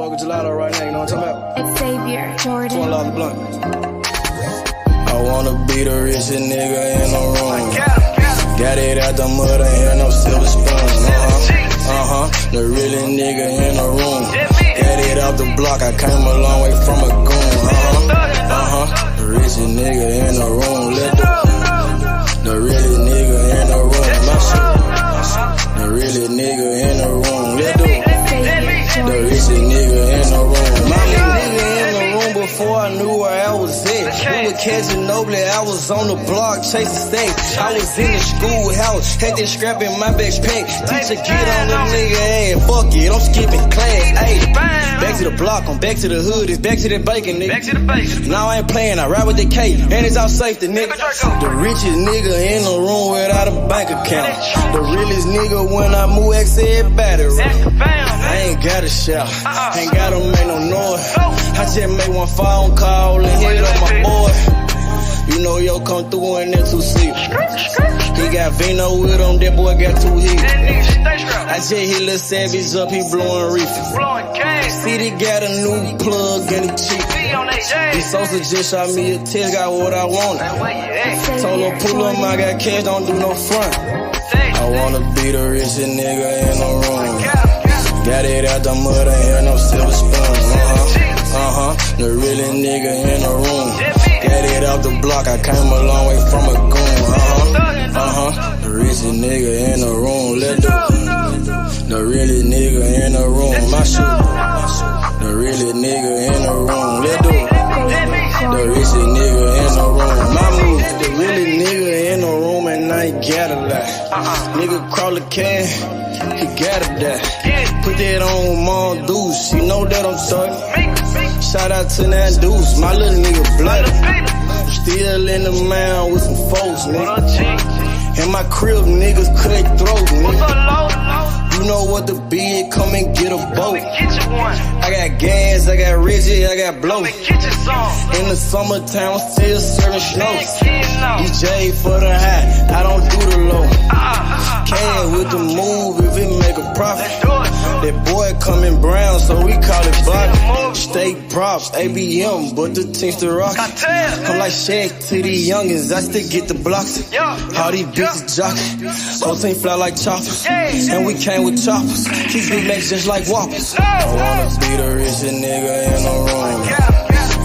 smoking gelato right now, you know what I'm talking about? Xavier, Jordan. $20 blunt. I wanna be the richest nigga in the room. Got it out the mud, ain't had no silver spoon. The realest nigga in the room. Got it out the block, I came a long way from a goon. The richest nigga in the room. The realest nigga in the room. My shit. The realest nigga in the room. The richest nigga in the room. My nigga in the room before I knew where I was at. We were catching Noble, I was on the block chasing stacks. I was in the schoolhouse, had that scrap in my backpack. Teacher get on the nigga ass, fuck it, I'm skipping class. Ayy, back to the block, I'm back to the hood, it's back to the bacon, nigga. Back to the base. Now I ain't playing, I ride with the K, and it's all safety, nigga. The richest nigga in the room without a bank account. The realest nigga when I move, X everybody. I ain't gotta shout, ain't gotta make no noise. I just make one phone call and hit up my boy. You know yo come through in that 2-seat. He got Vino with him, that boy got 2 hits. I just hit Lil Savage up, he blowing reefer. City got a new plug and he cheap. He Sosa just shot me a text, got what I wanted. Told him pull him, I got cash, don't do no front. I wanna be the richest nigga in the room. Got it out the mud, ain't had no silver spoon. The realest nigga in the room. Got it out the block, I came a long way from a goon. The richest nigga in the room. The realest nigga in the room. My shit. The realest nigga in the room. The richest nigga in the room. My move. The realest nigga in the room and I ain't gotta lie. Nigga crawl a can, he gotta die. Put that on Mom Deuce, you know that I'm talking. Shout out to that Deuce, my little nigga bloody. Still in the mound with some folks, nigga. In my crib, niggas cut throat, nigga. You know what the bid, come and get a boat. I got gas, I got Reggie, I got blow. In the summertime, I'm still serving snows. DJ for the high, I don't do the low. Can with the move if it make a profit. That boy coming brown, so we call it block. State props, ABM, but the team's the rock. I'm like Shaq to these youngins, I still get the blocks. All these bitches jockey, whole team fly like choppers. And we came with choppers, these big legs just like whoppers. I wanna be the richest nigga in the room.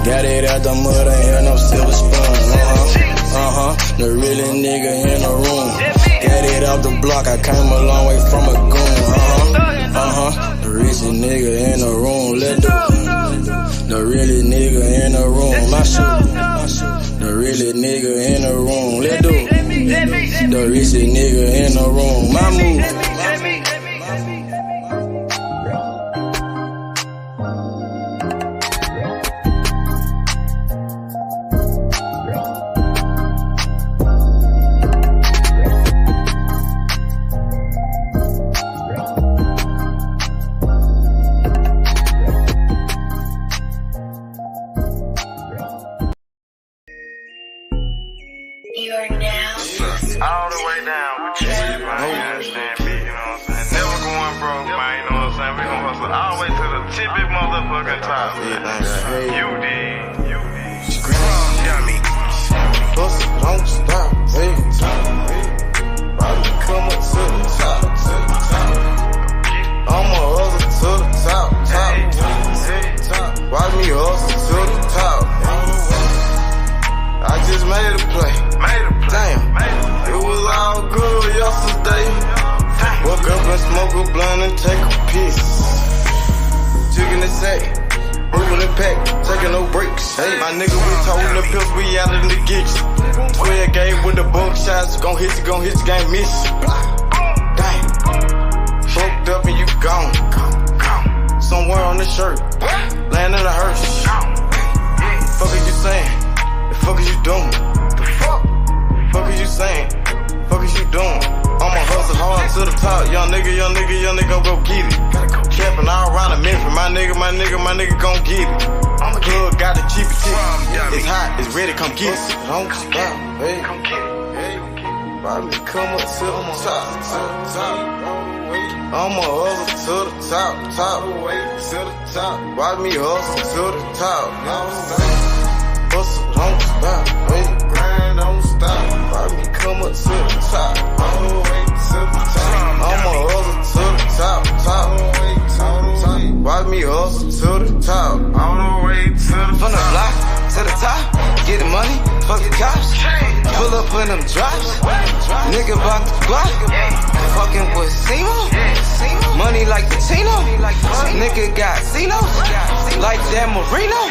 Got it out the mud, ain't had no silver spoon. The realest nigga in the room. Got it out the block, I came a long way from a goon. The richest nigga in the room. The realest nigga in the room. My shit. The realest nigga in the room. The richest nigga in the room. My move. All the way down with you, man. You understand me, you know what I'm saying? Never going broke, man, you know what I'm saying? We gon' hustle all the way to the tippy motherfucking top. You did. Yummy. Hustle, don't stop, hey. Probably come up to the top. I'ma hustle to the top. Watch me hustle to the top. I just made a play. Damn, it was all good yesterday. Woke up and smoke a blunt and take a piss. Jigging the sack, moving the pack, taking no breaks. Hey, my nigga, we told the pills, we out in the gigs. 12 gauge with the bunk shots, gon' hit you, can't miss. Damn, fucked up and you gone. Somewhere on the shirt, land in a hearse. Fuck is you saying? The fuck is you doing? Fuck is you saying? Fuck is you doing? I'ma hustle hard to the top. Young nigga go get it. Capping all around the Memphis. My nigga gon' get it. Plug got the cheapest ticket. It's hot, it's ready, come get it. Don't stop, hey. Come get it. Probably come up to the top. I'ma hustle to the top, top, way to the top. Watch me hustle to the top. Hustle, don't stop, wait, grind, don't stop. Watch me come up to the top, all the way to the top. I'ma hustle to the top, top, way to the top. Watch me hustle to the top, all the way to the top. From the block to the top, get the money, fuck the cops. Pull up in them drops, nigga bout the block. Fucking with Simo, money like the Tino. Nigga got Cinos, like that Marino.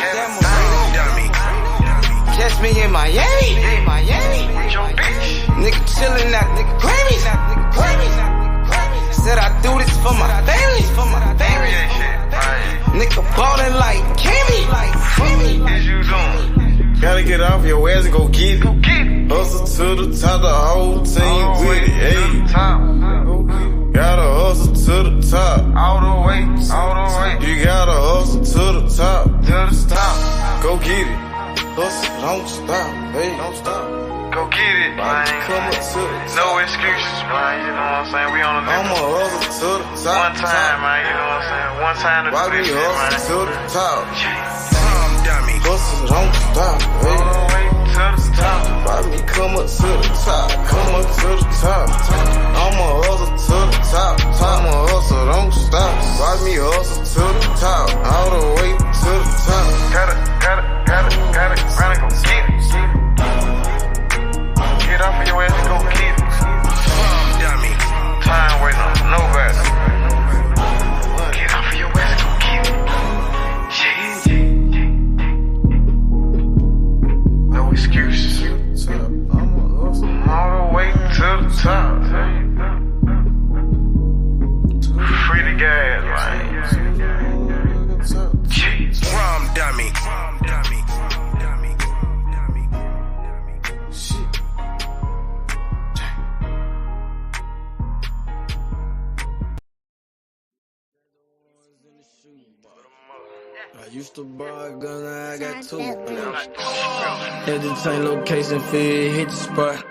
Catch me in Miami, nigga chillin' at nigga Grammys. Said I do this for my family. Nigga ballin' like Kimmy. Gotta get off your ass and go get it. Hustle to the top, the whole team with it. Hey, gotta hustle to the top, all the way. You gotta hustle to the top, Go get it. Hustle, don't stop, hey, don't stop. Go get it, man. Come up to the top. No excuses, man. You know what I'm saying? We on a I'ma hustle to the top. one time, man. You know what I'm saying? One time to Why do me this shit, man. hustle to the top? Dummy. Hustle, don't stop, hey. All the way to the top. Why me come up to the top? Come up to the top. I'ma hustle to the top. I'ma hustle, don't stop. Why me hustle to the top? All the way to the top. Gotta, run and go get it. Get off of your ass and go get it. Dummy. Time waiting on nobody. Get off of your ass and go get it. Shit. No excuses. All the way to the top. Free the gas, man. Rum dummy. I used to buy a gun, now I got two. At the same location, feel hit the spot.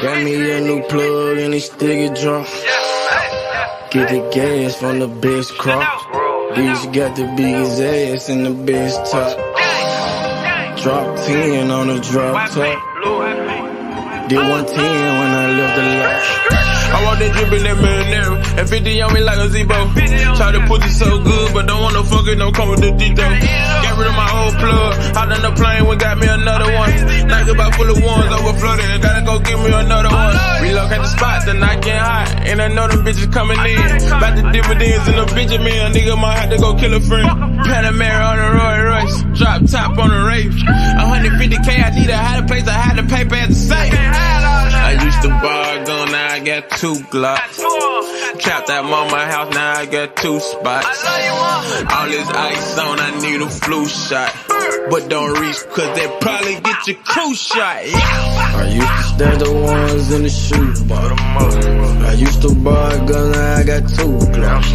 Got me a new plug and it still get drunk. Get the gas from the best crop. Bitch got the biggest ass and the best top. Drop 10 on the drop top. Did 110 when I left the lot. I want that drip in that marinara, and 50 on me like a Zebo. Try to put it so good, but don't want no fucking, don't come with the Dito. Got rid of my old plug, hopped on the plane, we got me another one. Night about full of ones, overflooded, gotta go get me another one. Relocate the spot, the night getting hot, and I know them bitches coming in. About the dividends in the bitch, me, a nigga might have to go kill a friend. Panamera on the Roy Royce, drop top on the Wraith. 150K, I need a higher place, I had to pay at the safe. I used to buy a gun, now I got 2 Glocks. Trapped at mama house, now I got 2 spots. All this ice on, I need a flu shot. But don't reach, cause they probably get your crew shot. I used to stash the ones in the shoe box. I used to buy a gun, now I got 2 Glocks.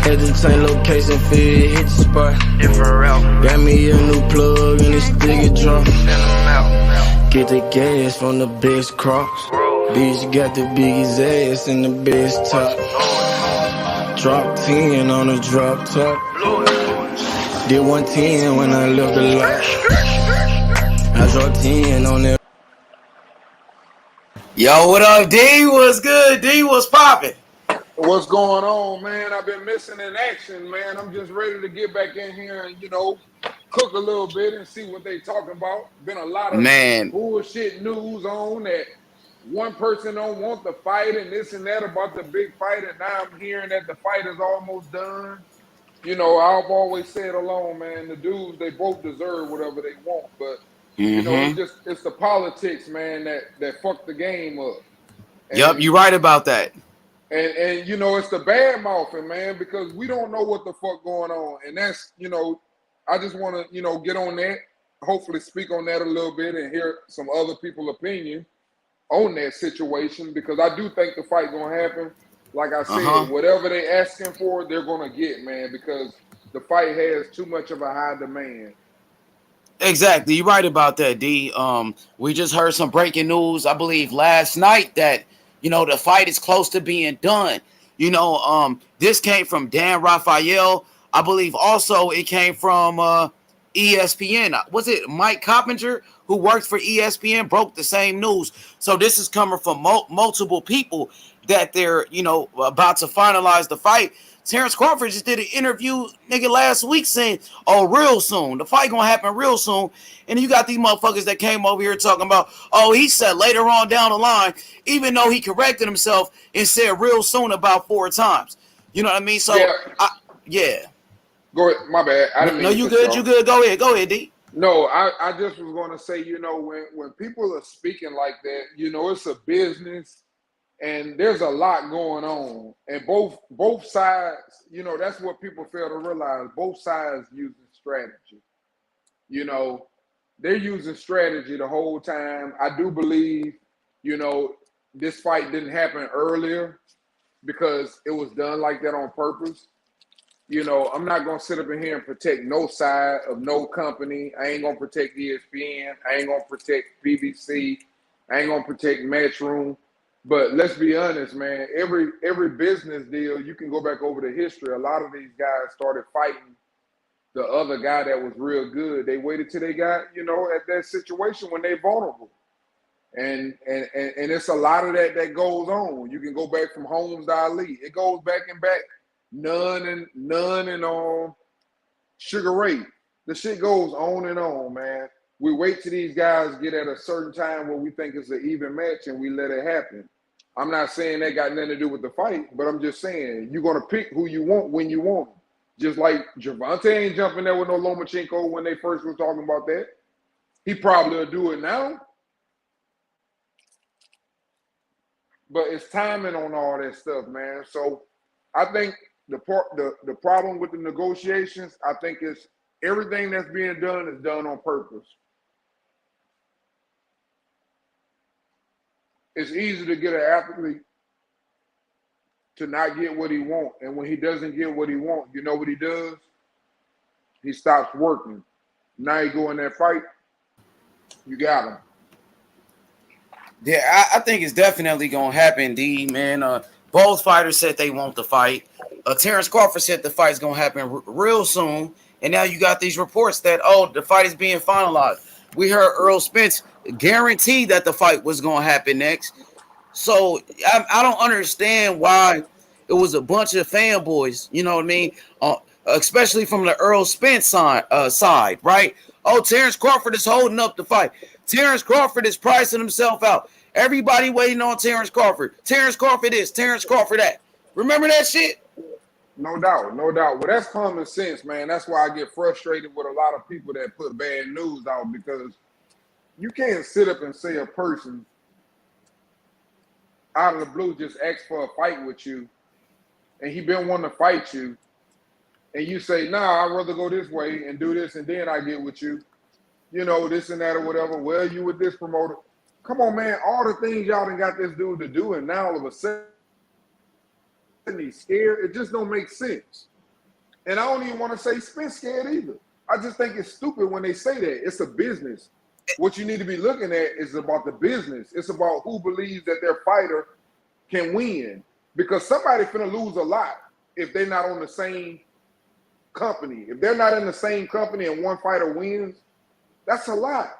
At the same location, feel hit the spot. Got me a new plug and it still get drunk. Get the gas from the best crops. Bitch got the biggest ass and the best top. Drop 10 on the drop top. Did 110 when I left the lot. I dropped 10 on that. Yo, what up, D? What's good? D, what's poppin'? What's going on, man? I've been missing in action, man. I'm just ready to get back in here and, cook a little bit and see what they talking about. Been a lot of bullshit news on that one person don't want the fight and this and that about the big fight, and now I'm hearing that the fight is almost done. I've always said alone, man, the dudes, they both deserve whatever they want, but it's the politics, man, that fucked the game up. And, Yup, you're right about that. And it's the bad mouthing, man, because we don't know what the fuck going on. And that's, I just want to, get on that, hopefully speak on that a little bit and hear some other people's opinion on that situation, because I do think the fight going to happen. Like I said, whatever they asking for, they're going to get, man, because the fight has too much of a high demand. Exactly. You're right about that, D. We just heard some breaking news, I believe, last night that, the fight is close to being done. You know, this came from Dan Raphael. I believe also it came from ESPN. Was it Mike Coppinger who worked for ESPN broke the same news? So this is coming from multiple people that they're, you know, about to finalize the fight. Terence Crawford just did an interview, nigga, last week saying, oh, real soon. The fight gonna happen real soon. And you got these motherfuckers that came over here talking about, oh, he said later on down the line, even though he corrected himself and said real soon about 4 times. You know what I mean? So, yeah. Go ahead. My bad. I didn't mean you good. You good. Go ahead, D. No, I just was going to say, you know, when people are speaking like that, you know, it's a business. And there's a lot going on, and both sides, you know, that's what people fail to realize. Both sides using strategy. You know, they're using strategy the whole time. I do believe, you know, this fight didn't happen earlier because it was done like that on purpose. You know, I'm not going to sit up in here and protect no side of no company. I ain't going to protect ESPN. I ain't going to protect BBC. I ain't going to protect Matchroom. But let's be honest, man, every business deal, you can go back over the history. A lot of these guys started fighting the other guy that was real good. They waited till they got, you know, at that situation when they're vulnerable. And it's a lot of that goes on. You can go back from Holmes to Ali. It goes back and back. None and Sugar Ray. The shit goes on and on, man. We wait till these guys get at a certain time where we think it's an even match and we let it happen. I'm not saying that got nothing to do with the fight, but I'm just saying you're going to pick who you want when you want them. Just like Gervonta ain't jumping there with no Lomachenko when they first were talking about that. He probably will do it now. But it's timing on all that stuff, man. So I think the problem with the negotiations, I think it's everything that's being done is done on purpose. It's easy to get an athlete to not get what he wants. And when he doesn't get what he wants, you know what he does? He stops working. Now you go in that fight, you got him. Yeah, I think it's definitely going to happen, D, man. Both fighters said they want the fight. Terence Crawford said the fight's going to happen real soon. And now you got these reports that, oh, the fight is being finalized. We heard Errol Spence guarantee that the fight was going to happen next. So I don't understand why it was a bunch of fanboys, you know what I mean? Especially from the Errol Spence side, right? Oh, Terence Crawford is holding up the fight. Terence Crawford is pricing himself out. Everybody waiting on Terence Crawford. Terence Crawford this, Terence Crawford that. Remember that shit? No doubt, no doubt. Well, that's common sense, man. That's why I get frustrated with a lot of people that put bad news out, because you can't sit up and say a person out of the blue just asked for a fight with you and he been wanting to fight you, and you say, nah, I'd rather go this way and do this and then I get with you. You know, this and that or whatever. Well, you with this promoter. Come on, man. All the things y'all done got this dude to do, and now all of a sudden he's scared. It just don't make sense. And I don't even want to say Spence scared either. I just think it's stupid when they say that. It's a business. What you need to be looking at is about the business. It's about who believes that their fighter can win. Because somebody finna lose a lot if they're not on the same company. If they're not in the same company and one fighter wins, that's a lot.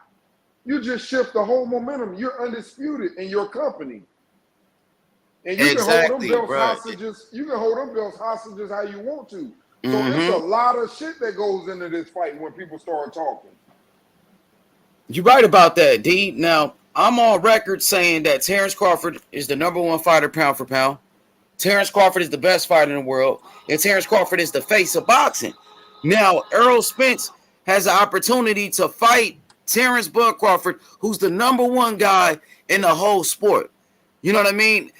You just shift the whole momentum. You're undisputed in your company. And you can hold them belts hostages. You can hold them belts hostages how you want to. So there's a lot of shit that goes into this fight when people start talking. You're right about that, D. Now, I'm on record saying that Terence Crawford is the #1 fighter pound for pound. Terence Crawford is the best fighter in the world. And Terence Crawford is the face of boxing. Now, Errol Spence has an opportunity to fight Terence Bud Crawford, who's the #1 guy in the whole sport. You know what I mean?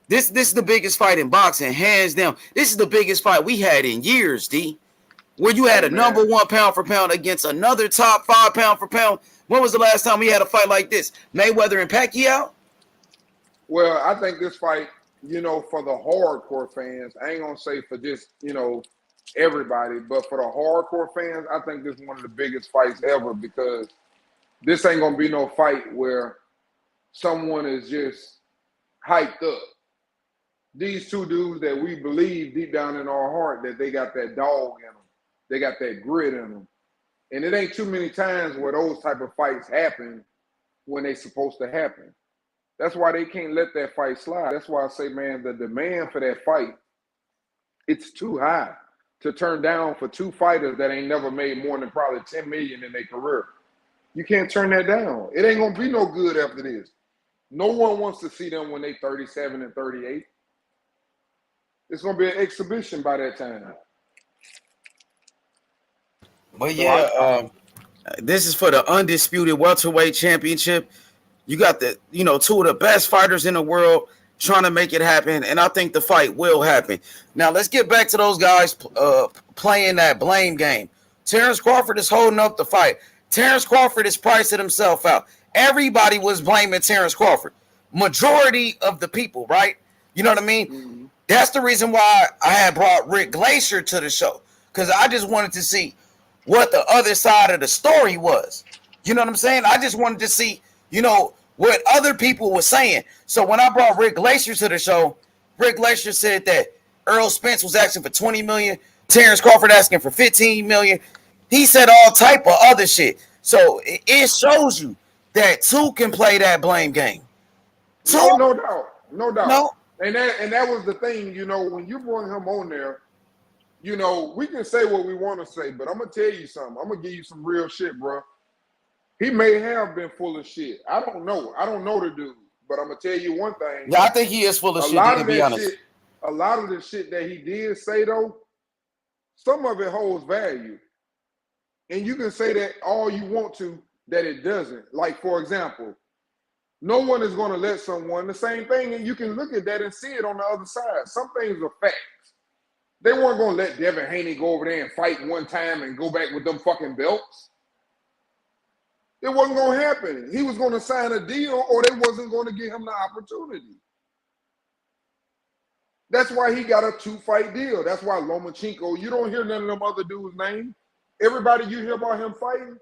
This is the biggest fight in boxing, hands down. This is the biggest fight we had in years, D. Where you had a #1 pound for pound against another top 5 pound for pound. When was the last time we had a fight like this? Mayweather and Pacquiao? Well, I think this fight, you know, for the hardcore fans, I ain't gonna say for just, you know, everybody, but for the hardcore fans, I think this is one of the biggest fights ever, because this ain't gonna be no fight where someone is just hyped up. these two dudes that we believe deep down in our heart that they got that dog in them. They got that grit in them. And it ain't too many times where those type of fights happen when they supposed to happen. That's why they can't let that fight slide. That's why I say, man, the demand for that fight, it's too high to turn down for two fighters that ain't never made more than probably $10 million in their career. You can't turn that down. It ain't gonna be no good after this. No one wants to see them when they 37 and 38. It's gonna be an exhibition by that time. But yeah, this is for the undisputed welterweight championship. You got the, two of the best fighters in the world trying to make it happen, and I think the fight will happen. Now let's get back to those guys playing that blame game. Terence Crawford is holding up the fight. Terence Crawford is pricing himself out. Everybody was blaming Terence Crawford. Majority of the people, right? You know what I mean? Mm-hmm. That's the reason why I had brought Rick Glacier to the show, because I just wanted to see what the other side of the story was. You know what I'm saying? I just wanted to see, what other people were saying. So when I brought Rick Glacier to the show, Rick Glacier said that Errol Spence was asking for $20 million, Terence Crawford asking for $15 million. He said all type of other shit. So it shows you that two can play that blame game. No doubt. No. And that was the thing, when you bring him on there, we can say what we want to say, but I'm going to tell you something. I'm going to give you some real shit, bro. He may have been full of shit. I don't know. I don't know the dude, but I'm going to tell you one thing. Yeah, I think he is full of shit, to be honest. A lot of the shit that he did say, though, some of it holds value. And you can say that all you want to, that it doesn't. Like, for example, no one is going to let someone, the same thing, and you can look at that and see it on the other side. Some things are facts. They weren't going to let Devin Haney go over there and fight one time and go back with them fucking belts. It wasn't going to happen. He was going to sign a deal or they wasn't going to give him the opportunity. That's why he got a 2-fight deal. That's why Lomachenko, you don't hear none of them other dudes' names. Everybody you hear about him fighting,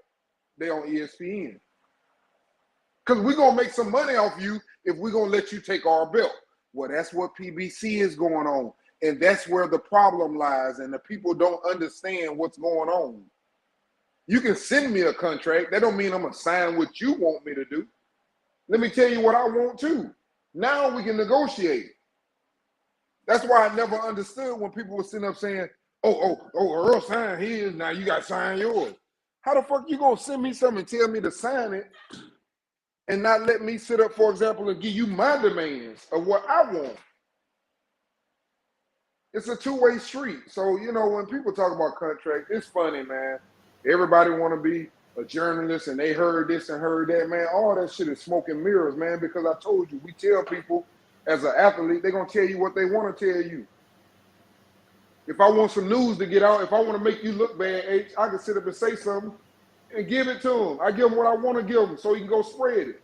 they on ESPN. Because we're going to make some money off you if we're going to let you take our belt. Well, that's what PBC is going on. And that's where the problem lies. And the people don't understand what's going on. You can send me a contract. That don't mean I'm going to sign what you want me to do. Let me tell you what I want too. Now we can negotiate. That's why I never understood when people were sitting up saying, oh, Earl signed his, now you got to sign yours. How the fuck you going to send me something and tell me to sign it and not let me sit up, for example, and give you my demands of what I want? It's a two-way street. So, when people talk about contract, it's funny, man. Everybody want to be a journalist and they heard this and heard that, man. All that shit is smoke and mirrors, man, because I told you, we tell people as an athlete, they're going to tell you what they want to tell you. If I want some news to get out, if I want to make you look bad, H, I can sit up and say something and give it to them. I give them what I want to give them so he can go spread it.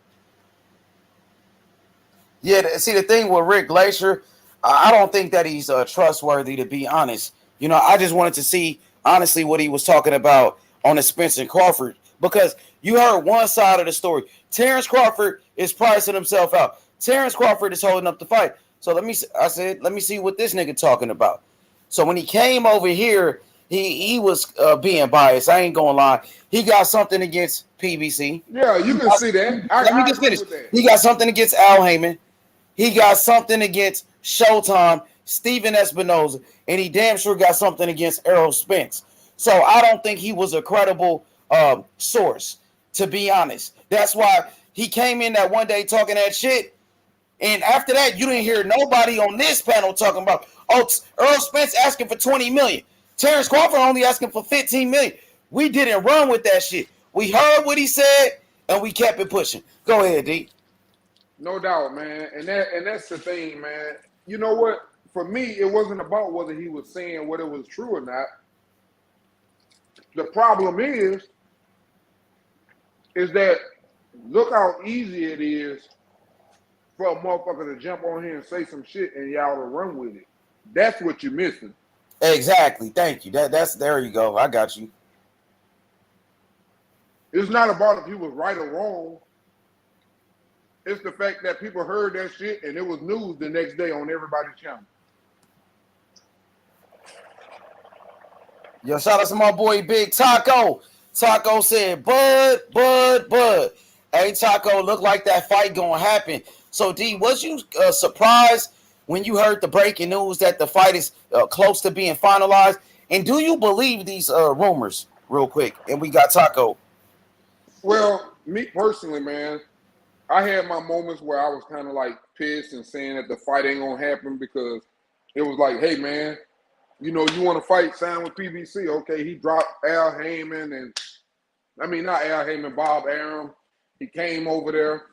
Yeah, see, the thing with Rick Glacier, I don't think that he's trustworthy, to be honest. I just wanted to see, honestly, what he was talking about on the Spence and Crawford, because you heard one side of the story. Terence Crawford is pricing himself out. Terence Crawford is holding up the fight. So let me see what this nigga talking about. So when he came over here, he was being biased. I ain't gonna lie. He got something against PBC. Yeah, you can see that. Let me just finish. He got something against Al Heyman. He got something against Showtime, Steven Espinoza, and he damn sure got something against Errol Spence. So I don't think he was a credible source, to be honest. That's why he came in that one day talking that shit. And after that, you didn't hear nobody on this panel talking about, Errol Spence asking for $20 million. Terence Crawford only asking for $15 million. We didn't run with that shit. We heard what he said, and we kept it pushing. Go ahead, D. No doubt, man. And that's the thing, man. You know what? For me, it wasn't about whether he was saying whether it was true or not. The problem is that look how easy it is for a motherfucker to jump on here and say some shit and y'all to run with it. That's what you're missing. Exactly. Thank you. That's there you go. I got you. It's not about if he was right or wrong. It's the fact that people heard that shit and it was news the next day on everybody's channel. Yo, shout out to my boy Big Taco. Taco said, Bud. Hey, Taco, look like that fight gonna happen. So, D, was you surprised when you heard the breaking news that the fight is close to being finalized? And do you believe these rumors, real quick? And we got Taco. Well, me personally, man, I had my moments where I was kind of like pissed and saying that the fight ain't gonna happen because it was like, hey, man, you know, you want to fight, sign with PBC. Okay, he dropped Al Heyman and, I mean, not Al Heyman, Bob Arum. He came over there,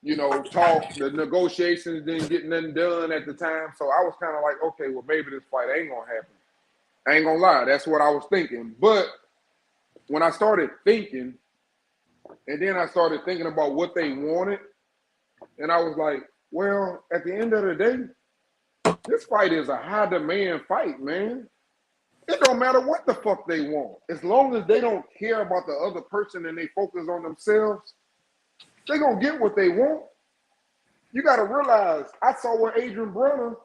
you know, talked. The negotiations didn't get nothing done at the time. So I was kind of like, okay, well, maybe this fight ain't going to happen. I ain't going to lie. That's what I was thinking. But when I started thinking, and then I started thinking about what they wanted, and I was like, well, at the end of the day, this fight is a high demand fight, man. It don't matter what the fuck they want. As long as they don't care about the other person and they focus on themselves, they're going to get what they want. You got to realize, I saw where Adrian Broner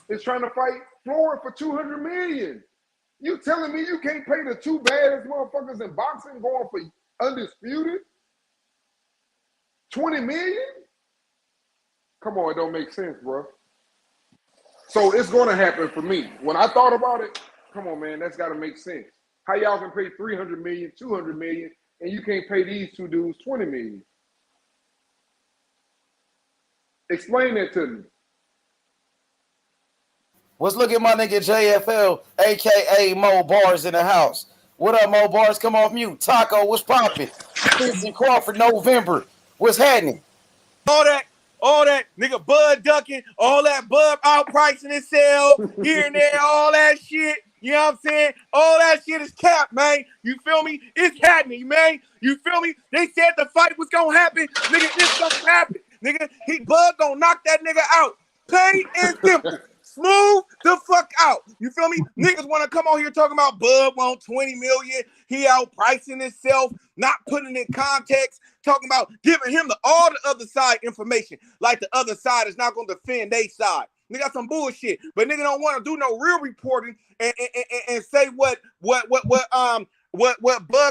is trying to fight Floyd for $200 million. You telling me you can't pay the two baddest motherfuckers in boxing going for undisputed? $20 million? Come on, it don't make sense, bro. So it's going to happen for me. When I thought about it, come on, man, that's got to make sense. How y'all can pay $300 million, $200 million, and you can't pay these two dudes $20 million? Explain that to me. Let's look at my nigga JFL, a.k.a. Mo Bars in the house. What up, Mo Bars? Come off mute. Taco, what's popping? Terence Crawford, November. What's happening? All that nigga Bud ducking, all that Bud outpricing himself here and there, all that shit. You know what I'm saying? All that shit is capped, man. You feel me? It's happening, man. You feel me? They said the fight was gonna happen. Nigga, it's gonna happen. Nigga, Bud gonna knock that nigga out. Plain and simple. Smooth the fuck out. You feel me? Niggas want to come on here talking about Bud want $20 million. He outpricing himself, not putting in context, talking about giving him all the other side information. Like the other side is not going to defend their side. Nigga got some bullshit. But nigga don't want to do no real reporting and say what Bud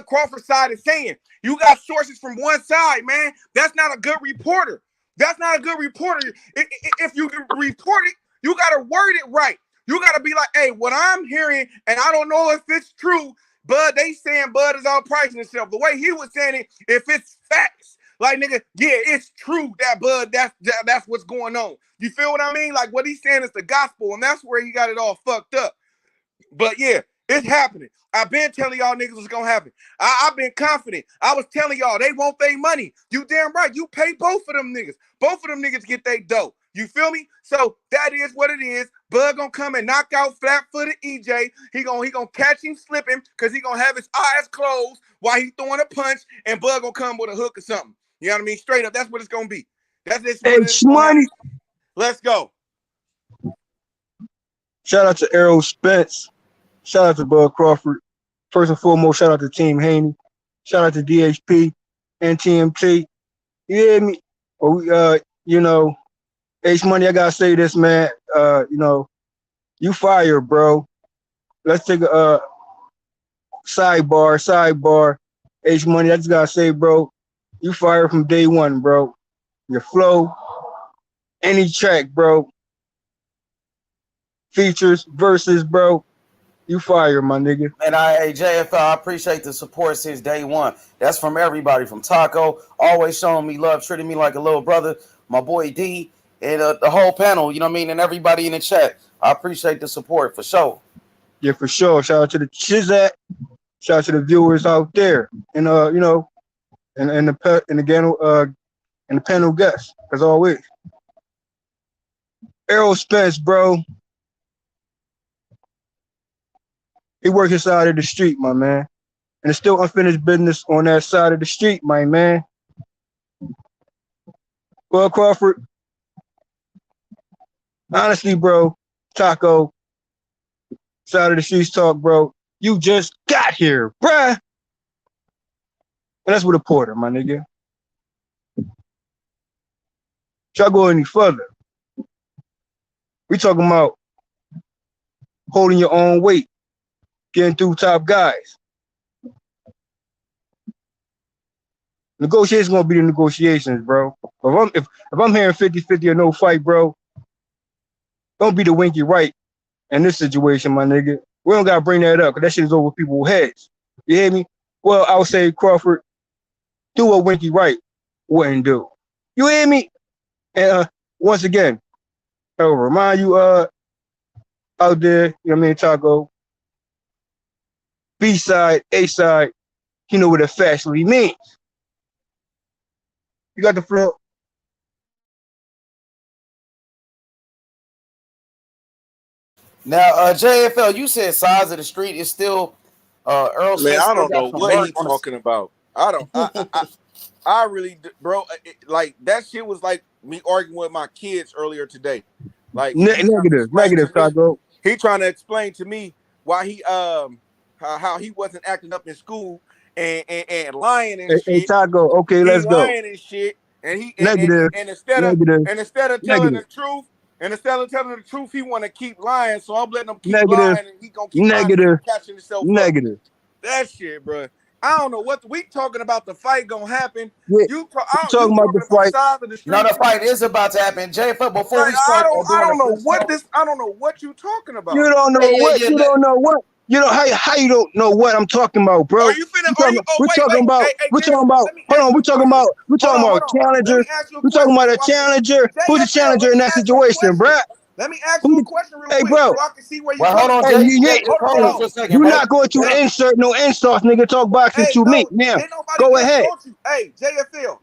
Crawford side is saying. You got sources from one side, man. That's not a good reporter. That's not a good reporter. If you report it, you got to word it right. You got to be like, hey, what I'm hearing, and I don't know if it's true, Bud, they saying Bud is outpricing himself. The way he was saying it, if it's facts, like, nigga, yeah, it's true that Bud, that's what's going on. You feel what I mean? Like, what he's saying is the gospel, and that's where he got it all fucked up. But, yeah, it's happening. I've been telling y'all niggas what's going to happen. I've been confident. I was telling y'all they want their money. You damn right. You pay both of them niggas. Both of them niggas get their dough. You feel me? So that is what it is. Bud gonna come and knock out flat-footed EJ. He gonna catch him slipping because he gonna have his eyes closed while he throwing a punch, and Bud gonna come with a hook or something. You know what I mean? Straight up, that's what it's gonna be. That's this. Hey, money. Let's go. Shout out to Errol Spence. Shout out to Bud Crawford. First and foremost, shout out to Team Haney. Shout out to DHP and TMT. You hear me? You know, H Money, I gotta say this, man. You know, you fire, bro. Let's take a sidebar. H Money, I just gotta say, bro, you fire from day one, bro. Your flow, any track, bro. Features, verses, bro. You fire, my nigga. And JFL, I appreciate the support since day one. That's from everybody, from Taco, always showing me love, treating me like a little brother. My boy D, and the whole panel, you know what I mean, and everybody in the chat. I appreciate the support for sure. Yeah, for sure. Shout out to the Chizat. Shout out to the viewers out there, and you know, and the panel guests, as always. Errol Spence, bro. He works his side of the street, my man, and there's still unfinished business on that side of the street, my man. Bud Crawford. Honestly, bro, Taco, side of the streets talk, bro. You just got here, bruh. And that's with a Porter, my nigga. Should I go any further? We talking about holding your own weight, getting through top guys. Negotiations gonna be the negotiations, bro. If I'm hearing 50-50 or no fight, bro, don't be the winky right in this situation, my nigga. We don't gotta bring that up because that shit is over people's heads. You hear me? Well, I would say Crawford, do what Winky Wright wouldn't do. You hear me? And once again, I'll remind you out there, you know what I mean, Taco, B side, A side, you know what it factually means. You got the floor. Now, JFL, you said size of the street is still Errol Spence. Man, I don't know what he's talking about. I really, bro, like that shit was like me arguing with my kids earlier today. Like negative, Taco. He trying to explain to me why he how he wasn't acting up in school and lying and shit. Hey, Taco, okay, let's go. Lying and shit, and he negative, and instead of telling the truth. And instead of telling the truth, he want to keep lying. So I'm letting him keep lying, and he gonna keep lying and catching himself negative. Up. That shit, bro. I don't know what we talking about. The fight gonna happen. Yeah, talking about the fight. No, the fight is about to happen. JFL, before we start, I don't know what you talking about. You don't know what. You don't know what. You know how you don't know what I'm talking about, bro. Are you finna? We're talking about. We're talking about. Hold on. We're talking about a challenger. We're talking about a challenger. Who's the challenger in that situation, bro? Let me ask you a question real quick, bro. so I can see where you. Hold on, Jay. Hold on for a second. You're not going to insert no insults, nigga. Talk boxing to me. Now, go ahead. Hey, JFL.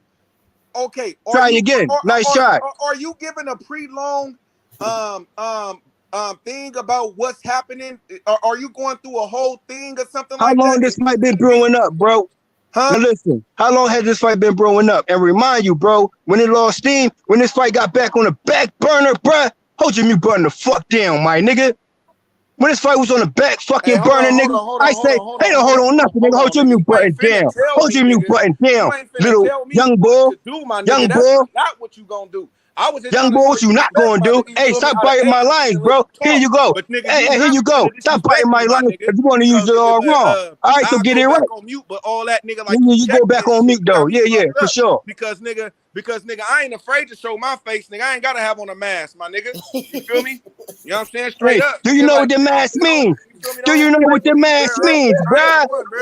Okay. Try again. Nice try. Are you giving a pre-long thing about what's happening? Are you going through a whole thing or something like that? How long this fight been brewing up, bro? Huh? Now listen, how long has this fight been brewing up? And remind you, bro, when it lost steam, when this fight got back on the back burner, bruh, hold your mute button the fuck down, my nigga. When this fight was on the back fucking burner, nigga, I say, ain't no hold on nothing, nigga. Hold your mute button down. Hold your mute button down, little young boy. Young boy. Not what you gonna do. Young boy, what you not gonna do? Hey, stop biting my lines, bro. Here you go. Hey, here you go. Stop biting my lines if you want to use it all wrong. All right, so get it right. But all that nigga like you go back on mute though. Yeah, for sure. Because nigga, I ain't afraid to show my face, nigga. I ain't gotta have on a mask, my nigga. You feel me? You know what I'm saying? Straight up. Do you know what the mask means? Do you know what the mask means, bro?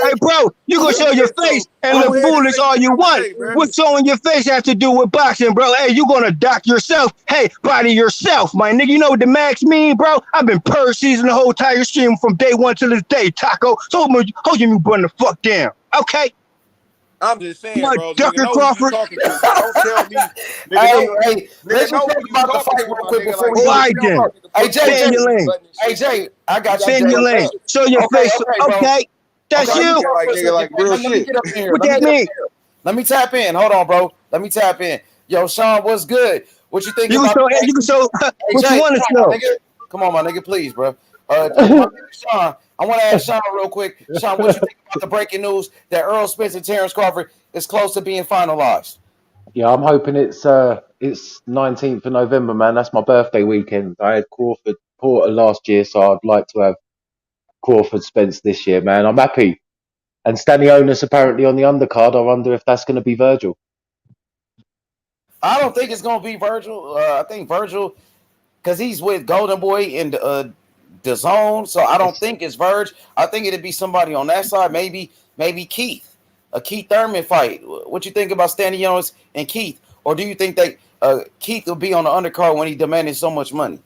Hey, bro, you gonna show your face and look foolish all you want. What showing your face have to do with boxing, bro? Hey, you gonna dock yourself? Hey, body yourself, my nigga. You know what the mask mean, bro? I've been purge season the whole entire stream from day one to this day, Taco. So hold your mute button the fuck down, okay? I'm just saying, bro. Ducker Crawford. Don't tell me. Hey, let's talk about the fight real quick before we go. Hey, Jay, I got you. Send your lane. Show your face. Okay, that's you. Like real shit. What that mean? Let me tap in. Hold on, bro. Let me tap in. Yo, Sean, what's good? What you think? You can show what you want to show. Come on, my nigga, please, bro. Sean, I want to ask Sean real quick. Sean, what you think about the breaking news that Errol Spence and Terence Crawford is close to being finalized? Yeah, I'm hoping it's 19th of November, man. That's my birthday weekend. I had Crawford Porter last year, so I'd like to have Crawford Spence this year, man. I'm happy. And Stanionis apparently on the undercard. I wonder if that's going to be Virgil. I don't think it's going to be Virgil. I think Virgil, because he's with Golden Boy in the zone, so I don't think it's Verge. I think it'd be somebody on that side, maybe Keith, a Keith Thurman fight. What you think about Stanionis and Keith, or do you think that Keith will be on the undercard when he demanded so much money?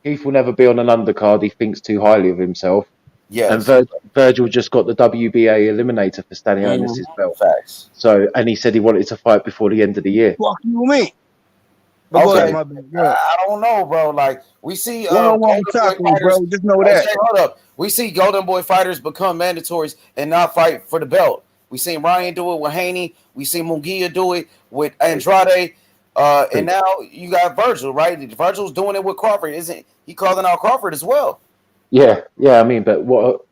Keith will never be on an undercard. He thinks too highly of himself. Yeah, and Virgil just got the WBA eliminator for Stanionis' belt. Facts. So, and he said he wanted to fight before the end of the year. Fuck you, me. Okay. I don't know, bro. Like we see, bro. Just know that. Hold up. We see Golden Boy fighters become mandatories and not fight for the belt. We seen Ryan do it with Haney. We see Munguia do it with Andrade. And now you got Virgil, right? Virgil's doing it with Crawford. Isn't he calling out Crawford as well? Yeah. I mean, but what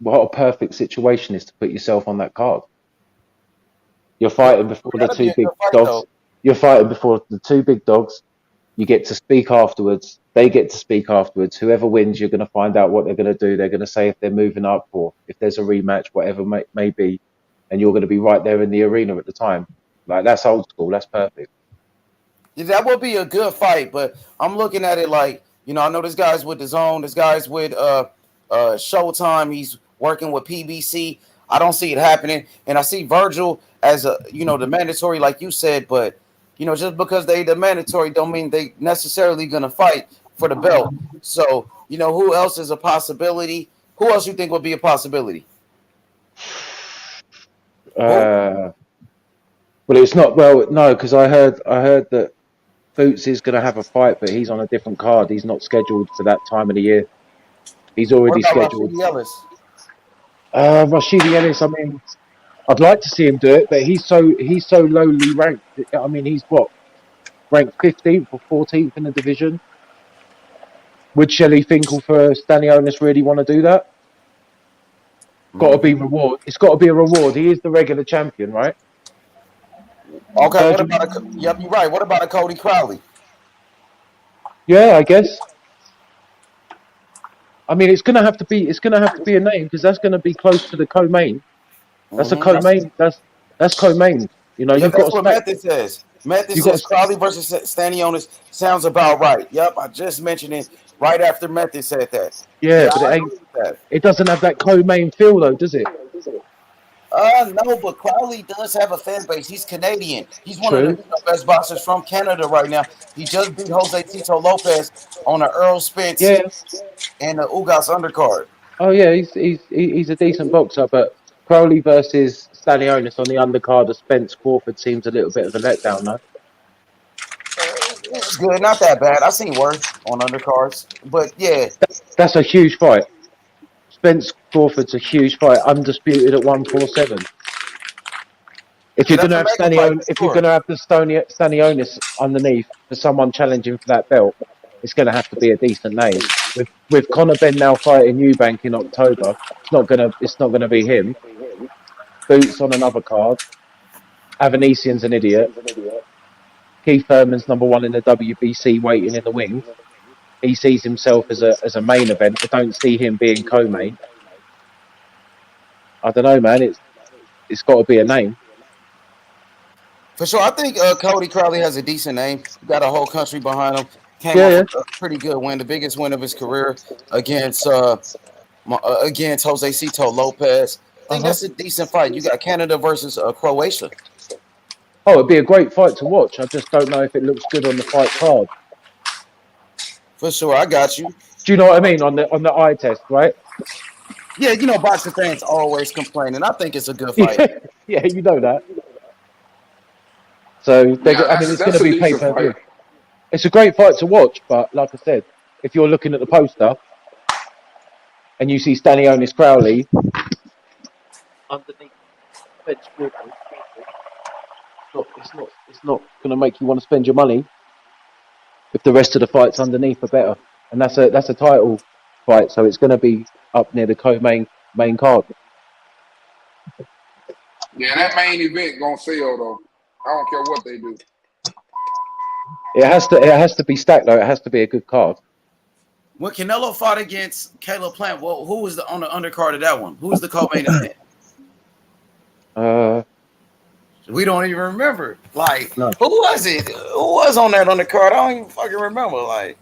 a perfect situation is to put yourself on that card. You're fighting before the two big dogs. You're fighting before the two big dogs. You get to speak afterwards. They get to speak afterwards. Whoever wins, you're going to find out what they're going to do. They're going to say if they're moving up or if there's a rematch, whatever may be, and you're going to be right there in the arena at the time. Like, that's old school. That's perfect. Yeah, that would be a good fight, but I'm looking at it like, I know this guy's with the Zone, this guy's with Showtime. He's working with PBC. I don't see it happening, and I see Virgil as the mandatory, like you said, but just because they the mandatory don't mean they necessarily gonna fight for the belt. So, who else is a possibility? Who else you think would be a possibility? Well, it's not. Well, no, because I heard that Boots is going to have a fight, but he's on a different card. He's not scheduled for that time of the year. He's already scheduled. Rashidi Ellis? Rashidi Ellis. I mean, I'd like to see him do it, but he's so lowly ranked. I mean, he's ranked 15th or 14th in the division. Would Shelley Finkel for Stanionis really want to do that? Got to be reward. It's got to be a reward. He is the regular champion, right? Okay, what about yep, you're right. What about a Cody Crowley? Yeah, I guess. I mean, it's gonna have to be a name because that's gonna be close to the co-main. That's a co-main. That's co-main. You've got that's what Method says. Method says Crowley versus Stanionis sounds about right. Yep, I just mentioned it right after Method said that. Yeah, but it doesn't have that co-main feel though, does it? No, but Crowley does have a fan base. He's Canadian. He's one of the best boxers from Canada right now. He just beat Jose Tito Lopez on the Errol Spence and the Ugas undercard. Oh yeah, he's a decent boxer, but Crowley versus Stanionis on the undercard of Spence Crawford seems a little bit of a letdown, though. It's good, not that bad. I've seen worse on undercards, but yeah, that's a huge fight. Spence Crawford's a huge fight, undisputed at 147. If you're going to have the Stanionis underneath for someone challenging for that belt, it's going to have to be a decent name. With Conor Ben now fighting Eubank in October, it's not gonna be him. Boots on another card. Avanesian's an idiot. Keith Thurman's #1 in the WBC, waiting in the wings. He sees himself as a main event. I don't see him being co-main. I don't know, man. It's got to be a name. For sure, I think Cody Crowley has a decent name. Got a whole country behind him. Came off a pretty good win, the biggest win of his career against Jose Cito Lopez. I think that's a decent fight. You got Canada versus Croatia. Oh, it'd be a great fight to watch. I just don't know if it looks good on the fight card. For sure, I got you. Do you know what I mean on the eye test, right? Yeah, boxing fans always complain, and I think it's a good fight. Yeah, you know that. So it's going to be pay-per-view. It's a great fight to watch, but like I said, if you're looking at the poster and you see Stanionis Crowley underneath Spence Crawford, it's not going to make you want to spend your money if the rest of the fights underneath are better. And that's a title fight, so it's going to be up near the co-main card. Yeah, that main event gonna sell though. I don't care what they do. It has to be stacked though. It has to be a good card. When Canelo fought against Caleb Plant, who was on the undercard of that one? Who was the co-main event? We don't even remember. Like, no. Who was it? Who was on that undercard? I don't even fucking remember. Like,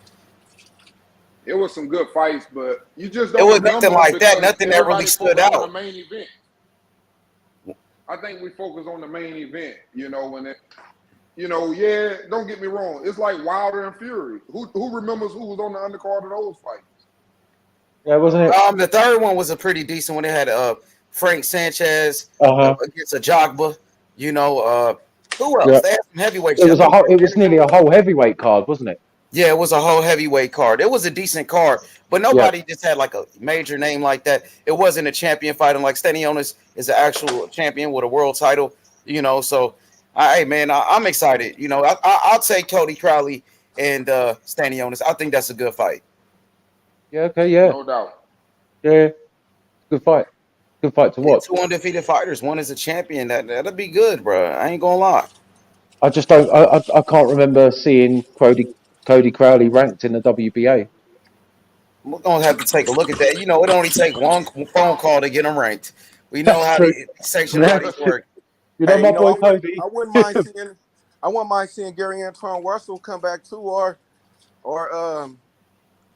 it was some good fights, but you just don't. It was nothing like that. Nothing that really stood out. The main event. I think we focus on the main event. Don't get me wrong. It's like Wilder and Fury. Who remembers who was on the undercard of those fights? Yeah, wasn't it? The third one was a pretty decent one. They had Frank Sanchez against Ajagba. Who else? Yeah. They had some heavyweights. It was nearly a whole heavyweight card, wasn't it? Yeah, it was a whole heavyweight card. It was a decent card, but nobody just had like a major name like that. It wasn't a champion fight. And like Stanionis is an actual champion with a world title, So, hey, man, I'm excited. I'll take Cody Crowley and Stanionis. I think that's a good fight. Yeah, okay, yeah. No doubt. Yeah, good fight. Good fight to watch. Two undefeated fighters. One is a champion. That'll be good, bro. I ain't gonna lie. I just don't. I can't remember seeing Cody Crowley ranked in the WBA. We're gonna have to take a look at that. You know, it only take one phone call to get them ranked. We know That's how true. the section That's bodies true. work. You know, Hey, my you know, boy Cody. I wouldn't mind seeing. I wouldn't mind seeing Gary Antoine Russell come back too, or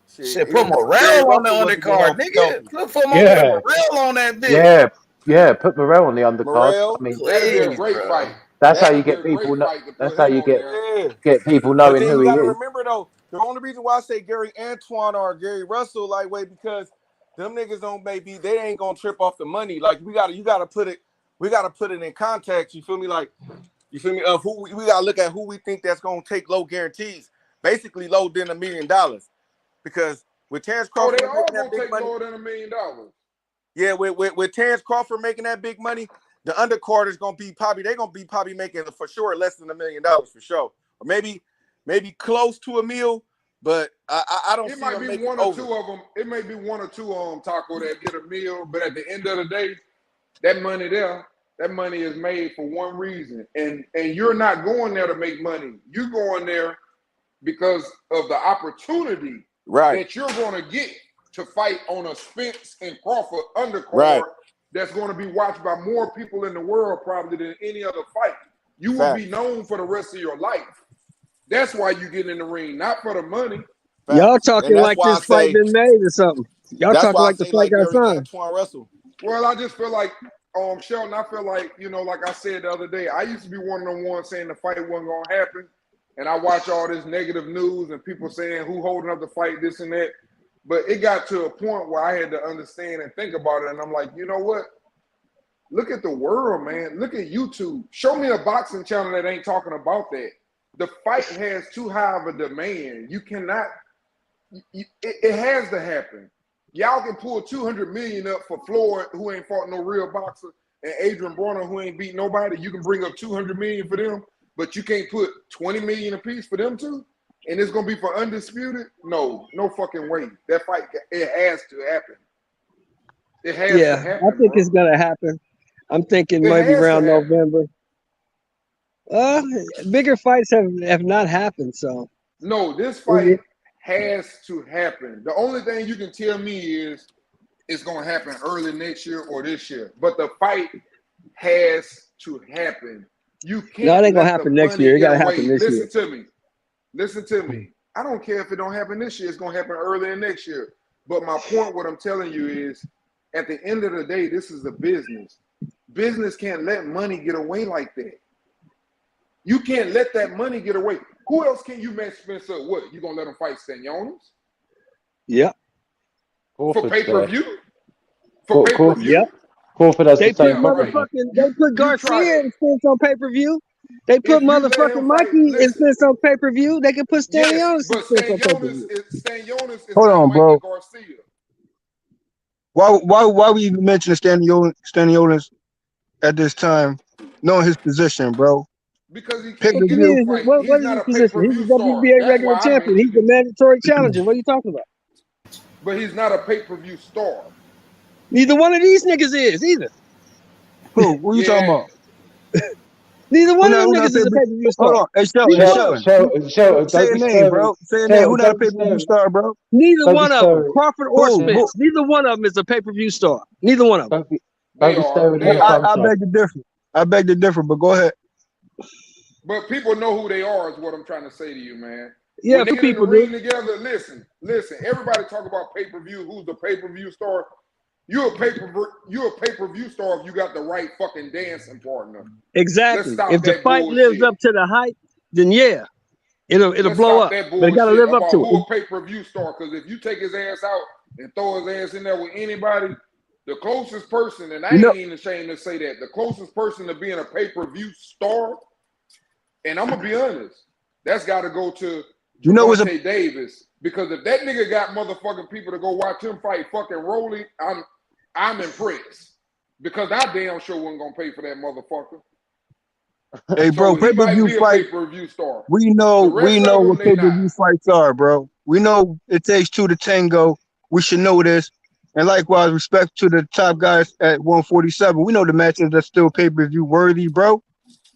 Shit, put even though Gary Morrell on the Russell wasn't getting undercard, healthy. nigga. Put my boy Yeah, Morrell on that bitch. yeah. Put Morrell on the undercard. I Morrell, mean, That'd be a Please, great bro. fight. that's how you That'd be get a people. great fight to That's put how him you on there. get people But knowing then who you he got to is. remember though, the only reason why I say Gary Antoine or Gary Russell lightweight because them niggas don't they ain't gonna trip off the money. Like you gotta put it in context. You feel me? Like you feel me? Of who we gotta look at who we think that's gonna take low guarantees, basically low than $1 million, because with Terence Oh, Crawford they all making that gonna big take money, lower than $1 million. yeah, with Terence Crawford making that big money, the undercard is gonna be probably making for sure less than $1 million for sure, or maybe close to $1 million, but I don't It see might them be making one or over. two of them. It may be one or two of them, Taco, that get a meal. But at the end of the day, that money is made for one reason. And you're not going there to make money. You're going there because of the opportunity Right, that you're going to get to fight on a Spence and Crawford undercard right. that's going to be watched by more people in the world probably than any other fight. You will be Facts. known for the rest of your life. That's why you get in the ring, not for the money. Y'all Facts. And talking that's like why I this fight say been made or something. Y'all talking like the fight like got Gary signed. Antoine Russell. Well, I just feel like, Sheldon, I feel like, like I said the other day, I used to be one of them ones saying the fight wasn't going to happen. And I watch all this negative news and people saying who holding up the fight, this and that. But it got to a point where I had to understand and think about it. And I'm like, you know what? Look at the world, man. Look at YouTube. Show me a boxing channel that ain't talking about that. The fight has too high of a demand. You cannot, it has to happen. Y'all can pull 200 million up for Floyd, who ain't fought no real boxer, and Adrian Broner, who ain't beat nobody. You can bring up 200 million for them, but you can't put 20 million apiece for them too. And it's gonna be for undisputed? No fucking way. That fight, it has to happen. It has to happen. I think bro. it's gonna happen. I'm thinking It maybe has to around happen. November. Bigger fights have not happened, so No, this fight has to happen. The only thing you can tell me is it's going to happen early next year or this year. But the fight has to happen. You no, it can't ain't gonna let the happen next money year. It get gotta away. happen this year. Listen to me. I don't care if it don't happen this year. It's going to happen early next year. But my point, what I'm telling you is, at the end of the day, this is a business. Business can't let money get away like that. You can't let that money get away. Who else can you match Spencer? What? You gonna let him fight Stanionis? Yep. For pay-per-view? For pay-per-view? Yep. Crawford has the They put same money. they put You try Garcia that. and Spence on pay-per-view. They put If you let motherfucking him fight, Mikey and listen. Spence on pay-per-view. They could put Yes, Stanionis and but Spence on pay-per-view. Stanionis is Hold not on, Mikey bro. Garcia. Why we even mention Stanionis at this time, knowing his position, bro? Because he Pay can't per What you get the view. mean? fight. What He's is not his a position? He's pay-per-view a star. WBA That's regular why I champion. He's mentioned the it. mandatory challenger. What are you talking about? But he's not a pay-per-view star. Neither one of these niggas is either. Who? What you talking Yeah. about? Neither Who one of them not a niggas pay is per a view? pay-per-view Hold star. on, hey Neither one of them. Shelton, say don't a be name, stirring. bro. Say a name. Who Shelton, not a don't be pay per view stirring. star, bro? Neither Don't be one of them, stirring. Crawford or Yeah. Spence, neither one of them is a pay-per-view star. Neither one of them. They Don't be are. stirring They here, are. I sunshine. beg to differ. But go ahead. But people know who they are is what I'm trying to say to you, man. Yeah, When they for get in the people do. ring together, listen. Everybody talk about pay-per-view. Who's the pay-per-view star? You're a pay-per-view star if you got the right fucking dancing partner. Let's Exactly. stop If the that fight lives bullshit. up to the hype, then yeah, it'll Let's blow stop up. that But it gotta bullshit live up about to who it. a pay-per-view star. Because if you take his ass out and throw his ass in there with anybody, the closest person, and I You know, ain't even ashamed to say that, the closest person to being a pay-per-view star, and I'm gonna be honest, that's got to go to you know what's a Gervonta Davis. Because if that nigga got motherfucking people to go watch him fight fucking Rolly, I'm impressed. Because I damn sure wasn't gonna pay for that motherfucker. hey, bro. So Pay he per might view be a fight. pay-per-view star. We The know rest of them, what they pay per not. view fights are, bro. We know it takes two to tango. We should know this. And likewise, respect to the top guys at 147. We know the matches that's still pay per view worthy, bro.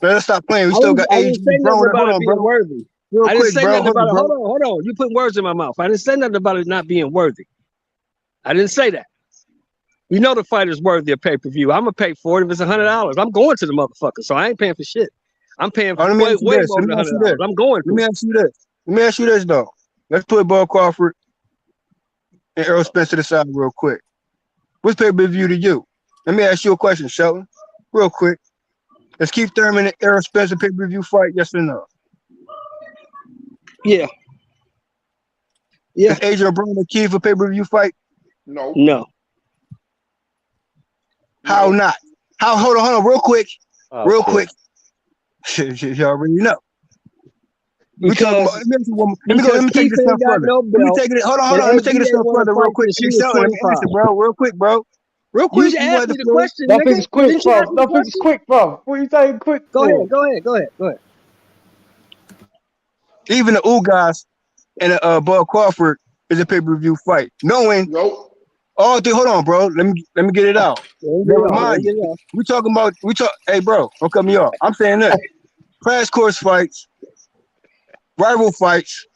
Let's stop playing. We still got I didn't say Adrian nothing Broner. about Hold it on, being bro. worthy. Real I didn't quick, say bro. nothing about it. Bro. Hold on. You put words in my mouth. I didn't say nothing about it not being worthy. I didn't say that. We know the fighter's worthy of pay-per-view. I'm gonna pay for it if it's $100. I'm going to the motherfucker, so I ain't paying for shit. I'm paying Let me way ask you more this. than $100. I'm going Let to me it. ask you this. Let me ask you this though. Let's put Bud Crawford and Errol Spence to the side real quick. What's pay-per-view to you? Let me ask you a question, Shelton. Real quick. Let's Keith Thurman and Errol Spence a pay-per-view fight, yes or no? Yeah. Yeah. Is Adrian Broner and Keith a pay-per-view fight? No. No. How not? How? Hold on, real quick. Oh, Quick. You already know. We talking about. Let me take Keith this step ain't got further. no Let me belt. take it. Hold on. And Let me take it a AJ step wanna further, real fight quick. since he Hey, was Shelton, let me 25. listen, bro. Real quick, bro. Real You quick. just You asked wanted me to the feel it. question, Nothing's nigga. quick, Didn't you ask bro. me the Nothing's question? quick, bro. What are you saying quick Go for? ahead. Even the Ugas and Bud Crawford is a pay-per-view fight. Knowing Nope. all the hold on, bro. Let me get it out. Never mind you. Hey, bro, don't cut me off. I'm saying this. Crash course fights, rival fights,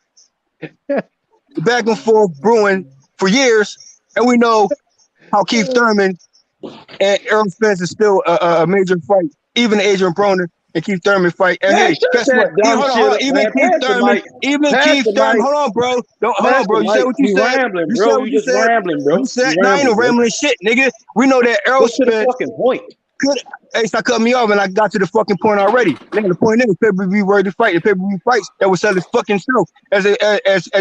back and forth brewing for years, and we know how Keith Thurman and Errol Spence is still a major fight. Even Adrian Broner and Keith Thurman fight. And Man, hey, shut guess that what? dumb shit up, Even man. Keith Pass the Thurman, mic. Pass the mic. hold on, bro. Hold Pass on, the bro. You said mic. what you You said. rambling, You said bro. what You you just said. rambling, bro. You said, You nah, I ain't no rambling, bro. rambling shit, nigga. We know that Errol Get to the Spence fucking point. could. Hey, stop cutting me off, and I got to the fucking point already. Now the point is pay-per-view worthy fight. The pay-per-view fights that will sell his fucking show. As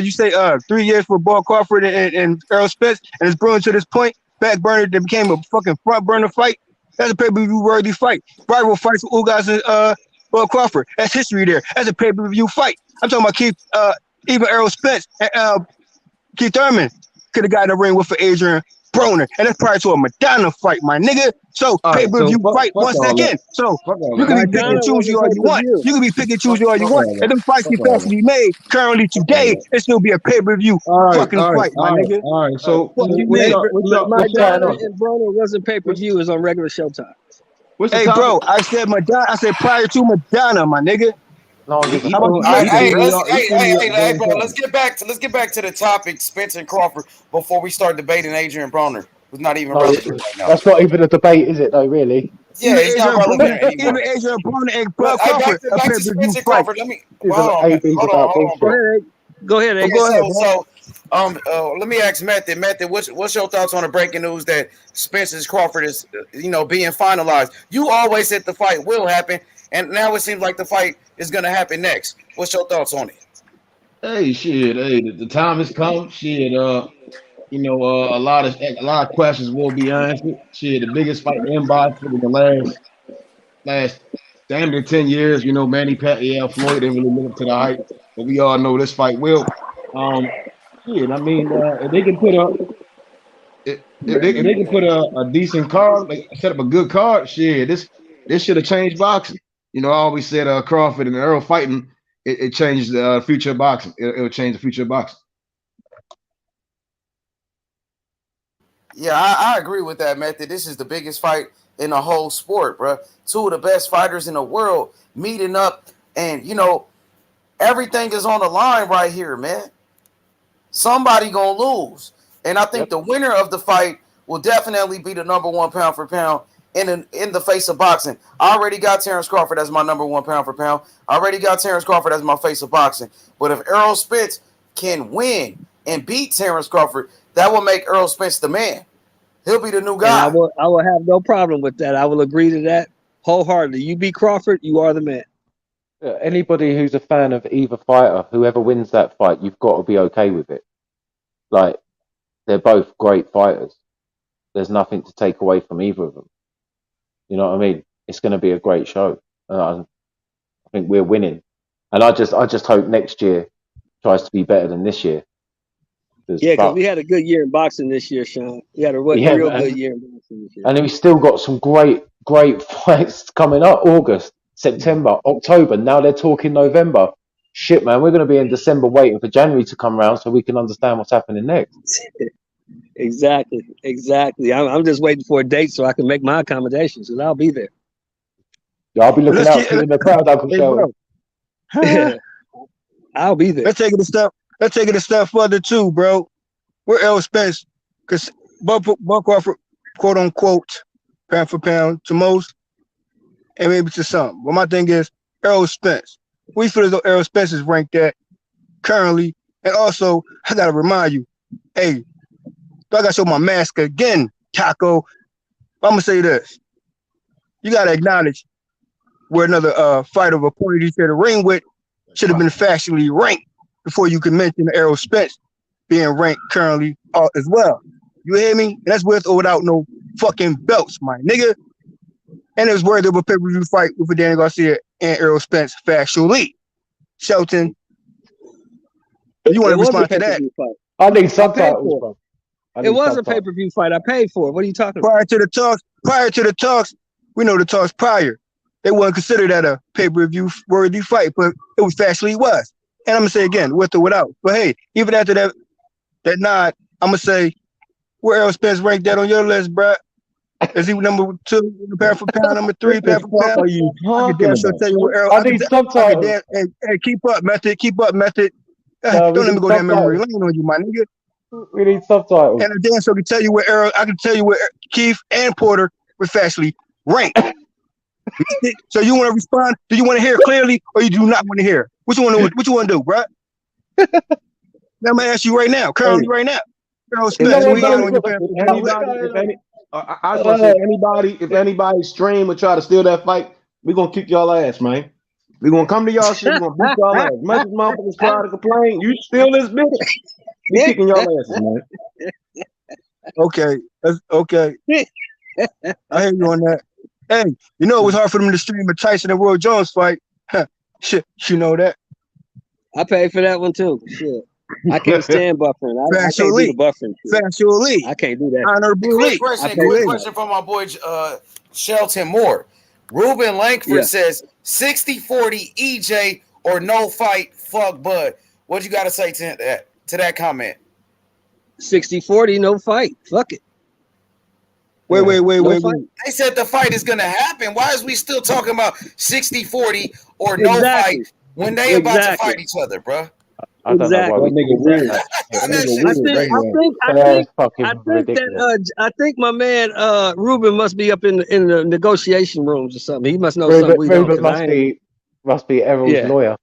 you say, 3 years for Bud Crawford and Errol Spence, and it's brewing to this point. Back burner that became a fucking front burner fight. That's a pay-per-view worthy fight. Rival fights with Ugas and Bud Crawford. That's history there. That's a pay-per-view fight. I'm talking about Keith, even Errol Spence and Keith Thurman could have gotten a ring with Adrian Broner, and that's prior to a Madonna fight, my nigga. So All right, so pay-per-view fight fuck once all that. again. So Fuck all you that. can be pick and Madonna choose wasn't all you want. pay-per-view. You can be pick and choose Fuck, all you fuck want. all If that. them fights Fuck get all possibly made currently that. Fuck all today, that. it still be a pay-per-view fucking fight, my nigga. All right. So What you what's mean? up? What's going Madonna on? and Broner wasn't pay-per-view. It was on regular Showtime. What's the Hey, topic? bro, I said Madonna. I said prior to Madonna, my nigga. No one gives a How about fuck. you say that? Hey, bro, let's get back to the topic, Spence and Crawford, before we start debating Adrian Broner, who's not even No, relevant right now. that's not even a debate, is it? Though, really. Yeah, he's not relevant Even anymore. Adrian Broner and But Bud Crawford a back to pay-per-view Spence and fight. Crawford. Let me These are hold ABs about on, bullshit. bro. Go ahead, Okay, Go ahead, bro. let me ask Method. Method, what's your thoughts on the breaking news that Spence's Crawford is, being finalized? You always said the fight will happen, and now it seems like the fight is going to happen next. What's your thoughts on it? Hey, shit. Hey, the time has come. Shit. A lot of questions will be answered. Shit, the biggest fight in boxing in the last damn near 10 years. Manny Pacquiao, Floyd didn't really live up to the hype, but we all know this fight will. Shit. I mean, if they can put up, if they can put a decent card, like set up a good card, shit, this should have changed boxing. I always said Crawford and Errol fighting, it changed the future of boxing. It'll change the future of boxing. Yeah, I agree with that, Method. This is the biggest fight in the whole sport, bro. Two of the best fighters in the world meeting up, and everything is on the line right here, man. Somebody gonna lose, and I think the winner of the fight will definitely be the number one pound for pound in the face of boxing. I already got Terence Crawford as my number one pound for pound. I already got Terence Crawford as my face of boxing. But if Errol Spence can win and beat Terence Crawford, that will make Errol Spence the man. He'll be the new guy. And I will have no problem with that. I will agree to that wholeheartedly. You beat Crawford, you are the man. Anybody who's a fan of either fighter, whoever wins that fight, you've got to be okay with it. Like, they're both great fighters. There's nothing to take away from either of them. You know what I mean? It's going to be a great show. I think we're winning, and I just hope next year tries to be better than this year. Yeah, because we had a good year in boxing this year, Sean. We had a real good year in boxing this year. And we've still got some great fights coming up. August, September, October. Now they're talking November. Shit, man, we're going to be in December waiting for January to come around so we can understand what's happening next. Exactly. I'm just waiting for a date so I can make my accommodations, and I'll be there. Yeah, I'll be looking out for you in the crowd, Uncle Shelton. I'll be there. Let's take it a step further too, bro. We're Errol Spence, because Buck Crawford, quote unquote, pound for pound to most, and maybe to some. But my thing is Errol Spence. We feel as though Errol Spence is ranked at currently, and also I gotta remind you, hey, I gotta show my mask again, Taco. I'm gonna say this: you gotta acknowledge where another fighter of opponent he's here to ring with should have been factually ranked before you can mention Errol Spence being ranked currently as well. You hear me? And that's with or without no fucking belts, my nigga. And it was worthy of a pay-per-view fight with Danny Garcia and Errol Spence factually. Shelton, you want to respond to that? I need subtitles, bro. It was a pay-per-view fight. I paid for it. What are you talking about? Prior to the talks, we know the talks prior. They wouldn't consider that a pay-per-view worthy fight, but it was factually was. And I'm gonna say again, with or without. But hey, even after that nod, I'm gonna say where Errol Spence ranked that on your list, bro. Is he number 2, pound for pound, number 3, pound for pound? What are you talking about? Tell you where Errol, I need subtitles. Hey, keep up, method. Don't let me go down memory lane on you, my nigga. We need subtitles. And Dan so can tell you where Errol. I can tell you where Keith and Porter were factually ranked. So you want to respond? Do you want to hear clearly, or you do not want to hear? What you want to do, bro? Now I'm gonna ask you right now, currently right now. Errol Spence, I was gonna say if anybody stream or try to steal that fight, we gonna kick y'all ass, man. We gonna come to y'all shit, we gonna beat y'all ass. Much as motherfuckers try to complain, you steal this bitch, we kicking y'all asses, man. Okay. I hear you on that. Hey, you know it was hard for them to stream a Tyson and Roy Jones fight. Shit, you know that. I paid for that one too. Shit. I can't stand buffering. I can't do the buffering. Factually. I can't do that. Honorably. Quick question from my boy Shelton Moore. Ruben Langford says 60-40 EJ or no fight, fuck Bud. What you got to say to that comment? 60-40, no fight. Fuck it. Wait. They said the fight is going to happen. Why is we still talking about 60-40 or no fight when they about to fight each other, bro? I don't know why I think my man Ruben must be up in the negotiation rooms or something. He must know something we don't. Ruben must be Errol's lawyer.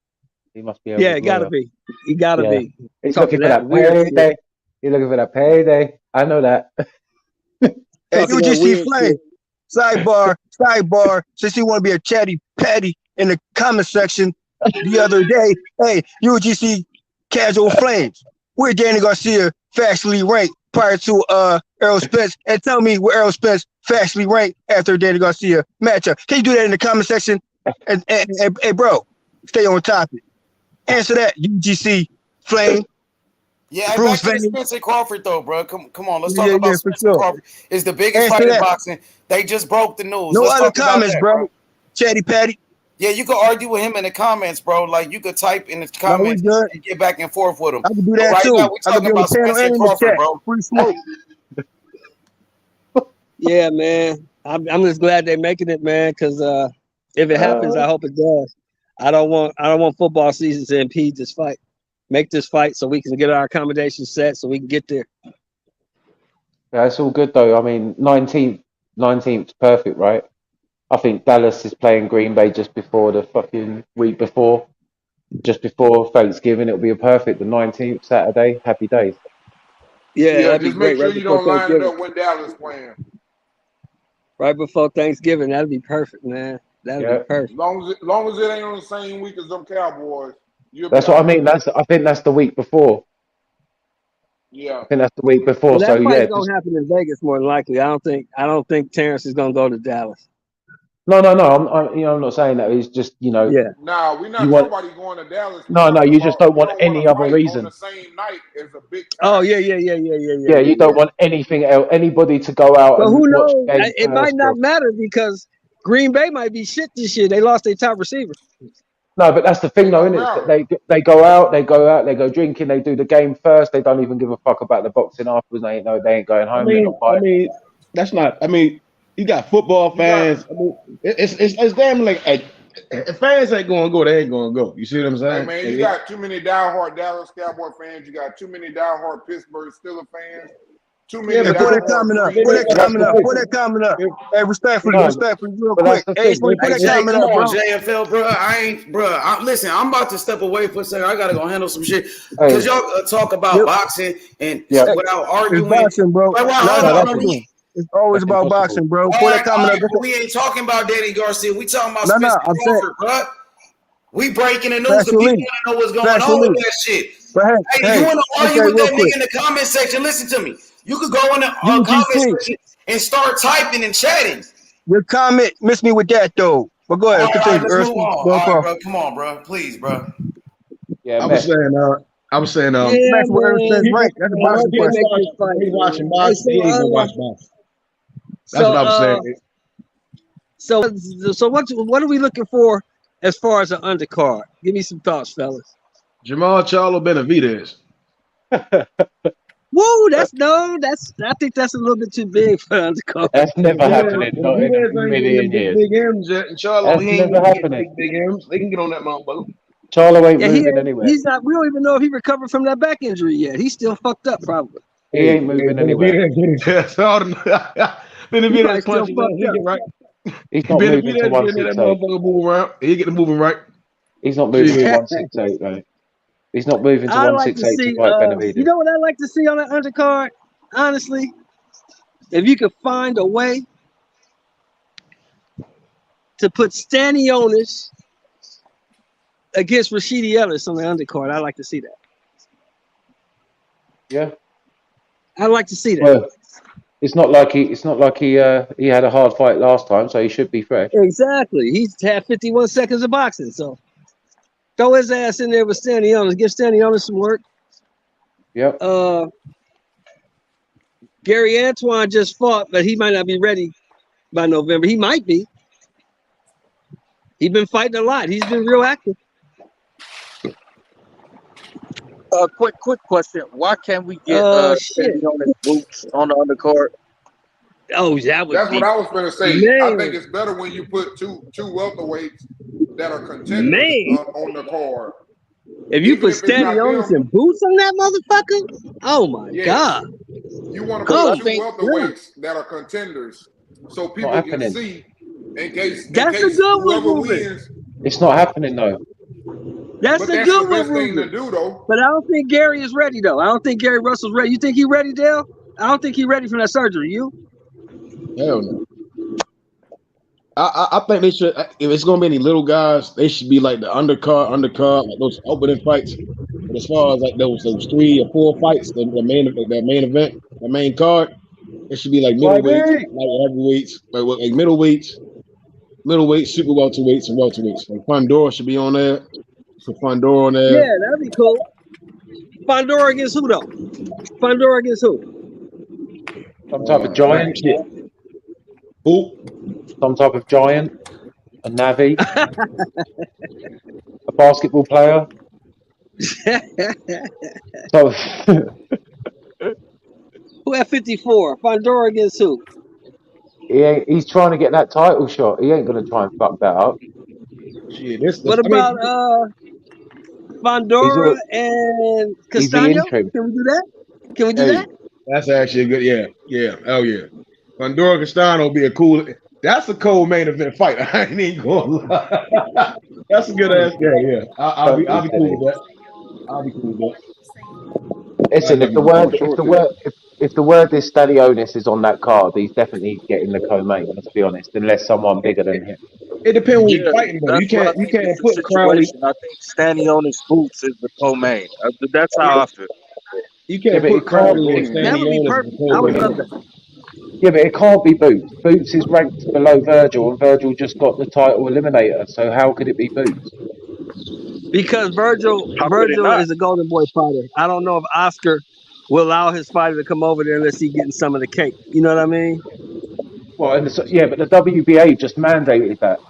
He must be Errol's lawyer. It gotta be. He gotta be. He's looking for that payday. He's looking for that payday. I know that. Hey, UGC Flame. Sidebar. Since you want to be a chatty patty in the comment section the other day, hey, UGC Casual Flames. Where Danny Garcia factually ranked prior to Errol Spence, and tell me where Errol Spence factually ranked after Danny Garcia matchup. Can you do that in the comment section? And hey, bro, stay on topic. Answer that, UGC Flame. Yeah, back to Spencer Crawford though, bro. Come on, let's talk about Spencer Crawford. It's the biggest fight in boxing. They just broke the news. No other comments, bro. Chatty Patty. Yeah, you could argue with him in the comments, bro. Like you could type in the comments and get back and forth with him. I can do that too. Now, we talking about Spencer Crawford, bro. Free smoke. Yeah, man. I'm just glad they're making it, man. Because if it happens, I hope it does. I don't want football season to impede this fight. Make this fight so we can get our accommodations set so we can get there. Yeah, it's all good though. I mean, 19th, perfect, right? I think Dallas is playing Green Bay just before the fucking week before, just before Thanksgiving. It'll be a perfect. The 19th, Saturday. Happy days. Yeah, just make sure you don't line it up when Dallas playing. Right before Thanksgiving, that'd be perfect, man. That'd be perfect. As long as it ain't on the same week as them Cowboys. That's what I mean. I think that's the week before. Yeah, I think that's the week before. Well, that so fight's gonna happen in Vegas more than likely. I don't think Terence is gonna go to Dallas. No. I'm not saying that. It's just Nah, we're not nobody going to Dallas. No. You just don't want any other reason. On the same night as a big. Oh yeah. Yeah, you don't want anything else. Anybody to go out. But and who knows? watch It might not matter because Green Bay might be shit this year. They lost their top receiver. No, but that's the thing, though, isn't it? They go out, they go drinking, they do the game first. They don't even give a fuck about the boxing afterwards. They ain't going home. I mean, that's not. I mean, You got football fans. I mean, it's damn like if fans ain't gonna go, they ain't gonna go. You see what I'm saying? Hey man, you got too many diehard Dallas Cowboy fans. You got too many diehard Pittsburgh Steelers fans. Too many. Put that comment up. Put that comment up. Hey, respectfully, real quick. Hey, put that comment up, bro. JFL, bro. Listen, I'm about to step away for a second. I gotta go handle some shit because y'all talk about boxing and without arguing. It's boxing, bro. It's always about boxing, bro. Put that comment up. We ain't talking about Danny Garcia. We talking about Spencer Crawford, bro. We breaking the news. The people want to know what's going on with that shit. Hey, you want to argue with that nigga in the comment section? Listen to me. You could go in the comment section and start typing and chatting. Your comment missed me with that though. But go ahead. Let's move on. All right, bro. Come on, bro. Please, bro. Yeah, I was saying, that's what Errol Spence right. That's a boxing question. He's watching boxing. He ain't gonna watch boxing. That's what I'm saying. So what are we looking for as far as an undercard? Give me some thoughts, fellas. Jamal Charlo Benavidez. Whoa, I think that's a little bit too big for undercard. That's never happening. Not in a million years. Big M's and Charlo, he ain't never happening. Big M's. They can get on that motherfucker. Charlo ain't moving anywhere. He's not. We don't even know if he recovered from that back injury yet. He's still fucked up, probably. He ain't moving anywhere. Benavidez punching that. He get right. He's not moving to 168. He get the moving right. He's not moving to 168, though. He's not moving to 168 to fight Benavidez. You know what I'd like to see on that undercard? Honestly, if you could find a way to put Stanionis against Rashidi Ellis on the undercard, I'd like to see that. Yeah, I'd like to see that. Well, it's not like he had a hard fight last time, so he should be fresh. Exactly. He's had 51 seconds of boxing, so throw his ass in there with Stanionis. Give Stanionis some work. Yep. Gary Antoine just fought, but he might not be ready by November. He might be. He's been fighting a lot. He's been real active. Quick question. Why can't we get Stanionis boots on the undercard? Oh, that's what I was going to say. Man. I think it's better when you put two welterweights that are contenders on the card. If you put Stanionis and boots on that motherfucker, oh my god! You want to put two welterweights that are contenders, so people can see in case whoever wins. It's not happening though. That's a good one, thing to do, though. But I don't think Gary is ready, though. I don't think Gary Russell's ready. You think he's ready, Dale? I don't think he's ready for that surgery. You? Hell no. I think they should. If it's gonna be any little guys, they should be like the undercard, like those opening fights. But as far as like those 3 or 4 fights, the main event, the main card, it should be like middleweights, like heavyweights, like middleweights, super welterweights, and welterweights. Like Pandora should be on there. Put Pandora on there. Yeah, that'd be cool. Pandora against who though? Pandora against who? Some type of giant. Who? Some type of giant. A Navi. A basketball player. So who at 54? Pandora against who? He's trying to get that title shot. He ain't gonna try and fuck that up. What about Pandora and Castano? Can we do that? Can we do that? That's actually a good, yeah. Oh yeah. Pandora Castano will be a cool. That's a cold main event fight. I ain't even going to lie. That's a good ass game. Yeah, I'll be cool with that. I'll be cool with that. Listen, if the word is Stanionis is on that card, he's definitely getting the co-main. Let's be honest, unless someone bigger than him. It depends when you're fighting. Though. You can't put Crowley. I think Stanionis boots is the co-main. That's how I feel. You can't put Crowley and That would be perfect. I would love that. Yeah, but it can't be Boots. Boots is ranked below Virgil, and Virgil just got the title eliminator. So how could it be Boots? Because Virgil is a Golden Boy fighter. I don't know if Oscar will allow his fighter to come over there unless he's getting some of the cake. You know what I mean? Well, but the WBA just mandated that.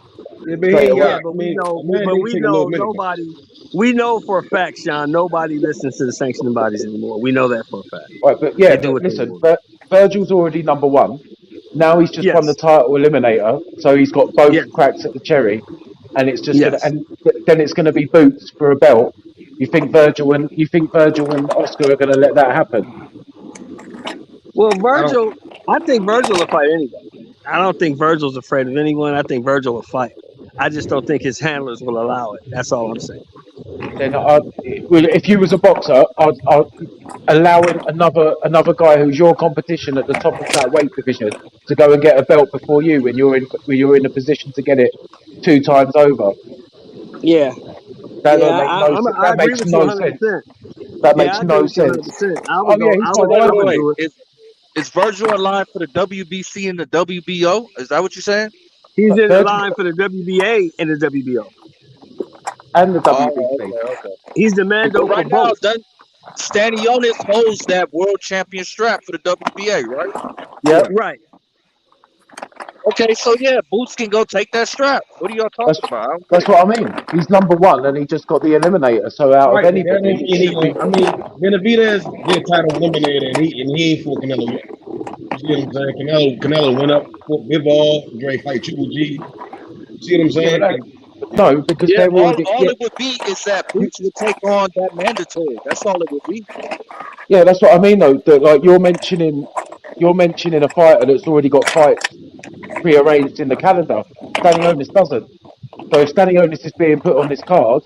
We know for a fact, Sean, nobody listens to the sanctioning bodies anymore. We know that for a fact. Right, but listen, Virgil's already number 1. Now he's just won the title eliminator, so he's got both cracks at the cherry, and it's just gonna and then it's gonna be boots for a belt. You think Virgil and Oscar are gonna let that happen? Well, Virgil, I think Virgil will fight anybody. I don't think Virgil's afraid of anyone. I think Virgil will fight. I just don't think his handlers will allow it. That's all I'm saying. Then if you was a boxer, I'd allowing another guy who's your competition at the top of that weight division to go and get a belt before you when you're in a position to get it 2 times over. Yeah. That makes no sense. That makes no sense. Is Virgil in line for the WBC and the WBO? Is that what you're saying? He's in the line for the WBA and the WBO. And the WBC. Okay. He's the man though for both. Stanionis holds that world champion strap for the WBA, right? Yeah. Right. Okay, so yeah, Boots can go take that strap. What are y'all talking about? That's what I mean. He's number 1 and he just got the eliminator. So out of anybody, Benavidez did title eliminator and he ain't fought Canelo yet. You see what I'm saying? Canelo went up, fought Bivol, Dre fight Triple G. You see what I'm saying? No, because all it would be is that Boots would take on that mandatory. That's all it would be. Yeah, that's what I mean though. That like you're mentioning a fighter that's already got fights prearranged in the calendar. Stanionis doesn't. So if Stanionis is being put on this card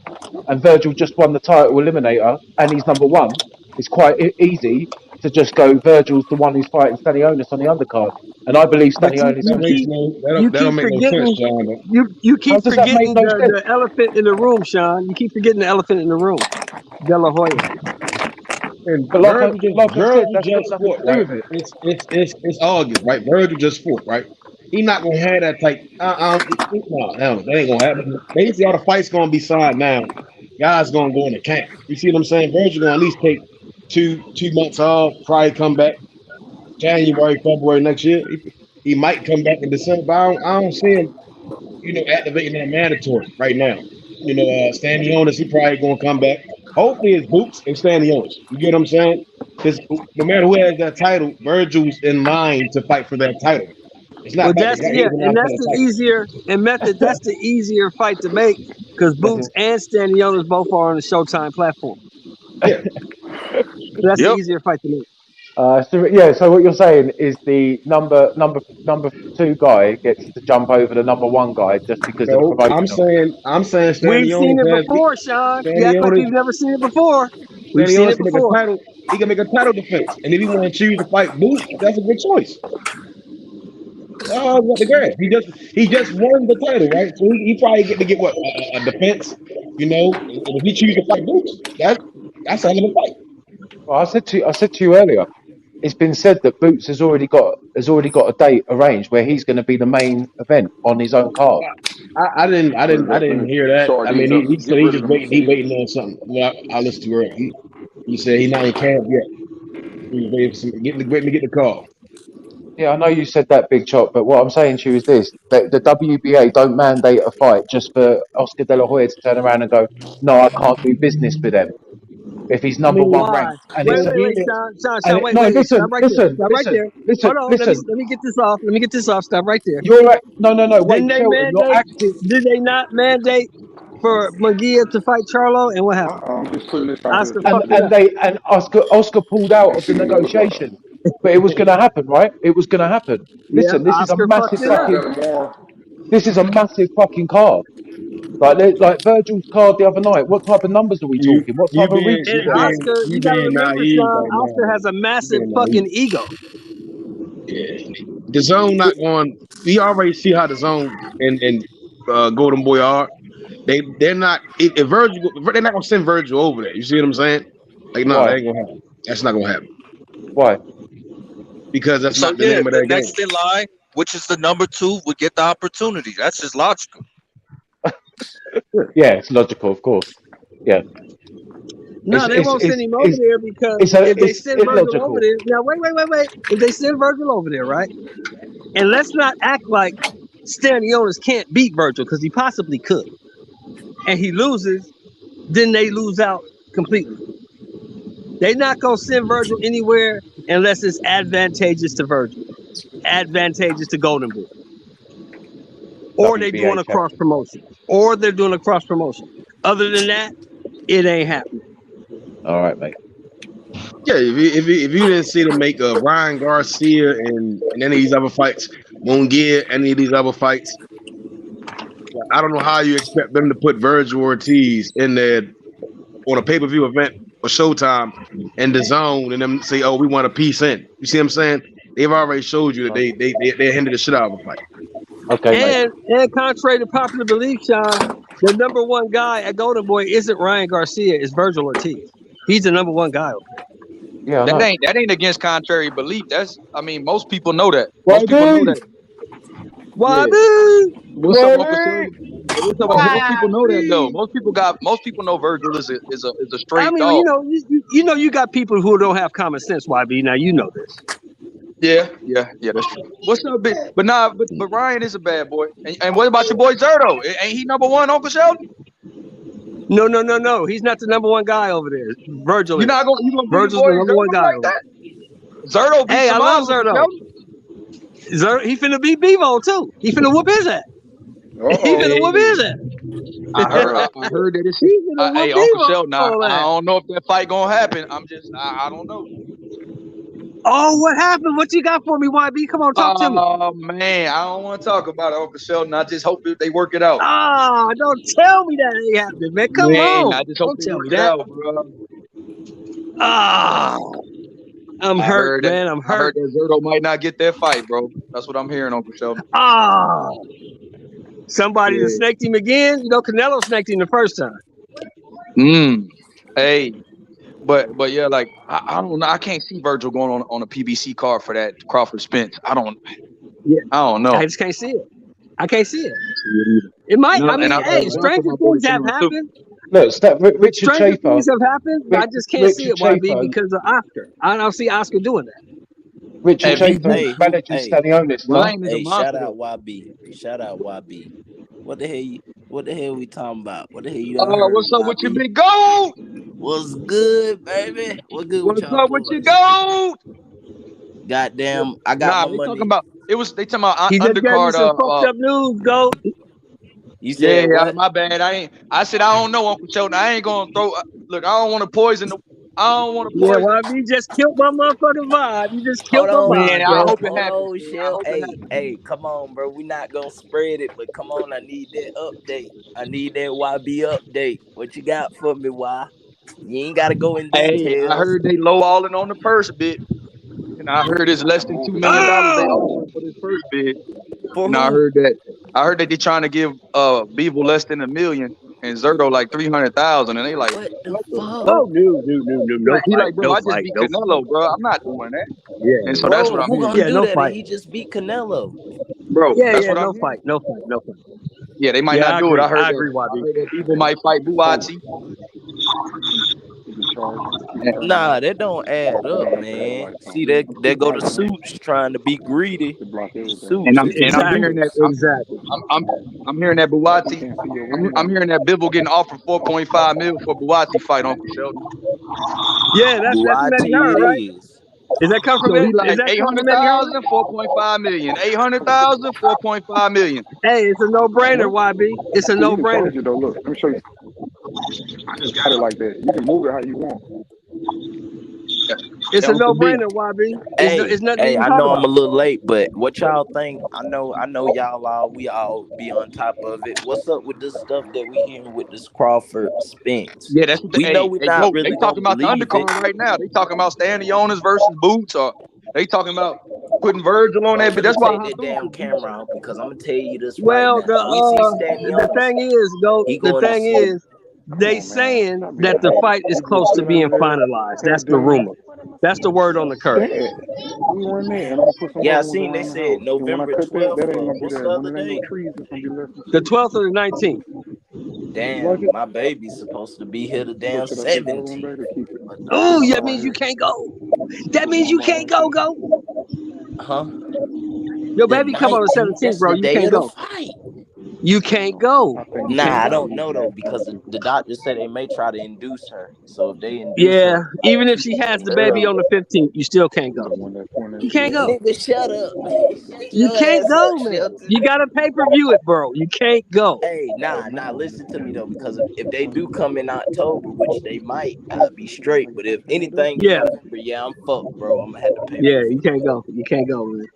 and Virgil just won the title eliminator and he's number 1, it's quite easy to just go Virgil's the one who's fighting Stanionis on the undercard. And I believe Stanionis You keep forgetting the elephant in the room, Sean. You keep forgetting the elephant in the room. De La Hoya. And Virgil just fought, right? It's August, right? Virgil just fought, right? He's not gonna have that type. No, that ain't gonna happen. Basically, all the fights gonna be signed now. Guys gonna go in the camp. You see what I'm saying? Virgil gonna at least take two months off. Probably come back January, February next year. He might come back in December. But I don't see him, activating that mandatory right now. Stanionis, he probably gonna come back. Hopefully it's Boots and Stanionis. You get what I'm saying? Because no matter who has that title, Virgil's in line to fight for that title. It's not. That's the easier fight to make because Boots and Stanionis both are on the Showtime platform. Yeah. That's the easier fight to make. So what you're saying is the number 2 guy gets to jump over the number 1 guy just because of promotion. I'm saying Stanionis. We've seen it before, Sean. You act like we've never seen it before. We've seen it before. He can make a title defense, and if he want to choose to fight Boots, that's a good choice. What the grass? He just won the title, right? So he probably get what a defense, And if he chooses to fight Boots, that's a hell of a fight. Well, I said to you earlier, it's been said that Boots has already got a date arranged where he's going to be the main event on his own card. I didn't hear that. I mean, he said he's waiting on something. Well, I listened to her. He said he's not in camp yet. He's waiting to get the call. Yeah, I know you said that, Big Chop, but what I'm saying to you is this: that the WBA don't mandate a fight just for Oscar De La Hoya to turn around and go, "No, I can't do business with them." If he's number 1 ranked, and wait, Sean, wait, listen. Hold on, let me get this off. Stop right there. You're right. No. Wait, did they not mandate for Munguia to fight Charlo? And what happened? I'm just putting this Oscar pulled out of the negotiation. But it was going to happen, right? It was going to happen. Listen, this is a massive fucking card. Like Virgil's card the other night. What type of numbers are we talking? What type of reach? Oscar, you gotta remember, Sean, Oscar has a massive fucking ego. Yeah. The zone not going. We already see how the zone and Golden Boy are. They're not. If Virgil, they're not gonna send Virgil over there. You see what I'm saying? Like, no, that ain't gonna happen. That's not gonna happen. Why? Because that's not the name of that game. Next in line, which is the number 2, would get the opportunity. That's just logical. Yeah, it's logical, of course. Yeah. No, they won't send him over there because if they send Virgil over there. Now, wait. If they send Virgil over there, right? And let's not act like Stanionis can't beat Virgil because he possibly could. And he loses, then they lose out completely. They're not going to send Virgil anywhere unless it's advantageous to Virgil. advantageous to Golden Boy. Or they doing a WBA cross promotion. Or they're doing a cross promotion. Other than that, it ain't happening. All right, mate. Yeah, if you didn't see them make Ryan Garcia and any of these other fights, won't get any of these other fights. I don't know how you expect them to put Virgil Ortiz in there on a pay-per-view event for Showtime and the Zone, and them say, "Oh, we want a piece in." You see what I'm saying? They've already showed you that they hindered the shit out of a fight. Okay, and contrary to popular belief, Sean, the number one guy at Golden Boy isn't Ryan Garcia, it's Virgil Ortiz. He's the number one guy. Yeah, that ain't against contrary belief. Most people know that. Most people know that. What's up, Uncle Shirley? Most people know that though. Most people know Virgil is a straight dog. You got people who don't have common sense, YB. Now you know this. Yeah, that's true. What's up, big? But Ryan is a bad boy. And what about your boy Zerto? Ain't he number one, Uncle Sheldon? No. He's not the number one guy over there. Virgil. You're gonna Virgil's the number one guy like that? Zerto. Hey, I love Zerto. He finna beat Bevo too. He finna whoop his ass. He finna whoop his ass. I heard that it's hey, Uncle Sheldon. I don't know if that fight gonna happen. I don't know. Oh, what happened? What you got for me, YB? Come on, talk to me. Oh man, I don't want to talk about it, Uncle Sheldon. I just hope they work it out. Ah, don't tell me that ain't happening, man. Come on. I just hope they work it out, bro. Ah, I'm hurt, man. I'm hurt. I heard that Zerto might not get that fight, bro. That's what I'm hearing, Uncle Sheldon. Ah, somebody that snaked him again. Canelo snaked him the first time. Hey. But yeah, like I don't know. I can't see Virgil going on a PBC card for that Crawford Spence. I don't know. I just can't see it. I can't see it. It might. Stranger things have happened. Look, Richard Stranger Chafer. things have happened. I just can't see it, YB, because of Oscar. I don't see Oscar doing that. Richard Chafer, manager Stanionis. Hey, shout out YB. What the hell we talking about? What the hell you done heard, what's up YB? with your big goat? What's good, baby? What's up with your goat? Goddamn, I got my money. They talking about he just undercard. Some fucked up news, goat. You said what? My bad. I said I don't know, Uncle Sheldon. I ain't gonna throw. Look, I don't want to poison the. I don't want to poison. Yeah, YB just killed my motherfucking vibe. You just killed my vibe. Man, I hope it happens. Hey, come on, bro. We not gonna spread it, but come on. I need that update. I need that YB update. What you got for me, Y? You ain't gotta go in detail. Hey, I heard they lowballing on the first bid. And I heard it's less than $2 million they offered for this first bid. And I heard that they're trying to give Bevo less than $1 million and Zerto like 300,000, and they like, what the fuck? Oh, no. He like, bro, I just beat Canelo, bro. I'm not doing that. Yeah. And so that's what I'm doing. No fight. He just beat Canelo, bro. Yeah, no fight. Yeah, they might not do it. I agree, YB. That Bevo might fight Buatsi. Nah, that don't add up, man. See, they go to Suits trying to be greedy. Suits. And I'm hearing that exactly. I'm hearing that Buatsi. I'm hearing that Bivol getting offered $4.5 million for Buatsi fight, Uncle Sheldon. Yeah, that's Buatsi, right? Is that come from so like 800,000, 4.5 million. 800,000, 4.5 million. Hey, it's a no-brainer, YB. It's a no-brainer. Look, let me show you. I just got it like that. You can move it how you want. It's a no-brainer, YB. It's nothing. Hey, I know I'm a little late, but what y'all think? I know y'all we all be on top of it. What's up with this stuff that we hearing with this Crawford Spence? Yeah, that's what we know. We're not really they talking about the undercard right now. They talking about Stanionis versus Boots, or they talking about putting Virgil on that. But that's why I take that damn camera out, because I'm gonna tell you this. Well, right now. the thing is, they saying that the fight is close to being finalized. That's the rumor. That's the word on the curve. Yeah, I seen they said November 12th. What's the other day? The 12th or the 19th. Damn, my baby's supposed to be here the damn 17th. Oh, that means you can't go. That means you can't go. Huh? Your baby come on the 17th, bro. You can't go. You can't go. Nah, I don't know though because the doctor said they may try to induce her. So if they induce Yeah, her, even if she has the baby early, on the 15th, you still can't go. You can't go. nigga, shut up, man. Shut You your can't ass go, up, man. Shelton. You gotta pay-per-view it, bro. You can't go. Hey, nah, listen to me though, because if they do come in October, which they might, be straight. But if anything in Yeah, November, yeah, I'm fucked, bro. I'm gonna have to pay per yeah, view. you can't go. You can't go, man.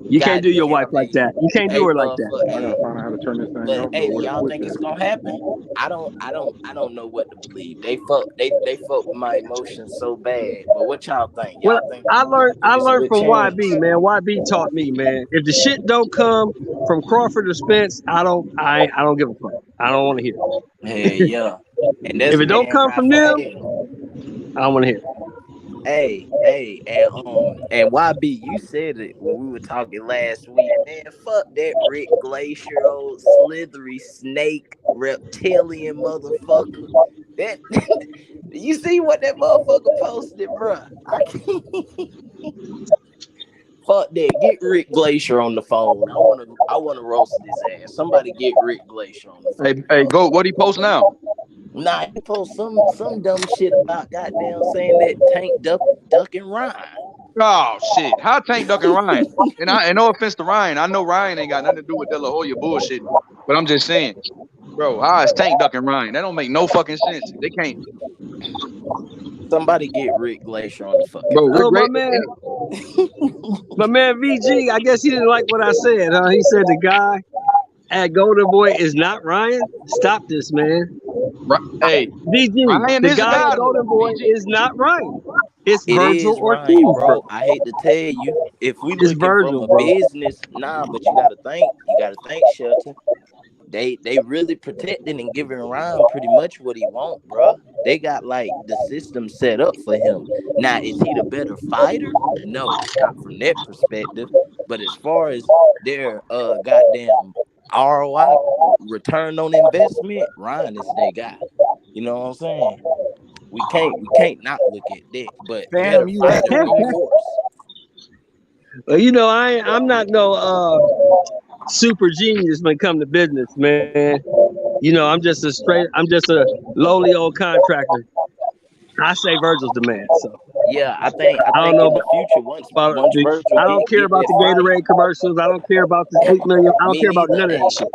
You can't God do your wife damn, like that. You can't do her like that. motherfucker, hey. But hey, do y'all think it's gonna happen? I don't know what to believe. They fuck with my emotions so bad. But what y'all think? Well, Y'all think I it's a learned good from chance? YB, man. YB taught me, man. If the shit don't come from Crawford or Spence, I don't give a fuck. I don't want to hear it. Hey, yeah. And that's If it don't man come not from for them, hell. I don't want to hear it. Hey, and YB, you said it when we were talking last week, man. Fuck that Rick Glacier, old slithery snake reptilian motherfucker. That you see what that motherfucker posted, bruh? I can't. Fuck that. Get Rick Glacier on the phone. I wanna roast his ass. Somebody get Rick Glacier on the fucking Hey, phone. go. What he post now? Nah, he post some dumb shit about goddamn saying that Tank ducking Ryan. Oh shit! How Tank ducking Ryan? And no offense to Ryan, I know Ryan ain't got nothing to do with De La Hoya bullshit. But I'm just saying, bro, how is Tank ducking Ryan? That don't make no fucking sense. They can't. Somebody get Rick Glacier on the fucking Bro, Rick Oh, phone. my man VG, I guess he didn't like what I said, huh? He said the guy at Golden Boy is not Ryan. Stop this, man. Hey, VG, Ryan the is a guy guy at though. Golden Boy VG. is not Ryan. It's It Virgil is Ryan, Ortiz, bro. bro. I hate to tell you, if we It's looking from Virgil, a bro. business, but you gotta think, Shelton. They really protecting and giving Ryan pretty much what he want, bro. They got like the system set up for him. Now, is he the better fighter? No, not from that perspective. But as far as their goddamn ROI, return on investment, Ryan is their guy. You know what I'm saying? We can't not look at that. But better Phantom, you fighter, echoing. of course. Well, you know, I'm not no super genius when it comes to business, man. You know, I'm just a lowly old contractor. I say Virgil's the man. So Yeah, I I don't think know in the future, once about Virgil I don't care get about that the fight, Gatorade commercials. I don't care about the 8 million. I don't me care about neither. none of that Hey, shit.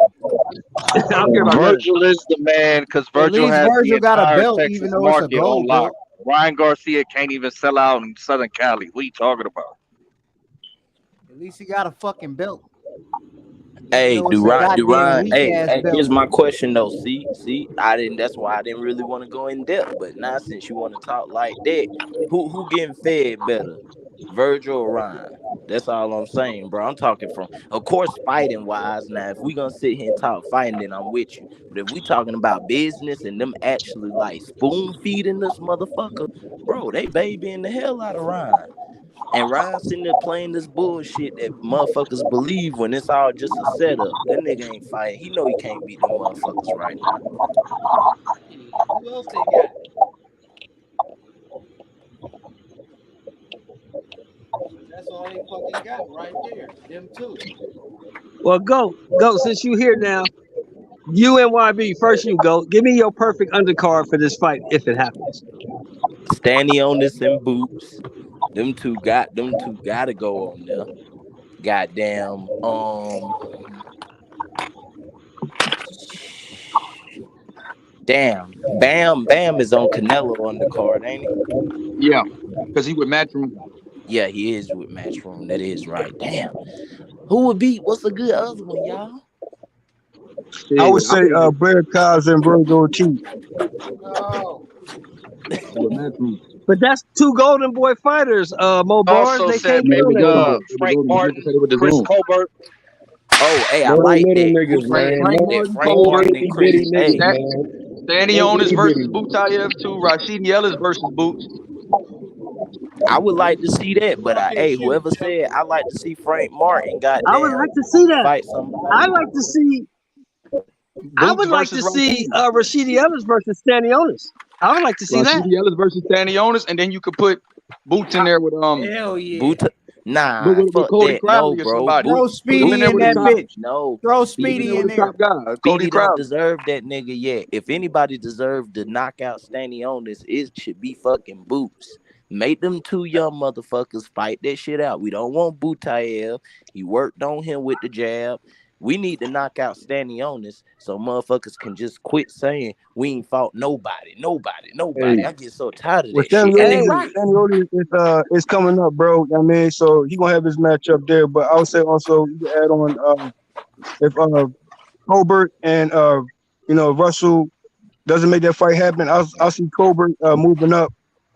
I don't care about none of that. Virgil is the man because At Virgil least has the Virgil got a entire belt, even Texas though it's a market on gold lock. belt. Ryan Garcia can't even sell out in Southern Cali. What are you talking about? At least he got a fucking belt. hey, Though it's a goddamn weak ass hey, belt. here's my question though. See, that's why I didn't really want to go in depth. But now since you want to talk like that, who getting fed better, Virgil or Ryan? That's all I'm saying, bro. I'm talking from, of course, fighting wise. Now, if we gonna sit here and talk fighting, then I'm with you. But if we talking about business and them actually like spoon feeding this motherfucker, bro, they babying the hell out of Ryan. And Ryan sitting there playing this bullshit that motherfuckers believe when it's all just a setup. That nigga ain't fighting. He know he can't beat them motherfuckers right now. Who else they got? That's all they fucking got right there. Them two. Well, go. Since you here now, you and YB first. You go. Give me your perfect undercard for this fight if it happens. Stanionis and Boots. Them two gotta go on there. Goddamn. Damn. Bam is on Canelo on the card, ain't he? Yeah, because he with Matchroom. Yeah, he is with Matchroom. That is right. Damn. Who would beat? What's a good other one, y'all? I would say I Blair Cobbs and Virgil Ortiz. Oh. with Matchroom. But that's two Golden Boy fighters. Mo Bars, Also they said can't get on maybe that shit. Frank Martin, Chris Colbert. Oh, hey, I None of like them that. niggas, Who man. like No that? Frank little Martin and itty bitty Chris. niggas, Hey, man. Stanionis versus Butayev 2, Rashidi Ellis versus Boots. I would like to see that, but whoever said I like to see Frank Martin, I would like goddamn, to see that. fight somebody. I like to see. I would like to see Rashidi Ellis versus Stanionis. I would like to see that. Rashidi Ellis versus Stanionis, and then you could put Boots in there with Hell yeah. But Nah, with fuck Cody that. No, Crowley or bro. somebody. Boot, Throw Put him in Speedy there in with the that Speedy. top. bitch. No, Throw Put him in there Speedy Speedy. with in the there. top guy, Cody Speedy don't Crowley. deserve that nigga yet. If anybody deserved the knockout standing on this, it should be fucking Boots. Make them two young motherfuckers fight that shit out. We don't want Butayev. He worked on him with the jab. We need to knock out Standing on this so motherfuckers can just quit saying we ain't fought nobody. Hey, I get so tired of Well, that shit. And they right. Stanley Otis is coming up, bro. I mean, so he gonna have his match up there. But I would say also you can add on if Colbert and Russell doesn't make that fight happen, I'll see Colbert moving up,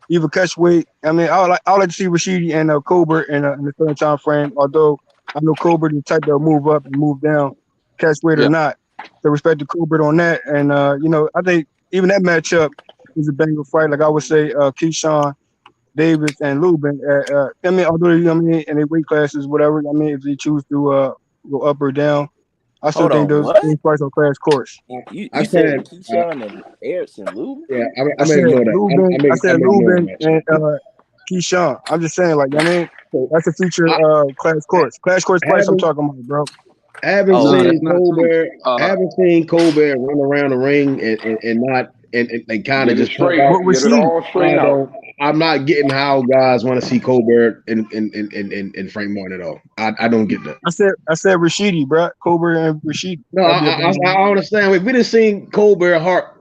either catch weight. I mean, I like to see Rashidi and Colbert in the certain time frame. Although I know Colbert is the type that move up and move down, catch weight or Yeah. not. So respect to Colbert on that. And I think even that matchup is a banger fight. Like I would say, Keyshawn Davis and Lubin. I mean, although in their weight classes, whatever. I mean, if they choose to go up or down, I still Hold think on, those what? fights are class course. I You said said, Keyshawn and Erickson Lubin? yeah, I I'm said ignoring that. Lubin. I I'm said ignoring Lubin that and shit. Keyshawn. I'm just saying, like, I mean, So that's a future I, class course. Class course I fights I'm haven't talking about, bro. I haven't Oh, No, okay. that's seen not true. Colbert. I haven't seen Colbert run around the ring and not and kind of Get it just pump straight. out. But Get it Rashidi, all straight out. I'm not getting how guys want to see Colbert and Frank Martin at all. I don't get that. I said Rashidi, bro. Colbert and Rashidi. No, That'd be a I understand. If we didn't see Colbert Hart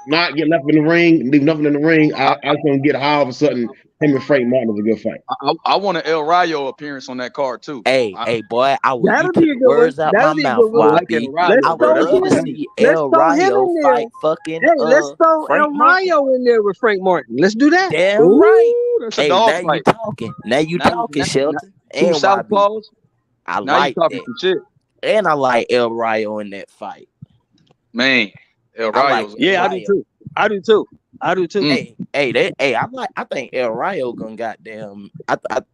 not get left in the ring, leave nothing in the ring, I just don't get how all of a sudden him and Frank Martin is a good fight. I want an El Rayo appearance on that card too. Hey, boy, you That'll took be a the good one. words out my That'll be a mouth, good I one. like El YB. Let's I Rayo, would bro. throw That'd be love to him. nasty. see Let's El throw him Rayo in there. fight fucking Hey, let's throw Frank El Martin. Rayo in there with Frank Martin. Let's do that. Damn right. Ooh, that's a Hey, dog now you fight. talking. Now you talking, Now Shelton two and YB. southpaws. I Now you like talking that. some shit, And I like El Rayo in that fight. man. El I like Rayo's El Yeah, I do Rayo. too. I do too. I do too. I think El Rayo gonna goddamn.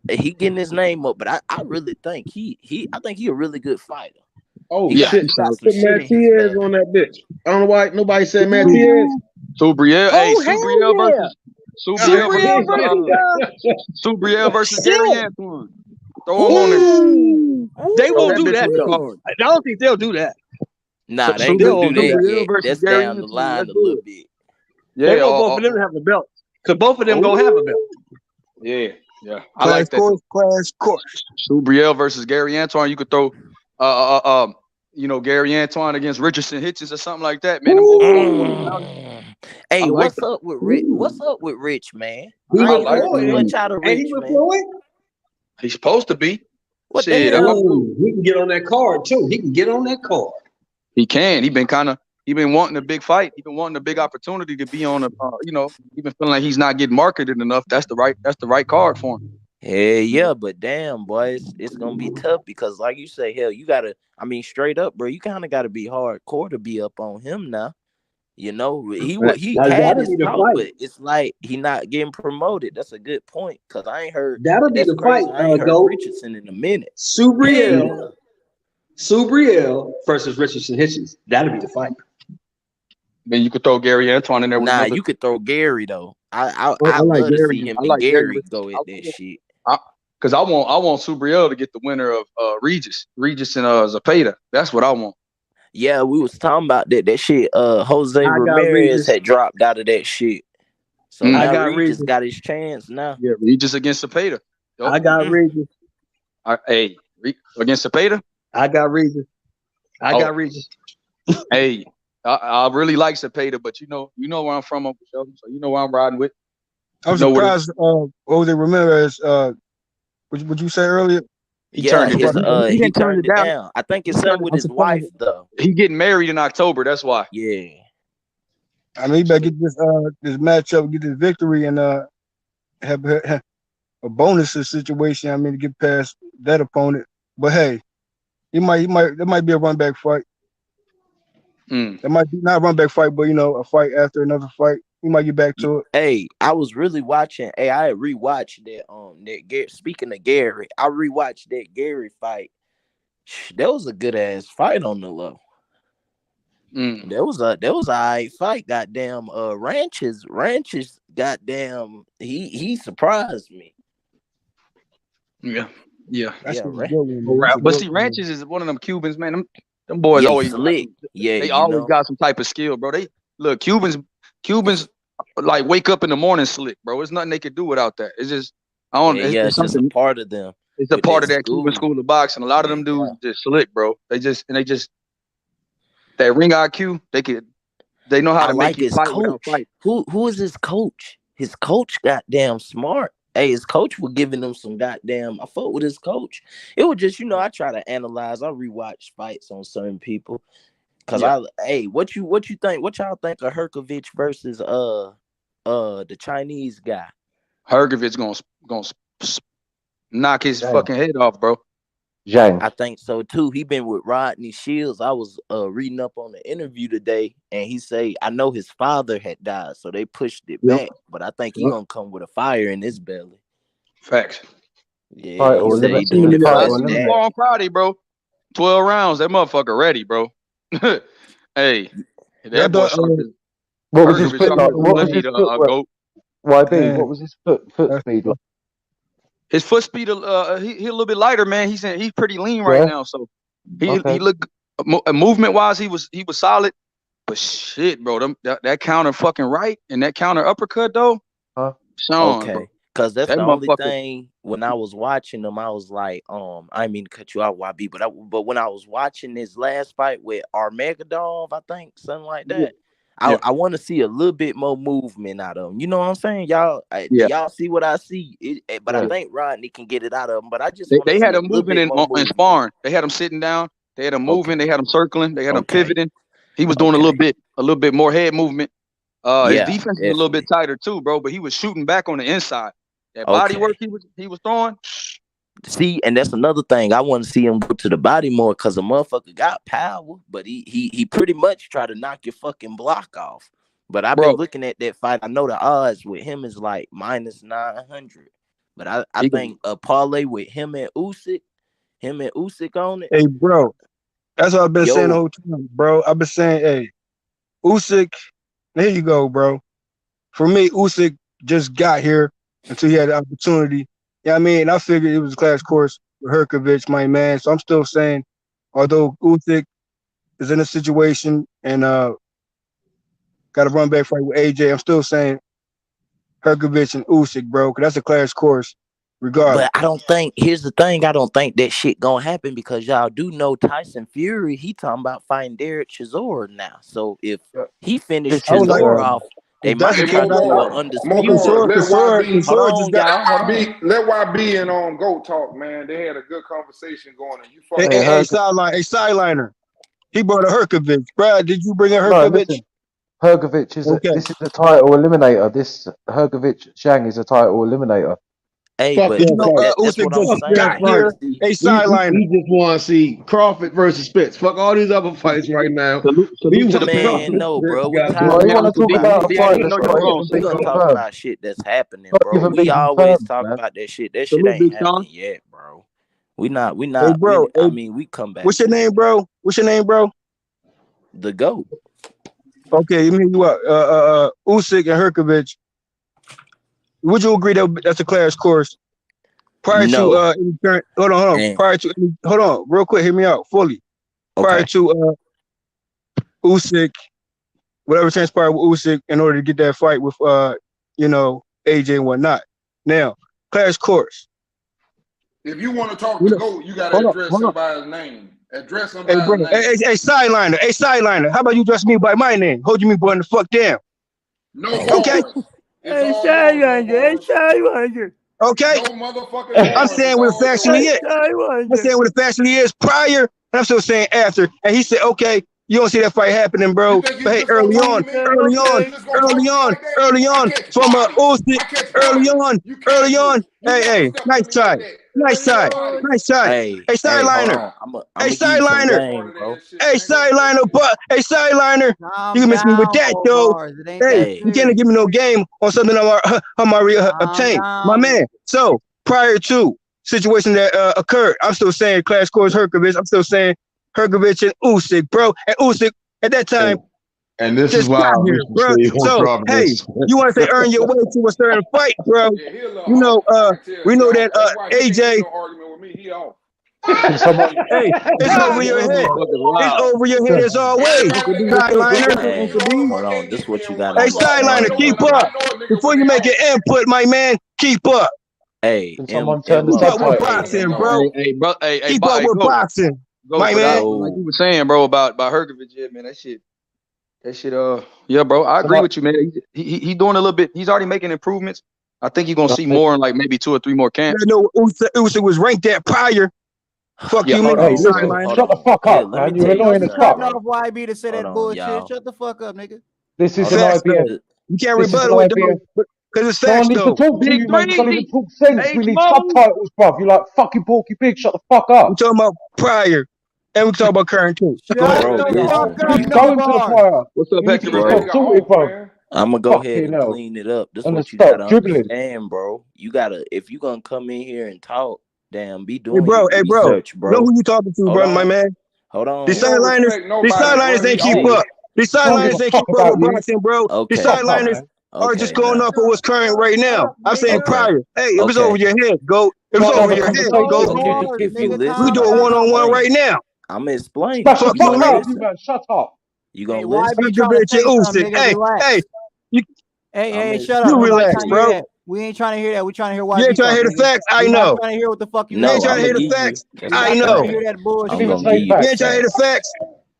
He getting his name up, but I really think I think he a really good fighter. Oh He got shit! some Put shit in his Martinez bag. on that bitch. I don't know why nobody said Who? Martinez. Subriel. Hey, Oh, hell Subriel yeah. versus Subriel Subriel versus Gary shit. Antoine. Throw him on there. Ooh. They Throw won't that do bitch that on the though. card. I don't think they'll do that. Nah, they ain't They gonna won't do do that that. Subriel yet. versus That's Gary down the Antoine. line Let's a do little it. bit. They Yeah. want both of them to have the belt. Because both of them gonna have a belt. Yeah. I Class like that. course, class course. Subriel versus Gary Antoine. You could throw Gary Antoine against Richardson Hitchens or something like that, man. Them both 120. Hey, I like what's that. up with Rich? What's up with Rich, man? He I I ain't with like heard too Floyd. much out of Ain't he Rich, with man. Floyd? He's supposed to be. What the Shit, hell? Ooh, he can get on that card too. He can get on that card. he can. He been wanting a big fight. He been wanting a big opportunity to be on a. He been feeling like he's not getting marketed enough. That's the right card for him. Hell yeah, but damn, boy, it's gonna be tough because, like you say, hell, you gotta. I mean, straight up, bro, you kind of gotta be hardcore to be up on him now. You know, he had his talk, but it's like he not getting promoted. That's a good point because I ain't heard. That'll be That's the fight. crazy. I ain't heard Go Richardson in a minute. Subriel versus Richardson Hitchens. That'll be the fight. Then you could throw Gary Antoine in there with Nah, another. you could throw Gary though. I I like love to Gary. see him I and like Gary Gary. go at that shit. Because I want Subriel to get the winner of Regis and Zapata. That's what I want. Yeah, we was talking about that shit. Jose I got Ramirez Regis. had dropped out of that shit. So I now got Regis Regis. got his chance now. Yeah, Regis against Zapata. I got Regis. Against Zapata. I got Regis. I got Regis. Hey, I really like Zapata, but you know where I'm from, Uncle Sheldon, so you know where I'm riding with. I was surprised. Jose Ramirez. What you say earlier? He turned it down. He turned it down. I think it's something with his wife though. He getting married in October. That's why. Yeah. I mean, he better get this matchup, get this victory, and have a bonus situation. I mean, to get past that opponent. But hey, there might be a run back fight. That might be not a run back fight, but a fight after another fight. We might get back to it. Hey, I was really watching. Hey, I had rewatched that. Speaking of Gary, I rewatched that Gary fight. That was a good ass fight on the low. That was a alright fight. Goddamn, Ranches. Goddamn, he surprised me. Yeah. That's Yeah, a good right. one, man. That's a But good see, one. Ranches is one of them Cubans, man. Them boys Yeah, he's always slick. Yeah, they you always know. got some type of skill, bro. They look Cubans like wake up in the morning slick, bro. There's nothing they could do without that. It's just I don't. Yeah, It's it's just a something. part of them It's a with part that of that Cuban school. school of boxing. A lot of them dudes Yeah. just slick, bro. They just that ring IQ. They know how I to make like you his fight without coach. fighting. Who is his coach? His coach goddamn smart. Hey, his coach was giving him some goddamn. I fought with his coach. It was just, I try to analyze. I rewatch fights on certain people. Cause what you think? What y'all think of Herkovich versus the Chinese guy? Hergovich gonna knock his fucking head off, bro. Zhang. I think so too. He been with Rodney Shields. I was reading up on the interview today, and he say I know his father had died, so they pushed it back. But I think he gonna come with a fire in his belly. Facts. Yeah, he said he doing it for I his seen him dad. on Friday, bro. 12 rounds. That motherfucker ready, bro. Hey, that boy something. What was his foot like? What was his foot? YB, what was his foot speed like? His foot speed, he a little bit lighter, man. He's pretty lean right now, so he looked movement wise. He was solid, but shit, bro, that counter fucking right and that counter uppercut though, Sean, bro. Because that's that the only motherfucker. thing. When I was watching them, I was like, I mean to cut you out, YB, but when I was watching this last fight with Armageddon, I think something like that. I want to see a little bit more movement out of him. You know what I'm saying, y'all? Y'all see what I see, but I think Rodney can get it out of him. But I just They had him moving in sparring. They had him sitting down. They had him moving. They had him circling. They had him pivoting. He was doing a little bit more head movement. His defense was a little bit tighter too, bro. But he was shooting back on the inside. That body work he was throwing. See, and that's another thing. I want to see him go to the body more because a motherfucker got power, but he pretty much try to knock your fucking block off. But I've been looking at that fight. I know the odds with him is like -900. But I think a parlay with him and Usyk on it. Hey, bro, that's what I've been saying the whole time, bro. I've been saying, hey, Usyk, there you go, bro. For me, Usyk just got here until he had the opportunity. Yeah, I mean, I figured it was a class course with Herkovich, my man. So I'm still saying, although Usyk is in a situation and got to run back fight with AJ, I'm still saying Herkovich and Usyk, bro, because that's a class course regardless. But I don't think, here's the thing, I don't think that shit gonna happen because y'all do know Tyson Fury, he talking about fighting Derek Chisora now. So if he finished Chisora off, they might try to do an undisputed. Let YB, Hold on, y'all. Hold on. Let YB and Go talk, man. They had a good conversation going. And you sideliner. He brought a Herkovich. Brad, did you bring a Herkovich? No, Hergovich is this is a title eliminator. This Hergovich Zhang is a title eliminator. Hey, but you know that's what I'm saying. Got here a sideliner. We just want to see Crawford versus Spence. Fuck all these other fights right now. Man, no, bro. We talk about shit that's happening, bro. We always talk about that shit. That shit ain't happening yet, bro. We not. Hey, bro. I mean, we come back. What's your name, bro? The GOAT. Okay, you mean what? Usyk and Herkovich. Would you agree that that's a class course? Prior to hold on. Prior to real quick, hear me out fully. Prior to Usyk, whatever transpired with Usyk in order to get that fight with AJ and whatnot. Now, class course. If you want to talk to GOAT, you gotta address somebody's name. Address somebody's name. Hey, sideliner. How about you address me by my name? Hold you me boy the fuck down. No. Okay. Hey, sideliner. Okay. No motherfucking I'm saying what it factually is. I'm saying what it factually is prior, and I'm still saying after. And he said, okay, you don't see that fight happening, bro. But hey, early on, from Usyk, early on. Hey, nice try. Hey, sideliner. Hey, sideliner, you can miss me with that, though. Hey, you can't give me no game on something I'm already obtained, my man. So prior to situation that occurred, I'm still saying class course Herkovich. I'm still saying Herkovich and Usyk, bro. And Usyk at that time And this Just is why got here, bro. So, hey, you want to say earn your way to a certain fight, bro? You know, we know that AJ. Hey, it's over your head. It's over your head as always. Sideliner. Hey, hold on. This is what you gotta Hey, sideliner, understand, keep brother. up. Before you make your input, my man, keep up. Hey, someone turn the keep up with subtitles. boxing, bro. Keep up with go. boxing, Go, my man. like you were saying, bro, about Herkovich, yeah, man, that shit, yeah, bro, I agree with you, man. He doing a little bit. He's already making improvements. I think you're gonna see more in like maybe 2 or 3 more camps. You know, Usyk was ranked that prior. Fuck you, man. Hey, listen, shut the fuck up, man. You're annoying as fuck. Cutting off YB to say that bullshit. Shut the fuck up, nigga. This is an IBF. You can't This is rebuttal an it, IBF. though, because it's No one facts, needs though. to talk to you, man. You don't even talk sense. We need subtitles, bruv. You like fucking Porky Pig. Shut the fuck up. We're talking about prior, and we're talking about current, too. Bro, listen. Keep going to the prior. What's up, You need to Bro? stop talking, bro. I'm gonna go ahead and hell. clean it up. This is And what you stop gotta dribbling. understand, bro. You gotta, if you gonna come in here and talk, damn, be Hey, doing bro, your research, bro. know who you talking to, Hold bro, on. my man? Hold on. These sideliners ain't keep up. These sideliners ain't keep up with boxing, bro. Okay. These sideliners are just going off of what's current right now. I'm saying prior. Hey, if it's over your head, go. If it's over your head, go. Okay. If you listen, We do a one-on-one right now. I'm gonna explain. Smash the You fuck gonna up, listen? you man. Shut up. You gonna why listen? be trying to say something, nigga? Hey, Relax. hey, Hey, shut up. you Nobody relax, trying to hear bro. that. We ain't trying to hear that. We trying to hear why You ain't trying to hear the facts? I know. Not trying to hear what the fuck you You ain't trying to I'ma hear the give you- facts? that's I what know. trying to hear that bullshit. I'm gonna give you You ain't trying to hear the facts?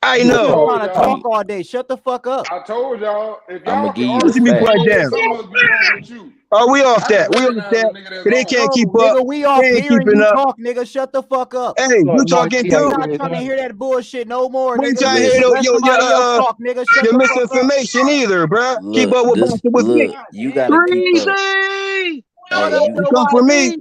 I You know. trying to talk all day. Shut the fuck up. I told y'all, if I'ma y'all give can you argue the with facts. me, down. something must be wrong with you. Oh, we off I that. can We off recognize that. a nigga that's They on. can't keep up. Nigga, we off They ain't hearing keeping you up. talk, nigga. Shut the fuck up. Hey, you talking We're too? not trying to hear that bullshit no more, We ain't nigga. trying to hear Let somebody else talk, nigga. Shut your the fuck up. misinformation either, bro. Keep Look, up with boxing with me. you gotta keep up. Hey, You come for me.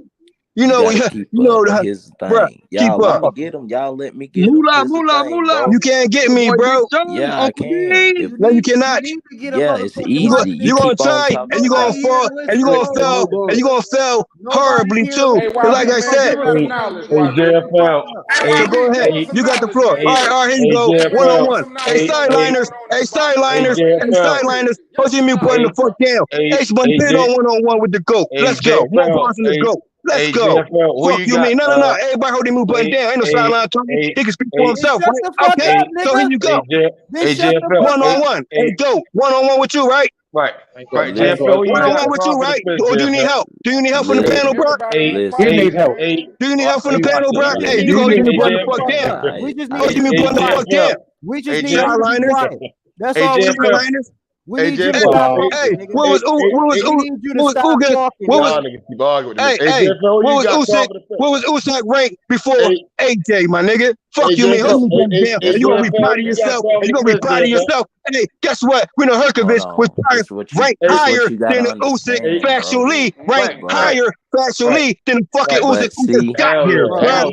You know, gotta keep you know, up. Here's the bro. thing. Keep Y'all let up. me get him. Y'all let me get him. Here's the thing, bro. You can't get me, bro. Yeah, I can. No, you cannot. Yeah, it's easy. You gonna keep on try talking and you gonna about it. fall and you gonna fail and you gonna fail horribly too. Hey, Cause like I said, give us some knowledge. JFL. so go ahead. You got the floor. All right, here you go. One on one. Hey, sideliners. Hey, sideliners. Hey, sideliners. Coach me putting the foot down. Ace Bandito on one with the GOAT. Let's go. One person to GOAT. Let's go. Fuck you mean? No. Everybody hold him button down. Ain't no sideline talking. He can speak for himself, right? Okay. So here you go. One on one. Hey, GOAT. One on one with you, right? Right. Listen. JFL, One on one with you, right? Or do you need help? Do you need help from the panel, bro? You need help. Do you need help from the panel, bro? Hey, you You gonna need give me help. button the fuck down? We just Oh, need you mean button the fuck down? We just need you to be Sideliners. quiet. That's all we need. Sideliners. We need you to stop talking, Hey, nigga. what was We need you to stop talking. Y'all niggas keep arguing with me. Hey, JFL, what you got was Usyk? confidence? What was Usyk ranked before AJ, my nigga? Fuck you, man. Hold me button down. And you gonna be proud of yourself. And you gonna be proud of yourself. Hey, guess what? We know Herkovich was ranked higher than Usyk factually, ranked higher factually than fucking Usyk who just got here, bro.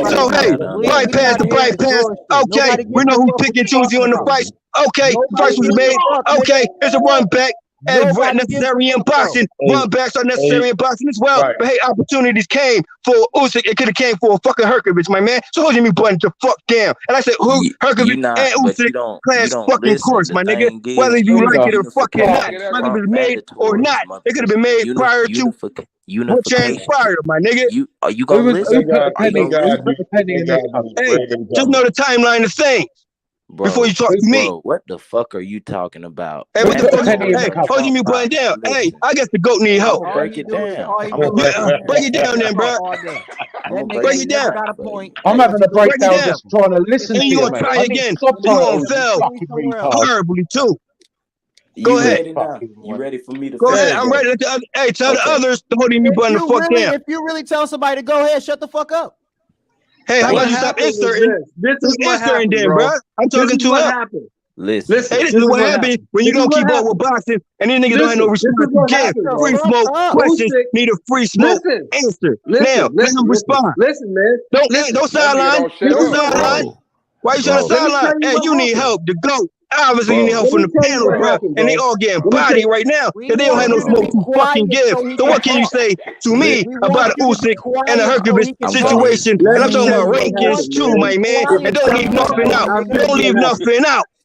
So hey, bypass the bypass. Okay, we know who pick and choosing on the fights. Okay, the fight was made. Okay, it's a run back. And necessary in boxing. Run backs are necessary in boxing as well. But hey, opportunities came for Usyk. It could have came for a fucking Herkovich, my man. So hold me button the fuck down. And I said, who Herkovich and Usyk class fucking course, my nigga. Whether you like it or fucking not, whether it was made or not, it could have been made prior to what transpired, my nigga. Are you gonna listen? Hey, just know the timeline of things. Bro, before you talk to me. What the fuck are you talking about? Hey, what the fuck? Hey, hold you me putting down. Hey, I guess the GOAT need help. Break it down. Break it down then, bro. Break it down. I'm having a breakdown just trying to listen to you. you, And you're going to try again. You're going to fail horribly too. Go ahead. You ready for me to go ahead? I'm ready. Hey, tell the others to hold me button the fuck down. If you really tell somebody to go ahead, shut the fuck up. Hey, how about you stop inserting? This is what happened, then, bro. I'm talking to him. Listen, hey, this is what happened when you don't keep up with boxing and these niggas don't have no response again. Free smoke questions need a free smoke answer. Now, let them respond. Listen, man. Don't sideline. Don't sideline. Why you trying to sideline? Hey, you need help to go. Obviously, you need help from the panel, bro. And they all getting body right now because they don't have no smoke to fucking give. So what can you say to me about Usyk and the Herkovich situation? And I'm talking about rankings too, my man. And don't leave nothing out. Don't leave nothing out.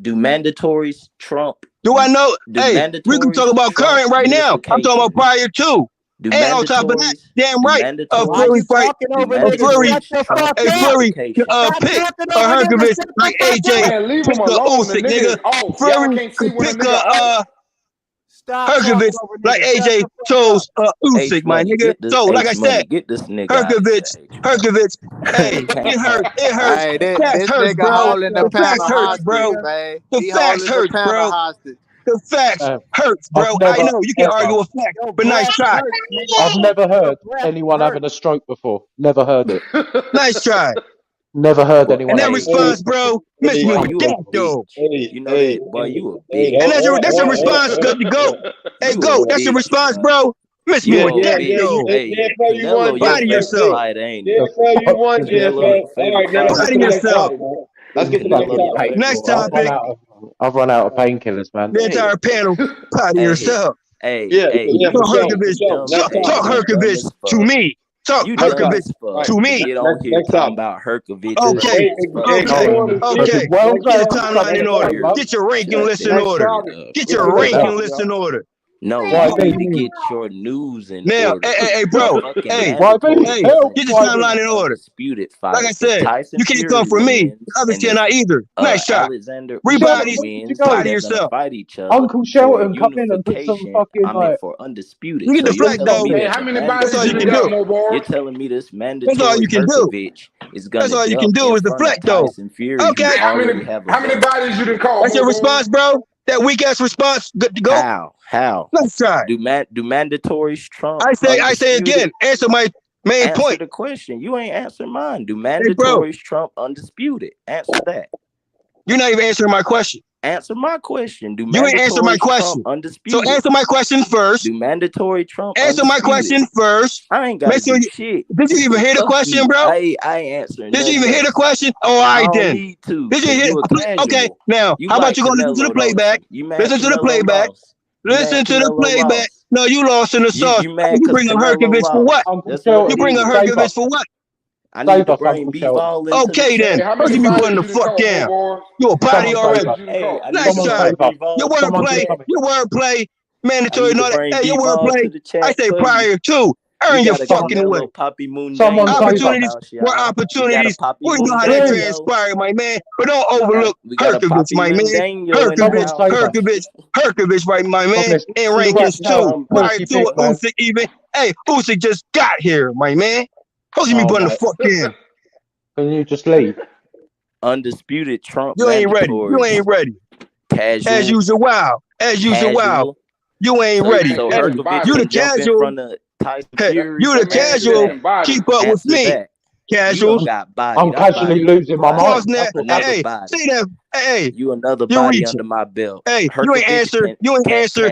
Do mandatories trump? Do I know? Do Hey, we can talk about current right now. I'm talking about prior to. Do and on top of that, damn right, a Why Fury you fight, talking over a niggas? Fury, Shut the fuck a up. Fury, Stop pick talking a over niggas. Hercules Shut the like fuck AJ, Man, leave him pick a alone. The Usyk, nigga is nigga. off. Y'all Fury can't see could when a pick nigga off. Herkovich, like AJ chose Usyk, my nigga. So, like I said, get this nigga Herkovich, hey, it hurts. Hey, The facts this hurts, nigga bro. holding the The facts panel hurts, hostage, bro. man. The He facts holding the hurts, panel bro. hostage. The facts hurts, bro. I've never, I know you can argue with facts, but nice try. I've never heard anyone having a stroke before. Never heard it. Nice try. Never heard anyone. And that having a response, stroke bro, before. miss me with you a that though. bitch. You know that, boy. You a bitch. And that's a response, good to go. Hey, go. That's a response, bro. Miss me with that though. Canelo, Body yourself. fight, ain't it? Body yourself. Let's get to that. Next topic. I've run out of painkillers, man. The entire panel. Body yourself. Hey, Talk Herkovich to me. Talk Herkovich to me. Get on here talking about Herkovich. Okay. Get your timeline in order. Get your ranking list in order. Get your ranking list in order. No, you need to get your news in order. Hey, bro. Hey, get your timeline in order. Like I said, you can't come from me. Others cannot either. Nice shot. Rebodies, body yourself. Uncle Shelton, come in and put some fucking like. For undisputed. You can deflect though. How many bodies you can do? You're telling me this mandatory That's all you can do. is gonna. That's all you can do is deflect though. Okay. How many bodies you done called? That's your response, bro. That weak ass response. Good to go. How? Let's try. Do mandatories trump? I say again. Answer my main point. Answer the question. You ain't answering mine. Do mandatories trump undisputed? Answer that. You're not even answering my question. Answer my question. Do you ain't answer my question? Undisputed? So answer my question first. Do mandatory trump? Answer my question first. I ain't got shit. Did you even hear the question, bro? I ain't answering. Did you even hear the question? Oh, I did. Need to. Did you hear? Okay, now how about you go listen to the playback? Listen to the playback. Listen to the playback. No, you lost in the sauce. You bring up Herkovich for what? You bring up Herkovich for what? I need to bring beef all into okay then. Don't give me putting the fuck down. You a body already. Nice shot. Your wordplay, mandatory. Hey, your wordplay. I say prior to. Earn your fucking way. Opportunities were opportunities. We know how that transpired, my man. But don't overlook Herkovich, my man. Herkovich, right, my man. And rankings too. Prior to Usyk even. Hey, Usyk just got here, my man. How's me putting the fuck in? Can you just leave? Undisputed Trump. You ain't ready. You ain't ready. Casual. As usual, wow. As usual, wow. You ain't ready. So hey, you the casual. You the casual. Keep up with me. Casuals. I'm casually losing my mind. Hey, say that. Hey, you another body under my belt. Hey, you ain't answer. You ain't answer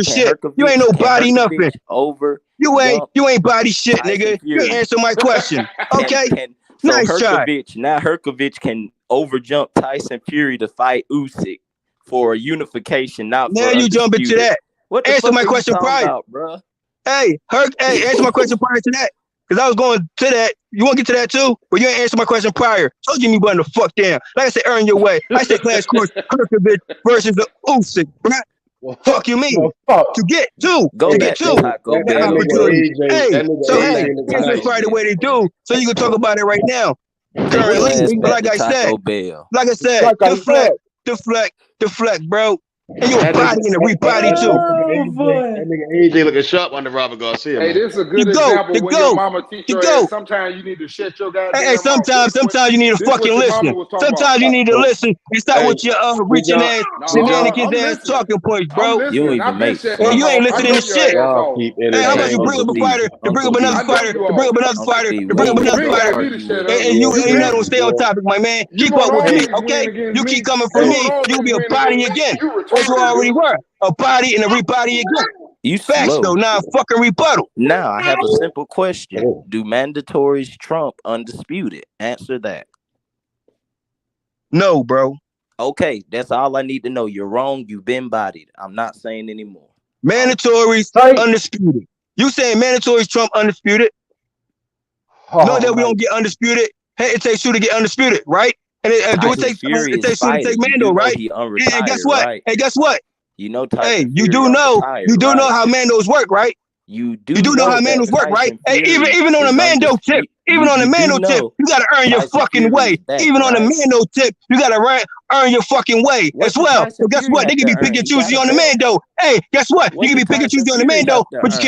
shit. You ain't no body nothing. Over. You ain't body shit, nigga. You ain't answer my question. Okay. Nice shot. Now Herkovich can overjump Tyson Fury to fight Usyk for a unification. Now you jump into that. What answer my question prior, about, bro? Hey, answer my question prior to that. Because I was going to that. You want to get to that too? But you ain't answer my question prior. Told you me button the fuck down. Like I said, earn your way. I said class course Herkovich versus the Usyk. Right? Fuck you mean? To get to. Go to get to. Hey, so hey, that's probably the way they do. So you can talk about it right now. Currently, like I said, deflect, bro. And you a body and a rebody too. That nigga AJ looking sharp under Robert Garcia. Hey, this is a good example when your mama teach your ass. Sometimes you need to shut your goddamn Hey, sometimes you need to fucking listen. Sometimes you need to listen and stop with your reaching ass, shenanigans ass talking points, bro. You ain't even make sense. You ain't listening to shit. Hey, how about you bring up a fighter, to bring up another fighter, to bring up another fighter, to bring up another fighter, and you not gonna stay on topic, my man. Keep up with me, okay? You keep coming for me, you'll be a body again. As you already were. A body and a rebody again. You facts though, now fucking rebuttal. Now I have a simple question. Do mandatories trump undisputed? Answer that. No, bro. Okay, that's all I need to know. You're wrong. You've been bodied. I'm not saying anymore. Mandatories undisputed. You saying mandatories trump undisputed? No, that we don't get undisputed. Hey, it takes two to get undisputed, right? And it takes two to take Mando, right? And guess what? Right? Hey, guess what? You know, hey, you do know how Mandos work, right? You do know how Mandos work, right? Hey, even on a Mando tip, you gotta earn your fucking way. Even on a Mando tip, you gotta earn your fucking way as well. So guess what? They can be pick and choosy on the Mando. Hey, guess what? You can be pick and choosy on the Mando, but you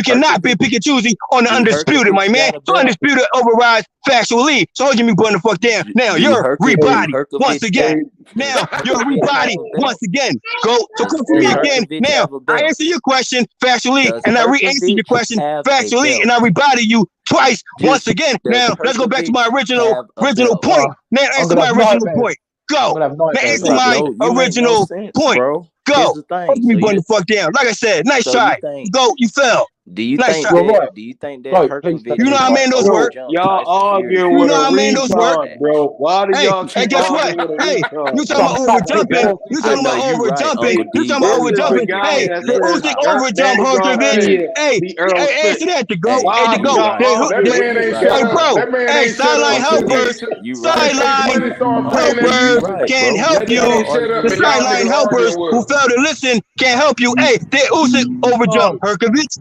cannot be pick and choosy on the Undisputed, my man. So Undisputed overrides factually. So hold me the fuck down. Now you're rebody once again. Now you're rebody once again. Go so come for me again. Now I answer your question factually, and I re-answer your question factually, and I rebody you twice once again. Now let's go back to my original point. Now answer my original point. Go. Now answer my original point. Go. Hold me the fuck down. Like I said, nice try. Go. You fell. Do you nice think try. that? Do you think that Herkovich? You know how Mandos work. Y'all arguing with a retard, bro. Why do y'all keep guess what? Hey, you talking about over jumping? You talking about over jumping? You talking about over jumping? Hey, the Usyk over jump Herkovich. Hey, answer that to go. Hey, to go. Hey, bro. Hey, sideline helpers. Sideline helpers can't help you. The sideline helpers who fail to listen can't help you. Hey, the Usyk over jump Herkovich.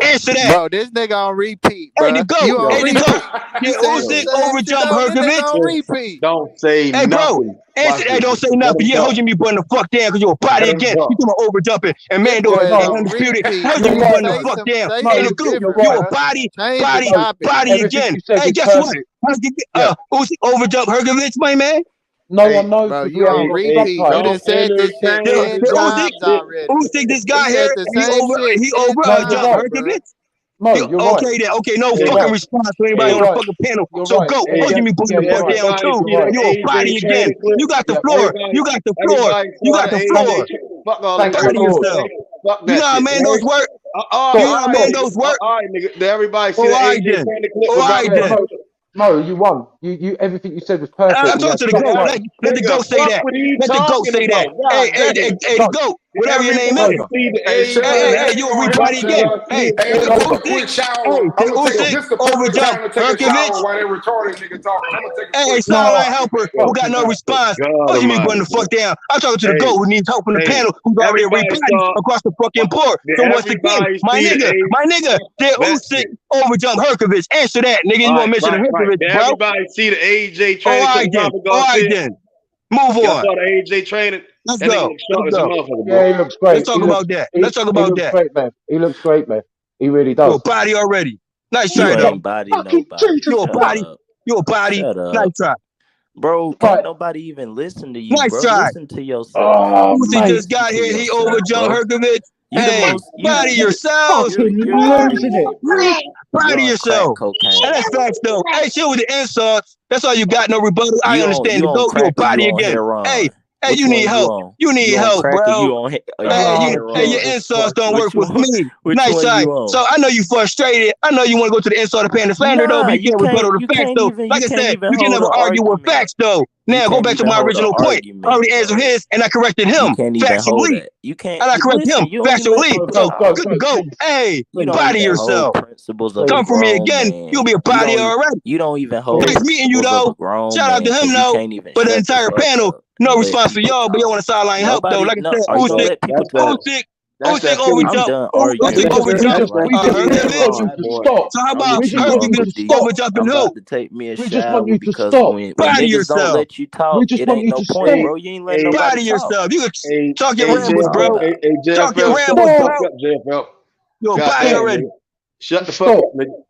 Answer that. Bro, this nigga on repeat, bro. Hey, to go. Hey, to go. Usyk over jump Herkovich. Don't say nothing. Bro. Answer that. Don't say nothing. You holding me putting the fuck down because you're a body again. You talking about over jumping and Mando is undisputed. Holding me putting the fuck down. Hey, to go. You're a body again. Hey, guess what? Usyk over jump Herkovich, my man. No one knows. Bro, you on repeat. You done said this shit 10 times already. Usyk, this guy here, he over jump Herkovich. You're right. Okay, then. Okay, no fucking response to anybody on the fucking panel. So go. Hold me putting the fuck down too. You're a body again. You got the floor. You got the floor. You got the floor. Body yourself. You know how Mandos work? You know how Mandos work? All right, nigga. Everybody see the AJ trying to clip. All right, then. No, you won. You everything you said was perfect. I'm talking to the GOAT. Let the GOAT say that. Let the GOAT say that. Hey, the GOAT. Whatever your name is. Hey, you a rebody again. Hey, Usyk over jump Herkovich. Hey, sideline helper who got no response. Oh, you mean putting the fuck down? I'm talking to the GOAT who needs help in the panel who's already rebody across the fucking board. So once again, my nigga, did Usyk over jump Herkovich? Answer that, nigga. You want to mention Herkovich, bro? Everybody see the AJ training. All right, then. Move on. The AJ training. Let's go. Yeah, he looks great. Let's talk about that. Let's talk about that. Great, man. He looks great, man. He really does. You're a body already. Nice try, though. You're a body. You're a body. Nice try. Bro, can't nobody even listen to you, nice bro. Try. Listen to yourself. Usyk just got here. He overjumped Herkovich. Hey, body yourselves. Body yourself. And that's facts, though. Hey, shit with the insults. That's all you got. No rebuttal. I understand. Go your body again. Hey, you need help. You need help, bro. Hey, your insults don't work with me. Nice try. So I know you frustrated. I know you want to go to the insult of pain and slander, though, but you can't rebuttal the facts, though. Like I said, you can never argue with facts, though. Now go back to my original point. I already answered his, and I corrected him factually. You can't. And I correct him factually. So go. Hey, body yourself. Come for me again. You'll be a body already. You don't even hold. Nice meeting you, though. Shout out to him, though. But the entire panel. No response for y'all, but y'all want to sideline help, though. Like I said, Usyk overjump. Usyk overjump. So how about Herkovich overjumping who? We just want you to stop. Body yourself. Let you talk. We just want you to stop. Bro. You ain't letting nobody body yourself. You can talk your rambles, bro. Talk your rambles, bro. You're a body already. Shut the fuck up, nigga.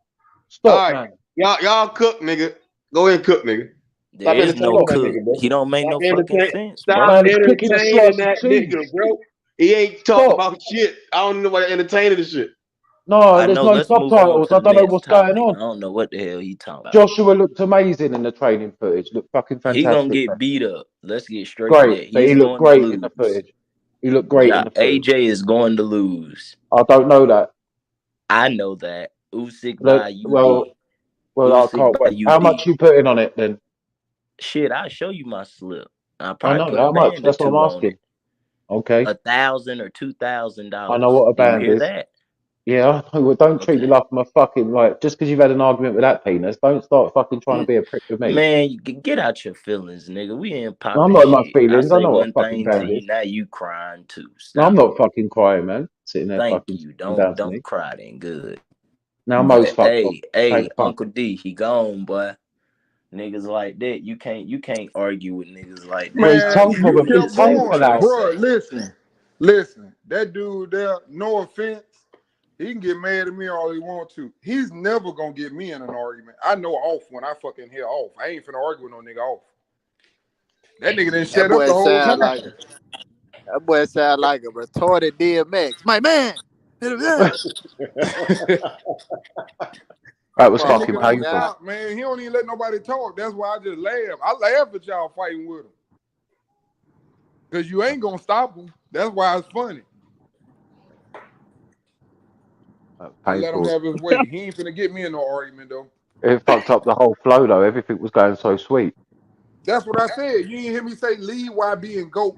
Stop, man. Y'all cook, nigga. Go ahead and cook, nigga. There is no cook. He don't make no fucking sense. Stop entertaining that nigga, bro. He ain't talking about shit. I don't know why entertaining this shit. No, there's no subtitles. I don't know what's going on. I don't know what the hell he talking about. Joshua looked amazing in the training footage. Looked fucking fantastic. He gonna get beat up. Let's get straight to that. But he looked great in the footage. He looked great in the footage. AJ is going to lose. I don't know that. I know that. Usyk by UD. Well, I can't wait. How much you putting on it then? Shit, I'll show you my slip. I know how much. That's what I'm asking. Okay. $1,000 or $2,000. I know what a band is. That? Yeah, I know. Well, don't treat me like I'm a fucking just because you've had an argument with that penis. Don't start fucking trying to be a prick with me. Man, you can get out your feelings, nigga. We ain't popping. I'm not in my feelings. I know what a fucking band is. Now you crying too. No, I'm not fucking crying, man. Sitting there fucking. You don't cry. Then good. Now Mo's fucked up. Hey, Uncle D, he gone, boy. niggas like that. You can't argue with niggas like that. Well, his Man, tongue you problem. His kept tongue fell going, out. bro. Listen. That dude there, no offense, he can get mad at me all he wants to. He's never gonna get me in an argument. I know off when I fucking hear off. I ain't finna argue with no nigga off. That nigga didn't shut up the whole time. That boy sound like a retarded DMX. My man. That was That fucking nigga don't painful. stop, man. He don't even let nobody talk. That's why I just laugh. I laugh at y'all fighting with him. Because you ain't going to stop him. That's why it's funny. I let him have his way. He ain't finna get me in no argument, though. It fucked up the whole flow, though. Everything was going so sweet. That's what I said. You didn't hear me say lead YB and GOAT.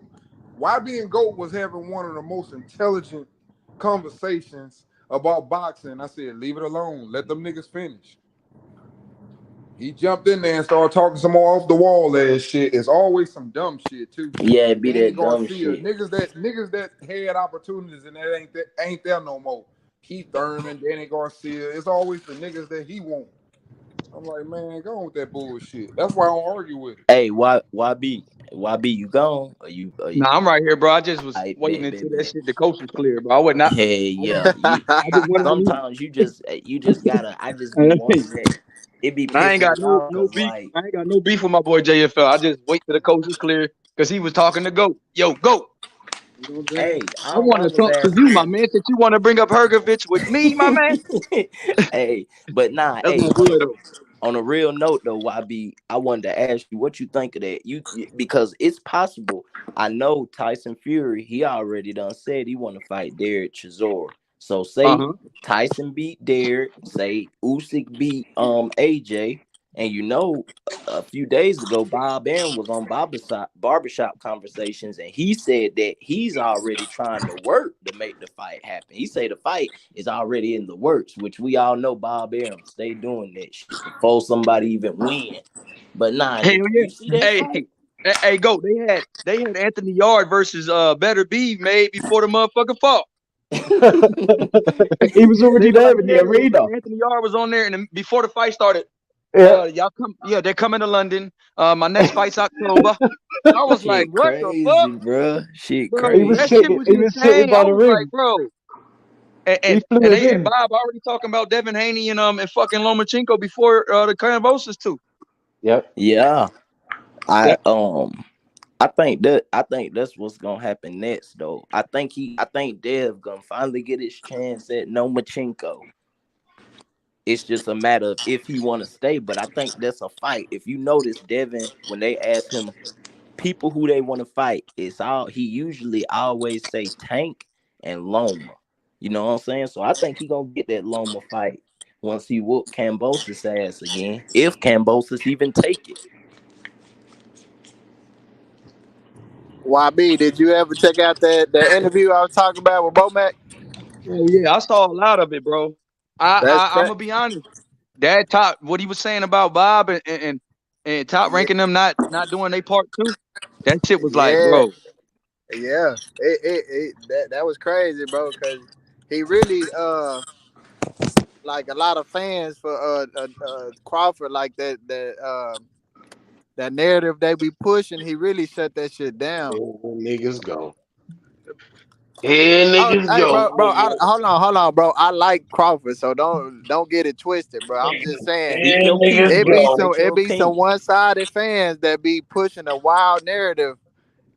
YB and GOAT was having one of the most intelligent conversations about boxing. I said, leave it alone. Let them niggas finish. He jumped in there and started talking some more off the wall ass shit. It's always some dumb shit too. Yeah, it be that dumb shit. Niggas that had opportunities and that ain't there no more. Keith Thurman, Danny Garcia. It's always the niggas that he want. I'm like, man, go on with that bullshit. That's why I don't argue with it. Hey, YB, you gone? Are you Nah, I'm right here, bro. I just was waiting until that shit the coast was clear, bro. I would not. Hey, yeah. Sometimes you just gotta. I just be wanting that. It be I ain't got pissing me off no 'cause, beef. like, I ain't got no beef with my boy JFL. I just wait till the coast is clear because he was talking to GOAT. Yo, GOAT. You know what I'm saying? Hey, I want to talk to you, my man. Since you want to bring up Hergovich with me, my man. Hey, but nah. That's Hey, my boy, though. on a real note though, YB, I wanted to ask you what you think of that. Because it's possible. I know Tyson Fury, he already done said he want to fight Derek Chisora. So say Tyson beat Derek, say Usyk beat AJ, and you know a few days ago Bob Arum was on barbershop conversations, and he said that he's already trying to work to make the fight happen. He say the fight is already in the works, which we all know Bob Arum stay doing that shit before somebody even win. But nah, Hell yeah. you see that fight? Hey, GOAT. They had Anthony Yard versus Better Beef made before the motherfucker fought. He was already there in the arena. Anthony Yard was on there, and before the fight started, y'all come. Yeah, they're coming to London. My next fight's October. I was Shit like, what crazy, the fuck, bro? Shit bro? crazy. That shit was insane. I was like, bro. And they had Bob already talking about Devin Haney and fucking Lomachenko before the Kambosos too. Yep. Yeah. I think that's what's gonna happen next, though. I think Dev gonna finally get his chance at Lomachenko. It's just a matter of if he want to stay, but I think that's a fight. If you notice, Devin, when they ask him people who they want to fight, he usually always say Tank and Loma. You know what I'm saying? So I think he gonna get that Loma fight once he whoop Kambosos' ass again, if Kambosos even take it. YB, did you ever check out that interview I was talking about with Bomac? Oh yeah, I saw a lot of it, bro. I'm gonna be honest. That top what he was saying about Bob and top ranking them not doing their part too. That shit was like, bro. Yeah, that was crazy, bro. Because he really like a lot of fans for Crawford, like that narrative they be pushing. He really shut that shit down. Niggas go. Hey, niggas go. Bro, hold on, bro. I like Crawford, so don't get it twisted, bro. I'm just saying it be some one-sided fans that be pushing a wild narrative,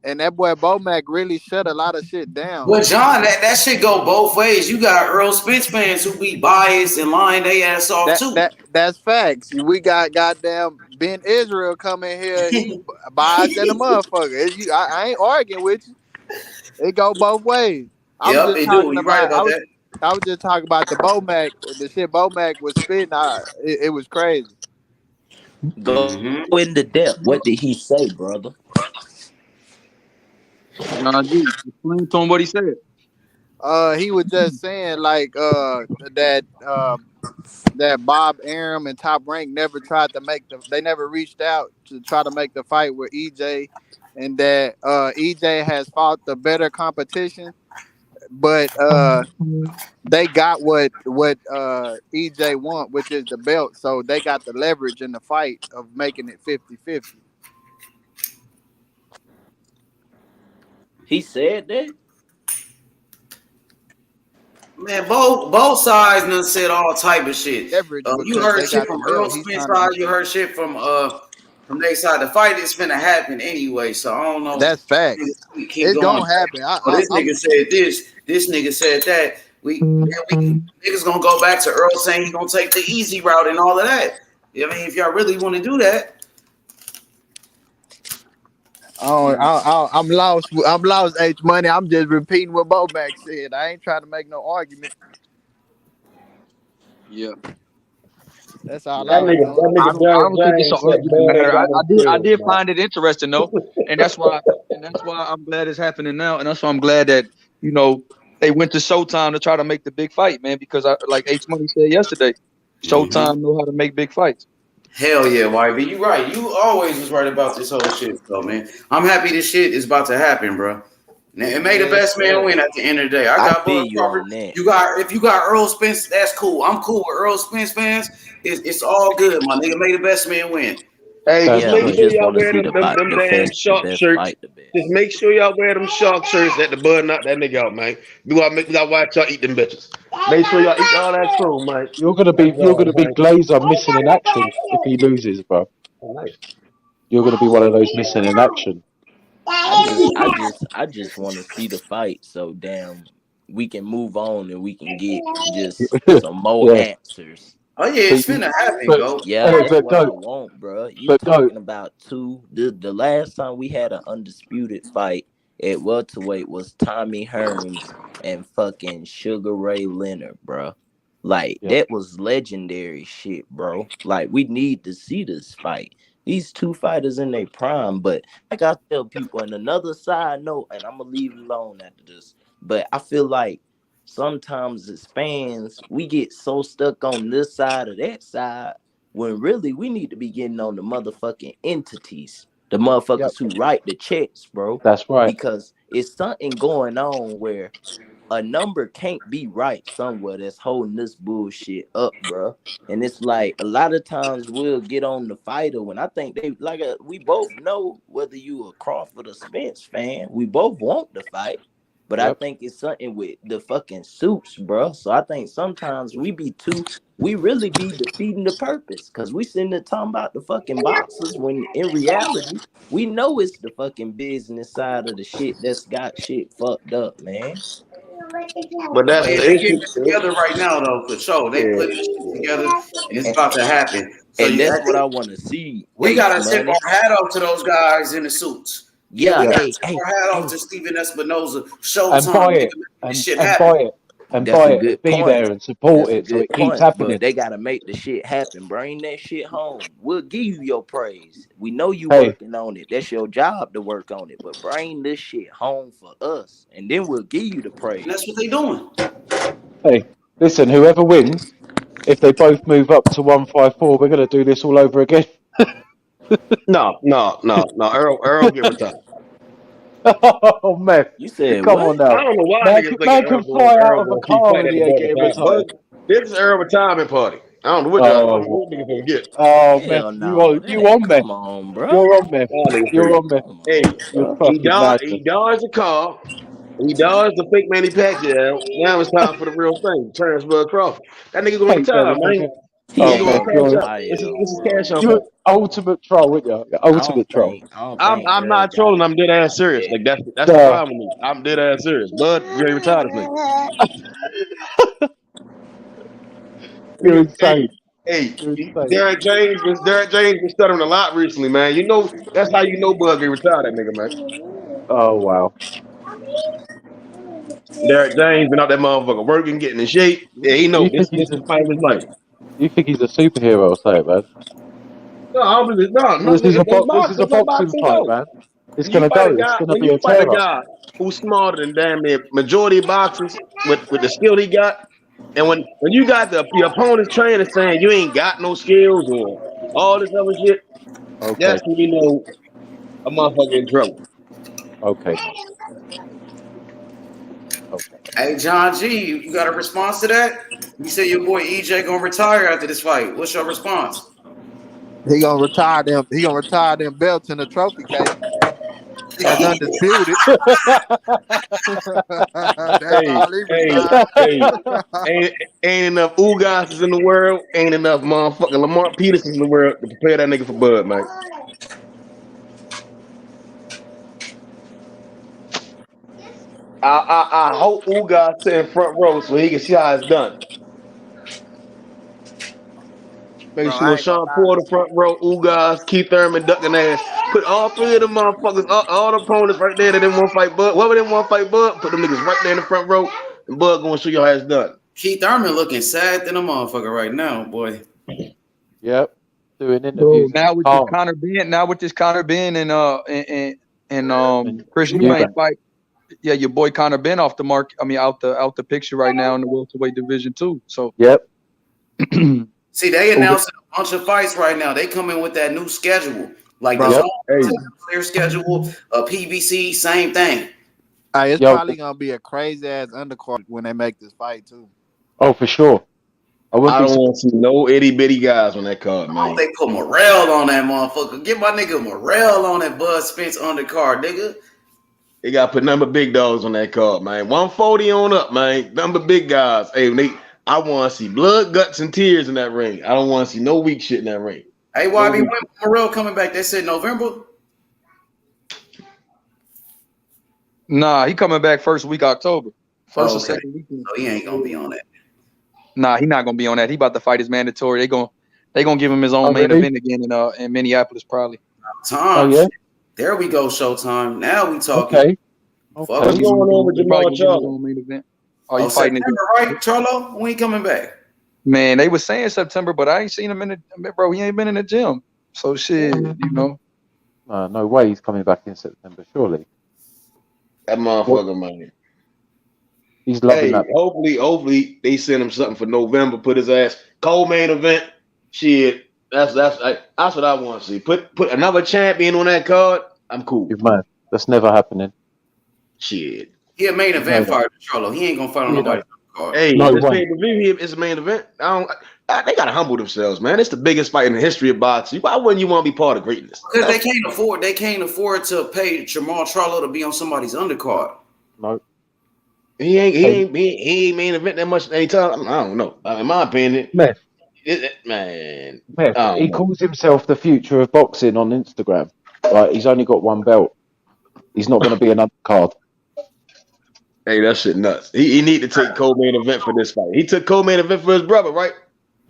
and that boy Bomac really shut a lot of shit down. Well, John, that shit go both ways. You got Errol Spence fans who be biased and lying their ass off too. That's facts. We got goddamn Ben Israel coming here. He biased than a motherfucker. I ain't arguing with you. It go both ways. I was just talking about the Bomac, the shit Bomac was spitting. It was crazy. Go into depth. What did he say, brother? Explain to him what he said. He was just saying like that Bob Arum and Top Rank never tried to they never reached out to try to make the fight with EJ, and that EJ has fought the better competition. but they got what EJ want, which is the belt. So they got the leverage in the fight of making it 50-50. He said that. Man, both sides done said all type of shit. Leverage You because heard they shit got the from Errol belt. He's Spence trying to side. make You it. heard shit from their side. The fight is finna happen anyway, so I don't know. That's facts. Keep It's going. gonna happen. Oh, this I'm nigga said this. This nigga said that. Niggas gonna go back to Earl saying he gonna take the easy route and all of that. I mean, if y'all really want to do that. I'm lost. I'm lost. H Money. I'm just repeating what Bomac said. I ain't trying to make no argument. Yeah. That's all That I was nigga, doing. that nigga I Derek don't think it's an James said argument Bud ain't matter. got no I skills, did man. find it interesting though, and that's why I'm glad it's happening now, and that's why I'm glad that they went to Showtime to try to make the big fight, man. Because like H Money said yesterday, Showtime know how to make big fights. Hell yeah, YB. You right. You always was right about this whole shit, though, man. I'm happy this shit is about to happen, bro. It made the Yes, best man sir. win at the end of the day. I I got feel Bud you Crawford. on that. If you got Earl Spence, that's cool. I'm cool with Earl Spence fans. It's all good, my nigga. May the best man win. Hey, just Yeah, make we sure just y'all want to wear see them damn the shark best shirts. fight the best. Just make sure y'all wear them shark shirts that the Bud knocked that nigga out, man. We gotta watch y'all eat them bitches. Make sure y'all eat all that crew, man. You're gonna That's all, be Glazer missing in action if he loses, bro. man. You're gonna be one of those missing in action. I just want to see the fight so damn we can move on and we can get just some more Yeah, answers. Oh yeah, it's but finna happen, but go. Yeah, hey, that's but what I don't want, bro. You but don't talking about the last time we had an undisputed fight at welterweight was Tommy Hearns and fucking Sugar Ray Leonard, bro. Like yeah. that was legendary shit, bro. Like we need to see this fight. These two fighters in their prime, but like I tell people, and another side note, and I'm gonna leave it alone after this. But I feel like sometimes as fans, we get so stuck on this side or that side when really we need to be getting on the motherfucking entities, the Yep, motherfuckers who write the checks, bro. that's right. Because it's something going on where a number can't be right somewhere that's holding this bullshit up, bro. And it's like a lot of times we'll get on the fighter when I think they like we both know whether you a Crawford or Spence fan, we both want the fight. But I Yep. think it's something with the fucking suits, bro. So I think sometimes we really be defeating the purpose because we sitting there talking about the fucking boxers when in reality we know it's the fucking business side of the shit that's got shit fucked up, man. But Oh that's yeah, the they getting issue. it together right now, though, for sure. They Yeah. putting this shit together, and it's about to happen. So And I that's what think I want to see. we H gotta tip Money. our hat off to those guys in the suits. Yeah, Yeah, we gotta Yeah, tip our hat off to Stephen Espinoza, and Showtime, buy nigga, it making this shit and happen. buy it and that's buy a it and good be point. there and support That's a it so good it keeps point. But happening. they gotta make the shit happen. Bring that shit home. We'll give you your praise. We know you Hey, working on it. That's your job to work on it. But bring this shit home for us, and then we'll give you the And that's praise. what they doing. hey, listen, whoever wins, if they both move up to 154, we're gonna do this all over again. No. Earl get retired. Oh man, You said come on what? I now. don't know why niggas thinking Man can Earl fly out Earl of a gonna keep car fighting and at he the ain't Bud getting retire. But retired. this is Earl retirement party. I don't know what Oh, niggas gonna get. oh man, Hell no. That you ain't. on me? Come on, bro. You're on me. Y'all niggas You're crazy. on me. Come Hey, on, You're bro. fucking madness. he dodged the car. He dodged the fake Manny Pacquiao. Now it's time for the real thing. Terence Crawford. That nigga gonna Fake retire, man. Benavidez. He Oh He ain't gonna man, gonna cash out. retire This though, is bro. cash out you're party. ultimate troll, aren't you? Ultimate troll. I don't think I'm Earl not got trolling. it I'm dead ass like serious. that. Like that's the Uh, problem with me. I'm dead ass serious. Bud, you ain't retired this nigga. you're insane. Hey, You're insane. Derek James been stuttering a lot recently, man. You know that's how you know Bud get retired, that nigga, man. Oh wow. Derek James been out that motherfucker working, getting in shape. Yeah, he know You this think this is the fight of his life. he's a superhero, say it, man. No, I don't believe no. This is a It's this is a boxing. Let boxing boxing fight, go. man. It's gonna go. It's gonna When be you a fight a tear up. guy who's smarter than damn near majority of boxers with the skill he got, and when you got your opponent's trainer saying you ain't got no skills or all this other shit, that's Okay. when you know a motherfucker in trouble. Okay, man. Okay. Hey, John G, you got a response to that? You say your boy EJ gonna retire after this fight. What's your response? He gonna retire them. He gonna retire them belts in the trophy case as undisputed. That's Hey, all he hey, retired. hey. Ain't enough Ugas in the world. Ain't enough motherfucking Lamar Petersons in the world to prepare that nigga for Bud, man. I hope Ugas sit in front row so he can see how it's done. Make Bro, sure I ain't gonna Sean lie. Porter front row, Ugas, Keith Thurman ducking ass. Put all three of them motherfuckers, all the opponents right there that didn't want to fight Bud. Whoever didn't want to fight Bud, put them niggas right there in the front row, and Bud gonna show you how it's done. Keith Thurman looking sad than a motherfucker right now, boy. Yep. Doing Bro, interviews. now with this Conor Ben and Chris Eubank fight, yeah, your boy Conor Ben off the mark. I mean, out the picture right now in the welterweight division too. So yep. See, they announcing a bunch of fights right now. They come in with that new schedule, like Bro, the zone, clear schedule, PBC, same thing. It's probably gonna be a crazy ass undercard when they make this fight too. Oh, for sure. I don't want to see no itty bitty guys on that card, I man. hope they put Morrell on that motherfucker. Get my nigga Morrell on that Bud Spence undercard, nigga. They got to put number big dogs on that card, man. 140 on up, man. Number big guys. Hey, I want to see blood, guts, and tears in that ring. I don't want to see no weak shit in that ring. Hey, YB, when Morrell coming back? They said November. Nah, he coming back first week October. First or second week. So he ain't gonna be on that. Nah, he not gonna be on that. He about to fight his mandatory. They gonna give him his own main event again in Minneapolis probably. Time. Oh, yeah. There we go, Showtime. Now we talking. Okay. What's going on with Jamal Charlo? Oh, you fighting September, right, Charlo? When he coming back? Man, they was saying September, but I ain't seen him bro. He ain't been in the gym. So shit, you know. No way he's coming back in September, surely. That motherfucker, man. He's loving that. Hopefully they send him something for November. Put his ass co-main event. Shit, that's what I want to see. Put another champion on that card. I'm cool. Man, that's never happening. Shit. He a main event fighter, Charlo. He ain't gonna fight on nobody's card. Hey, this pay-per-view is a main event. They gotta humble themselves, man. It's the biggest fight in the history of boxing. Why wouldn't you want to be part of greatness? Because they can't afford to pay Jamal Charlo to be on somebody's undercard. No. He ain't main event that much anytime. I don't know. In my opinion, man. He calls himself the future of boxing on Instagram. Like he's only got one belt. He's not going to be an undercard. Hey, that shit nuts. He need to take co-main event for this fight. He took co-main event for his brother, right?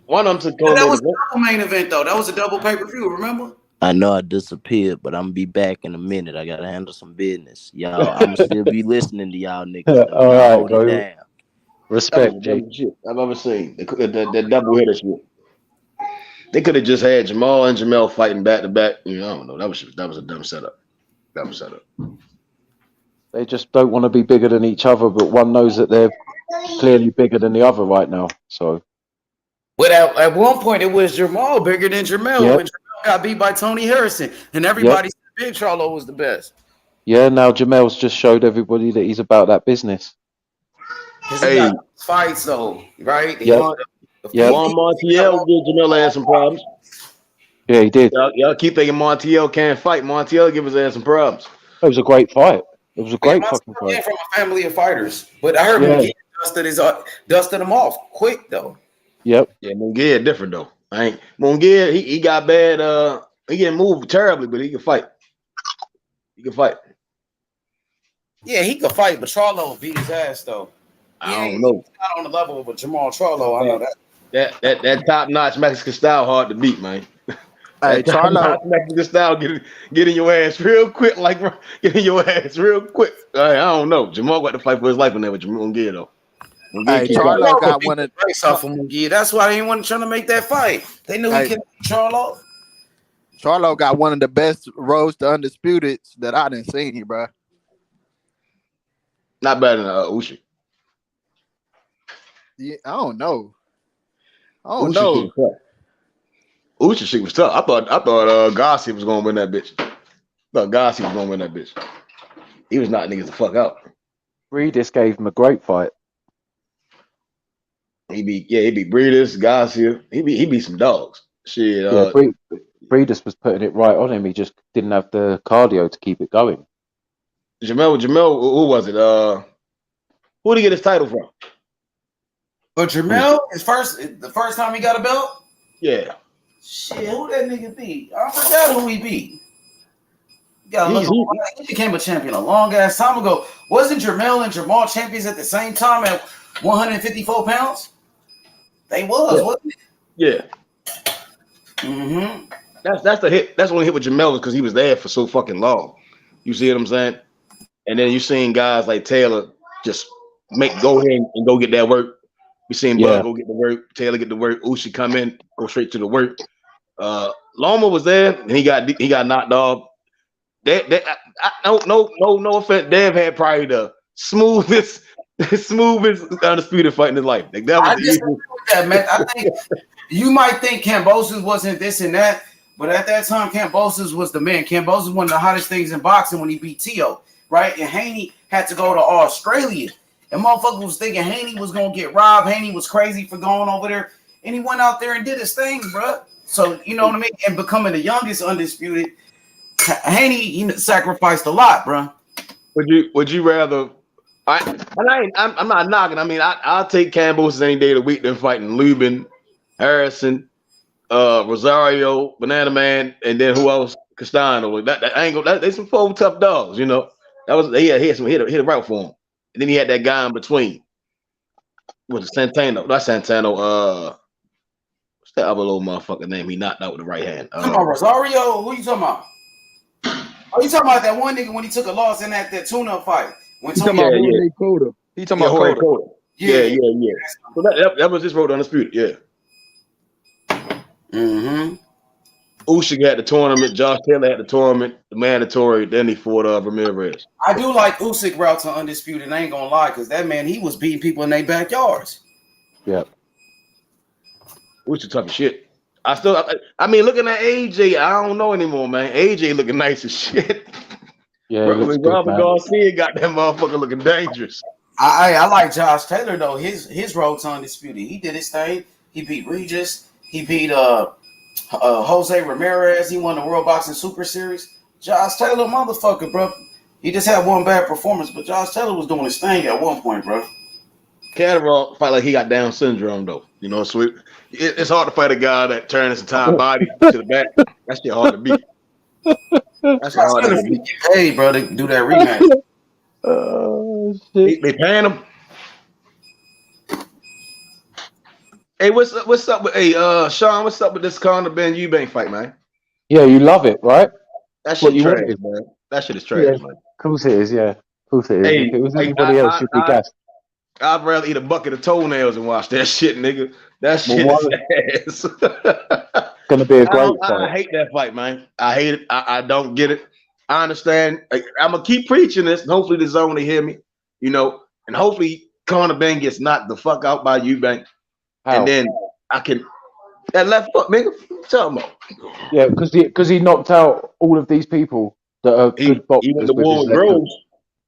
One of them took co-main event. That was a double main event, though. That was a double pay-per-view, remember? I know I disappeared, but I'm gonna be back in a minute. I gotta handle some business. Y'all, I'm gonna still be listening to y'all niggas. All right, hold it down. Respect, Jake. Shit I've ever seen. The double hitter shit. They could have just had Jamal and Jamel fighting back to back. I don't know. That was a dumb setup. They just don't want to be bigger than each other, but one knows that they're clearly bigger than the other right now. So, but at one point it was Jamal bigger than Jamel when Jamel got beat by Tony Harrison, and everybody said Big Charlo was the best. Yeah, now Jamel's just showed everybody that he's about that business. He got fights though, right? Juan Montiel gave Jamel ass some problems. Yeah, he did. Y'all keep thinking Montiel can't fight. Montiel give his ass some problems. It was a great fight. It was a great fucking fight. Came from a family of fighters, but I heard Munguia dusted him off quick though. Yep. Yeah, Munguia different though. Munguia, he got bad. He didn't move terribly, but he can fight. Yeah, he could fight, but Charlo beat his ass though. I don't know. He's not on the level of a Jamal Charlo. I know that. That top notch Mexican style hard to beat, man. Hey, Charlo, Mexican style getting your ass real quick, getting your ass real quick. I don't know. Jamal got to fight for his life in there with Munguia though. Hey, Charlo got one of off of Munguia. That's why they didn't want to try to make that fight. They knew he could Charlo. Charlo got one of the best roads to undisputed that I didn't see, bro. Not better than Usyk. Yeah, I don't know. Usyk shit was tough. I thought Garcia was gonna win that bitch. He was knocking niggas the fuck out. Breedis gave him a great fight. He beat Breedis, Garcia. He beat some dogs. Shit. Breedis was putting it right on him. He just didn't have the cardio to keep it going. Jamel, who was it? Who did he get his title from? But Jamel, the first time he got a belt? Yeah. Shit, who that nigga beat? I forgot who he beat. He became a champion a long ass time ago. Wasn't Jamel and Jamal champions at the same time at 154 pounds? They was, wasn't it? Yeah. Mm-hmm. That's the hit. That's when he hit with Jamel because he was there for so fucking long. You see what I'm saying? And then you seen guys like Taylor just go in and go get that work. We seen Bud go get the work, Taylor get the work, Usyk come in, go straight to the work. Loma was there and he got knocked off. No offense. Dev had probably the smoothest undisputed fight in his life. Like that was the easiest. That, man. I think you might think Kambosos wasn't this and that, but at that time, Kambosos was the man. Kambosos one of the hottest things in boxing when he beat Tio, right? And Haney had to go to Australia. And motherfucker was thinking Haney was gonna get robbed. Haney was crazy for going over there, and he went out there and did his thing, bro. So you know what I mean. And becoming the youngest undisputed, Haney sacrificed a lot, bro. Would you rather? I'm not knocking. I mean, I'll take Kambosos any day of the week than fighting Lubin, Harrison, Rosario, Banana Man, and then who else? Castano. That angle. They some 4 tough dogs, you know. That was he hit a route for him. And then he had that guy in between. Was Santano? Not Santano. What's that other little motherfucker name? He knocked out with the right hand. Talking about Rosario? Who you talking about? Oh, you talking about that one nigga when he took a loss in that tune-up fight? He talking about Cota. He talking about Cota. Yeah. So that was just road undisputed. Yeah. Mm-hmm. Usyk had the tournament. Josh Taylor had the tournament, the mandatory. Then he fought Ramirez. I do like Usyk route to undisputed. I ain't gonna lie, because that man, he was beating people in their backyards. Yeah. Usyk tough as shit. I mean, looking at AJ, I don't know anymore, man. AJ looking nice as shit. Yeah, Robert Garcia got that motherfucker looking dangerous. I like Josh Taylor though. His road to undisputed. He did his thing. He beat Regis. He beat Jose Ramirez. He won the World Boxing Super Series. Josh Taylor, motherfucker, bro. He just had one bad performance, but Josh Taylor was doing his thing at one point, bro. Catterall fight like he got Down syndrome, though. You know, so it's hard to fight a guy that turns his entire body to the back. That shit hard to beat. That's hard to beat. Hey, bro, to do that rematch. Oh shit! They paying him. Hey, what's up with Sean? What's up with this Conor Ben Eubank fight, man? Yeah, you love it, right? That shit trash, man. That shit is trash, man. Of course it is, yeah. Of course it is. Hey, if it was anybody else, you'd be gassed. I'd rather eat a bucket of toenails and watch that shit, nigga. That shit is ass. Gonna be a great fight. I hate that fight, man. I hate it. I don't get it. I understand. I'm gonna keep preaching this, and hopefully the zone will hear me. You know, and hopefully Conor Ben gets knocked the fuck out by Eubank, and then I can that left foot, nigga. Tell me. Yeah, because he knocked out all of these people that are good boxers. He went to war with Groves.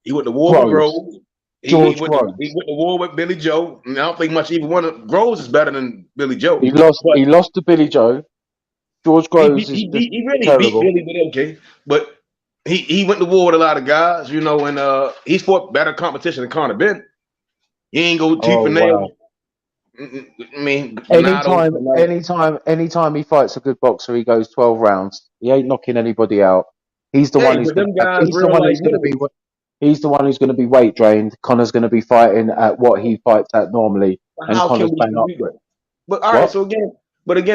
He went to war with Groves. He went to war with Billy Joe. And I don't think much even one of Groves is better than Billy Joe. He lost to Billy Joe. George Groves he really beat Billy, but okay. But he went to war with a lot of guys, you know, and he's fought better competition than Conor Ben. He ain't go teeth for nail. I mean, anytime he fights a good boxer, he goes 12 rounds. He ain't knocking anybody out. He's the one who's going to be. He's the one who's going to be weight drained. Conor's going to be fighting at what he fights at normally, and Conor's playing up. But all right, so again,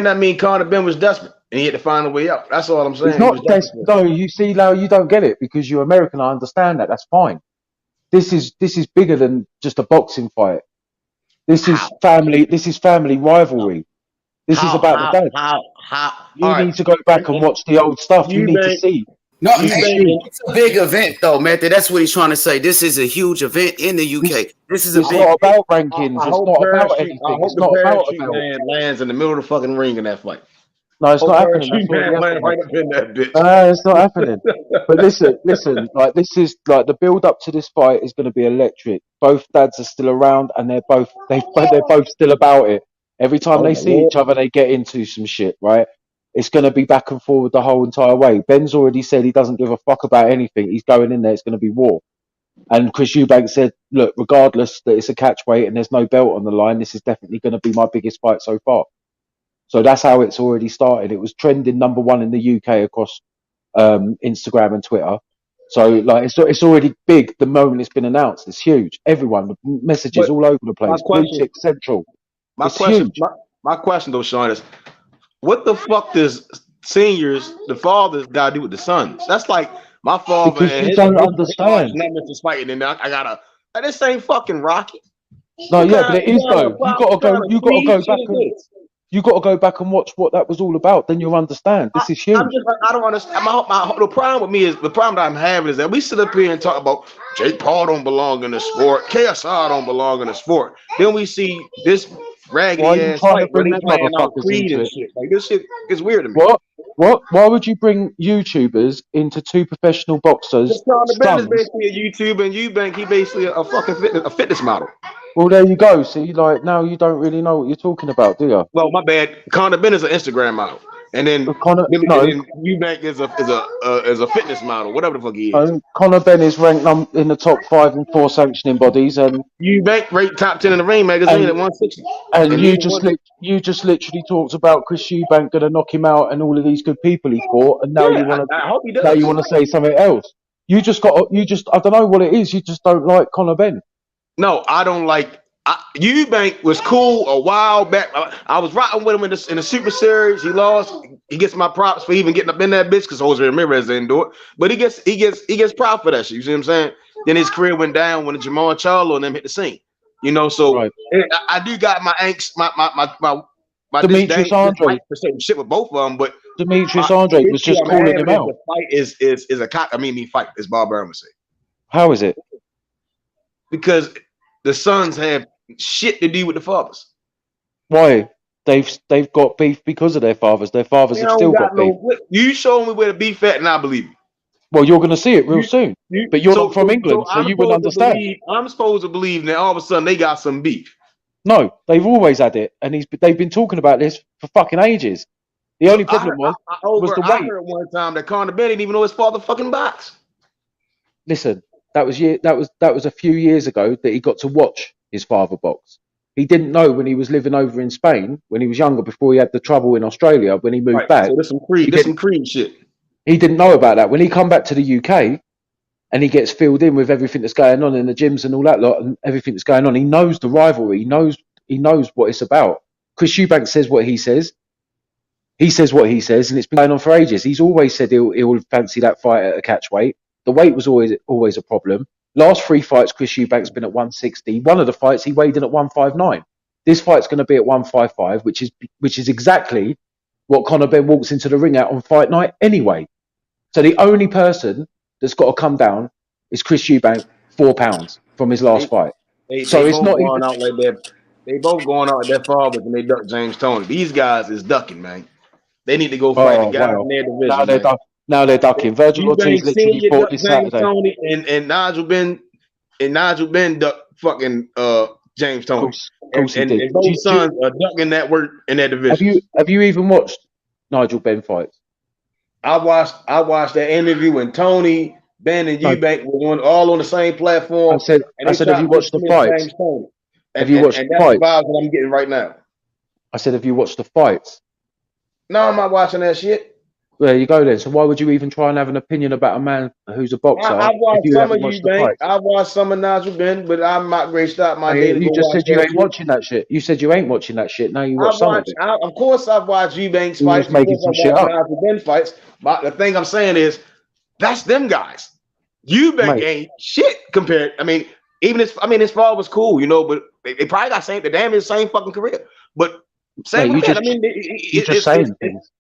that means Conor Ben was desperate, and he had to find a way out. That's all I'm saying. He's not desperate. No, you see, Lau, you don't get it because you're American. I understand that. That's fine. This is bigger than just a boxing fight. This is family. This is family rivalry. This is about the dad. You need to go back and watch the old stuff. You need to see. No, it's a big event, though, Method. That's what he's trying to say. This is a huge event in the UK. This is it's not about rankings. It's not about anything. It's not about man lands in the middle of the fucking ring in that fight. No, it's not happening. That's already happening. Right up in that bitch. It's not happening. But listen. Like this is like the build up to this fight is going to be electric. Both dads are still around, and they're both still about it. Every time they see each other, they get into some shit. Right? It's going to be back and forward the whole entire way. Ben's already said he doesn't give a fuck about anything. He's going in there. It's going to be war. And Chris Eubank said, look, regardless that it's a catch weight and there's no belt on the line, this is definitely going to be my biggest fight so far. So that's how it's already started. It was trending #1 in the UK across Instagram and Twitter. So like it's already big the moment it's been announced. It's huge. Everyone, messages all over the place. Blue Tick Central. My question though, Sean, is what the fuck does seniors, the fathers, gotta do with the sons? That's like my father because and you his don't understand. Nemesis fighting, and I gotta. This ain't fucking Rocky. No, yeah, but it is though. You gotta go back and watch what that was all about. Then you'll understand. This is huge. I don't understand. The problem with me is the problem that I'm having is that we sit up here and talk about Jake Paul don't belong in the sport, KSI don't belong in the sport. Then we see this raggedy ass fight where they're playing out Creed and shit. Like this shit is weird to me. What? Why would you bring YouTubers into two professional boxers? Ben is basically a YouTuber, and Eubank he basically a fucking fitness model. Well, there you go. See, like now you don't really know what you're talking about, do you? Well, my bad. Conor Ben is an Instagram model, and then Eubank is a fitness model, whatever the fuck he is. Conor Ben is ranked in the top 5 and 4 sanctioning bodies, and Eubank ranked top 10 in the Ring magazine at 160. And you just literally talked about Chris Eubank gonna knock him out, and all of these good people he fought, and now I hope he does. Now you want to say something else. I don't know what it is. You just don't like Conor Ben. No, I don't like. Eubank was cool a while back. I was rocking with him in the Super Series. He lost. He gets my props for even getting up in that bitch because Jose Ramirez didn't do it. But he gets props for that shit. You see what I'm saying? Then his career went down when Jamal Charlo and them hit the scene. You know, so right. I do got my angst, my Demetrius Andre for certain shit with both of them. But Demetrius Andre was just calling him out. The fight is a cock. I mean, fight, as Bob Brown would say. How is it? Because the sons have shit to do with the fathers. Why? They've got beef because of their fathers. Their fathers have still got beef. You show me where the beef at, and I believe you. Well, you're going to see it real soon. But you're not from England, so you wouldn't understand. I'm supposed to believe that all of a sudden they got some beef. No, they've always had it, and they've been talking about this for fucking ages. The only problem was the weight. I heard one time that Conor Ben didn't even know his father fucking boxed. Listen, that was a few years ago that he got to watch his father box. He didn't know when he was living over in Spain when he was younger, before he had the trouble in Australia when he moved back. So there's some Creed shit. He didn't know about that. When he come back to the UK and he gets filled in with everything that's going on in the gyms and all that lot and everything that's going on, he knows the rivalry. He knows what it's about. Chris Eubank says what he says. He says what he says, and it's been going on for ages. He's always said he'll fancy that fight at a catch weight. The weight was always a problem. Last 3 fights, Chris Eubank's been at 160. One of the fights he weighed in at 159. This fight's going to be at 155, which is exactly what Conor Ben walks into the ring at on fight night anyway. So the only person that's got to come down is Chris Eubank, 4 pounds from his last fight. So it's not going out like that. They both going out like their fathers and they duck James Toney. These guys is ducking, man. They need to go fight the guys in their division. Now they're ducking. Virgil Ortiz literally fought this Saturday. Toney and Nigel Ben ducked fucking James Toney. And both sons are ducking that work in their division. Have you even watched Nigel Ben fights? I watched that interview when Tony, Ben, and Eubank were all on the same platform. I said, have you watched the fights? Have you watched the fights? That's the vibe that I'm getting right now. I said, have you watched the fights? No, I'm not watching that shit. There you go then. So why would you even try and have an opinion about a man who's a boxer? I've watched some of Eubank. I've watched some of Nigel Ben, but I'm not going to start my day to You just said you ain't watching that shit. You said you ain't watching that shit. Now you watch some of it. Of course I've watched Eubank's fights. Just making some shit up. Nigel Ben fights. But the thing I'm saying is, that's them guys. Eubank ain't shit compared. I mean, his father was cool, you know, but they probably got the same fucking career. But same with that. I mean, you're just saying things.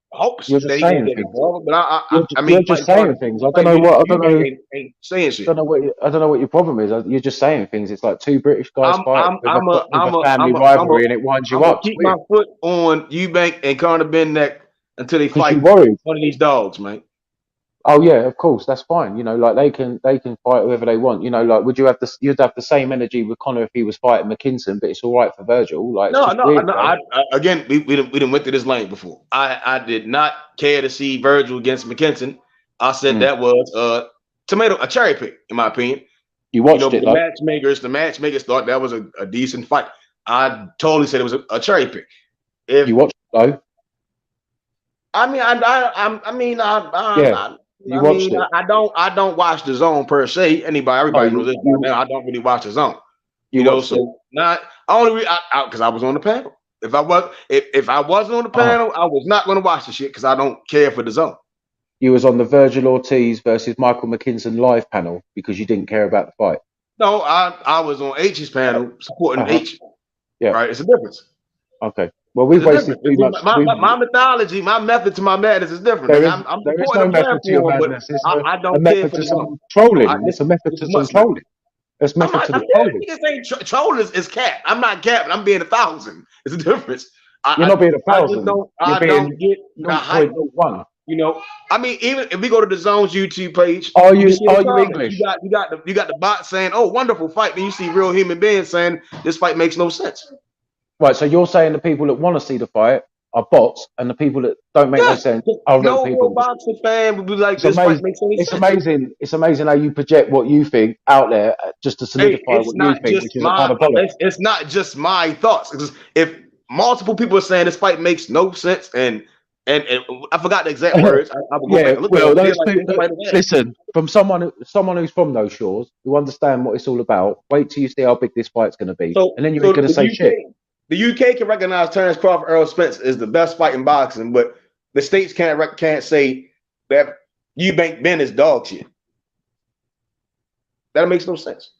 You're just saying things. You're just saying things. I don't know what. I don't know. Ain't saying shit. I don't know what your problem is. You're just saying things. It's like two British guys fighting with a family rivalry, and it winds you up. Keep my foot on Eubank and Conor Ben neck until they fight worried. one of these dogs, man. Oh yeah, of course, that's fine. You know, like they can fight whoever they want. You know, like you'd have the same energy with Conor if he was fighting McKinson, but it's all right for Virgil. Like it's just weird. Again, we didn't went through this lane before. I did not care to see Virgil against McKinson. I said that was a cherry pick, in my opinion. You watched it, the matchmakers thought that was a decent fight. I totally said it was a cherry pick. If you watched it though, I don't watch the zone per se. Everybody knows this. I don't really watch the zone. Because I was on the panel. If I wasn't on the panel, I was not going to watch the shit because I don't care for the zone. You was on the Virgil Ortiz versus Michael McKinson live panel because you didn't care about the fight. No, I was on H's panel supporting H. Yeah, right. It's a difference. Okay. Well, we've wasted too much. My mythology, my method to my madness is different. There is no method to your madness. It's I don't a method to some trolling. It's a method to some trolling. It's method to the trolling. Trolling is cap. I'm not capping. I'm being 1,000. It's a difference. You're not being 1,000. I don't get 0.1. You know, I mean, even if we go to the Zone's YouTube page, are you English? You got the bot saying, "Oh, wonderful fight." Then you see real human beings saying, "This fight makes no sense." Right. So you're saying the people that want to see the fight are bots, and the people that don't make no sense are real people. No boxing fan would be like, "This fight makes any sense." It's amazing. It's amazing how you project what you think out there just to solidify what you think, which is a kind of bollocks. It's not just my thoughts. If multiple people are saying this fight makes no sense, and I forgot the exact words. Listen, from someone who's from those shores, who understand what it's all about. Wait till you see how big this fight's going to be, and then you're going to say shit. The UK can recognize Terence Crawford, Errol Spence is the best fight in boxing, but the states can't say that Eubank Ben is dog shit. That makes no sense.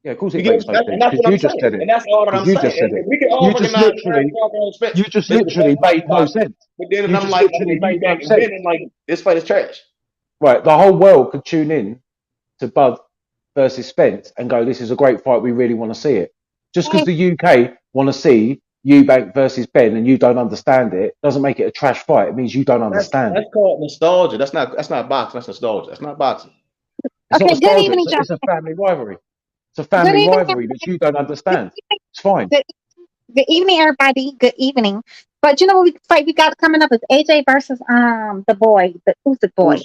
Yeah, of course it makes no sense. You just said it. And that's all that I'm saying. We can all recognize Terence Crawford, Errol Spence. You just literally made no sense. But then I'm like, this fight is trash. Right, the whole world could tune in to Bud versus Spence and go, "This is a great fight. We really want to see it." Just because the UK want to see Eubank versus Ben and you don't understand it doesn't make it a trash fight. It means you don't understand. That's called nostalgia. That's not boxing. That's nostalgia. That's not boxing. It's not nostalgia. It's a family rivalry. It's a family rivalry that you don't understand. It's fine. Good evening, everybody. Good evening. But you know what fight we got coming up is AJ versus the Usyk boy.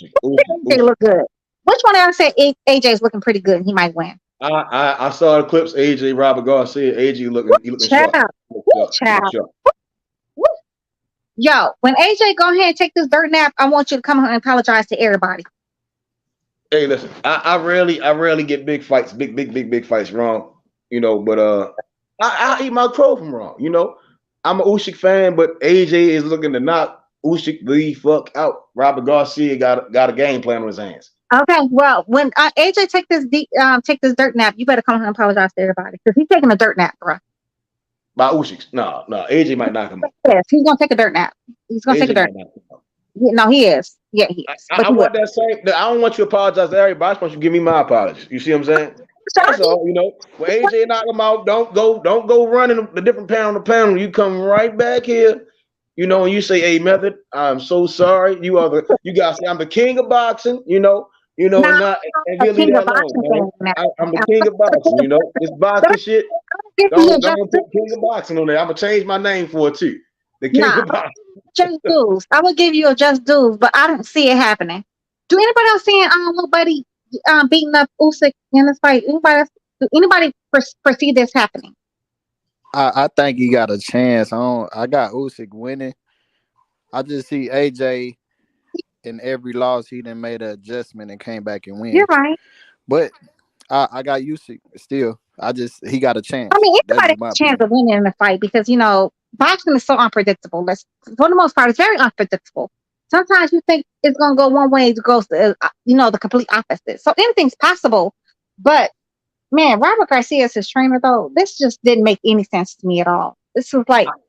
They look good. Which one I said AJ is looking pretty good and he might win? I saw the clips. AJ, Robert Garcia. AJ looking sharp. Yo, when AJ go ahead and take this dirt nap, I want you to come and apologize to everybody. Hey, listen, I rarely get big fights wrong, you know. But I eat my crow from wrong, you know. I'm an Usyk fan, but AJ is looking to knock Usyk the fuck out. Robert Garcia got a game plan on his hands. Okay, well, when AJ take this dirt nap, you better come and apologize to everybody because he's taking a dirt nap, bro. By Usyk, no, AJ might knock him out. Yes, he's gonna take a dirt nap. He's gonna take a dirt nap. No, he is. Yeah, he is. I want that same. I don't want you to apologize to everybody. I just want you to give me my apologies. You see what I'm saying? That's all. You know, when AJ knock him out, don't go running the different panel to panel. You come right back here. You know, and you say, "Hey, Method, I'm so sorry. You guys say I'm the king of boxing." You know, and really that long, man. I'm the king of boxing. You know, this boxing shit. Don't put king of boxing on there. I'm gonna change my name for it too. The king of boxing. Just dues. I will give you a just dues, but I don't see it happening. Do anybody else see nobody beating up Usyk in this fight? Anybody foresee this happening? I think he got a chance. I got Usyk winning. I just see AJ in every loss he done made an adjustment and came back and win. You're right. But I got Usyk still. He got a chance. I mean, anybody has a chance of winning in the fight because boxing is so unpredictable. For the most part, it's very unpredictable. Sometimes you think it's gonna go one way, it goes the complete opposite. So anything's possible. But man, Robert Garcia is his trainer though. This just didn't make any sense to me at all. This was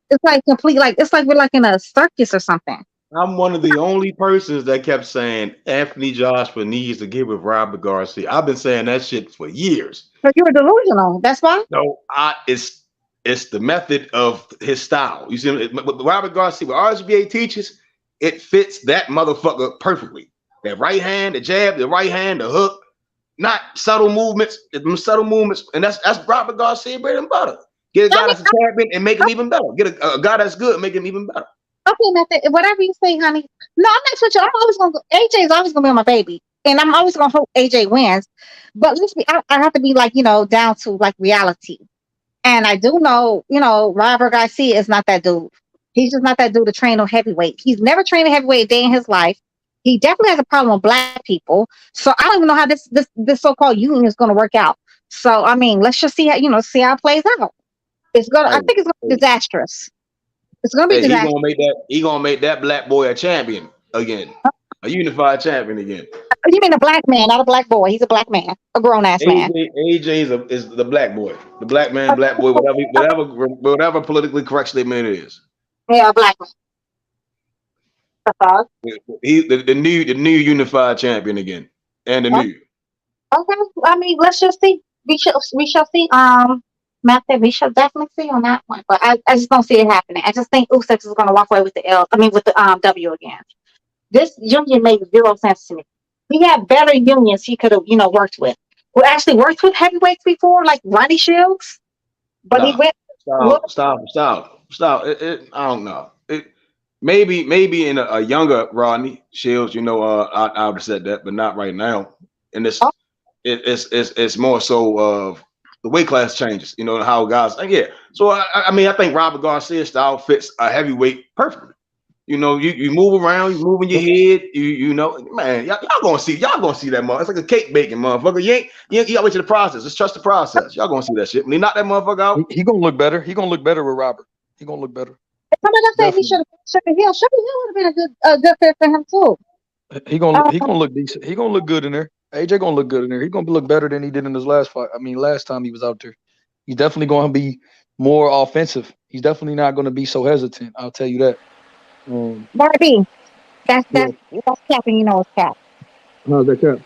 it's like we're like in a circus or something. I'm one of the only persons that kept saying Anthony Joshua needs to get with Robert Garcia. I've been saying that shit for years. But you were delusional. That's why. No, it's the method of his style. You see, Robert Garcia, what RSBA teaches it fits that motherfucker perfectly. That right hand, the jab, the right hand, the hook, not subtle movements, subtle movements, and that's Robert Garcia bread and butter. Get a guy that's a champion and make him even better. Get a guy that's good, make him even better. Okay, Method, whatever you say, honey. No, I'm not switching. I'm always gonna go. AJ is always gonna be my baby, and I'm always gonna hope AJ wins. But let's be. I have to be like down to like reality. And I do know, Robert Garcia is not that dude. He's just not that dude to train on heavyweight. He's never trained a heavyweight a day in his life. He definitely has a problem with black people. So I don't even know how this so-called union is going to work out. So I mean, let's just see how it plays out. It's gonna. I think it's gonna be disastrous. It's gonna be disastrous. He gonna make that black boy a champion again, a unified champion again. You mean a black man, not a black boy? He's a black man, a grown ass man. AJ is the black boy, the black man, black boy, whatever politically correct statement it is. Yeah, a black man. He the new unified champion again, and the new. Okay, I mean, let's just see. We shall see. Matthew, we shall definitely see on that one, but I just don't see it happening. I just think Usyk is going to walk away with the W again. This union made zero sense to me. He had better unions he could have, worked with. Who actually worked with heavyweights before, like Ronnie Shields, but he went. Stop! I don't know. Maybe in a younger Rodney Shields, I would have said that, but not right now. And it's more so of the weight class changes. How guys. Yeah. So I mean, I think Robert Garcia's style fits a heavyweight perfectly. You move around, you moving your head. Man, y'all gonna see that motherfucker. It's like a cake baking motherfucker. You gotta wait to the process. Just trust the process. Y'all gonna see that shit. When he knock that motherfucker out, he gonna look better. He gonna look better with Robert. He gonna look better. Somebody said he should have Sugar Hill. Sugar Hill would have been a good fit for him too. He gonna look decent. He gonna look good in there. AJ gonna look good in there. He gonna look better than he did in his last fight. I mean, last time he was out there, he's definitely gonna be more offensive. He's definitely not gonna be so hesitant. I'll tell you that. Barbie, that's capping. It's cap. How's that cap?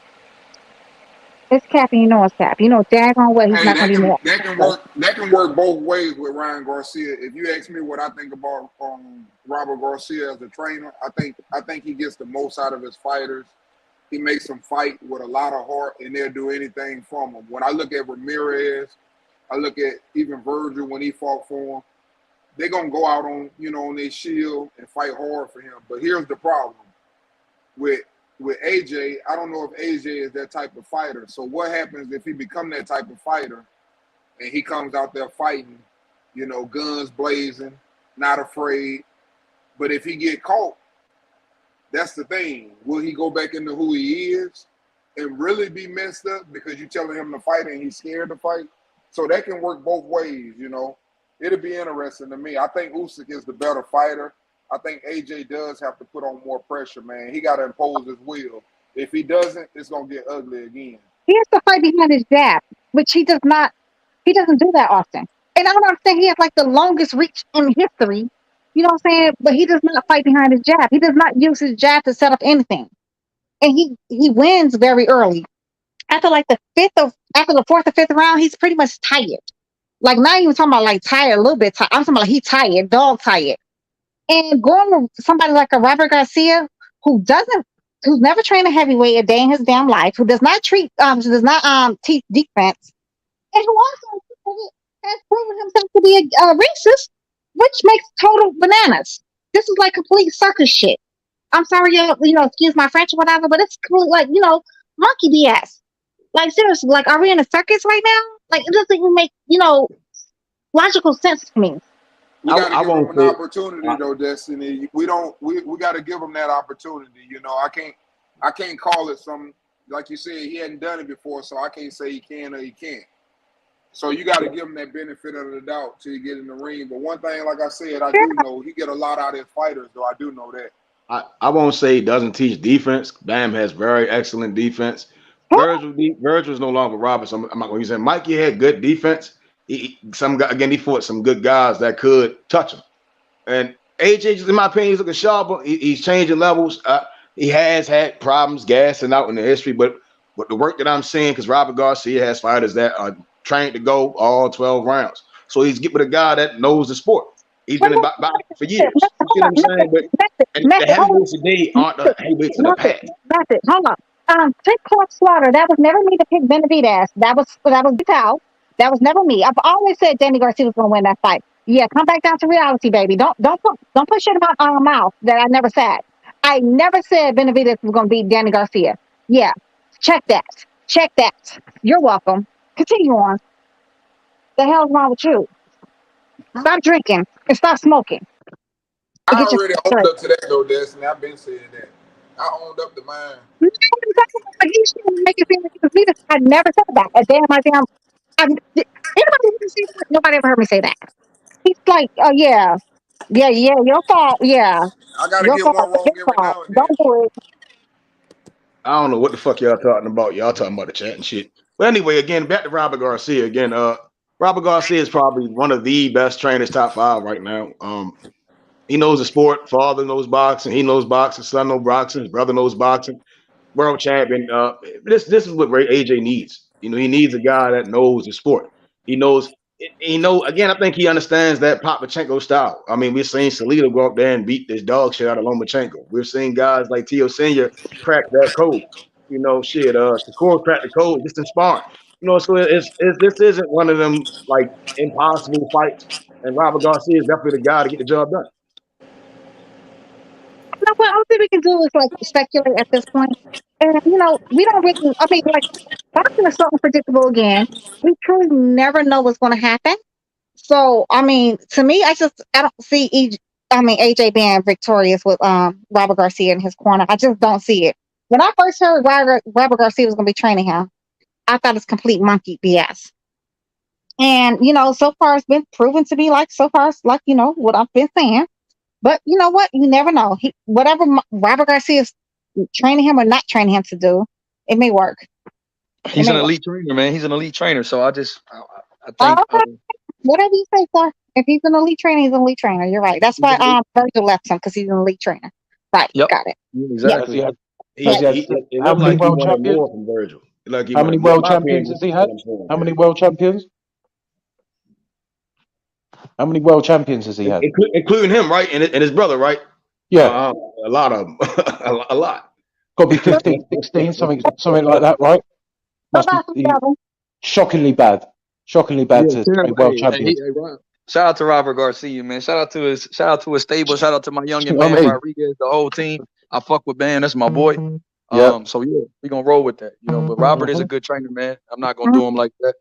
It's capping. It's cap. Daggone what he's not gonna be more. That can work both ways with Ryan Garcia. If you ask me what I think about Robert Garcia as a trainer, I think he gets the most out of his fighters. He makes them fight with a lot of heart, and they'll do anything from him. When I look at Ramirez, I look at even Virgil when he fought for him. They're gonna go out on their shield and fight hard for him. But here's the problem with AJ. I don't know if AJ is that type of fighter. So what happens if he become that type of fighter and he comes out there fighting, guns blazing, not afraid. But if he get caught, that's the thing. Will he go back into who he is and really be messed up because you're telling him to fight and he's scared to fight? So that can work both ways, It'll be interesting to me. I think Usyk is the better fighter. I think AJ does have to put on more pressure, man. He got to impose his will. If he doesn't, it's going to get ugly again. He has to fight behind his jab, which he does not. He doesn't do that often. And I don't understand. He has like the longest reach in history. You know what I'm saying? But he does not fight behind his jab. He does not use his jab to set up anything. And he wins very early. After the fourth or fifth round, he's pretty much tired. Like, not even talking about like tired, a little bit tired. I'm talking about like he's tired, dog tired. And going with somebody like a Robert Garcia, who's never trained a heavyweight a day in his damn life, who does not teach defense, and who also has proven himself to be a racist, which makes total bananas. This is like complete circus shit. I'm sorry, excuse my French or whatever, but it's complete monkey BS. Like, seriously, are we in a circus right now? Like, it doesn't even make, logical sense to me. We got to give him an opportunity, though, Destiny. We got to give him that opportunity. I can't call it some, like you said, he hadn't done it before, so I can't say he can or he can't. So you got to give him that benefit of the doubt till you get in the ring. But one thing, like I said, I do know he get a lot out of his fighters, though. I do know that. I won't say he doesn't teach defense. Bam has very excellent defense. Virgil's no longer Robert, so I'm not going to use him. Mikey had good defense. He fought some good guys that could touch him. And AJ, in my opinion, he's looking sharper. He's changing levels. He has had problems gassing out in the history, but the work that I'm seeing, because Robert Garcia has fighters that are trained to go all 12 rounds. So he's getting with a guy that knows the sport. He's been in boxing for years. You see what I'm saying? But the heavyweights today aren't the heavyweights of the past. Hold on. Take Clark Slaughter. That was never me to pick Benavidez. That was Vital. That was never me. I've always said Danny Garcia was going to win that fight. Yeah, come back down to reality, baby. Don't put shit in my mouth that I never said. I never said Benavidez was going to beat Danny Garcia. Yeah, check that. You're welcome. Continue on. The hell's wrong with you? Stop drinking and stop smoking. I already owned up to that though, Destiny. I've been saying that. I owned up to mine. I never said that. Nobody ever heard me say that. He's like, oh yeah, your fault. Yeah, I gotta get one wrong every now and then. Don't do it. I don't know what the fuck y'all talking about. Y'all talking about the chat and shit. But anyway, again, back to Robert Garcia. Again, Robert Garcia is probably one of the best trainers, top 5 right now. He knows the sport. Father knows boxing. He knows boxing. Son knows boxing. His brother knows boxing. World champion. This is what AJ needs. He needs a guy that knows the sport. He knows. Again, I think he understands that Papachenko style. I mean, we're seeing Salido go up there and beat this dog shit out of Lomachenko. We're seeing guys like Tio Senior crack that code. Shakur cracked the code just in sparring. So this isn't one of them like impossible fights. And Robert Garcia is definitely the guy to get the job done. No, what all we can do is like speculate at this point. And we don't really. I mean, like boxing is so unpredictable again. We truly never know what's going to happen. So, I mean, to me, I don't see AJ being victorious with Robert Garcia in his corner. I just don't see it. When I first heard Robert Garcia was going to be training him, I thought it's complete monkey BS. And so far it's been proven to be what I've been saying. But you know what? You never know. Whatever Robert Garcia is training him or not training him to do, it may work. He's an elite trainer, man. He's an elite trainer. So I think. Whatever you say, sir. If he's an elite trainer, he's an elite trainer. You're right. That's why Virgil left him, because he's an elite trainer. Right. Yep. Got it. Exactly. Yep. How many world champions? How many world champions has he had? How many world champions? How many world champions has he had? Including him, right? And his brother, right? Yeah. A lot of them. a lot. Got to be 15, 16, something like that, right? Must be shockingly bad. Shockingly bad to be world champion. Shout out to Robert Garcia, man. Shout out to his stable. Shout out to my youngin' man Rodriguez, the whole team. I fuck with Bam. That's my boy. So yeah, we gonna roll with that. But Robert is a good trainer, man. I'm not gonna do him like that.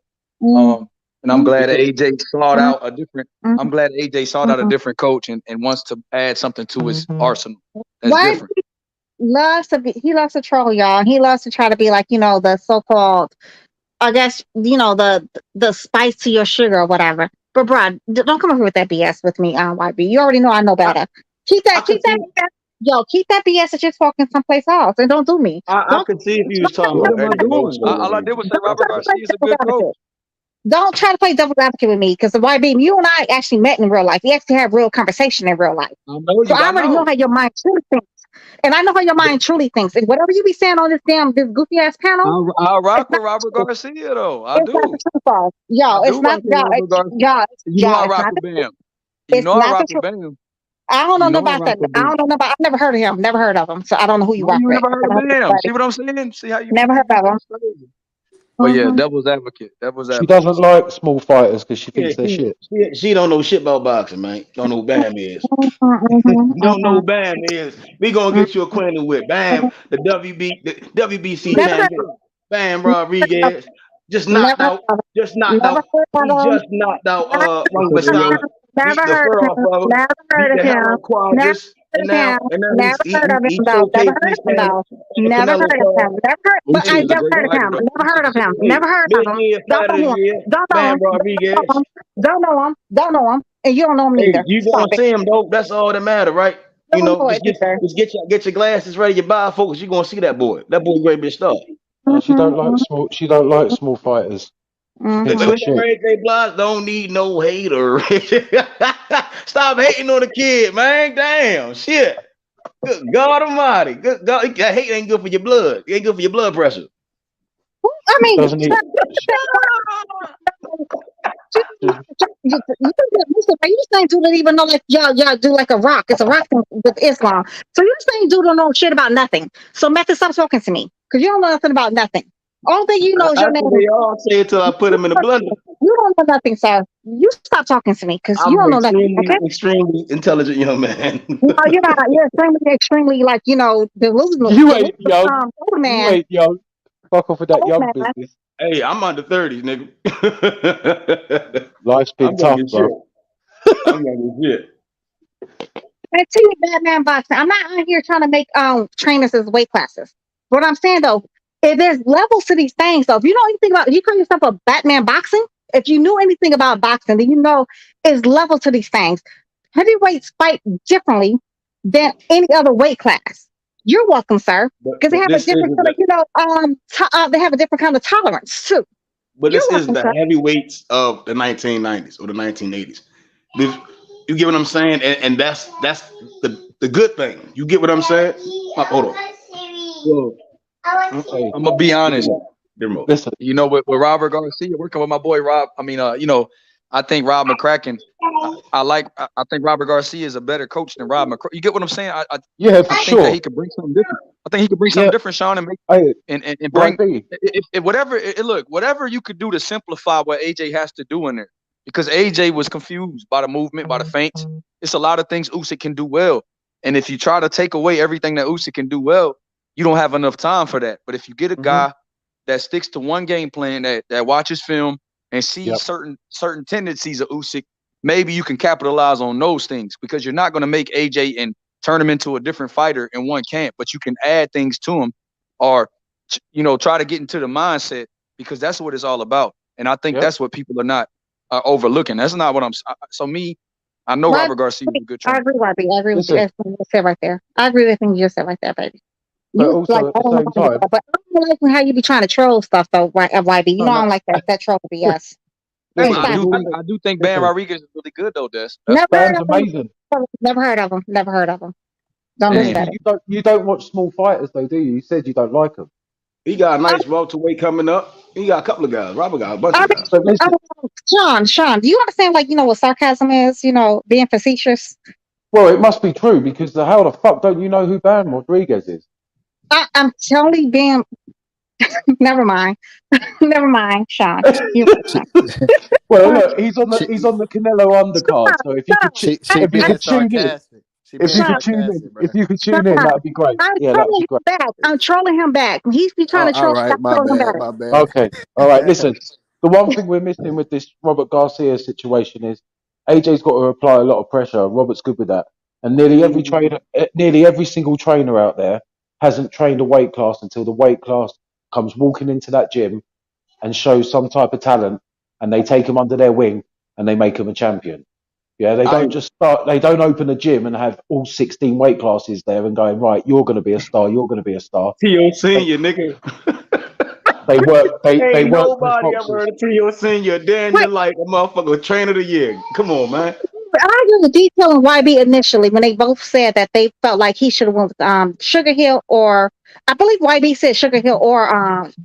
And I'm glad that AJ sought out a different. I'm glad AJ sought out a different coach and wants to add something to his arsenal. That's different. He loves to troll y'all. He loves to try to be like the so-called, I guess the spice to your sugar or whatever. But bro, don't come over with that BS with me, YB. You already know I know better. Keep that BS that you're talking someplace else, and don't do me. I can see if you was talking about all I did was say Robert Garcia is a good coach. Don't try to play double advocate with me, because YB, you and I actually met in real life. We actually had real conversation in real life. I already know how your mind truly thinks. And I know how your mind truly thinks. And whatever you be saying on this goofy ass panel, I rock with Robert Garcia though. I do. Yo, it's not y'all. You know I rock with Bam. You know I rock with Bam. I don't know about that. I don't know about. I've never heard of him. Never heard of him. So I don't know who you rock with. Never heard of Bam. See what I'm saying? See how you never heard of him. But yeah, devil's advocate. She doesn't like small fighters because she thinks they're shit. She don't know shit about boxing, man. Don't know who Bam is. Don't know who Bam is. We gonna get you acquainted with Bam, the WBC champion. Bam Rodriguez just knocked out. He just knocked out. Never heard of him. Never heard of him. Never heard of him though. Never heard of him. But I never heard of him. Never heard of him. Never heard of him. Don't know him. And you don't know him either. You gonna see him though. That's all that matter, right? Just get your glasses ready, your bifocals. You gonna see that boy. That boy ready to be a star. She don't like small fighters. They Blige don't need no hater. Stop hating on the kid, man. Damn, shit. Good God Almighty. Good God, that hate ain't good for your blood. It ain't good for your blood pressure. I mean, You saying dude don't even know like y'all do like a rock. It's a rock thing with Islam. So you're saying dude don't know shit about nothing. So Method, stop talking to me because you don't know nothing about nothing. All that you know is your name. They all say it till I put them in the blender. You don't know nothing, sir. You stop talking to me because you don't know nothing. Okay? Extremely intelligent young man. No, you're not. You're extremely like delusional. You ain't young. Old man. You ain't young. Fuck off with that young business. Hey, I'm under 30s, nigga. Life's been tough, bro. I'm young as shit. And see me, Batman boxing. I'm not out here trying to make trainers as weight classes. What I'm saying though, if there's levels to these things, though, if you know anything about, you call yourself a Batman boxing. If you knew anything about boxing, then you know it's level to these things. Heavyweights fight differently than any other weight class. You're welcome, sir, because they have a different kind of, they have a different kind of tolerance too. But this isn't the heavyweights of the 1990s or the 1980s. You get what I'm saying? And that's the good thing. You get what I'm saying? Hold on. Well, I'm gonna be honest. Listen, with Robert Garcia, working with my boy Rob. I mean, I think Rob McCracken. I think Robert Garcia is a better coach than Rob McCracken. You get what I'm saying? I think that he could bring something different. I think he could bring something different, Sean, and make and bring whatever you could do to simplify what AJ has to do in there. Because AJ was confused by the movement, by the feints. It's a lot of things Usyk can do well. And if you try to take away everything that Usyk can do well, you don't have enough time for that. But if you get a guy that sticks to one game plan, that watches film and sees certain tendencies of Usyk, maybe you can capitalize on those things, because you're not going to make AJ and turn him into a different fighter in one camp, but you can add things to him or, try to get into the mindset, because that's what it's all about. And I think that's what people are not overlooking. That's not what I know Robert Garcia is a good trainer. I agree, Robbie. I agree with you. You said right there. I agree with everything you just said right there, baby. But also at the same time, but I don't like how you be trying to troll stuff though, YB. You know I don't like that troll BS. I do think Bam Rodriguez is really good though, Des. Bam's amazing. Never heard of him. Don't listen to it. You don't watch small fighters though, do you? You said you don't like them. He got a nice welterweight coming up. He got a couple of guys. Robert got a bunch of guys. Sean, do you understand what sarcasm is? Being facetious. Well, it must be true, because how the fuck don't you know who Bam Rodriguez is? I'm totally being. Never mind, Sean. Well, look, he's on the Canelo undercard. So if you could tune in, that'd be great. I'm trolling him back. He's trying to troll. All right, my bad. Okay, all right. Listen, the one thing we're missing with this Robert Garcia situation is AJ's got to apply a lot of pressure. Robert's good with that, and nearly every single trainer out there hasn't trained a weight class until the weight class comes walking into that gym and shows some type of talent, and they take him under their wing and they make him a champion. Yeah, they don't just start. They don't open a gym and have all 16 weight classes there and going, right, you're going to be a star. You're going to be a star. T.O. Senior, nigga. They work. They work. Nobody ever heard of T.O. Senior. Then you're like a motherfucker trainer of the year. Come on, man. I agree with Detail and YB initially when they both said that they felt like he should have went with Sugar Hill, or I believe YB said Sugar Hill or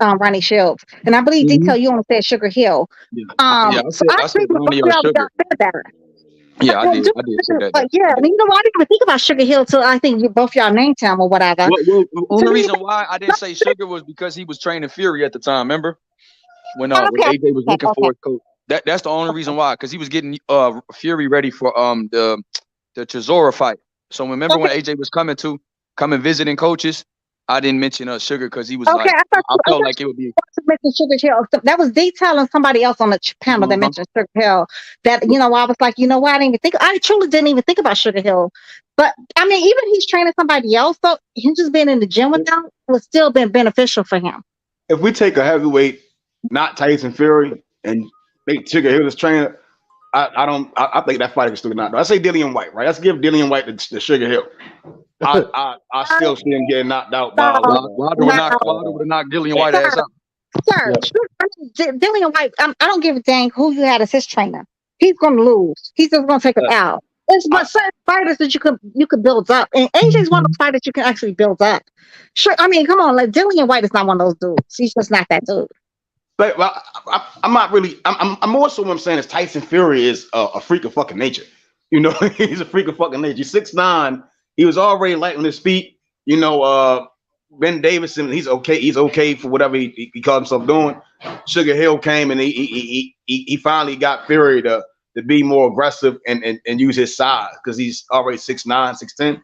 Ronnie Shields, and I believe Detail you only said Sugar Hill. I said Ronnie or Sugar. Yeah, I did say that. But yeah, I didn't even think about Sugar Hill till I think both y'all named him or whatever. The only reason why I didn't say Sugar was because he was training Fury at the time. Remember when AJ was looking for his coach? That's the only reason why, because he was getting Fury ready for the Chisora fight. So remember when AJ was coming visiting coaches, I didn't mention Sugar because he was I felt like it would be. Sugar Hill. That was Detail and somebody else on the panel that mentioned Sugar Hill. That I was like, what? I truly didn't even think about Sugar Hill. But I mean, even he's training somebody else, though, him just being in the gym with them would still been beneficial for him. If we take a heavyweight, not Tyson Fury, and make Sugar Hill as trainer, I think that fight can still not. I say Dillian White, right? Let's give Dillian White the Sugar Hill. I still see him getting knocked out by Wilder would have knocked Dillian White ass out. Sir, Dillian White, I don't give a dang who you had as his trainer. He's going to lose. He's just going to take him out. But certain fighters that you could build up, and AJ's one of the fighters you can actually build up. Sure, I mean, come on, Dillian White is not one of those dudes. He's just not that dude. But well, I'm not really. I'm more so what I'm saying is Tyson Fury is a freak of fucking nature. You know, he's a freak of fucking nature. He's 6'9". He was already light on his feet. You know, Ben Davison, he's okay. He's okay for whatever he called himself doing. Sugar Hill came and he finally got Fury to be more aggressive and use his size because he's already 6'9", 6'10".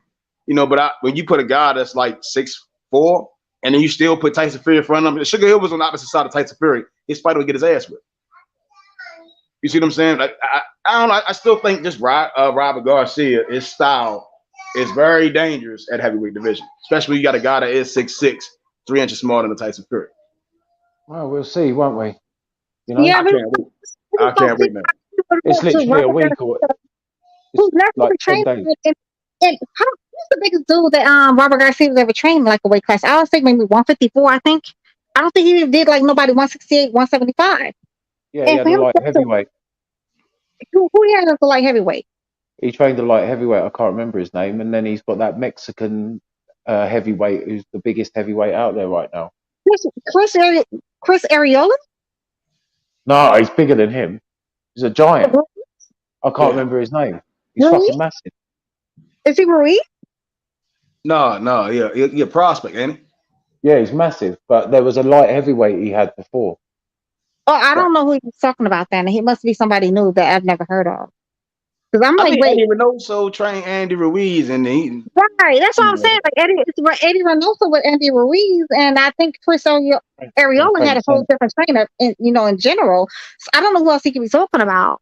You know, but when you put a guy that's like 6'4", and then you still put Tyson Fury in front of him. Sugar Hill was on the opposite side of Tyson Fury. His fighter would get his ass whipped. You see what I'm saying? Like, I don't know. I still think just Robert Garcia, his style is very dangerous at heavyweight division, especially when you got a guy that is 6'6", 3 inches smaller than Tyson Fury. Well, we'll see, won't we? You know, Yeah, I can't wait now. It's literally a week or who's never like 10 trained days. and who's the biggest dude that Robert Garcia was ever trained in like a weight class? I was thinking maybe 154. I think. I don't think he did like nobody 168, 175. Yeah, he had a light heavyweight. Who he had as a light heavyweight? He trained a light heavyweight. I can't remember his name. And then he's got that Mexican heavyweight who's the biggest heavyweight out there right now. Chris Arreola? No, he's bigger than him. He's a giant. I can't remember his name. He's fucking massive. Is he Ruiz? No, yeah, prospect, ain't he? Yeah, he's massive. But there was a light heavyweight he had before. Oh, I don't know who he's talking about then. He must be somebody new that I've never heard of. Because I'm like, wait. Eddie Reynoso trained Andy Ruiz, and he. Right, that's what I'm saying. Like Eddie Reynoso with Andy Ruiz, and I think Chris Arreola had a whole different trainer, in general. So I don't know who else he could be talking about.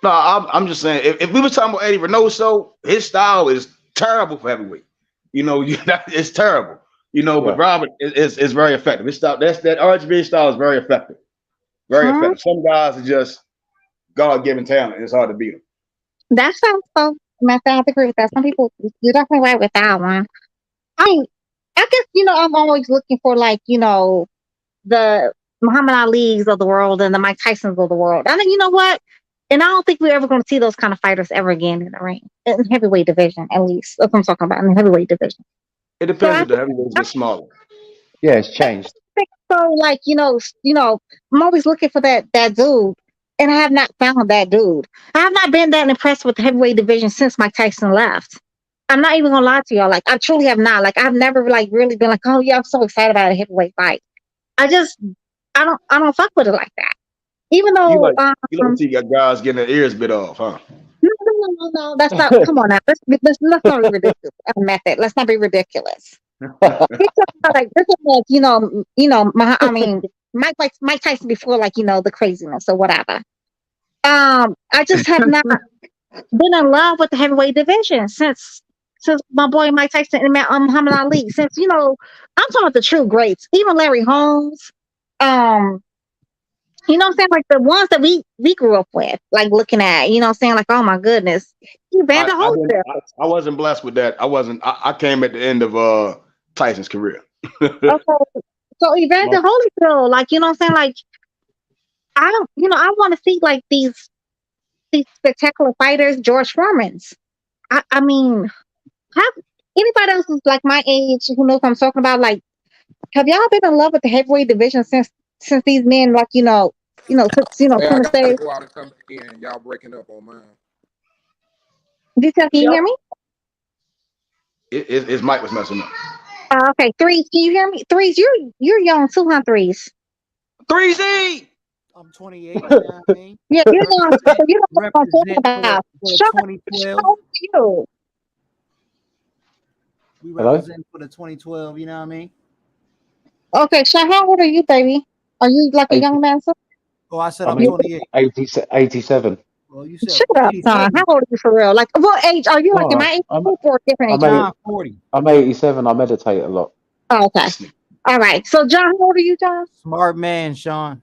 No, I'm just saying, if we were talking about Eddie Reynoso, his style is terrible for heavyweight. You know, it's terrible. You know, but Robert is very effective. His style, that RHB style is very effective. Very effective. Some guys are just God-given talent. It's hard to beat them. That sounds so. I have to agree with that. Some people, you're definitely right with that one. I guess, I'm always looking for the Muhammad Ali's of the world and the Mike Tysons of the world. I think, you know what? And I don't think we're ever going to see those kind of fighters ever again in the ring, in heavyweight division, at least. That's what I'm talking about, in the heavyweight division. It depends if the heavyweights get smaller. Yeah, it's changed. So, I'm always looking for that dude, and I have not found that dude. I have not been that impressed with the heavyweight division since Mike Tyson left. I'm not even gonna lie to y'all. Like, I truly have not. Like, I've never really been like, oh yeah, I'm so excited about a heavyweight fight. I don't fuck with it like that. Even though you like see guys getting their ears bit off, huh? No. That's not. Come on now. Let's not be ridiculous. Method. Let's not be ridiculous. Mike Tyson before, the craziness or whatever. I just have not been in love with the heavyweight division since my boy Mike Tyson and Muhammad Ali. Since I'm talking about the true greats, even Larry Holmes. You know what I'm saying? Like the ones that we grew up with, like looking at, you know what I'm saying? Like, oh my goodness. Evander Holyfield. I wasn't blessed with that. I came at the end of Tyson's career. Okay. So Evander Holyfield, like, you know what I'm saying? Like, I want to see like these spectacular fighters, George Foreman's. I mean, have anybody else is like my age who knows what I'm talking about? Like, have y'all been in love with the heavyweight division since these men, like, Hey, I say, go out and come in. Y'all breaking up on mine. Can you hear me? His mic was messing up. Okay, Threes, can you hear me? Threes, you're young too, huh? Threes. 3Z. I'm 28. You know what I mean? Yeah, you're young. So you don't know what I'm talking about. For 2012. How old are you? We represent for the 2012. You know what I mean? Okay, Sean, how old are you, baby? Are you like a young man? Sir? Oh, I said I'm 28. 87. Well, you said shut up, Sean. How old are you for real? Like, what age are you? Like, in my age group or different age? I'm 40. I'm 87. I meditate a lot. Oh, okay. All right. So, John, how old are you, John? Smart man, Sean.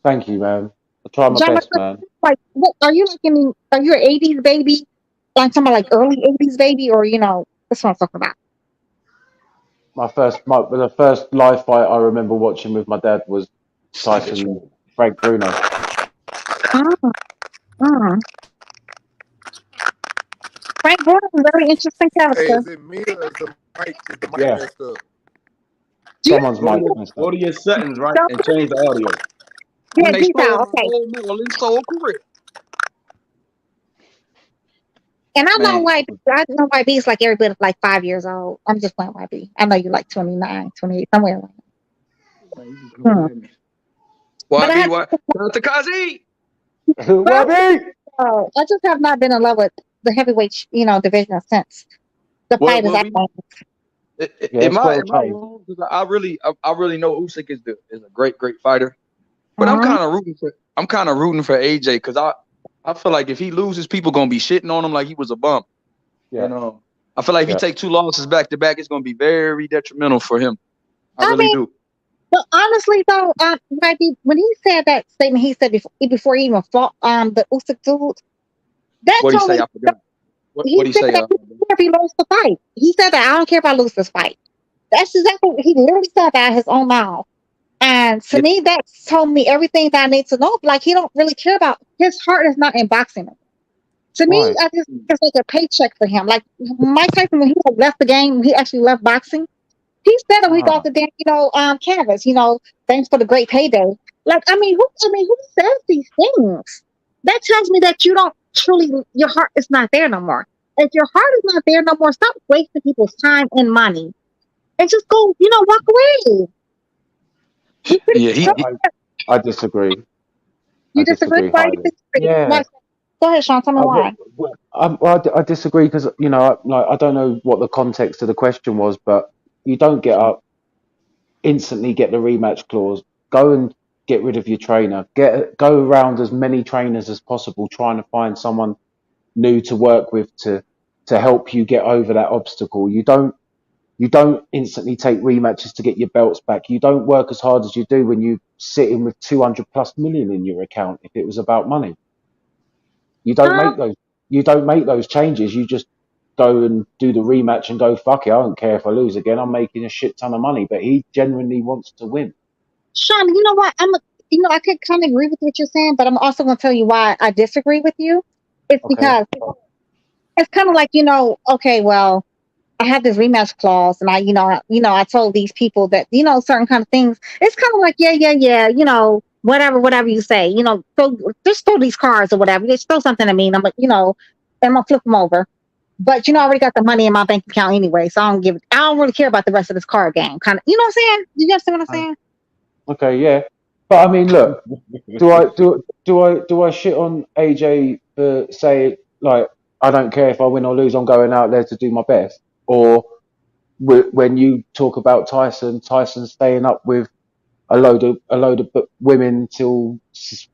Thank you, man. I try my best, man. Like, what are you like? Are you an 80s baby? Like something like early 80s baby, or that's what I'm talking about. The first live fight I remember watching with my dad was Tyson Frank Bruno. Frank Bruno is a very interesting character. Hey, is it me or is the mic messed up? Someone's mic messed up. Go to your settings, right, and change the audio. when they G stole Style. my Okay. old Marlin Soul career. And I know Man, YB is like every bit of like 5 years old. I'm just playing YB. I know you like 29, 28, somewhere around there. But I YB, have, shout out to Kazi. but YB. I just have not been in love with the heavyweight, division since the fight is Well, at Yeah, it's got to am I change. wrong? Because I really know Usyk is a great fighter, but I'm Mhm. kind of rooting for AJ because I feel like if he loses, people gonna be shitting on him like he was a bum. Yeah. And I feel like if he take 2 losses back to back, it's gonna be very detrimental for him. I really do. But honestly, though, when he said that statement, he said before he even fought the Usyk dude, that What he told say? me I forgot. What he he said say? that he didn't care if he lost the fight. He said that I don't care if I lose this fight. That's exactly what he literally said that out of his own mouth. And to me, that told me everything that I need to know. Like he don't really care about his heart is not in boxing. To me, Right. I just it's like a paycheck for him. Like Mike Tyson, when he had left the game, he actually left boxing. He said when he got the damn, canvas, thanks for the great payday. Like, who says these things? That tells me that you don't truly, your heart is not there no more. If your heart is not there no more, stop wasting people's time and money and just go, walk away. Yeah, I disagree. You I disagree? disagree Why do highly. you disagree? Yeah. Go ahead, Sean. Tell me why. I disagree because I don't know what the context of the question was, but you don't get up instantly, get the rematch clause, go and get rid of your trainer, go around as many trainers as possible, trying to find someone new to work with to help you get over that obstacle. You don't instantly take rematches to get your belts back. You don't work as hard as you do when you sitting with 200 plus million in your account. If it was about money, you don't make those changes. You just go and do the rematch and go, fuck it, I don't care if I lose again. I'm making a shit ton of money. But he genuinely wants to win. Sean, you know what? I could kind of agree with what you're saying, but I'm also going to tell you why I disagree with you. It's because it's kind of like, okay, well, I have this rematch clause, and I told these people that, certain kind of things. It's kind of like, yeah, whatever you say, just throw these cards or whatever. Just throw something at me, and and I'm gonna flip them over. But I already got the money in my bank account anyway, so I don't really care about the rest of this card game. Kind of, you know what I'm saying? You understand what I'm saying? Okay, yeah. But I mean, look, do I shit on AJ for say like I don't care if I win or lose, I'm going out there to do my best, or when you talk about Tyson staying up with a load of women till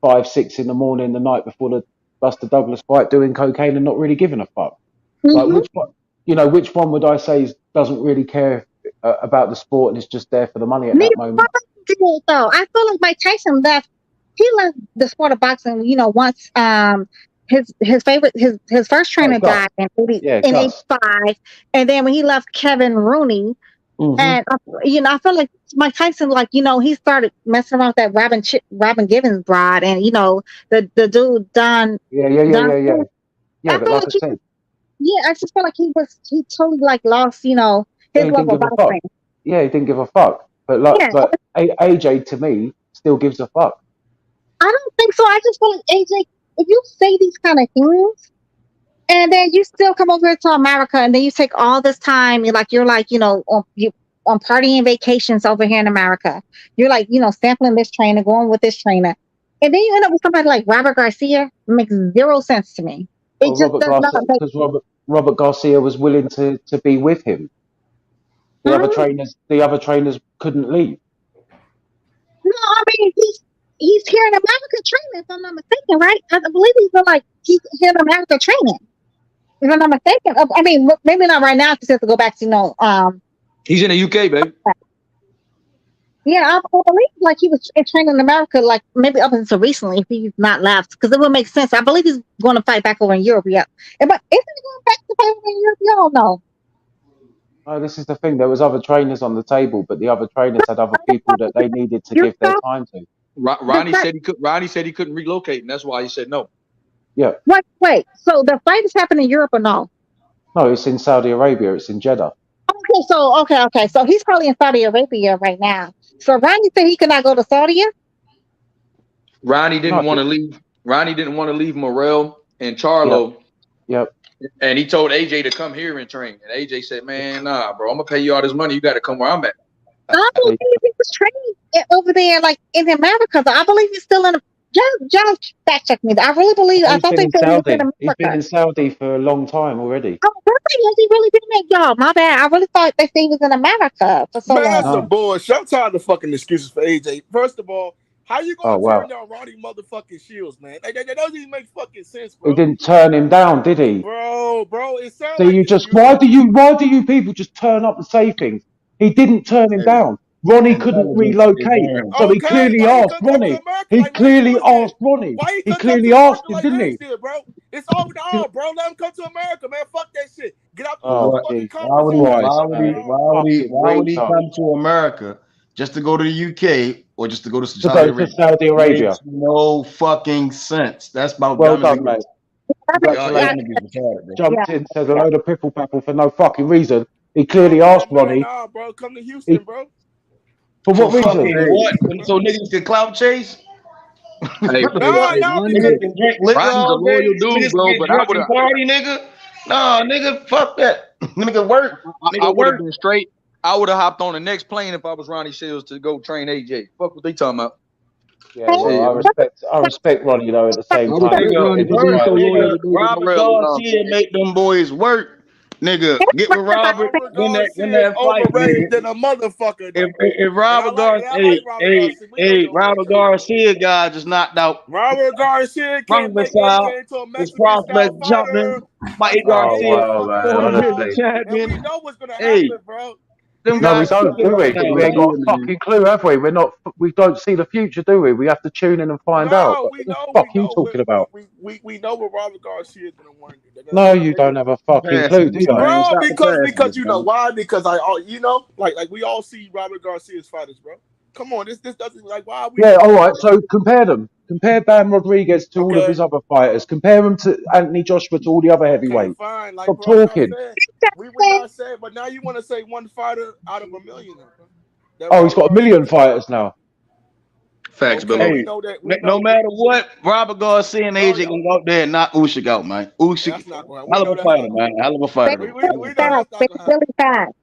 5, 6 in the morning the night before the Buster Douglas fight, doing cocaine and not really giving a fuck. Like which one would I say doesn't really care about the sport and is just there for the money at that moment? Though I feel like Mike Tyson left. He left the sport of boxing. Once his first trainer died in 85, and then when he left Kevin Rooney, and I feel like Mike Tyson, like he started messing around with that Robin Givens bride, and the dude Don. Yeah, but like I said, I just feel like he totally like lost his love of boxing. Yeah, he didn't give a fuck. But AJ to me still gives a fuck. I don't think so. I just feel like AJ, if you say these kind of things, and then you still come over here to America, and then you take all this time, you're on partying vacations over here in America. You're like, sampling this trainer, going with this trainer, and then you end up with somebody like Robert Garcia. It makes zero sense to me. It just does not. Because Robert Garcia was willing to be with him. The other trainers couldn't leave. No, I mean he's here in America training, if I'm not mistaken, right? I believe he's here in America training, if I'm not mistaken. I mean, maybe not right now because he has to go back to He's in the UK, baby. Yeah, I believe like he was training in America, like maybe up until recently, if he's not left, because it would make sense. I believe he's going to fight back over in Europe. Yeah, but isn't he going back to fight over in Europe? You don't know. Oh, this is the thing. There was other trainers on the table, but the other trainers had other people that they needed to give their time to. Ronnie said he couldn't relocate, and that's why he said no. Yeah. Wait. So the fight is happening in Europe or no? No, it's in Saudi Arabia. It's in Jeddah. Okay. So he's probably in Saudi Arabia right now. So Ronnie said he could not go to Saudi. Ronnie didn't want to leave. Ronnie didn't want to leave Morrell and Charlo. Yep. And he told AJ to come here and train. And AJ said, "Man, nah, bro, I'm gonna pay you all this money. You got to come where I'm at." I believe he was training over there, like in America. I believe he's still in. Just fact check me. I really believe. I thought they said he was in America. He's been in Saudi for a long time already. Oh, really? Has he really been there? Y'all, my bad. I really thought they said he was in America for so long. Man, that's some bullshit. I'm tired of fucking excuses for AJ. First of all, how you gonna turn down Ronnie motherfucking Shields, man? That doesn't even make fucking sense, bro. He didn't turn him down, did he? Bro, it sounds So like you just why do you people just turn up and say things? He didn't turn him down. Ronnie couldn't relocate, so he clearly asked Ronnie. He clearly asked Ronnie. He clearly asked him, didn't he? Bro, it's over now, bro. Let him come to America, man. Fuck that shit. Get out the fucking Why would he come to America just to go to the UK or just to go to Saudi Arabia? Makes no fucking sense. That's about well done, mate. Jumped into a load of piffle papple for no fucking reason. He clearly asked Ronnie. Nah, bro, come to Houston, bro. For what reason? What? So niggas can clout chase? Hey, Ronnie's a loyal dude, bro. But I would have party, nigga. Nah, nigga, fuck that. Nigga work. I would have been straight. I would have hopped on the next plane if I was Ronnie Shields to go train AJ. Fuck what they talking about. Yeah, well, I respect Ronnie though at the same time. Robert Garcia make them boys work. Nigga, get with Robert. Win that fight, overrated than a motherfucker. If Robert Garcia, Robert Garcia guy just knocked out. Robert Garcia can't make his prospect jumping. Mike Garcia, champion. We know what's gonna happen, bro. No, we don't, do we? We ain't got a fucking clue, have we? We don't see the future, do we? We have to tune in and find out. What the fuck are you talking about? We know what Robert Garcia is gonna want to do. No, you don't have a fucking clue, do you? Bro, because you know why? Because like we all see Robert Garcia's fighters, bro. Come on, this doesn't like why we. Yeah, all right. So compare them. Compare Bam Rodriguez to all of his other fighters. Compare him to Anthony Joshua to all the other heavyweights. Fine. Like, stop talking. We not say, but now you want to say one fighter out of a million. He's got 1 million fighters now. Facts, but no matter what, Robert Garcia and AJ gonna go out there and knock Usyk out, man. Usyk, hell of a fighter, man. Hell of a fighter. Really fast.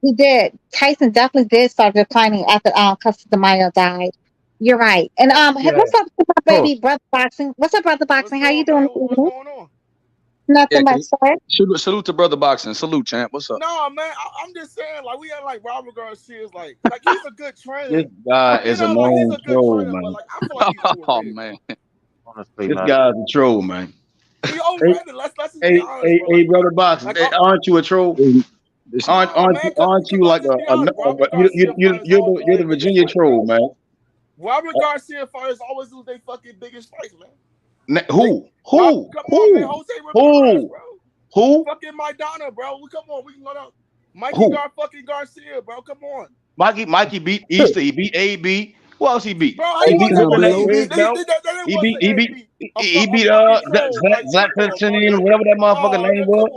He did. Tyson definitely did start declining after Casamayo died. You're right. And what's up with my baby brother boxing? What's up, brother boxing? How you doing? What's going on? Nothing much, sir. Salute to brother boxing. Salute, champ. What's up? No, man. I'm just saying, like, we had like Robert Garcia's like he's a good trainer. This guy is a known troll, man. But, like, I feel like he's oh man. Honestly, this guy's a troll, man. He overrated. Let's hey, brother boxing. Like, aren't you a troll? Aren't you like you're the Virginia troll, man? Robert Garcia fighters always lose their fucking biggest fights, man. Who? Come on, man. Jose Ramirez, bro. Who? Fucking Maidana, bro. Come on, we can go down. Mikey fucking Garcia, bro. Come on. Mikey beat Easter. He beat AB. Who else he beat? Bro, he beat Zach Petchinian, whatever that motherfucker name was.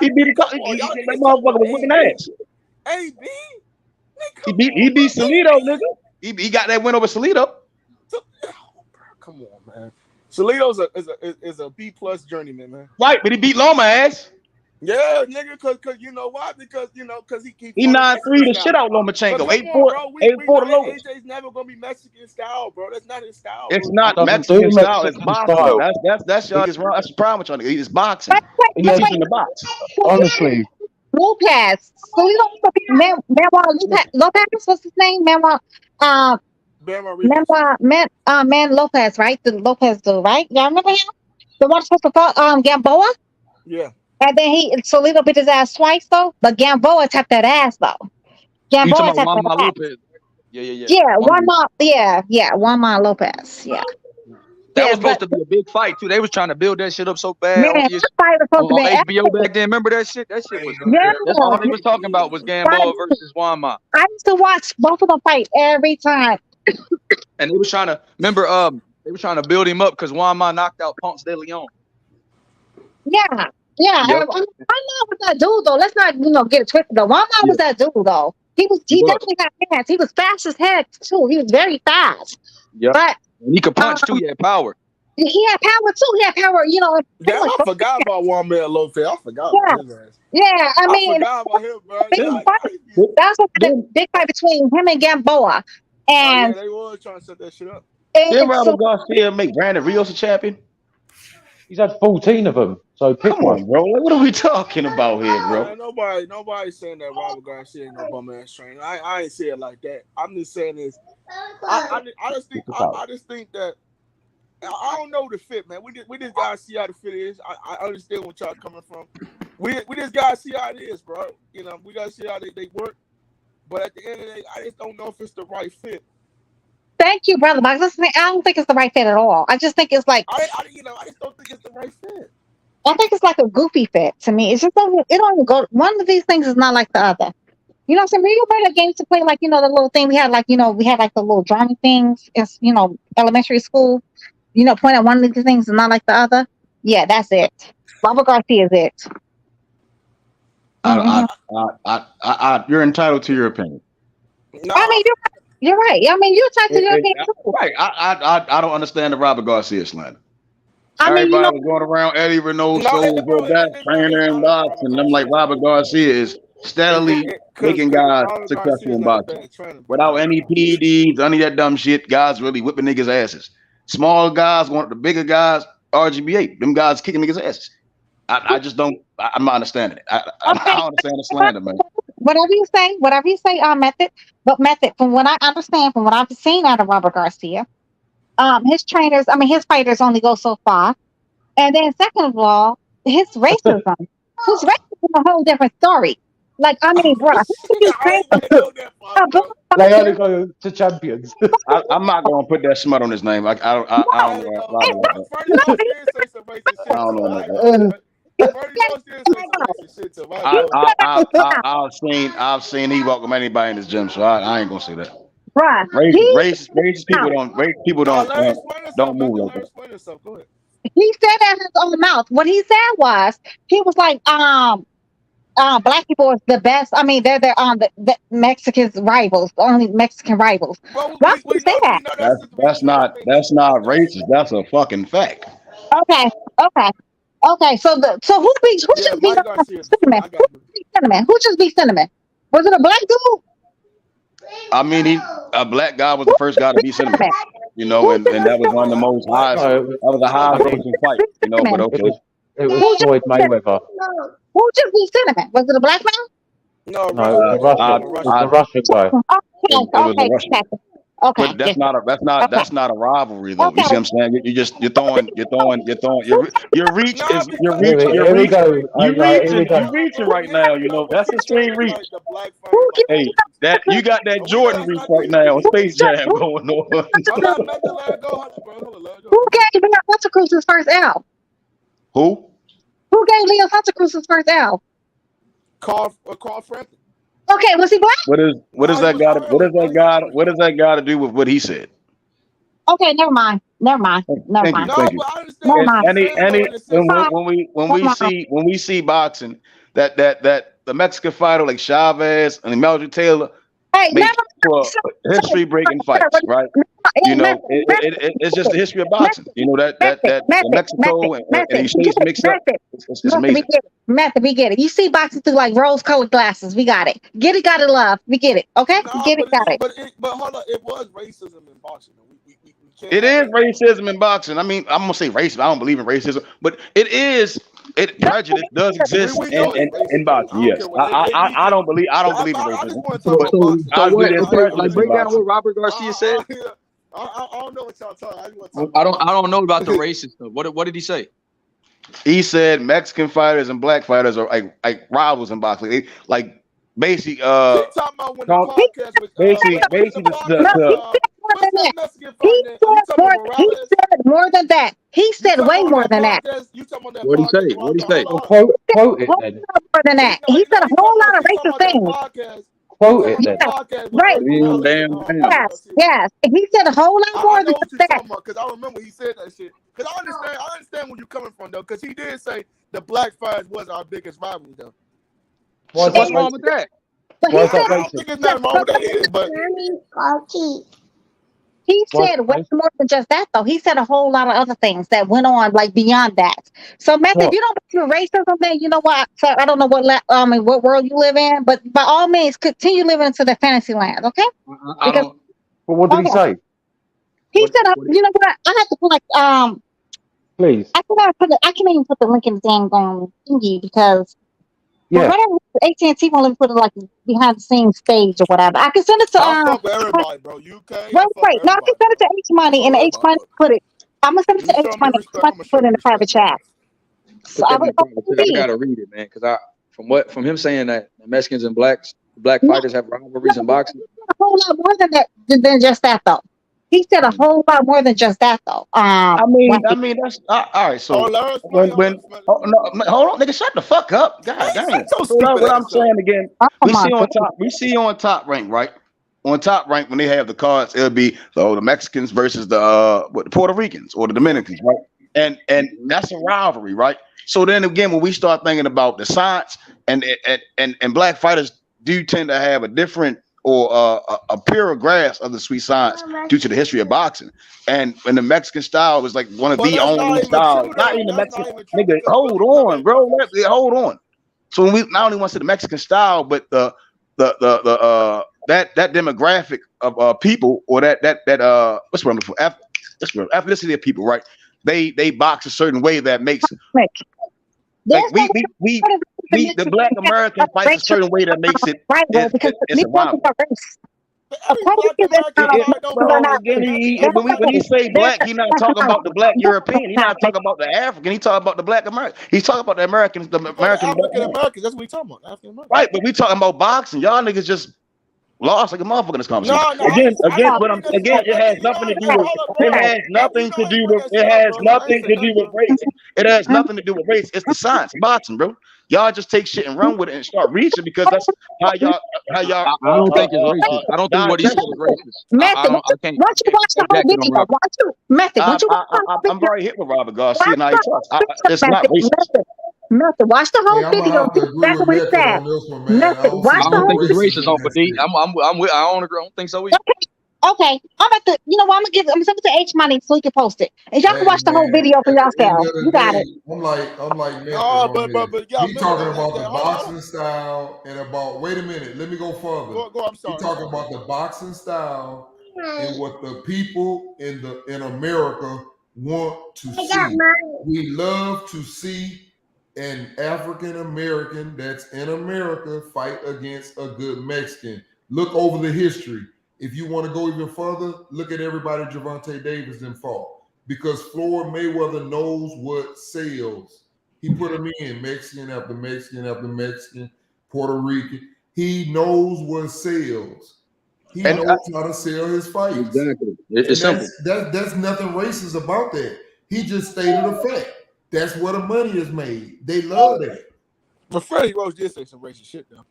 He beat that motherfucker with whipping ass. AB? He beat Salido, nigga. He got that win over Salido. Come on, man. Salido's is a B+ journeyman, man. Right, but he beat Loma ass. Yeah, nigga, cause you know why? Because he 9-3 the shit out Lomachenko. 8-4 to Loma. AJ's never gonna be Mexican style, bro. That's not his style. It's not Mexican style. It's boxing. That's y'all. That's the problem with y'all niggas. It's boxing. He's in the box. Honestly. Lopez. Manuel Lopez. What's his name? Manuel Lopez, right? The Lopez dude, right? Y'all remember him? The one supposed to fight Gamboa? Yeah. And then Salido beat his ass twice though, but Gamboa tapped that ass though. Gamboa tapped that ass. Yeah, Juan Lopez. Yeah. That was supposed to be a big fight too. They was trying to build that shit up so bad. Man, that fight was supposed to be HBO back then. Remember that shit? That shit was. Yeah. That's all they was talking about was Gamboa versus Juanma. I used to watch both of them fight every time. And they was trying to they were trying to build him up because Juanma knocked out Ponce de Leon. Yeah. Yep. Juanma was that dude though. Let's not get it twisted though. Juanma was that dude though. He definitely got hands. He was fast as heck too. He was very fast. Yeah. But And he could punch too. He had power. He had power too. He had power. You know. Damn, I forgot about Juan Miguel Lopez. I forgot about his ass. Yeah, I mean, forgot about him, bro. That's the big fight between him and Gamboa. And they was trying to set that shit up. Did Robert Garcia make Brandon Rios a champion? He's had 14 of them. So pick one, bro. Like, what are we talking about here, bro? Nobody's saying that Robert Garcia ain't no bum ass trainer. I ain't say it like that. I'm just saying this. I just think that I don't know the fit, man. We just gotta see how the fit is. I understand what y'all coming from. We just gotta see how it is, bro. You know, we gotta see how they work. But at the end of the day, I just don't know if it's the right fit. Thank you, brother Box. Listen, I don't think it's the right fit at all. I just think it's like I just don't think it's the right fit. I think it's like a goofy fit to me. It's just it don't even go. One of these things is not like the other. You know what I'm saying? You remember the games to play, like, you know, the little thing we had, like, you know, we had like the little drawing things in, you know, elementary school. You know, point at one of these things is not like the other. Yeah, that's it. Robert Garcia is it. You're entitled to your opinion. No. I mean, you're right. I mean, you're entitled to your opinion too. Right. I don't understand the Robert Garcia slander. Everybody was going around Eddie Renoso, best trainer in boxing. I'm like, Robert Garcia is steadily making guys successful in boxing. Without any PEDs, any of that dumb shit, guys really whipping niggas' asses. Small guys, one of the bigger guys, RGBA, them guys kicking niggas' asses. I just don't, I'm not understanding it. I don't understand the slander, man. Whatever you say, Method, from what I understand, from what I've seen out of Robert Garcia, his trainers, I mean, his fighters only go so far. And then second of all, his racism is a whole different story. Like, I mean, bro, they only go to champions. I'm not going to put that smut on his name. I don't know. I don't know. I've seen he welcome anybody in his gym, so I ain't gonna say that. Right. Racist people don't move like that. He said that in his own mouth. What he said was, he was like, black people is the best. I mean, they're the Mexicans rivals, the only Mexican rivals. Why would you say that? That's not racist. That's a fucking fact. Okay. So who just beat Cinnamon? Who just beat Cinnamon? Was it a black dude? I mean, a black guy was the first guy to beat Cinnamon. You know, and that was one of the most high. That was a high-ranking fight. You know, but okay. It was Floyd Mayweather. Who just beat Cinnamon? Was it a black man? No, it was a Russian guy. Okay. But that's not a rivalry though. You see what I'm saying? You're throwing your reach is you're reaching right now. You know, that's extreme reach. Hey, that you got that Jordan reach right now on Space Jam going on. Who gave Leo Santa Cruz his first L? Who gave Leo Santa Cruz his first L? Carl Frampton. Okay, was he black? What does that got to do with what he said? Okay, never mind. Thank you. When we see boxing, that the Mexican fighter like Chavez and Meldrick Taylor make for history breaking fights, right? You know, it's just the history of boxing. You know that Mexico and these states mix up. It's amazing. We get it. You see boxing through like rose-colored glasses. We got it. Get it, got it, love. We get it. Okay, got it. But hold on, it was racism in boxing. It is racism in boxing. I mean, I'm gonna say racism. I don't believe in racism, but prejudice does exist in boxing. Yes, I don't believe in racism. Like break down what Robert Garcia said. I don't know what y'all talking. I don't know about the racist stuff. What did he say? He said Mexican fighters and black fighters are like rivals in boxing. They, like basically, he said more than that. He said way more than that. What did he say? Quote it then. More than that. He said a whole lot of racist things. Quote it then. Right. Yes. He said a whole lot more than that. Because I remember he said that shit. Because I understand where you're coming from though. Because he did say the black fighters was our biggest rival though. What's wrong with that? I don't think there's nothing wrong with that either, but He said way more than just that, though. He said a whole lot of other things that went on, like beyond that. So, Method, if you don't believe in racism, then you know what? So I don't know what world you live in, but by all means, continue living into the fantasy land, okay? But what did he say? He said, you know what? I have to put please. I can't even put the link in the dang thingy because whatever AT&T won't let me put it like behind the scenes stage or whatever. I can send it to I fuck with everybody, bro. UK. Wait. No, I can send it to H Money and H Money put it. I'm gonna send it to H Money. Put it in the private chat. So I gotta read it, man, because from him saying that the Mexicans and black fighters have rivalries in boxing. A whole lot more than just that, though. He said a whole lot more than just that, though. I mean, that's all right. So hold on, nigga, shut the fuck up. God damn. What I'm saying again, we see on Top Rank, right? On Top Rank, when they have the cards, it'll be the Mexicans versus the Puerto Ricans or the Dominicans, right? And that's a rivalry, right? So then again, when we start thinking about the science and black fighters do tend to have a different or a purer grasp of the sweet science due to the history of boxing. And when the Mexican style was like one of the only styles, not even the Mexican nigga. Hold on, bro. Hold on. So when we not only want to see the Mexican style, but that demographic of people or that what's what I'm looking for? Ethnicity of people, right? They box a certain way that makes like we the Black American fights a certain way that makes it it's a rival. When he say black, he's not talking about the black European. He's not talking about the African. He's talking about the Black American. He's talking about the Americans. The American Americans. That's what we talking about. African Americans. Right, but we talking about boxing. Y'all niggas just lost like a motherfucker in this conversation. Again, it has nothing to do with. It has nothing to do with. It has nothing to do with race. It has nothing to do with race. It's the science, boxing, bro. Y'all just take shit and run with it and start reaching because that's how y'all. I don't think it's racist. I don't think what he said is racist. Method, once you watch the whole video, I'm very hit with Robert Garcia and how he talks. It's not racist. Method, watch the whole video. That's what he said. Method, watch the whole video. I don't think it's racist on D. I don't think so either. Okay, I'm about to. You know what? I'm gonna send it to H Money so he can post it, and y'all can watch the whole video for yourself. You got it. I'm like, but he talking about the boxing style and about. Wait a minute, let me go further. Go. I'm sorry. He talking about the boxing style and what the people in America want to see. We love to see an African American that's in America fight against a good Mexican. Look over the history. If you want to go even further, look at everybody Gervonta Davis then fought. Because Floyd Mayweather knows what sells. He put them in Mexican after Mexican after Mexican, Puerto Rican. He knows what sells. He knows how to sell his fights. Exactly. It's simple. That's nothing racist about that. He just stated a fact. That's where the money is made. They love that. But Freddie Rose did say some racist shit though.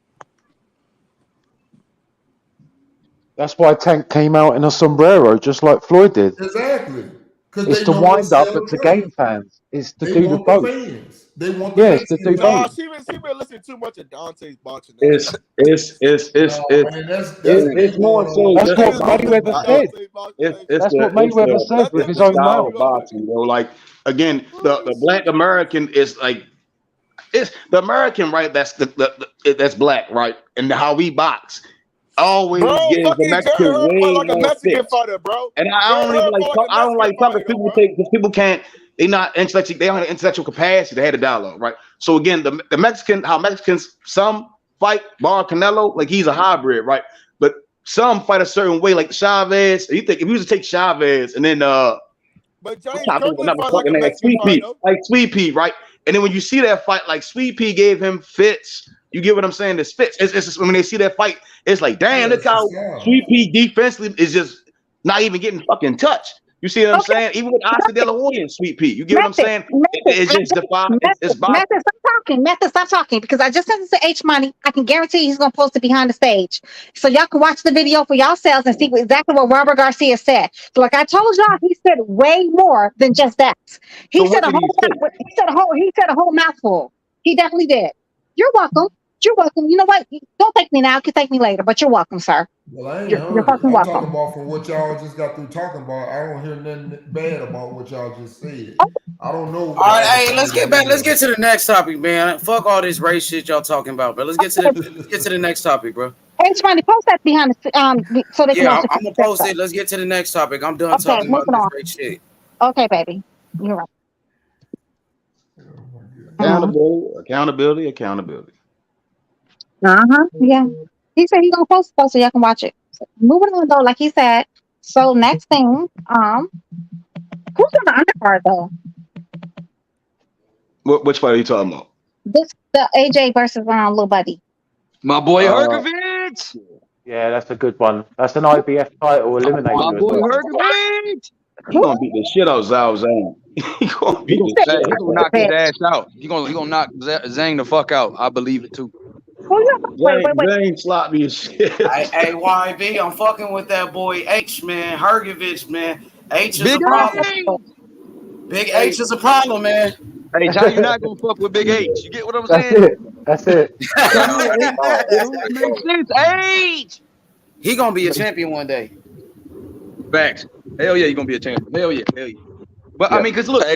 That's why Tank came out in a sombrero, just like Floyd did. Exactly. It's to wind up, but to gain fans. It's to do the both. They want the fans. To do both. She been listening too much to Dante's boxing. It's more so. That's what Mayweather said. That's what Mayweather said with his own mouth. Boxing, bro. Like again, the Black American is like it's the American, right? That's that's black, right? And how we box. Always gives the Mexican way like a Mexican fighter, bro. And I don't like talking to people because people can't. They not intellectual. They don't have the intellectual capacity to have a dialogue, right? So again, the Mexican, how Mexicans some fight bar Canelo like he's a hybrid, right? But some fight a certain way, like Chavez. You think if you was to take Chavez and then but James like Sweet Pea, right? And then when you see that fight, like Sweet Pea gave him fits. You get what I'm saying? This fits. It's just, when they see that fight, it's like, damn, look how Sweet Pea defensively is just not even getting fucking touched. You see what I'm saying? Even with Oscar De La Hoya and Sweet Pea, you get what I'm saying? It's just defined. Method, stop talking because I just sent it to H Money. I can guarantee he's gonna post it behind the stage, so y'all can watch the video for yourselves and see exactly what Robert Garcia said. So like I told y'all, he said way more than just that. He said a whole mouthful. He definitely did. You're welcome. You're welcome. You know what? Don't thank me now. You can thank me later, but you're welcome, sir. Well, I ain't You're heard it. fucking I'm welcome. talking about from what y'all just got through talking about. I don't hear nothing bad about what y'all just said. I don't know. All right, hey, let's get back. Let's get to the next topic, man. Fuck all this race shit y'all talking about, bro. Let's get to the next topic, bro. Hey, Tony, post that behind the so they can Yeah, also. I'm gonna post it. Let's get to the next topic. I'm done talking about this race shit. Okay, baby, you're right. Accountability. Yeah. He said he's gonna post it so y'all can watch it. So, moving on though, like he said. So next thing, who's on the undercard though? Which fight are you talking about? The AJ versus Lil Buddy. My boy Hergovich. Yeah, that's a good one. That's an IBF title eliminator. My boy Hergovich. He gonna beat the shit out of Zhao Zhang. He gonna beat the shit. He gonna knock his ass out. He gonna knock Zhang the fuck out. I believe it too. Zhang sloppy as shit. Hey, YB, I'm fucking with that boy H, man. Hergovich, man. H is a problem. Big H is a problem, man. Hey, how you not gonna fuck with Big H? You get what I'm saying? That's it. It makes sense. H. He gonna be a champion one day. Facts. Hell yeah, you gonna be a champion. Hell yeah. But I mean, cause look, hey,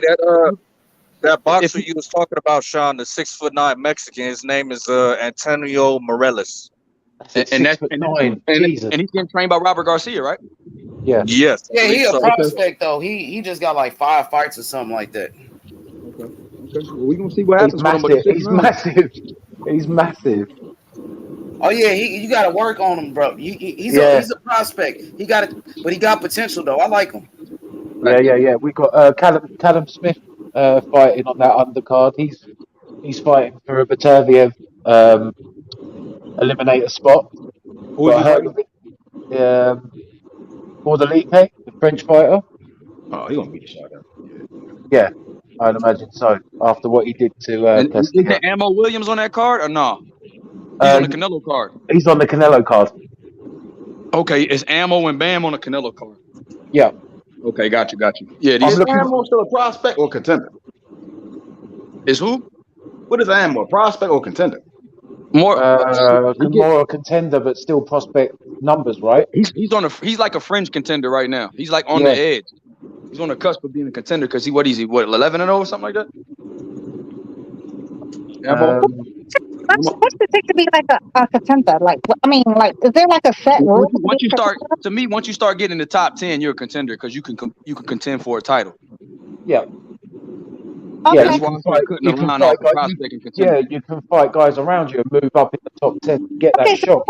that boxer you was talking about, Sean, the 6'9" Mexican. His name is Antonio Morales. And he's getting trained by Robert Garcia, right? Yeah. Yes. Yeah, he a prospect though. He just got like 5 fights or something like that. Okay. Well, we gonna see what happens. He's massive. Oh yeah, you got to work on him, bro. He's a prospect. He got it, but he got potential though. I like him. Yeah. We got Callum Smith fighting on that undercard. He's fighting for a Bataviev eliminator spot. Who's he fighting? Bordelike, the French fighter. Oh, he gonna beat the shot out. Yeah, I'd imagine so. After what he did to is there Ammo Williams on that card or no? He's on the Canelo card. He's on the Canelo card. Okay, is Ammo and Bam on the Canelo card? Yeah. Okay, got you. Yeah, is Ammo still a prospect or contender? Is who? What is Ammo? Prospect or contender? More a contender, but still prospect numbers, right? He's like a fringe contender right now. He's like on the edge. He's on the cusp of being a contender because what is he? 11-0 or something like that? What's the take to be like a contender? Like, I mean, like, is there like a set rule? Once you start getting in the top 10, you're a contender because you can contend for a title. Yeah. Okay. Yeah, you can fight guys around you and move up in the top 10 to get that shot.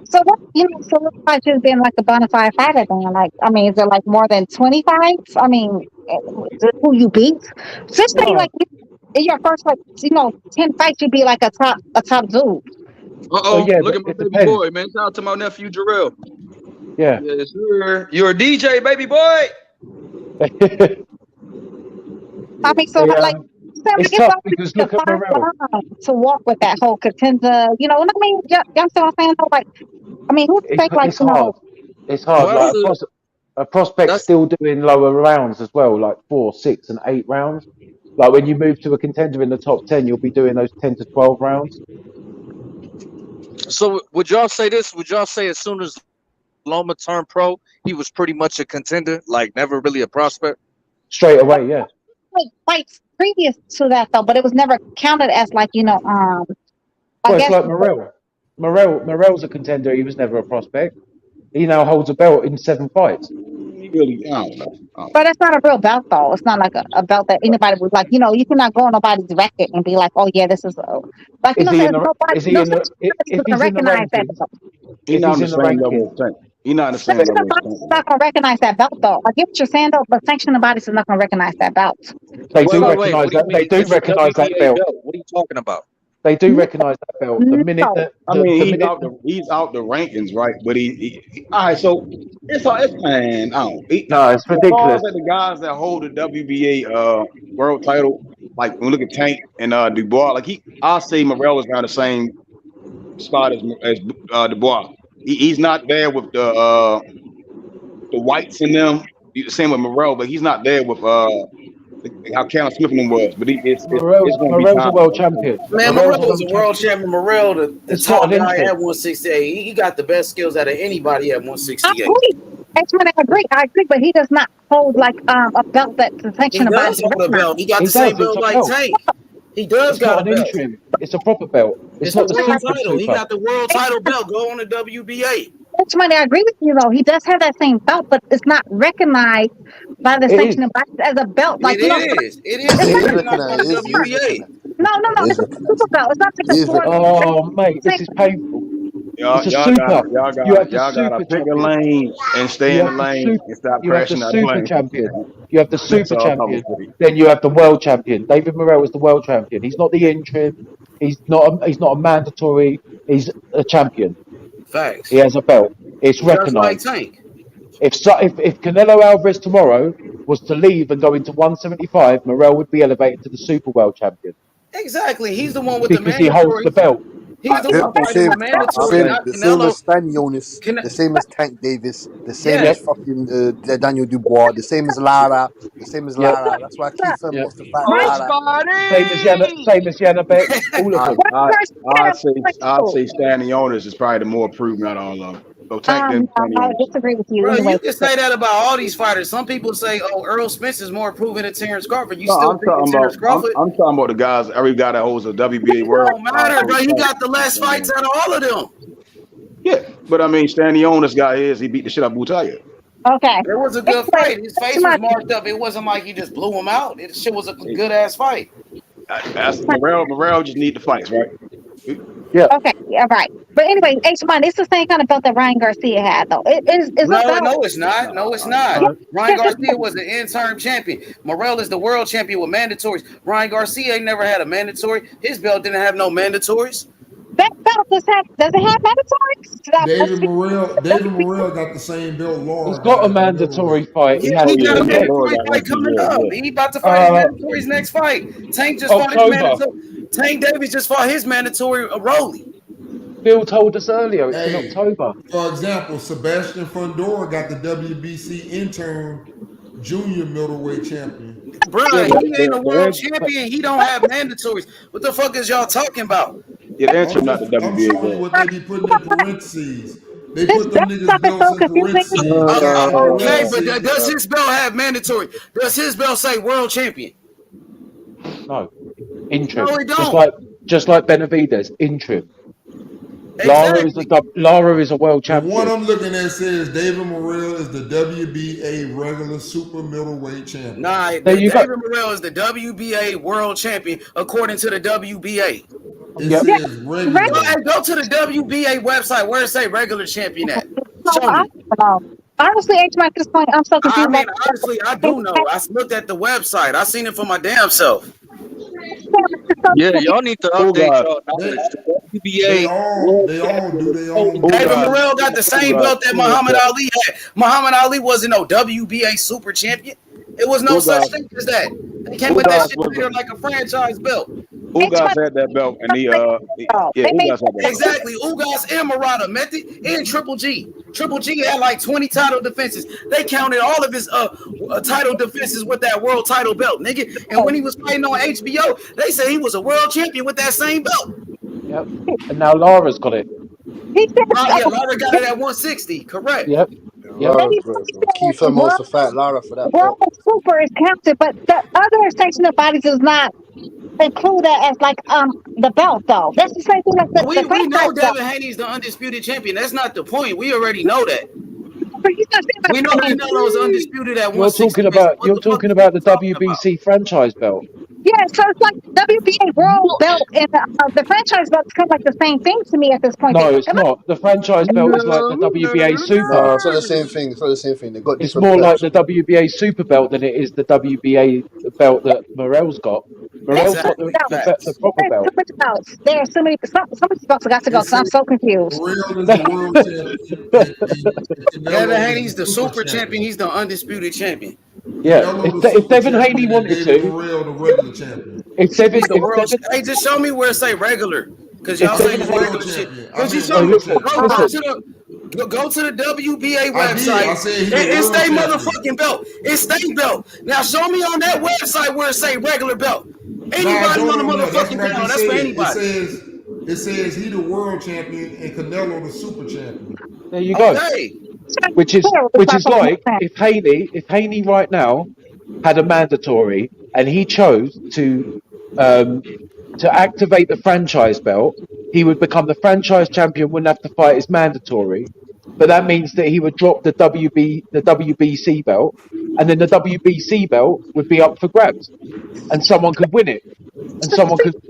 So what looks like you've been like a bona fide fighter then. Like, I mean, is there like more than 20 fights? I mean, who you beat? Just say like in your first 10 fights, you'd be like a top dude. Look at my baby boy, man. Shout out to my nephew Jarrell. Yeah. Yes, sir. You're a DJ, baby boy. I mean, so it's tough because look at Morrell. To walk with that whole contender, you know what I mean? Y'all see what I'm saying? Like, I mean, who's like, it's hard. It's hard. Like a prospect still doing lower rounds as well, like 4, 6, and 8 rounds. Like when you move to a contender in the top 10, you'll be doing those 10 to 12 rounds. So would y'all say this? Would y'all say as soon as Loma turned pro, he was pretty much a contender, like never really a prospect? Straight away, yeah. Fights previous to that though, but it was never counted as like it's like Morrell. Morrell's a contender. He was never a prospect. He now holds a belt in 7 fights. He really, I don't know. But it's not a real belt though. It's not like a belt that anybody would like. You know, you cannot go on nobody's record and be like, oh yeah, this is like you know. He's not in the same level of strength. He's not in the same level of strength. Not gonna recognize that belt though. I get what you're saying though, but sanctioning bodies are not gonna recognize that belt. They do recognize that. They do recognize that belt. What are you talking about? They do recognize that belt. The minute that he's out the rankings, right? But he all right. So it's man. It's ridiculous. The guys that hold the WBA world title, like when we look at Tank and Dubois, like I'll say Morrell is not the same spot as Dubois. He's not there with the whites in them. Same with Morrell, but he's not there with how Callum Smith was, but it's Morrell's going to be a time. world champion. Man, Morrell's Morrell was a world champion. Morrell, the It's not top an guy interim. at 168. He got the best skills out of anybody at 168. Actually, I agree, but he does not hold like a belt that's He sanctioned by does hold a belt. He got the He same does. It's belt a like belt. Tank. He does It's got not a an belt. interim. It's a proper belt. It's It's not the the world super title. He super. got the world title belt. Go on the WBA. Money, I agree with you though. He does have that same belt, but it's not recognized by the sanctioning bodies as a belt. Like It is. It is it's not recognized by the WBA. No, it's a super belt. It's not like a sport. Oh mate, this is painful. Y'all It's a super. You have the gotta super pick a champion. lane and stay in the lane and stop You have the crashing that super plane. champion. You have the That's super all I'm champion. saying. Then you have the world champion. David Morrell is the world champion. He's not the interim. He's not a mandatory. He's a champion. Facts. He has a belt. It's Just like recognised. Tank. If Canelo Alvarez tomorrow was to leave and go into 175, Morrell would be elevated to the super world champion Exactly. He's the one with because the he holds the mandatory. belt. He's the one fighting the mandatory, not The same Canelo. as Stan Jonas, the same as Tank Davis, the same as fucking Daniel Dubois, the same as Lara, the same as Lara. That's why Keith Thurman wants to fight Lara. Same as Yanabek, all of them. I'd say Stanley Jonas is probably the more proven out of all of them. So Tank them. I disagree with you. Bro, Anyway. you can say that about all these fighters. Some people say, "Oh, Errol Spence is more proven than Terence Crawford." You No, still I'm think talking Terence about Crawford? I'm talking about the guys. Every guy that holds a WBA world. It don't matter, bro. He got the less fights out of all of them. Yeah, but I mean, Stanley Jonas got his. He beat the shit out of Butaya. Okay. It was a good fight. His face was marked up. It wasn't like he just blew him out. It shit was a good ass fight. Morrell just need the fights, right? Yeah. Okay. Yeah. Right. But anyway, H-Mon, it's the same kind of belt that Ryan Garcia had, though. It's No, it's not. No, it's not. Ryan Garcia was an interim champion. Morrell is the world champion with mandatories. Ryan Garcia ain't never had a mandatory. His belt didn't have no mandatories. That belt does it have mandatories? David Morrell got the same belt Laura. He's got a mandatory fight. He got a mandatory fight coming up. He about to fight his mandatory's next fight. Tank just fought his mandatory. Tank Davis just fought his mandatory Rolly. Bill told us earlier it's in October. For example, Sebastian Fundora got the WBC interim junior middleweight champion. Bro, he ain't a world champion. He don't have mandatories. What the fuck is y'all talking about? Yeah, the interim not the WBA. I'm showing you what they be putting in parentheses. They put them niggas belts in parentheses. Okay, but does his belt have mandatory? Does his belt say world champion? No. Interim. No, it don't. Just like Benavidez, interim. Lara is a world champion. The one I'm looking at says David Morrell is the WBA regular super middleweight champion. Nah, David Morrell is the WBA world champion according to the WBA. It says regular. Go to the WBA website. Where it say regular champion at? Show me. Honestly, H-Man, at this point, I'm so confused. I mean, honestly, I do know. I looked at the website. I seen it for my damn self. Yeah, y'all need to update y'all knowledge. They all do their own. David Morrell got the same belt that Muhammad Ali had. Muhammad Ali wasn't no WBA super champion. It was no such thing as that. They came with that shit later like a franchise belt. Ugas had that belt, and Ugas had that belt. Exactly. Ugas and Murata, Method and Triple G. Triple G had like 20 title defenses. They counted all of his title defenses with that world title belt, nigga. And when he was fighting on HBO, they said he was a world champion with that same belt. Yep. And now Lara's got it. Lara got it at 160. Correct. Yep. Keith Thurman wants to fight Lara for that World Super is counted, but the other sanctioning bodies does not include that as like the belt though. That's the same thing like the we know Devin Haney is the undisputed champion. That's not the point. We already know that. We know Canelo is undisputed at 160. You're talking about the WBC franchise belt. Yeah, so it's like WBA world belt and the franchise belt's kind of like the same thing to me at this point. No, it's not. The franchise belt is like the WBA Super. No, it's not the same thing. It's not the same thing. They got. It's more like the WBA Super belt than it is the WBA belt that Morrell's got. Morrell's got the proper belt. There are so many. Some of these belts got to go. So I'm so confused. Morrell is the world champion. Devin Haney's the super champion. He's the undisputed champion. Yeah, if Devin Haney wanted to, if Devin, hey, just show me where it say regular, because y'all say world champion. Because you show Go to the WBA I did. website. I said he's It's world they champion. motherfucking belt. It's they belt. Now show me on that website where it say regular belt. Anybody on the motherfucking panel. That's for anybody. It says he the world champion and Canelo the super champion. There you go. Okay. Which is like if Haney right now had a mandatory and he chose to activate the franchise belt, he would become the franchise champion, wouldn't have to fight his mandatory. But that means that he would drop the WBC belt, and then the WBC belt would be up for grabs, and someone could win it, and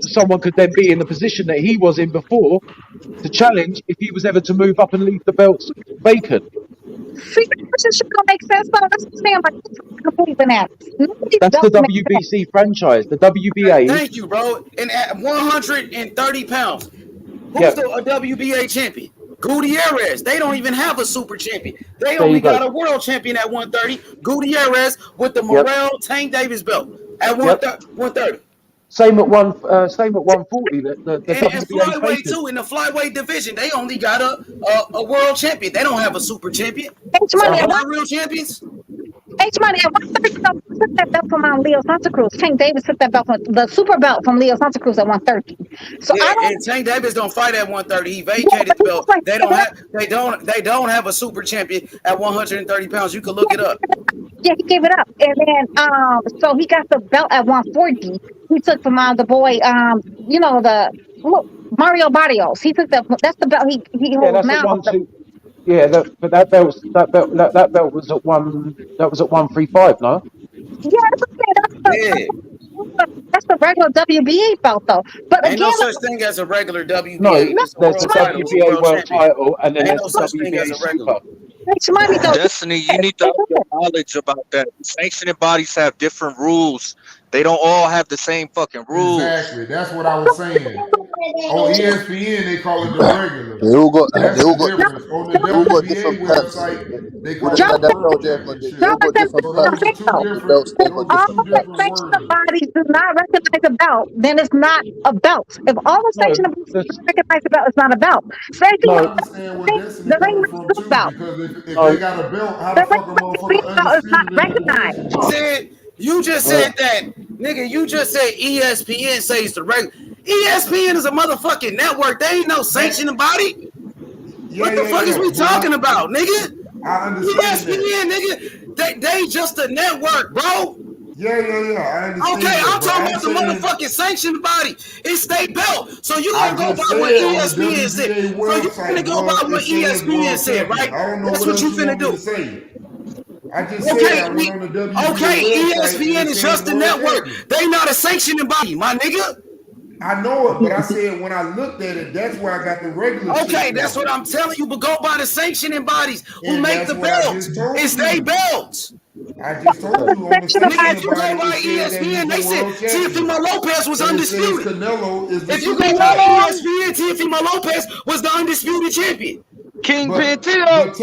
someone could then be in the position that he was in before to challenge if he was ever to move up and leave the belts vacant. See, that shit don't make sense. Though. That's what I'm saying. Like, complete bananas. That's the WBC franchise. The WBA. Thank you, bro. And at 130 pounds, who's a WBA champion? Gutierrez. They don't even have a super champion. They only got a world champion at 130. Gutierrez with the Morrell Tank Davis belt at 130. Same at 140. The and flyweight too. In the flyweight division, they only got a world champion. They don't have a super champion. H-Money, real champions. H-Money at 130 took that belt from Leo Santa Cruz. Tank Davis took that belt from the super belt from Leo Santa Cruz at 130. So and Tank Davis don't fight at 130. He vacated the belt. They don't have a super champion at 130 pounds. You can look it up. Yeah, he gave it up, and then so he got the belt at 140. He took from the boy, Mario Barrios. He took that's the belt he holds now. But that belt was at 135, no? Yeah, that's the regular WBA belt though. But ain't again, no such thing as a regular WBA. No, there's a WBA world title, and then there's no a such thing as WBA a regular. super. Destiny, you need to have your knowledge about that. Sanctioning bodies have different rules. They don't all have the same fucking rules. Exactly. That's what I was saying. On ESPN, they call it the regular. They all got difference. On the WBA website, they call it the world championship. Those sanctioned bodies do not recognize a belt, then it's not a belt. If all the sanctioned bodies recognize a belt, it's not a belt. I understand where Destiny coming from too, because if they got a belt, how the fuck a motherfucker is not recognized? You just said that, nigga. You just said ESPN says the regular. ESPN is a motherfucking network. They ain't no sanctioning body. What the fuck is we talking about, nigga? I understand ESPN, nigga. They just a network, bro. Yeah. I understand. Okay, I'm talking about the motherfucking sanctioned body. It's they belt. So you gonna go by what ESPN said. So you finna go by what ESPN said, right? That's what you finna do. I just said I went on the WBA ESPN is just a network. They not a sanctioning body, my nigga. I know it, but I said when I looked at it, that's where I got the regular. Okay, that's what I'm telling you. But go by the sanctioning bodies who make the belts. It's they belts. I just told you on the if you go by ESPN, they said Teofimo Lopez was undisputed. If you go by ESPN, Teofimo Lopez was the undisputed champion. But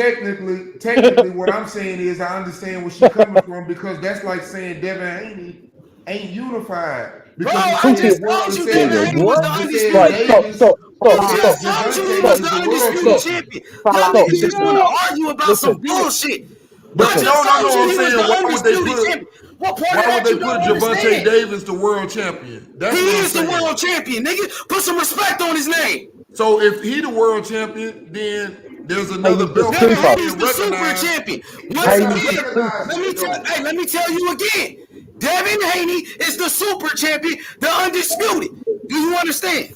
technically, what I'm saying is I understand where she's coming from, because that's like saying Devin Haney ain't unified. Bro, I just told you Devin Haney was the undisputed. Stop. I just told you he was the undisputed champion. Y'all niggas just want to argue about some bullshit. But no, I'm saying why would they put Gervonta Davis the world champion? He is the world champion, nigga. Put some respect on his name. So if he the world champion, then there's another belt. Devin Haney's the super champion. Let me tell you again. Devin Haney is the super champion, the undisputed. Do you understand?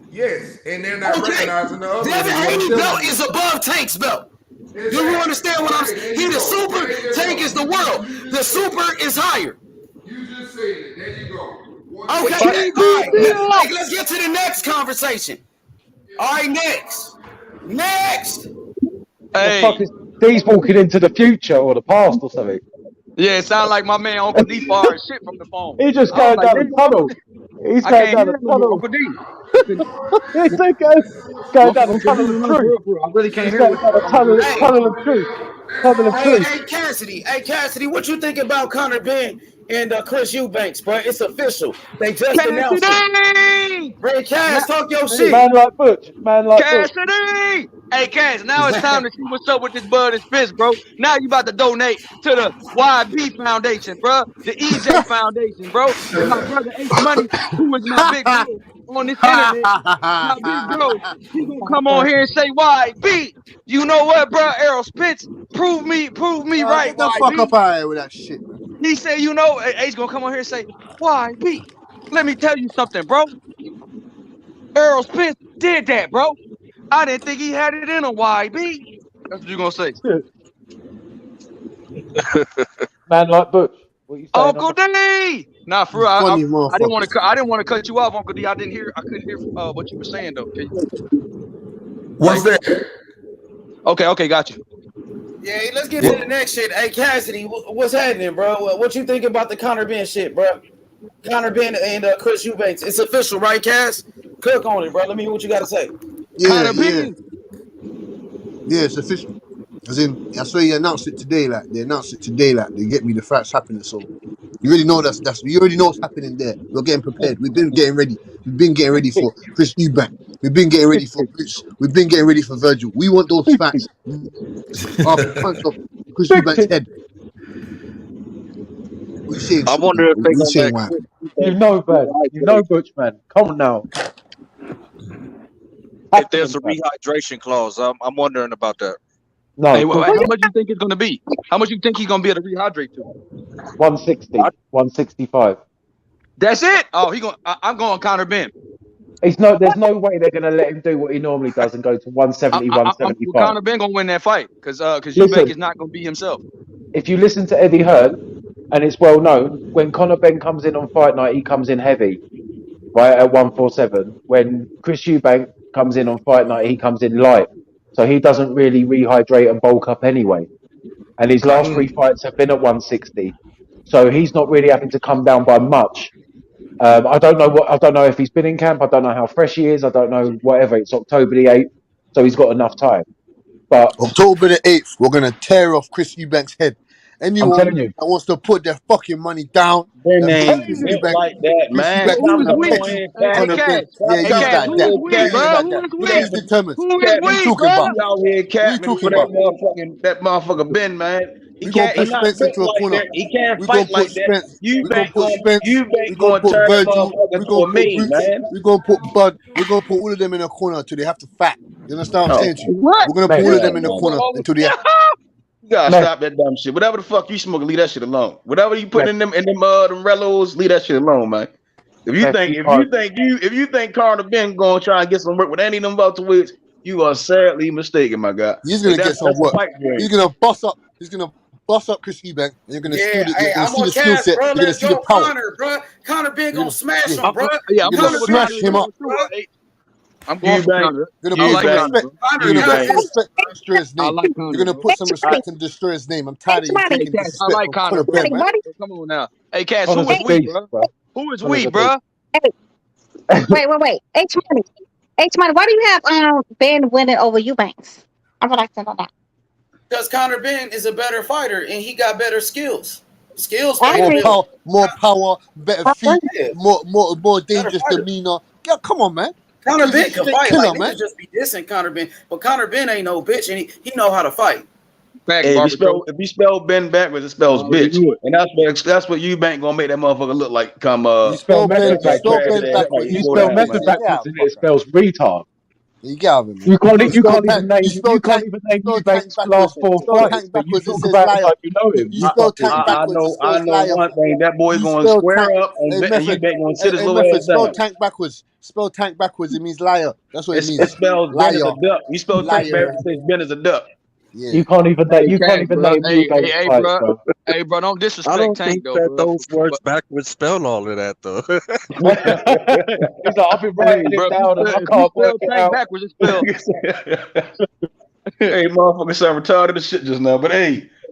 Yes, and they're not recognizing the other. Devin Haney belt is above Tank's belt. Do you understand what I'm saying? He the super, Tank is the world. The super is higher. You just said it. There you go. Okay, all right. Let's get to the next conversation. All right, next. Hey. The fuck is he's walking into the future or the past or something? Yeah, it sounds like my man Uncle D firing shit from the phone. He's just going down the tunnel. He's going down the tunnel. Uncle D. He's going down the tunnel of truth. I really can't hear the tunnel of truth. Tell me the truth. Hey, Cassidy, what you think about Conor Benn and Chris Eubanks, bro? It's official. They just announced it. Ray Cass, talk your shit. Man like Butch. Cassidy! Hey, Cass, now it's time to see what's up with this Bud and Spitz, bro. Now you about to donate to the YB Foundation, bro. The EJ Foundation, bro. And my brother H Money, who is my big bro on this internet, my big bro, he gonna come on here and say, YB, you know what, bro? Errol Spence, prove me right, Get the YB. fuck up out of here with that shit, man. He said, you know, H gonna come on here and say, YB, let me tell you something, bro. Errol Spence did that, bro. I didn't think he had it in a YB. That's what you gonna say. Man like Butch. What you saying? Uncle D. Nah, for real. I didn't want motherfuckers. to. I didn't want to cut you off, Uncle D. I couldn't hear what you were saying though. What's that? Okay, got you. Yeah, let's get to the next shit. Hey, Cassidy, what's happening, bro? What you think about the Conor Benn shit, bro? Conor Benn and Chris Eubanks. It's official, right, Cass? Cook on it, bro. Let me hear what you got to say. Yeah, it's official. As in, I saw you announced it today. Like they announced it today. Like they get me the facts happening. So you already know that's you already know what's happening there. We're getting prepared. We've been getting ready. We've been getting ready for Chris Eubank. We've been getting ready for Boots. We've been getting ready for Virgil. We want those facts after the punch of Chris Eubank's head. What you saying? I wonder if they gonna saying let why? You know, man. You know, Butch, man. Come on now. if there's a rehydration clause. I'm wondering about that. No. Hey, how much you think it's gonna be? How much you think he's gonna be able to rehydrate to? 160, 165. That's it. Oh, I'm going Conor Benn. There's no way they're gonna let him do what he normally does and go to 170, 175. Conor Benn gonna win that fight because Eubank is not gonna be himself. If you listen to Eddie Hearn, and it's well known, when Conor Benn comes in on fight night, he comes in heavy, right, at 147. When Chris Eubank comes in on fight night, he comes in light. So he doesn't really rehydrate and bulk up anyway. And his last 3 fights have been at 160. So he's not really having to come down by much. I don't know if he's been in camp. I don't know how fresh he is. I don't know whatever. It's October the 8th. So he's got enough time. But October the 8th, we're gonna tear off Chris Eubank's head. Anyone I'm telling you. that wants to put their fucking money down, Their that's name Chris built Eubank. like that, Chris man. Eubank Who is is gonna we? peck you. Conor Benn. Yeah, he's like that. Who is we, Yeah, he's bro? like Who that. is we? He's determined. Who What is are you we, talking bro? about? You out here What are you capping talking for about? that motherfucker Ben, man. We're gonna put He's not Spence built into a like corner. that. He can't We're gonna fight put like that. Spence. You We're gonna bank put Spence. We're gonna gonna put turn that Virgil. motherfucker We're to a gonna put meme, Boots. man. We're gonna put Bud. We're gonna put all of them in a corner until they have to fight. You understand what I'm Oh, saying to you? What? We're gonna put all of them in the corner until they have. You gotta stop that dumb shit. Whatever the fuck you smoking, leave that shit alone. Whatever you put in them Rellos, leave that shit alone, man. If you think Conor Benn gonna try and get some work with any of them welterweights, you are sadly mistaken, my guy. He's gonna get some work. He's gonna bust up. He's gonna bust up Chris Eubank, and you're gonna see the, you're gonna see the skill set. You're gonna see the power. Conor, bro. Conor Benn gonna smash him, bro. You're gonna smash him up. I'm going for Conor. You're gonna put some respect. You're gonna put some respect and destroy his name. You're gonna put some respect and destroy his name. I'm tired of you taking disrespect I like from Conor, Conor Benn, man. Come on now. Hey, Cass, who is we, bro? Who is we, bro? Wait. H Money, why do you have Ben winning over Eubanks? I would like to know that. Because Conor Benn is a better fighter and he got better skills. More power, better feet, more dangerous demeanor. Yeah, come on, man. Conor Benn can fight. Killer, Like, man. Just be dissing Conor Benn, but Conor Benn ain't no bitch, and he know how to fight. Hey, if you spell Ben backwards, it spells bitch, and that's what Eubank gonna make that motherfucker look like. Come you spell method backwards. You spell method backwards, and it spells retard. You get him. You can't even name Eubank's last 4 fights, but you talk about it like you know him. You spell tank backwards. I know one thing. That boy gonna square up, and Eubank gonna sit his little ass down. Spell tank backwards. Spell tank backwards. It means liar. That's what it means. It spells Ben as a duck. You spell tank backwards, it says Ben as a duck. Yeah. You can't even name Eubank's fights, bro. Hey, bro, don't disrespect I don't Tank, think though, that bro. those words backwards spell all of that, though. He's like, I've been writing it down and I can't work it out. Backwards, it's spelled. Hey, motherfucker, sound retarded as shit just now. But hey,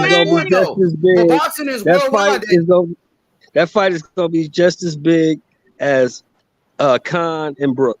on, man. What though? But boxing is worldwide. That fight is gonna be just as big as Khan and Brooke.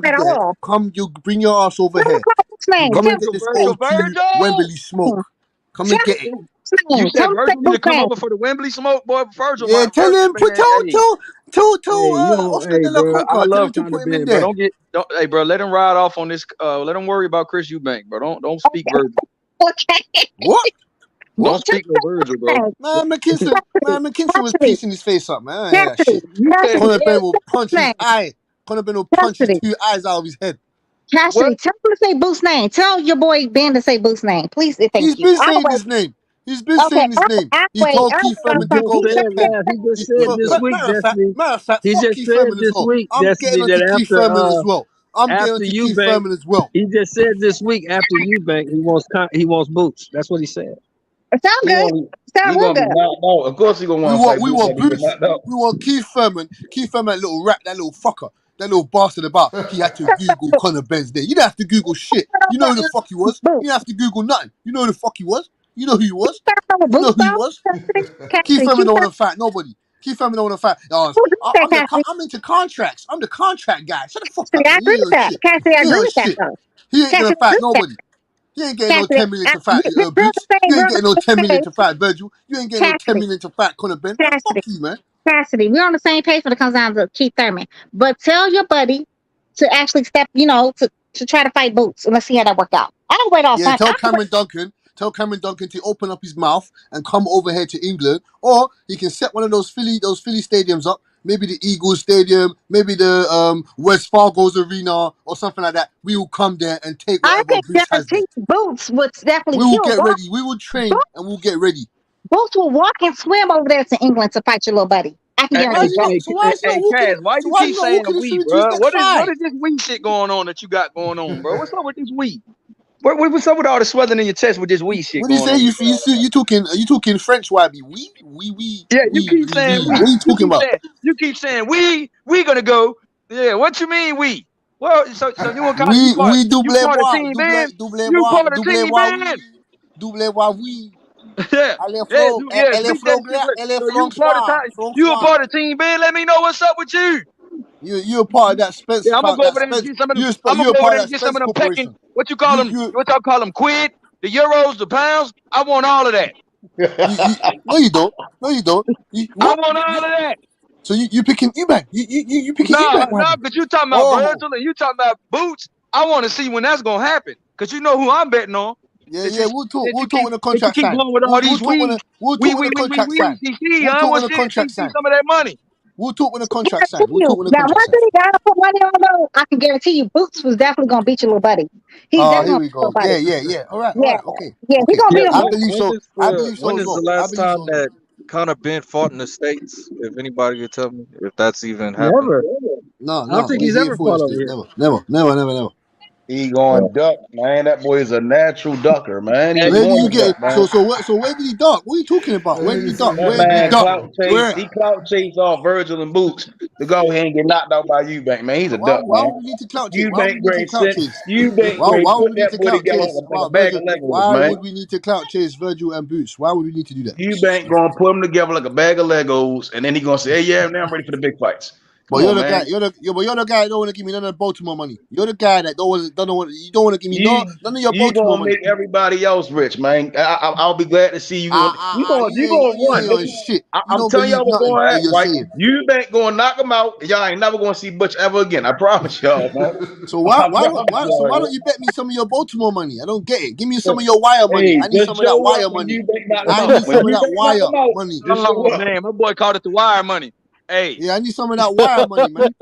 already at there. all. Come, you bring your ass over What am I here. calling his name? Come Tell and me get this Virgil, O2 Wembley smoke. Come Tell and get me it. his You name. said Tell him to say Virgil need to Boo's come name. over for the Wembley smoke, boy. Virgil, Yeah, tell him, man. Hey, hey, Oscar hey, de la bro. I Conca. Tell him love to put him in contraband, bro. there. Hey, bro. Let him ride off on this. Let him worry about Chris Eubank, bro. Don't speak Virgil. Okay. What? Don't Just speak no Virgil, bro. Man, McKinson was Cassidy. piecing his face up, man. I ain't hear that Cassidy. shit. Cassidy. Conor Tell Ben him will to say punch Boo's his name. eye. Conor Ben will punch his Cassidy. 2 eyes out of his head. Cassidy. Tell him to say Boo's name. Tell your boy Ben to say Boo's name. Please, thank He's you. been I'll saying wait. his name. He's been Okay, saying his name. I'll He wait. told Keith I'm Thurman He to trying go to just get said check him. last. He just said this week, Matter of fact, Destiny. He fuck just Keith said Thurman as this well. week, I'm Destiny, getting that onto Keith after Thurman as well. I'm After guaranteed Keith Eubank, Thurman as well. he just said this week after Eubank, he wants Boots. That's what he said. It sounds good. Sound He real gonna be good. knocked out. Of course he gonna We want to want fight we Boots want after he get Boots. knocked out. We want Keith Thurman. Keith Thurman, that little rat, that little fucker, that little bastard about. He had to Google Conor Ben's name. You didn't have to Google shit. You know who the fuck he was. You didn't have to Google nothing. You know who the fuck he was. You know who he was. You know who he was. Keith Thurman don't want to fight nobody. Keith Thurman don't want to fight. Oh, I'm into contracts. I'm the contract guy. Shut the fuck up, I man. agree You ain't with no that. shit. Cassidy, I You ain't agree no with that shit. though. He ain't gonna Cassidy, I fight agree with that. nobody. You ain't getting no Cassidy, 10 million to fight this real Boots. thing, You ain't real getting no 10 million thing. to fight Virgil. You ain't getting no 10 Cassidy, million to fight Conor Ben. Man, fuck Cassidy, you, man. Cassidy, we're on the same page when it comes down to Keith Thurman. But tell your buddy to actually step, to try to fight Boots, and let's see how that worked out. I don't wait all Yeah, fun. tell Cameron Duncan to open up his mouth and come over here to England, or he can set one of those Philly stadiums up. Maybe the Eagles Stadium, maybe the West Fargo's Arena, or something like that. We will come there and take I whatever can Boots has there. guarantee Boots would definitely We will he'll get walk. ready. We will train and we'll get ready. Boots will walk and swim over there to England to fight your little buddy. I can Hey, Why guarantee is he that. not? So why is he not walking? Kaz, why So you why is he keep not saying walking him we, through to his bro? next What fight? is this we shit going on that you got going on, bro? What's up with this we? What's up with all the swelling in your chest with this we shit What do you going say? on? You talking French? Why be we? Yeah, you keep saying we. What are you talking about? You keep saying we gonna go. Yeah, what you mean we? Well, so you want to We you double part of moi, team Ben? You moi, part of double team moi, Ben? double moi, oui. Yeah, Elle est speak that shit. So you part of time. You a François. part of team Ben? Let me know what's up with you. You're a part of that Spence. Yeah, I'm gonna go That over there and Spence. get some of them. I'm gonna You're a go over part there of and that get some Spence of them pecking. Corporation. What you call them? What y'all call them? Quid, the euros, the pounds. I want all of that. No, you don't. No, you don't. I What? want all of that. So you picking Eubank? You picking No, Eubank, Wabby? because you talking about Oh, Virgil and you talking about Boots. I want to see when that's gonna happen. Cause you know who I'm betting on. yeah. We'll talk. That We'll you talk keep when the that you contract keep signed. going with all We'll these talk when we. the we'll talk when the contract signed. See, We'll huh? talk when What's the see contract signed. some of that money. We'll talk when the contract signed. Guarantee We'll you. talk when the Now, contract one signed. thing you gotta put money on though, I can guarantee you, Boots was definitely gonna beat your little buddy. He's Oh, definitely here gonna we beat your go. buddy. Yeah. All right. Yeah, Okay. yeah, he's Okay. gonna Yeah, beat him. I believe so. I believe so when as is the well. I last believe time so as that well. Conor Ben fought in the States? If anybody could tell me if that's even happened. Never. I don't No. think He he's ain't ever fought in the fought over States. here. Never. He going duck, man. That boy is a natural ducker, man. He was Where did born you to get duck, it? man. So where did he duck? What are you talking about? Where did he duck? That Where did he man duck? clout chase. Where? He clout chase off Virgil and Boots to go ahead and get knocked out by Eubank, man. He's a duck, Why man. would we need to clout chase? Why would we Eubank need to great clout sent. chase? Eubank great Why would put we need that to boy clout together chase? like Wow, a bag Virgil. of Legos, Why man. would we need to clout chase Virgil and Boots? Why would we need to do that? Eubank gonna put them together like a bag of Legos, and then he gonna say, "Hey, yeah, now I'm ready for the big fights." But Come you're on, the guy. man. You're the guy that don't want to give me none of the Baltimore money. You're the guy that you don't want to give me none of your You Baltimore gonna money. make everybody else rich, man. I'll be glad to see you. You gonna You run. ain't on Listen, shit. You I'm don't telling believe y'all what's nothing gonna that happen, you're right? saying. You ain't gonna knock them out. Y'all ain't never gonna see Butch ever again. I promise y'all, man. So I why promise why y'all. don't you bet me some of your Baltimore money? I don't get it. Give me some of your wire money. Hey, I need just some of that show up wire when money. you ain't knock them I out. need When some of you that ain't knock wire them out, money. just show Oh up. man, my boy called it the wire money. Hey, Yeah, I need some of that wire money, man.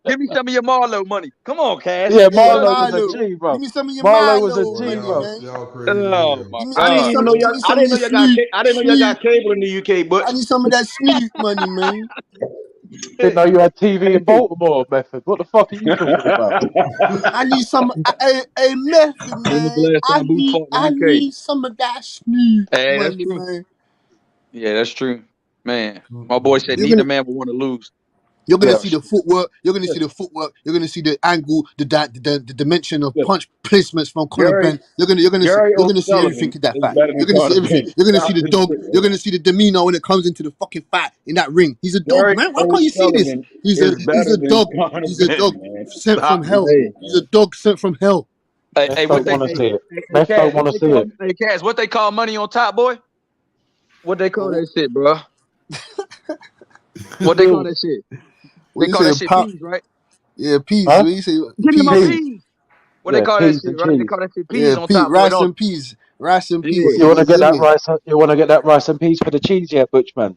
give me some of your Marlo money. Come on, Cash. Yeah, Yeah, What? Marlo was a Milo. G, Give bro. me some of your Marlo was a Milo G, money, bro. man. Y'all crazy as Oh hell. my I didn't God, even know bro. y'all. Give me I some of didn't know your y'all got. Snoop. I didn't know y'all got cable in the UK, I Butch. need some of that Snoop money, man. Didn't know you had TV in Baltimore, Method. What the fuck are you talking about? I need some a method, When was the man. last time Boots fought in I the UK? need some of that Snoop Hey, that's money, true. man. Yeah, that's true. Man, my boy said You're neither gonna man would want to lose. You're gonna Yeah. see the footwork. You're gonna see the footwork. You're gonna see the angle, the dimension of Look, punch placements from Conor Gary Ben. You're gonna see everything O'Sullivan in that is fight. better You're than gonna see Conor everything. Ben. You're gonna see Stop the this dog. shit, You're man. gonna see the demeanor when it comes into the fucking fight in that ring. He's a dog, Gary man. Why can't you see this? O'Sullivan He's is a better than dog. Conor He's a dog Ben, man. sent from Stop this hell. Hey, shit, He's a man. dog sent from hell. Meth what don't they want to hey, see it. hey, Meth Cash, don't want to see it. hey Cash, what they call money on top, boy? What they call Oh, that shit, bro? What they call Dude, that shit? what They you call say? that shit peas, right? Yeah, peas. Huh? What you say? Give me my Peas. Peas. peas. What they Yeah, call that peas shit, and right? They cheese. call that shit Yeah, peas on peas. top, boy, Rice don't and peas. Rice and they? peas. Yeah. You want to get You hear that me? rice? You want to get that rice and peas for the cheese, yeah, Butch man?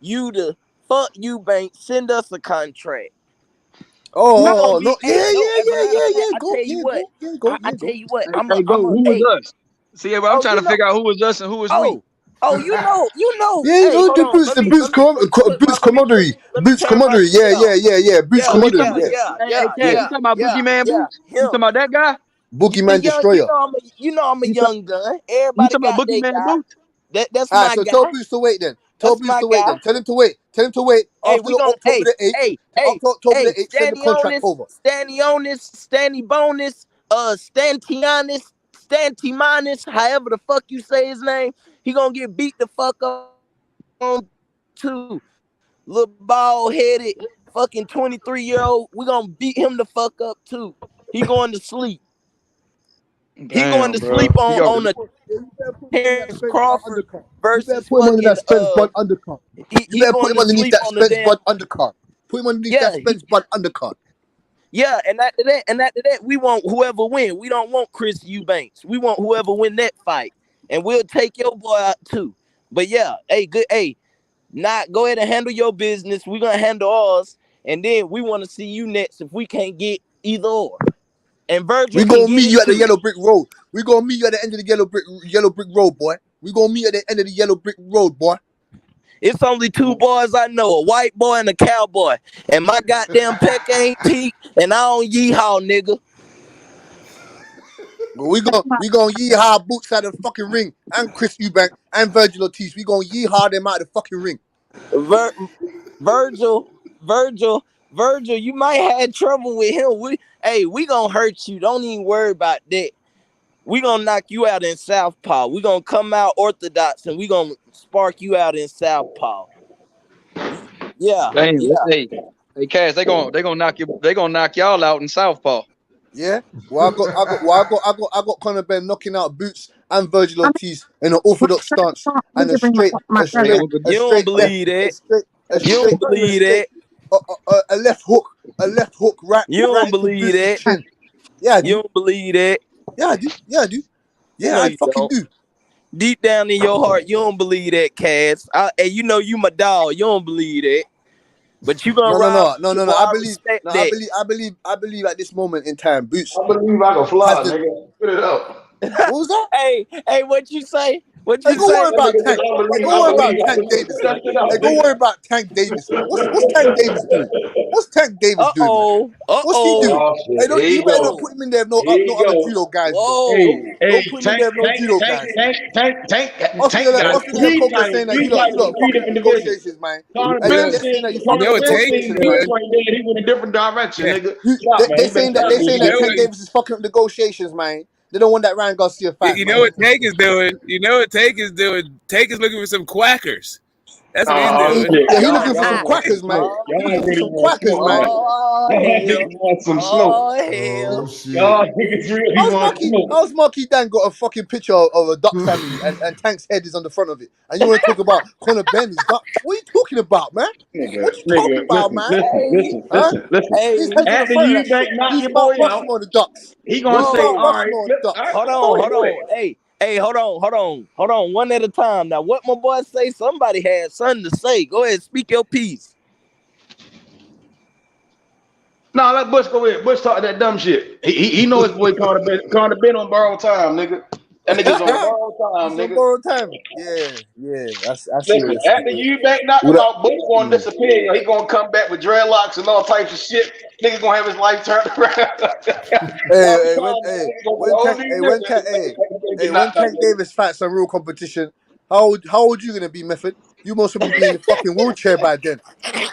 You the fuck you bank, send us a contract. Oh, no, Hey, no. As a matter of fact, yeah. I Go, tell you what. I tell you what. Hey, go. Who was us? See, I'm Oh, trying to figure out who was us and who was we. you know. Yeah, you Hey, know hold the on. boots, the boots, boots Let me commodity, turn my shit off. boots Yeah, commodity, yeah, yeah, Hey, yeah, Cass, yeah. you yeah, talking about yeah, Boogeyman yeah. Boots? You talking about that guy? The Boogeyman young, destroyer. I'm a You young gun. talking Everybody about got their Boogeyman guy. Boots? That's All right, my so tell guy. Boots to wait then. Tell That's Boots my to wait guy. then. Tell him to wait. Tell him to wait Hey, after we the gon' October the 8th. hey, After October the 8th, send the standy on contract this, over. standy bonus, Stantianis, Stantimanis, however the fuck you say his name, he gonna get beat the fuck up on too. Little bald headed fucking 23-year-old, we gonna beat him the fuck up too. He going to sleep. He going Damn, to bro. sleep on a You better put him under that Terence Spence Bud Crawford undercut. You better versus put him under fucking that Spence Bud undercut. You he better put going him to underneath sleep that on the Spence damn Bud undercut. Put him underneath that yeah. Spence Bud undercut. Yeah, and after that, we want whoever win. We don't want Chris Eubanks. We want whoever win that fight, and we'll take your boy out too. But yeah, not go ahead and handle your business. We're gonna handle ours, and then we want to see you next if we can't get either or. And Virgil We can gonna get meet it you at the too. yellow brick road. We gonna meet you at the end of the yellow brick road, boy. We gonna meet you at the end of the yellow brick road, boy. It's only two boys I know, a white boy and a cowboy. And my goddamn peck ain't peaked, and I don't yeehaw, nigga. But we gonna yeehaw Boots out of the fucking ring, and Chris Eubank and Virgil Ortiz. We gonna yeehaw them out of the fucking ring. Virgil, you might have trouble with him. We gonna hurt you. Don't even worry about that. We gonna knock you out in Southpaw. We gonna come out orthodox and we gonna spark you out in Southpaw. Yeah, Damn, yeah. hey, Cass, they gonna knock y'all out in Southpaw. Yeah. Well, I got Conor Ben knocking out Boots and Virgil Ortiz in an orthodox stance and Hey, Uncle, You don't believe that. You don't believe that. a left hook You right don't into believe Boots' that. chin. Yeah, I You do. don't believe that. Yeah, I do. Yeah, I do. You Yeah, know I you fucking don't. do. Deep down in your heart, you don't believe that, Cass. And you know you my dog. You don't believe that. But you gonna ride with me, boy. I I believe. respect No, that. I believe at this moment in time, Boots I believe I can has fly, the. nigga. Spit it up. What was that? Hey, what you say? What Hey, you go worry say? That about nigga said, Tank. Hey, go I worry believe about I Tank can Davis, spit that man. shit out, Hey, go nigga. worry about Tank Davis, man. What's Tank Davis doing? What's Tank Davis doing, man? What's he doing? Oh Hey, shit, don't here you you better not go. put him in there if Here no you other go. judo guys, bro. Whoa. Hey, Don't put him in Tank, there if no Tank, judo Tank, guys, man. Tank, Tank, Tank, After Tank got after the three Coca titles, saying that three titles you in lot three fucking with different divisions. negotiations, man. Conor Hey, Ben they're said, saying that you Conor fucking with Ben said negotiations, Boots man. right there, he went a different direction, Yeah. nigga. Stop, man. They You better saying that stop they this saying You that know shit. Tank what? Davis is fucking up negotiations, man. They don't want that Ryan Garcia fight, You know man. what Tank is doing? You know what Tank is doing? Tank is looking for some quackers. That's what he's Oh doing. shit, Yeah, he y'all, looking for some y'all want some quackers, man. smoke. He Y'all looking for really some want quackers, smoke, man. man. Oh Y'all hell. niggas want some smoke. Oh Oh hell. shit. Y'all niggas really want smoke. How's Marky Dan got a fucking picture of a duck family and Tank's head is on the front of it? And you want to talk about Conor Ben's duck? What are you talking about, man? What you talking about, man? Hey, Huh? His hey. head's on the After front of you that shit. bank knock He's your Mount boy out, Rushmore of the ducks. he gonna He's say, Mount all Whoa. right, Rushmore of flip, the all ducks. right, Hold go on, ahead, hold go on. ahead. Hey, hold on, one at a time. Now, what my boy say? Somebody had something to say. Go ahead, speak your piece. Nah, let Bush go ahead. Bush talk that dumb shit. He know his boy Conor Ben on borrowed time, nigga. That nigga's on borrowed time, He's on nigga. borrowed time. Yeah. I see Listen, what you're after saying. you back knock What him up? out, Bush gonna disappear. He gonna come back with dreadlocks and all types of shit. Nigga gonna have his life turned around. Y'all be trying, nigga gonna be a whole new nigga. When Knocked out, Tank nigga. Davis fights some real competition, how old you gonna be, Method? You must be in the fucking wheelchair by then.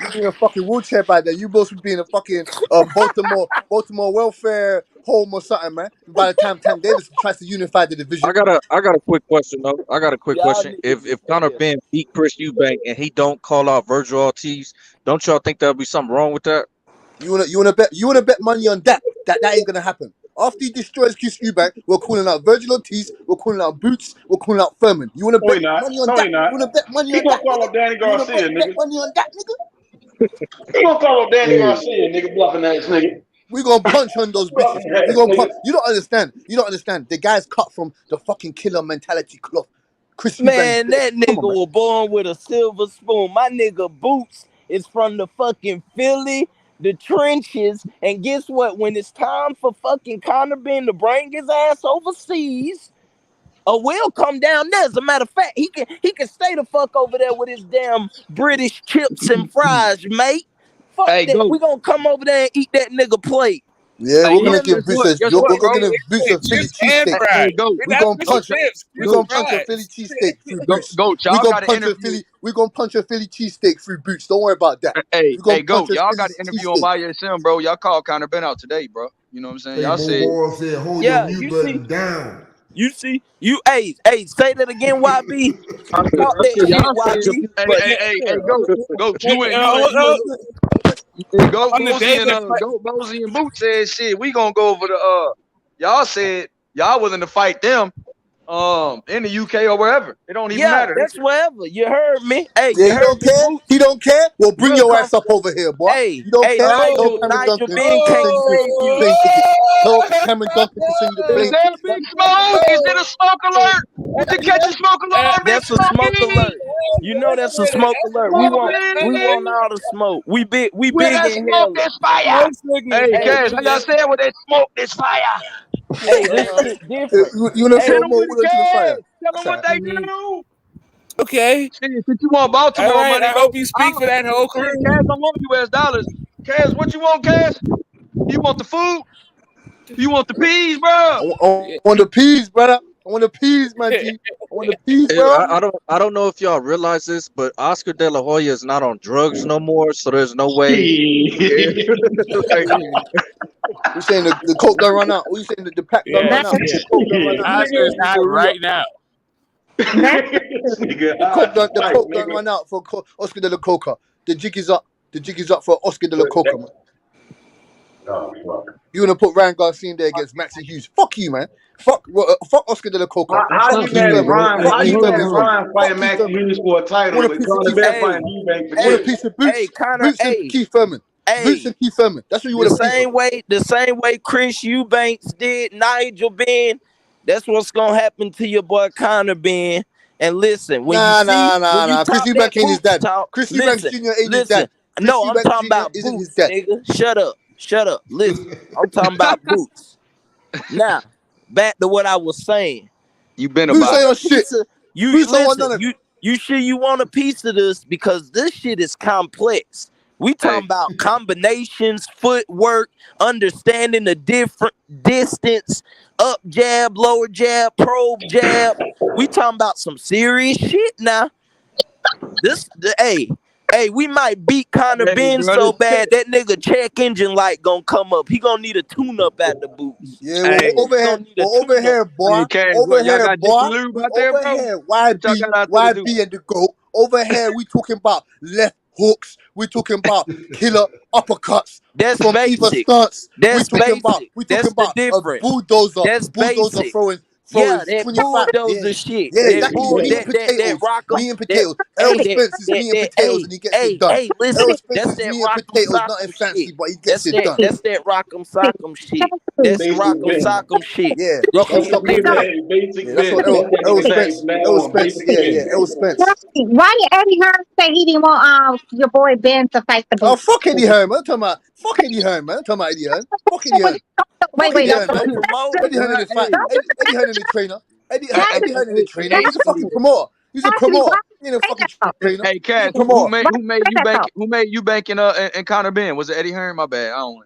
You be in a fucking wheelchair by then. You must be in a fucking Baltimore welfare home or something, man. By the time Tank Davis tries to unify the division. I got a quick question though. I got a quick Y'all question. niggas If is Conor hell. Ben beat Chris Eubank and he don't call out Virgil Ortiz, don't y'all think there'll be something wrong with that? You wanna bet money on that? That ain't gonna happen. After he destroys Chris Eubank, we're calling out Virgil Ortiz, we're calling out Boots, we're calling out Furman. You wanna No, bet he not. money on No, that? he not. You wanna bet money He on gonna that, call nigga? up Danny You wanna Garcia, bet nigga. money on that, nigga? He gonna call up Danny Hey, Garcia, nigga, bluffing ass nigga. We gonna punch on those bitches. Bluffing ass We gonna punch. nigga. You don't understand. You don't understand. The guy's cut from the fucking killer mentality cloth. Chris Eubank. Man, that Come on, nigga man. was born with a silver spoon. My nigga Boots is from the fucking Philly, the trenches, and guess what? When it's time for fucking Conor Ben to bring his ass overseas, we'll come down there. As a matter of fact, he can stay the fuck over there with his damn British chips and fries, mate. Fuck that. We gonna come over there and eat that nigga plate. Yeah, we're gonna give Boots we're gonna give Boots a Philly cheesesteak. We're gonna punch a Philly cheesesteak through Boots. We're gonna punch a Philly cheesesteak through Boots. Don't worry about that. Hey, go. Y'all got an interview on YSM, bro. Y'all called Conor Ben out today, bro. You know what I'm saying? Y'all said, hold your mute button down. You see, hey, say that again, YB. Talk that shit, YB. Hey, go, Mosey and Boots said shit. We gonna go over the y'all said y'all willing to fight them in the UK or wherever. It don't even matter. That's wherever. You heard me. Hey, yeah, he don't care. He don't care. Well, bring your ass up over here, boy. Hey, you don't care. Nigel Ben can't Tell Cameron Duncan to send you the plane. Is that a big smoke? Is it a smoke alert? Is it catching smoke alert? That's a smoke alert. You know that's a smoke alert. We want all the smoke. We big in hell. There's fire. Hey, Cash, like I said, with that smoke, there's fire. Hey, this shit different. You wanna show more to the fire? Tell them what they do. Okay. Since you want Baltimore money, I hope you speak for that whole crew. Cash, I want US dollars. Cash, what you want, Cash? You want the food? You want the peas, bro? I want the peas, brother. I want the peas, man. G. I want the peas, bro. I don't know if y'all realize this, but Oscar De La Hoya is not on drugs no more, so there's no way. You saying the coke done run out? Or you saying the pack done run out? Oscar's out right now. The coke done run out for Oscar De La Coca. The jig is up. The jig is up for Oscar De La Coca, man. Oh, fuck. You wanna put Ryan Garcia in there against Maxie Hughes? Fuck you, man. Fuck Oscar De La Coca. How you mad at Ryan fighting Maxie Hughes for a title? I want a piece of Boots. Boots and Keith Thurman. Boots and Keith Thurman. That's what you want to piece of. The same way Chris Eubanks did Nigel Ben. That's what's gonna happen to your boy Conor Ben. And listen, when Chris Eubanks ain't his dad. Chris Eubanks Jr. ain't his dad. No, I'm talking about Boots, nigga. Shut up. Listen, I'm talking about Boots. Now, back to what I was saying. You been about Boots shit. You sure you want a piece of this? Because this shit is complex. We talking about combinations, footwork, understanding the different distance, up jab, lower jab, probe jab. We talking about some serious shit now. Hey, we might beat Conor Ben so bad that nigga check engine light gonna come up. He gonna need a tune up at the Boots. Yeah, over here, boy. Over here, YB and the GOAT. Over here, we talking about left hooks. We talking about killer uppercuts. That's from basic. Stance. That's basic. We talking about a bulldozer. That's basic. Throwing that bulldozer shit. Yeah, exactly. Meat and potatoes. Errol Spence is meat and potatoes, and he gets it done. Hey, listen, Errol Spence is meat and potatoes, nothing fancy, but he gets it done. That's that rock'em sock'em shit. That's rock'em sock'em shit. Yeah, rock'em sock'em. That's what Errol Spence. Yeah, Errol Spence. Why did Eddie Hearn say he didn't want your boy Ben to fight the Boots? Oh, fuck Eddie Hearn, man. I'm talking about Eddie Hearn. Fuck Eddie Hearn. Wait. Eddie Hearn is fighting. Eddie Hearn is the trainer. Eddie Hearn is the trainer. He's a fucking promoter. He's a promoter. He ain't a fucking trainer. Hey, Cash, who made you banking in Conor Ben? Was it Eddie Hearn? My bad. I don't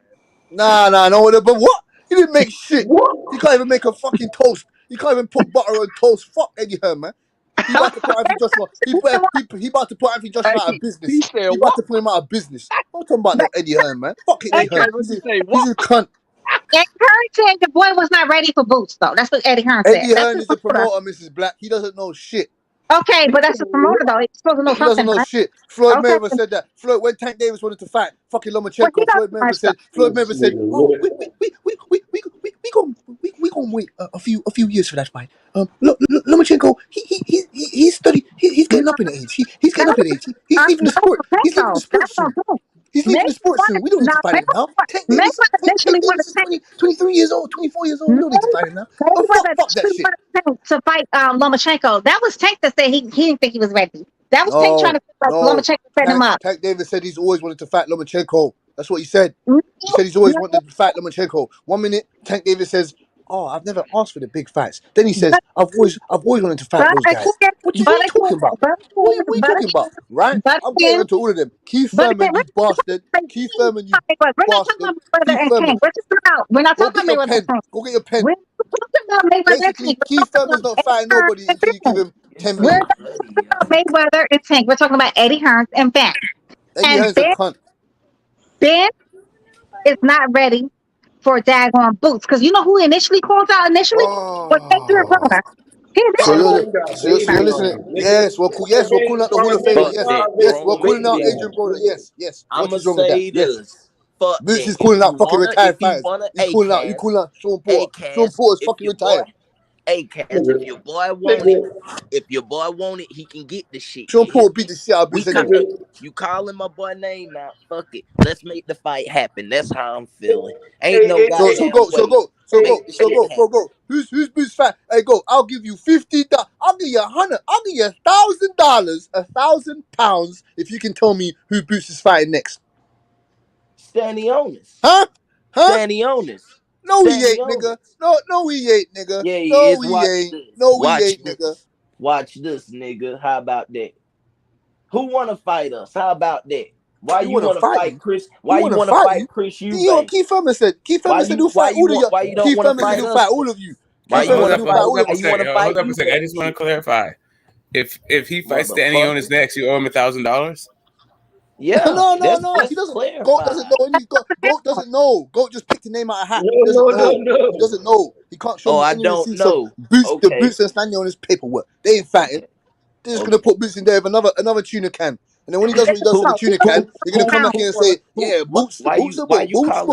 know. No. But what? He didn't make shit. He can't even make a fucking toast. He can't even put butter on toast. Fuck Eddie Hearn, man. He about to put Anthony Joshua. He about to put Anthony Joshua out of business. He about to put him out of business. I'm talking about no Eddie Hearn, man. Fuck Eddie Hearn. He's a cunt. Eddie Hearn said the boy was not ready for Boots, though. That's what Eddie Hearn said. Eddie Hearn is a promoter, Mrs. Black. He doesn't know shit. Okay, but that's a promoter, though. He's supposed to know something. He doesn't know shit. Floyd Mayweather said that. When Tank Davis wanted to fight fucking Lomachenko, Floyd Mayweather said, "Oh, we gonna wait a few years for that fight. Lomachenko, he's studied. He's getting up in age. He's getting up in age. He's leaving the sport. He's leaving the sport soon. He's leaving the sport soon. We don't need to fight him now. Tank Davis is 23 years old, 24 years old. We don't need to fight him now. Oh, fuck that shit. To fight Lomachenko. That was Tank that said he didn't think he was ready. That was Tank trying to fight Lomachenko, set him up. Tank Davis said he's always wanted to fight Lomachenko. That's what he said. He said he's always wanted to fight Lomachenko. 1 minute, Tank Davis says, "Oh, I've never asked for the big fights." Then he says, "I've always wanted to fight those guys." What are you talking about? What are you talking about? Right? I'm getting into all of them. Keith Thurman, you bastard. Keith Thurman, you bastard. Keith Thurman. We're not Go talking get about your pen. Mayweather. Go get your pen. We're talking about Mayweather and Basically, Tank. Keith Thurman's not fighting nobody until you give him 10 We're million. not talking about Mayweather and Tank. We're talking about Eddie Hearns and Ben. Eddie And Hearns a cunt. Ben is not ready for daggone Boots. Because you know who he initially called out initially? Was Adrian Broner. He So initially you're listening. Yes, we're cool. Yes, we're calling out the Hall of Famer. Fuck Yes, that. yes, we're calling out Listen, Adrian Broner. Yes, yes. What I'ma is wrong with that? say Yes. this. Fuck Boots that. is calling out fucking If retired he fighters. wanna He's calling out. You calling out Sean Porter. Sean Cass, Porter's if fucking your retired. boy, Cass, if your boy want it, he can get the shit. Sean Porter beat the shit out of We Boots anyway. you calling my boy name out? Fuck it. Let's make the fight happen. That's how I'm feeling. Ain't no goddamn Go. Who's Boots fight? Hey, go. I'll give you $50. I'll give you $100. I'll give you $1,000, £1,000 if you can tell me who Boots is fighting next. Stanionis. Huh? Stanionis. No, he ain't, nigga. No, he ain't, nigga. Yeah, he no, is. he Watch ain't. this. No, he ain't, nigga. Watch this, nigga. How about that? Who wanna fight us? How about that? Why you wanna fight Chris? Why you wanna fight Chris Eubank? Keith Thurman said he'll fight all of you. Why you don't Keith wanna Thurman said fight he'll us? fight all of you. Why Keith you Thurman said wanna he'll fight all of why you. you wanna fight Hold up a second. I just want to clarify. If he fights Danny on his next, you owe him $1,000. Yeah. No. He doesn't. Goat doesn't know any. Goat doesn't know. Goat just picked a name out of a hat. He doesn't know. He doesn't know. He can't show me any receipts of Boots. The Boots and Stanley on his paperwork. They ain't fighting. They're just gonna put Boots in there with another tuna can. And then when he does what he does to the tuna can, they're gonna come back here and say, "Yeah, Boots, Boots, We're gonna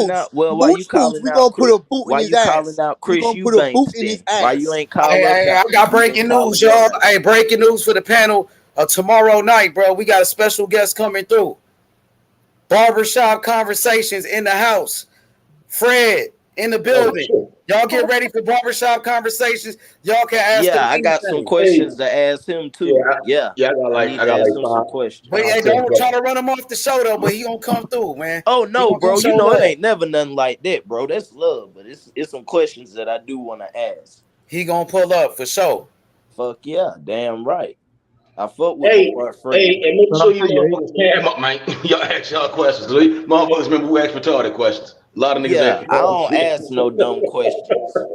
put a boot in his ass. We're gonna put a boot in his ass." Why you ain't calling I got breaking news, y'all. Hey, breaking news for the panel. Tomorrow night, bro, we got a special guest coming through. Barbershop Conversations in the house. Fred in the building. Y'all get ready for Barbershop Conversations. Y'all can ask him I got some questions to ask him too. I got like some questions. But yeah, don't try to run him off the show though. But he gonna come through, man. Oh no, bro. You know it ain't never nothing like that, bro. That's love, but it's some questions that I do want to ask. He gonna pull up for sure. Fuck yeah, damn right. I fuck with my boy Fred. Hey, and make sure you motherfuckers cam up, man. Y'all ask y'all questions. Motherfuckers remember who asked retarded questions. A lot of niggas ask I don't ask no dumb questions.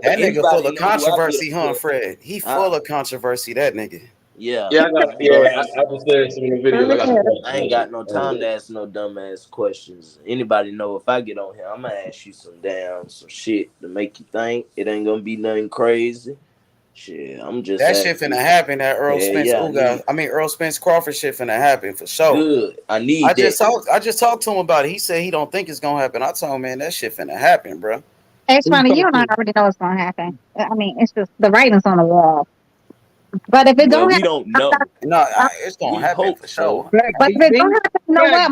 That nigga full of controversy, huh, Fred? He full of controversy, that nigga. Yeah. I just said some of the videos. I ain't got no time to ask no dumb ass questions. Anybody know if I get on here, I'm gonna ask you some shit to make you think. It ain't gonna be nothing crazy. Shit, I'm just that shit finna happen. That Errol Spence, Errol Spence Crawford shit finna happen for sure. Good. I just talked to him about it. He said he don't think it's gonna happen. I told him, man, that shit finna happen, bro. It's funny, you and I already know it's gonna happen. I mean, it's just the writing's on the wall. But if it don't happen, we don't know. No, it's gonna happen for sure. But if it don't happen, you know what?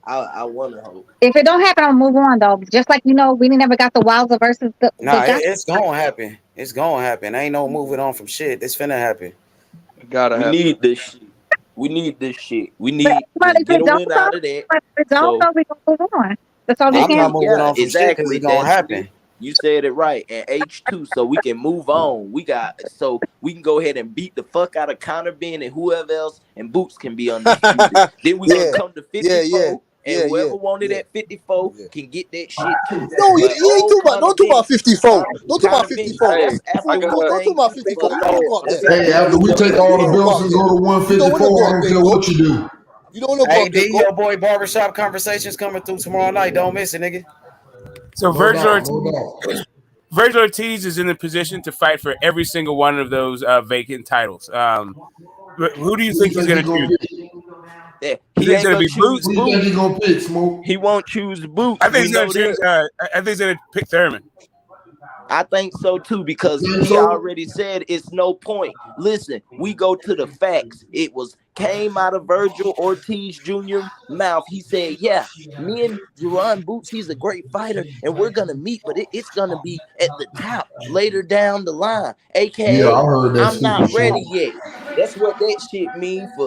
I want to hope. If it don't happen, I'll move on though. Just like we never got the Wilder versus the. It's gonna happen. It's gonna happen. Ain't no moving on from shit. It's finna happen. We need this shit. We need to get a win out of that. But if it don't, we gonna move on. That's all we can. I'm not moving on from shit because it's gonna happen. You said it right. And H2, so we can move on. We can go ahead and beat the fuck out of Conor Ben and whoever else, and Boots can be undefeated. Then we gonna come to 54. And whoever wanted at 54 can get that shit too. No, you ain't don't talk about 54. Don't talk about 54. Don't talk about 54. You don't go up there. Hey, after we take all the belts and go to 154, I don't care what you do. You don't know. Hey, D, your boy Barbershop Conversations coming through tomorrow night. Don't miss it, nigga. So Virgil Ortiz is in the position to fight for every single one of those vacant titles. Who do you think he's going to choose? Yeah, he ain't gonna be Boots. Who do you think he gonna pick, Smoke? He won't choose Boots. I think he's gonna choose. I think he's gonna pick Thurman. I think so too, because he already said it's no point. Listen, we go to the facts. It came out of Virgil Ortiz Jr. mouth. He said, yeah, me and Jerron Boots, he's a great fighter, and we're gonna meet, but it's gonna be at the top later down the line. AKA, I'm not ready yet. That's what that shit mean for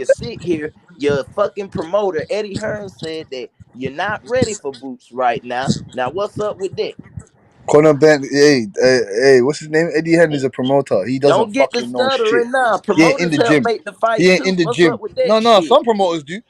can sit here. Your fucking promoter, Eddie Hearn, said that you're not ready for Boots right now. Now, what's up with that? Conor Ben, hey, what's his name? Eddie Henry's a promoter. He doesn't Don't get the fucking know shit. stuttering now. He ain't in Promoters the help gym. make the fight He ain't too. in the What's up gym. with that No, shit? some promoters do,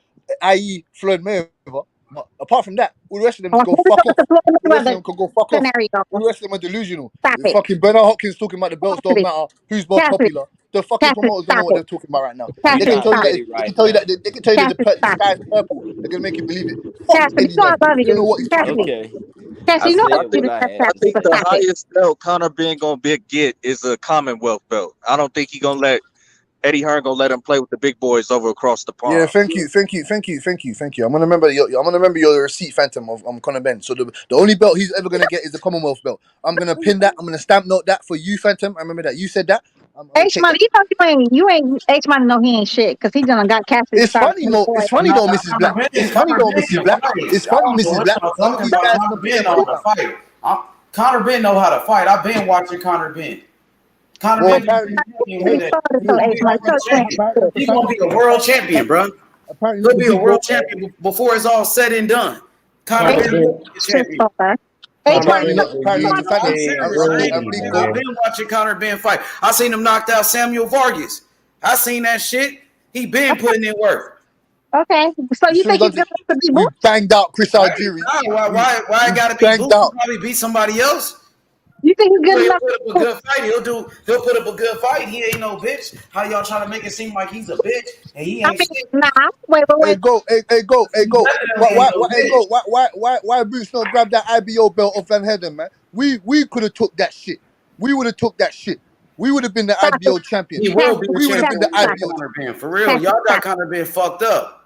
i.e. Floyd Mayweather. But apart from that, all the rest of them go fuck off. All the rest of them can go fuck off. All the rest of them are delusional. Stop it. Fucking Bernard Hopkins talking about the belts don't matter. Who's more Cassidy. popular? The fucking promoters don't know what they're talking about right now. They Cassidy, can tell you stop that. it. They can tell you that. They can tell you that Cassidy, the stop sky's it. purple. They're gonna make you believe it. Fuck Cassidy, Eddie you know I Hearn. love He don't know you. what he's talking about. Okay. Cash, you know said you what the I best had at to people. say. The Stop it. highest belt Conor Ben gonna get is a Commonwealth belt. I don't think he gonna let Eddie Hearn gonna let him play with the big boys over across the Yeah, pond. thank you. I'm gonna remember your receipt, Phantom, of Conor Ben. So the only belt he's ever gonna get is the Commonwealth belt. I'm gonna pin that. I'm gonna stamp note that for you, Phantom. I remember that you said that. I'm gonna H take Money, that. you ain't H Money. No, he ain't shit because he done got Cassidy It's started funny, from the no. boy. It's funny, though, Mrs. Black. It's funny, Conor though, Ben Mrs. can Black. fight. It's I funny, don't know Mrs. what Black. y'all None of talking these about. guys Conor compare Ben know money how to now. fight. Conor Ben know how to fight. I've been watching Conor Ben. Conor Well, Ben apparently, He started so H Money. So expensive. He's gonna be a world champion, bro. apparently, He'll little be a big world bro. champion before it's all said and done. Conor H Ben Money will be a champion. H Money. Apparently, the I'm Phantom serious. and Big Goat. I've been watching Conor Ben fight. I seen him knocked out Samuel Vargas. I seen that shit. He been putting in work. Okay, so You you still think he's got gonna have to be we more? banged out Chris Right? Algieri. Nah, why I gotta be Banged Boots? He out. probably beat somebody else. You think he's good He'll enough? put up a good fight. He'll put up a good fight. He ain't no bitch. How y'all trying to make it seem like he's a bitch and he I ain't mean, shit? nah. Wait. Hey, go, hey, He go. definitely ain't no Hey, bitch. go. Why Boots not grab that IBO belt off Van Headen, man? We could have took that shit. We would have took that shit. We would have been the Stop it. IBO champion. He will be a We would have champion been when the he got IBO. Conor Ben. For real, y'all got Conor Ben fucked up.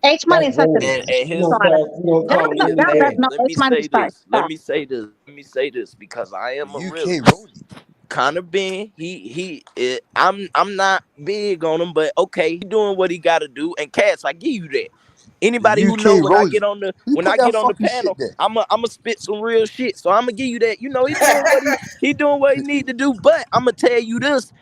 H Money is such a And his starter. and Y'all his does hey, know let H me Money say start. this. Let Stop. me say this. Let me say this because I am a UK realist. Road. Conor Ben, I'm not big on him, but okay, he doing what he got to do. And Cass, I give you that. Anybody The who know UK when I Road. get on the You put that fucking shit panel, there. I'm a spit some real shit. So I'm gonna give you that. You know, he doing what he need to do. But I'm gonna tell you this: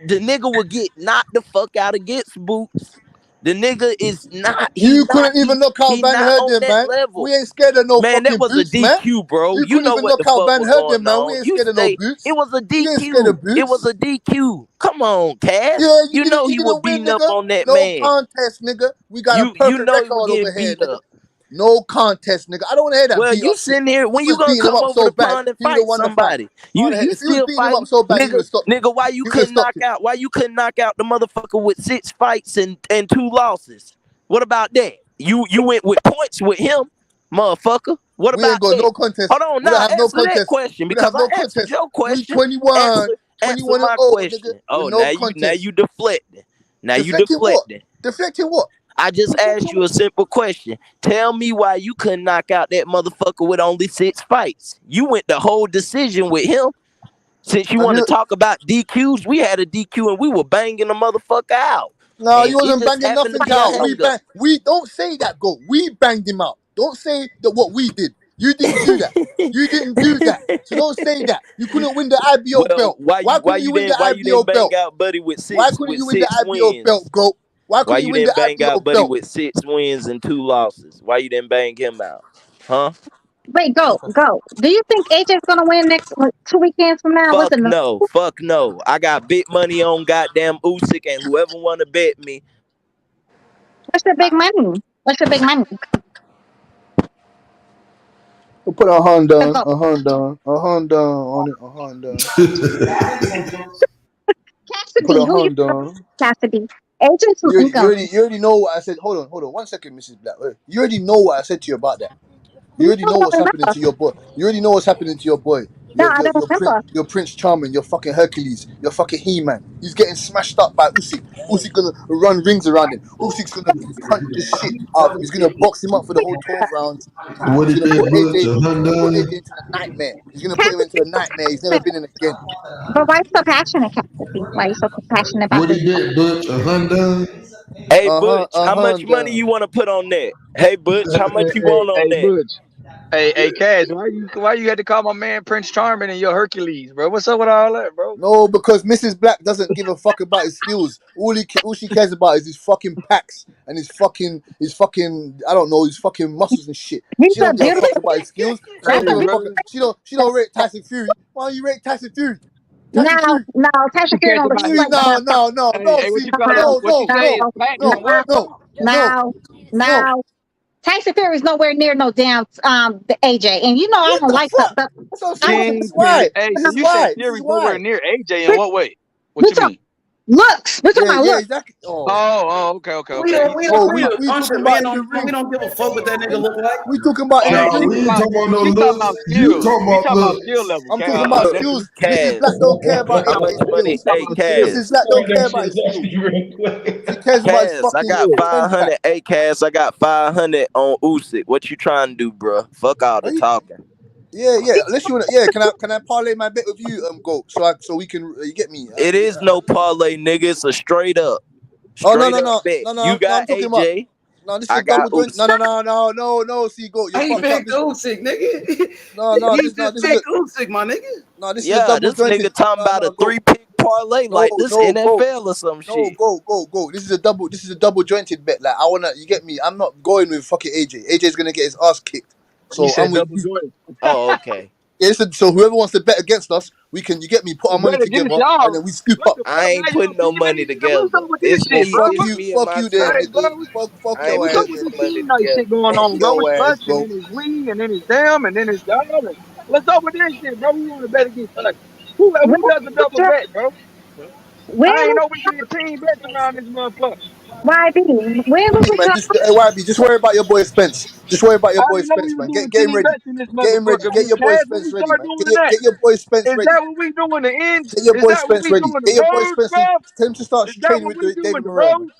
the nigga will get knocked the fuck out against Boots. The nigga is not. You couldn't even knock out He Van not on Herden, that man. level. We ain't scared of no Man, that fucking was a Boots, man. DQ, bro. You You couldn't know even what knock the out fuck Van was Herden, going man. We on. ain't You scared of no stay. It Boots. was a We ain't scared of DQ. It was Boots. a DQ. Come on, Cass. Yeah, You know you he was didn't win, beating up nigga. on that No man. contest, nigga. We got a You perfect know he was record over getting here, beat nigga. up. No contest, nigga. I don't want to hear that Well, beat you up shit. sitting here He when you was gonna beating him come up over so the bad, pond and he would have fight won the fight. somebody? You If he was still beating him up fighting, so bad, he would nigga. have stopped him. Nigga, why you He would have couldn't knock stopped him. out? Why you couldn't knock out the motherfucker with 6 fights and 2 losses? What about that? You went with points with him, motherfucker. What We ain't about got that? no contest. Hold on, We don't now have no answer that contest. question We don't because have no I answered contest. your We question. 21, Answer 21 and my 0, nigga, question. with Oh, no now contest. you deflecting. Now you Deflecting what? deflecting. Deflecting what? I just asked you a simple question. Tell me why you couldn't knock out that motherfucker with only 6 fights. You went the whole decision with him. Since you And want he, to talk about DQs, we had a DQ and we were banging the motherfucker out. no, And you it wasn't just banging happened to nothing be a out. We hang up. bang. We don't say that. Go. We banged him out. Don't say that what we did. You didn't do that. You didn't do that. So don't say that. You couldn't win the IBO Well, belt. Why couldn't you win the why you didn't IBO bang belt? out Buddy with Why six couldn't with you win the 6 IBO belt, wins? go? Why Why couldn't you you win the didn't bang IBO out Buddy belt? with 6 wins and 2 losses? Why you didn't bang him out? Huh? Wait, go. Do you think AJ's gonna win next 2 weekends from now? What's Fuck it? no. Fuck no. I got big money on goddamn Usyk and whoever wanna bet me. What's your big money? What's your big money? We'll put a Honda on, Go. a Honda on, a Honda on it, a Honda on. Put Cassidy, a who you Honda on. Cassidy? AJ's from Econ. You already know what I said. Hold on. 1 second, Mrs. Black. You already know what I said to you about that. You You already don't know what's happening remember? to your boy. You already know what's happening to your boy. No, I don't remember. Your Prince Charming, your fucking Hercules, your fucking He-Man. He's getting smashed up by Usyk. Usyk gonna run rings around him. Usyk's gonna punch the shit out of him. He's gonna box him up for the whole 12 rounds. What He's is gonna that, put Butch? AJ. A He's gonna put Hyundai? AJ into the nightmare. He's gonna put him into the Cassidy, nightmare he's never been in again. but why are you so passionate, Cassidy? Why are you so passionate about What this? is that, Butch? A Hyundai? Hey Butch, A how much money Honda. you wanna put on that? Hey Butch, how much you Hey, want on hey, that? Butch. Hey, Cash, why you had to call my man Prince Charming and your Hercules, bro? What's up with all that, bro? No, because Mrs. Black doesn't give a fuck about his skills. All she cares about is his fucking packs and his fucking I don't know his fucking muscles and shit. He's She don't a give a beautiful. fuck about his skills. She That's don't Hey, a give a beautiful. fuck. bro. She don't rate Tyson Fury. Why don't you rate Tyson Fury? Tyson No, Fury. no, Tasha You Fury catch don't look about Fury. like No, that. no, no, no. hey, what See, you call it? no, What you no, say? no, No, no, Platinum no, what? no, no, no, no. no. Tyson Fury is nowhere near no damn the AJ, and you know I What don't the like fuck? the That's what I'm I saying. don't This is Kingpin. why. Hey, This so is you say why. This is Fury's nowhere why. near AJ in bitch, what way? What you bitch, mean? Looks. We're talking Yeah, about yeah, looks. exactly. Okay. We don't We talking Usher, about in the we ring. don't give a fuck what that nigga look like. We talking about in the No, ring. we ain't talking about no She talking about looks. You skills. talking We about talking about skill looks. level, I'm talking Cass. about Let me skills. This is Black Kaz. don't care about How much his money? skills. Hey, This is Kaz. Black don't care about his skills. He cares about his Kaz, I fucking got pen back. 500. Hey, Kaz, I got 500 on Usyk. What you trying to do, bro? Fuck all the talking. Yeah. Unless you wanna, Can I parlay my bet with you, Goat? So we can. You get me? It is no parlay, nigga. It's a straight up bet. You I'm got talking about. AJ. No, this is I a double got joint. Usyk. No. See, Goat, you're I ain't fucked up. picked Usyk, nigga. He just This is a picked Usyk, my nigga. no. This is a Yeah, double this jointed. nigga talking about a Go. 3-pick parlay like this Go. NFL or some No, shit. go. This is a double jointed bet. Like I wanna, you get me? I'm not going with fucking AJ. AJ's gonna get his ass kicked. He So I'm said with double you. joint. Oh, okay. Yeah, so whoever wants to bet against us, we can. You get me? Put our money Bet against together and y'all. then we scoop What up. the I fuck? ain't Now you putting no money opinionated. What's together. up with this shit, bro? Fuck you, It's my then, Hey, turn. bro, nigga. Fuck I ain't your what's ass, up putting with then. this this money team night together. shit going Fuck on, bro? your It's ass, us and bro. then it's we and then it's them and then it's y'all. What's up with this shit, bro? We want to bet against us. Who does the double bet, bro? When I ain't was know we did team bets around this motherfucker. YB? When was we Man, talking? just YB, just worry about your boy Spence. Just worry about your I boy didn't know we Spence, was man. doing Get him team ready. bets in this Get him ready. motherfucker. Get your boy Cass, when Spence we ready, start man. doing that, Get your boy Spence is ready. that what we doing the ends? Get your Is boy that what Spence we ready. doing the Get your boy bros, Spence. bro? Tell him to start Is that training what with we doing David the Morrell, man. bros?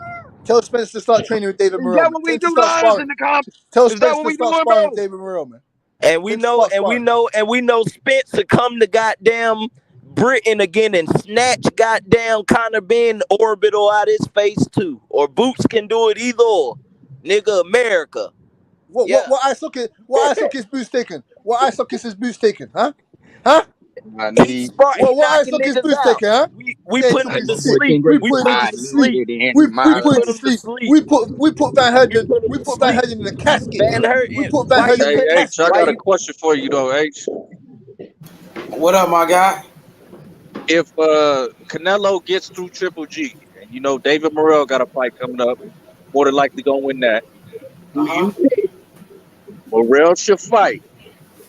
Tell Spence to start training with David Is Morrell, that man. what Tell we him to do, start Lions, sparring. in the comments? Tell Is that Spence what to we start doing, sparring with bro? David Morrell, man. And Tell him to start sparring. we know Spence to come to goddamn Britain again and snatch goddamn Conor Ben orbital out his face too. Or Boots can do it either or. Nigga, America. Yeah. What eye socket? What eye socket is Boots taken? What eye socket is Boots taken? Huh? I He need What eye knocking socket is niggas Boots out. taken? Huh? We Yeah, he put took him that his to boy shit. sleep. can't get We We put put niggas him I to to sleep. sleep. need it in We We my put him put to him to sleep. sleep. We put Van We Herden. put him We to put Van sleep. Herden in a casket, Van nigga. We Herten, put Van why you Herden in Hey, a couldn't H, I casket, why got a nigga. you question for you though, H. What up, my guy? If Canelo gets through Triple G, and you know David Morrell got a fight coming up, more than likely gonna win that. Do you think Morrell should fight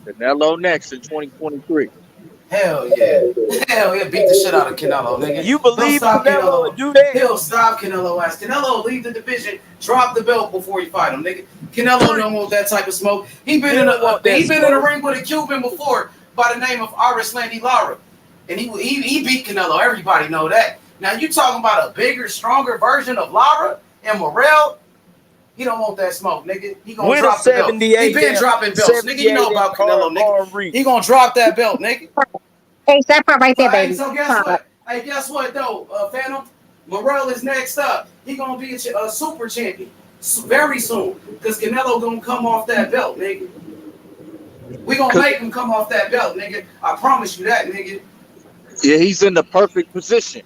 Canelo next in 2023? Hell yeah. Hell yeah, beat the shit out of Canelo, nigga. you He'll believe stop Canelo would Canelo. do that? He'll stop Canelo ass. Canelo will leave the division, drop the belt before he fight him, nigga. Canelo don't want that type of smoke. He He don't want that been in a smoke. ring with a Cuban before by the name of Arislandi Lara. And he beat Canelo. Everybody know that. Now you talking about a bigger, stronger version of Lara and Morrell? He don't want that smoke, nigga. He gonna With a drop the belt. He 78 been dropping belts, nigga. You 78 know inch about Canelo, nigga. arm reach. He gonna drop that belt, nigga. Hey, that part right there, baby. So guess what? Hey, guess what though, Phantom? Morrell is next up. He gonna be a super champion very soon, cause Canelo gonna come off that belt, nigga. We gonna make him come off that belt, nigga. I promise you that, nigga. Yeah, he's in the perfect position.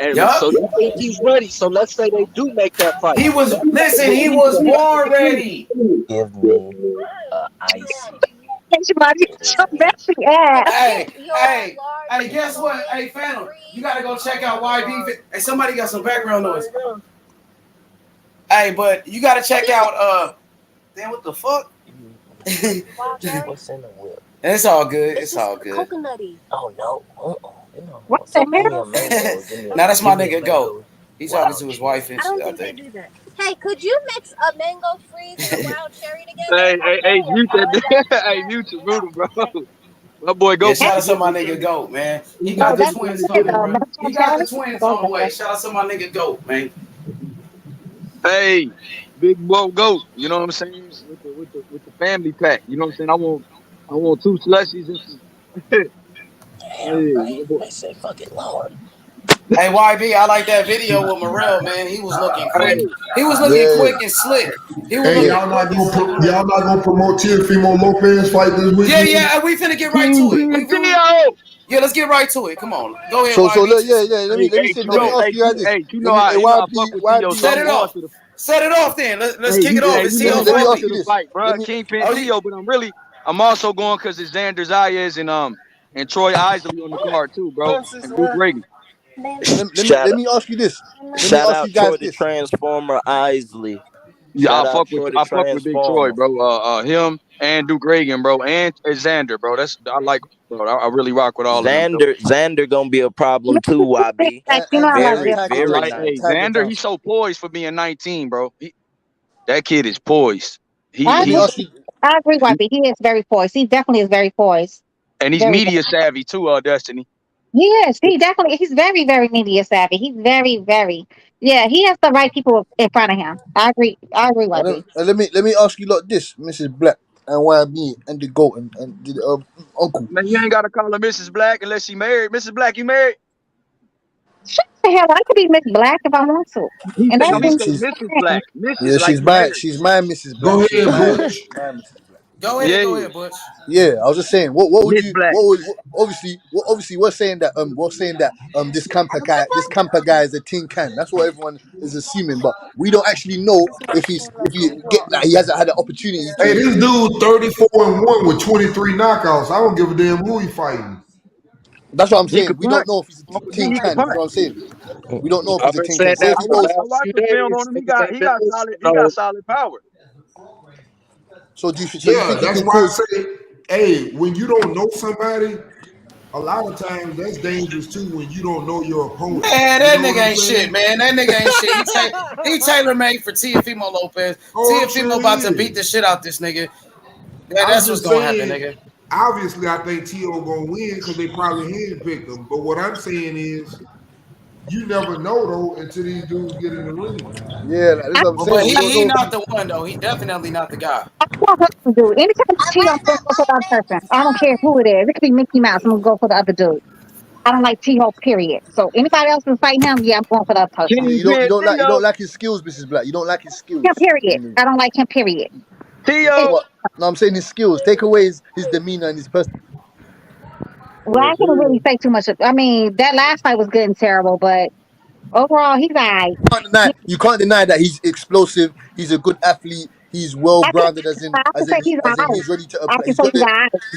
And Yup. so you think he's ready. So let's say they do make that fight. He was born ready. Give me icy. Hey, guess what? Hey, Phantom, you gotta go check out YB. Hey, somebody got some background noise. Hey, but you gotta check out damn, what the fuck? What's in the whip? It's all good. It's all good. Coconutty. Oh no. What the Give me hell? a mango. Give me a, Now that's my give me a nigga Go. mango. He's talking Wild to his cherry. wife and I don't shit, I think they think. do that. Hey, could you mix a mango freeze and a wild cherry together? Hey, mute that. Hey, mute your brutal, bro. My boy Yeah, go shout out to get my this nigga thing. Goat, man. He Oh, got the that's twins okay, coming, though. bro. That's He okay. got the twins on the way. Shout out to my nigga Goat, man. Hey, big bro goat. You know what I'm saying? With the family pack. You know what I'm saying? I want 2 slushies and some. Damn, they say fuck it, Lord. Hey, YB, I like that video with Morrell, man. He was looking quick. He was looking Yeah, quick and slick. He was Hey, looking y'all not quick and slick. gonna promote Teofimo Lopez fight this weekend? Yeah, we finna get right King to it. Tio. Yeah, let's get right to it. Come on. Go ahead, So YB. yeah. Let me Hey, let me ask you guys this. Let me I fuck with Tio, so Set I'm it going off. to the. Set it off then. Let's Hey, kick it off. It's you Tio's I'm let me going ask to you the this. fight, Let bro. me Kingpin Tio, but I'm also going because it's Xander Zayas and Troy Isley on the card too, bro, and Duke Reagan. let me ask you this. Let me Shout ask you out guys Troy the this. Transformer Isley. Yeah, Shout out Troy the I fuck with Big Troy, Transformer. bro. Him and Duke Reagan, bro, and Xander, bro. I like So I really rock with all of them. Though. Xander gonna be a problem too, YB. Very, very Like, hey, nice. Xander, he's so poised for being 19, bro. That kid is poised. I agree, YB. He is very poised. He definitely is very poised. And he's media savvy too, Destiny. Yes, he's very, very media savvy. He's very, very, yeah, he has the right people in front of him. I agree, YB. Let me ask you like this, Mrs. Black and YB and the GOAT and the uncle. Man, you ain't gotta call her Mrs. Black unless she married. Mrs. Black, you married? Shut the hell! I could be Miss Black if I want to. And that's Mrs. Black. Yeah, she's my Mrs. Black. Go ahead, Butch. Go ahead, Butch. Yeah, I was just saying, what would you? Obviously, we're saying that this camper guy is a tin can. That's what everyone is assuming, but we don't actually know if he hasn't had an opportunity. Hey, this dude 34-1 with 23 knockouts. I don't give a damn who he fighting. That's what I'm saying. We don't know if he's a tin can. That's what I'm saying. We don't know if he's a tin can. I watched the film on him. He got solid power. So do you think? Yeah, that's why I say, hey, when you don't know somebody, a lot of times that's dangerous too. When you don't know your opponent. Man, that nigga ain't shit, man. That nigga ain't shit. He tailor made for Teofimo Lopez. Teofimo about to beat the shit out this nigga. Yeah, that's what's gonna happen, nigga. Obviously, I think T.O. gonna win because they probably handpicked him. But what I'm saying is, you never know though until these dudes get in the ring. Yeah, that's what I'm saying. But he not the one though. He definitely not the guy. I don't know what to do. Anytime I see, I'm going to go for the other person. I don't care who it is. It could be Mickey Mouse. I'm gonna go for the other dude. I don't like T-Ho, period. So anybody else who's fighting him, yeah, I'm going for the other person. You don't like his skills, Mrs. Black. You don't like his skills. Yeah, period. I don't like him, period. T.O. No, I'm saying his skills. Take away his demeanor and his person. Well, I couldn't really say too much. I mean, that last fight was good and terrible, but overall, he's all right. You can't deny that he's explosive. He's a good athlete. He's well grounded, as in he's ready to apply. He's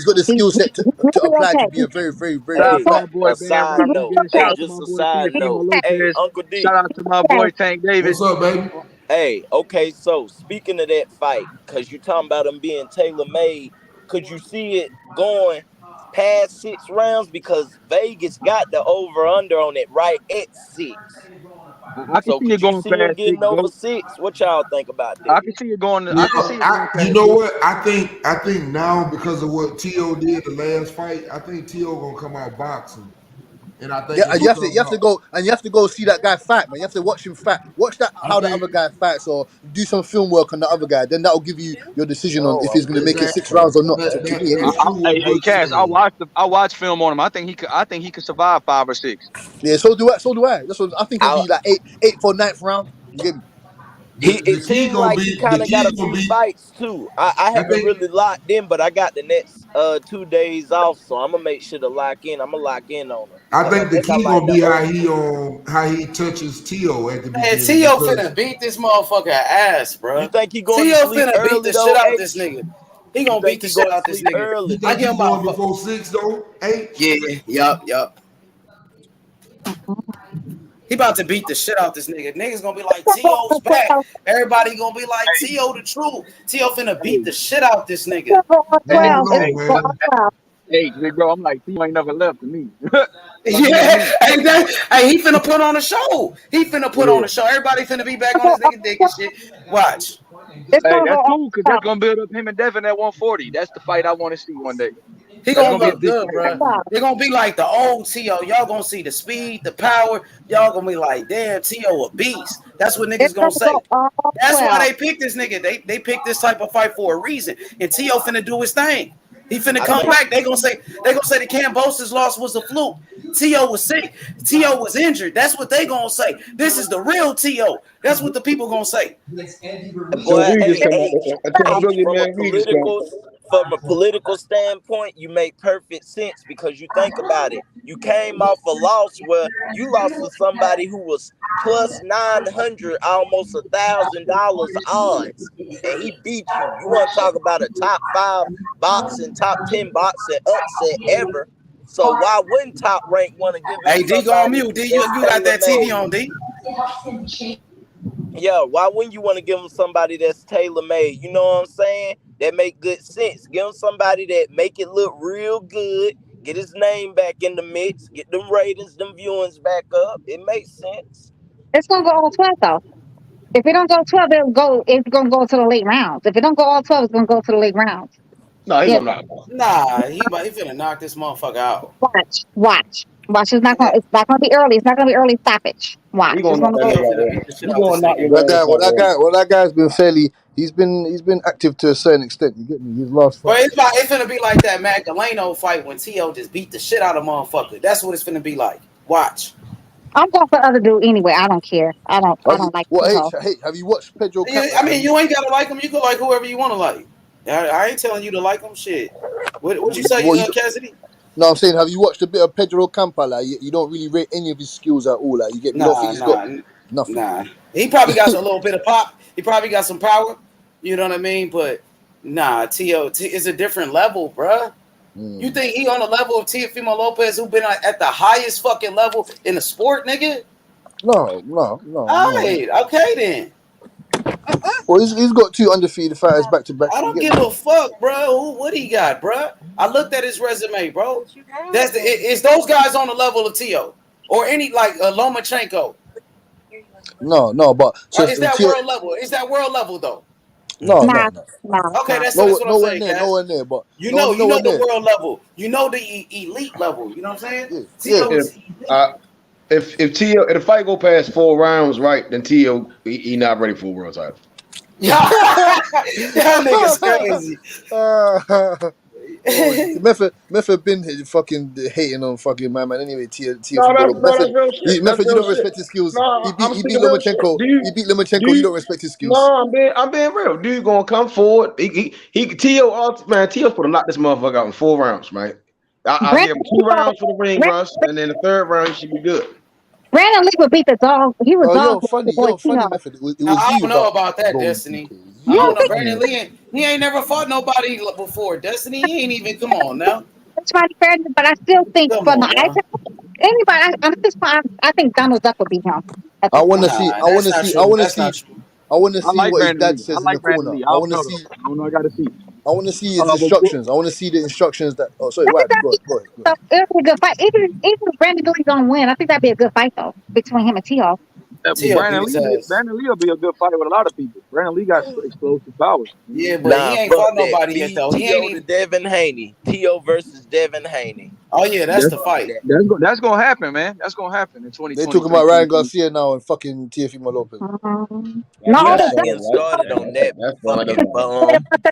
got the skill set to apply to be a very, very, very good fighter. Side note, just a side note. Hey, Uncle D. Shout out to my boy Tank Davis. What's up, baby? Hey, okay, so speaking of that fight, because you're talking about him being tailor-made, could you see it going past 6 rounds? Because Vegas got the over-under on it right at 6. I can see it going past 6. Over 6. What y'all think about that? I can see it going. I can see it going past you know what? I think now because of what T.O. did the last fight, I think T.O. gonna come out boxing. And I think and you have to go see that guy fight, man. You have to watch him fight. Watch how the other guy fights, or do some film work on the other guy. Then that'll give you your decision on if he's going to make it 6 rounds or not. Hey, Cass, I watched film on him. I think he could survive 5 or 6. Yeah, so do I. That's what I think. It'll be like 8 for 9th round. You get me? It seems like he kind of got a few fights too. I haven't really locked in, but I got the next 2 days off, so I'm gonna make sure to lock in. I'm gonna lock in on him. I think the key gonna be how he touches T.O. at the beginning. Man, T.O. finna beat this motherfucker ass, bro. You think he going T.O. to sleep finna early beat the shit out this nigga. He gonna beat the shit out this nigga. Early. I give him about before 6 though. 8. Yeah, yup. He about to beat the shit out this nigga. Niggas gonna be like, T.O.'s back. Everybody gonna be like, T.O. the truth. T.O. finna beat the shit out this nigga. Hey, big bro, I'm like, T.O. ain't never left to me. Yeah, hey, he finna put on a show. Everybody finna be back on his nigga dick and shit. Watch. Hey, that's cool, because that's gonna build up him and Devin at 140. That's the fight I want to see one day. He gonna look good, bro. They're gonna be like the old T.O. Y'all gonna see the speed, the power. Y'all gonna be like, damn, T.O. a beast. That's what niggas gonna say. That's why they picked this nigga. They picked this type of fight for a reason. And T.O. finna do his thing. He finna come back. They gonna say the Cambosa's loss was a fluke. T.O. was sick. T.O. was injured. That's what they gonna say. This is the real T.O. That's what the people gonna say. From a political standpoint, you make perfect sense because you think about it. You came off a loss where you lost to somebody who was plus 900, almost $1,000 odds, and he beat you. You want to talk about a top 5 boxing, top 10 boxing upset ever? So why wouldn't Top Rank want to give? Hey, D, go on mute. D, you got that TV on, D. Yeah, why wouldn't you want to give him somebody that's tailor-made? You know what I'm saying? That make good sense. Give him somebody that make it look real good. get his name back in the mix, get them ratings, them viewings back up. It makes sense. It's gonna go all 12 though. If it don't go 12, it's gonna go to the late rounds. If it don't go all 12, it's gonna go to the late rounds. No, he's Yeah. gonna knock. Nah, he finna knock this motherfucker out. Watch. It's not gonna be early. It's not gonna be early stoppage. Watch. He gonna knock that nigga out. He gonna knock his ass out. Well, that guy's been fairly. He's been active to a certain extent. You get me? His last But fight. it's finna be like that Magdaleno fight when T.O. just beat the shit out of motherfucker. That's what it's finna be like. Watch. I'm going for the other dude anyway. I don't care. I don't like. Well, hey, have you watched Pedro? I mean, you ain't gotta like him. You can like whoever you want to like. I ain't telling you to like him. Shit. What you say, Cassidy? No, I'm saying, have you watched a bit of Pedro Campa? Like, you don't really rate any of his skills at all. Like, you get me? You don't think he's got nothing. Nah. He probably got a little bit of pop. He probably got some power. You know what I mean? But nah, T.O. is a different level, bruh. You think he on the level of Teofimo Lopez, who been at the highest fucking level in the sport, nigga? No. All right, okay then. Well, he's got 2 undefeated fighters back to back. I don't give a fuck, bro. What he got, bro? I looked at his resume, bro. Is those guys on the level of T.O. or any like Lomachenko? No, but Is that world level? Is that world level though? No. Okay, that's what I'm saying. Nowhere near, but you know the world level. You know the elite level. You know what I'm saying? If T.O. if the fight go past 4 rounds, right, then T.O. he not ready for a world title. That nigga's crazy. Method been fucking hating on fucking my man. Anyway, Method, you don't respect his skills. He beat Lomachenko. He beat Lomachenko. You don't respect his skills. No, I'm being real. Dude gonna come forward. T.O. gonna knock this motherfucker out in 4 rounds, right? I'll give him 2 rounds for the ring rust, and then the 3rd round he should be good. Brandon Lee would beat the dog. He was dog. Funny Method. It was I don't know about that, Destiny. I don't know. Brandon Lee, he ain't never fought nobody before. Destiny, he ain't even. Come on now. That's right, but I still think anybody at this point, I think Donald Duck would beat him. I want to see. I want to see what his dad says in the corner. I want to see. I don't know. I gotta see. I want to see his instructions. I want to see the instructions that. Oh, sorry. Go ahead. It'd be a good fight. Even if Brandon Lee don't win, I think that'd be a good fight though between him and T.O. Brandon Lee will be a good fight with a lot of people. Brandon Lee got explosive powers. Yeah, but he ain't fought nobody yet though. He ain't even Devin Haney. T.O. versus Devin Haney. Oh yeah, that's the fight. That's gonna happen, man. That's gonna happen in 2020. They talking about Ryan Garcia now and fucking Teofimo Lopez. Getting started on that fucking bomb.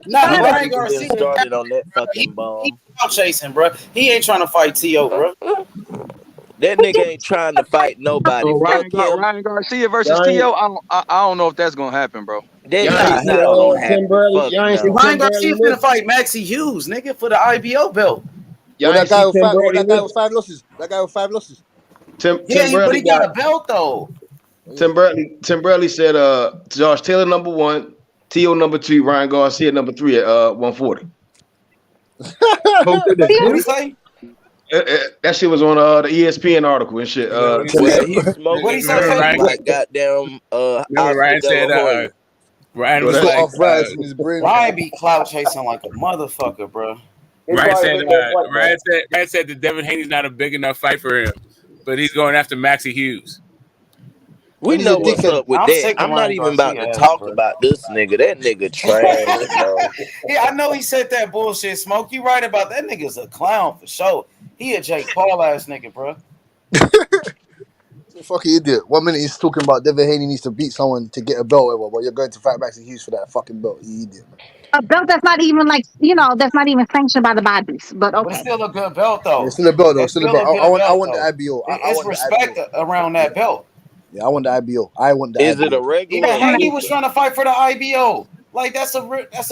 Nah, Ryan Garcia started on that fucking bomb. He chasing, bro. He ain't trying to fight T.O., bro. That nigga ain't trying to fight nobody. So Ryan Garcia versus T.O. I don't know if that's gonna happen, bro. That's not gonna happen. Ryan Garcia finna fight Maxie Hughes, nigga, for the IBO belt. That guy with 5 losses. That guy with 5 losses. But he got a belt though. Tim Bradley said Josh Taylor number 1, T.O. number 2, Ryan Garcia number 3 at 140. What did he say? That shit was on the ESPN article and shit. He smoked. What he say? Like goddamn. Ryan said. Ryan be clout chasing like a motherfucker, bro. Ryan said that Devin Haney's not a big enough fight for him, but he's going after Maxie Hughes. We know what's up with that. I'm not even about to talk about this nigga. That nigga trash, bro. Yeah, I know he said that bullshit, Smoke. You right about that nigga's a clown for sure. He a Jake Paul ass nigga, bro. Fucking idiot. 1 minute he's talking about Devin Haney needs to beat someone to get a belt, or but you're going to fight Maxie Hughes for that fucking belt. You idiot. A belt that's not even that's not even sanctioned by the bodies. But okay. But it's still a good belt though. It's still a belt though. I want the IBO. It's respect around that belt. Yeah, I want the IBO. I want the Is IBO. it a regular? Yeah, Haney was trying to fight for the IBO. Like that's a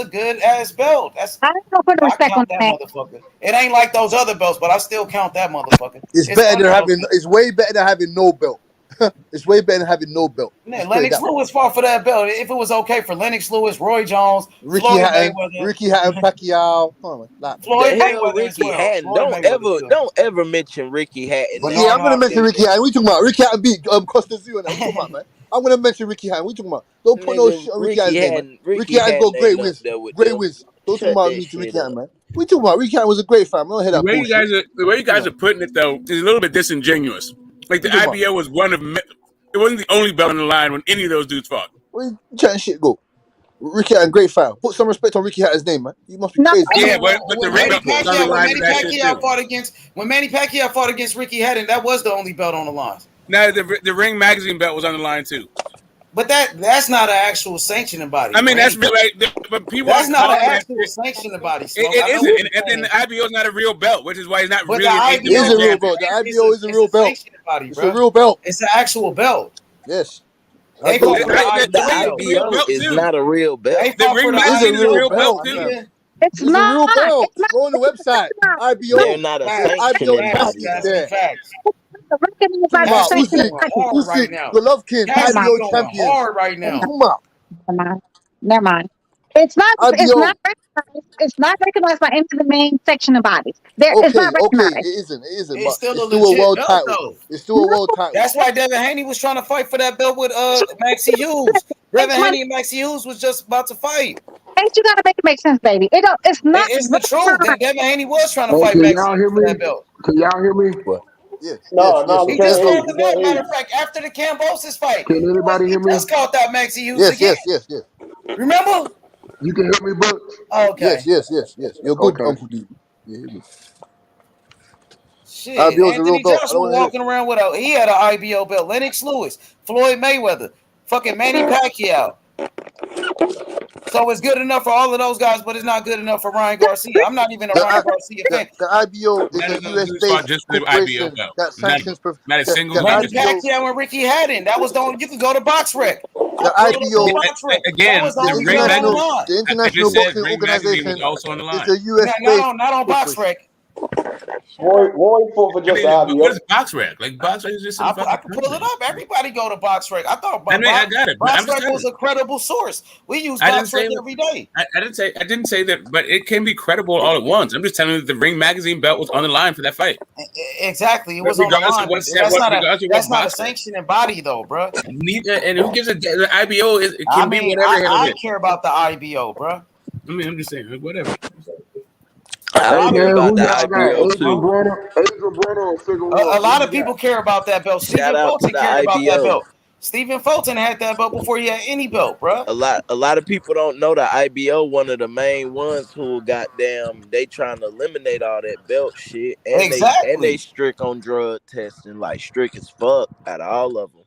good ass belt. I don't know for the respect on that motherfucker. It ain't like those other belts, but I still count that motherfucker. It's better than having. It's way better than having no belt. It's way better than having no belt. Man, Lennox Lewis fought for that belt. If it was okay for Lennox Lewis, Roy Jones, Ricky Hatton, Pacquiao, Floyd Mayweather, Ricky Hatton. Don't ever mention Ricky Hatton. I'm gonna mention Ricky Hatton. We talking about Ricky Hatton beat Costa Zoo and that. We talking about, man. I'm gonna mention Ricky Hatton. We talking about. Don't put no shit on Ricky Hatton. Ricky Hatton got great wins. Great wins. Don't talk about me to Ricky Hatton, man. What you talking about? Ricky Hatton was a great fight. I don't hear that bullshit. The way you guys are putting it though is a little bit disingenuous. Like the IBO was one of it wasn't the only belt on the line when any of those dudes fought. Where you chatting shit go? Ricky Hatton, great fighter. Put some respect on Ricky Hatton's name, man. You must be crazy. Yeah, but the ring belt was on the line. When Manny Pacquiao fought against Ricky Hatton, that was the only belt on the line. Now the Ring Magazine belt was on the line too. But that's not an actual sanctioning body. I mean, that's like, but people. That's not an actual sanctioning body. It isn't, and then the IBO is not a real belt, which is why it's not really. It is a real belt. The IBO is a real belt. It's a real belt. It's an actual belt. Yes. The IBO is not a real belt. The Ring Magazine is a real belt too. It's a real belt. Go on the website. IBO. They're not a sanctioning body. Usyk, Golovkin, IBO champion. Hard right now. Never mind. It's not recognized. It's not recognized by any of the main section of bodies. It's not recognized. It isn't. It's still a world belt, title. though. It's still a world title. That's why Devin Haney was trying to fight for that belt with Maxie Hughes. Devin Haney and Maxie Hughes was just about to fight. Ain't you gotta make it make sense, baby? It's not. It's the truth. Devin Haney was trying to fight Maxie Hughes for that belt. Can y'all hear me? Yes. He just called the belt. Matter of fact, after the Cambosis fight, Can anybody hear me? Just called out Maxie Hughes again. Yes. Remember? You can hear me, but okay. Yes. You're good, Uncle D. Yeah, Shit, Anthony Joshua walking around with he had an IBO belt. Lennox Lewis, Floyd Mayweather, fucking Manny Pacquiao. So it's good enough for all of those guys, but it's not good enough for Ryan Garcia. I'm not even a Ryan Garcia fan. The IBO is a US-based corporation that sanctions. Not a single. Manny Pacquiao and Ricky Hatton. That was the only. You could go to BoxRec. The IBO again. The International Boxing Organization is a US-based. Not on BoxRec. Roy fought for just the IBO. What is BoxRec? Like BoxRec is just. I can pull it up. Everybody go to BoxRec. I thought I got it. BoxRec was a credible source. We use BoxRec every day. I didn't say that, but it can be credible all at once. I'm just telling you that the Ring Magazine belt was on the line for that fight. Exactly, it was on the line. That's not a sanctioning body, though, bro. Neither, and who gives the IBO? It can be whatever. I care about the IBO, bro. I mean, I'm just saying, whatever. A lot of people care about that belt. Stephen Fulton cared about that belt. Stephen Fulton had that belt before he had any belt, bro. A lot of people don't know the IBO, one of the main ones who they trying to eliminate all that belt shit. And they strict on drug testing, like strict as fuck out of all of them.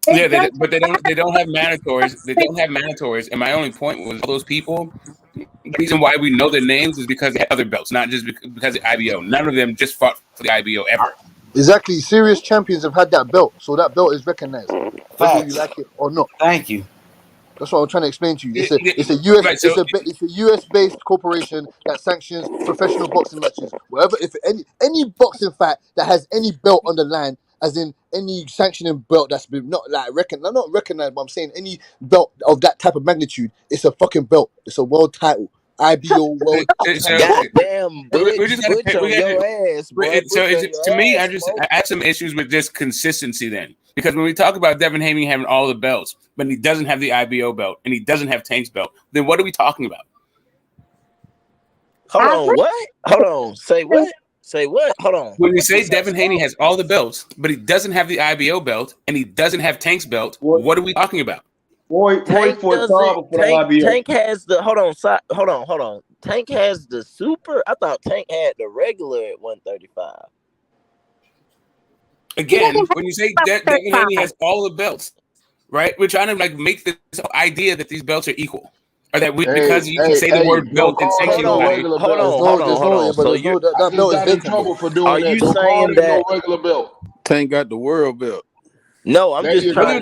Yeah, but they don't have mandatories. They don't have mandatories. And my only point was those people. The reason why we know their names is because they have other belts, not just because of IBO. None of them just fought for the IBO ever. Exactly. Serious champions have had that belt, so that belt is recognized, whether you like it or not. Thank you. That's what I'm trying to explain to you. It's a US-based corporation that sanctions professional boxing matches. If any boxing fight that has any belt on the line, as in any sanctioning belt that's been not recognized, but I'm saying any belt of that type of magnitude, it's a fucking belt. It's a world title. IBO world. Goddamn, Butch on your ass, bro. To me, I have some issues with just consistency then. Because when we talk about Devin Haney having all the belts, but he doesn't have the IBO belt and he doesn't have Tank's belt, then what are we talking about? Hold on, what? Hold on, say what? Say what? Hold on. When we say Devin Haney has all the belts, but he doesn't have the IBO belt and he doesn't have Tank's belt, what are we talking about? Tank has the hold on. Tank has the super. I thought Tank had the regular at 135. Again, when you say Devin Haney has all the belts, right? We're trying to make this idea that these belts are equal. Or that because you can say the word belt and sanction. Hold on. So that belt is in trouble for doing that. Are you saying that regular belt? Tank got the world belt. No, I'm just trying. I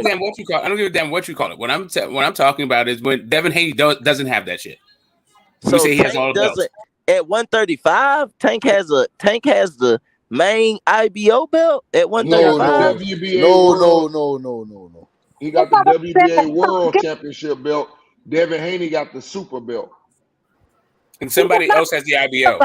don't give a damn what you call it. What I'm talking about is when Devin Haney doesn't have that shit. So say he has all the belts. At 135, Tank has the main IBO belt at 135. No. He got the WBA World Championship belt. Devin Haney got the super belt. And somebody else has the IBO.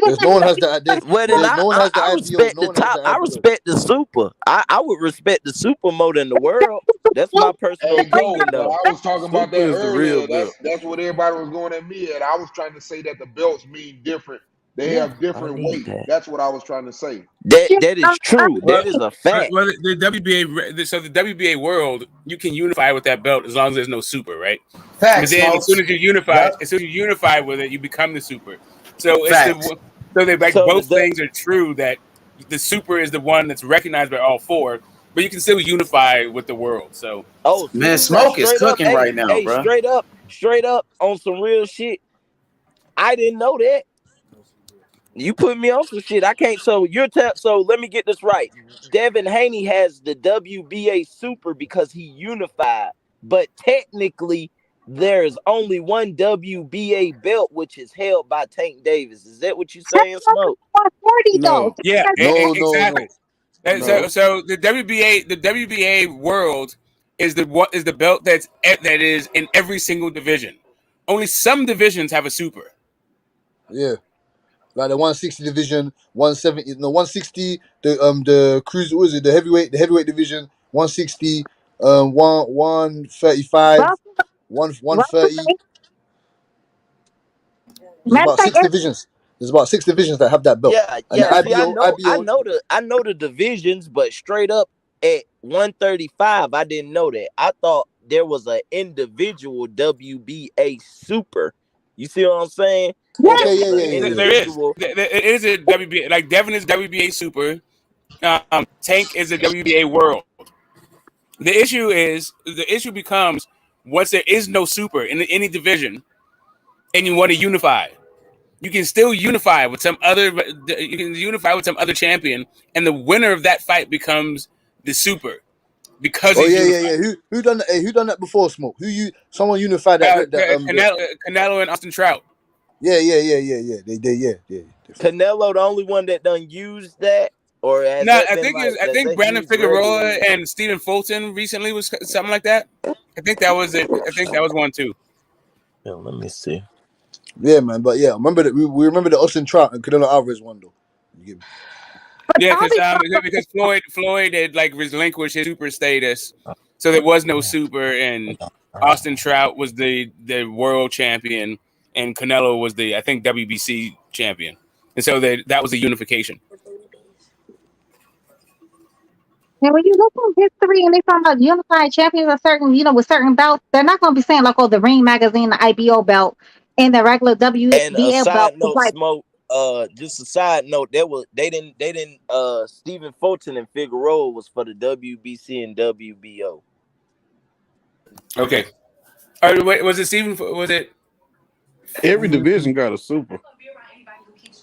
There's no one has the Well, then no one has the I IBO. respect No the one has top. the I IBO. respect the super. I would respect the super more than the world. That's my personal Hey, opinion, Ghost, though. I was talking about Super that is the real earlier. belt. That's what everybody was going at me, and I was trying to say that the belts mean different. They Yeah, have I different need weight. that. That's what I was trying to say. That is true. Well, That is a fact. well, the WBA, so the WBA world, you can unify with that belt as long as there's no super, right? But Facts, then as soon smokes. as you unify, Yep. as soon as you unify with it, you become the super. So it's Facts. so they like So both things are true. That the super is the one that's recognized by all four, but you can still unify with the world. So oh, Man, see, now smoke is straight up, cooking right now, bro. straight up on some real shit. I didn't know that. You put me on some shit. I can't. So so let me get this right. Devin Haney has the WBA super because he unified, but technically there's only one WBA belt which is held by Tank Davis. Is that what you saying, Smoke? 40 though. No, yeah, exactly. no. So the WBA world is the belt that is in every single division. Only some divisions have a super. Yeah. Like the 160 division, 170, no 160, the cruise, what was it, the heavyweight division, 160, 135, Well, 130. There's matter of about fact, six divisions. There's about six divisions that have that belt. Yeah, And the yeah. See, IBO, I know the divisions, but straight up at 135, I didn't know that. I thought there was an individual WBA super. You see what I'm saying? And there okay, was an There is. individual. It is a WBA. Like Devin is WBA super. Tank is a WBA world. The issue becomes once there is no super in any division, and you want to unify. You can still unify with some other. You can unify with some other champion, and the winner of that fight becomes the super because oh he's yeah, unified. Who done that? Hey, who done that before? Smoke. Someone unified Canelo and Austin Trout. Yeah. They Canelo, the only one that done used that, or has No, that been like I that think they Brandon used Figueroa regularly? and Stephen Fulton recently was something like that. I think that was it. I think that was one too. Yeah, let me see. Yeah, man. But yeah, remember that we remember the Austin Trout and Canelo Alvarez one though. Yeah, because Floyd had like relinquished his super status, so there was no super, and Austin Trout was the world champion, and Canelo was the I think WBC champion, and so that was a unification. And when you look at history and they talk about unified champions of certain, with certain belts, they're not going to be saying like, oh, the Ring Magazine, the IBO belt, and the regular And a WBA belt. side It's note, like, Smoke. Just a side note. They didn't. Stephen Fulton and Figueroa was for the WBC and WBO. Okay. All right, wait, was it Stephen? Was it? Every division got a super.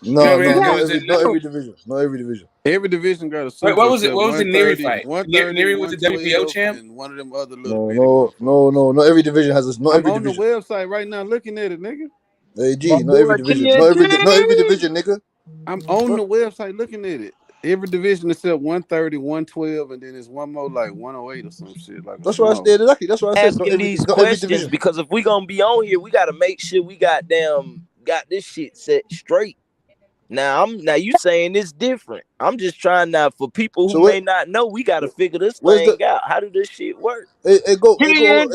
No, not Was it? every division. Not every division. Every division got a Wait, super. what was it? Except What was the Neary 130, fight? 130, Neary was the WBO 112, champ. and one of them other little bitty motherfuckers. No. Not every division has a. Not I'm every on the division. website right now looking at it, nigga. AG, not every division. Not every division, nigga. I'm on the website looking at it. Every division except 130, 112, and then there's one more like 108 or some shit. Like That's what I said. Exactly. That's what I said. Asking these Not every questions division. because if we gonna be on here, we gotta make sure we got this shit set straight. Now you saying it's different. I'm just trying now for people who may not know, we gotta figure this thing out. How do this shit work? Hey, hold on.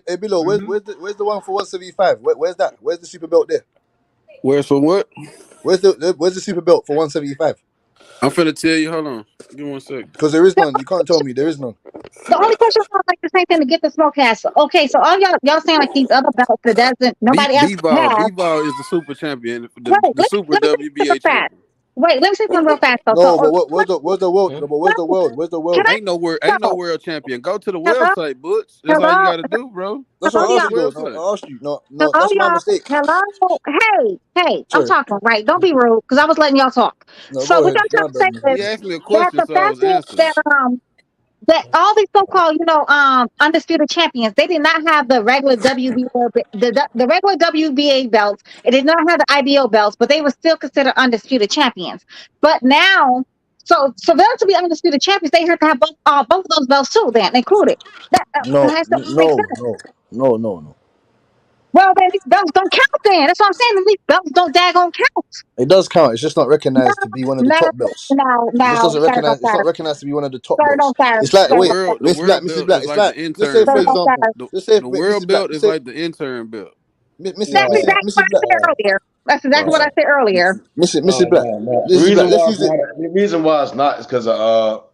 Hey, below. Where's the one for 175? Where's that? Where's the super belt there? Where's for what? Where's the super belt for 175? I'm finna tell you. Hold on. Give me 1 second. Because there is none. You can't tell me there is none. the only question is like the same thing to get the smoke cast. Okay, so all y'all saying like these other belts that doesn't nobody else have. B-Ball is the super champion, the super WBA champion. Wait, let me say something real fast though. No, but where's the world? No, but where's the world? Where's the world? Ain't no world champion. Go to the website, Butch. That's all you gotta do, bro. That's what I asked you. No, I asked you. No, that's my mistake. Hello, hey, I'm Sorry. talking right. Don't be rude, because I was letting y'all talk. No, so go what ahead. I'm trying to say is You asked me a question, that the so I fact was answering. that all these so-called, undisputed champions, they did not have the regular WBA, the regular WBA belts. It did not have the IBO belts, but they were still considered undisputed champions. But now, so for them to be undisputed champions, they have to have both of those belts too. Then included. That No. has to make sense. No. Well, then these belts don't count. Then that's what I'm saying. These belts don't daggone count. It does count. It's just not recognized to be one of the No, top belts. no, It just no, doesn't sir, no, recognize. It's sir, not recognized to be one of the top sir, no, belts. sir, It's like sir, wait, no, The Miss Black, world Mrs. belt Black. is It's like like the let's say intern for sir, belt. no, example. sir. Let's say The world Mrs. Black. belt Let's is say like the intern belt. Mrs. That's Mrs. exactly what Mrs. I Black. said earlier. That's exactly what I said earlier. Mrs. Black. No. The Mrs. Black. reason Let's why use it's it. not the reason why it's not is because of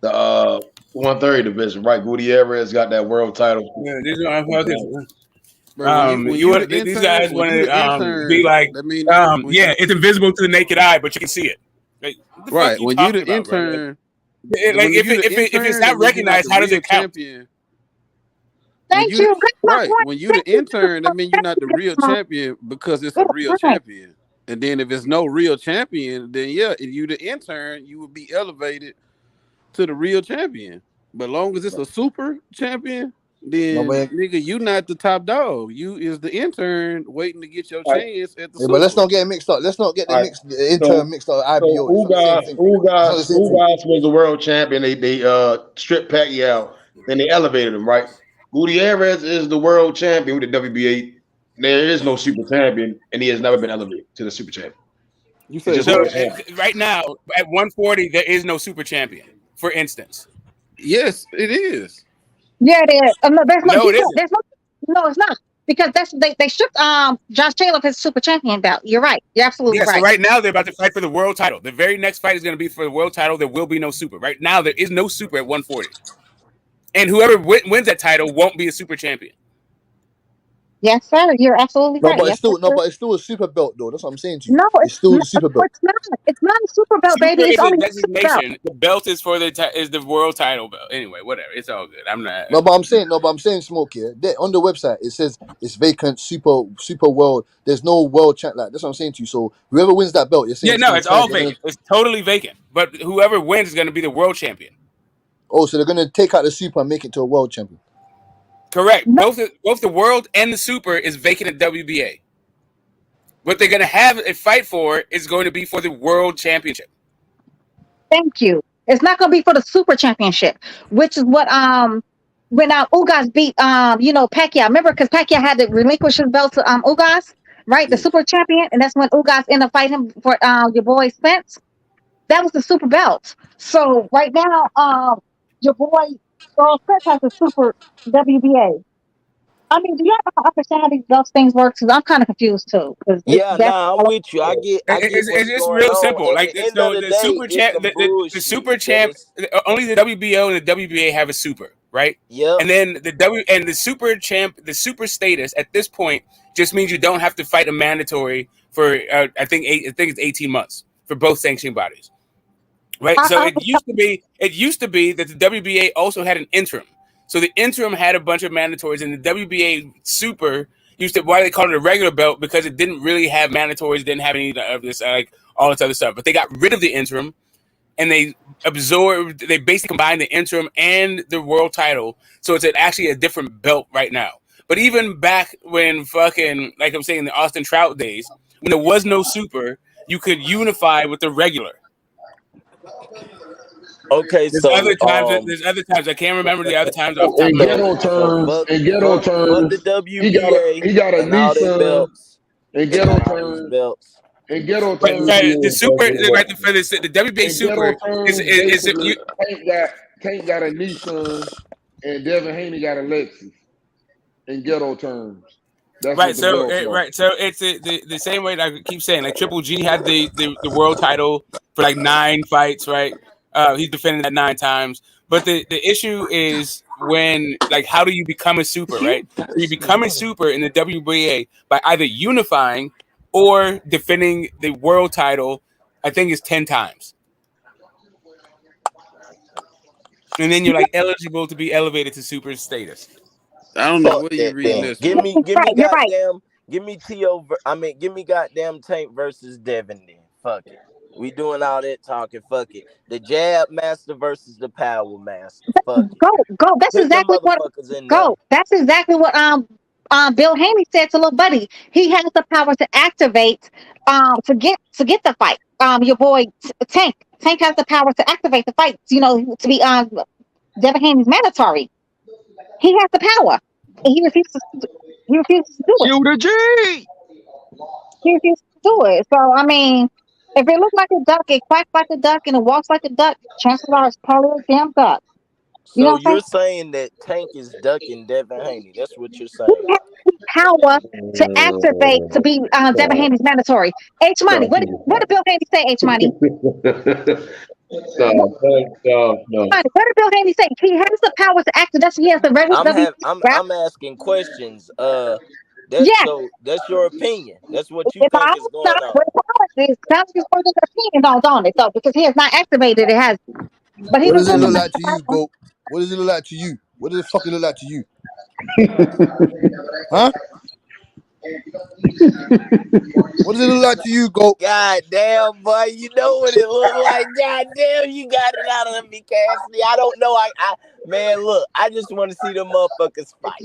the 130 division, right? Gutierrez got that world title. Yeah, these are my focus. Bro, when You you would the these intern, guys when want you the to be intern, like, that mean when yeah, it's invisible to the naked eye, but you can see it. Like, what the fuck are right you when you talking the about, bro? intern, Like when you the if it's intern, not that means you're not recognized, the how does real it count? champion. When Thank you the, you. That's my right point. when you the Thank you. intern, that means you're not the real champion because it's a real Right. champion. And then if it's no real champion, then yeah, if you the intern, you would be elevated to the real champion. But long as it's a super champion, No, then but nigga, you not the top dog. You is the intern waiting to get your All right, chance at the yeah, but let's super. not get it mixed up. Let's not get all right. the intern So mixed up with so IBO. It's not the same thing. It's not the same thing. Ugas was the world champion. They stripped Pacquiao, then they elevated him, right? Gutierrez is the world champion with the WBA. There is no super champion, and he has never been elevated to the super champion. You It's say just So who? world champion. right now at 140, there is no super champion, for instance. Yes, it is. Yeah, it is. No, there's no. No, You it can't. isn't. There's no. No, it's not because they stripped Josh Taylor of his super champion belt. You're right. You're absolutely Yeah, so right. right now they're about to fight for the world title. The very next fight is going to be for the world title. There will be no super. Right now, there is no super at 140. And whoever wins that title won't be a super champion. Yes, sir. You're absolutely No, right. but Yes, but it's still a super belt though. That's what I'm saying to you. no, It's still the no, super belt. it's not. It's not a super belt, Super baby. It's is a only a super belt. designation. The belt is for the world title belt. Anyway, whatever. It's all good. I'm not. No, but I'm saying, Smoke here. On the website it says it's vacant, super world. There's no world champ. Like that's what I'm saying to you. So whoever wins that belt, you're saying Yeah, it's no, gonna it's all turn. They're gonna vacant. It's totally vacant. But whoever wins is going to be the world champion. so they're gonna take out the super and make it to a world champion. Correct. Both the world and the super is vacant at WBA. What they're going to have a fight for is going to be for the world championship. Thank you. It's not going to be for the super championship, which is what when Ugas beat Pacquiao. Remember, because Pacquiao had to relinquish his belt to Ugas, right? The super champion, and that's when Ugas ended up fighting for your boy Spence. That was the super belt. So right now, your boy Errol Spence has the super WBA. I mean, do you understand how these things work? Because I'm kind of confused too. Because Yeah, that's nah, I'm with you. I get what's It's just going real on. simple. At Like the end of so, the the day, super it's champ, some the bullshit super that champ, is. only the WBO and the WBA have a super, right? Yep. And then the super champ, the super status at this point just means you don't have to fight a mandatory for I think it's 18 months for both sanctioning bodies, right? So it used to be that the WBA also had an interim. So the interim had a bunch of mandatories, and the WBA super used to, why they called it a regular belt, because it didn't really have mandatories, didn't have any of this, like all this other stuff. But they got rid of the interim, and they basically combined the interim and the world title. So it's actually a different belt right now. But even back when fucking, like I'm saying, the Austin Trout days, when there was no super, you could unify with the regular. Okay, There's so other times. I can't remember the other times off the top In of my ghetto head. terms, fuck the WBA he got a and all their Nissan. belts In and ghetto all these terms, belts. in ghetto Right, terms, the super, right, for the WBA in super ghetto terms, is basically, Tank got a Nissan, and Devin Haney got a Lexus. In ghetto terms, that's right. what the So belts are. right, so it's the same way that I keep saying. Like Triple G had the world title for like 9 fights, right? He's defended that 9 times. But the issue is when, like, how do you become a super, right? So you become a super in the WBA by either unifying or defending the world title. I think it's 10 times, and then you're like eligible to be elevated to super status. I don't know Fuck where you that reading then. this Give from. me You're right. give me goddamn Tank versus Devin then. Fuck it. We doing all that talking. Fuck it. The jab master versus the power master. Fuck it. Go. That's Put them exactly what. motherfuckers in there. Go. That's exactly what Bill Haney said to little buddy. He has the power to activate to get the fight. Your boy Tank has the power to activate the fight. You know, to be Devin Haney's mandatory. He has the power. And he refuses. He refuses to do it. Shoot a G. He refuses to do it. So I mean, if it looks like a duck, it quacks like a duck, and it walks like a duck, chances are it's probably a damn duck. You know So what I'm saying? you're saying that Tank is ducking Devin Haney. That's what you're He saying. has the power to activate to be Devin Haney's mandatory. H Money. What did Bill Haney say? H Money. No. What did Bill Haney say? He has the power to activate. That's he has the regular I'm asking questions. Yes. So that's your opinion. That's what you If think I is going on. that's his further opinion on it though, because he has not activated it, has he? But he What was does it talking look about like to you, Goat? What does it look like to you? What does it fucking look like to you? Huh? What does it look like to you, Goat? God damn, boy, you know what it look like. God damn, you got it out of me, Cassidy. I don't know. Man, look, I just want to see them motherfuckers fight.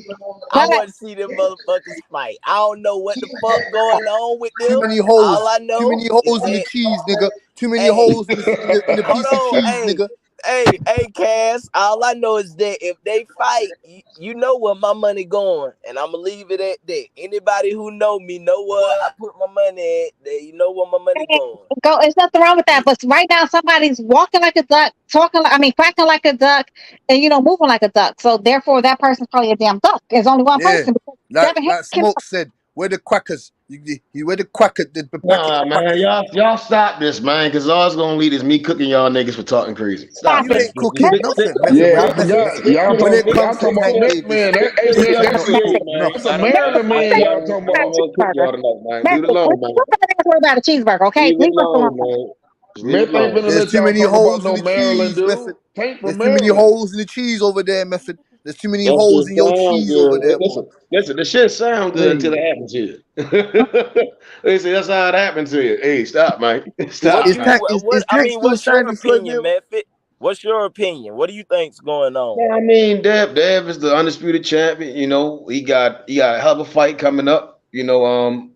I want to see them motherfuckers fight. I don't know what the fuck going on with Too them. many holes. All I Too know many is holes in the that, cheese, nigga. Too many hey, holes in the hold piece of on, cheese, nigga. hey, Cass. All I know is that if they fight, you know where my money going, and I'm gonna leave it at that. Anybody who know me know where I put my money at. You know where my money going. there's nothing wrong with that. But right now somebody's walking like a duck, quacking like a duck, and moving like a duck. So therefore that person's probably a damn duck. There's only one Yeah. person. Like Smoke said, where the quackers? Where the quacker the packet Nah, of man, quackers? y'all stop this, man, because all it's gonna lead is me cooking y'all niggas for talking crazy. Stop You that. ain't cooking nothing, method Yeah, man. I forgot. Y'all When it talking. Y'all comes to talking about Tank Meth Davis, Man. Hey, you man, ain't got that's nothing. a Maryland man. Y'all talking about. Cook y'all tonight, man. Leave it We're alone, man. worry about a cheeseburger, okay? Leave it Leave us alone. alone, man. Just leave it Meth ain't alone. finna There's let too y'all many talk about holes in no the Maryland cheese, dude. method. Tank There's from too many Maryland. holes in the cheese over there, method. There's too many That holes shit in your sound cheese over good. there, boy. Listen, the shit sound good until it happens to you. They say that's how it happened to you. Hey, stop, man. Stop, man. Is Tank still What's your signing Floyd opinion, Mayweather? Method? What's your opinion? What do you think's going on? Yeah, I mean, Dev is the undisputed champion. He got a hell of a fight coming up. We know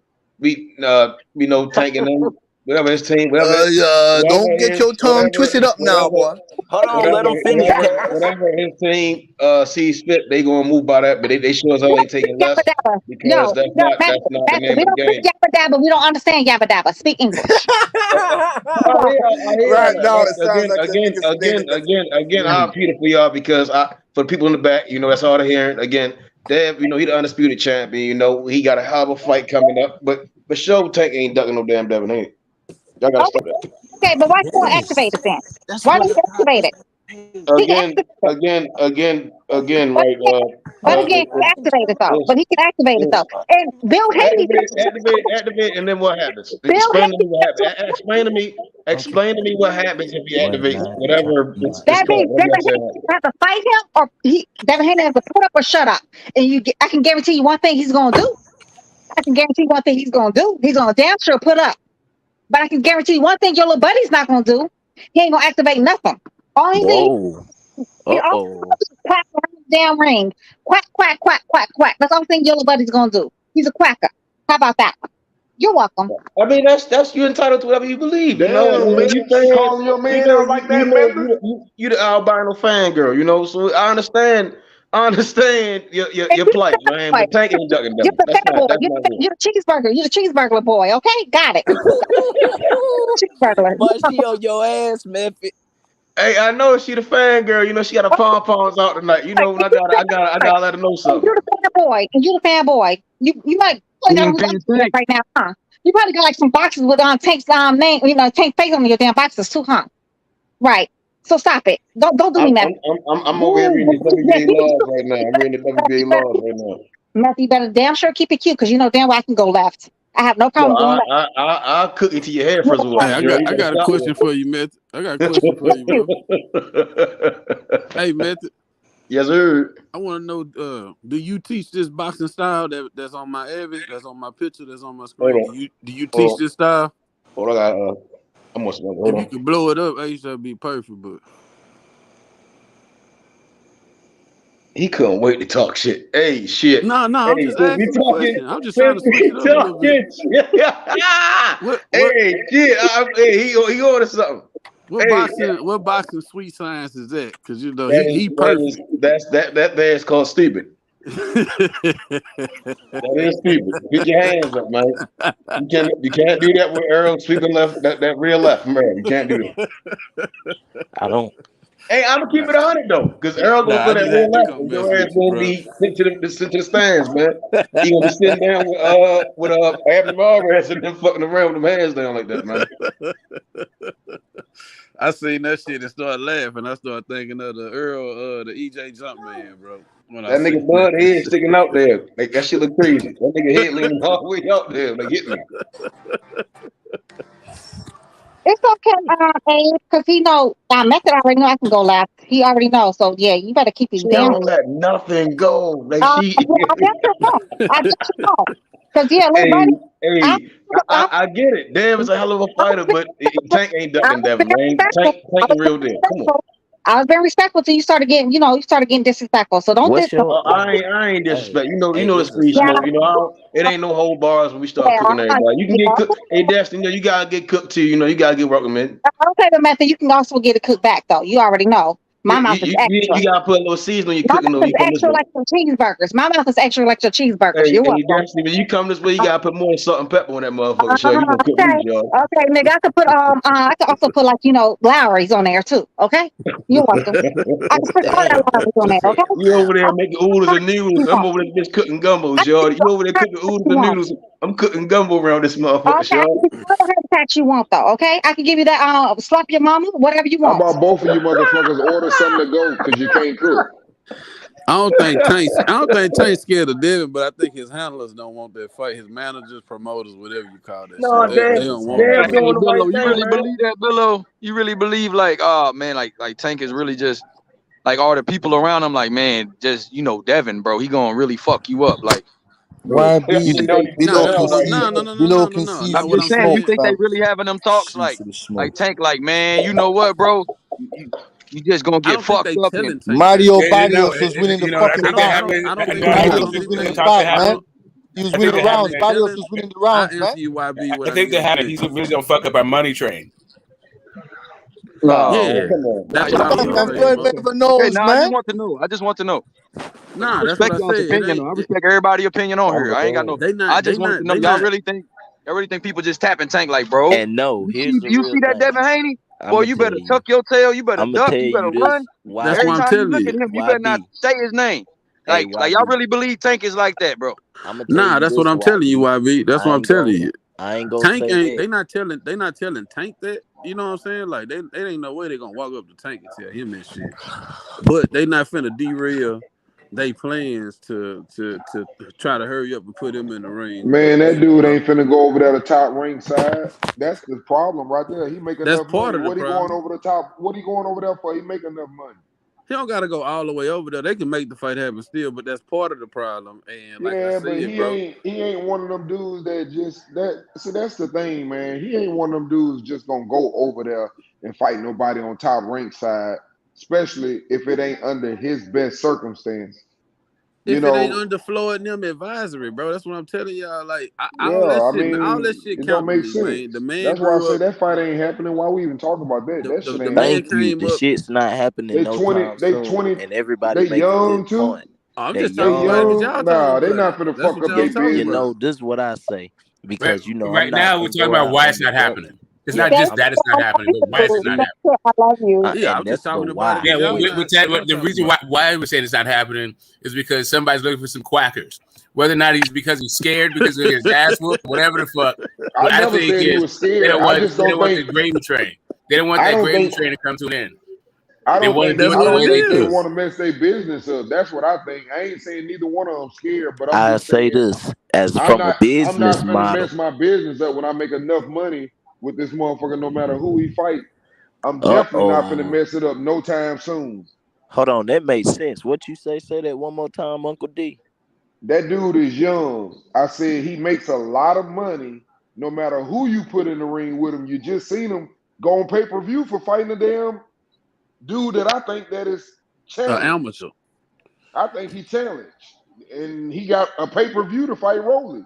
tanking them, whatever his team, Don't get your tongue twisted up now, boy. Hold on, let him finish, Cass. whatever his team sees fit, they gonna move by that. But they sure as hell ain't taking less because No, that's not the name we of the don't speak game. yabba dabba. We don't understand yabba dabba. Speak English. I hear Right that. now, it Like, sounds like a nigga explaining again, I'll repeat it for y'all because for the people in the back, that's all they're hearing. Again, Dev, he the undisputed champion. He got a hell of a fight coming up, but show Tank ain't ducking no damn Devin Haney. Y'all gotta stop that. Okay, but why you want to activate it then? That's Why what don't you activate it? He can activate Again, but right? again, he activated though. But he can activate it though. And Bill Haney, Activate, and then what happens? Bill Explain to Haney, me what happens. Explain to me what happens if he activates whatever is that called. means What do Devin y'all say Haney happens? has to fight him, or Devin Haney has to put up or shut up. And I can guarantee you one thing he's gonna do. I can guarantee one thing he's gonna do. He's gonna damn sure put up. But I can guarantee you one thing your little buddy's not gonna do. He ain't gonna activate nothing. All he needs, Whoa. he all quack around the damn ring. Quack, quack, quack, quack, quack. That's all the thing your little buddy's gonna do. He's a quacker. How about that one? You're welcome. I mean, that's you entitled to whatever you believe. I Damn, mean, man, you you saying, calling your man out like that, Method? you the albino fangirl. So I understand. Your plight, man. But Tank ain't ducking You're them. the That's fat boy. not it. You're the cheeseburger. You're the cheeseburger boy. Okay, got it. Cheeseburger. But she on your ass, Method. Hey, I know she the fangirl. She got her pom poms out tonight. When I gotta let her know And something. you're the fan boy. And you're the fan boy. You might probably got right now, huh? You probably got like some boxes with Tank's name, Tank face on your damn boxes too, huh? Right. So stop it. Don't do me, Matthew. I'm over here reading the WBA laws right now. I'm reading the WBA laws right now. Matthew, you better damn sure keep it cute because you know damn well I can go left. I have no problem going left. I'll cook it to your hair first of all. Hey, I got a question for you, Method. I got a question for you, bro. Hey, Method. Yes, sir. I want to know, do you teach this boxing style that's on my that's on my picture, that's on my screen? Do you teach this style? Hold on, hold If on. you could blow it up, that'd be perfect, but he couldn't wait to talk shit. Hey, shit. No, Hey, I'm just since we asking a talking, question. I'm just trying to switch it up a little bit. Hey, shit. Hey, he ordered something. What boxing sweet science is that? Because he perfect. That there's called stupid. That is stupid. Get your hands up, man. You can't do that with Errol sweeping left that real left from Errol. You can't do that. I don't. Hey, I'm gonna keep it 100 though, because Errol gonna Nah, throw I that just real had to left, come and mess your ass with you, gonna bro. be sent to the stands, man. He gonna be sitting down with Abner Alvarez and them fucking around with them hands down like that, man. I seen that shit and started laughing. I started thinking of the Earl, the EJ Jumpman, bro. When I That nigga seen Bud that head shit. sticking out there. Like that shit look crazy. That nigga head leaning all the way out there. Like hit me. It's okay, Abe, because he know Method already know I can go left. He already knows. So yeah, you better keep his She damn. don't let nothing go. Like she. I guess you know. I guess you know. Because yeah, little buddy. I get it. Dev is a hell of a fighter, but Tank ain't ducking Devin, man. Tank the real deal. Come on. I was very respectful till you started getting, disrespectful. So don't. What's your? I ain't disrespect. You know Hey, the it's a street simple. smoke. It ain't no whole bars when we start cooking everybody. You can get cooked. Hey, Destiny, you gotta get cooked too. You gotta get welcome in. Okay, but Method, you can also get it cooked back though. You already know. My mouth is extra. You gotta put a little season on your My cooking though. mouth is You come this extra way. like some cheeseburgers. My mouth is extra like your cheeseburgers. Hey, You're welcome. Destiny, when you come this way, you gotta put more salt and pepper on that motherfucker. Sure, you gonna cook Okay, me, y'all. okay, nigga. I could put I could also put like Lowry's on there too. Okay, you're welcome. I can put all that Lowry's on there. Okay. You over there making oodles and noodles. I'm over there just cooking gumbos, y'all. You over there cooking oodles and noodles. I'm cooking gumbo around this motherfucker, Okay, I y'all. can give you whatever tax you want though. Okay, I can give you that slap your mama, whatever you How want. about both of you motherfuckers order something to go because you can't cook? I don't think Tank's scared of Devin, but I think his handlers don't want that fight. His managers, promoters, whatever you call that No, shit. They don't want Dev that. Hey, doing the right Billo, you thing, really man. believe that, Billo? You really believe like, oh man, like Tank is really just like all the people around him, like man, just Devin, bro, he gonna really fuck you up, like. YB, You think they? we Nah, don't that's what. concede. No. We don't That's concede I'm for what the just I'm saying, you smoke, saying. think they fam. really having them talks Shoot like for the smoke. Tank, like man, you know what, bro? You just gonna I get don't think fucked they up telling and Tank that. Mario No, Barrios was winning the I fucking think that fight. happened. I don't think they. No, I Barrios don't was think winning they. the talks that fight, I man. happened. don't. He was I winning think the that I don't rounds. think happened. they Barrios telling. was winning the I rounds, man. answer you, YB, I what I think need they to had it. say. He's really gonna fuck up our money train. Nah, oh, man, Yeah, come on, nah, that's man. what y'all I Yeah, was be gonna man. okay, say. Floyd okay, never okay. knows, Nah, I just man. want to know. I just want to know. I Nah, that's what respect I y'all's said. It opinion. ain't. Though. I respect everybody's opinion on here. I ain't got no. They I not. They just want to not. know. They not. Y'all really think people just tapping Tank like, bro? And no, here's the You real see that thing. Devin Haney? I'm Boy, gonna you tell better you. tuck your tail. You better I'm gonna duck. tell You better you run. this. That's Every why I'm time you YB, telling look you. at him, you better not YB. say his name. Hey, Like y'all YB. really believe Tank is like that, bro? I'm gonna tell Nah, you that's what this, I'm telling you, YB. YB. That's what I'm telling you. I ain't gonna Tank say ain't. that. They not telling. They not telling Tank that. You know what I'm saying? Like they ain't no way they gonna walk up to Tank and tell him that shit. But they not finna derail they plans to try to hurry up and put him in the ring. Man, that dude Uh, ain't finna go over there to top rank side. That's the problem right there. He make that's enough part money. of the What he going problem. over the top? What he going over there for? He make enough money. He don't gotta go all the way over there. They can make the fight happen still, but that's part of the problem. And like I Yeah, but said, bro, he ain't one of them dudes that just that. See, that's the thing, man. He ain't one of them dudes just gonna go over there and fight nobody on top rank side, especially if it ain't under his best circumstance. You if it ain't know, under Floyd and them advisory, bro, that's what I'm telling y'all. Like all yeah. that I shit, all mean, that shit it don't count to make me, sense. man. The man That's why I grew say up. that fight ain't happening. Why we even talk about that? That shit The ain't man Thank happening. you. came The up. shit's not happening They no 20, time they soon. 20, And everybody they make a good young too. point. I'm They just They talking about it young. because young. y'all talking Nah, they about it. not finna That's fuck what up y'all their talking You about. business. know, this is what I say. Right, Because I'm right not now, we're gonna talking go about out why on it's the not belt. happening. It's Yeah, not just I'm that it's not happening, but why is it not that's happening? it. I love you. Yeah, I'm and just that's the talking about it why. Yeah, because the talking reason about why we're saying it's not happening is because somebody's looking for some quackers. Whether or not he's because he's scared because of his ass whoop, whatever the fuck. I What I never think said he is was scared. they don't want the gravy train. They don't want I that don't gravy think train to come to an end. I They don't want to think do that's it I the what don't way it they think they do it. is. want to mess their business up. That's what I think. I ain't saying neither one of them scared, but I'm I just say saying this as I'm from a not I'm business not finna model. mess my business up when I make enough money with this motherfucker no matter who he fight. I'm Uh definitely not finna oh. mess it up no time soon. Hold on, that makes sense. What you say? Say that one more time, Uncle D. That dude is young. I said he makes a lot of money no matter who you put in the ring with him. You just seen him go on pay-per-view for fighting a damn dude that I think that is challenged. Amateur. I think he challenged. And he got a pay-per-view to fight Rolly.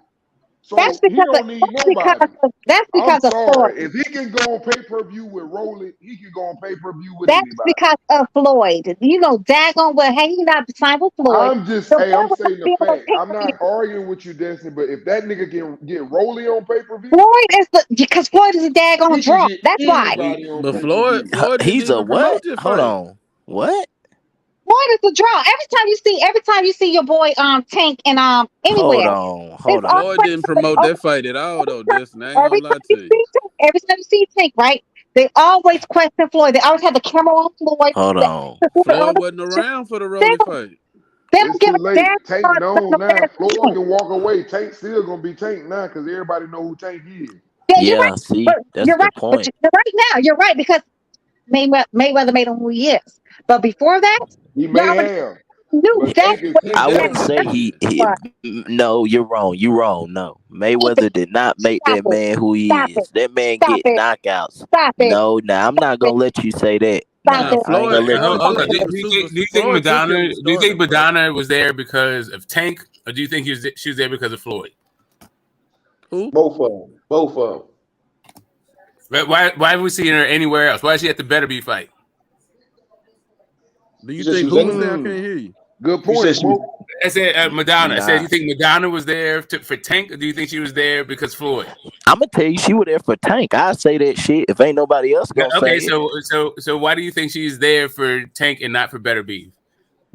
That's So he because don't need nobody. That's I'm because of sorry. Floyd. If he can go on pay-per-view with Rolling, he can go on pay-per-view with That's anybody. because of Floyd. You know, daggone well, hey, he not signed with Floyd. I'm just, The hey, boy I'm would not saying the be able to fact. pay I'm per not view. arguing with you, Destiny, but if that nigga can get Rolling on pay-per-view, Floyd is because Floyd is a daggone he can draw. get That's why. anybody on But Floyd pay-per-view. didn't He's a even what? promote your Hold fight. on. What? Floyd is a draw. Every time you see your boy Tank and Hold anywhere, on. it's Hold always Floyd on. didn't promote that fight at all, though, Justin. I ain't gonna every lie time you to you. see Tank, every time you see Tank, right? They always question Floyd. They always have the camera on Floyd. Hold on. Floyd wasn't around for the They Rolly don't, fight. they don't It's give too a damn late. Tank about known no now. better Floyd Tank. can walk away. Tank still gonna be Tank now because everybody know who Tank is. Yeah, you're right. Yeah, see, But that's you're the right. But point. you're right now. You're right because Mayweather made him who he is. But before that, He y'all may already have, knew but that's Tank is what his I that, wouldn't damn say that's he, kid. he. what. No, you're wrong. You're wrong. No, Mayweather did not make Stop that it. man who Stop he it. is. That man Stop get it. knockouts. Stop it. No, nah, I'm not Stop gonna it. let you say that. Stop Nah, Nah, it. I ain't gonna let you Floyd Hold say on. took him that. to super. Do you think Floyd took him Madonna? to Do you think stardom, bro. Madonna was there because of Tank, or do you think she was there because of Floyd? Who? Both of them. Both of them. Why have we seen her anywhere else? Why is she at the Better Be fight? Do You you said she think was who in was it? there? I can't hear you. Good You said point, she was. Smoke. I said Madonna. I said, Nah, you think Madonna was there for Tank, or do you think she was there because Floyd? I'm gonna tell you, she was there for Tank. I say that shit if ain't nobody else gonna Okay, say it. so why do you think she's there for Tank and not for Better Beef?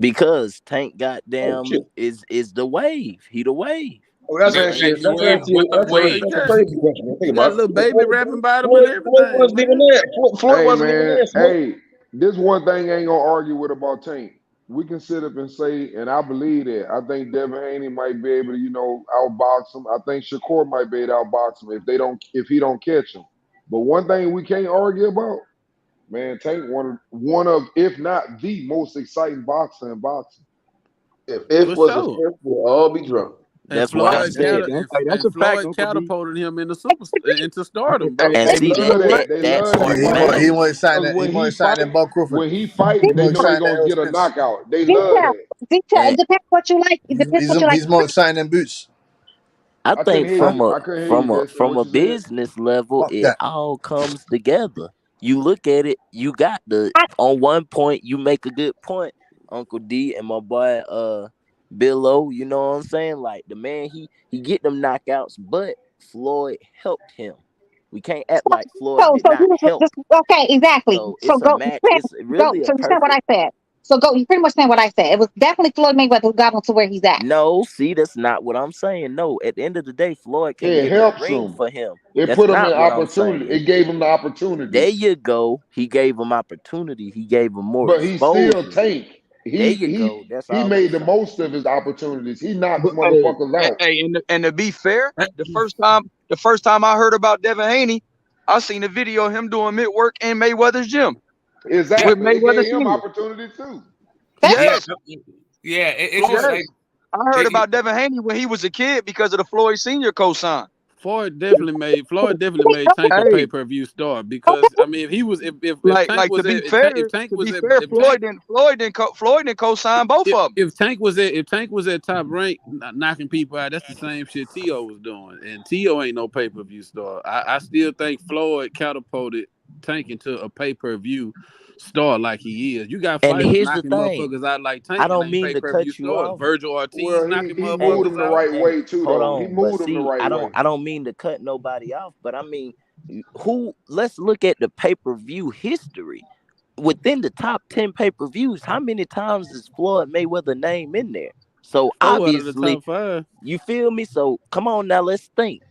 Because Tank Oh shit. goddamn is the wave. He the wave. Oh, that's So actually ain't that's actually What wave? that's a Yeah, crazy question. Think she got a about it. little baby rapping bottom and Floyd everything, wasn't even man. there. Floyd Hey wasn't even man, there. Smoke. hey, this one thing I ain't gonna argue with about Tank. We can sit up and say, and I believe that. I think Devin Haney might be able to, outbox him. I think Shakur might be able to outbox him if he don't catch him. But one thing we can't argue about, man, Tank one of, if not the most exciting boxer in boxing. If it For was a sure. first, we'll all be drunk. And that's why I Floyd said cata- it. and, That's and a fact, Floyd Uncle D. catapulted him into stardom, Hey, bro. And They see love that that. that They that love He, part that he, because more, he matters. more exciting because than he more exciting than Bob Crawford. when he He fighting, they more know they exciting than gonna Errol get a Spence. knockout. They love Detail. that. Detail. It And depends what you like. It depends what you like. He's more exciting than Boots. I I couldn't think hear you. I couldn't hear you, Destiny. from What a you said? business level, Fuck it that. all comes together. You look at it, you got I, on one point, you make a good point, Uncle D and my boy Bill O, you know what I'm saying? Like the man he get them knockouts, but Floyd helped him. We can't act like Floyd did so not you was help. just okay, exactly. So So it's a go, match. It's go. really a So you said what I perfect. said. So go. You pretty much saying what I said. It was definitely Floyd Mayweather who got him to where he's at. No, see, that's not what I'm saying. No, at the end of the day, Floyd can't It get in the helps ring him. for him. It That's put him in not what I'm opportunity. saying. It gave him the opportunity. There you go. He gave him opportunity. He gave him more But he still exposure. Tank. There He you go. he That's he all I'm made the saying. most of his opportunities. He knocks But hey, motherfuckers out. and to be fair, the first time I heard about Devin Haney, I seen a video of him doing mid work in Mayweather's gym with Exactly. It Mayweather gave him Senior. opportunity too. Yeah, Yes, it's just yes. like I heard it, about Devin Haney when he was a kid because of the Floyd Senior cosign. Floyd definitely made Tank a Hey, pay-per-view star because I mean if he was if Tank like was at if Tank to was be at fair, if Tank Floyd didn't co-sign both of them. if Tank was at top rank knocking people out, that's the same shit T.O. was doing. And T.O. ain't no pay-per-view star. I still think Floyd catapulted Tank into a pay-per-view star like he is. You got And fighters here's the knocking thing. motherfuckers out like I Tank and don't ain't mean to pay-per-view cut you stars. off. Virgil Ortiz Well, knocking he moved And motherfuckers him the out. right way too, hold though. He on, but moved him the see, right way. I don't mean to cut nobody off, but I mean who let's look at the pay-per-view history. Within the top 10 pay-per-views, how many times is Floyd Mayweather name in there? So 4 out of the obviously, top 5. you feel me? So come on now, let's think.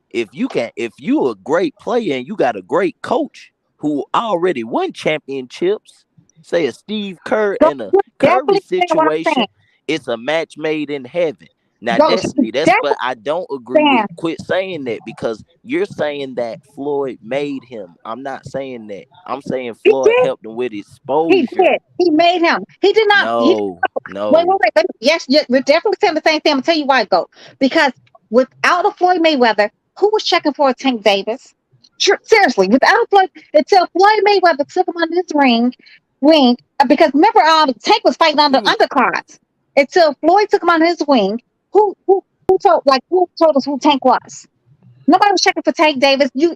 If you a great player and you got a great coach who already won championships, say a Steve Kerr Go. and a You Curry definitely saying what I'm situation, saying. it's a match made in heaven. Now, Go. Destiny, You that's but definitely I don't agree with saying quit saying that because you're saying that Floyd made him. I'm not saying that. I'm saying he Floyd did. helped him with He exposure. did. He made him. He did not. He did No, wait, no. Yes, we're definitely saying the same thing. I'm gonna tell you why, go. Because without a Floyd Mayweather, who was checking for a Tank Davis? Seriously, without Floyd, until Floyd Mayweather took him on his wing, because remember, Tank was fighting on the undercards. Until Floyd took him on his wing, who told us who Tank was? Nobody was checking for Tank Davis. You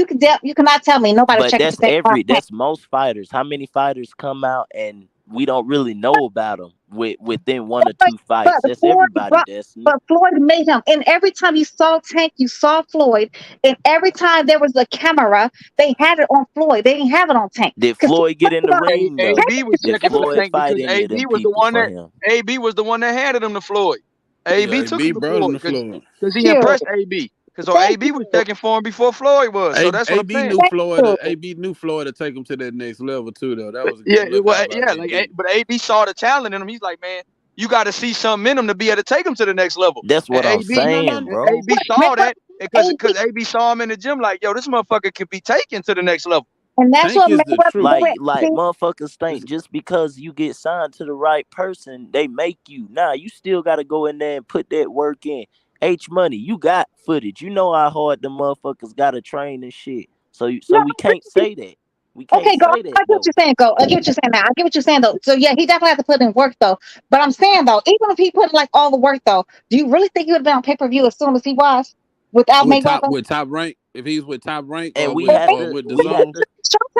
cannot tell me nobody was But checking for Tank. that's most fighters. How many fighters come out and we don't really know about them within 1 or 2 fights? That's everybody, Destiny. But Floyd made him. And every time you saw Tank, you saw Floyd. And every time there was a camera, they had it on Floyd. They didn't have it on Tank. Did Floyd get in the ring though? AB was Did checking for Floyd Tank fight because any of them people for him? AB was the one that handed him to Floyd. AB Yeah, took B him to brought him to Floyd Floyd. because he impressed AB. Because so AB was checking for him before Floyd was. So that's what I'm AB saying. knew Floyd. AB knew Floyd to take him to that next level too, though. That was a Yeah, good lookout by like AB. but AB saw the talent in him. He's like, man, you got to see something in him to be able to take him to the next level. That's what I'm saying, And bro. AB saw that because AB saw him in the gym, like, yo, this motherfucker can be taken to the next level. And that's Tank what is made the us truth. Like motherfuckers think just because you get signed to the right person, they make you. Nah, you still got to go in there and put that work in. H Money, you got footage. You know how hard the motherfuckers got to train and shit. So we can't say that. We can't Okay, go. say I that get though. what you're saying, go. I get what you're saying now. I get what you're saying though. So yeah, he definitely has to put in work though. But I'm saying though, even if he put in like all the work though, do you really think he would have been on pay-per-view as soon as he was without Mayweather? With Top Rank, if he's with Top Rank And or we with have the we have zone. to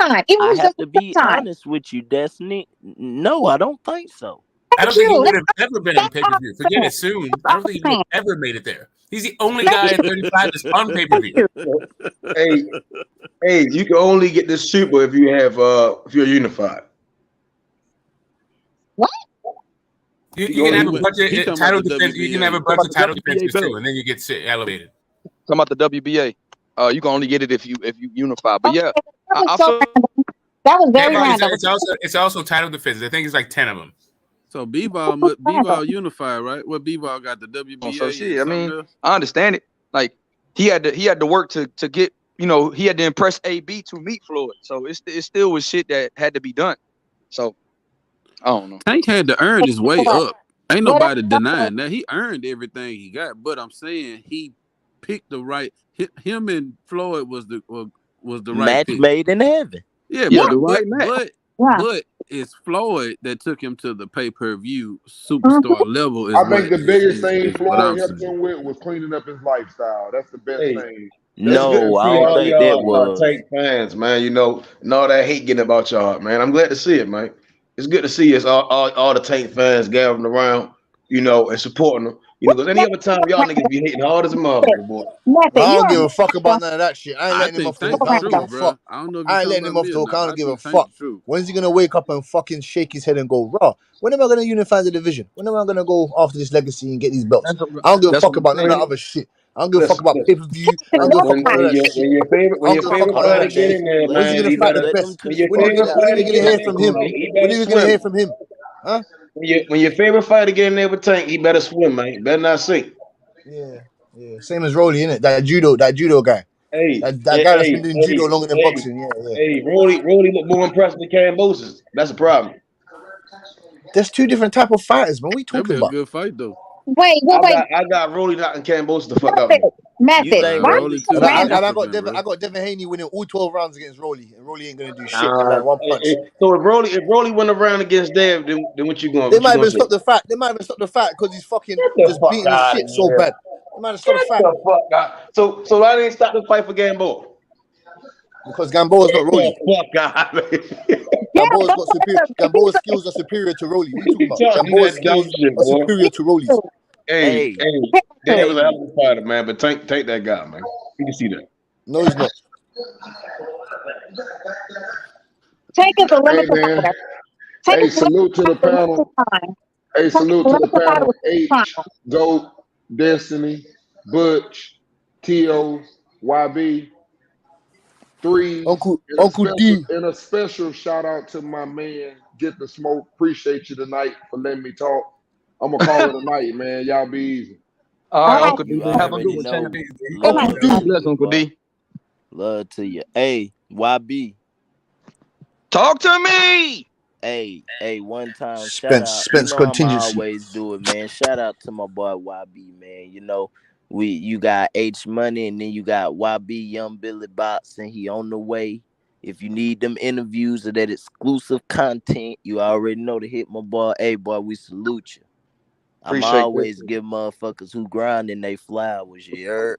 Showtime. Even I if have it's to be Showtime. honest with you, Destiny. No, I don't think so. I don't think he would have ever been on pay-per-view. Forget it soon. I don't think he would have ever made it there. He's the only guy at 35 that's on pay-per-view. Hey, you can only get this super if you're unified. What? You can have a bunch of title defense. You can have a bunch of title WBA defenses belt. too, and then you get elevated. Talking about the WBA. You can only get it if you unify. But yeah, I feel that was very random. It's also title defenses. I think it's like 10 of them. So B-Ball unified, right? What B-Ball got the WBA? So shit, I mean, I understand it. Like he had to work to get, he had to impress AB to meet Floyd. So it still was shit that had to be done. So I don't know. Tank had to earn his way up. Ain't nobody denying that. He earned everything he got. But I'm saying he picked the right. Him and Floyd was the right match pick. made in heaven. Yeah, the right match. But it's Floyd that took him to the pay-per-view superstar level. I think the biggest thing Floyd helped him with was cleaning up his lifestyle. That's the best thing. No, I don't think that was. Tank fans, man, and all that hate getting about y'all, man. I'm glad to see it, man. It's good to see us all the Tank fans gathering around, and supporting them. Because any other time y'all niggas be hating hard as a motherfucker, boy. I don't give a fuck about none of that shit. I ain't letting him off the hook. I don't give a fuck. I don't know if I ain't letting him off the hook. I don't give a fuck. When's he gonna wake up and fucking shake his head and go raw? When am I gonna unify the division? When am I gonna go after this legacy and get these belts? I don't give a fuck about none of that other shit. I don't give a fuck about pay-per-view. I don't give a fuck about none of that shit. When your favorite fighter get in there, When's he man, gonna fight the best? When are we gonna hear from him? When are we gonna hear from him? Huh? When your favorite fighter get in there with Tank, he better swim, man. He better not sink. Yeah. Same as Rolly, innit? That judo guy. Hey, that guy that's been doing judo longer than boxing. Yeah. Hey, Rolly look more impressed with Cambosis. That's a problem. There's two different type of fighters, man. What are you talking about? A good fight though. Wait. I got Rolly knocking Cambosis the fuck out. Method. I got Devin Haney winning all 12 rounds against Rolly, and Rolly ain't gonna do shit in like one punch. So if Rolly went around against Dev, then what you going? They might even stop the fight. They might even stop the fight because he's fucking just beating the shit so bad. They might have stopped the fight. So why didn't stop the fight for Gamboa? Because Gamboa's not Rolly. Gamboa's skills are superior to Rolly. What are you talking about? Gamboa's skills are superior to Rolly's. Hey, Dev was a hell of a fighter, man. But take that guy, man. You can see that. No, he's not. Tank is a limited fighter. Hey, salute to the panel. Hey, salute to the panel. H, Goat, Destiny, Butch, T.O., YB, 3, Uncle D. And a special shout out to my man, Get the Smoke. Appreciate you tonight for letting me talk. I'm going to call it a night, man. Y'all be easy. All right, Uncle D. Have a good one, champ. Uncle D. Bless Uncle D. Love to you. Hey, YB. Talk to me. Hey, one time, Spence shout out. contingency. I always do it, man. Shout out to my boy YB, man. You got H Money, and then you got YB Young Billy Bots, and he on the way. If you need them interviews or that exclusive content, you already know to hit my boy. Hey, boy, we salute you. I'm always give motherfuckers who grind and they flowers. You heard?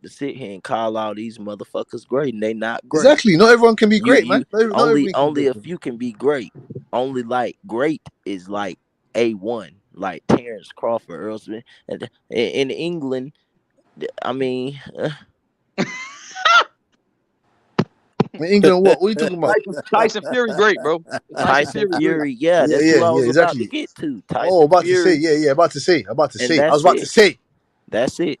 about to sit here and call all these motherfuckers great, and they not great. Exactly. Not everyone can be You great, man. Not only everyone can be a great. few can be great. Only like great is like A1, like Terence Crawford, Errol Spence. And in England, I mean, In England, what? What are you talking about? Tyson Fury, great, bro. Tyson great. Fury, yeah, Yeah, that's yeah, who I yeah, was about to exactly. get to. Oh, Tyson about to say, Fury, yeah, yeah, about to say. and I was that's about to it. say. That's it.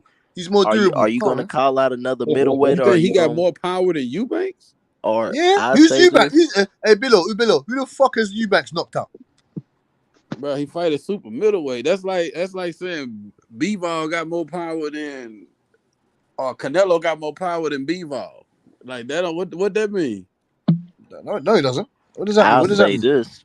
durable. He's more durable. Are you gonna call out another middleweight, You or are think he you got gonna, more power than Eubanks? or Yeah, I who's say Eubanks? this? Hey, Billo, who the fuck has Eubanks knocked out? Bro, he fight a super middleweight. That's like saying Bivol got more power than, or Canelo got more power than Bivol. Like that. What that mean? No, he doesn't. What does that mean? I'll What does that say mean? this.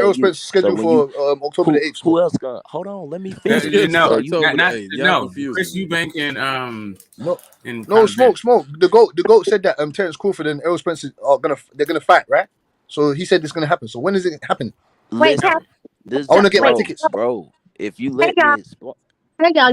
Errol Spence scheduled for October the 8th. Who else gonna hold on? Let me finish. No, October not the 8th. Y'all no. confusing Chris me. Eubank and No, Conor smoke. The goat said that Terence Crawford and Errol Spence they're gonna fight, right? So he said it's gonna happen. So when is it happening? Wait, Cap. This I want to get my tickets. bro. If you Hey let y'all, me explain,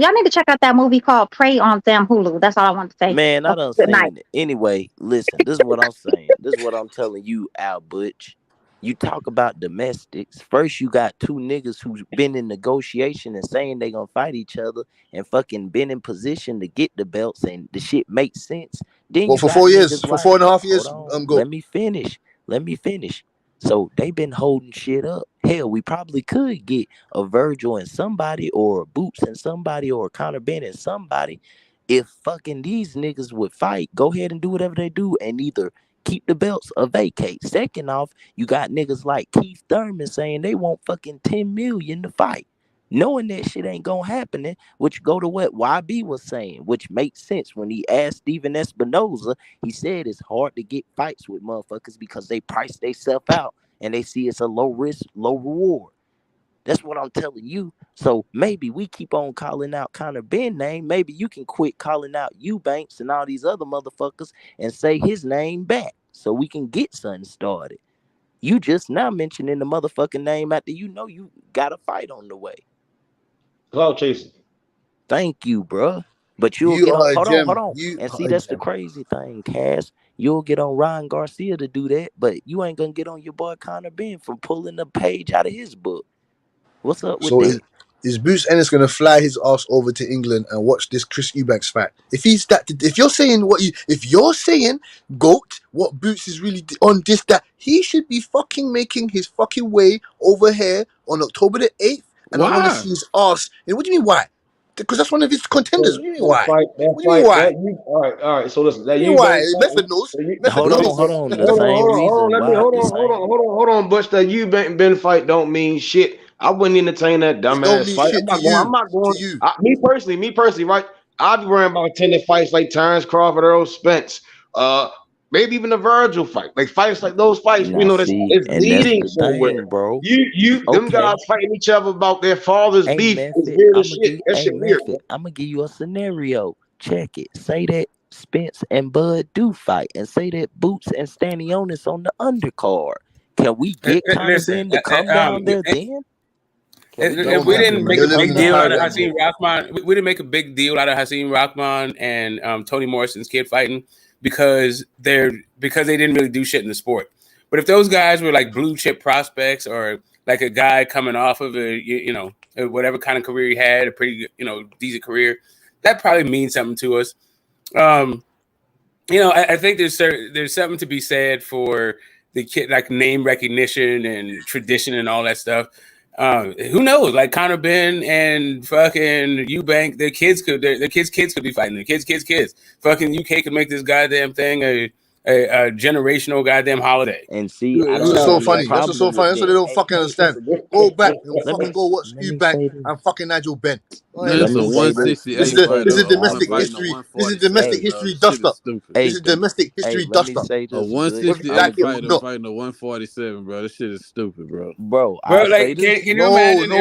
y'all need to check out that movie called Prey on damn Hulu. That's all I want to say. man, I done Good night. seen it. Anyway, listen, this is what I'm saying. This is what I'm telling you, Al Butch. You talk about domestics. First, you got two niggas who's been in negotiation and saying they gonna fight each other and fucking been in position to get the belts and the shit makes sense. Then Well, you for got 4 years, niggas for like, 4.5 hold years, on, go. let me finish. So they been holding shit up. Hell, we probably could get a Virgil and somebody or a Boots and somebody or a Conor Ben and somebody if fucking these niggas would fight. Go ahead and do whatever they do and either keep the belts or vacate. Second off, you got niggas like Keith Thurman saying they want fucking $10 million to fight. Knowing that shit ain't gonna happen, which go to what YB was saying, which makes sense when he asked Steven Espinoza. He said it's hard to get fights with motherfuckers because they price themselves out and they see it's a low risk, low reward. That's what I'm telling you. So maybe we keep on calling out Conor Benn name. Maybe you can quit calling out Eubanks and all these other motherfuckers and say his name back so we can get something started. You just now mentioning the motherfucking name after you know you got a fight on the way. Cloud chasing. Thank you, bro. But you'll get on. Hold on. And see, that's the crazy thing, Cass. You'll get on Ryan Garcia to do that, but you ain't gonna get on your boy Conor Benn from pulling a page out of his book. What's up with that? Is Bruce Ennis gonna fly his ass over to England and watch this Chris Eubanks fight? If you're saying GOAT, what Boots is really on this, that he should be fucking making his fucking way over here on October the 8th, and I want to see his ass. And what do you mean why? Because that's one of his contenders. What do you mean why? What do you mean why? All right. So listen, that you why? Method knows. Hold on. The same reason why. Hold on, Butch. That Eubanks fight don't mean shit. I wouldn't entertain that dumbass fight. I'm not going. Me personally, right? I'd be worrying about attending fights like Terence Crawford, Errol Spence, maybe even a Virgil fight. Like fights like those fights, now, you know, it's leading somewhere, bro. Them guys fighting each other about their father's beef is weird as shit. That shit weird. I'm gonna give you a scenario. Check it. Say that Spence and Bud do fight, and say that Boots and Stanionis on the undercard. Can we get Conor Benn to come down there then? If we didn't make a big deal out of Hasim Rahman, we didn't make a big deal out of Hasim Rahman and Tony Morrison's kid fighting because they didn't really do shit in the sport. But if those guys were like blue chip prospects or like a guy coming off of whatever kind of career he had, a pretty decent career, that probably means something to us. I think there's something to be said for the kid, like name recognition and tradition and all that stuff. Who knows? Like Conor Benn and fucking Eubank, their kids could be fighting. Their kids. Fucking UK could make this goddamn thing a generational goddamn holiday. And see, that's what's so funny. That's what's so funny. That's what they don't fucking understand. Go back and fucking go watch Eubank and fucking Nigel Benn. That's a 168. This is domestic history. This is domestic history dust up. This is domestic history dust up. A 168 fighter fighting a 147, bro. This shit is stupid, bro. Bro, like, can you imagine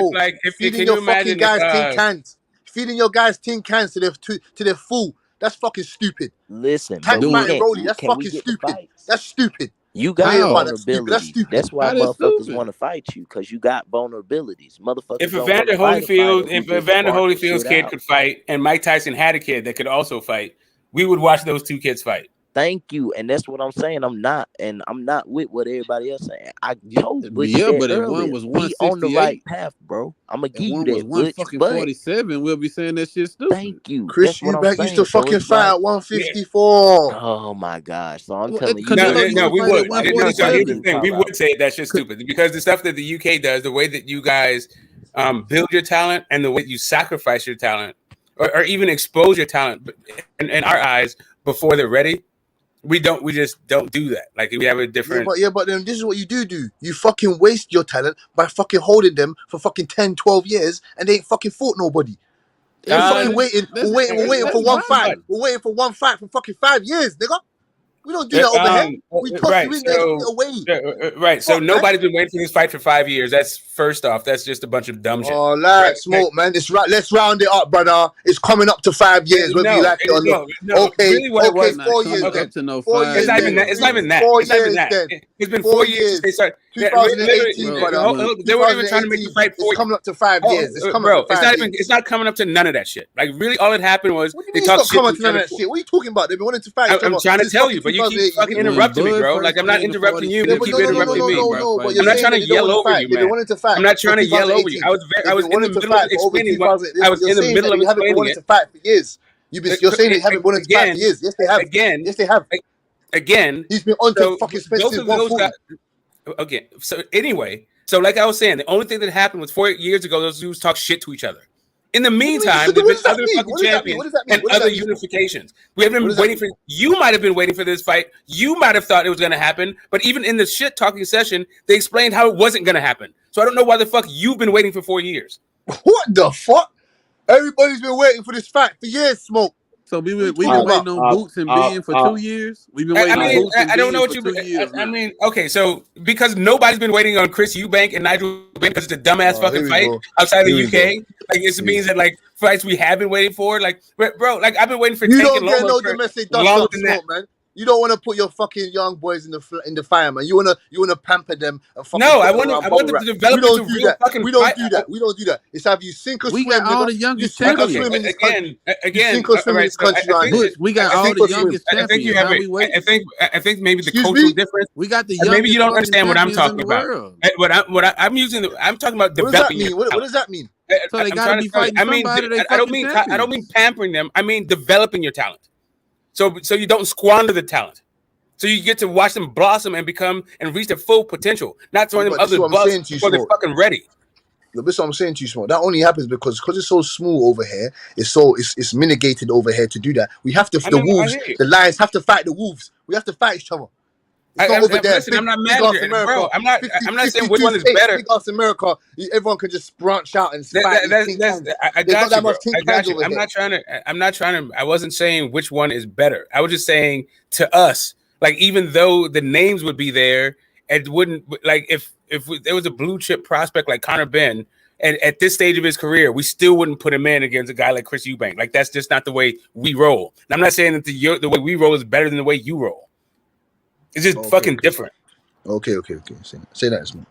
if feeding your fucking guys tin cans, feeding your guys tin cans to their full. That's fucking stupid. Listen, Tank Martin Brody, that's fucking stupid. That's stupid. You got vulnerabilities. That's why motherfuckers want to fight you, because you got vulnerabilities. Motherfuckers. If Evander Holyfield's kid could fight and Mike Tyson had a kid that could also fight, we would watch those two kids fight. Thank you, and that's what I'm saying. I'm not with what everybody else saying. I told Butch but if one was 168, on the right path, bro. I'm gonna give you that. 147. We'll be saying that shit stupid. Thank you. Chris Eubank used to fucking fight at 154. Oh my gosh! So I'm telling you, we would. Here's the thing: we would say that shit's stupid because the stuff that the UK does, the way that you guys build your talent, and the way you sacrifice your talent, or even expose your talent in our eyes before they're ready. We just don't do that. Like we have a different. But then this is what you do. You fucking waste your talent by fucking holding them for fucking 10, 12 years, and they ain't fucking fought nobody. They're fucking waiting. We're waiting for one fight. We're waiting for one fight for fucking 5 years, nigga. We don't do that over here. We toss you in there away. Right. So nobody's been waiting for this fight for 5 years. That's first off. That's just a bunch of dumb shit. Oh, smoke, man. It's right. Let's round it up, brother. It's coming up to 5 years. Whether you like it or not. Okay, 4 years. Up to no 4 years. It's not even that. It's not even that. It's been 4 years since they started. 2018, brother. They weren't even trying to make the fight 4 years. It's coming up to 5 years. It's coming up to 5 years. It's not coming up to none of that shit. Like really, all that happened was they talked shit. Coming to none of that shit. What are you talking about? They've been wanting to fight. I'm trying to tell you, but you keep fucking interrupting me, bro. Like I'm not interrupting you. You keep interrupting me, bro. I'm not trying to yell over you, man. I'm not trying to yell over you. I was in the middle of explaining. I was in the middle of explaining it. To fight for years. You're saying they haven't wanted to fight for years. Yes, they have. Yes, they have. Again, he's been on to fucking Spencer. Okay, so anyway, so like I was saying, the only thing that happened was 4 years ago, those dudes talked shit to each other In the meantime, there's been other fucking champions and other unifications. We haven't been waiting for. You might have been waiting for this fight. You might have thought it was going to happen. But even in the shit talking session, they explained how it wasn't going to happen. So I don't know why the fuck you've been waiting for 4 years. What the fuck? Everybody's been waiting for this fight for years, Smoke. So we've been waiting on Boots and Ben for 2 years. We've been waiting on Boots and Ben for 2 years. I mean, okay, so because nobody's been waiting on Chris Eubank and Nigel Ben because it's a dumbass fucking fight outside of the UK. Like it means that like fights we have been waiting for, like bro, like I've been waiting for. You don't get no domestic dust Smoke, man. You don't want to put your fucking young boys in the fire, man. You wanna pamper them. And fucking I want them to develop into real fucking. We don't do that. We don't do that. It's have you sink or swim. We got all the youngest champions. Again, sink or swim in this country. We got all the youngest champions. I think maybe the cultural difference. We got the youngest. Maybe you don't understand what I'm talking about. I'm talking about developing. What does that mean? So they gotta be fighting somebody. I don't mean pampering them. I mean developing your talent. So you don't squander the talent. So you get to watch them blossom and become and reach their full potential. Not throwing them other bugs before they're fucking ready. No, that's what I'm saying to you, Smoke. That only happens because it's so small over here. It's mitigated over here to do that. We have to the lions have to fight the wolves. We have to fight each other. It's not over there. Listen, I'm not mad at you, bro. I'm not saying which one is better. Big ass America, everyone can just branch out and fight. I got you, bro. I got you. I'm not trying to. I wasn't saying which one is better. I was just saying to us, like even though the names would be there, it wouldn't like if there was a blue chip prospect like Conor Benn, and at this stage of his career, we still wouldn't put him in against a guy like Chris Eubank. Like that's just not the way we roll. And I'm not saying that the way we roll is better than the way you roll. It's just fucking different. Okay. Say that, Smoke.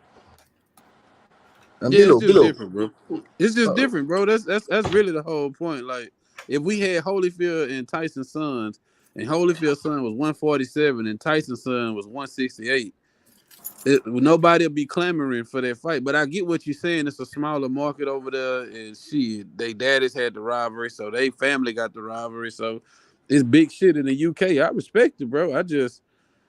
It's just different, bro. It's just different, bro. That's really the whole point. Like, if we had Holyfield and Tyson's sons, and Holyfield's son was 147 and Tyson's son was 168, nobody will be clamoring for that fight. But I get what you're saying. It's a smaller market over there, and shit, they daddies had the rivalry, so they family got the rivalry. So it's big shit in the UK. I respect it, bro.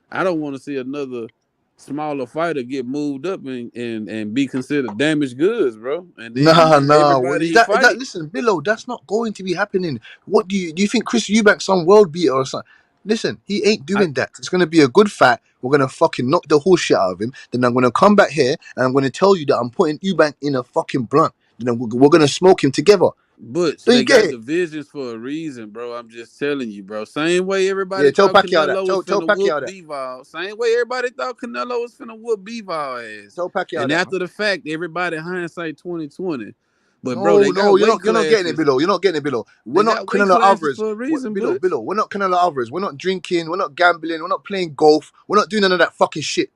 I don't want to see another smaller fighter get moved up and be considered damaged goods, bro. And then listen, Billo, that's not going to be happening. What do you think Chris Eubank's some world beater or something? Listen, he ain't doing that. It's gonna be a good fight. We're gonna fucking knock the whole shit out of him. Then I'm gonna come back here and I'm gonna tell you that I'm putting Eubank in a fucking blunt. Then we're gonna smoke him together. But they got divisions for a reason, bro. I'm just telling you, bro. Same way everybody thought Canelo was finna whoop Bivol. Same way everybody thought Canelo was finna whoop Bivol ass. Tell Pacquiao and after the fact, everybody hindsight 2020. But bro, you're not getting it, Billo. You're not getting it, Billo. We're not Canelo Alvarez. Billo, we're not Canelo Alvarez. We're not drinking. We're not gambling. We're not playing golf. We're not doing none of that fucking shit.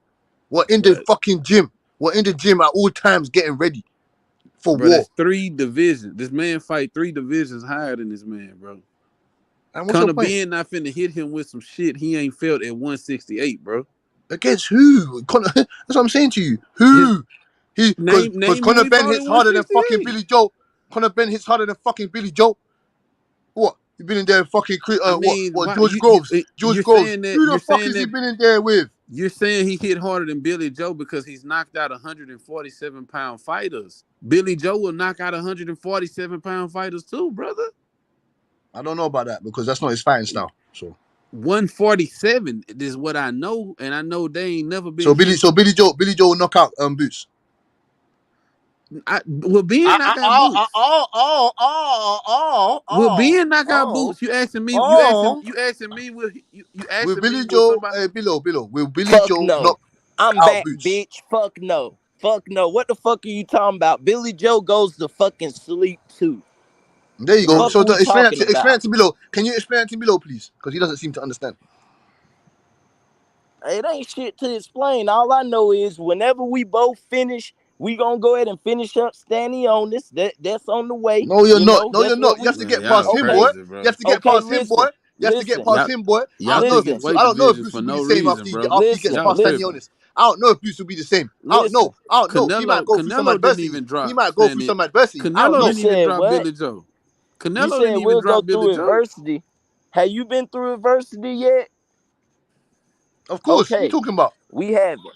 We're in the fucking gym. We're in the gym at all times getting ready. For war. That's 3 divisions. This man fight 3 divisions higher than this man, bro. Conor Benn not finna hit him with some shit he ain't felt at 168, bro. Against who? That's what I'm saying to you. Who? Because Conor Benn hits harder than fucking Billy Joe. Conor Benn hits harder than fucking Billy Joe. What? You been in there fucking George Groves? George Groves. Who the fuck has he been in there with? You're saying he hit harder than Billy Joe because he's knocked out 147-pound fighters. Billy Joe will knock out 147-pound fighters too, brother. I don't know about that because that's not his fighting style. So 147 is what I know, and I know they ain't never been. So Billy Joe will knock out Boots. Will Ben knock out Boots? Will Ben knock out Boots? You asking me? You asking me? Will Billy Joe? Billo. Will Billy Joe knock I'm out back, Boots? bitch. Fuck no. What the fuck are you talking about? Billy Joe goes to fucking sleep too. There you go. So explain it to Billo. Can you explain it to Billo, please? Because he doesn't seem to understand. It ain't shit to explain. All I know is whenever we both finish, we gonna go ahead and finish up standing on this. That's on the way. No, you're not. No, you're not. You have to get past him, boy. You have to get past him, boy. You have to get past him, boy. I don't know if Boots will be the same after he gets past Stanley Onis. I don't know if Boots will be the same. I don't know. He might go through some adversity. He might go through some adversity. Canelo didn't even drop Billy Joe. Canelo didn't even drop Billy Joe. Adversity. Have you been through adversity yet? Of course. What are you talking about? We haven't.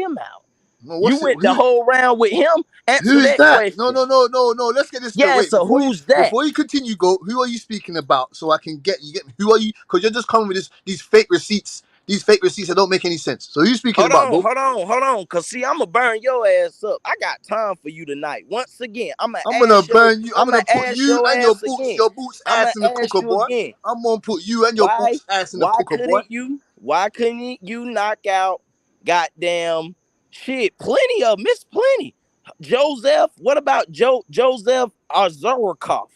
him out. No, You went the whole round with him. Answer Who's that that? question. No. Let's get this straight. Yeah, Wait, so who's that? Before you continue, go. Who are you speaking about? So I can get you. Get me. Who are you? Because you're just coming with these fake receipts. These fake receipts that don't make any sense. So who you speaking about, bro? Hold on. Cause see, I'ma burn your ass up. I got time for you tonight. Once again, I'm gonna burn you. I'm gonna put ask you and your ass boots, again. your boots I'ma ass in the ask cooker, you boy. again. I'm gonna put you and your boots ass in the cooker, boy. Why couldn't you knock out goddamn shit? Plenty of Miss Plenty. Joseph, what about Joseph Arzorikov?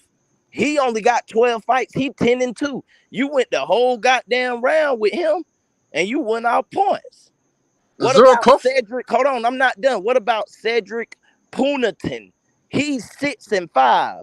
He only got 12 fights. He 10-2. You went the whole goddamn round with him, and you won out points. What about Cedric? Hold on, I'm not done. What about Cedric Punatin? He's 6-5.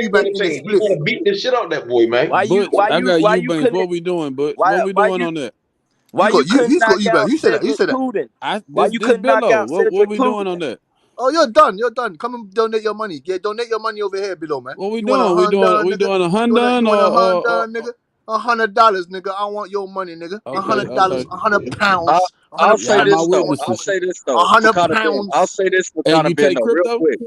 Eubank in the He split. want to beat the shit out that boy, man. I got Eubanks. What we doing, Butch? What we doing on that? Why you couldn't He's got knock Eubank. out You said that. You Cedric said that. Tootin? Why you This couldn't knock below. out What Cedric we Tootin? doing on that? Oh, you're done. You're done. Come and donate your money. Yeah, donate your money over here below, man. What we You want a doing? Honda, We nigga? doing a You Honda want a Honda, or nigga? $100, nigga. I want your money, nigga. okay, $100, okay. £100, I'll say Y'all my this though. I'll witnesses. say this though. For Conor Ben, I'll say this for Hey, Conor you Ben take though, real crypto? quick.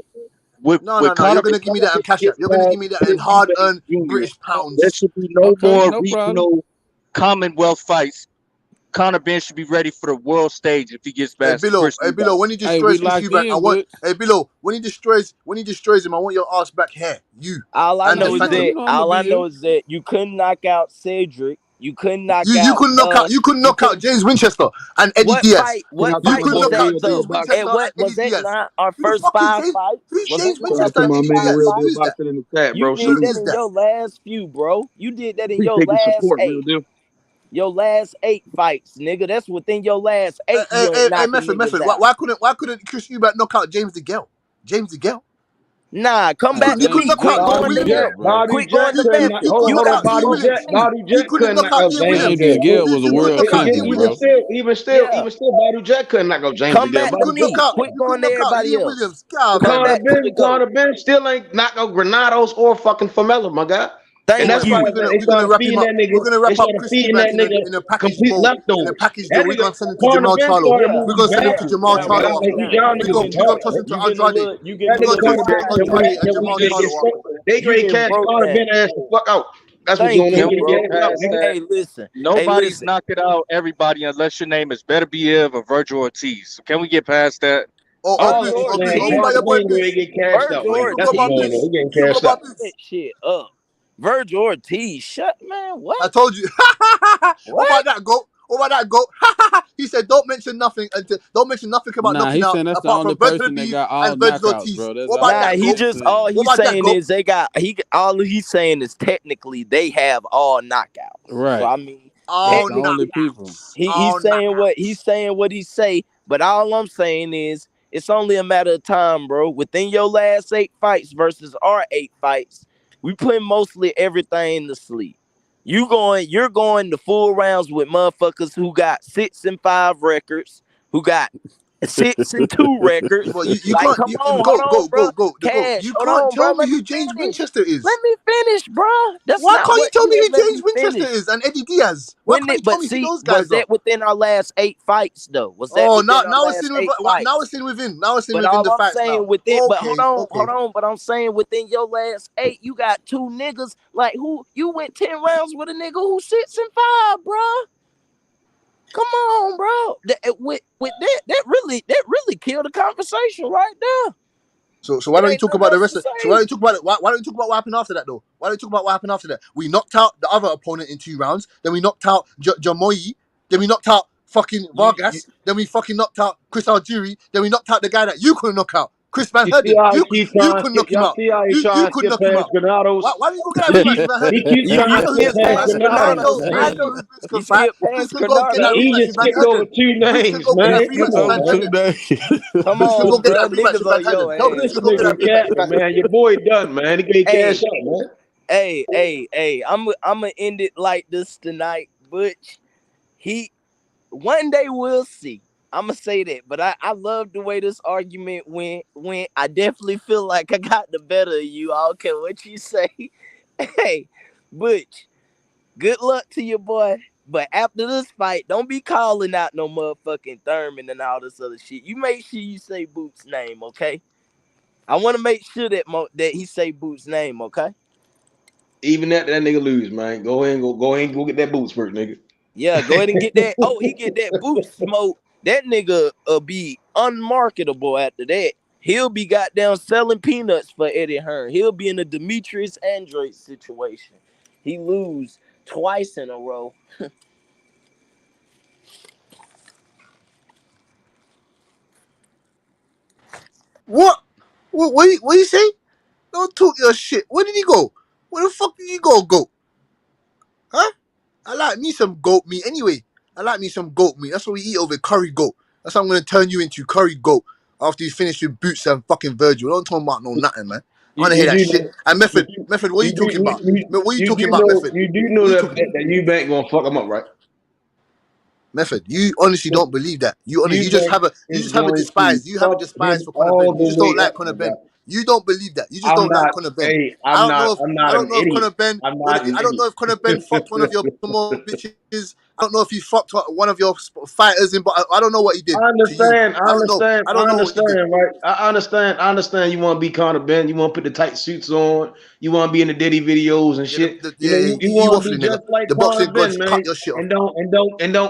With No. Conor, You're gonna if give me Conor that in Ben cash app. gets You're gonna give past me that in Still hard-earned Eubank Jr., British there pounds. should be no Okay, more no problem. regional Commonwealth fights Conor Ben should be ready for the world stage if he gets past Chris Bilo, when he destroys Chris Eubank, I want Bilo, when he destroys him, I want your ass back here. You. All I know is that you couldn't knock out Cedric. You couldn't knock out. You couldn't knock out James Winchester and Eddie Diaz. What fight was that though? And what was that not our first 5 fights? Who's James Winchester and Eddie Diaz? Who is that? You did that in your last few, bro. You did that in your last 8. Your last 8 fights, nigga. That's within your last 8. Hey, Method. Why couldn't Chris Eubank knock out James DeGale? Nah, come back to me. Quick going to left. Quick going to left. Hold on, Body Jet couldn't knock out James DeGale was a world champion, bro. Even still, Body Jet couldn't knock out James DeGale. Come back to me. Quick going to everybody else. Conor Ben still ain't knock out Granados or fucking Famela, my guy. Thank that's you. why they started feeding that nigga. We're gonna wrap up Chris Eubank in a package deal. In a package deal. We're gonna send him to Jamal Charlo. We're gonna send him to Jamal Charlo. We're gonna toss him to Andrade. We're gonna toss him to Andrade and Jamal Charlo. They grade cash Conor Ben ass the fuck out. That's what's going on. Hey, listen. Nobody's knocking out everybody unless your name is Benavidez or Virgil Ortiz. So can we get past that? Shit up. Virgil Ortiz, shut, man. What? I told you. What about that goat? He said, "Don't mention nothing about knocking out apart from Benavidez and Virgil Ortiz." All he's saying is technically they have all knockouts. Right. So I mean, all the only people. He's saying what he say, but all I'm saying is it's only a matter of time, bro. Within your last 8 fights versus our 8 fights. We put mostly everything to sleep. You're going to full rounds with motherfuckers who got 6 and 5 records, who got 6 and 2 records. Well, you can't go. You can't tell me who James Winchester is. Let me finish, bro. Why can't you tell me who James Winchester is and Eddie Diaz? Why can't you tell me who those guys are? Was that within our last 8 fights though? Was that? Now it's in within the fights now. But I'm saying within your last 8, you got 2 niggas like who you went 10 rounds with a nigga who 6 and 5, bro. Come on, bro. That really killed the conversation right there. So why don't you talk about the rest of? So why don't you talk about it? Why don't you talk about what happened after that though? Why don't you talk about what happened after that? We knocked out the other opponent in 2 rounds. Then we knocked out Jamoyi. Then we knocked out fucking Vargas. Then we fucking knocked out Chris Algieri. Then we knocked out the guy that you couldn't knock out. Chris Van Herden. You couldn't knock him out. You couldn't knock him out. Why do you go get that Chris Van Herden? I know who Chris can fight. Chris can go get that rematch with Van Herden. 2 names, man. Come on, bro. Niggas on your man. Your boy done, man. He gave cash out, man. Hey. I'ma end it like this tonight, Butch. One day we'll see. I'm gonna say that, but I love the way this argument went. I definitely feel like I got the better of you. I don't care what you say. Hey, Butch, good luck to you, boy. But after this fight, don't be calling out no motherfucking Thurman and all this other shit. You make sure you say Boots' name, okay? I want to make sure that he say Boots' name, okay? Even that nigga lose, man. Go ahead and go get that Boots first, nigga. Yeah, go ahead and get that. Oh, he get that Boots smoke. That nigga be unmarketable after that. He'll be goddamn selling peanuts for Eddie Hearn. He'll be in a Demetrius Andrade situation. He lose twice in a row. What you say? Don't talk your shit. Where did he go? Where the fuck did he go? Huh? I like me some goat meat anyway. That's what we eat over curry goat. That's what I'm gonna turn you into, curry goat. After you finish with Boots and fucking Virgil. Don't talk about nothing, man. I wanna hear that shit. And Method, what are you talking about? What are you talking about, Method? You do know that Eubank gonna fuck him up, right? Method, you honestly don't believe that. You just have a despise. You have a despise for Conor Ben. You just don't like Conor Ben. You don't believe that. You just I'm don't like not. Conor Ben. Hey, I I'm don't not. know if I'm I not don't an know if idiot. Conor Ben. I'm not an I don't know if Conor Ben fucked one of your promo bitches. I don't know if he fucked one of your fighters in, but I don't know what he did I to you. understand. I I don't know. understand. I I don't know what he did. understand. Right. I understand. I understand. You want to be Conor Ben. You want to put the tight suits on. You want to be in the Diddy videos and Yeah, shit. You know. yeah, You you want to waffling, be nigga. just like The Conor boxing Ben, gods cut man. your shit off.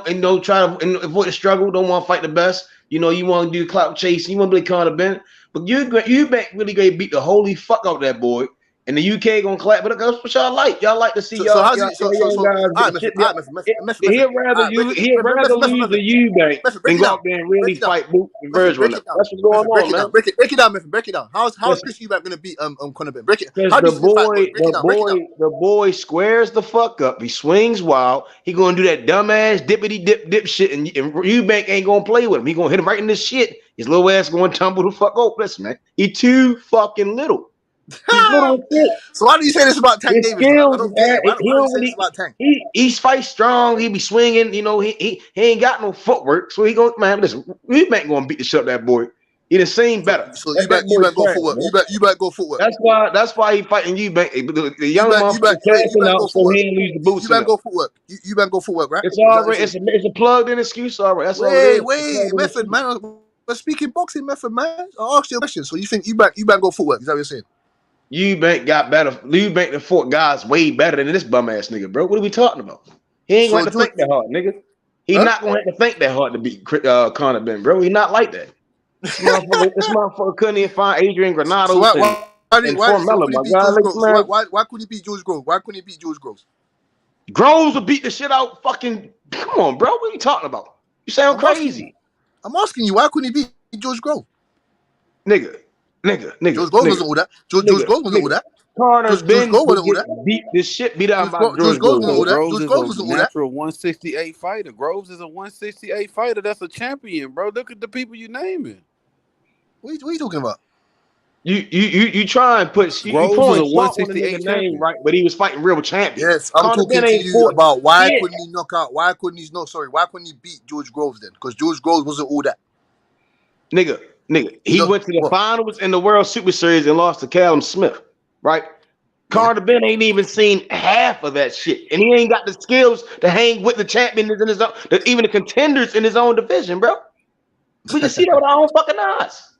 And don't try to avoid the struggle. Don't want to fight the best. You know. You want to do clout chasing. You want to be Conor Ben. But you back really gonna beat the holy fuck out that boy. And the UK gonna clap, but that's what y'all like. Y'all like to see So y'all how's it? young guys All get right, the shit. Method. He'd rather All right, break you. it, He'd rather lose to Eubank break than it go down. out there and really Break it down. fight Boots and Method, Virgil. break Now. it down. That's what's going Method, break on, it man. down. Break it down, Method. Break it down. How's Listen, Chris Eubank gonna beat Conor Ben? Break it. because How do you see the fight going? Break it down. Break it down. the boy squares the fuck up. He swings wild. He gonna do that dumbass dippity dip shit, and Eubank ain't gonna play with him. He gonna hit him right in the shit. His little ass gonna tumble the fuck over. Listen, man, he too fucking little. He's little as shit. So why do you say this about Tank His Davis, bro? I skills, don't get it. Why he do you don't say this really. about Tank? He's fight strong. He be swinging. You know, he ain't got no footwork. So he go, man. Listen, Eubank gonna beat the shit out of that boy. He done seen better. So That boy Eubank go trash, footwork. man. Eubank go footwork. That's why he fighting Eubank. The young motherfucker cashing Eubank out go so footwork. he ain't lose the boots in Eubank him. go footwork. Eubank go footwork, right? It's Is that what already you're saying? it's a plugged in excuse already. That's all it is. Wait, Method, man. We're speaking boxing, Method, man. I asked you a question. So you think Eubank go footwork? Is that what you're saying? Eubank got better. Eubank the fought guys way better than this bum ass nigga, bro. What are we talking about? He ain't So gonna have to think that hard, nigga. He Huh? not gonna have to think that hard to beat Conor Ben, bro. He not like that. This motherfucker couldn't even find Adrian Granados So and Formella, could he my beat guy. George Like, Groves? man, Why couldn't he beat George Groves? Why couldn't he beat George Groves? Groves will beat the shit out fucking. Come on, bro. What are you talking about? You sound crazy. I'm asking you, why couldn't he beat George Groves? Nigga. George Groves wasn't all that. George Groves wasn't all that. Conor George Ben Groves would wasn't all get that. beat this shit beat out by George George Groves Groves. wasn't all that. Groves George is Groves a wasn't all that. natural 168 fighter. Groves is a 168 fighter. That's a champion, bro. Look at the people you naming. What are you talking about? You try and put you Groves is a pouring salt on the 168 nigga name, champion. right? But he was fighting real champions. Yes, I'm Conor talking Ben to ain't you fought about why shit. couldn't he knock out? Why couldn't he beat George Groves then? Because George Groves wasn't all that. Nigga. He went to the finals in the World Super Series and lost to Callum Smith, right? Conor Ben ain't even seen half of that shit, and he ain't got the skills to hang with the champions in his own, even the contenders in his own division, bro. We can see that with our own fucking eyes.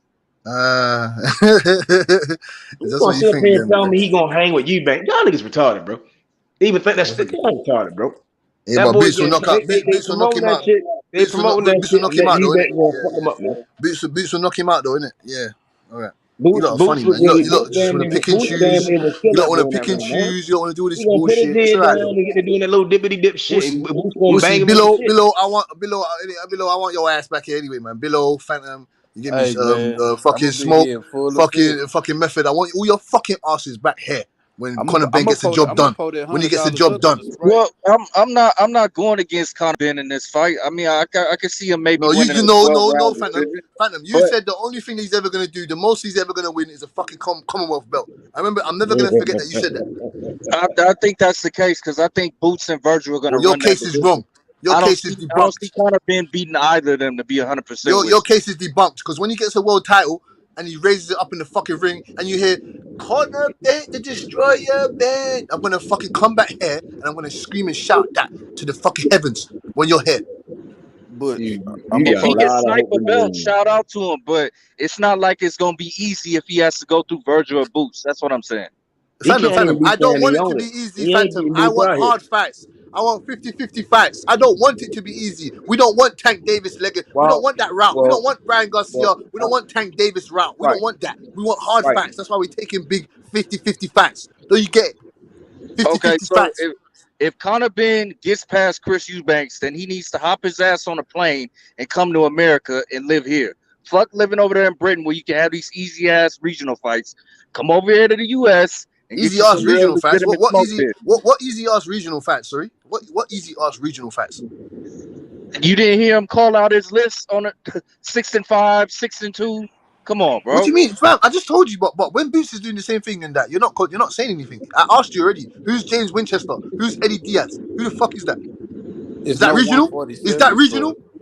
That's what you Sit up think, here and then? tell me he gonna hang with Eubank? Y'all niggas retarded, bro. They even think that's retarded, bro. Yeah, That but boy Boots will knock out. they Boots will knock promoting him that out. shit. They promoting that Boots will shit, knock and him that out, though, innit? Eubank gonna fuck him up, man. Boots will knock him out, though, innit? Yeah. All right. You Boots lot are funny, would man. You lot just want to pick and Boots damn choose. near would You kill don't that want boy to in that pick and ring, man. choose. You don't want to do all this He gonna put his bullshit. It's head all right, down though. and get to doing that little dippity dip shit, and Boots gonna We'll bang see. him in the shit. Below, I want your ass back here anyway, man. Below, Phantom, you give me Hey, man, I'm fucking gonna be smoke, here full effect. fucking Method. I want all your fucking asses back here when I'm Conor Ben gonna gets the job done. pour that When he gets the $100 job up on done. the Sprite. Well, I'm not going against Conor Ben in this fight. I mean, I can see him maybe No, winning a no, 12-round Phantom. decision. Phantom, you But said the only thing he's ever gonna do, the most he's ever gonna win is a fucking Commonwealth belt. I remember. I'm never gonna forget that you said that. I think that's the case because I think Boots and Virgil are going to Well, your run that case is division. wrong. Your case is I don't see debunked. Conor Ben beating either of them to be 100% with Your case is debunked because when he gets a world title and he raises it up in the fucking ring and you hear Conor Ben the Destroyer Ben, I'm gonna fucking come back here and I'm gonna scream and shout that to the fucking heavens when you're here. But If he can snipe a belt, shout out to him. But it's not like it's going to be easy if he has to go through Virgil or Boots. That's what I'm saying. Phantom, I don't want it to be easy, Phantom. I want hard fights. I want 50-50 fights. I don't want it to be easy. We don't want Tank Davis legged. We don't want that route. We don't want Brian Garcia. We don't want Tank Davis route. We don't want that. We want hard fights. That's why we're taking big 50-50 fights. Don't you get it? 50-50 Okay, so fights. if Conor Ben gets past Chris Eubanks, then he needs to hop his ass on a plane and come to America and live here. Fuck living over there in Britain where you can have these easy ass regional fights. Come over here to the US and Easy get you ass some real regional fights. legitimate smoke pit. What easy ass regional fights? Sorry, what easy ass regional fights? You didn't hear him call out his list on it 6-5, 6-2. Come on, bro. What do you mean, fam? I just told you, but when Boots is doing the same thing and that, you're not saying anything. I asked you already. Who's James Winchester? Who's Eddie Diaz? Who the fuck is that? Is that regional? Is that regional?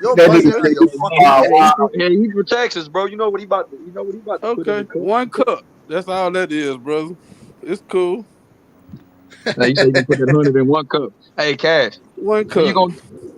Your That buzzer nigga out of said, your fucking mind. He for Texas, bro. You know what he about to put in the Okay, cup. 1 cup. That's all that is, brother. It's cool. Now you say you gonna put that 100 in 1 cup. Hey, Cash. 1 When you cup. gonna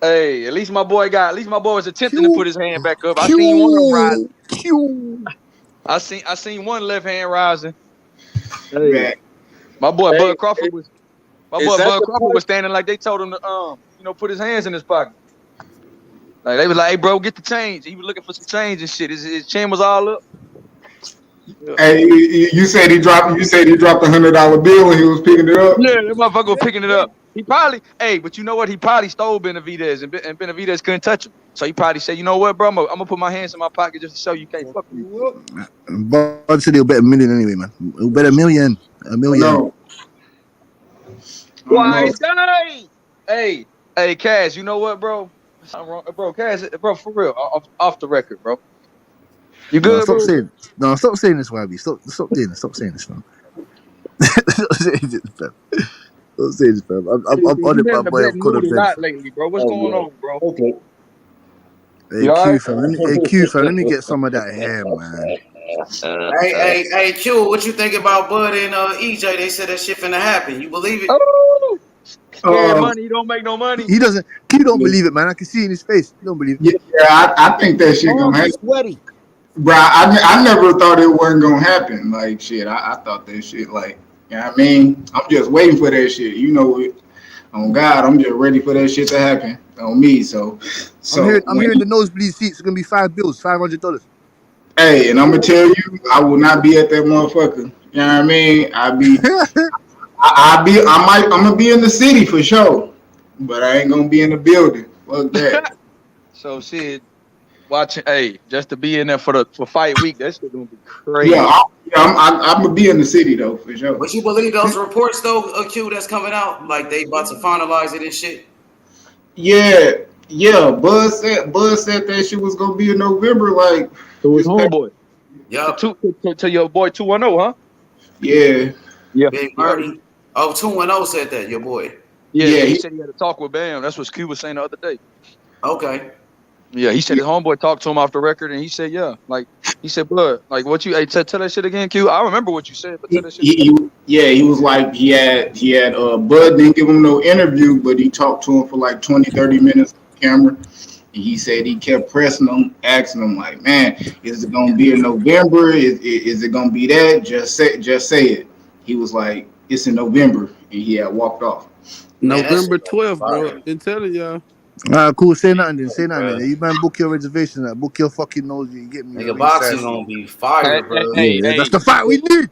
Hey, at least my boy was attempting to put his hand back up. I seen one of them rise. I seen one left hand rising. Hey, Man. my boy Hey, Bud Crawford was standing like they told him to put his hands in his pocket. Like they was like, hey bro, get the change. He was looking for some change and shit. His chin was all up. Hey, you said he dropped. You said he dropped $100 bill when he was picking it up. Yeah, that motherfucker was picking it up. He probably, but you know what? He probably stole Benavidez, and Benavidez couldn't touch him. So he probably said, you know what, bro? I'm gonna put my hands in my pocket just to show you can't fuck with me. Bud said he'll bet $1 million anyway, man. He'll bet $1 million. $1 million. No. Why die? Hey, Cass, you know what, bro? Something wrong, bro. Cass, bro, for real, off the record, bro. You good, stop bro? saying. No, stop saying this, YB. Stop doing this. Stop saying this, man. Stop saying this, fam. Stop saying this, fam. I'm on it, my boy. I'm calling a lot lately, bro. What's going on, bro? Okay. Hey, Q, fam. Let me get some of that hair, man. Hey, Q, what you think about Bud and EJ? They said that shit finna happen. You believe it? Oh, scared money. You don't make no money. He doesn't. Q don't believe it, man. I can see in his face. He don't believe it. Yeah, I think that shit gonna happen. Sweaty. Bro, I never thought it wasn't gonna happen. Like shit, I thought that shit like, you know what I mean? I'm just waiting for that shit. You know it. On God, I'm just ready for that shit to happen on me. So I'm hearing the nosebleed seats are gonna be $500. Hey, and I'm gonna tell you, I will not be at that motherfucker. You know what I mean? I'm gonna be in the city for sure, but I ain't gonna be in the building. Fuck that. So shit. Watching, just to be in there for fight week, that shit gonna be crazy. Yeah, I'm gonna be in the city though for sure. But you believe those reports though, Q, that's coming out? Like they about to finalize it and shit? Yeah. Bud said that shit was gonna be in November. Like to his homeboy. Yeah. To your boy 210, huh? Yeah. Big Birdie. Oh, 210 said that, your boy. Yeah. He said he had a talk with Bam. That's what Q was saying the other day. Okay. Yeah, he said his homeboy talked to him off the record, and he said, yeah. Like, he said, blood, like, what you, tell that shit again, Q? I remember what you said, but tell that shit again. He was like, he had Bud didn't give him no interview, but he talked to him for like 20, 30 minutes on camera. And he said he kept pressing him, asking him, like, man, is it going to be in November? Is it going to be that? Just say it. He was like, it's in November, and he had walked off. November 12th, bro. I'm telling y'all. Cool. Say nothing. You man, book your reservation. Book your fucking nose. You get me. Nigga, boxing gonna be fire, bro. That's the fight we need.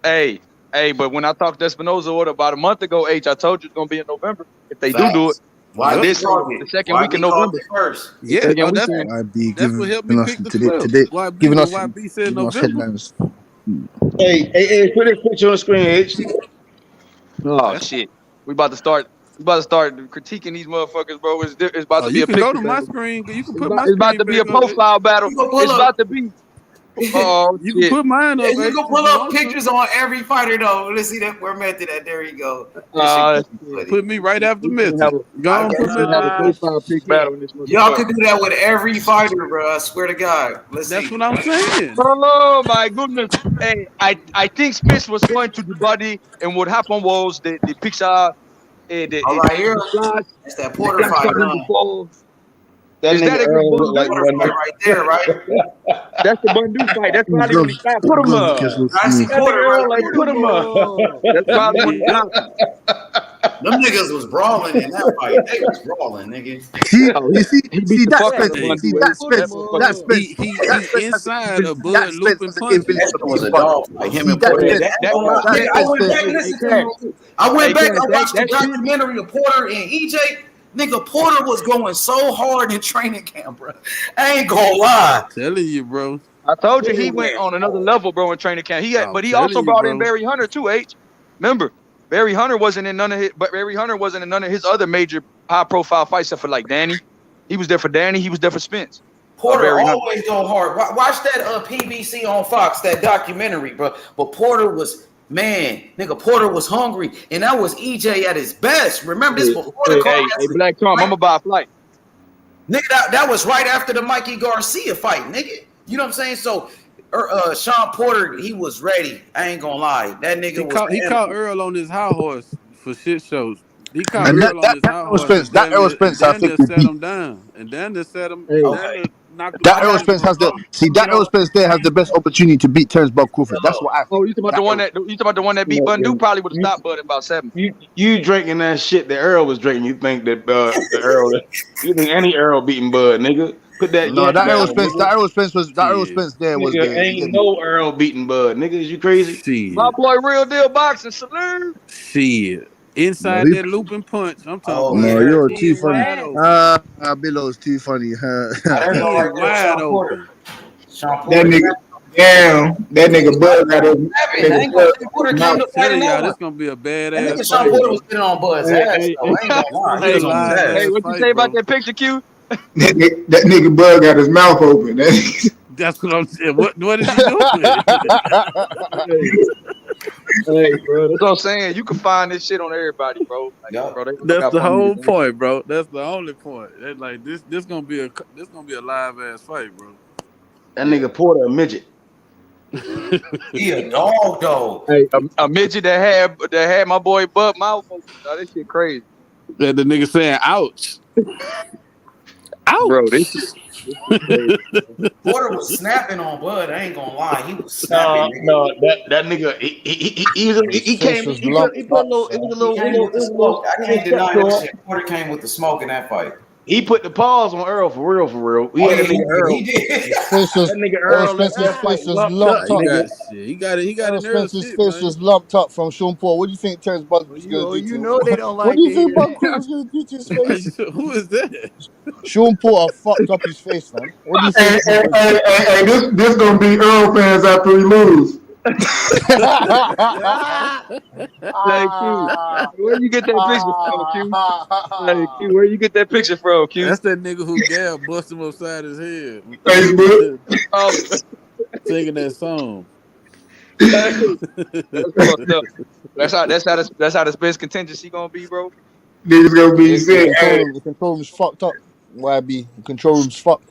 Hey, but when I talked to Espinoza about a month ago, I told you it's gonna be in November. If they do it, the second week in November first. Yeah, that's what helped me pick the 12th. Giving us YB said November. Hey, put this picture on the screen, H. Oh shit, we about to start critiquing these motherfuckers, bro. It's about to be a picture. You can go to my screen. You can put my It's about to be a profile battle. It's about to be. Oh, you can put mine up. You can pull up pictures on every fighter though. Let's see that where Method at. There you go. Put me right after Method. Go on, put y'all can do that with every fighter, bro. I swear to God. That's what I'm saying. Oh my goodness. Hey, I think Spence was going to the body, and what happened was the picture. Right here. It's that Porter fight. Is that a good Bundu like fight right there, right? That's the Bundu fight. That's probably when he stopped. Put him up. I see Porter right like put him up. That's probably when he stopped. Them niggas was brawling in that fight. They was brawling, nigga. See that Spence. He inside a Bud looping punch. That was a dog fight. Him and Porter. I went back. I watched the documentary of Porter and EJ. Nigga, Porter was going so hard in training camp, bro. I ain't gonna lie. Telling you, bro. I told you he went on another level, bro, in training camp. But he also brought in Barry Hunter too, H. Remember, Barry Hunter wasn't in none of his other major high-profile fights except for like Danny. He was there for Danny. He was there for Spence. Porter always go hard. Watch that PBC on Fox, that documentary, bro. But Porter was. Man, nigga, Porter was hungry, and that was EJ at his best. Remember this before the car. Hey, Black Tom, I'm gonna buy a flight. Nigga, that was right after the Mikey Garcia fight, nigga. You know what I'm saying? So, Sean Porter, he was ready. I ain't gonna lie. That nigga he caught Earl on his high horse for shit shows. He caught Earl on his high horse. That Errol Spence, I think, set him down, and then they set him. That Errol Spence has that Errol Spence there has the best opportunity to beat Terence Crawford. That's what I think. Oh, you talking about the one that beat Bundu? Probably would have stopped Bud in about 7. You drinking that shit that Earl was drinking? You think that the Earl? You think any Earl beating Bud, nigga? Put that No, yank that Errol down, Spence. nigga. That Errol Spence was. That Errol Shit. Spence there was Nigga, the. You get ain't me? no Earl beating Bud. Nigga, is you crazy? My Shit. boy, real deal boxing. Salute. Shit. No, Inside he, that looping punch, I'm talking Oh about he no, yeah. had you're he too is funny. wide open. Billow's too funny. Now there He go is right there, wide Sean Porter. open. Sean That Porter. nigga, damn, that nigga Bud got his I nigga ain't gonna Bud say Porter mouth. came I'm to fight in telling that y'all, one. this gonna be a And badass nigga Sean fight, Porter was bro. getting on Bud's Hey, ass hey, though. I ain't gonna lie. He Be a was on his live ass. hey, ass what you say fight, about bro. that picture, Q? That nigga Bud got his mouth open. That's what I'm saying. What is he doing? Hey, hey, bro. That's what I'm saying. You can find this shit on everybody, bro. Like, bro, they all That's got the fun with whole it, man. point, bro. That's the only point. That like this gonna be a live ass fight, bro. That nigga Porter a midget. He a dog though. Hey, a midget that had my boy Bud mouth open. Dog, this shit crazy, That the nigga saying, "Ouch, bro. ouch." This shit crazy. Porter was snapping on Bud. I ain't gonna lie. He was snapping, No, nigga. no, that nigga, His he face came, was he locked put a up, little, it son. was a He little, came with the smoke. I can't step deny to that him. shit. Porter came with the smoke in that fight. He put the pause on Earl for real, for real. We Oh had yeah, that nigga he Earl. did. His face was. That nigga Errol Earl let Spence's that fight face was lumped up, Nah, lumped he up. nigga. got shit. He got Errol in there to Spence's shit, face man. was lumped up from Sean Paul. What do you think Terence Bud Well, was going to do you to him? know they don't What like do to you think hear Bud that. was going to do to his Wait, face? who is that? Sean Porter fucked up his face, man. What do you Hey, think Bud hey, was hey, hey, hey, this gonna be Earl fans after he lose. Hey, Q, where you get that picture from, Q? Hey, Q, where you get that picture from, Q? That's that nigga who Gab bust him upside his head, Facebook. Oh, singing that song. hey, that's fucked up. That's how the Spence contingency gonna be, bro. Niggas gonna be The sick. control Hey, room, the control room's fucked up. YB, the control room's fucked.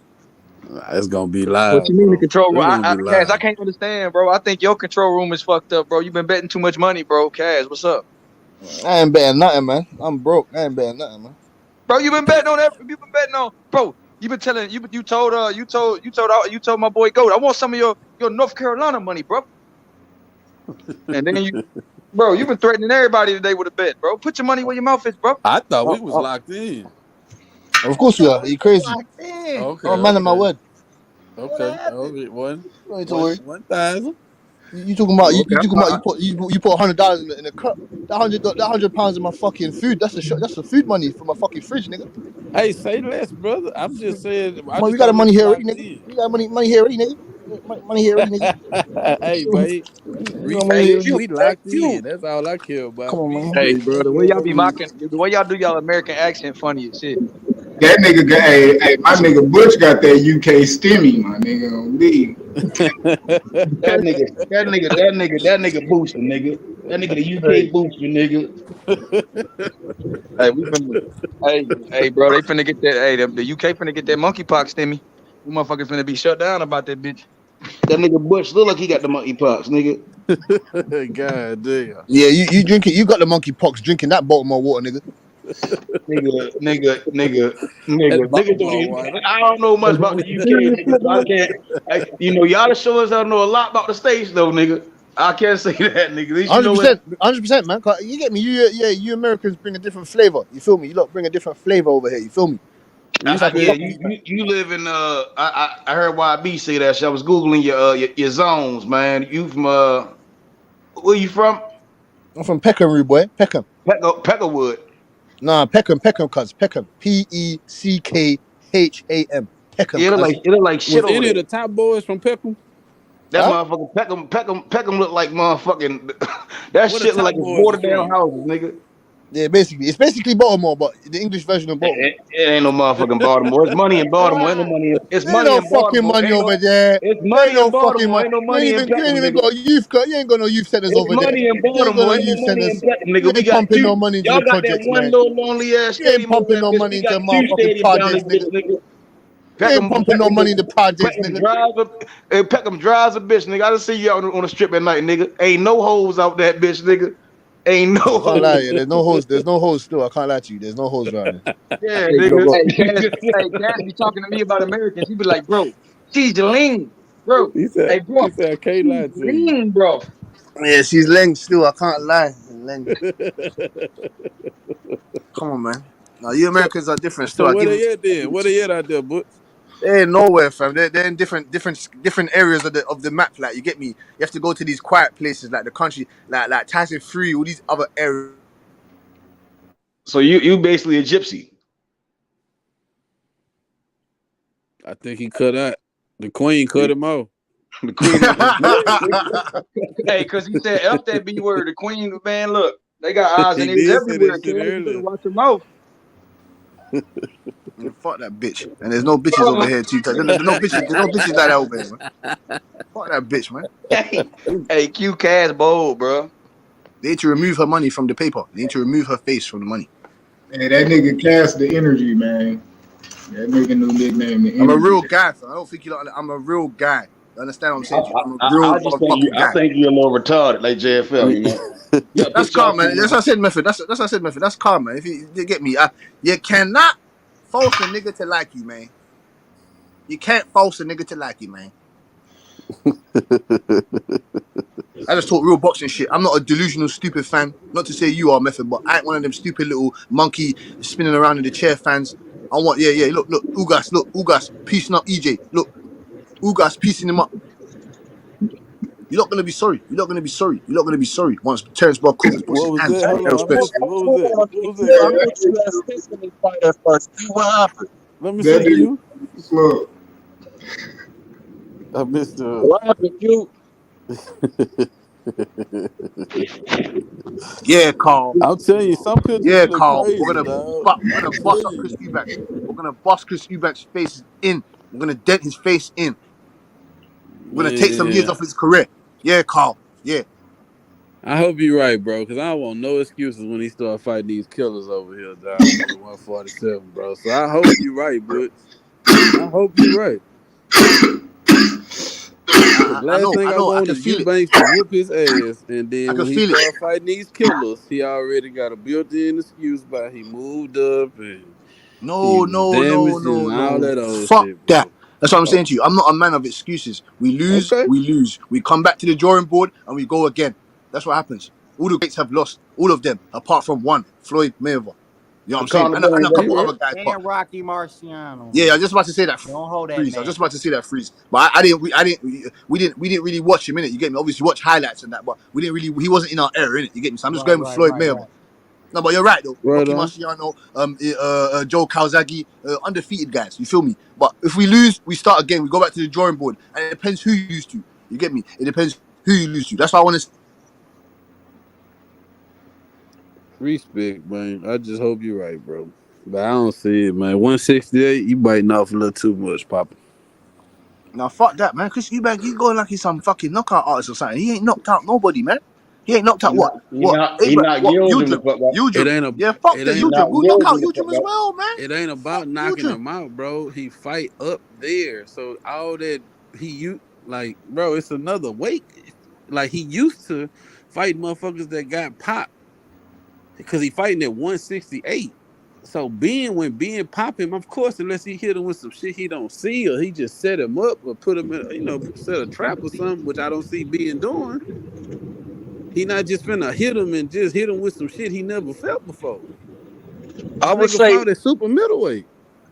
It's gonna be What you live, mean the bro. control room? It's gonna be Cass, I live. can't understand, bro. I think your control room is fucked up, bro. You been betting too much money, bro. Cass, what's up, I ain't betting nothing, man. I'm broke. I ain't betting nothing, man. bro? You been betting on that? You been betting on, bro? You been telling you told my boy Goat. I want some of your North Carolina money, bro. And then bro, you been threatening everybody today with a bet, bro. Put your money where your mouth is, bro. I thought we was Uh, locked in. of course we are. You crazy? Locked in. Okay, I'm a man of my okay, word. What okay. happened? Okay, You don't need to worry. 1,000. You talking about Okay, you talking about you put $100 in the cup. That £100 in my fucking food. That's the food money for my fucking fridge, nigga. Hey, say less, brother. I'm just saying. I Man, we just got the thought we money was here already, locked nigga. in. We got money here already, nigga. Money here already, nigga. Hey, babe. We got money hey, here Respect. already. Q, We hey, locked Q. in. That's all I care about. Come on, man. Hey, Respect. bro, the way y'all be mocking, the way y'all do y'all American accent, funny as shit. that nigga got, hey, my nigga Butch got that UK stimmy, my nigga. On leave. That nigga booster, nigga. That nigga the UK Hey, booster, nigga. hey, we finna, hey, bro, they finna get that. Hey, the UK finna get that monkeypox stimmy. We motherfuckers finna be shut down about that bitch. That nigga Butch look like he got the monkey pox, nigga. God damn. Yeah, you drinking? You got the monkey pox drinking that Baltimore water, nigga. That's Niggas don't Baltimore even. water. I don't know much about the UK, nigga. So I can't. Y'all the showers I know a lot about the states, though, nigga. I can't say that, nigga. At least you know what. 100%, 100%, man. 'Cause you get me? You Americans bring a different flavor. You feel me? You lot bring a different flavor over here. You feel me? We just have to Yeah, fuck. you live in. I heard YB say that shit. I was googling your zones, man. You from where you from? I'm from Peckham, rude boy. Peckham. Peckerwood. Nah, Peckham, cuz Peckham. Peckham. Peckham, Yeah, cuz. it look like shit Was over any of there. the top boys from Peckham? That Huh? motherfucker Peckham look like motherfucking. That Where the shit look top like it's boys was watered down from? houses, nigga. Yeah, it's basically Baltimore, but the English version of Baltimore. It ain't no motherfucking Baltimore. It's money in Baltimore. Ain't no money. It's There ain't money no in fucking Baltimore. money over there. It's There ain't money in no fucking Baltimore. money. Ain't no money in You ain't Peckham, even nigga. got you ain't got no youth centers It's over there. money in You ain't got no Baltimore. Ain't no youth money in centers. Peckham, You nigga. We ain't got pumping two. no money into the Y'all got that projects, one man. little lonely ass You ain't stadium over pumping that no bitch. money We into got the two motherfucking stadiums down this projects, bitch, nigga. nigga. You ain't pumping no money in the projects, Peckham nigga. drives a Peckham drives a bitch, nigga. I just see you out on the strip at night, nigga. Ain't no hoes out that bitch, nigga. Ain't no I can't lie to hoes. you. There's no hoes. There's no hoes still. I can't lie to you. There's no hoes around here. Yeah, Hey, You don't nigga. go. Cass be talking to me about Americans. He be like, bro, she's lean, bro. He Hey, said, bro, I can't she's lie to you. lean, bro. Yeah, she's Leng still. I can't lie. Leng. Come on, man. Now you so Americans are different so still. I where give it. they at then? Where they at out there, but They're nowhere, fam. They're in different areas of the map. Like, you get me. You have to go to these quiet places, like the country, like Tyson Free, all these other areas. So you basically a gypsy. I think he cut out. The queen cut him off. The queen. Hey, because he said F that B word. The queen, man, look, they got eyes He and ears did say everywhere. that shit Kid. You better earlier. watch your mouth. Fuck that bitch. And there's no bitches over here too. There's no bitches. There's no bitches like that over here, man. Fuck that bitch, man. Hey, Q Cash bold, bro. They need to remove her money from the paper. They need to remove her face from the money. Hey, that nigga Cast the Energy, man. That nigga new nickname, the Energy. I'm a real guy, fam. I don't think you like. I'm a real guy. You understand what I'm saying to you? I'm a real I just think motherfucking guy. I think you're a little retarded, like JFL. You know. That's calm, man. That's what I said, Method. That's what I said, Method. That's calm, man. If you get me, you cannot force a nigga to like you, man. You can't force a nigga to like you, man. I just talk real boxing shit. I'm not a delusional, stupid fan. Not to say you are, Method, but I ain't one of them stupid little monkey spinning around in the chair fans. I want, yeah. Look, Ugas, piecing up EJ. Look, Ugas piecing him up. You're not gonna be sorry. You're not gonna be sorry. You're not gonna be sorry once Terence Crawford puts his What was hands that? on Hold Errol on, I Spence. missed it. What was that? What was that, Q? What happened? Let me That see you. Look, I missed What happened, Q? Yeah, Carl. I'm telling you, some pictures Yeah, be look Carl. crazy, We're gonna dog. I'm bust up telling Chris you. Eubanks. We're gonna bust Chris Eubanks' face in. We're gonna dent his face in. We're gonna take some years Man, off his career. Yeah, Carl. Yeah. I hope you're right, bro, because I don't want no excuses when he start fighting these killers over here, dog, at 147, bro. So I hope you're right, Butch. I hope you're right. Because I last know. thing I I want can is feel it. Eubanks to whoop his ass, and I then can when he feel it. start fighting these killers, he already got a built-in excuse by he moved up and he No, was no, no, damaged no, and all no. that old Fuck shit, that. bro. That's what I'm Oh, saying to you. I'm not a man of excuses. We lose, okay. we lose. We come back to the drawing board and we go again. That's what happens. All the greats have lost. All of them, apart from one, Floyd Mayweather. You know what I'm saying? And Accountability, a couple You other right. guys. But And Rocky Marciano. yeah, I was just about to say that Don't hold that freeze. I was man. just about to say that freeze. But we didn't really watch him in it. You get me? Obviously, watch highlights and that, but we didn't really. He wasn't in our era in it. You get me? So I'm just Right, going with right, Floyd right, Mayweather. right. No, but you're right though. Right Rocky on. Marciano, Joe Calzaghe, undefeated guys. You feel me? But if we lose, we start again. We go back to the drawing board, and it depends who you lose to. You get me? It depends who you lose to. That's why I want to. Respect, man. I just hope you're right, bro. But I don't see it, man. 168, you biting off a little too much, Papa. Now fuck that, man. Chris Eubank, you going like he's some fucking knockout artist or something. He ain't knocked out nobody, man. He ain't knocked out what? he not What? yielding the Yudrim. football. It Yudrim. ain't a Yeah, fuck it the He ain't Yudrim. not We'll knock out yielding the Yudrim as football. well, man. it ain't Fuck about knocking Yudrim. him out, bro. He fight up there. So all that like, bro, it's another weight. Like he used to fight motherfuckers that got popped because he fighting at 168. So when being pop him, of course, unless he hit him with some shit he don't see, or he just set him up or put him in, set a trap or something, which I don't see being doing. He not just finna hit him and just hit him with some shit he never felt before. I This would nigga say fought at super middleweight.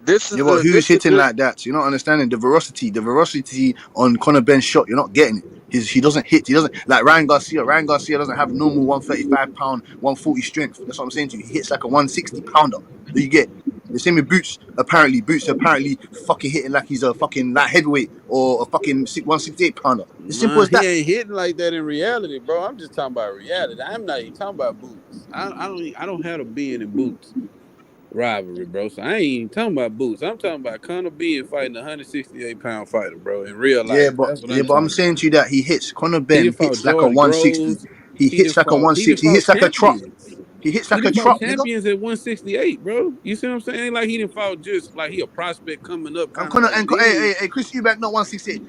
this Yeah, is but the who's this is hitting the like that? You're not understanding the veracity on Conor Ben's shot. You're not getting it. He doesn't hit. He doesn't like Ryan Garcia. Ryan Garcia doesn't have normal 135-pound, 140 strength. That's what I'm saying to you. He hits like a 160-pounder. Do you get? The same with Boots. Boots apparently fucking hitting like he's a fucking like heavyweight or a fucking 168-pounder. It's simple Man, as he that. ain't hitting like that in reality, bro. I'm just talking about reality. I'm not even talking about boots. I don't have a being in boots rivalry, bro. So I ain't even talking about boots. I'm talking about Conor being fighting a 168-pound fighter, bro, in real life. That's what I'm But I'm talking saying about. to you that he hits. Conor He done Ben fought hits like a George 160. Groves. He He done hits like a fought he done 160. He fought hits like a truck. champions. He hits He like a done fought truck, nigga. champions at 168, bro. You see what I'm saying? Like he done fought just like he a prospect coming up, And kind of Conor like hey, Diz. Chris Eubank not 168.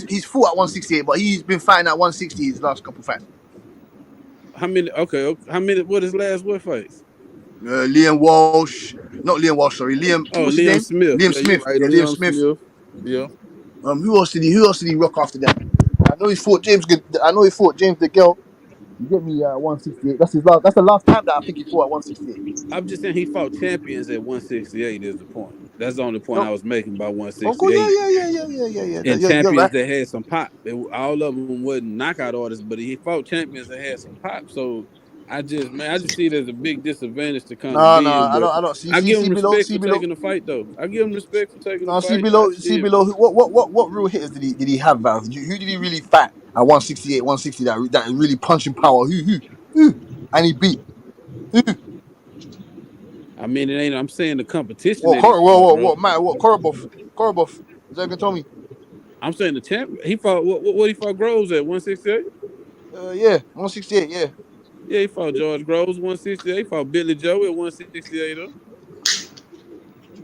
He's fought at 168, but he's been fighting at 160 his last couple fights. How many? Okay, how many? What his last what fights? Liam Walsh, not Liam Walsh, sorry, Liam. Oh, What's his Liam name? Smith. Liam Yeah, you Smith. right, Yeah, Liam Liam Smith. Smith. Yeah. Who else did he? Who else did he rock after that? I know he fought James. I know he fought James the Girl. You get me at 168. That's his last. That's the last time that I think he fought at 168. I'm just saying he fought champions at 168 is the point. That's the only point I No, was making about of course, 168. yeah. And You're champions right. that had some pop. All of them wasn't knockout artists, but he fought champions that had some pop. So I just see it as a big disadvantage to kind of No, being. But I don't see. I give him See below. respect See for below. taking the fight, though. I give him respect for taking the No, see fight. below. See below. What real hitters did he have, Val? Who did he really fight at 168, 160? That really punching power. Who? And he beat who? I mean, it ain't. I'm saying the competition What? that he fought, bro. What? Matt? What? Korobov. Korobov. Is that you can tell me? I'm saying the champ. He fought what he fought Groves at 168. Yeah, 168. Yeah. Yeah, he fought George Groves 168. He fought Billy Joe at 168.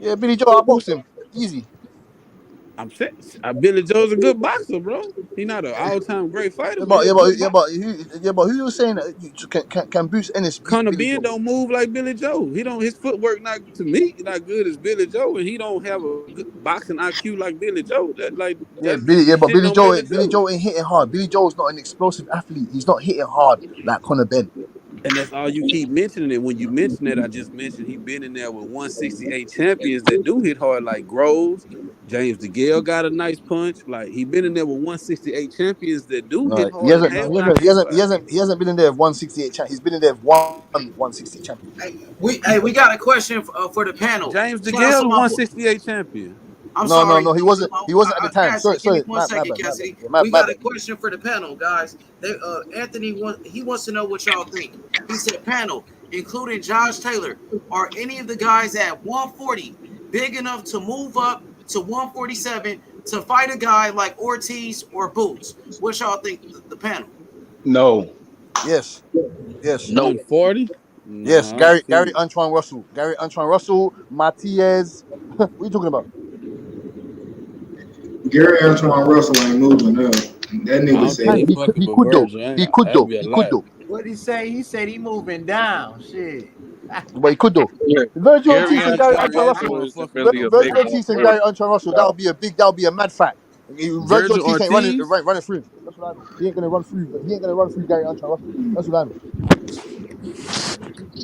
Yeah, Billy Joe. I boxed him easy. I'm saying Billy Joe's a good boxer, bro. He's not an all-time great fighter, Yeah, but but he's yeah, a but good yeah, boxer. but who you saying that can Bruce Ennis beat Conor Billy Ben Joe? don't move like Billy Joe. He don't. His footwork not to me not good as Billy Joe, and he don't have a good boxing IQ like Billy Joe. Yeah, That's Billy. Yeah, but shitting on Billy Billy Joe. Joe ain't hitting hard. Billy Joe's not an explosive athlete. He's not hitting hard like Conor Ben. And that's all you keep mentioning it. When you mention it, I just mentioned he been in there with 168 champions that do hit hard, like Groves. James DeGale got a nice punch. Like he been in there with 168 champions that do No, hit hard and have knockout styles. he hasn't been in there with 168 champ. He's been in there with one 160 champion. We got a question for the panel. James Shout out DeGale, to the my. 168 champion. I'm No. sorry. He wasn't. He wasn't at the time. Cassidy, give me Sorry. one My second, bad. Cassidy. Yeah, We my got a bad. question for the panel, guys. Anthony wants to know what y'all think. He said, "Panel, including Josh Taylor, are any of the guys at 140 big enough to move up to 147 to fight a guy like Ortiz or Boots? What y'all think, the panel?" No. Yes. 140? Yes. No, I don't Gary see. Antoine Russell. Gary Antoine Russell. Matias. What are you talking about? Gary Antoine Russell ain't moving up. That I nigga don't said think Hey, he he fucking he with could though. Virgil. He could That'd though. be a He could lot. though. What did he say? He said he moving down. Shit. But he could though. Yeah, Virgil Gary Ortiz and That Gary Antoine Antoine that Russell. Russell isn't motherfucker really a was big Virgil Ortiz and 140. Gary Antoine Russell. That would be a mad fight. Virgil Virgil Ortiz ain't running Ortiz. through him. That's what I know. He ain't gonna run through. He ain't gonna run through Gary Antoine Russell. That's what I know.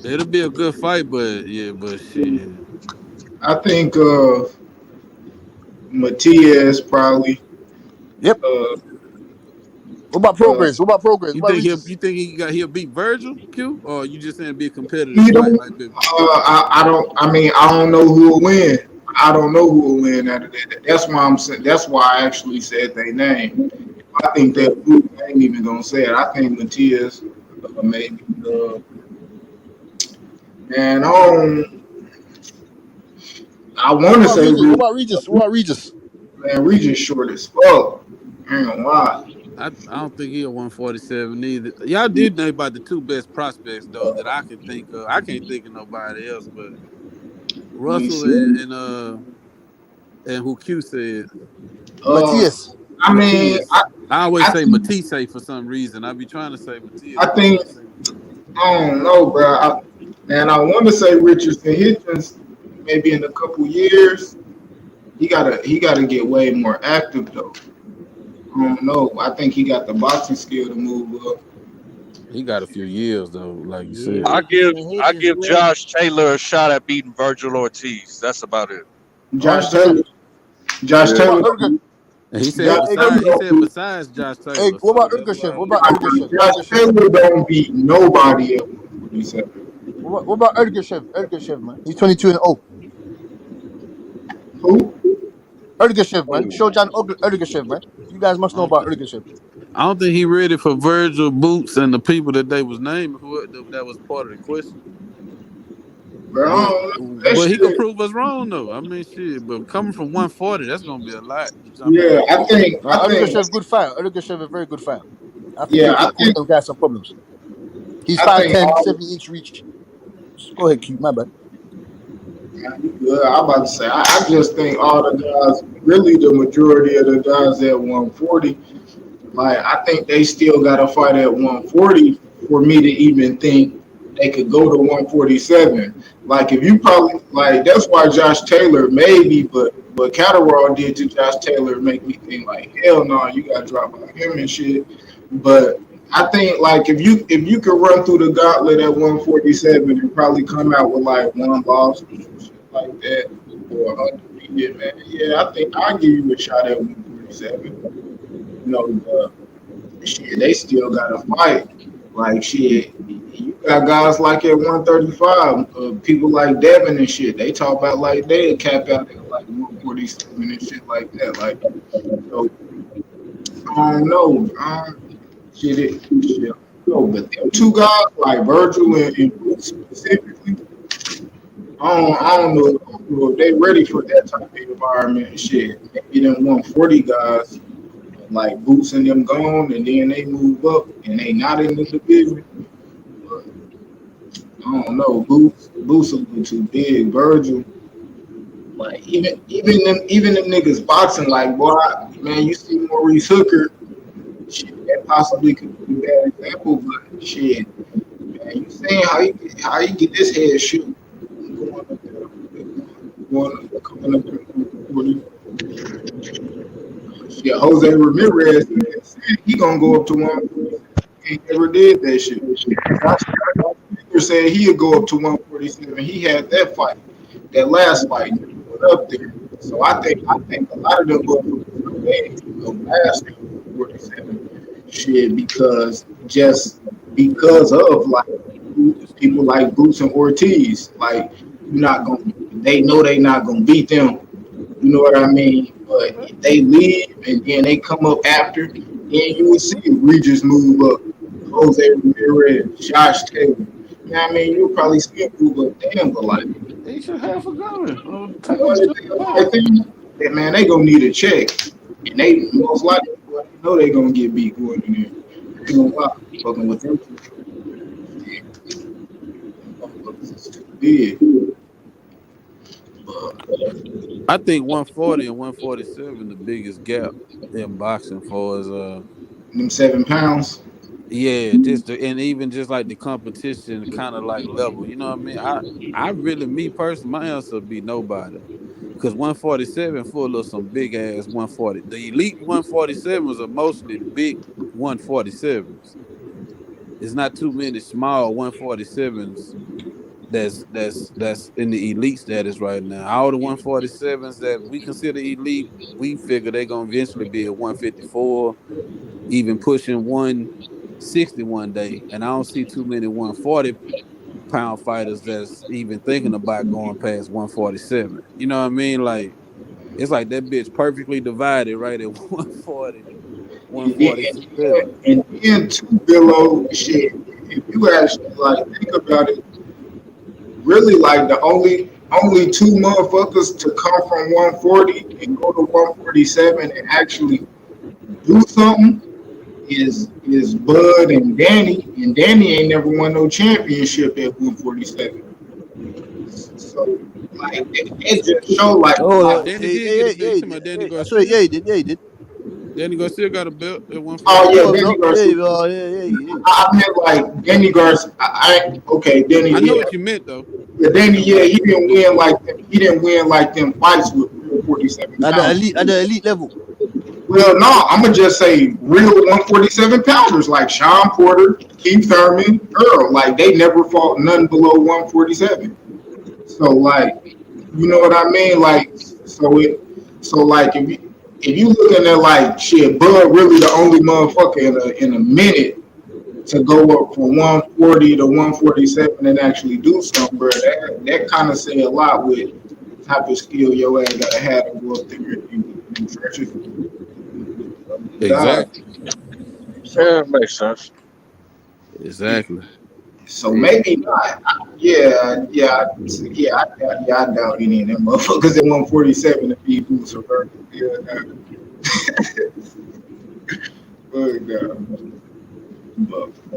It'll be a good fight, but shit. I think Matias probably. Yep. Uh, What about Progress? What about Progress? What about Regis? You think he'll beat Virgil Q, or you just saying be a competitive you fight know, like that? I don't. I mean, I don't know who will win. I don't know who will win out of that. That's why I'm saying. That's why I actually said their name. I think that I ain't even gonna say it. I think Matias maybe. Man, I want to say What about Regis? What about Regis? man, Regis short as fuck. I ain't gonna lie. I don't think he'll 147 either. Y'all did know about the two best prospects though that I can think of. I can't think of nobody else, but Let me Russell see. and who Q said Uh, Matthias. I mean, Matthias. I always I say think, Matisse for some reason. I be trying to say Matthias, I but I think, always say Matisse. I don't know, bro. Man, I want to say Richardson Hitchens. Maybe in a couple years, he gotta get way more active though. I don't know. I think he got the boxing skill to move up. He got a few years though, like you Yeah, said. I give Richardson I Hitchens give ready. Josh Taylor a shot at beating Virgil Ortiz. That's about it. Josh 100%. Taylor. Josh What Yeah. about Taylor. Erdogan? And he said Josh Q. besides Taylor. Josh Hey, Taylor. what So about that's why Ergashev? I What was about like, Ergashev? Josh Ergashev. Taylor don't beat nobody at 147. What about Ergashev? Ergashev, man. He's 22-0. Who? Ergashev, man. Shojan Ergashev, man. You guys must I know don't about think Ergashev. I don't think he ready for Virgil, Boots, and the people that they was naming. That was part of the question. Bro, I But don't know. That he could shit. prove us wrong though. I mean, shit. But coming from 140, that's gonna be a lot jumping Yeah, up. Ergashev, good fighter. Ergashev, a very good fighter. I think Yeah, he could cause them guys some problems. He's I think 5'10", all 70-inch reach. Go ahead, Q. My bad. good. I'm about to say, I just think all the guys, really the majority of the guys at 140, like I think they still got to fight at 140 for me to even think they could go to 147. Like if you probably like that's why Josh Taylor maybe, but what Catterall did to Josh Taylor make me think like hell no, you got to drop on him and shit. But I think like if you could run through the gauntlet at 147 and probably come out with like one loss, shit like that. or undefeated, man. Yeah, I think I'll give you a shot at 147. You know, shit, they still got to fight. Like shit, you got guys like at 135, people like Devin and shit. They talk about like they cap out at like 147 and shit like that. Like, so I don't know. Shit. No, but them two guys like Virgil and Boots specifically, I don't know if they ready for that type of environment. Shit, maybe them 140 guys like Boots and them gone, and then they move up and they not in the division. But I don't know. Boots a little too big. Virgil, like even them niggas boxing like boy, man, you see Maurice Hooker. Shit, that possibly could be a bad example, but shit, man, you saying how you get this head shoot coming up there. Yeah, Jose Ramirez said he gonna go up to 147. He never did that shit. Josh said he'd go up to 147. He had that fight, that last fight, went up there. So I think a lot of them go past 147 shit because of like people like Boots and Ortiz. Like they know they not gonna beat them. You know what I mean? But if they leave and then they come up after, then you will see Regis move up. Jose Ramirez, Josh Taylor. You know what I mean? You'll probably see him move up. Damn, but like They should have a going. Man, they gonna need a check. And they most likely know they gonna get beat going in there. They gonna lie, fucking with them. It's too big. I think 140 and 147 the biggest gap in boxing for is them 7 pounds. Yeah, and even just like the competition kind of like level. You know what I mean? I really, me personally, my answer would be nobody. Because 147 full of some big ass 140. The elite 147s are mostly the big 147s. It's not too many small 147s that's in the elite status right now. All the 147s that we consider elite, we figure they're gonna eventually be at 154, even pushing 160 one day. And I don't see too many 140-pound fighters that's even thinking about going past 147. You know what I mean? Like it's like that bitch perfectly divided right at 140, 147. And then too below shit. If you actually like think about it, really like the only two motherfuckers to come from 140 and go to 147 and actually do something is Bud and Danny. And Danny ain't never won no championship at 147. So like it just show like Danny did get a belt. Danny Garcia. Yeah, he did. Danny Garcia got a belt at 140. Oh yeah, Danny Garcia. I meant like Danny Garcia. Danny. I know what you meant though. Yeah, Danny. Yeah, he didn't win like them. He didn't win like them fights with real 47 at the elite level. Well, no, I'm gonna just say real 147 pounders like Sean Porter, Keith Thurman, Earl. Like they never fought none below 147. So like, you know what I mean? Like, so like if you looking at like shit, Bud really the only motherfucker in a minute to go up from 140 to 147 and actually do something, bro. That kind of say a lot with the type of skill your ass gotta have to go up there in trenches. Exactly. Yeah, makes sense. Exactly. So maybe not. Yeah. I doubt any of them motherfuckers at 147 to be boots or burgers. Yeah.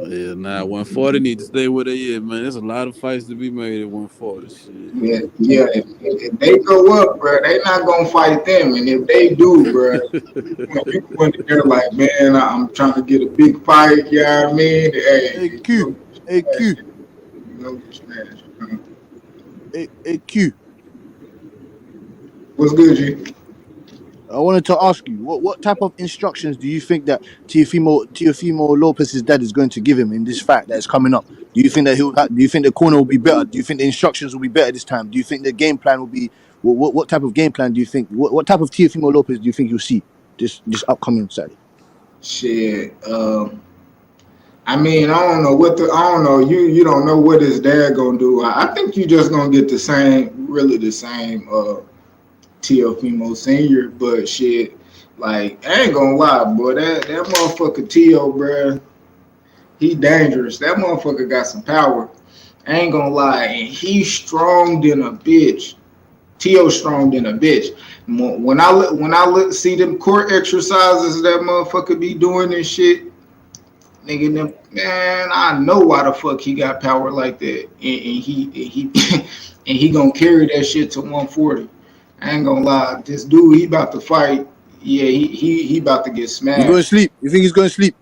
Yeah, 140 need to stay where they is, man. There's a lot of fights to be made at 140. Shit. Yeah. If they go up, bro, they not gonna fight them, and if they do, bro, you go in there like, man, I'm trying to get a big fight. You know what I mean? Hey, Q. Hey, Q. What's good, G? I wanted to ask you, what type of instructions do you think that Teofimo Lopez's dad is going to give him in this fight that is coming up? Do you think that do you think the corner will be better? Do you think the instructions will be better this time? Do you think the game plan will be What type of game plan do you think? What type of Teofimo Lopez do you think you'll see this upcoming Saturday? Shit. I mean, I don't know. You don't know what his dad gonna do. I think you just gonna get the same Teofimo Senior. But shit, like I ain't gonna lie, boy. That motherfucker Teo, bruh, he dangerous. That motherfucker got some power. I ain't gonna lie, and he's strong than a bitch. Teo strong than a bitch. When I look see them core exercises that motherfucker be doing and shit, nigga, them, man, I know why the fuck he got power like that, and he and he gonna carry that shit to 140. I ain't gonna lie, this dude, he about to fight. Yeah, he about to get smashed. He going to sleep. You think he's going to sleep?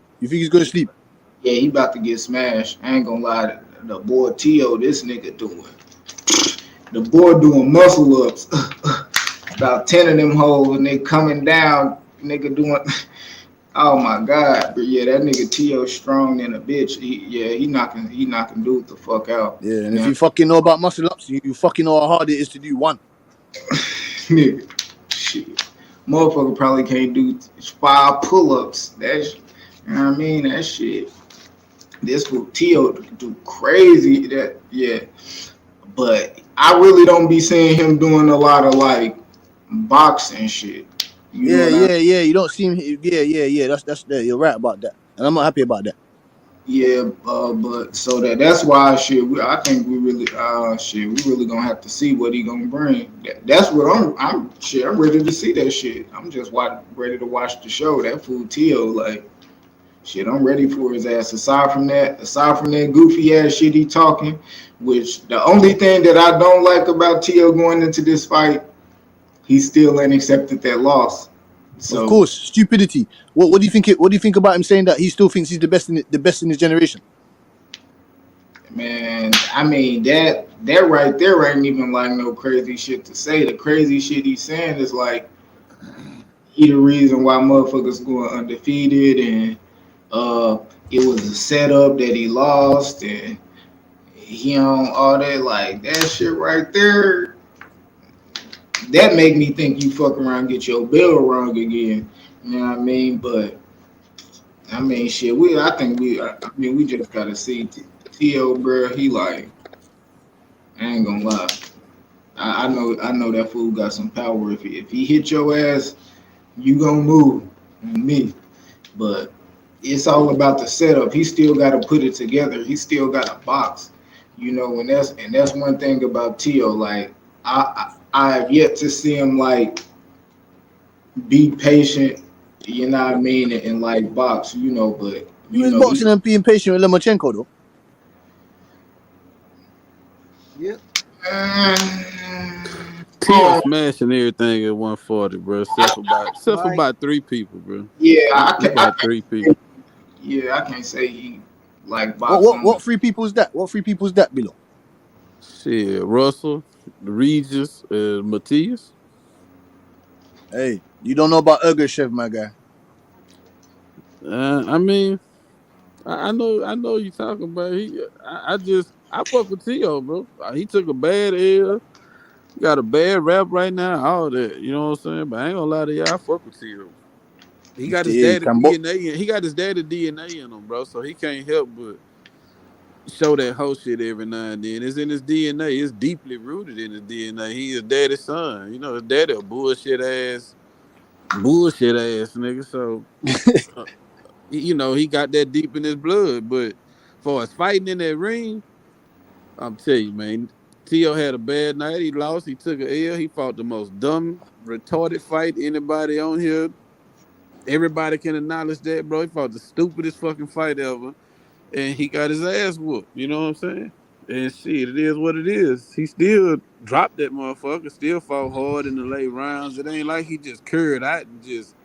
Yeah, he about to get smashed. I ain't gonna lie, the boy Teo, this nigga doing. The boy doing muscle ups, about 10 of them hoes, and they coming down. Nigga doing. Oh my god, but yeah, that nigga Teo strong than a bitch. He knocking dude the fuck out. Yeah, and if you fucking know about muscle ups, you fucking know how hard it is to do one. Nigga, shit, motherfucker probably can't do 5 pull-ups. That's, you know what I mean? That shit. This fool Teo do crazy. That yeah, but I really don't be seeing him doing a lot of like boxing shit. Yeah. You don't see him. Yeah. That's you're right about that, and I'm not happy about that. Yeah, but so that's why I think we really gonna have to see what he gonna bring. That's what I'm ready to see that shit. I'm just ready to watch the show. That fool Teo, like, shit, I'm ready for his ass. Aside from that goofy ass shit he talking, which the only thing that I don't like about Teo going into this fight, he still ain't accepted that loss. So, of course, stupidity. What do you think? What do you think about him saying that he still thinks he's the best in his generation? Man, I mean that right there ain't even like no crazy shit to say. The crazy shit he's saying is like he the reason why motherfuckers going undefeated, and it was a setup that he lost, and he on all that, like that shit right there. That make me think you fuck around and get your bill wrong again. You know what I mean? But I mean, shit. We just gotta see Teo, bro. He like, I ain't gonna lie. I know that fool got some power. If he hit your ass, you gonna move on me. But it's all about the setup. He still got to put it together. He still got a box, you know. And that's one thing about Teo. Like I have yet to see him like be patient. You know what I mean? And like box, you know. But He was boxing and being patient with Lomachenko though. Yep. Teo smashing everything at 140, bro. Except for about 3 people, bro. Yeah, about 3 people. Yeah, I can't say he like boxing. What 3 people is that? What 3 people is that below? Shit, Russell, Regis, Matthias. Hey, you don't know about Ergashev, my guy. I mean, I know you talking about. I fuck with Teo, bro. He took a bad L. Got a bad rap right now, all that. You know what I'm saying? But I ain't gonna lie to y'all, I fuck with Teo. He got his daddy DNA. He got his daddy DNA in him, bro. So he can't help but show that whole shit every now and then. It's in his DNA. It's deeply rooted in his DNA. He is daddy's son. You know, his daddy a bullshit ass nigga. So you know, he got that deep in his blood. But for us fighting in that ring, I'm telling you, man, Teo had a bad night. He lost. He took a L. He fought the most dumb, retarded fight anybody on here. Everybody can acknowledge that, bro. He fought the stupidest fucking fight ever. And he got his ass whooped. You know what I'm saying? And shit, it is what it is. He still dropped that motherfucker, still fought hard in the late rounds. It ain't like he just curred out and just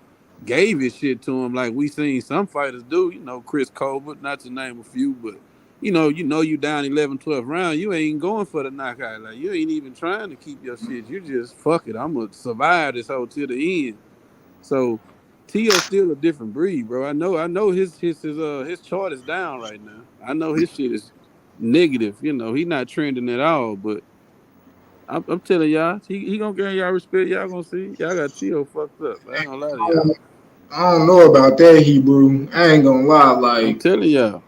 gave his shit to him like we seen some fighters do. You know, Chris Colbert, not to name a few, but you down 11, 12 rounds, you ain't going for the knockout. Like, you ain't even trying to keep your shit. You just, fuck it, I'm going to survive this whole till the end. So, Teo's still a different breed, bro. I know his chart is down right now. I know his shit is negative. You know, he not trending at all, but I'm telling y'all, he gonna gain y'all respect. Y'all gonna see. Y'all got Tio fucked up. I ain't gonna lie to y'all. I don't know about that, Hebrew. I ain't gonna lie. I'm Like telling y'all.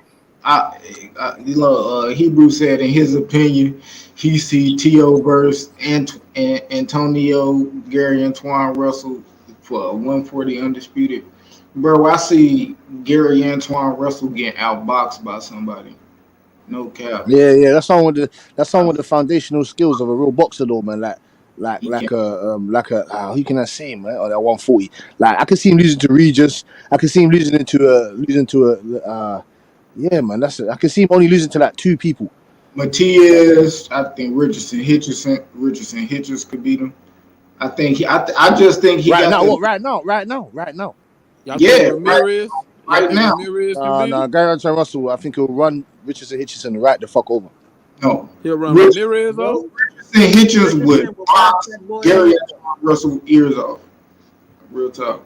Hebrew said in his opinion, he see T.O. versus Antonio Gary Antoine Russell for a 140 undisputed. Bro, I see Gary Antoine Russell getting outboxed by somebody. No cap. Yeah. That's someone with the foundational skills of a real boxer, though, man. Yeah. Who can I say, man? Or that 140. Like I can see him losing to Regis. I can see him yeah, man. I can see him only losing to like two people. Matias, I think Richardson Hitchens could beat him. I just think he Right got now, the Right now. Y'all think yeah, Ramirez? Y'all right think now. Ramirez can beat him? Gary Antoine Russell, I think he'll run Richardson Hitchison right the fuck over. No. He'll run Ramirez off. Richardson Hitchens would will box box that boy Gary ear. Antoine Russell ears off. Real talk.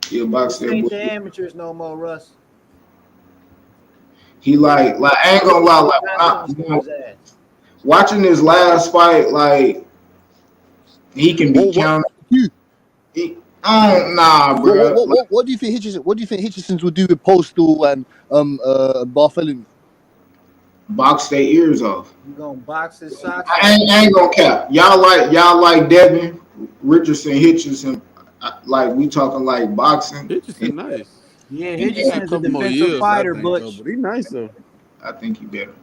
He'll box This that ain't boy. the amateurs no more, Russ. He like I ain't gonna lie, like Fast on his ass. watching his last fight, like he can be counted. Bro. What do you think Hitchison? What do you think Hitchison's will do with Postal and Bartholomew? Box their ears off. You gonna box his socks I off? ain't gonna cap. Y'all like Devin Richardson Hitchison. Like we talking like boxing. Hitchison nice. Yeah, He got a Hitchison's a couple more defensive years, I fighter, think, though. Butch. But he nice though. I think he better. I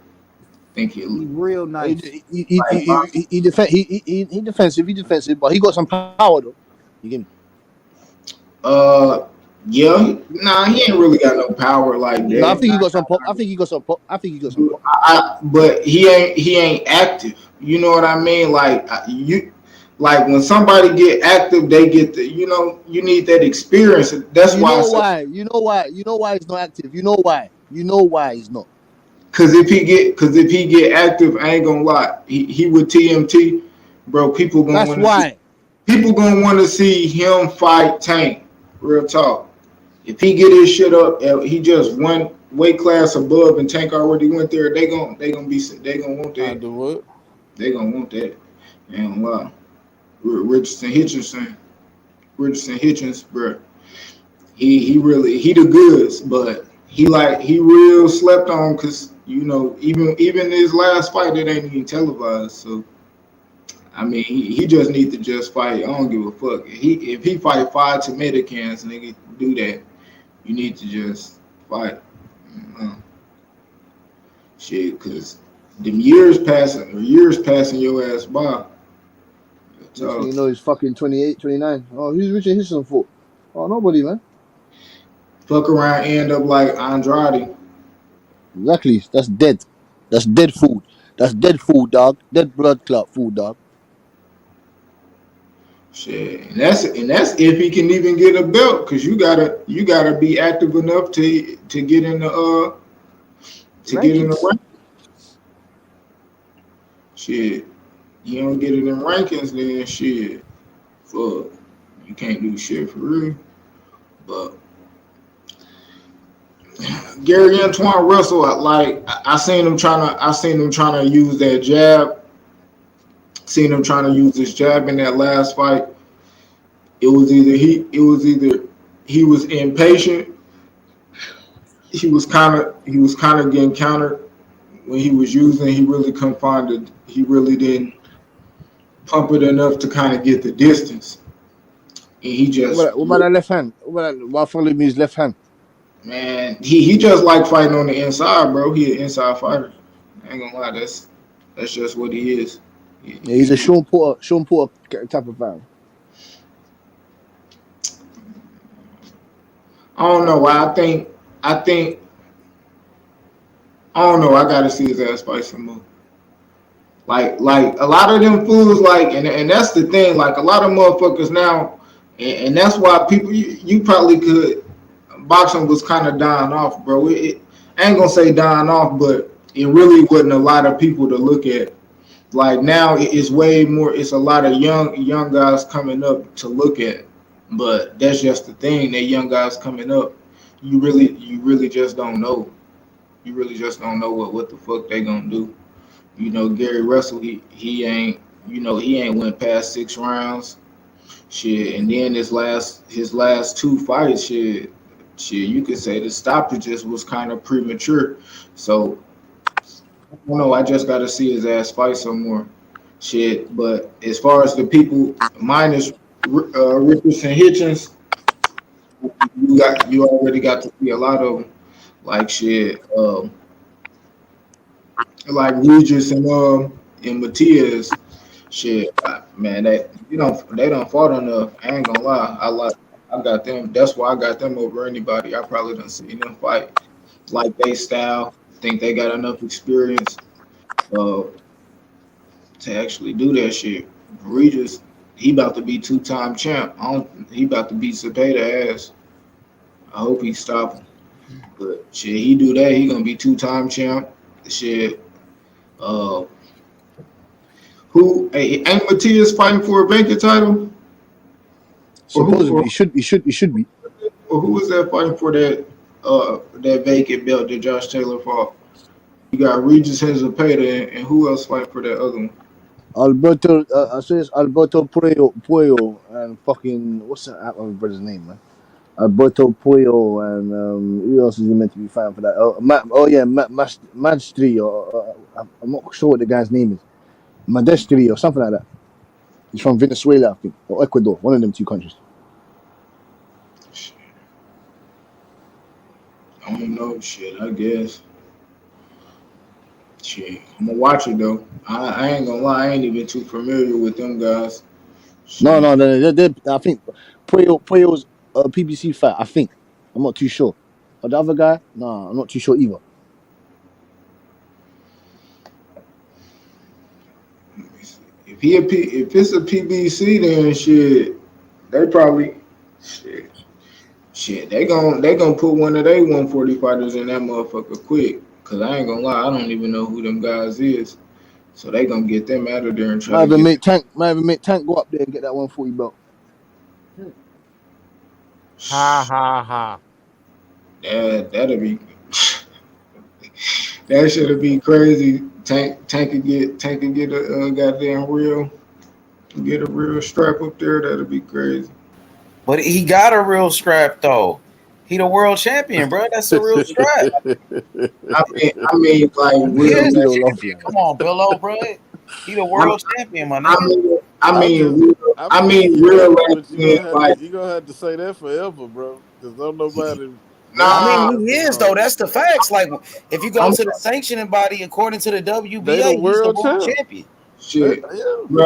think He real nice. He defensive. He defensive, but he got some power though. You get me? Yeah. Nah, he ain't really got no power like No, I that. think he got some pop. I think he got some pop. But he ain't active. You know what I mean? Like like when somebody get active, they get the you need that experience. That's You why I know say why? You know why he's not active. You know why? You know why he's not. because if he get active, I ain't gonna lie, he with TMT, bro. That's why. People gonna want to see him fight Tank. Real talk. If he get his shit up, he just one weight class above, and Tank already went there. They gonna want I that. do what? They gonna want that. And wow, Richardson Hitchens, bro. He really the goods, but he real slept on because even his last fight it ain't even televised. So I mean he just need to just fight. I don't give a fuck. If he fight 5 Dominicans, nigga, do that. You need to just fight. Shit, cause them years passing your ass by. So You know he's fucking 28, 29. Oh, who's Richard Hitchison for? Oh, nobody, man. fuck around, end up like Andrade. Exactly. That's dead. That's dead food. That's dead food, dog. Dead blood clot food, dog. Shit, and that's if he can even get a belt, cause you gotta be active enough to get in the get in the Rankings. rank. Shit, you don't get it in rankings, then shit, fuck, you can't do shit for real. But Gary Antoine Russell, I seen him trying to use that jab. Seen him trying to use this jab in that last fight. It was either he was impatient. He was kind of getting countered when he was using. He really couldn't find it. He really didn't pump it enough to kind of get the distance. And he just What about that left hand? What followed me his left hand? man, he just like fighting on the inside, bro. He an inside fighter. I ain't gonna lie, that's just what he is. Yeah, he's a Sean Porter type of fan. I don't know why. I think I don't know. I gotta see his ass fight some more. Like a lot of them fools, and that's the thing. Like a lot of motherfuckers now, and that's why people you probably could. Boxing was kind of dying off, bro. I ain't gonna say dying off, but it really wasn't a lot of people to look at. Like now, it's way more. It's a lot of young guys coming up to look at. But that's just the thing. That young guys coming up, you really just don't know. You really just don't know what the fuck they gonna do. Gary Russell, he ain't he ain't went past 6 rounds. Shit, and then his last 2 fights, you could say the stoppages was kind of premature. So I don't know. I just got to see his ass fight some more. Shit, but as far as the people minus Richardson Hitchens, you already got to see a lot of them. Like like Regis and Matias. Shit, man, they don't fought enough. I ain't gonna lie. I got them. That's why I got them over anybody. I probably done seen them fight. Like they style. Think they got enough experience uh, to actually do that shit. Regis, he about to be 2-time champ. He about to beat Cepeda ass. I hope he stop him. But shit, he do that, he gonna be 2-time champ. Shit. Uh, ain't Matias fighting for a vacant title? Supposedly, he should be. Or who was that fighting for that vacant belt that Josh Taylor fought? You got Regis Cepeda and who else fighting for that other one? Alberto, I say it's Alberto Puello and fucking what's that brother's name, man? Alberto Puello and who else is he meant to be fighting for that? Magistri or I'm not sure what the guy's name is. Magistri or something like that. He's from Venezuela, I think, or Ecuador, one of them two countries. I don't know, shit. I guess. Shit, I'm gonna watch it though. I ain't gonna lie, I ain't even too familiar with them guys. No, I think Puello's a PBC fight. I think I'm not too sure. But the other guy, no, I'm not too sure either. If it's a PBC, then shit, they probably they gonna put one of their 140 fighters in that motherfucker quick. Cause I ain't gonna lie, I don't even know who them guys is. So they gonna get them out of there and try Might to even get. make Tank go up there and get that 140 belt. Ha ha ha. That'll be that should be crazy. Tank could get a goddamn get a real strap up there. That'll be crazy. But he got a real strap though. He the world champion, bro. That's a real strap. I mean, like real. Come on, Billo, bro. He the world champion, my nigga. I mean, real. But you gonna have to say that forever, bro. Because don't nobody. I mean, he is though. That's the facts. Like, if you go to the sanctioning body, according to the WBA, he's the world champion. Shit, bro.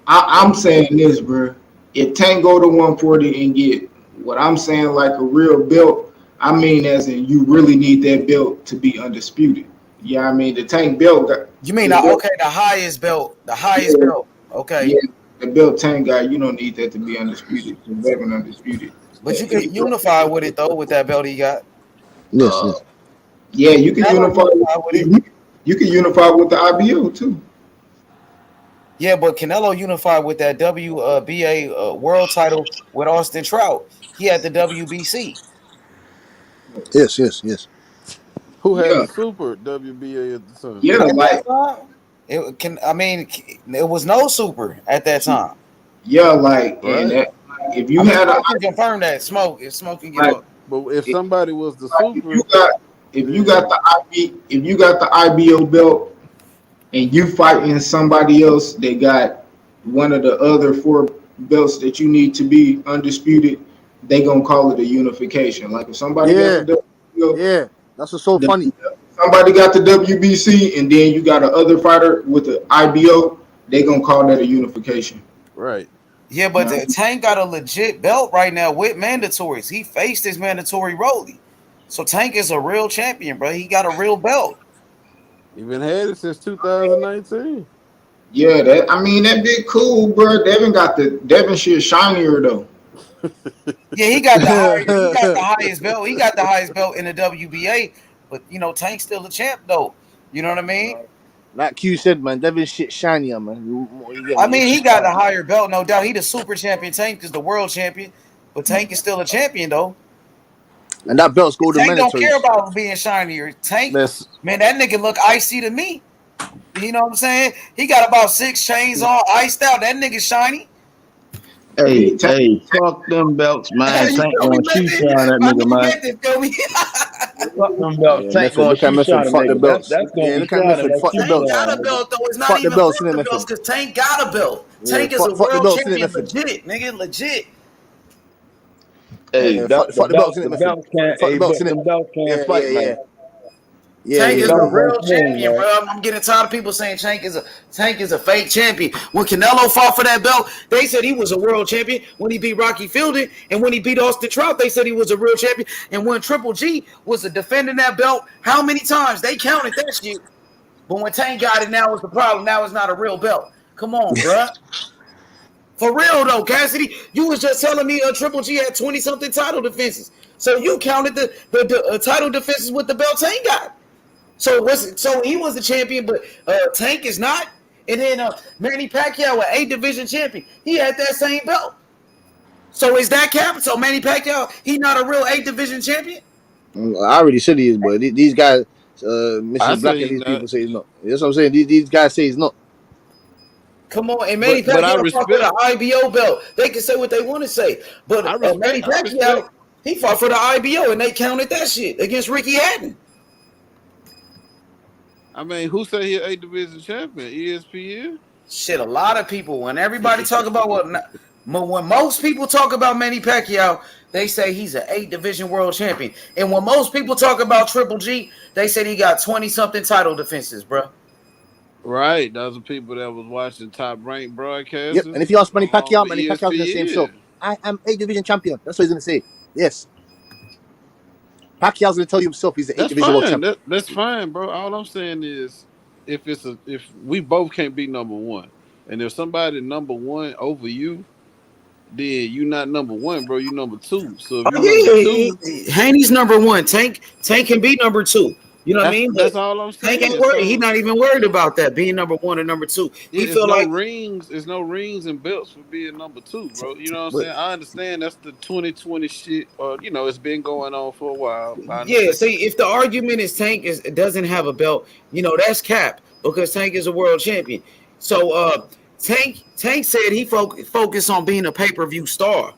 I'm saying this, bro. If Tank go to 140 and get what I'm saying, like a real belt, I mean, as in you really need that belt to be undisputed. Yeah, I mean the Tank belt. You mean the highest belt? The highest belt. Okay. Yeah, the belt Tank guy. You don't need that to be undisputed. It's never undisputed. But you can unify with it though, with that belt he got. Yes. Yeah, you can unify with it. You can unify with the IBO too. Yeah, but Canelo unified with that WBA world title with Austin Trout. He had the WBC. Yes. Who had the super WBA at the time? Yeah, it was no super at that time. Yeah, like right. If you had I can confirm that Smoke can get up. But if somebody was the super, if you got the IBO belt and you fighting somebody else that got one of the other 4 belts that you need to be undisputed, they gonna call it a unification. Like if somebody got the WBO, that's what's so funny. Somebody got the WBC and then you got a other fighter with the IBO, they gonna call that a unification. Right. Yeah, but the Tank got a legit belt right now with mandatories. He faced his mandatory Rolly. So Tank is a real champion, bro. He got a real belt. He been had it since 2019. Yeah, that big cool, bro. Devin shit shinier though. Yeah, he got the highest belt. He got the highest belt in the WBA, but Tank's still a champ though. You know what I mean? Like Q said, man, Devin shit shinier, man. He got a higher belt, no doubt. He the super champion. Tank is the world champion, but Tank is still a champion though. And that belt's golden Tank mandatory. Don't care about being shinier. Tank, man, that nigga look icy to me. You know what I'm saying? He got about 6 chains on, iced out. That nigga shiny. Hey, fuck them belts, man. You Tank feel me, going shoe Method? shine that My nigga, nigga man. Method, feel me? Fuck them belts. Yeah, Tank Method. going Look at shoe Method. shine Fuck the nigga. belts. That's gonna Yeah, be look at shining. Method. That Fuck the shoe Tank belts. got a shine, nigga. belt, though. It's not Fuck the even belts, fuck innit, the Method? belts, because Tank got a belt. Yeah, Tank is a fuck the world belts, innit, champion, Method? legit, nigga, legit. Hey, Yeah, fuck the the belts, belts, innit, the Method? belts can't. Fuck the Hey, belts, innit? them belts can't Yeah, yeah, fight, yeah. man. Yeah, Tank yeah, is Belts a yeah. gonna real swing, champion, man. bro. I'm getting tired of people saying Tank is a fake champion. When Canelo fought for that belt, they said he was a world champion. When he beat Rocky Fielding and when he beat Austin Trout, they said he was a real champion. And when Triple G was defending that belt, how many times they counted that shit? But when Tank got it, now it's the problem. Now it's not a real belt. Come on, bro. For real though, Cassidy, you was just telling me Triple G had 20-something title defenses. So you counted the title defenses with the belt Tank got. So he was the champion, but Tank is not. And then Manny Pacquiao, an 8 division champion, he had that same belt. So is that cap? So Manny Pacquiao, he not a real 8 division champion? I already said he is, but these guys, I Mrs. say Black and he these not. people say he's not. That's what I'm saying. These guys say he's not. Come on, and Manny But I Pacquiao fought for respect. the IBO belt. They can say what they want to say, but I Manny respect. I Pacquiao, respect. he fought for the IBO, and they counted that shit against Ricky Hatton. I mean, who say he 8 division champion? ESPN. Shit, a lot of people. When everybody talk about when most people talk about Manny Pacquiao, they say he's an 8 division world champion. And when most people talk about Triple G, they said he got 20-something title defenses, bro. Right, those are people that was watching top ranked Yep. broadcasters And if you ask Manny on Pacquiao's gonna say himself, ESPN. I am 8 division champion. That's what he's gonna say. Yes. Pacquiao's gonna tell you himself he's the 8 That's division world fine. champion. That's fine, bro. All I'm saying is, if we both can't be number one, and if somebody number one over you, then you not number one, bro. You number 2. So if you number Oh 2, yeah, Haney's number 1. Tank can be number 2. You know what I mean? But that's all I'm Tank ain't saying. worried. He's So not even worried about that being number 1 or number 2. yeah, He feel like, it's no rings and belts for being number 2, bro. You know what I'm but saying? I understand that's the 2020 shit, or it's been going on for a while. I yeah. understand. See, if the argument is Tank doesn't have a belt, that's cap because Tank is a world champion. So Tank said he focused on being a pay-per-view star.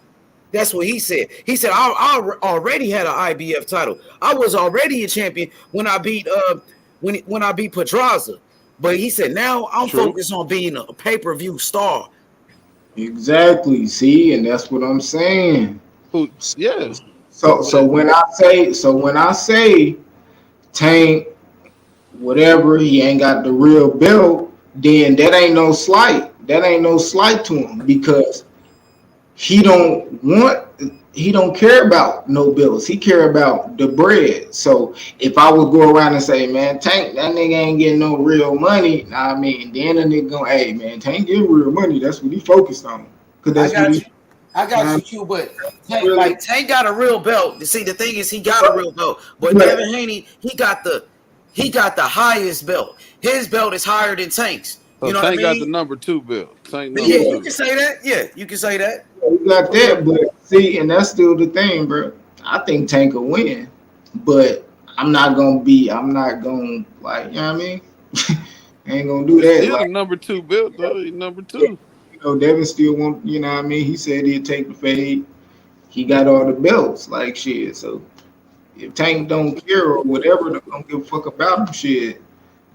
That's what he said. He said I already had an IBF title. I was already a champion when I beat when I beat Pedraza. But he said now I'm True. focused on being a pay-per-view star. Exactly. See, and that's what I'm saying. Yeah. So when I say Tank, whatever, he ain't got the real belt, then that ain't no slight. That ain't no slight to him because he don't care about no bills. He care about the bread. So if I would go around and say, man, Tank, that nigga ain't getting no real money, I mean, then a nigga go, hey, man, Tank get real money. That's what he focused on. Cause that's what he. I got you, Q, but Tank got a real belt. See, the thing is, he got a real belt. But Devin Haney, he got the highest belt. His belt is higher than Tank's. So You know Tank what I got the mean? number 2 belt. Tank number Yeah, 2. you can say that. Yeah, you can say that. You got that, but see, and that's still the thing, bro. I think Tank will win, but I'm not gonna like, you know what I mean? I ain't gonna do It's that. still the Like, number 2 belt, though. He's number 2. Devin still want, you know what I mean? He said he'd take the fade. He got all the belts, like shit. So if Tank don't care or whatever, don't give a fuck about him, shit.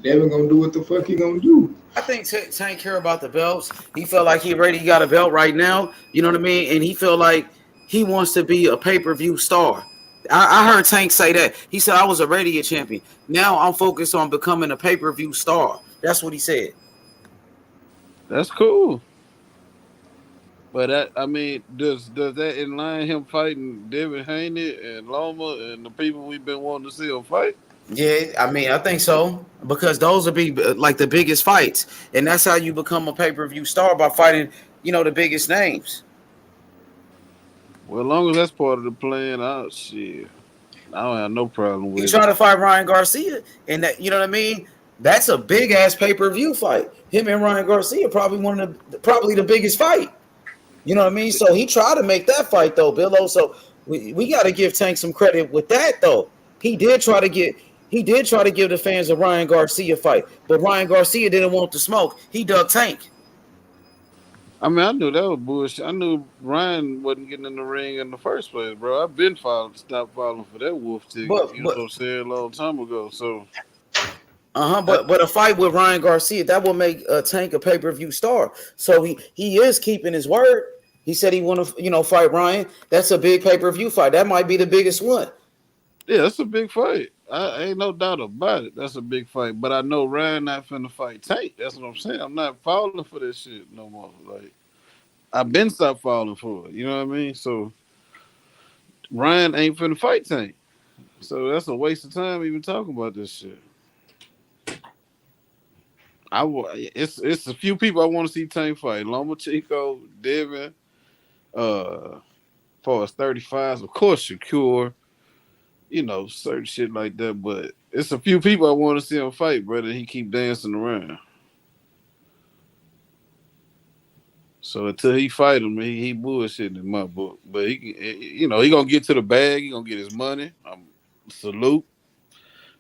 Devin gonna do what the fuck he gonna do. I think Tank care about the belts. He felt like he already got a belt right now. You know what I mean? And he felt like he wants to be a pay-per-view star. I heard Tank say that. He said, I was already a champion. Now I'm focused on becoming a pay-per-view star. That's what he said. That's cool. But does that inline him fighting Devin Haney and Loma and the people we've been wanting to see him fight? Yeah, I think so because those would be like the biggest fights, and that's how you become a pay-per-view star by fighting, the biggest names. Well, as long as that's part of the plan, I don't have no problem He's with it. trying to fight Ryan Garcia, and that, you know what I mean. That's a big ass pay-per-view fight. Him and Ryan Garcia probably the biggest fight. You know what I mean? So he tried to make that fight though, Billo. So we got to give Tank some credit with that though. He did try to He did try to give the fans a Ryan Garcia fight, but Ryan Garcia didn't want the smoke. He dug Tank. I mean, I knew that was bullshit. I knew Ryan wasn't getting in the ring in the first place, bro. I've been stopped following for that wolf ticket. You know what I'm saying? A long time ago. So, but a fight with Ryan Garcia that will make Tank a pay-per-view star. So he is keeping his word. He said he want to fight Ryan. That's a big pay-per-view fight. That might be the biggest one. Yeah, that's a big fight. I ain't no doubt about it. That's a big fight. But I know Ryan not finna fight Tank. That's what I'm saying. I'm not falling for this shit no more. Like, I've been stopped falling for it. You know what I mean? So Ryan ain't finna fight Tank. So that's a waste of time even talking about this shit. It's a few people I want to see Tank fight. Lomachenko, Devin, for his 35s, of course, Shakur. Certain shit like that, but it's a few people I want to see him fight, brother. He keep dancing around. So until he fight him, he bullshitting in my book. But he gonna get to the bag. He gonna get his money. Salute,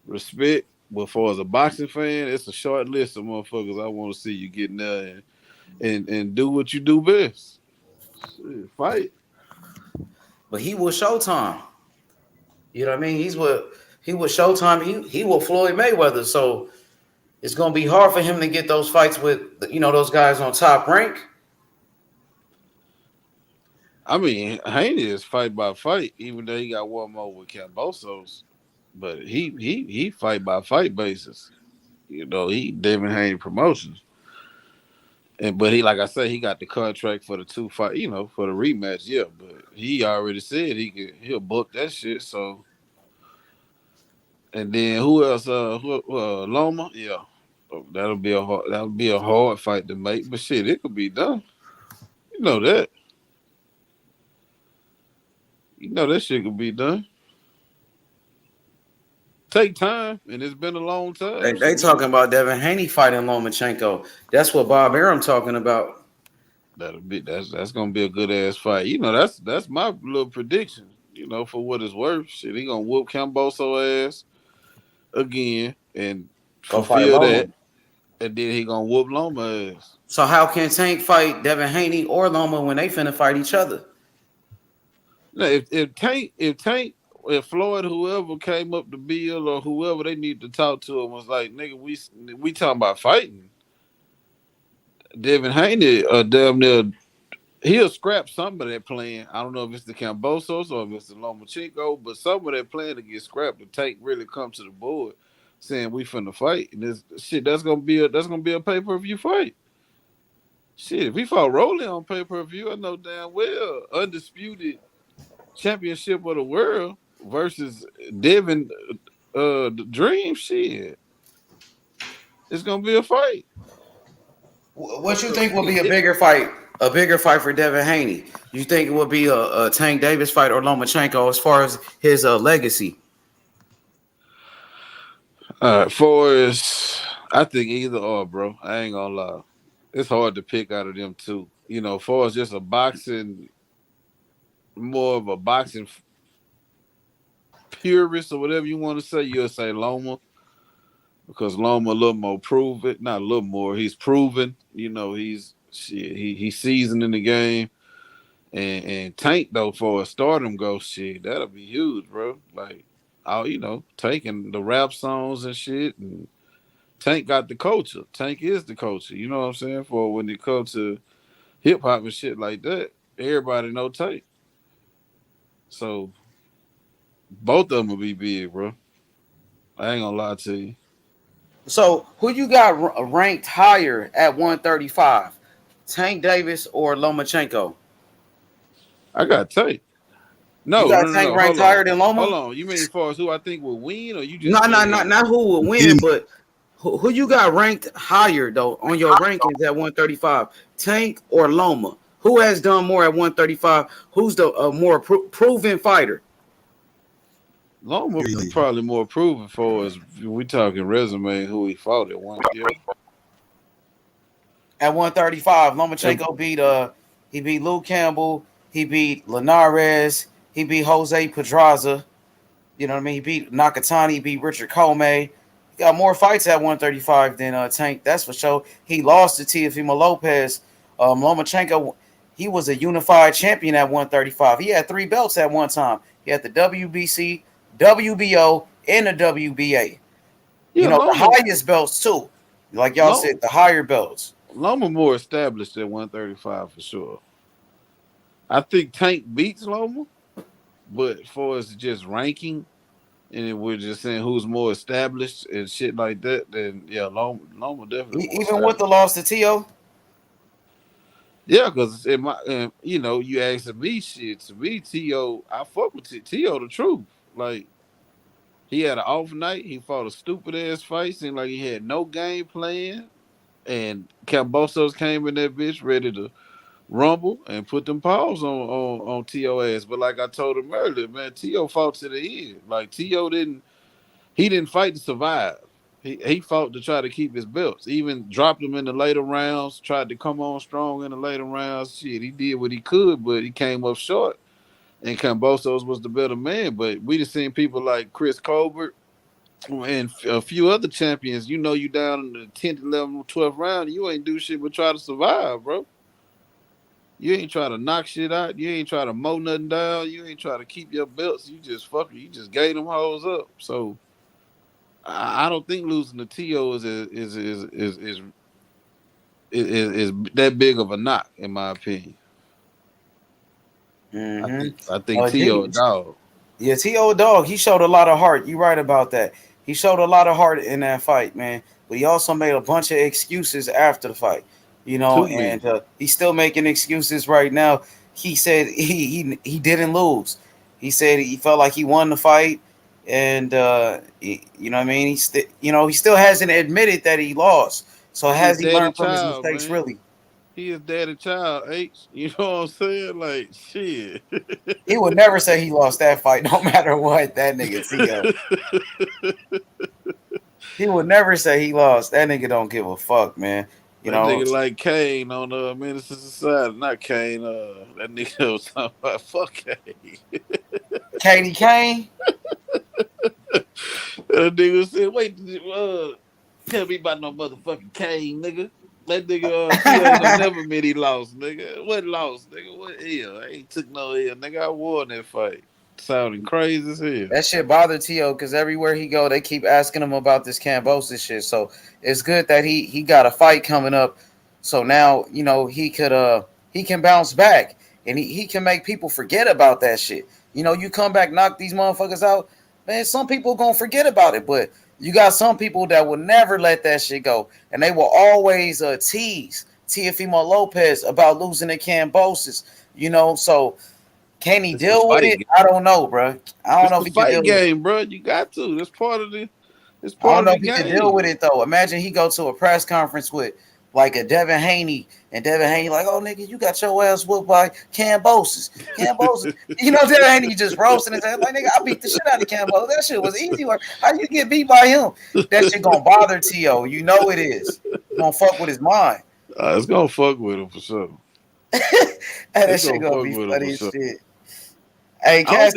respect. But for as a boxing fan, it's a short list of motherfuckers I want to see you getting there and do what you do best. Shit, fight. But he was Showtime. You know what I mean? He was Showtime. He was Floyd Mayweather. So it's gonna be hard for him to get those fights with those guys on Top Rank. I mean, Haney is fight by fight, even though he got one more with Cambosos. But he fight by fight basis. He Devin Haney Promotions. But he, like I said, he got the contract for the 2 fight, for the rematch. Yeah, but he already said he'll book that shit. So, and then who else? Loma. Yeah, that'll be a hard fight to make. But shit, it could be done. You know that. That shit could be done. Take time, and it's been a long time. They talking about Devin Haney fighting Lomachenko. That's what Bob Arum talking about. That's gonna be a good ass fight. That's my little prediction. For what it's worth, shit, he gonna whoop Camboso ass again and fulfill that, and then he gonna whoop Loma ass. So how can Tank fight Devin Haney or Loma when they finna fight each other? Now, if Floyd, whoever came up to Bill or whoever they need to talk to him was like, nigga, we talking about fighting. Devin Haney, damn near, he'll scrap some of that plan. I don't know if it's the Cambosos or if it's the Lomachenko, but some of that plan to get scrapped to Tank really come to the board saying we finna fight. And this shit, that's gonna be a pay-per-view fight. Shit, if we fought Rolly on pay-per-view, I know damn well undisputed championship of the world versus Devin the Dream, shit. It's gonna be a fight. What you think will be a bigger fight? A bigger fight for Devin Haney? You think it would be a Tank Davis fight or Lomachenko as far as his legacy? For us, I think either or, bro. I ain't gonna lie. It's hard to pick out of them two. For us, just more of a boxing purist or whatever you want to say, you'll say Loma. Because Loma a little more proven, not a little more, he's proven. He's seasoned in the game. And Tank, though, for a stardom goes, shit, that'll be huge, bro. Like, taking the rap songs and shit. And Tank got the culture. Tank is the culture. You know what I'm saying? For when it comes to hip hop and shit like that, everybody know Tank. So both of them will be big, bro. I ain't gonna lie to you. So who you got ranked higher at 135? Tank Davis or Lomachenko? I got Tank. No, you got Tank ranked higher than Loma? Hold on. You mean as far as who I think will win, or you just not who will win, but who you got ranked higher though on your rankings at 135? Tank or Loma? Who has done more at 135? Who's the more proven fighter? Loma probably more proven for us. We talking resume, who he fought at one year. At 135, Lomachenko beat Luke Campbell, he beat Linares, he beat Jose Pedraza. You know what I mean? He beat Nakatani, he beat Richard Comey. He got more fights at 135 than Tank. That's for sure. He lost to Teofimo Lopez. Lomachenko, he was a unified champion at 135. He had 3 belts at one time. He had the WBC, WBO, and the WBA. Yeah, The Loma, highest belts too. Like y'all said, the higher belts. Loma more established at 135 for sure. I think Tank beats Loma, but for us just ranking, and we're just saying who's more established and shit like that, then yeah, Loma definitely more Even with the established. loss to T.O.? Yeah, because in my, you asking me shit to me, T.O. I fuck with T.O. the truth. Like he had an off night. He fought a stupid ass fight. Seemed like he had no game plan. And Cambosos came in that bitch ready to rumble and put them paws on T.O. ass. But like I told him earlier, man, T.O. fought to the end. Like T.O. didn't fight to survive. He fought to try to keep his belts. Even dropped him in the later rounds, tried to come on strong in the later rounds. Shit, he did what he could, but he came up short. And Cambosos was the better man. But we just seen people like Chris Colbert and a few other champions. You down in the 10th, 11th, 12th round, you ain't do shit but try to survive, bro. You ain't try to knock shit out. You ain't try to mow nothing down. You ain't try to keep your belts. You just you just gave them hoes up. So I don't think losing to T.O. is that big of a knock, in my opinion. I think T.O. a dog. Yeah, T.O. dog. He showed a lot of heart. You right about that. He showed a lot of heart in that fight, man. But he also made a bunch of excuses after the fight. Too many. And he's still making excuses right now. He said he didn't lose. He said he felt like he won the fight, and you know what I mean. He still hasn't admitted that he lost. So His has he daddy learned from his child, mistakes? man. Really? He is daddy child, H. You know what I'm saying? Like shit. He would never say he lost that fight, no matter what. That nigga T.O. He would never say he lost. That nigga don't give a fuck, man. That nigga like Kane on Minister Society. Not Kane, that nigga was talking about fuck Kane. Katie Kane? That nigga said, wait, tell me about no motherfucking Kane, nigga. That nigga T.O. don't never admit he lost, nigga. What lost, nigga? What hell? I ain't took no hell, nigga. I won that fight. Sounding crazy as hell. That shit bothered T.O. because everywhere he go, they keep asking him about this Cambosis shit. So it's good that he got a fight coming up. So now, he can bounce back and he can make people forget about that shit. You come back, knock these motherfuckers out, man, some people gonna forget about it, but you got some people that will never let that shit go. And they will always tease Teofimo Lopez about losing to Cambosis, so can he deal with it? I don't know, bro. I don't know if he can deal fight with it. game, bro. You got to. That's part of the. It's I don't part know of if the he game. can deal with it though. Imagine he go to a press conference with like a Devin Haney, and Devin Haney like, oh nigga, you got your ass whooped by Cambosis. Devin Haney just roasting his ass like, nigga, I beat the shit out of Cambosis. That shit was easy work. How you get beat by him? That shit gonna bother T.O. You know it is. It's gonna fuck with his mind. It's gonna fuck with him for sure. That shit gonna be funny as shit. Hey, Cass,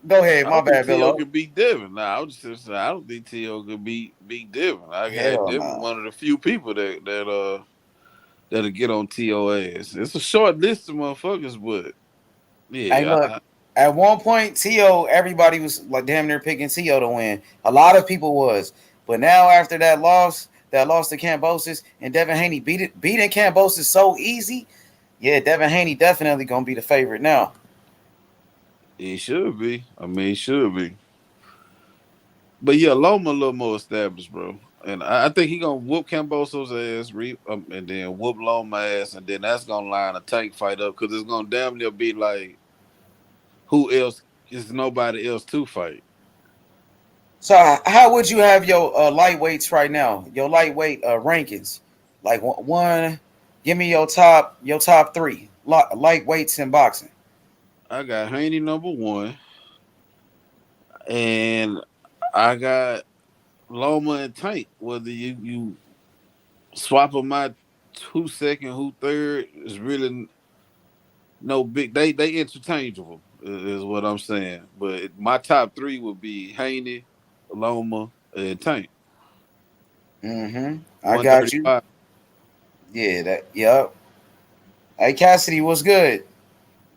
go ahead. My bad, T.O. Billo. could beat Devin. Nah, I was just saying, I don't think T.O. could beat Devin. I got Devin one of the few people that'll get on T.O. ass. It's a short list of motherfuckers, but yeah. Hey, look. At one point, T.O., everybody was like damn near picking T.O. to win. A lot of people was, but now after that loss to Cambosis, and Devin Haney beating Cambosis so easy. Yeah, Devin Haney definitely gonna be the favorite now. He should be. I mean, he should be. But yeah, Loma a little more established, bro. And I think he gonna whoop Camboso's ass, and then whoop Loma ass, and then that's gonna line a tank fight up because it's gonna damn near be like, who else is nobody else to fight? So how would you have your lightweights right now? Your lightweight rankings, like one. Give me your top three lightweights in boxing. I got Haney number one, and I got Loma and Tank. Whether you swap them out, who second, who third is really no big. They interchangeable. is what I'm saying. But my top three would be Haney, Loma, and Tank. I got you. 135. Yeah, that. Yep. Hey, Cassidy, what's good?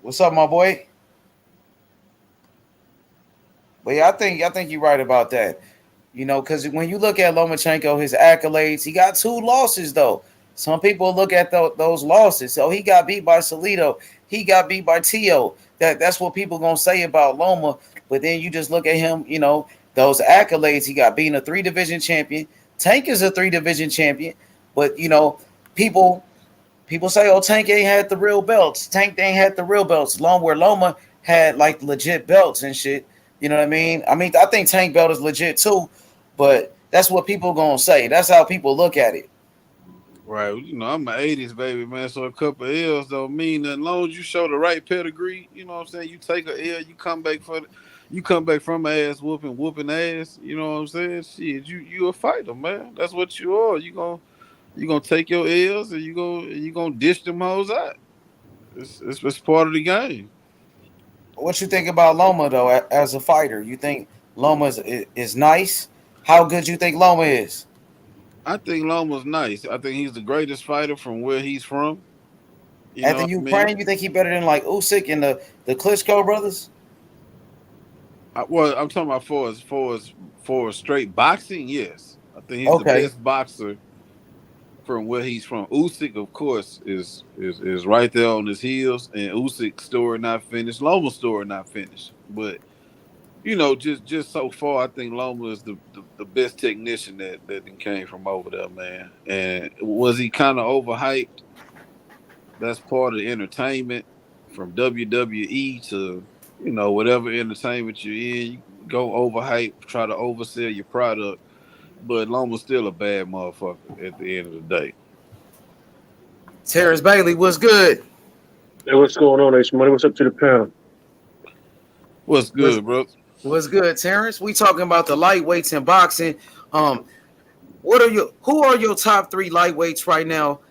What's up, my boy? But yeah, I think you're right about that. You know, because when you look at Lomachenko, his accolades, he got 2 losses though. Some people look at those losses. So he got beat by Salido. He got beat by Tio. That's what people gonna say about Loma. But then you just look at him. You know those accolades. He got being a 3 division champion. Tank is a 3 division champion. But you know people say, "Oh, Tank ain't had the real belts. Tank ain't had the real belts." Where Loma had like legit belts and shit. You know what I mean? I think Tank belt is legit too, but that's what people gonna say. That's how people look at it. Right. You know, I'm an 80s baby, man. So a couple of L's don't mean nothing. As long as you show the right pedigree, you know what I'm saying? You take a L, you come back from ass whooping ass, you know what I'm saying? Shit, you a fighter, man. That's what you are. You gonna take your L's and you gonna dish them hoes out. It's part of the game. What you think about Loma though, as a fighter? You think Loma is nice? How good you think Loma is? I think Loma's nice. I think he's the greatest fighter from where he's from. You At know the what I mean? Ukraine, you think he better than like Usyk and the Klitschko brothers? Well, I'm talking about for straight boxing. Yes, I think he's the Okay. best boxer from where he's from. Usyk, of course, is right there on his heels, and Usyk's story not finished. Loma's story not finished, but you know, just so far, I think Loma is the best technician that came from over there, man. And was he kind of overhyped? That's part of the entertainment from WWE to whatever entertainment you're in. You go overhype, try to oversell your product, but Loma's still a bad motherfucker at the end of the day. Terrence Bailey, what's good? Hey, what's going on, H Money? What's up to the panel? What's good, bro? What's good, Terrence? We talking about the lightweights in boxing. Who are your top 3 lightweights right now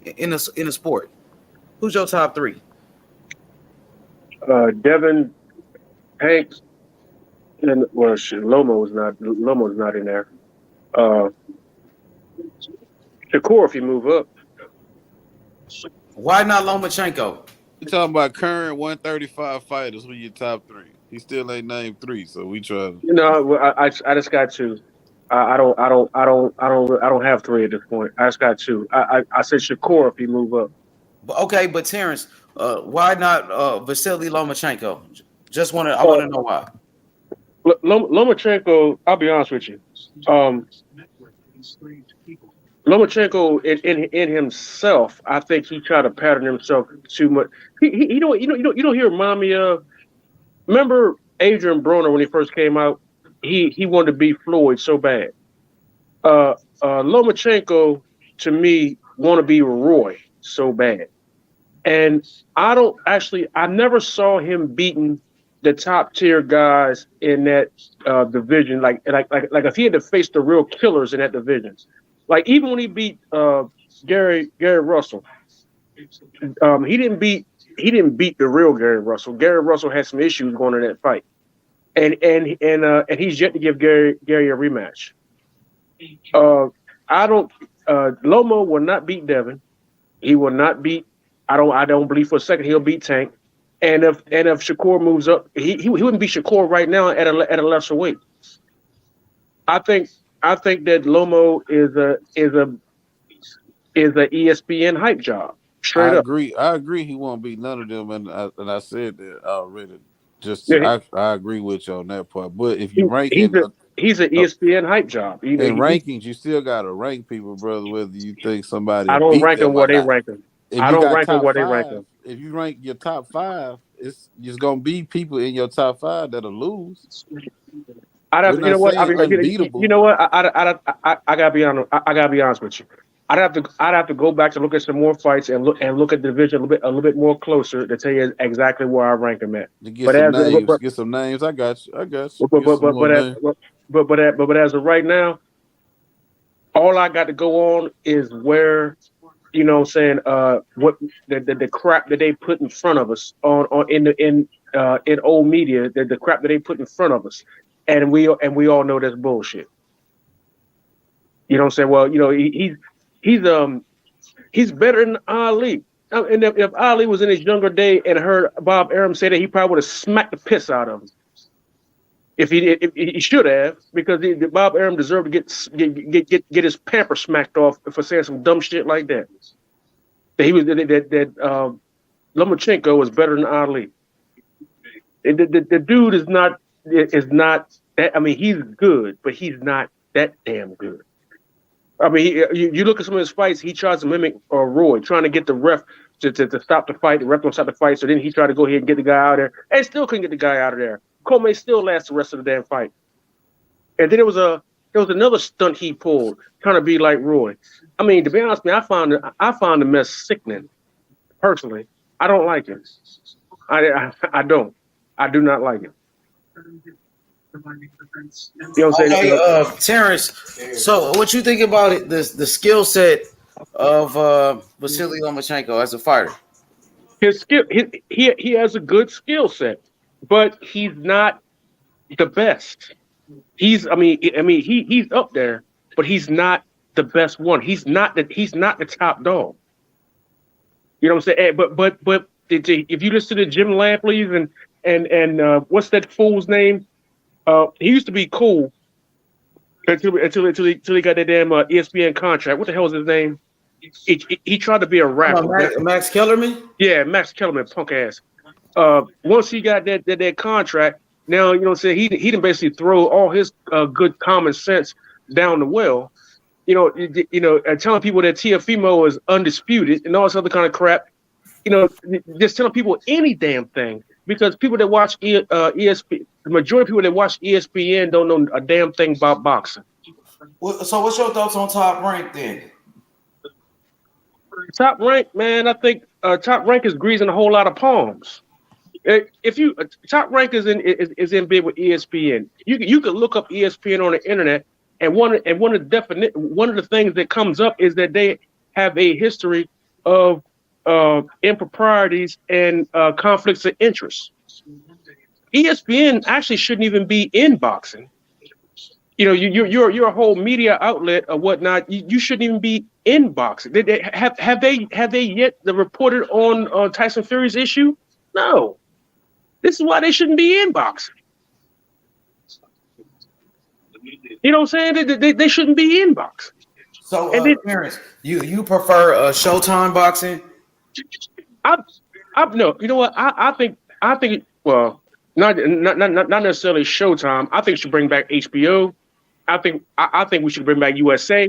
in the sport? Who's your top 3? Devin Hanks and Lomo's not in there. Shakur, if you move up. Why not Lomachenko? You talking about current 135 fighters? Who your top 3? He still ain't named 3, so we try to. You know, I just got 2. I don't have 3 at this point. I just got 2. I said Shakur if you move up. But Terrence, why not Vasily Lomachenko? I want to know why. Lomachenko, I'll be honest with you. Lomachenko in himself, I think he tried to pattern himself too much. He don't he remind me of. Remember Adrian Broner when he first came out? He wanted to be Floyd so bad. Lomachenko to me want to be Roy so bad, and I never saw him beating the top tier guys in that division. Like if he had to face the real killers in that division, like even when he beat Gary Russell, he didn't beat the real Gary Russell. Gary Russell had some issues going in that fight, and he's yet to give Gary a rematch. Lomo will not beat Devin. He will not beat. I don't believe for a second he'll beat Tank. And if Shakur moves up, he wouldn't beat Shakur right now at a lesser weight. I think that Lomo is a ESPN hype job. Straight I up. agree. He won't beat none of them, and I said that already. I agree with you on that part. But if you rank he's an ESPN hype job. In rankings, you still gotta rank people, brother. Whether you think somebody I don't beat rank them them or where they not. rank them. If I you don't got rank them top where they rank 5, them. if you rank your top 5, it's gonna be people in your top 5 that'll lose. I'd We're not saying unbeatable. You know what? I gotta be honest. I gotta be honest with you. I'd have to go back to look at some more fights and look at the division a little bit more closer to tell you exactly where I rank them at. To get some names. I got you. Get some more names. But as of right now, all I got to go on is where, what the crap that they put in front of us in in old media, the crap that they put in front of us, and we all know that's bullshit. You know what I'm saying? Well, you know, he's better than Ali. And if Ali was in his younger day and heard Bob Arum say that, he probably would have smacked the piss out of him. If he should have, because Bob Arum deserved to get his pamper smacked off for saying some dumb shit like that. That Lomachenko was better than Ali. The dude is not that. I mean, he's good, but he's not that damn good. I mean, you look at some of his fights. He tries to mimic Roy, trying to get the ref to stop the fight. The ref don't stop the fight, so then he tried to go ahead and get the guy out of there, and still couldn't get the guy out of there. Comey still lasts the rest of the damn fight. And then there was another stunt he pulled, trying to be like Roy. I mean, to be honest, man, I found the mess sickening. Personally, I don't like it. I don't. I do not like it. You know what I'm saying? Okay, Terrence. So, what you think about it? The skill set of Vasily Lomachenko as a fighter? His skill, he has a good skill set, but he's not the best. He's up there, but he's not the best one. He's not the top dog. You know what I'm saying? But if you listen to Jim Lampley and what's that fool's name? He used to be cool until he got that damn ESPN contract. What the hell is his name? He tried to be a rapper. Max Kellerman? Yeah, Max Kellerman, punk ass. Once he got that contract, now you know what I'm saying, he didn't basically throw all his good common sense down the well. You know, telling people that Teofimo is undisputed and all this other kind of crap. You know, just telling people any damn thing, because people that watch ESPN, the majority of people that watch ESPN don't know a damn thing about boxing. So, what's your thoughts on Top Rank then? Top Rank, man, I think Top Rank is greasing a whole lot of palms. If you Top Rank is in bed with ESPN, you can look up ESPN on the internet, and one of the things that comes up is that they have a history of improprieties and conflicts of interest. ESPN actually shouldn't even be in boxing. You know, you're a whole media outlet or whatnot. You shouldn't even be in boxing. Have they yet reported on Tyson Fury's issue? No. This is why they shouldn't be in boxing. You know what I'm saying? They shouldn't be in boxing. So, Terrence, you prefer Showtime boxing? No. You know what? I think. Well, not necessarily Showtime. I think we should bring back HBO. I think we should bring back USA.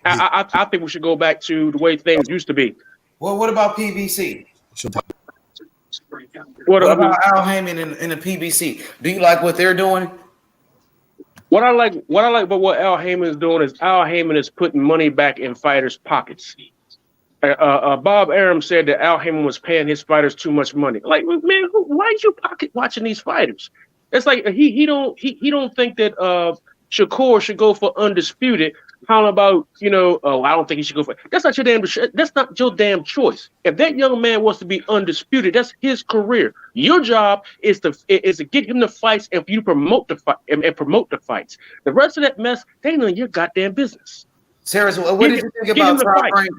I think we should go back to the way things used to be. Well, what about PBC? What about Al Heyman in the PBC? Do you like what they're doing? What I like about what Al Heyman is doing is Al Heyman is putting money back in fighters' pockets. Bob Arum said that Al Heyman was paying his fighters too much money. Like, man, why are you pocket watching these fighters? It's like he don't think that Shakur should go for undisputed. How about, you know? Oh, I don't think he should go for. That's not your damn choice. If that young man wants to be undisputed, that's his career. Your job is to get him the fights and for you to promote the fight and promote the fights. The rest of that mess, they ain't none of your goddamn business. Terrence, what did you think about Top Rank?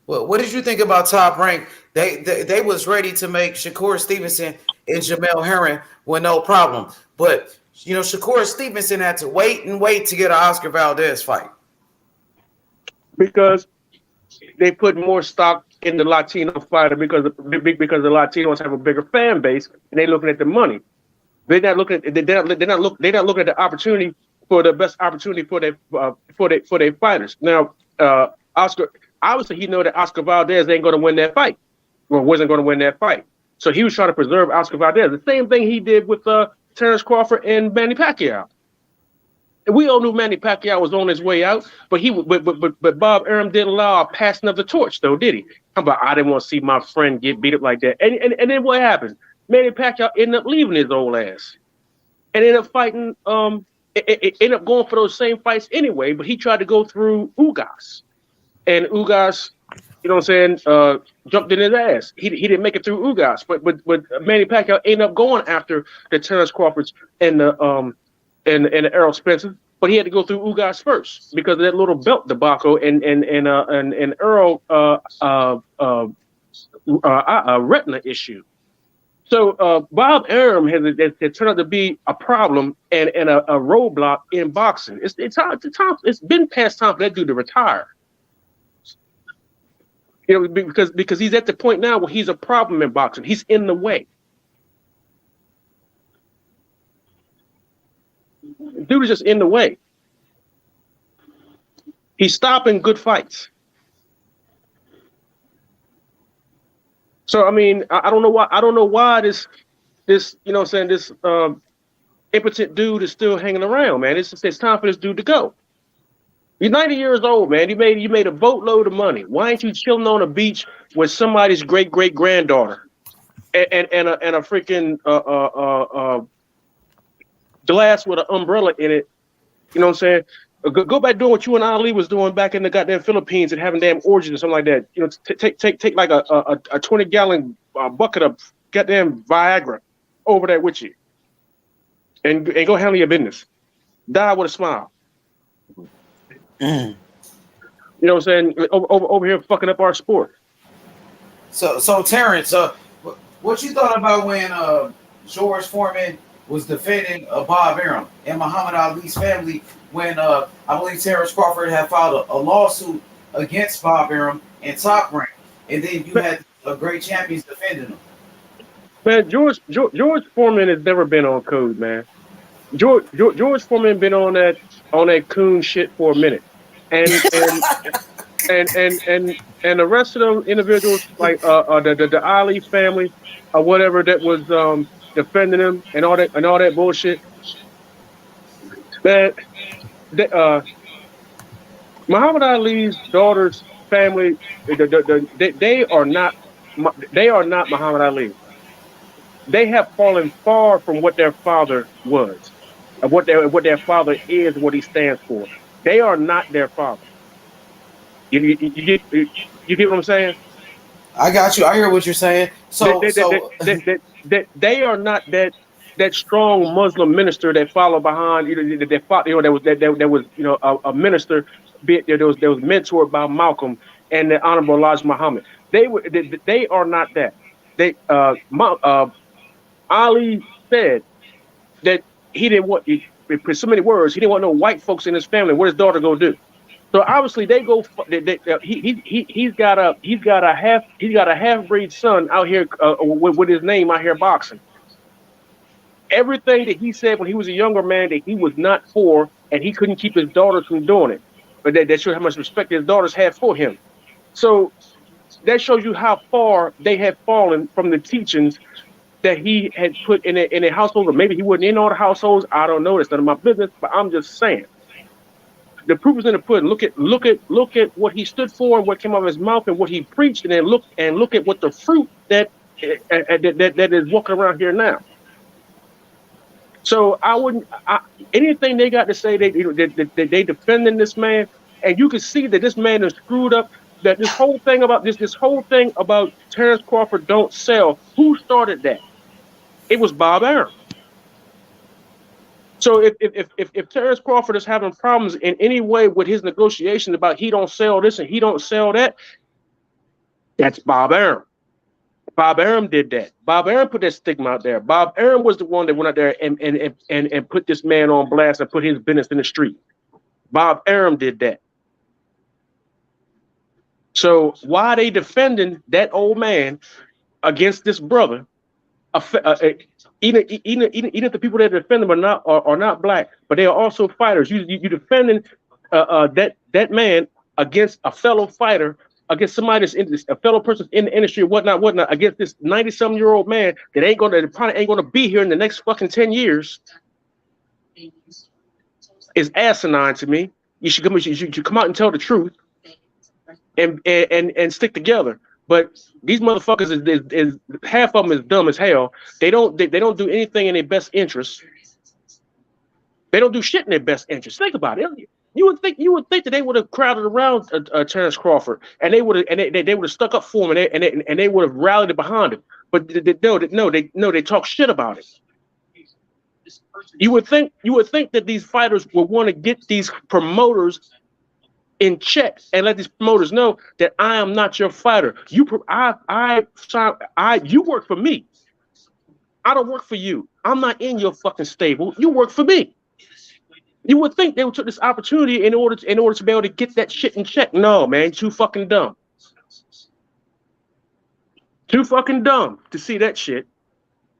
Well, what did you think about Top Rank? They was ready to make Shakur Stevenson and Jamel Herring with no problem, but you know Shakur Stevenson had to wait to get an Oscar Valdez fight because they put more stock in the Latino fighter because the Latinos have a bigger fan base and they looking at the money. They're not looking at the opportunity for the best opportunity for their fighters. Now, Oscar. Obviously, he know that Oscar Valdez ain't going to win that fight, or wasn't going to win that fight. So he was trying to preserve Oscar Valdez. The same thing he did with Terence Crawford and Manny Pacquiao. And we all knew Manny Pacquiao was on his way out, but Bob Arum didn't allow a passing of the torch, though, did he? How about I didn't want to see my friend get beat up like that? And then what happened? Manny Pacquiao ended up leaving his old ass and ended up fighting. Ended up going for those same fights anyway, but he tried to go through Ugas. And Ugas you know what I'm saying, jumped in his ass. He didn't make it through Ugas, but Manny Pacquiao ended up going after the Terence Crawfords and the Errol Spencer, but he had to go through Ugas first because of that little belt debacle and Errol retina issue. So Bob Arum has turned out to be a problem and a roadblock in boxing. It's been past time for that dude to retire. You know, because he's at the point now where he's a problem in boxing. He's in the way. Dude is just in the way. He's stopping good fights. So I mean, I don't know why this you know what I'm saying, this impotent dude is still hanging around, man. It's time for this dude to go. You're 90 years old, man. You made a boatload of money. Why ain't you chilling on a beach with somebody's great granddaughter and a freaking glass with an umbrella in it? You know what I'm saying? Go back doing what you and Ali was doing back in the goddamn Philippines and having damn orgies or something like that. You know, take like a 20-gallon bucket of goddamn Viagra over there with you, and go handle your business. Die with a smile. You know what I'm saying? Over here fucking up our sport. So Terrence, what you thought about when George Foreman was defending Bob Arum and Muhammad Ali's family when I believe Terence Crawford had filed a lawsuit against Bob Arum and Top Rank, and then you had a great champions defending him. Man, George Foreman has never been on code, man. George Foreman been on that coon shit for a minute, and the rest of them individuals like the Ali family or whatever that was defending him and all that bullshit. Man, Muhammad Ali's daughter's family, they are not Muhammad Ali. They have fallen far from what their father was, and what their father is, what he stands for. They are not their father. You get what I'm saying? I got you. I hear what you're saying. So they are not that strong Muslim minister that followed behind. That was a minister that was mentored by Malcolm and the Honorable Elijah Muhammad. They are not that. Ali said that he didn't want, in so many words, he didn't want no white folks in his family. What his daughter go do? So obviously they go. He's got a half-breed son out here with his name out here boxing. Everything that he said when he was a younger man that he was not for, and he couldn't keep his daughters from doing it. But that shows how much respect his daughters had for him. So that shows you how far they had fallen from the teachings that he had put in a household, or maybe he wasn't in all the households. I don't know. That's none of my business. But I'm just saying, the proof is in the pudding. Look at what he stood for and what came out of his mouth and what he preached, and then look at what the fruit that is walking around here now. So I wouldn't anything they got to say. They defending this man, and you can see that this man is screwed up. That this whole thing about Terence Crawford don't sell. Who started that? It was Bob Arum. So if Terence Crawford is having problems in any way with his negotiation about he don't sell this and he don't sell that, that's Bob Arum. Bob Arum did that. Bob Arum put that stigma out there. Bob Arum was the one that went out there and put this man on blast and put his business in the street. Bob Arum did that. So why are they defending that old man against this brother? Even if the people that defend them are not black, but they are also fighters. You defending that man against a fellow fighter, against somebody that's a fellow person in the industry, whatnot, against this 90-something-year-old man that probably ain't gonna be here in the next fucking 10 years, is asinine to me. You should come out and tell the truth and stick together. But these motherfuckers is half of them is dumb as hell. They don't do anything in their best interest. They don't do shit in their best interest. Think about it. You would think that they would have crowded around Terence Crawford, and they would have they would have stuck up for him, and they would have rallied behind him. But they talk shit about it. You would think that these fighters would want to get these promoters in check and let these promoters know that I am not your fighter. You work for me. I don't work for you. I'm not in your fucking stable. You work for me. You would think they would took this opportunity in order to be able to get that shit in check. No, man, too fucking dumb. Too fucking dumb to see that shit.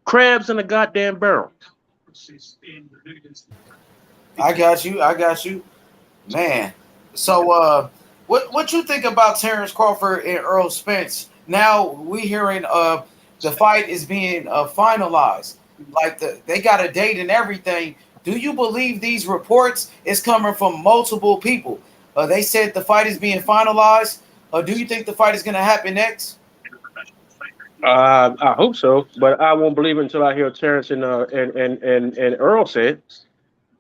Crabs in a goddamn barrel. I got you, man. So, what you think about Terence Crawford and Errol Spence? Now we hearing the fight is being finalized. Like they got a date and everything. Do you believe these reports is coming from multiple people? They said the fight is being finalized. Do you think the fight is going to happen next? I hope so, but I won't believe it until I hear Terrence and Earl say it,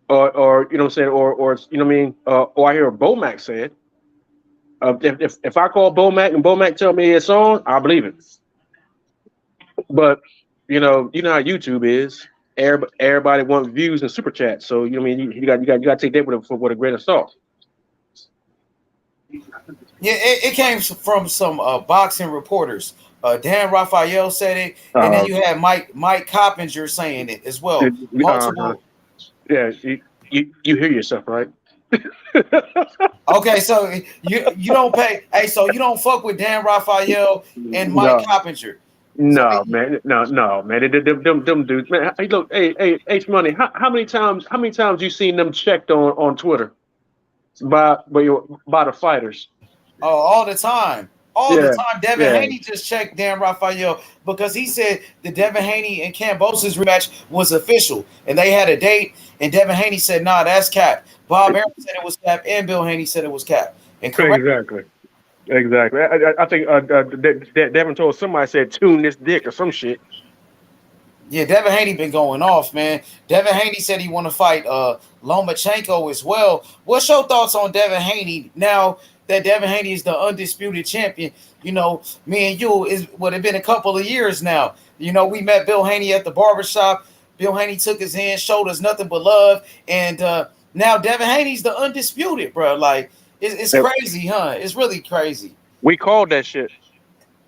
or you know what I'm saying, or you know what I mean, or I hear Bomac say it. If I call Bomac and Bomac tell me it's on, I believe it. But you know how YouTube is. Everybody wants views and super chats, so you know what I mean. You got to take that with a grain of salt. Yeah, it came from some boxing reporters. Dan Raphael said it, and then you had Mike Coppinger saying it as well. Multiple. Yeah, you hear yourself, right? Okay, so you don't pay. Hey, so you don't fuck with Dan Raphael and Mike Coppinger. No, man. Them dudes, man. Hey, look, hey, H Money. How many times you seen them checked on Twitter by the fighters? Oh, all the time. The time. Devin Haney just checked Dan Raphael because he said the Devin Haney and Kambosos rematch was official and they had a date. And Devin Haney said, "Nah, that's cap." Bob Arum said it was cap, and Bill Haney said it was cap. And Exactly. I think Devin told somebody said tune this dick or some shit. Yeah, Devin Haney been going off, man. Devin Haney said he want to fight Lomachenko as well. What's your thoughts on Devin Haney now that Devin Haney is the undisputed champion? You know, me and you would have been a couple of years now. You know, we met Bill Haney at the barbershop. Bill Haney took his hand, showed us nothing but love, and now Devin Haney's the undisputed, bro. Like it's crazy, huh? It's really crazy. We called that shit.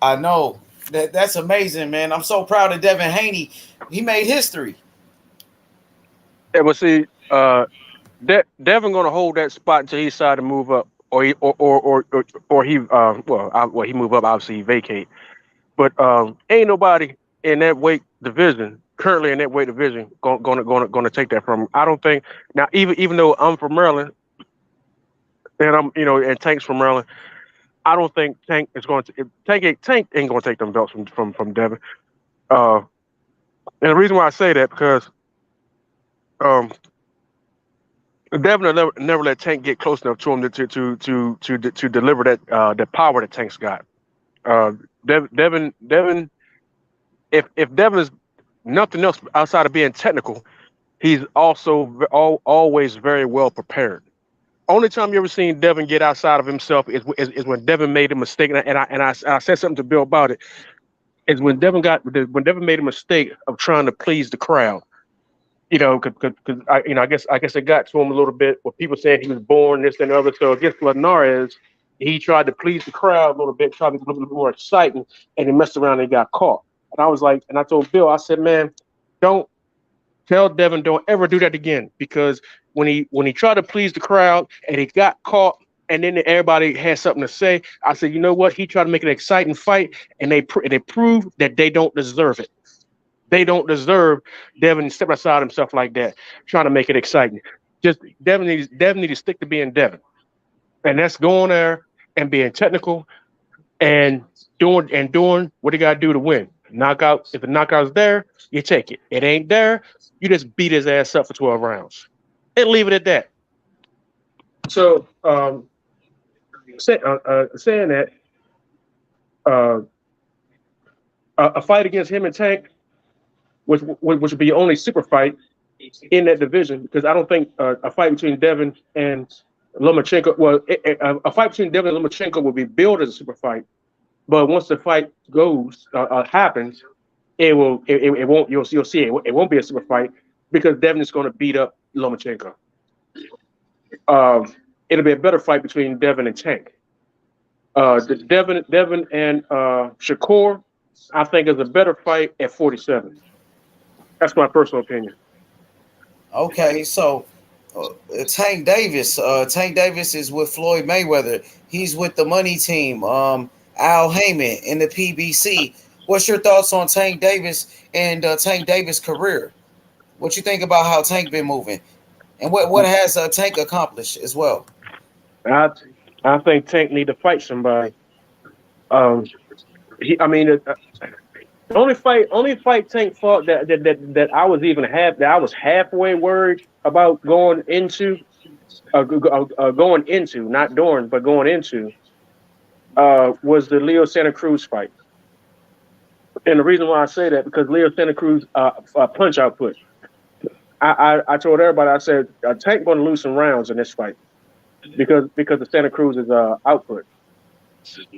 I know. That's amazing, man. I'm so proud of Devin Haney. He made history. Yeah, but see, Devin gonna hold that spot until he decide to move up, or he he move up. Obviously, he vacate. But ain't nobody in that weight division currently gonna take that from him. I don't think. Now, even though I'm from Maryland, and and Tank's from Maryland, I don't think Tank is going to Tank ain't going to take them belts from Devin. And the reason why I say that because Devin will never let Tank get close enough to him to deliver that power that Tank's got. Devin, if Devin is nothing else outside of being technical, he's also always very well prepared. Only time you ever seen Devin get outside of himself is when Devin made a mistake, and I said something to Bill about it. Is when Devin made a mistake of trying to please the crowd. You know, because I guess it got to him a little bit. With people saying he was born this and the other. So against Linares, he tried to please the crowd a little bit, tried to be a little bit more exciting, and he messed around and got caught. And I was like, and I told Bill, I said, man, don't tell Devin, don't ever do that again, because when he tried to please the crowd and he got caught, and then everybody had something to say, I said, you know what? He tried to make an exciting fight, and they proved that they don't deserve it. They don't deserve Devin to step outside himself like that, trying to make it exciting. Just Devin needs to stick to being Devin, and that's going there and being technical and doing what he got to do to win. Knockout. If the knockout's there, you take it. It ain't there, you just beat his ass up for 12 rounds and leave it at that. So, saying that, a fight against him and Tank, which would be the only super fight in that division, because I don't think a fight between Devin and Lomachenko. Well, a fight between Devin and Lomachenko will be billed as a super fight, but once the fight happens, it won't. You'll see it won't be a super fight because Devin is going to beat up Lomachenko. It'll be a better fight between Devin and Tank. Devin and Shakur, I think is a better fight at 47. That's my personal opinion. Okay, so Tank Davis. Tank Davis is with Floyd Mayweather. He's with the money team. Al Heyman in the PBC. What's your thoughts on Tank Davis and Tank Davis' career? What you think about how Tank been moving, and what has Tank accomplished as well? I think Tank need to fight somebody. The only fight Tank fought that I was even that I was halfway worried about going into, not during, but going into, was the Leo Santa Cruz fight. And the reason why I say that because Leo Santa Cruz punch output. I told everybody, I said Tank going to lose some rounds in this fight because of Santa Cruz's output.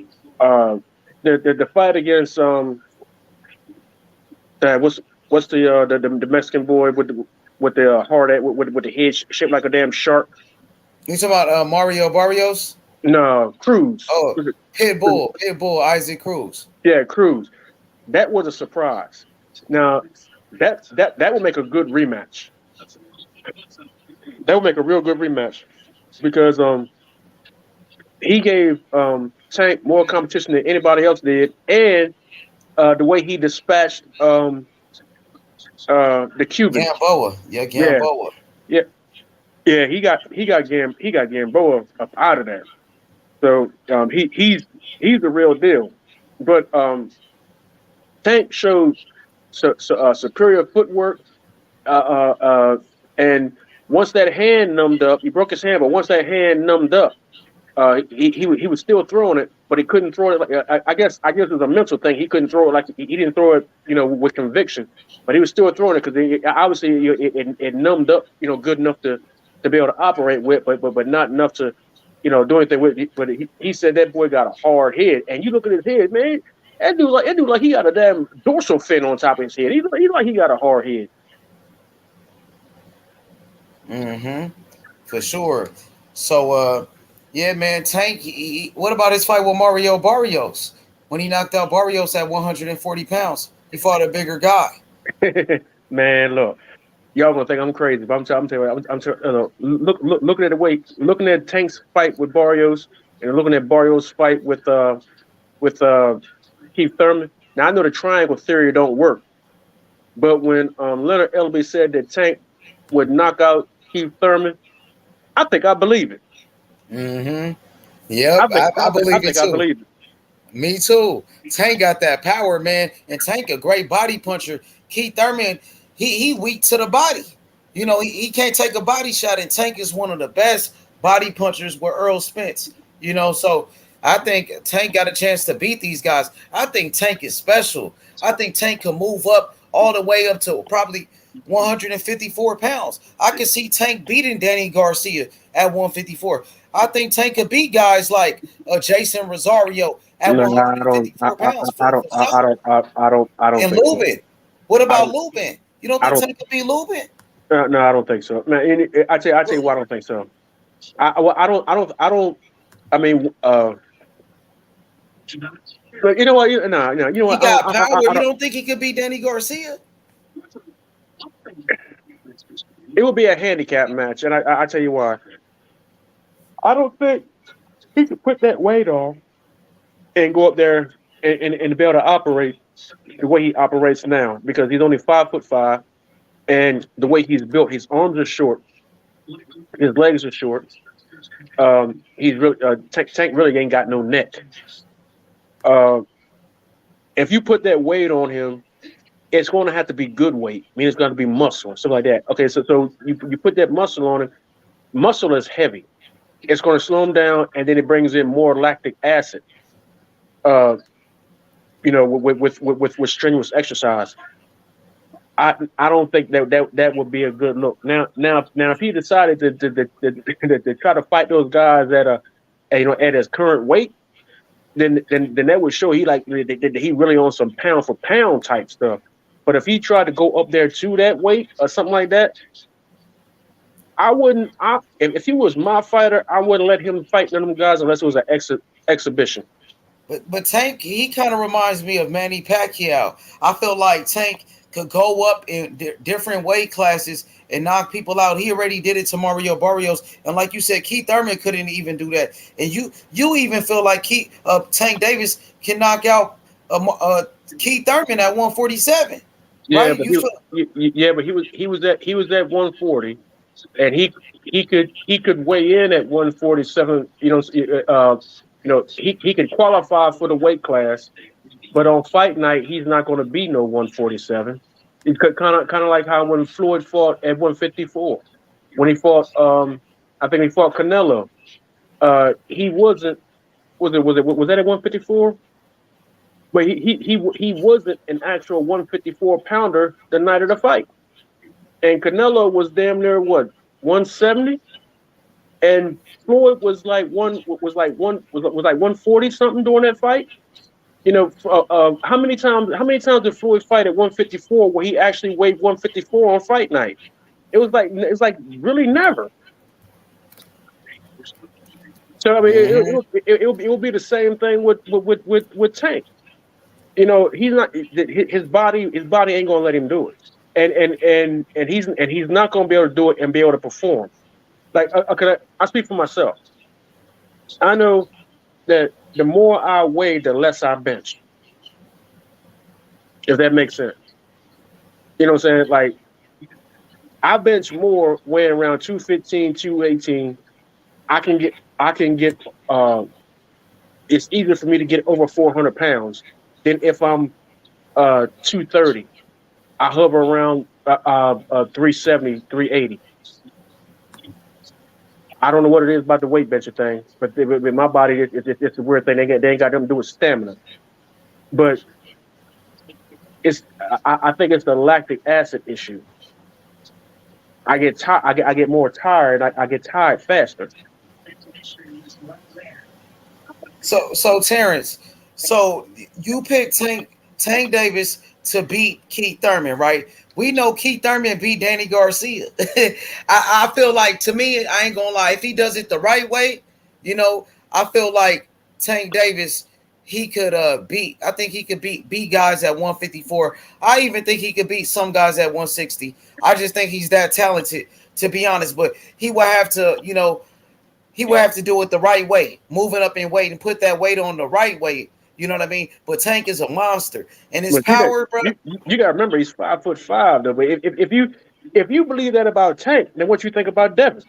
The fight against what's the Mexican boy with the hard with the head shaped like a damn shark? You talking about Mario Barrios? No, Cruz. Oh, Pitbull, Isaac Cruz. Yeah, Cruz. That was a surprise. Now that would make a good rematch. That would make a real good rematch because he gave Tank more competition than anybody else did, and the way he dispatched the Cuban Gamboa. Yeah, Gamboa. Yeah, he got Gamboa up out of there. So he's the real deal. But Tank showed superior footwork, and once that hand numbed up, he broke his hand. But once that hand numbed up, he was still throwing it, but he couldn't throw it. I guess it was a mental thing. He couldn't throw it like he didn't throw it, with conviction. But he was still throwing it because obviously it numbed up, good enough to be able to operate with, but not enough to, do anything with it. But he said that boy got a hard head, and you look at his head, man. That dude like he got a damn dorsal fin on top of his head. He like he got a hard head. Mm-hmm. For sure. So, yeah, man, Tank. What about his fight with Mario Barrios when he knocked out Barrios at 140 pounds? He fought a bigger guy. Man, look, y'all gonna think I'm crazy, but I'm telling you, looking at the weight, looking at Tank's fight with Barrios, and looking at Barrios' fight with Keith Thurman. Now I know the triangle theory don't work, but when Leonard Elby said that Tank would knock out Keith Thurman, I think I believe it. Mm-hmm. Yep, I believe it too. I believe it. Me too. Tank got that power, man, and Tank a great body puncher. Keith Thurman, he weak to the body. He can't take a body shot, and Tank is one of the best body punchers with Errol Spence. So I think Tank got a chance to beat these guys. I think Tank is special. I think Tank can move up all the way up to probably 154 pounds. I can see Tank beating Danny Garcia at 154. I think Tank could beat guys like Jason Rosario at 154 pounds. I don't. And think Lubin. So. What about Lubin? You don't think Tank could beat Lubin? No, I don't think so. Man, I tell you why I don't think so. I don't. I mean, but you know what? You know what? He got power. You don't think he could beat Danny Garcia? It would be a handicap match, and I tell you why. I don't think he could put that weight on and go up there and be able to operate the way he operates now because he's only 5'5", and the way he's built, his arms are short, his legs are short. He's really Tank really ain't got no neck. If you put that weight on him, it's going to have to be good weight. I mean, it's going to be muscle and stuff like that. Okay, so you put that muscle on him. Muscle is heavy. It's going to slow him down, and then it brings in more lactic acid. With strenuous exercise. I don't think that would be a good look. Now, if he decided to try to fight those guys at his current weight, then that would show that he really on some pound for pound type stuff. But if he tried to go up there to that weight or something like that, I wouldn't. If he was my fighter, I wouldn't let him fight none of them guys unless it was an exhibition. But Tank, he kind of reminds me of Manny Pacquiao. I feel like Tank could go up in different weight classes and knock people out. He already did it to Mario Barrios, and like you said, Keith Thurman couldn't even do that. And you even feel like Tank Davis can knock out Keith Thurman at 147. Yeah, right? but he was at 140, and he could weigh in at 147. He could qualify for the weight class, but on fight night he's not going to be no 147. It could kind of like how when Floyd fought at 154, when he fought I think he fought Canelo. He wasn't. Was that at 154? But he wasn't an actual 154 pounder the night of the fight, and Canelo was damn near 170, and Floyd was like 140 something during that fight. How many times did Floyd fight at 154 where he actually weighed 154 on fight night? It's like really never. So I mean, it will be the same thing with Tank. He's not his body ain't gonna let him do it, and he's not gonna be able to do it and be able to perform. Like, I speak for myself. I know that the more I weigh, the less I bench. If that makes sense. You know what I'm saying? Like, I bench more weighing around 215, 218. I can get it's easier for me to get over 400 pounds than if I'm 230. I hover around 370, 380. I don't know what it is about the weight benching thing, but with my body, it's a weird thing. They ain't got nothing to do with stamina. But I think it's the lactic acid issue. I get tired. I get more tired. I get tired faster. So Terrence, so you picked Tank Davis to beat Keith Thurman, right? We know Keith Thurman beat Danny Garcia. I feel like, to me, I ain't gonna lie, if he does it the right way, I feel like Tank Davis, he could beat. I think he could beat guys at 154. I even think he could beat some guys at 160. I just think he's that talented, to be honest. But he would have to, he would have to do it the right way, moving up in weight and put that weight on the right weight. You know what I mean? But Tank is a monster, and his power, bro. You got to remember, he's 5'5", though. But if you believe that about Tank, then what you think about Devin?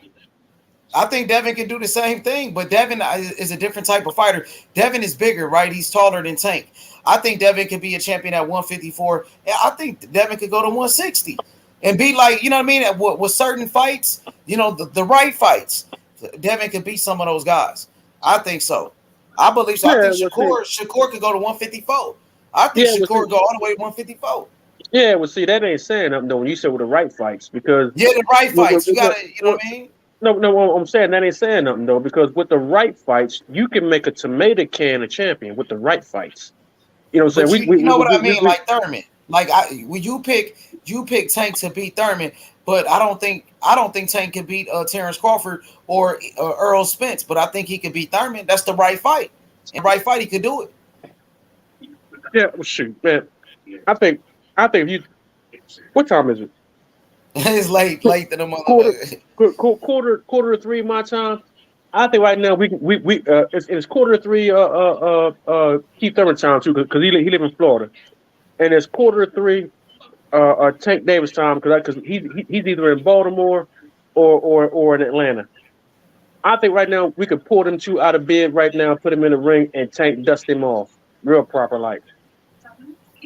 I think Devin can do the same thing, but Devin is a different type of fighter. Devin is bigger, right? He's taller than Tank. I think Devin could be a champion at 154. I think Devin could go to 160 and be like, you know what I mean? With certain fights, the right fights, Devin could beat some of those guys. I think so. I believe so. I think Shakur could go to 154. I think Shakur could go all the way to 154. Yeah, well, see, that ain't saying nothing, though, when you said with the right fights, because... Yeah, the right fights. You got to, you know what I mean? No, I'm saying that ain't saying nothing, though, because with the right fights, you can make a tomato can a champion with the right fights. You know what I'm saying? You know what I mean? Like Thurman. Like, when you pick Tank to beat Thurman, but I don't think Tank can beat Terence Crawford or Errol Spence, but I think he could beat Thurman. That's the right fight. In the right fight, he could do it. Yeah, well, shoot, man. I think you. What time is it? It's late to the motherfucker. Quarter to 3 my time. I think right now it's quarter to 3 Keith Thurman time too, because he live in Florida, and it's quarter to 3 Tank Davis time because he's either in Baltimore or in Atlanta. I think right now we could pull them two out of bed right now, put them in the ring, and Tank dust him off real proper like.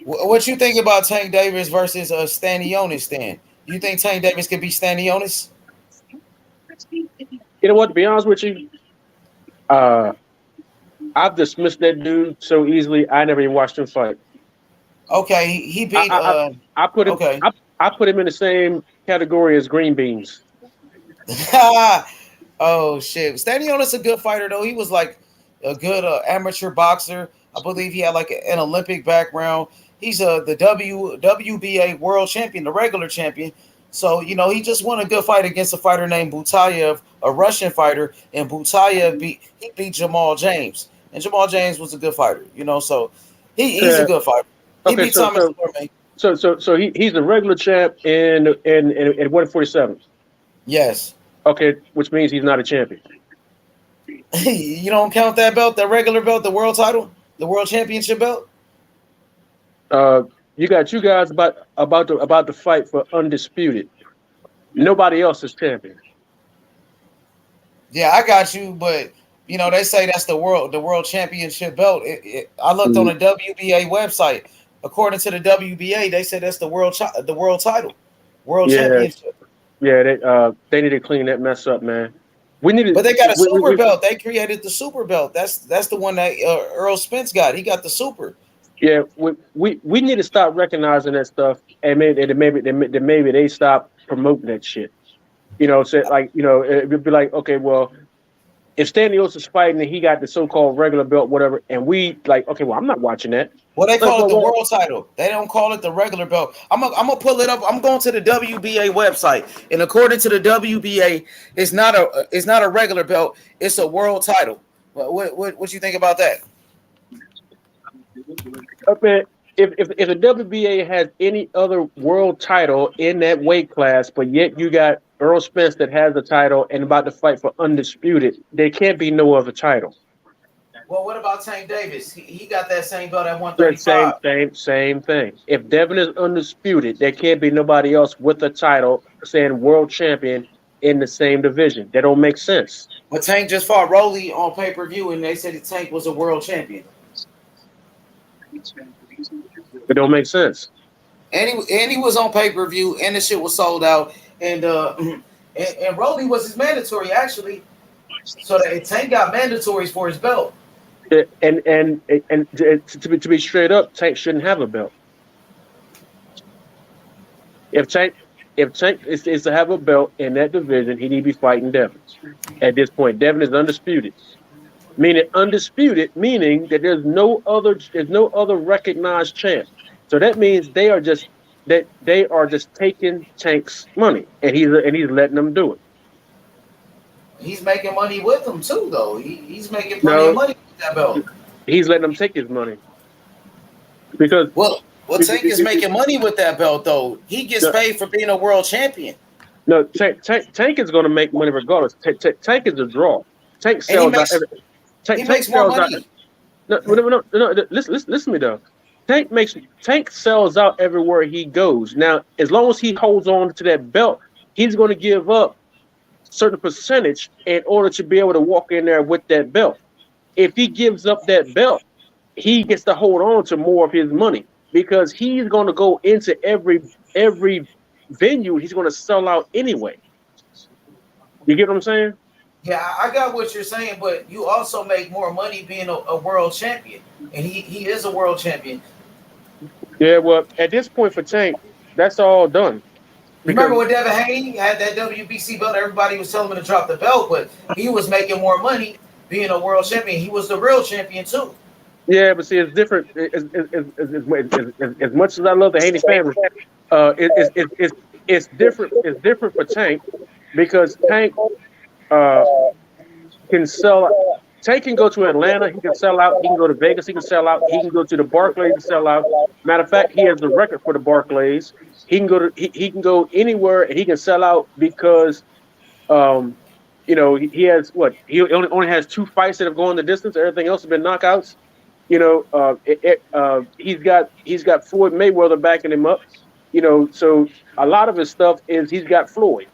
What you think about Tank Davis versus Stanionis, Stan? You think Tank Davis could beat Stanionis? You know what? To be honest with you, I've dismissed that dude so easily. I never even watched him fight. Okay, he beat. I put him. Okay. I put him in the same category as green beans. Oh shit, Stanionis a good fighter though. He was like a good amateur boxer. I believe he had like an Olympic background. He's the WBA world champion, the regular champion. So you know he just won a good fight against a fighter named Butayev, a Russian fighter, and Butayev beat Jamal James, and Jamal James was a good fighter. You know, so he's a good fighter. He Okay, beat Thomas Gorman. So he's a regular champ in 147. Yes. Okay, which means he's not a champion. You don't count that belt, that regular belt, the world title, the world championship belt? You got you guys about to fight for undisputed. Nobody else is champion. Yeah, I got you, but you know they say that's the world championship belt. I looked on the WBA website. According to the WBA, they said that's the world title, world championship. Yeah, they need to clean that mess up, man. But they got a super belt. They created the super belt. That's the one that Errol Spence got. He got the super. Yeah, we need to stop recognizing that stuff, and maybe they stop promoting that shit. You know, so like it'd be like, okay, well, if Stanios is fighting and he got the so-called regular belt, whatever, and we like, okay, well, I'm not watching that. Well, they call it the world title. They don't call it the regular belt. I'm gonna pull it up. I'm going to the WBA website, and according to the WBA, it's not a regular belt. It's a world title. What you think about that? Okay, if the WBA has any other world title in that weight class, but yet you got Errol Spence that has the title and about to fight for undisputed, there can't be no other title. Well, what about Tank Davis? He got that same belt at 135. Same thing. If Devin is undisputed, there can't be nobody else with a title saying world champion in the same division. That don't make sense. But Tank just fought Rolly on pay-per-view, and they said that Tank was a world champion. It don't make sense. And he was on pay-per-view, and the shit was sold out. And Rolly was his mandatory actually, so that Tank got mandatories for his belt. And to be straight up, Tank shouldn't have a belt. If Tank is to have a belt in that division, he need to be fighting Devin. At this point, Devin is undisputed. Meaning that there's no other recognized champ. So that means they are just taking Tank's money, and he's letting them do it. He's making money with them too, though. He's making plenty of money with that belt. He's letting them take his money because Tank is making money with that belt, though. He gets paid for being a world champion. No, Tank is going to make money regardless. Tank is a draw. Tank sells out. He makes more money. No. Listen to me though. Tank sells out everywhere he goes. Now, as long as he holds on to that belt, he's going to give up a certain percentage in order to be able to walk in there with that belt. If he gives up that belt, he gets to hold on to more of his money because he's going to go into every venue. He's going to sell out anyway. You get what I'm saying? Yeah, I got what you're saying, but you also make more money being a world champion, and he is a world champion. Yeah, well, at this point for Tank, that's all done. Remember when Devin Haney had that WBC belt? Everybody was telling him to drop the belt, but he was making more money being a world champion. He was the real champion too. Yeah, but see, it's different. As much as I love the Haney family, it's different. It's different for Tank because Tank can sell. Tank can go to Atlanta. He can sell out. He can go to Vegas. He can sell out. He can go to the Barclays and sell out. Matter of fact, he has the record for the Barclays. He can go to. He can go anywhere and he can sell out because, he has what? He only has 2 fights that have gone the distance. Everything else has been knockouts. He's got Floyd Mayweather backing him up. So a lot of his stuff is he's got Floyd.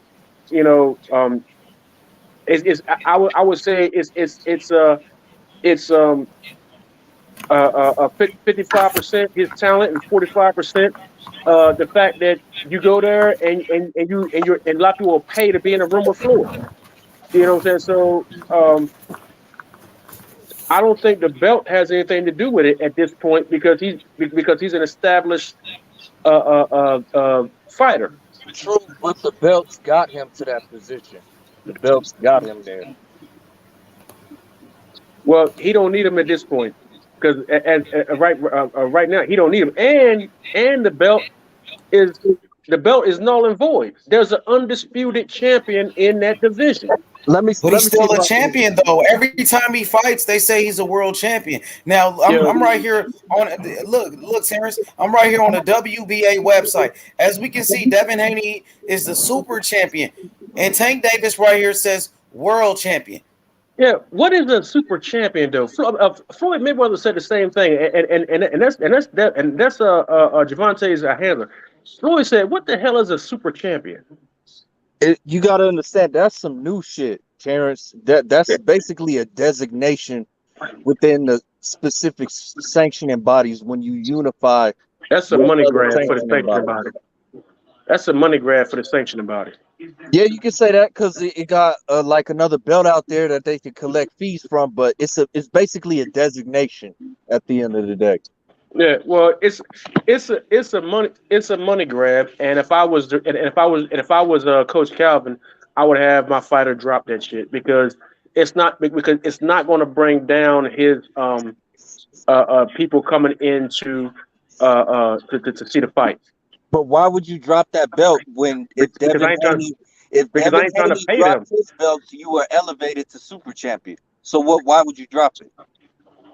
I would say it's 55% his talent and 45% the fact that you go there and a lot of people will pay to be in a room with Floyd. You know what I'm saying? So I don't think the belt has anything to do with it at this point because he's an established fighter. True, but the belts got him to that position. The belts got him there. Well, he don't need him at this point because right now he don't need him, and the belt is null and void. There's an undisputed champion in that division. But he's see still if a I can. champion, though. Every time he fights, they say he's a world champion. Now, I'm right here on look, Terrence. I'm right here on the WBA website. As we can see, Devin Haney is the super champion, and Tank Davis right here says world champion. Yeah, what is a super champion though? Floyd Mayweather said the same thing, and that's Gervonta's handler. Floyd said, "What the hell is a super champion?" You got to understand that's some new shit, Terrence. That's basically a designation within the specific sanctioning bodies when you unify. That's a money grab for the sanctioning body. That's a money grab for the sanctioning body. Yeah, you can say that because it got like another belt out there that they can collect fees from, but it's basically a designation at the end of the day. Yeah, well, it's a money grab, and if I was Coach Calvin, I would have my fighter drop that shit because it's not going to bring down his people coming in to see the fight. But why would you drop that belt when if Devin Haney dropped his belt, you were elevated to super champion? So why would you drop it?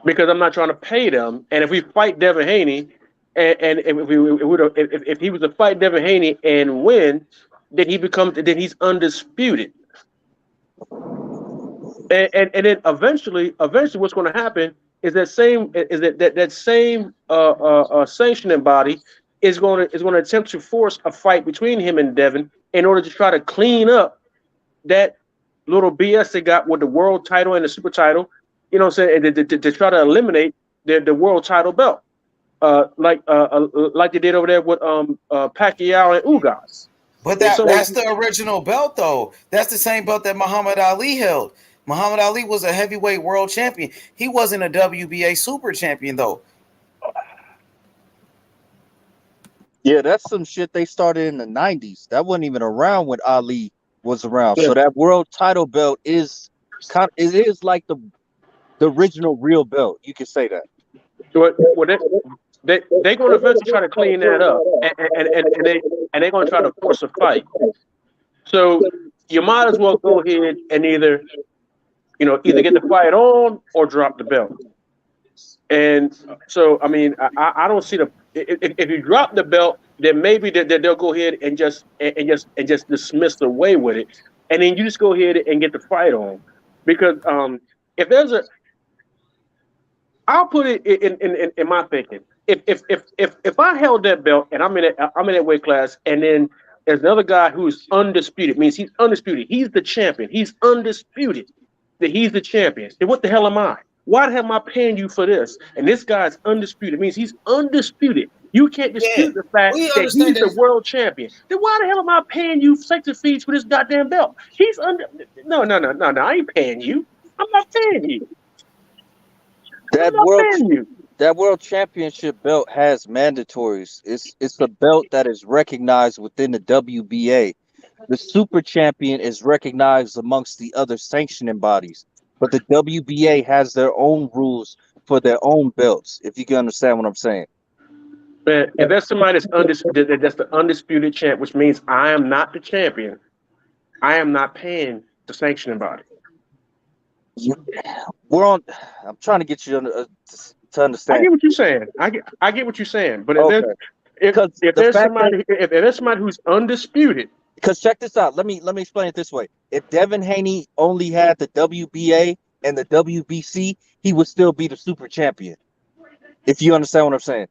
Because I'm not trying to pay them. And if we fight Devin Haney, and if he was to fight Devin Haney and win, then he's undisputed. And then eventually what's going to happen is that same sanctioning body is going to attempt to force a fight between him and Devin in order to try to clean up that little BS they got with the world title and the super title. You know what I'm saying? To try to eliminate the world title belt, like they did over there with Pacquiao and Ugas. But that's the original belt, though. That's the same belt that Muhammad Ali held. Muhammad Ali was a heavyweight world champion. He wasn't a WBA super champion, though. Yeah, that's some shit they started in the 90s. That wasn't even around when Ali was around. Yeah. So that world title belt is like the original real belt. You can say that. Well, they're going to eventually try to clean that up, and they're going to try to force a fight. So you might as well go ahead and either get the fight on or drop the belt. And so, I mean, I don't see if you drop the belt, then maybe they'll go ahead and just dismiss away with it, and then you just go ahead and get the fight on, because if there's I'll put it in my thinking. If I held that belt and I'm in that weight class, and then there's another guy who's undisputed, means he's undisputed, he's the champion, he's undisputed, that he's the champion. Then what the hell am I? Why the hell am I paying you for this? And this guy's undisputed, means he's undisputed. You can't dispute the fact that he's the world champion. Then why the hell am I paying you sanction fees for this goddamn belt? He's no. I ain't paying you. I'm not paying you. That world championship belt has mandatories. It's a belt that is recognized within the WBA. The super champion is recognized amongst the other sanctioning bodies, but the WBA has their own rules for their own belts. If you can understand what I'm saying. But if that's somebody that's the undisputed champ, which means I am not the champion, I am not paying the sanctioning body. I'm trying to get you to understand. I get what you're saying. I get what you're saying. But if there's somebody who's undisputed, because check this out. Let me explain it this way. If Devin Haney only had the WBA and the WBC, he would still be the super champion. If you understand what I'm saying.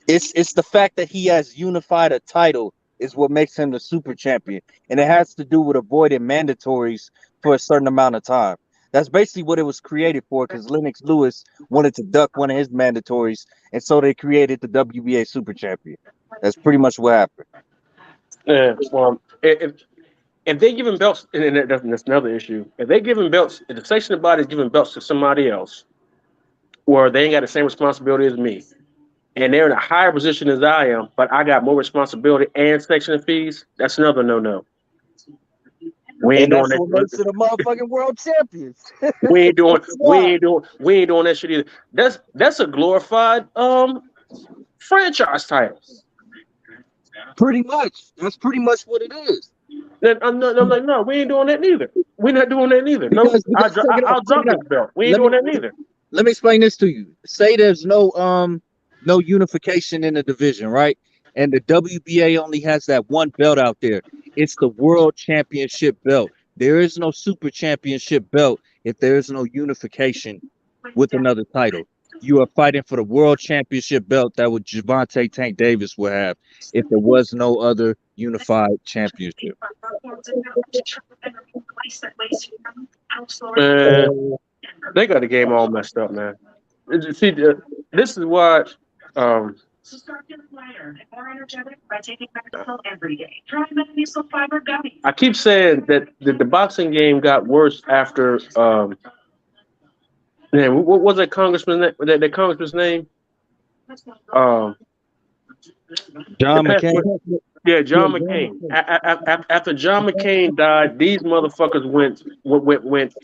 It's the fact that he has unified a title is what makes him the super champion, and it has to do with avoiding mandatories for a certain amount of time. That's basically what it was created for, because Lennox Lewis wanted to duck one of his mandatories, and so they created the WBA super champion. That's pretty much what happened. Yeah, well, if they giving belts, and that's another issue. If they giving belts, if the sanctioning body is giving belts to somebody else, or they ain't got the same responsibility as me, and they're in a higher position as I am, but I got more responsibility and section fees, that's another no. We ain't And doing that's that. what makes it a motherfucking world champions. We ain't doing Why? that shit either. That's a glorified franchise title. Pretty much. That's pretty much what it is. Then I'm like, no, we ain't doing that neither. We're not doing that neither. No, Because check it out, I'll drop this belt. We ain't doing that neither. Let me explain this to you. Say there's no unification in the division, right? And the WBA only has that one belt out there. It's the World Championship belt. There is no Super Championship belt if there is no unification with another title. You are fighting for the World Championship belt that would Gervonta Tank Davis would have if there was no other unified championship. Man, they got the game all messed up, man. See, this is why. I keep saying that the boxing game got worse after. Man, what was that congressman? That congressman's name? John McCain. Yeah, John McCain. After John McCain died, these motherfuckers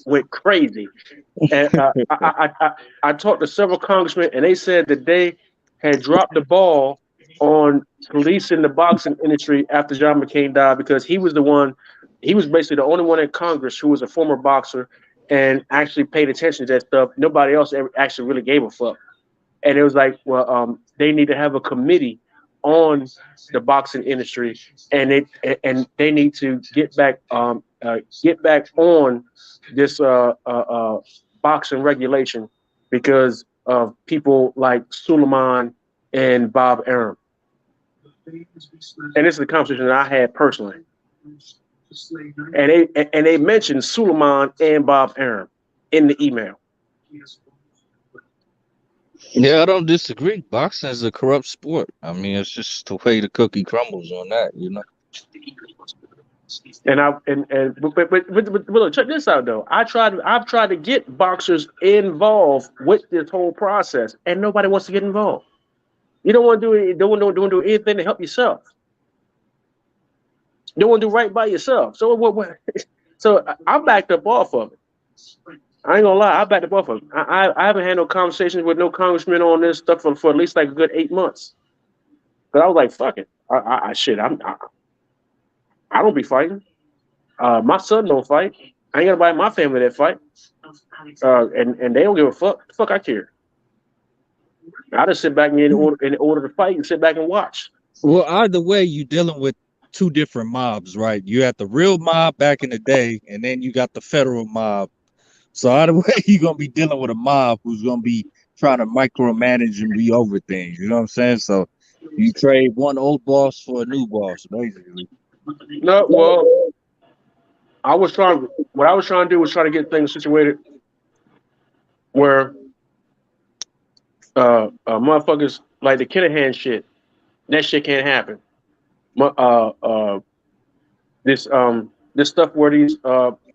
went crazy. And I talked to several congressmen, and they said that they had dropped the ball on policing the boxing industry after John McCain died because he was basically the only one in Congress who was a former boxer and actually paid attention to that stuff. Nobody else ever actually really gave a fuck. And it was like, well, they need to have a committee on the boxing industry, and they need to get back on this boxing regulation because of people like Suleiman and Bob Arum. And this is the conversation that I had personally. And they mentioned Suleiman and Bob Arum in the email. Yeah, I don't disagree. Boxing is a corrupt sport. I mean, it's just the way the cookie crumbles on that, you know. But look, check this out though. I've tried to get boxers involved with this whole process, and nobody wants to get involved. You don't want to do it. Don't want to do anything to help yourself. You don't want to do right by yourself. So what? So I backed up off of it. I ain't gonna lie, I backed up off of it. I haven't had no conversations with no congressman on this stuff for at least like a good 8 months. But I was like, fuck it. I don't be fighting. My son don't fight. I ain't got nobody in my family that fight. And they don't give a fuck. The fuck I care. I just sit back and in order to fight and sit back and watch. Well, either way, you're dealing with two different mobs, right? You had the real mob back in the day, and then you got the federal mob. So either way, you're gonna be dealing with a mob who's gonna be trying to micromanage and be over things. You know what I'm saying? So you trade one old boss for a new boss, basically. No, well, what I was trying to do was try to get things situated where motherfuckers like the Kinahan shit, that shit can't happen. This stuff where these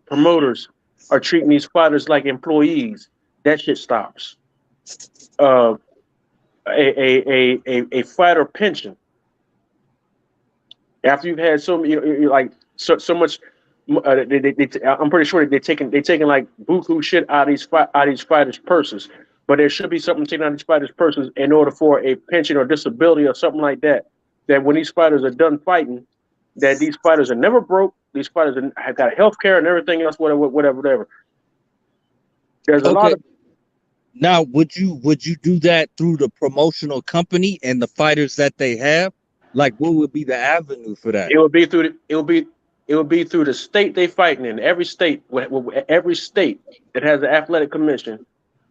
promoters are treating these fighters like employees, that shit stops. A fighter pension after you've had so much. I'm pretty sure they're taking like buku shit out of these fighters' purses. But there should be something taken out of these fighters' purses in order for a pension or disability or something like that. That when these fighters are done fighting, that these fighters are never broke. These fighters have got health care and everything else, whatever. There's a lot of. Now, would you do that through the promotional company and the fighters that they have? Like, what would be the avenue for that? It would be through the state they fighting in. Every state that has an athletic commission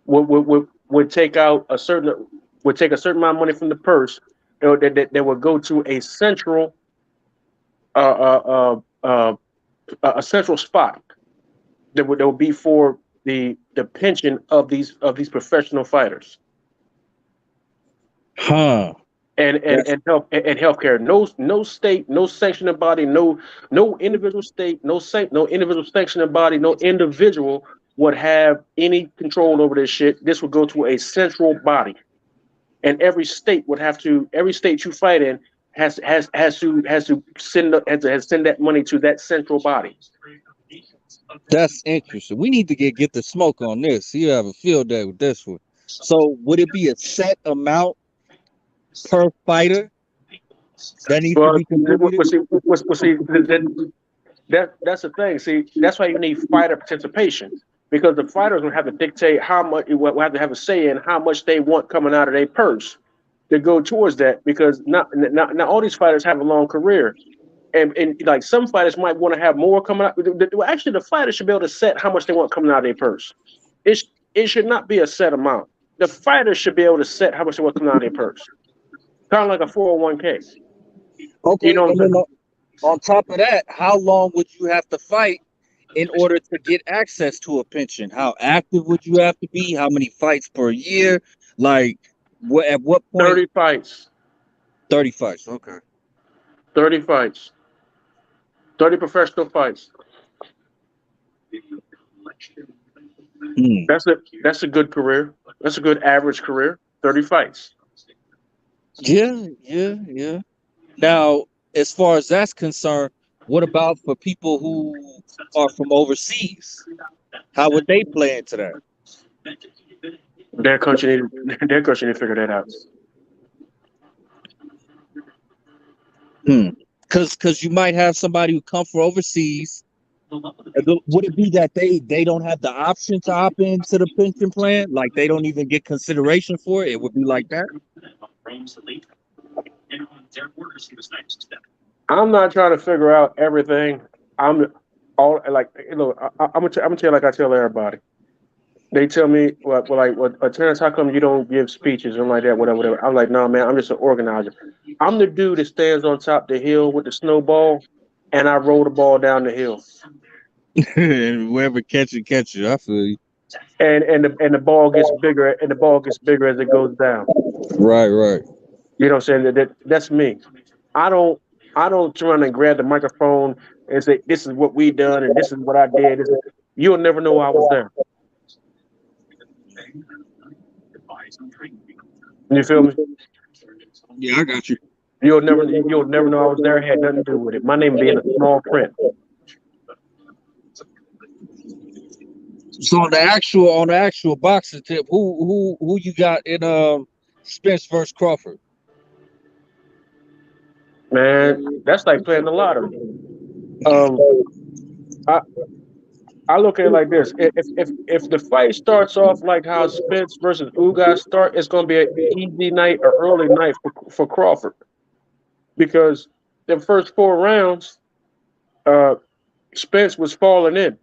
would take a certain amount of money from the purse that would go to a central central spot that would be for the pension of these professional fighters. Huh. And healthcare. No state, no sanctioning body, no individual state, no individual sanctioning body, no individual would have any control over this shit. This would go to a central body. and every state you fight in has to send that money to that central body. That's interesting. We need to get the smoke on this. You have a field day with this one. So would it be a set amount per fighter that needs to Well, be contributed? That's the thing. See, that's why you need fighter participation, because the fighters will have to dictate how much. Will have to have a say in how much they want coming out of their purse to go towards that. Because not all these fighters have a long career, and like some fighters might want to have more coming out. Actually, the fighters should be able to set how much they want coming out of their purse. It should not be a set amount. The fighters should be able to set how much they want coming out of their purse, kind of like a 401k. Okay, You know what and I'm then saying? on top of that, how long would you have to fight in order to get access to a pension? How active would you have to be? How many fights per year? Like, at what point? 30 fights. 30 fights. Okay. 30 fights. 30 professional fights. That's a good career. That's a good average career. 30 fights. Yeah. Now, as far as that's concerned, what about for people who are from overseas? How would they play into that? Their country need to figure that out. Because you might have somebody who come from overseas. Would it be that they don't have the option to opt into the pension plan? Like they don't even get consideration for it? It would be like that? I'm not trying to figure out everything. I'm gonna tell you like I tell everybody. They tell me, Terrence, how come you don't give speeches and like that, whatever. I'm like, no, man, I'm just an organizer. I'm the dude that stands on top of the hill with the snowball, and I roll the ball down the hill. And whoever catch it, I feel you. And the ball gets bigger, and the ball gets bigger as it goes down. Right. You know what I'm saying? That's me. I don't try and grab the microphone and say, this is what we done and this is what I did. You'll never know I was there. You feel me? Yeah, I got you. You'll never know I was there. It had nothing to do with it. My name being a small print. So on the actual boxing tip, who you got in Spence versus Crawford? Man, that's like playing the lottery. I look at it like this: if the fight starts off like how Spence versus Ugas start, it's going to be an easy night or early night for Crawford, because the first 4 rounds, Spence was falling in.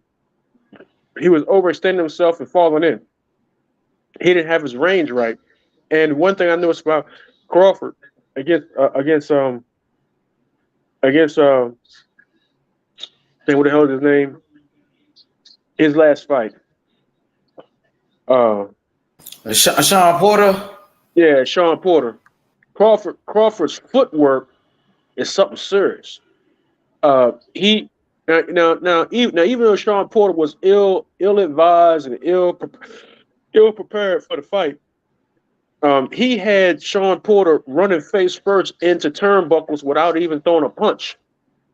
He was overextending himself and falling in. He didn't have his range right. And one thing I noticed about Crawford against what the hell is his name? His last fight. Sean Porter. Yeah, Sean Porter. Crawford's footwork is something serious. Even though Sean Porter was ill advised and ill prepared for the fight, he had Sean Porter running face first into turnbuckles without even throwing a punch,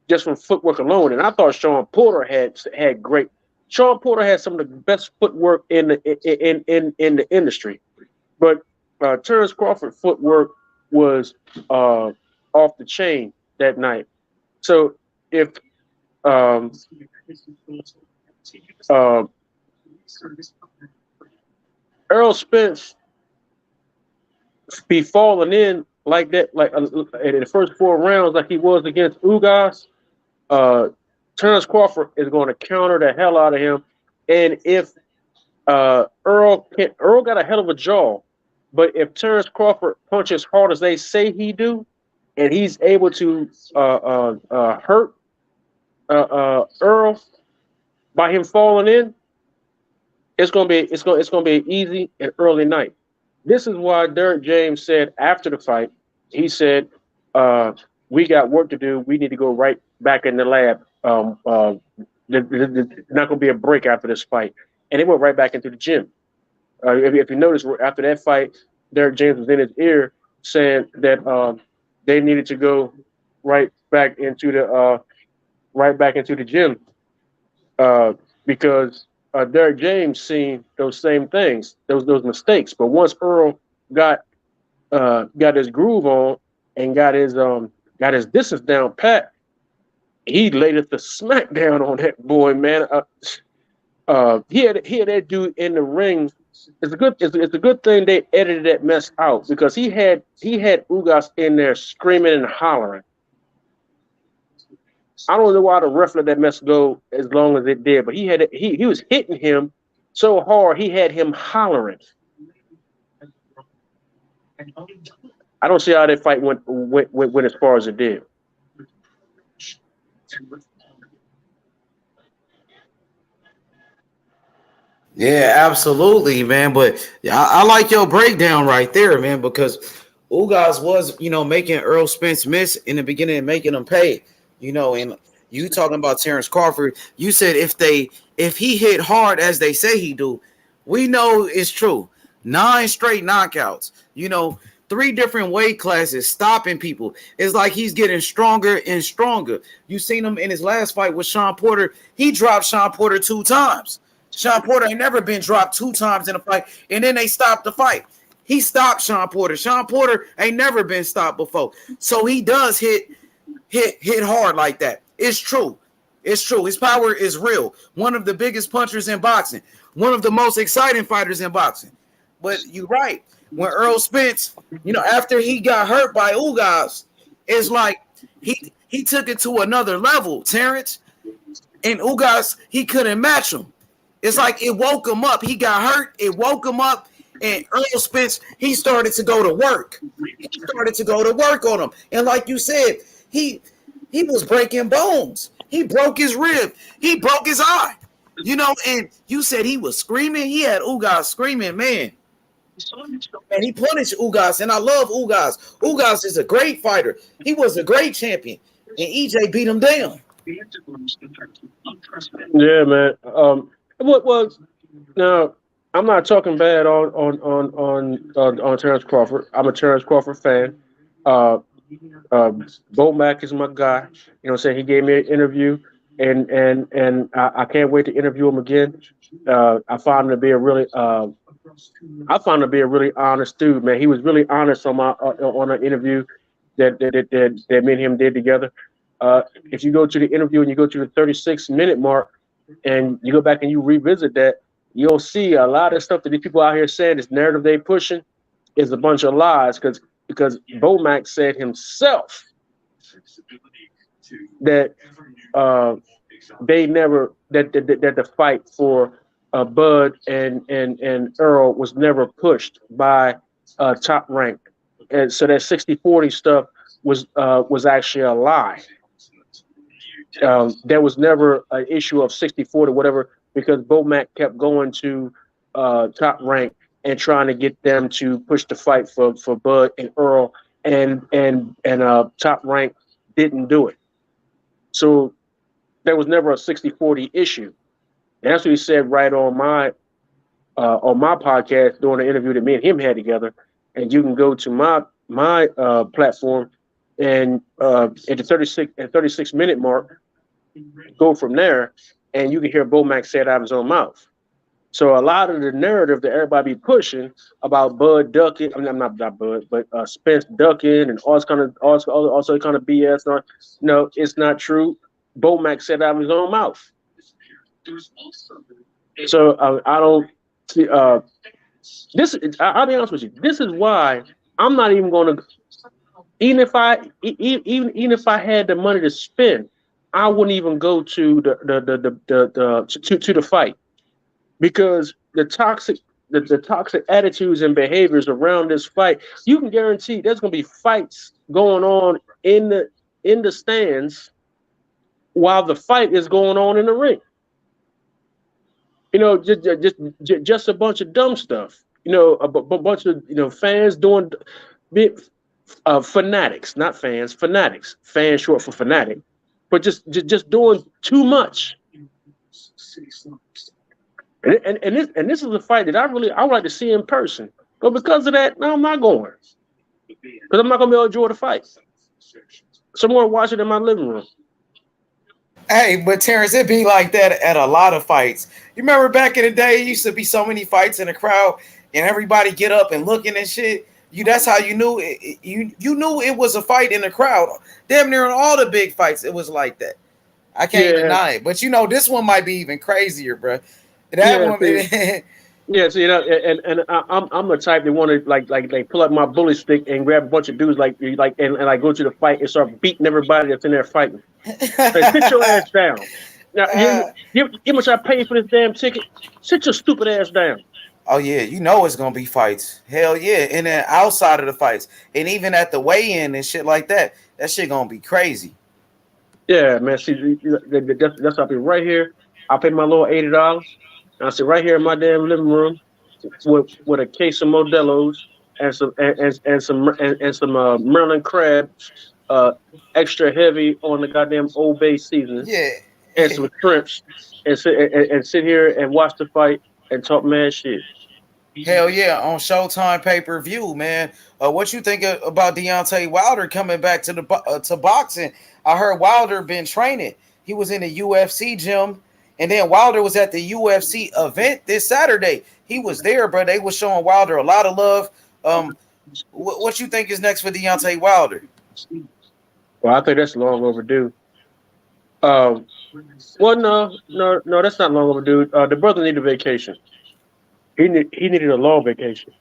just from footwork alone. And I thought Sean Porter had great. Sean Porter had some of the best footwork in the industry, but Terence Crawford footwork was off the chain that night. So if Errol Spence be falling in like that, like in the first 4 rounds, like he was against Ugas, Terence Crawford is going to counter the hell out of him. And if Errol got a hell of a jaw, but if Terence Crawford punches hard as they say he do, and he's able to hurt Errol by him falling in, it's gonna be an easy and early night. This is why Derek James said after the fight, he said, "We got work to do. We need to go right back in the lab. There's not gonna be a break after this fight." And they went right back into the gym. If you notice, after that fight, Derek James was in his ear saying that they needed to go right back into the gym because Derek James seen those same things, those mistakes. But once Earl got his groove on and got his distance down pat, he laid it the smackdown on that boy, man. He had that dude in the ring. It's a good thing they edited that mess out because he had Ugas in there screaming and hollering. I don't know why the ref let that mess go as long as it did, but he was hitting him so hard he had him hollering. I don't see how that fight went as far as it did. Yeah, absolutely, man. But I like your breakdown right there, man, because Ugas was, making Errol Spence miss in the beginning and making him pay, and you talking about Terence Crawford, you said if he hit hard as they say he do, we know it's true. 9 straight knockouts, 3 different weight classes, stopping people. It's like he's getting stronger and stronger. You seen him in his last fight with Sean Porter. He dropped Sean Porter 2 times. Sean Porter ain't never been dropped 2 times in a fight, and then they stopped the fight. He stopped Sean Porter. Sean Porter ain't never been stopped before. So he does hit hard like that. It's true. It's true. His power is real. One of the biggest punchers in boxing. One of the most exciting fighters in boxing. But you're right. When Errol Spence, after he got hurt by Ugas, it's like he took it to another level, Terrence. And Ugas, he couldn't match him. It's like it woke him up. He got hurt. It woke him up. And Errol Spence, he started to go to work. He started to go to work on him. And like you said, he was breaking bones. He broke his rib. He broke his eye. And you said he was screaming. He had Ugas screaming, man. And he punished Ugas. And I love Ugas. Ugas is a great fighter. He was a great champion. And EJ beat him down. Yeah, man. Now I'm not talking bad on Terence Crawford. I'm a Terence Crawford fan. Bomac is my guy. You know what I'm saying? He gave me an interview and I can't wait to interview him again. I found him to be a really honest dude, man. He was really honest on an interview that me and him did together. If you go to the interview and you go to the 36-minute mark and you go back and you revisit that, you'll see a lot of stuff that these people out here saying, this narrative they pushing is a bunch of lies because Bomac said himself that they never that the fight for Bud and Earl was never pushed by Top Rank, and so that 60-40 stuff was actually a lie. There was never an issue of 60-40 whatever because Bomac kept going to Top Rank and trying to get them to push the fight for Bud and Earl, and Top Rank didn't do it. So there was never a 60-40 issue. And that's what he said right on my podcast during the interview that me and him had together. And you can go to my platform and at the 36-minute mark, go from there, and you can hear Bomac say it out of his own mouth. So a lot of the narrative that everybody be pushing about Bud ducking, I mean, not Bud, but Spence ducking and all this kind of BS. No, it's not true. Bomac said it out of his own mouth. So I don't see this. I'll be honest with you. This is why I'm not even going to. Even if I had the money to spend, I wouldn't even go to the fight. Because the toxic attitudes and behaviors around this fight, you can guarantee there's going to be fights going on in the stands while the fight is going on in the ring. Just a bunch of dumb stuff. A bunch of fans doing fanatics, not fans, fanatics. Fans short for fanatic, but just doing too much. And this is a fight that I would like to see in person. But because of that, no, I'm not going. Because I'm not gonna be able to enjoy the fight. So I'm gonna watch it in my living room. Hey, but Terrence, it be like that at a lot of fights. You remember back in the day, it used to be so many fights in the crowd, and everybody get up and looking and shit. That's how you knew you knew it was a fight in the crowd. Damn near in all the big fights, it was like that. I can't Yeah, deny it, but this one might be even crazier, bro. That yeah. one, See, yeah. See, I'm the type that want to like pull up my bully stick and grab a bunch of dudes and like go to the fight and start beating everybody that's in there fighting. Like, sit your ass down. Now, you much I paid for this damn ticket? Sit your stupid ass down. oh yeah, it's gonna be fights. Hell yeah, and then outside of the fights, and even at the weigh-in and shit like that, that shit gonna be crazy. Yeah, man. See, that's I'll be right here. I'll pay my little $80. And I'll sit right here in my damn living room with a case of Modelo's and some Maryland crabs, extra heavy on the goddamn Old Bay seasoning, Yeah. and some shrimps, and sit here and watch the fight and talk mad shit. Hell yeah, on Showtime pay-per-view, man. What you think about Deontay Wilder coming back to boxing? I heard Wilder been training. He was in the UFC gym, and then Wilder was at the UFC event this Saturday. He was there, bro. They was showing Wilder a lot of love. What you think is next for Deontay Wilder? Well, I think that's long overdue. Well, no, that's not long overdue. The brother needed a vacation. He needed a long vacation,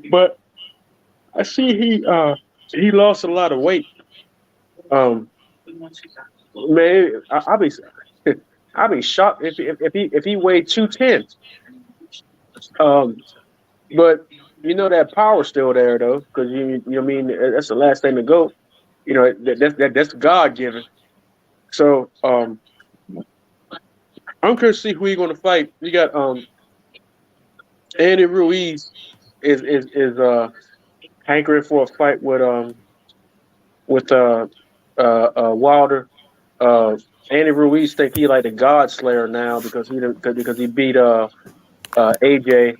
but I see he lost a lot of weight. Um, man, I'll be shocked if he weighed 210. But that power's still there though, because you know what I mean, that's the last thing to go. That's God given. So I'm curious to see who he's going to fight. You got Andy Ruiz is hankering for a fight with Wilder. Andy Ruiz think he like the God Slayer now because he beat AJ.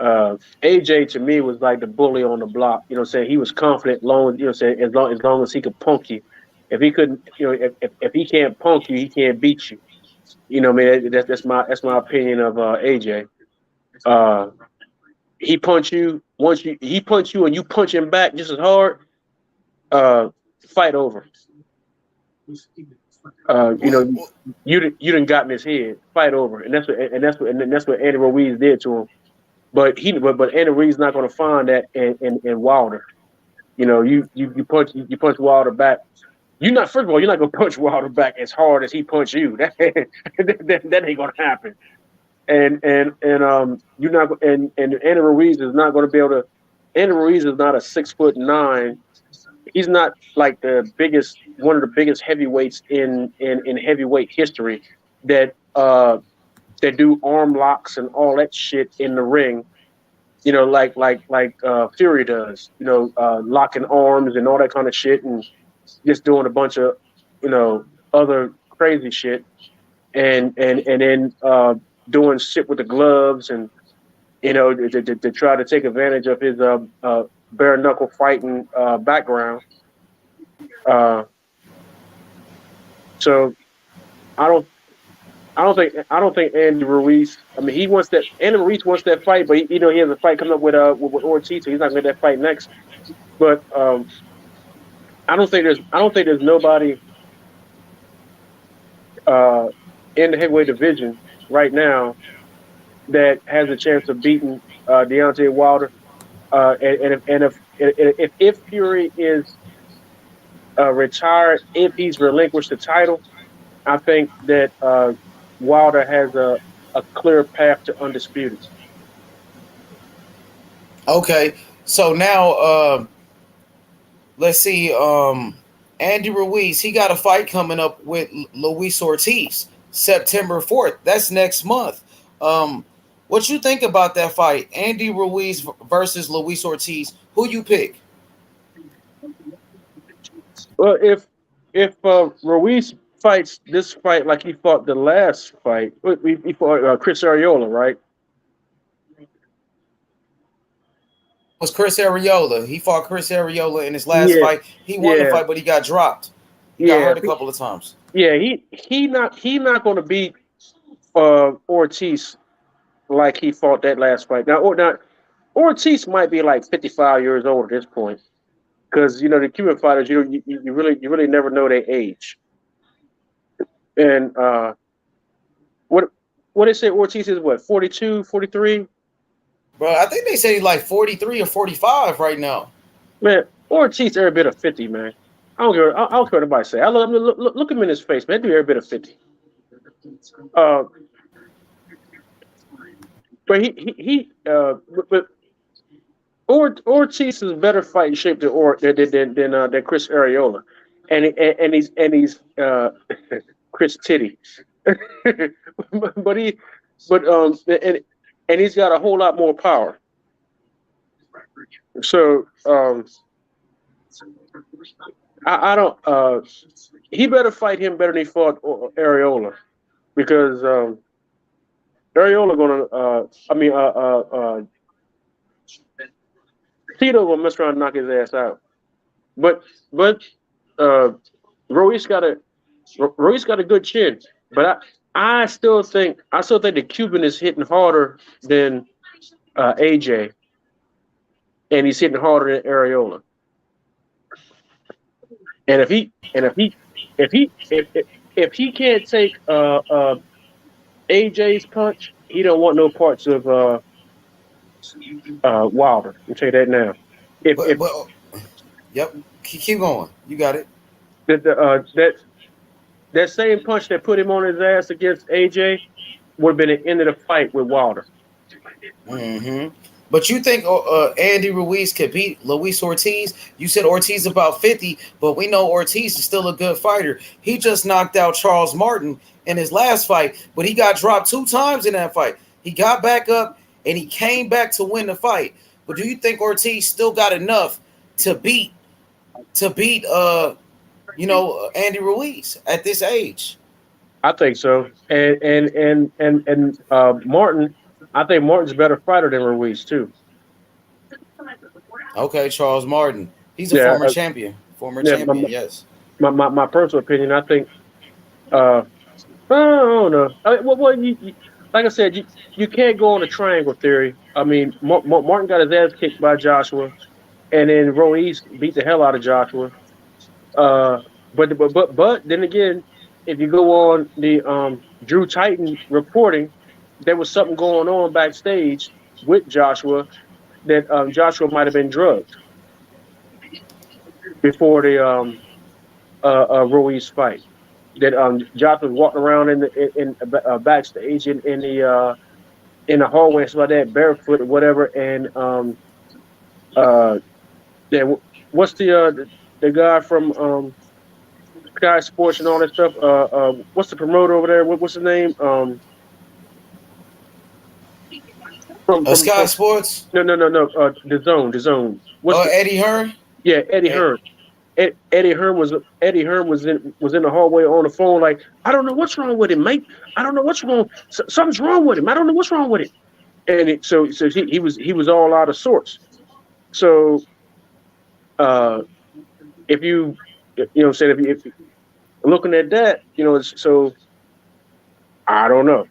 AJ to me was like the bully on the block. You know what I'm saying? He was confident as long as he could punk you. If he couldn't, if he can't punk you, he can't beat you. You know what I mean? That's my opinion of AJ. He punch you he punch you and you punch him back just as hard. Fight over. You didn't got in his head. Fight over, and that's what Andy Ruiz did to him. But Andy Ruiz not going to find that in Wilder. You punch Wilder back. First of all, you're not going to punch Wilder back as hard as he punched you. That ain't going to happen. And you're not and Andy Ruiz is not going to be able to. Andy Ruiz is not a 6'9". He's not like one of the biggest heavyweights in heavyweight history that do arm locks and all that shit in the ring. Like Fury does. Locking arms and all that kind of shit, and just doing a bunch of other crazy shit, and then doing shit with the gloves and to try to take advantage of his bare knuckle fighting background. So I don't think Andy Ruiz. I mean, Andy Ruiz wants that fight, but he has a fight coming up with Ortiz, so he's not going to get that fight next. But I don't think there's nobody in the heavyweight division right now that has a chance of beating Deontay Wilder. And if Fury is retired, if he's relinquished the title, I think that Wilder has a clear path to undisputed. Okay, so now let's see. Andy Ruiz, he got a fight coming up with Luis Ortiz, September 4th. That's next month. What you think about that fight, Andy Ruiz versus Luis Ortiz? Who you pick? Well, if Ruiz fights this fight like he fought the last fight, he fought Chris Arreola, right? was Chris Arreola. He fought Chris Arreola in his last Yeah, fight. He won the yeah, fight, but he got dropped. He got yeah, hurt a couple of times. yeah. He not going to beat Ortiz like he fought that last fight. Now Ortiz might be like 55 years old at this point because the Cuban fighters you really never know their age. And what they say Ortiz is what 42, 43? Bro, I think they say he's like 43 or 45 right now. Man, Ortiz every bit of 50, man. I don't care. I don't care what anybody say. Look him in his face, man. Do every bit of 50. But but Ortiz is a better fighting shape than Chris Arreola, and he's Chris Titty, but he's got a whole lot more power. So I don't. He better fight him better than he fought Arreola, because Arreola gonna. Tito gonna mess around and knock his ass out. But Ruiz got a good chin. But I still think the Cuban is hitting harder than AJ, and he's hitting harder than Arreola. And if he can't take AJ's punch, he don't want no parts of Wilder. I'll tell you that now. Yep, keep going. You got it. That same punch that put him on his ass against AJ would have been the end of the fight with Wilder. Mm-hmm. But you think Andy Ruiz could beat Luis Ortiz? You said Ortiz about 50, but we know Ortiz is still a good fighter. He just knocked out Charles Martin in his last fight, but he got dropped 2 times in that fight. He got back up and he came back to win the fight. But do you think Ortiz still got enough to beat Andy Ruiz at this age? I think so. And Martin, I think Martin's a better fighter than Ruiz too. Okay, Charles Martin. He's a former champion. Yes. My personal opinion, I think I don't know. Like I said, you can't go on a triangle theory. I mean, Martin got his ass kicked by Joshua, and then Ruiz beat the hell out of Joshua. But then again, if you go on the Drew Titan reporting, there was something going on backstage with Joshua that Joshua might have been drugged before the Ruiz fight. That Joshua was walking around in backstage in the hallway and stuff like that, barefoot or whatever, and what's the guy from Sky Sports and all that stuff? What's the promoter over there? What's his name? From Sky Sports? No. The Zone. Eddie Hearn? Yeah, Eddie Hearn. Eddie Hearn was in the hallway on the phone, like, I don't know what's wrong with him, mate. I don't know what's wrong. Something's wrong with him. I don't know what's wrong with him. And so he was all out of sorts. So if you know, saying if you looking at that, so I don't know.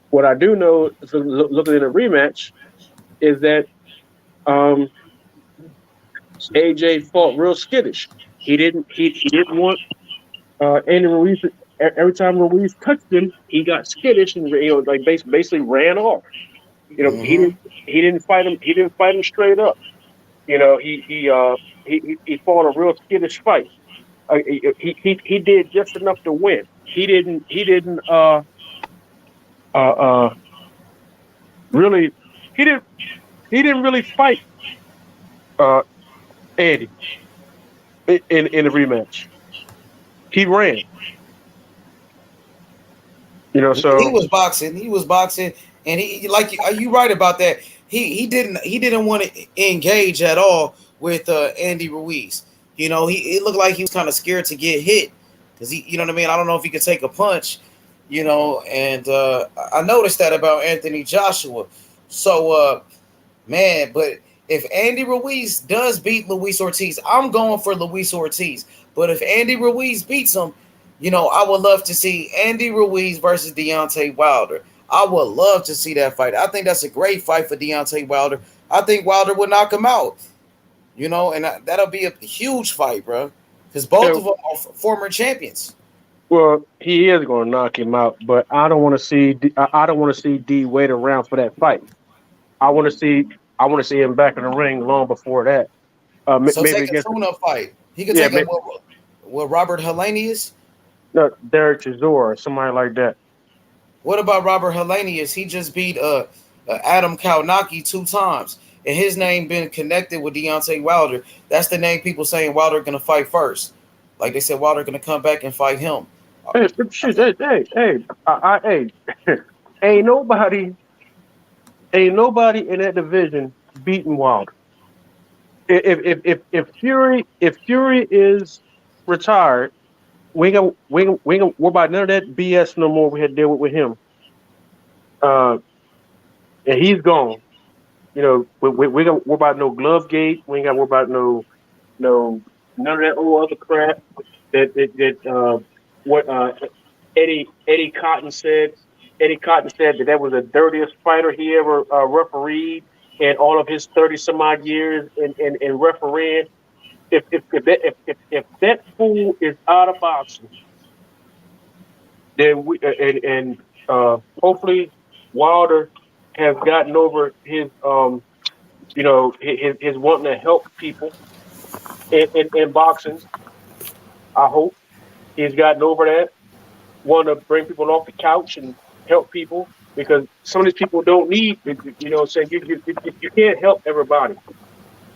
What I do know, looking at a rematch, is that AJ fought real skittish. He didn't want Andy Ruiz. Every time Ruiz touched him, he got skittish and basically ran off. He didn't fight him. He didn't fight him straight up. He fought a real skittish fight. He did just enough to win. He didn't really fight Andy in the rematch. He ran. So he was boxing, and he, like, are you right about that? He didn't want to engage at all with Andy Ruiz. It looked like he was kind of scared to get hit because you know what I mean. I don't know if he could take a punch, and I noticed that about Anthony Joshua. So Man, but if Andy Ruiz does beat Luis Ortiz, I'm going for Luis Ortiz. But if Andy Ruiz beats him, I would love to see Andy Ruiz versus Deontay Wilder. I would love to see that fight. I think that's a great fight for Deontay Wilder. I think Wilder would knock him out. And that'll be a huge fight, bro. Because both of them are former champions. Well, he is going to knock him out, but I don't want to see. I don't want to see D wait around for that fight. I want to see him back in the ring long before that. So Maybe take a against. tune-up fight. He could Yeah, take a what Robert Helenius. No, Derek Chisora, somebody like that. What about Robert Helenius? He just beat Adam Kaunaki 2 times, and his name been connected with Deontay Wilder. That's the name people saying Wilder gonna fight first. Like they said, Wilder gonna come back and fight him. Hey, shit, hey, ain't nobody in that division beating Wilder. If Fury is retired, we ain't gonna worry about none of that BS no more. We had to deal with him. And he's gone. We gonna worry about no glove gate. We ain't gotta worry about no none of that old other crap what Eddie Cotton said. Eddie Cotton said that was the dirtiest fighter he ever refereed in all of his 30 some odd years in refereeing. If that fool is out of boxing, then hopefully Wilder has gotten over his his wanting to help people in boxing. I hope he's gotten over that. Want to bring people off the couch and help people because some of these people don't need. Saying you can't help everybody.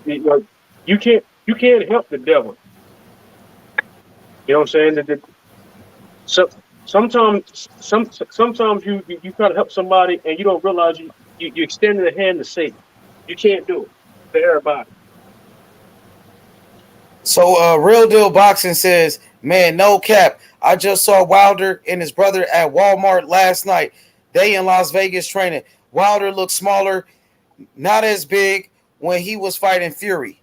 You can't help the devil. You know what I'm saying? So sometimes you try to help somebody and you don't realize you extending a hand to Satan. You can't do it to everybody. So Real Deal Boxing says, man, no cap. I just saw Wilder and his brother at Walmart last night. They in Las Vegas training. Wilder looked smaller, not as big when he was fighting Fury.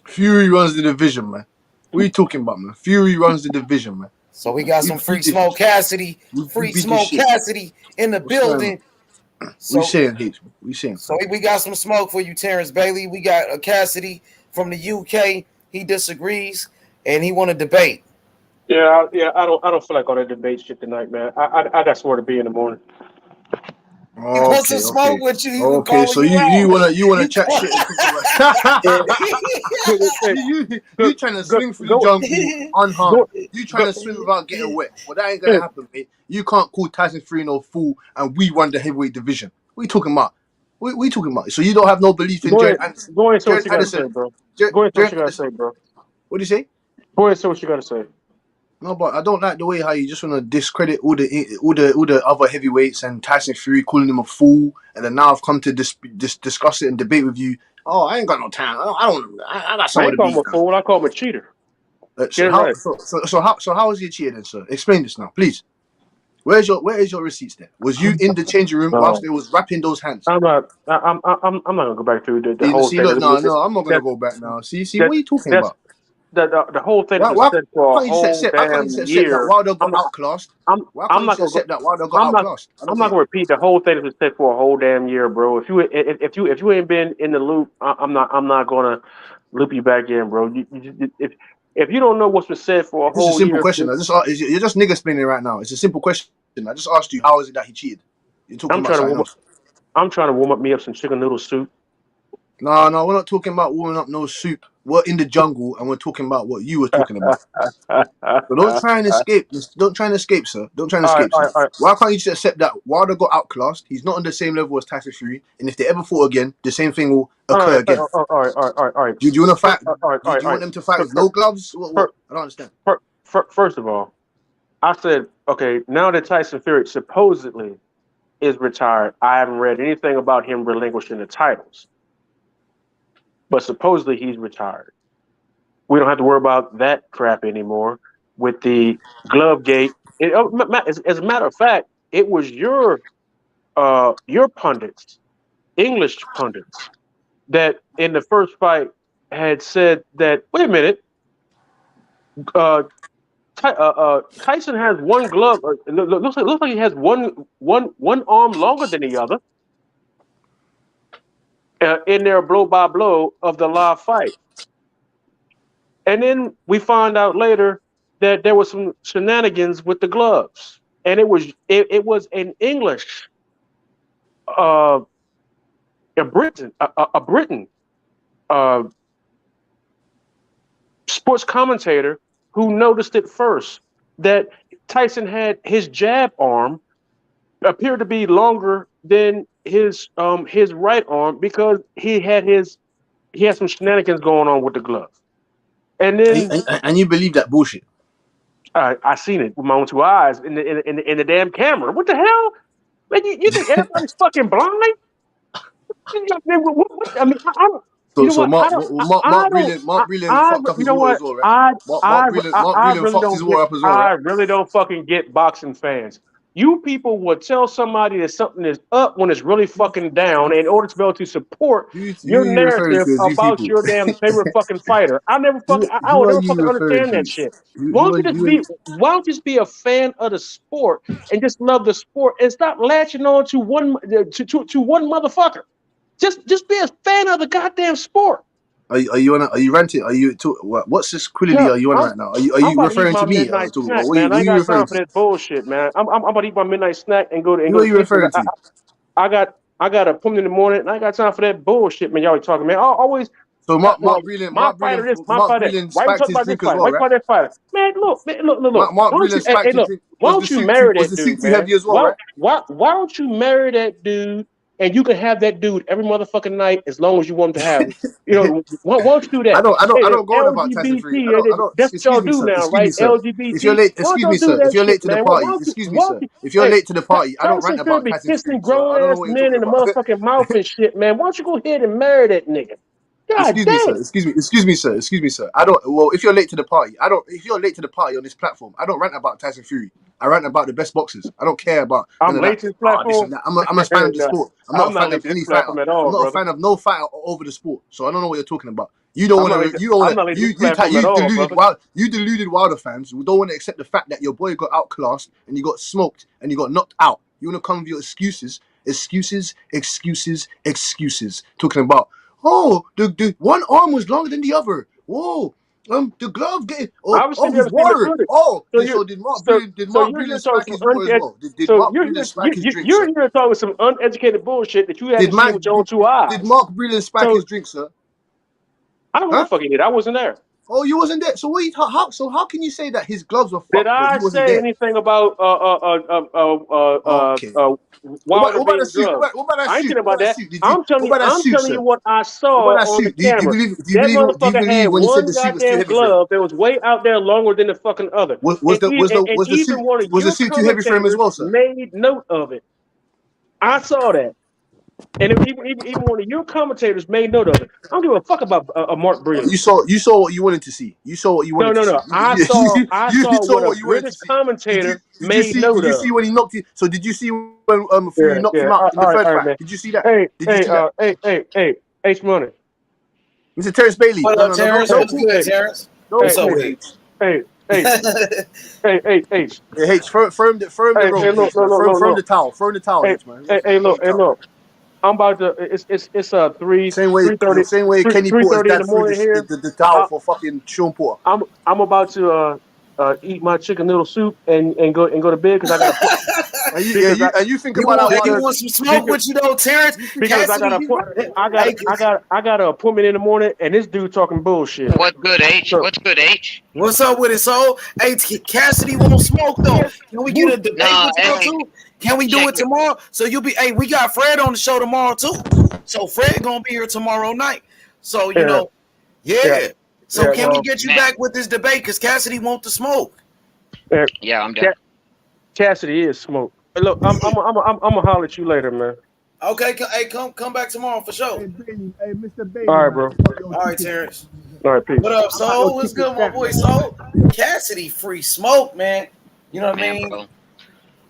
Fury runs the division, man. What are you talking about, man? Fury runs the division, man. So we got some Free Smoke Cassidy, in the building. We saying, H? We saying. So we got some smoke for you, Terrence Bailey. We got a Cassidy from the UK. He disagrees and he want to debate. Yeah. I don't feel like all that debate shit tonight, man. I got somewhere to be in the morning. He wants to smoke with you. He Okay, so you wanna chat shit and talk about you trying to swing through the jungle unharmed. You trying to swim without getting wet. Well, that ain't gonna happen, mate. You can't call Tyson Fury no fool and we run the heavyweight division. What are you talking about? What are you talking about? So you don't have no belief in Jared Anderson? Go ahead, say what you gotta say, bro. Go ahead, say what you gotta say, bro. What do you say? Go ahead, say what you gotta say. No, but I don't like the way how you just want to discredit all the other heavyweights and Tyson Fury calling him a fool, and then now I've come to discuss it and debate with you. Oh, I ain't got no time. I got someone to beat. I call him a fool. I call him a cheater. So how was he a cheater then, sir? Explain this now, please. Where is your receipts then? Was you in the changing room whilst they was wrapping those hands? I'm not gonna go back through the whole thing. Look, no, I'm not gonna go back now. See, what are you talking about? The whole thing is said for a whole damn year. Wilder got outclassed. I'm not gonna accept that Wilder got outclassed. I'm not gonna repeat the whole thing that was said for a whole damn year, bro. If you ain't been in the loop, I'm not gonna loop you back in, bro. If you don't know what's been said for a whole year, it's a simple question. You're just nigga spinning right now. It's a simple question. I just asked you, how is it that he cheated? You're talking about something else. I'm trying to warm up some chicken noodle soup. No, we're not talking about warming up no soup. We're in the jungle and we're talking about what you were talking about. So don't try and escape. Don't try and escape, sir. Don't try and escape, sir. All right. Why can't you just accept that Wilder got outclassed? He's not on the same level as Tyson Fury, and if they ever fought again, the same thing will occur again. All right. Do you want to fight? Do you want them to fight with no gloves? What? I don't understand. First of all, I said, okay, now that Tyson Fury supposedly is retired, I haven't read anything about him relinquishing the titles. But supposedly he's retired. We don't have to worry about that crap anymore with the glove gate. As a matter of fact, it was your pundits English pundits that in the first fight had said that, wait a minute, Tyson has one glove. Looks like he has one arm longer than the other in their blow by blow of the live fight. And then we find out later that there was some shenanigans with the gloves, and it was an English, a Britain, sports commentator who noticed it first, that Tyson had his jab arm appeared to be longer than his right arm because he had some shenanigans going on with the glove. And then and you believe that bullshit? I seen it with my own two eyes in the damn camera. What the hell? Man, you think everybody's fucking blind? I mean, Mark Breland fucked up his water as well, right? Mark Breland fucked his water up as well, right? I really don't fucking get boxing fans. You people would tell somebody that something is up when it's really fucking down in order to be able to support your narrative about your damn favorite fucking fighter. I never fucking, I would never fucking understand that shit. Why don't you just be a fan of the sport and just love the sport and stop latching on to one motherfucker? Just be a fan of the goddamn sport. Are you ranting? What's this quality are you on right now? Are you referring to me? Snack, man. I ain't got time for that bullshit, man. I'm about to eat my midnight snack and go to. Who are you referring to? I got an appointment in the morning, and I ain't got time for that bullshit, man. Y'all talking, man. I always. So Mark Breland spiked his drink as well, right? That fighter. Man, look. Mark Breland spiked his drink. Why don't you marry that dude, man? Heavy as well, right? Why don't you marry that dude? And you can have that dude every motherfucking night as long as you want him to have him. You know, why don't you do that? I don't go on about Tyson Fury. That's what y'all do now, right? LGBT. If you're late, excuse me, sir. If you're late to the party, excuse me, sir. If you're late to the party, I don't rant about Tyson Fury. Grown ass men in the motherfucking mouth and shit, man. Why don't you go ahead and marry that nigga? Excuse me, sir. I don't. Well, if you're late to the party, If you're late to the party on this platform, I don't rant about Tyson Fury. I rant about the best boxers. I don't care about. I'm late to the platform. I'm a fan of the sport. I'm not a fan of any fighter. At all, I'm not a fan of no fighter over the sport. So I don't know what you're talking about. You don't want to. You deluded Wilder fans who don't want to accept the fact that your boy got outclassed and you got smoked and you got knocked out. You want to come with your excuses. Talking about. Oh, the one arm was longer than the other. Whoa, the glove getting his water. Oh, so did Mark Breland spike his water as well? Did Mark Breland spike his drink? You're here talking some uneducated bullshit that you haven't seen with your own two eyes. Did Mark Breland spike his drink, sir? I don't know what the fuck he did. I wasn't there. Oh, you wasn't there. So how can you say that his gloves were fucked? Did I say anything about Wilder being drugged? I ain't saying about that. I'm telling you what I saw on the camera. That motherfucker had one goddamn glove that was way out there longer than the fucking other. Was the suit too heavy for him as well, sir? Made note of it. I saw that. And if even one of your commentators made note of it. I don't give a fuck about Mark Breland. You saw what you wanted to see. You saw what you wanted to see. No. I saw what a British commentator made note of. Did you see when he knocked it? So did you see when Fury knocked him out in the third fight? Man. Did you see that? Hey, H Money. Mr. Terence Bailey. What up, Terence? What's good, Terence? What's up, H? Hey, H. H, firm the towel. Firm the towel, H, man. Hey, look. I'm about to. It's 3:30. Same way Kenny Porter's dad threw the towel for fucking Sean Porter. I'm about to eat my chicken noodle soup and go to bed because I got. And you think about how you want some smoke with you though, Terence? Because I got an appointment in the morning and this dude talking bullshit. What's good, H? What's up with it, so? Hey, Cassidy won't smoke though. Can we get a debate with you too? Can we do it tomorrow? So you'll be. Hey, we got Fred on the show tomorrow too. So Fred gonna be here tomorrow night. So you know, So can we get you back with this debate? Because Cassidy wants to smoke. Yeah, I'm down. Cassidy is smoke. Hey, look, I'm gonna holler at you later, man. Okay, hey, come back tomorrow for sure. Hey, Mr. Bailey. All right, bro. All right, Terrence. All right, peace. What up, Soul? What's good, my boy, Soul? Cassidy, free smoke, man. You know what I mean? Bro.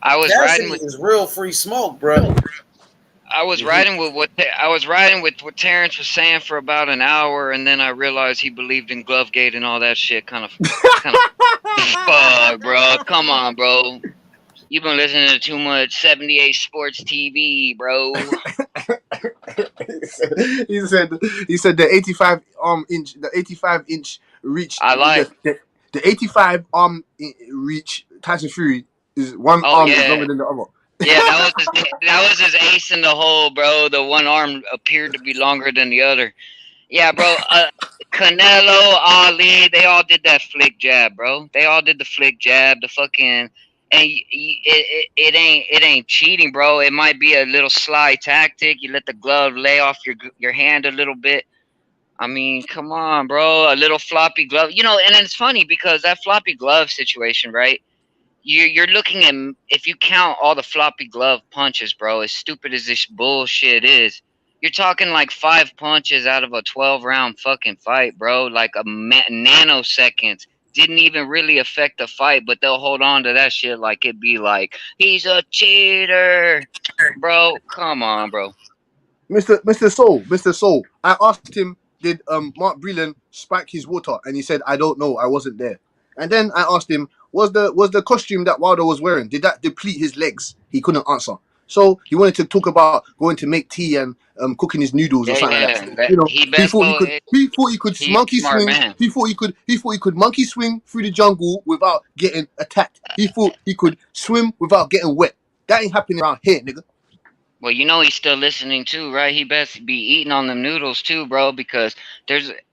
I was Cassidy riding with is real free smoke, bro. I was riding with what Terrence was saying for about an hour, and then I realized he believed in Glovegate and all that shit. Kind of, fuck, bro. Come on, bro. You've been listening to too much 78 Sports TV, bro. he said the 85 inch reach. I like. The 85 reach Tyson Fury is one Oh arm is yeah, longer than the other. yeah. That was his ace in the hole, bro. The one arm appeared to be longer than the other. Yeah, bro. Canelo, Ali, they all did that flick jab, bro. They all did the flick jab, the fucking, and it ain't cheating, bro. It might be a little sly tactic. You let the glove lay off your hand a little bit. I mean, come on, bro. A little floppy glove, you know. And it's funny because that floppy glove situation, right? You're looking at, if you count all the floppy glove punches, bro. As stupid as this bullshit is, you're talking like 5 punches out of a 12-round fucking fight, bro. Like a nanoseconds. Didn't even really affect the fight, but they'll hold on to that shit like it be like, he's a cheater. Bro, come on, bro. Mr. Soul. I asked him, did Mark Breland spike his water? And he said, I don't know, I wasn't there. And then I asked him, was the costume that Wilder was wearing, did that deplete his legs? He couldn't answer. So he wanted to talk about going to make tea and cooking his noodles or something like that. You know, he thought he could monkey swing. Man. He thought he could monkey swing through the jungle without getting attacked. He thought he could swim without getting wet. That ain't happening around here, nigga. Well, you know he's still listening too, right? He best be eating on them noodles too, bro, because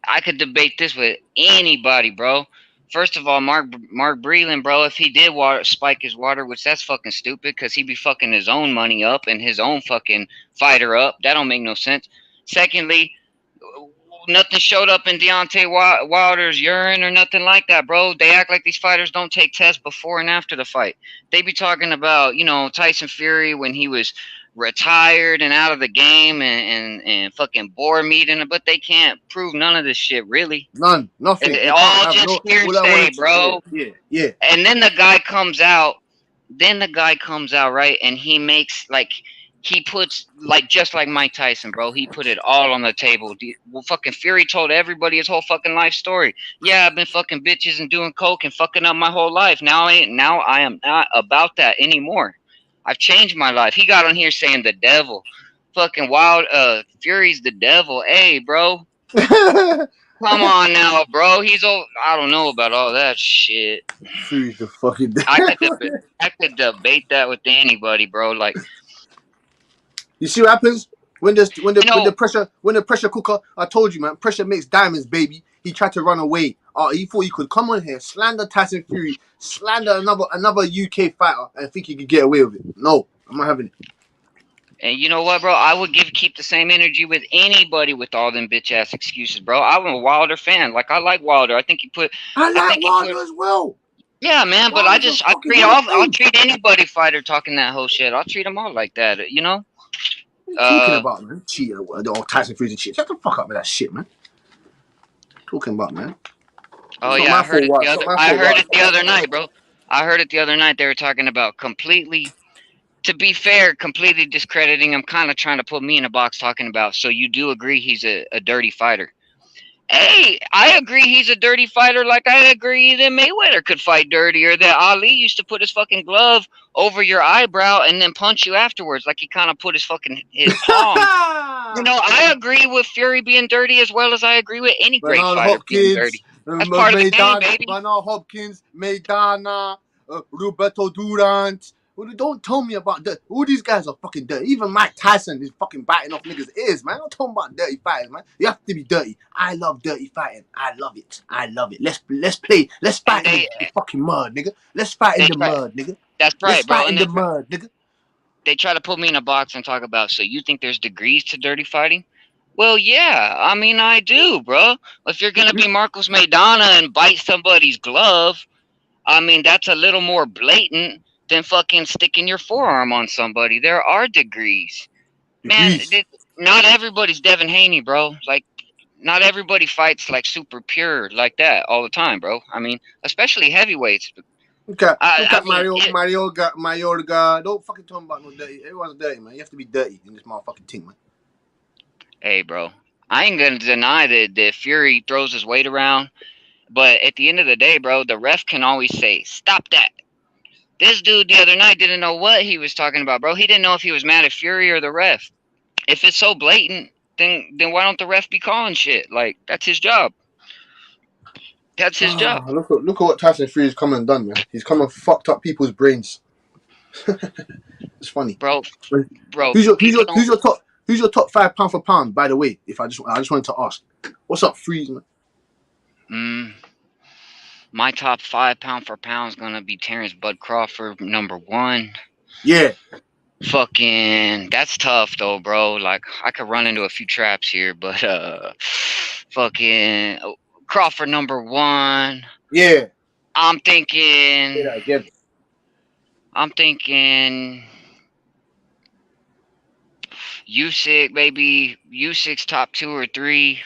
I could debate this with anybody, bro. First of all, Mark Breland, bro, if he did spike his water, which that's fucking stupid, because he be fucking his own money up and his own fucking fighter up. That don't make no sense. Secondly, nothing showed up in Deontay Wilder's urine or nothing like that, bro. They act like these fighters don't take tests before and after the fight. They be talking about, you know, Tyson Fury when he was retired and out of the game and fucking boar meeting, but they can't prove none of this shit, really. Nothing. It all just hearsay, bro. Yeah. And then the guy comes out, right, and he makes, like, he puts, like, just like Mike Tyson, bro, he put it all on the table. Well, fucking Fury told everybody his whole fucking life story. Yeah, I've been fucking bitches and doing coke and fucking up my whole life. Now I am not about that anymore. I've changed my life. He got on here saying the devil. Fucking Fury's the devil. Hey, bro. Come on now, bro. He's old. I don't know about all that shit. Fury's the fucking devil. I could debate that with anybody, bro. Like, you see what happens when the pressure cooker? I told you, man. Pressure makes diamonds, baby. He tried to run away. He thought he could come on here, slander Tyson Fury, slander another UK fighter, and think he could get away with it. No, I'm not having it. And you know what, bro? I would keep the same energy with anybody with all them bitch ass excuses, bro. I'm a Wilder fan. Like, I like Wilder. I think I like Wilder as well. Yeah, man. But I'll treat anybody fighter talking that whole shit. I'll treat them all like that. You know. What are you talking about, man? Cheater. Tyson Fury's a cheater. Shut the fuck up with that shit, man. Talking about, man. Oh yeah, I heard it the other night, bro. I heard it the other night. They were talking about completely, to be fair, completely discrediting him, kind of trying to put me in a box, talking about, so you do agree he's a dirty fighter. Hey, I agree he's a dirty fighter, like I agree that Mayweather could fight dirty, or that Ali used to put his fucking glove over your eyebrow and then punch you afterwards, like he kind of put his palm. You know, I agree with Fury being dirty as well as I agree with any great fighter being dirty. That's part of the game, baby. Bernard Hopkins, Maidana, Roberto Durant. Don't tell me about that. All these guys are fucking dirty. Even Mike Tyson is fucking biting off niggas' ears, man. Don't talk about dirty fighters, man. You have to be dirty. I love dirty fighting. I love it. Let's play. Let's fight in the fucking mud, nigga. Let's fight in the mud, nigga. That's right, Let's bro. fight in the mud, nigga. They try to put me in a box and talk about, so you think there's degrees to dirty fighting? Well, yeah. I mean, I do, bro. If you're going to be Marcos Maidana and bite somebody's glove, I mean, that's a little more blatant than fucking sticking your forearm on somebody. There are degrees. Man, not everybody's Devin Haney, bro. Like, not everybody fights like super pure like that all the time, bro. I mean, especially heavyweights. Look at I mean, Mayorga. Don't fucking talk about no dirty. Everyone's dirty, man. You have to be dirty in this motherfucking thing, man. hey, bro, I ain't gonna deny that Fury throws his weight around, but at the end of the day, bro, the ref can always say, "Stop that." This dude the other night didn't know what he was talking about, bro. He didn't know if he was mad at Fury or the ref. If it's so blatant, then why don't the ref be calling shit? Like, that's his job. That's his job. Look at what Tyson Fury's come and done, man. He's come and fucked up people's brains. It's funny, bro. Who's People don't. your top 5 pound for pound? By the way, if I just wanted to ask, what's up, Freeze, man? My top 5 pound for pound is gonna be Terence Bud Crawford, number 1. Yeah. Fucking, that's tough though, bro. Like, I could run into a few traps here, but fucking Crawford, number 1. Yeah. I'm thinking. Say that again. I'm thinking Usyk, baby. Usyk's top 2 or 3.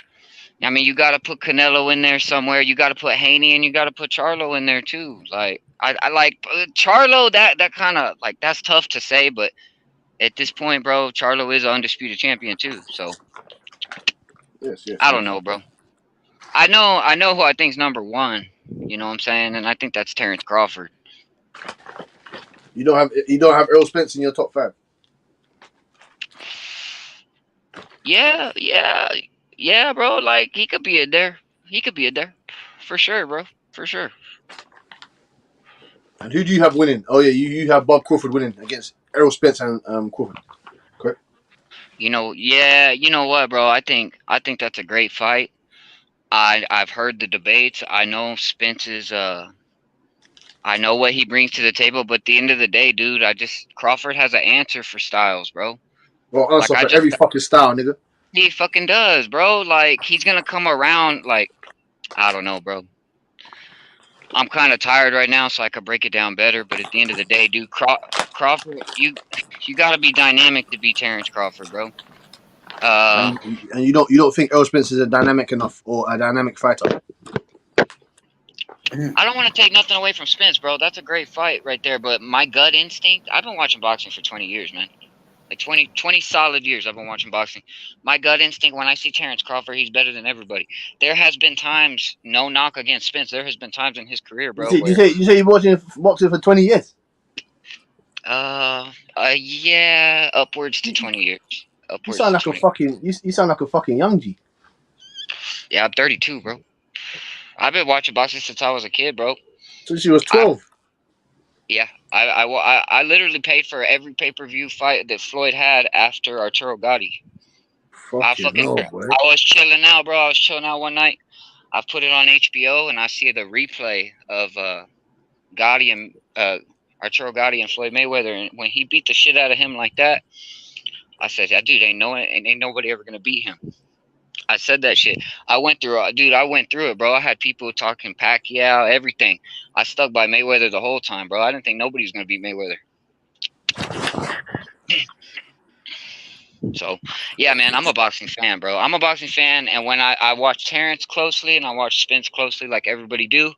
I mean, you got to put Canelo in there somewhere. You got to put Haney, and you got to put Charlo in there too. Like, I like Charlo. That kind of, like, that's tough to say, but at this point, bro, Charlo is an undisputed champion too. So yes. I don't know, bro. I know who I think's number 1. You know what I'm saying? And I think that's Terence Crawford. You don't have Errol Spence in your top 5. Yeah, bro. Like, he could be in there. For sure, bro. For sure. And who do you have winning? Oh yeah, you have Bob Crawford winning against Errol Spence and Crawford. Correct. You know what, bro? I think that's a great fight. I've heard the debates. I know Spence is I know what he brings to the table, but at the end of the day, dude, Crawford has an answer for Styles, bro. Well, answer for every fucking style, nigga. He fucking does, bro. Like, he's gonna come around. Like, I don't know, bro. I'm kind of tired right now, so I could break it down better. But at the end of the day, dude, Crawford, you gotta be dynamic to beat Terence Crawford, bro. And you don't think Errol Spence is a dynamic enough or a dynamic fighter? I don't want to take nothing away from Spence, bro. That's a great fight right there. But my gut instinct, I've been watching boxing for 20 years, man. Like 20 solid years I've been watching boxing. My gut instinct, when I see Terence Crawford, he's better than everybody. There has been times, no knock against Spence, there has been times in his career, bro. You say you've been watching boxing for 20 years? Yeah, upwards to 20 years. You sound like a fucking young G. Yeah, I'm 32, bro. I've been watching boxing since I was a kid, bro. Since you was 12. Yeah, I literally paid for every pay-per-view fight that Floyd had after Arturo Gotti. I was chilling out, bro. I was chilling out one night. I put it on HBO, and I see the replay of Gotti and Arturo Gotti and Floyd Mayweather, and when he beat the shit out of him like that, I said, "That dude ain't nobody ever gonna beat him." I said that shit. I went through it, bro. I had people talking Pacquiao, everything. I stuck by Mayweather the whole time, bro. I didn't think nobody was gonna beat Mayweather. So, yeah, man, I'm a boxing fan, bro. I'm a boxing fan, and when I watch Terence closely and I watch Spence closely, like everybody do,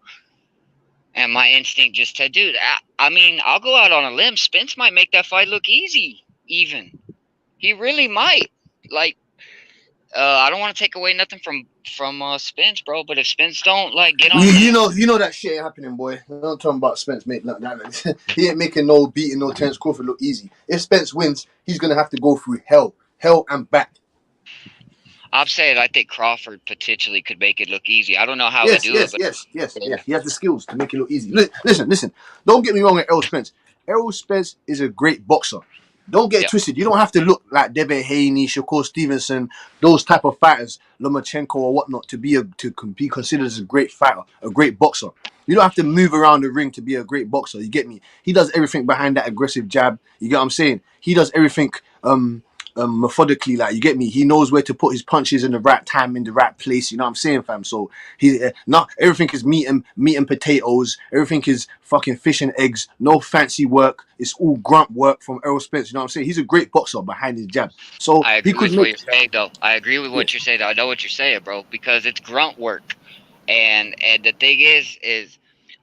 and my instinct just said, dude, I mean, I'll go out on a limb. Spence might make that fight look easy, even. He really might. Like, I don't want to take away nothing from Spence, bro. But if Spence don't get on, you know that shit ain't happening, boy. I'm not talking about Spence, mate. He ain't making beating no Terence Crawford look easy. If Spence wins, he's gonna have to go through hell and back. I've said I think Crawford potentially could make it look easy. I don't know how to do it. Yes. He has the skills to make it look easy. Listen. Don't get me wrong with Errol Spence. Errol Spence is a great boxer. Don't get it twisted. You don't have to look like Devin Haney, Shakur Stevenson, those type of fighters, Lomachenko or whatnot, to be considered as a great fighter, a great boxer. You don't have to move around the ring to be a great boxer. You get me? He does everything behind that aggressive jab. You get what I'm saying? He does everything methodically, like, you get me? He knows where to put his punches in the right time, in the right place. You know what I'm saying, fam? So he's not everything is meat and potatoes. Everything is fucking fish and eggs. No fancy work. It's all grunt work from Errol Spence. You know what I'm saying? He's a great boxer behind his jab. So I agree with what you're saying, though. I agree with what you're saying. I know what you're saying, bro, because it's grunt work. And the thing is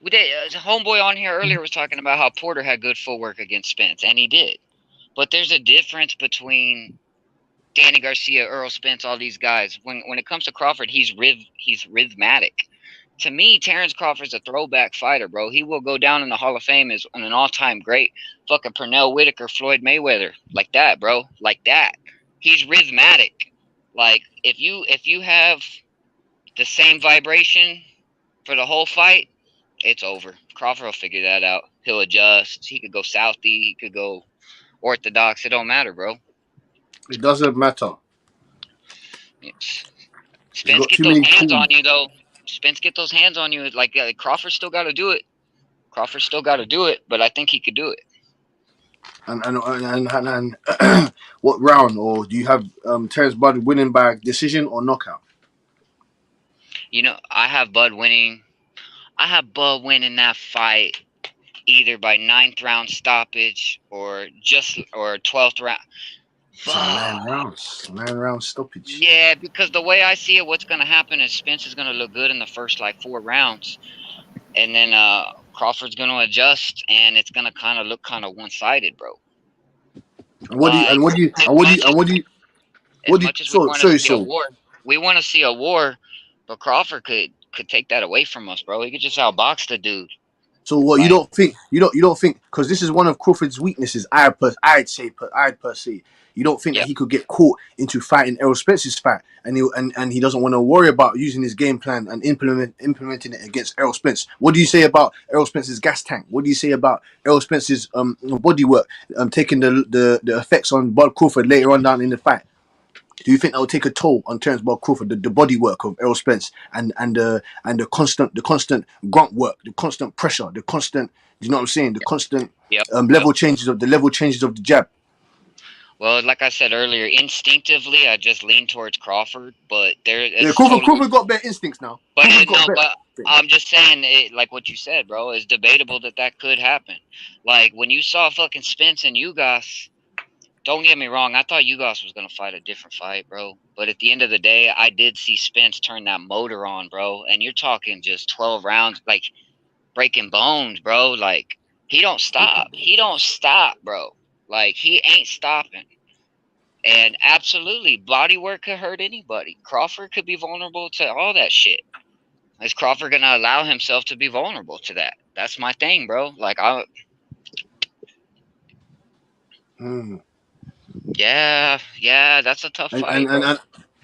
Homeboy on here earlier was talking about how Porter had good footwork against Spence, and he did. But there's a difference between Danny Garcia, Errol Spence, all these guys. When it comes to Crawford, he's rhythmic. To me, Terence Crawford's a throwback fighter, bro. He will go down in the Hall of Fame as an all-time great. Fucking Pernell Whitaker, Floyd Mayweather, like that, bro, like that. He's rhythmic. Like if you have the same vibration for the whole fight, it's over. Crawford will figure that out. He'll adjust. He could go Southie. He could go orthodox. It don't matter, bro. It doesn't matter. Spence get those hands on you, though. Spence get those hands on you. Like Crawford still got to do it. Crawford still got to do it, but I think he could do it. And what round? Or do you have Terence Bud winning by decision or knockout? You know, I have Bud winning. I have Bud winning that fight either by 9th round stoppage or 12th round. So 9 rounds. 9 round stoppage. Yeah, because the way I see it, what's going to happen is Spence is going to look good in the first 4 rounds, and then Crawford's going to adjust, and it's going to kind of look kind of one-sided, bro. What do you? We want to see a war, but Crawford could take that away from us, bro. He could just outbox the dude. So what? You don't think? Because this is one of Crawford's weaknesses. I'd per se. You don't think that he could get caught into fighting Errol Spence's fight, and he doesn't want to worry about using his game plan and implementing it against Errol Spence. What do you say about Errol Spence's gas tank? What do you say about Errol Spence's body work, taking the effects on Bud Crawford later on down in the fight? Do you think that will take a toll on Terence Bud Crawford, the body work of Errol Spence and the constant grunt work, the constant pressure, the constant, you know what I'm saying, the constant level changes of the jab? Well, like I said earlier, instinctively I just lean towards Crawford, but Crawford got better instincts now. But I'm just saying, like what you said, bro, it's debatable that could happen. Like when you saw fucking Spence and Ugas. Don't get me wrong. I thought Ugas was going to fight a different fight, bro. But at the end of the day, I did see Spence turn that motor on, bro. And you're talking just 12 rounds, like breaking bones, bro. Like he don't stop. He don't stop, bro. Like he ain't stopping. And absolutely, body work could hurt anybody. Crawford could be vulnerable to all that shit. Is Crawford going to allow himself to be vulnerable to that? That's my thing, bro. Like Yeah, that's a tough fight.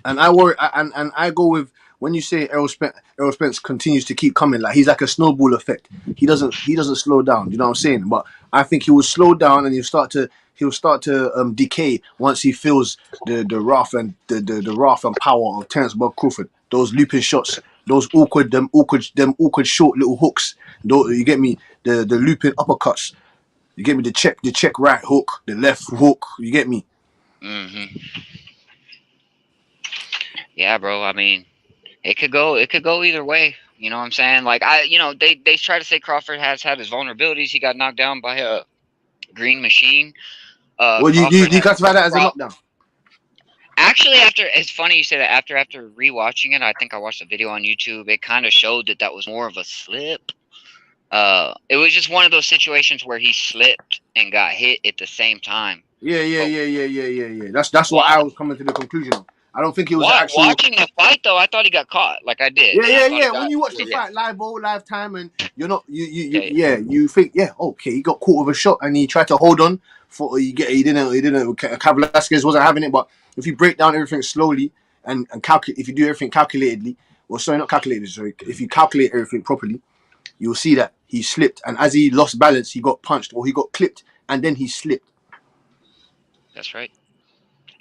And I worry, and I go with when you say Errol Spence continues to keep coming, like he's like a snowball effect. He doesn't slow down. You know what I'm saying? But I think he will slow down and he'll start to decay once he feels the wrath and the wrath and power of Terence Bud Crawford. Those looping shots, those awkward short little hooks. You get me? The looping uppercuts. You get me? The check right hook, the left hook. You get me? Yeah, bro. I mean, it could go either way. You know what I'm saying? Like they try to say Crawford has had his vulnerabilities. He got knocked down by a green machine. Well, you classify that as a knockdown? Actually, it's funny you say that. After rewatching it, I think I watched a video on YouTube. It kind of showed that was more of a slip. It was just one of those situations where he slipped and got hit at the same time. Yeah. That's what I was coming to the conclusion of. I don't think it was actually watching the fight though. I thought he got caught, like I did. Yeah. When you watch the fight live time, and you're not you think okay, he got caught with a shot and he tried to hold on for he didn't. Velasquez wasn't having it, but if you break down everything slowly and calculate, if you do everything calculatedly, if you calculate everything properly, you'll see that he slipped, and as he lost balance, he got punched or he got clipped, and then he slipped. That's right.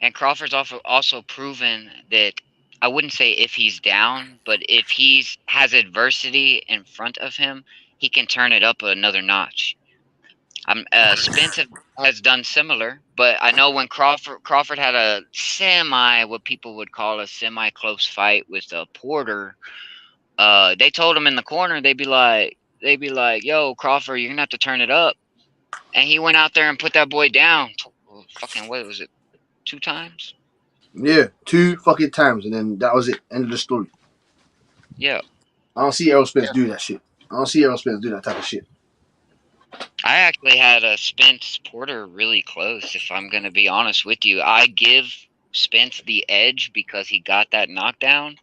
And Crawford's also proven that, I wouldn't say if he's down, but if has adversity in front of him, he can turn it up another notch. Spence has done similar, but I know when Crawford had a what people would call a semi-close fight with Porter, they told him in the corner, they'd be like, yo, Crawford, you're going to have to turn it up. And he went out there and put that boy down. Fucking, what was it? 2 times? Yeah, 2 fucking times, and then that was it. End of the story. Yeah. I don't see Errol Spence do that shit. I don't see Errol Spence do that type of shit. I actually had a Spence Porter really close. If I'm gonna be honest with you, I give Spence the edge because he got that knockdown.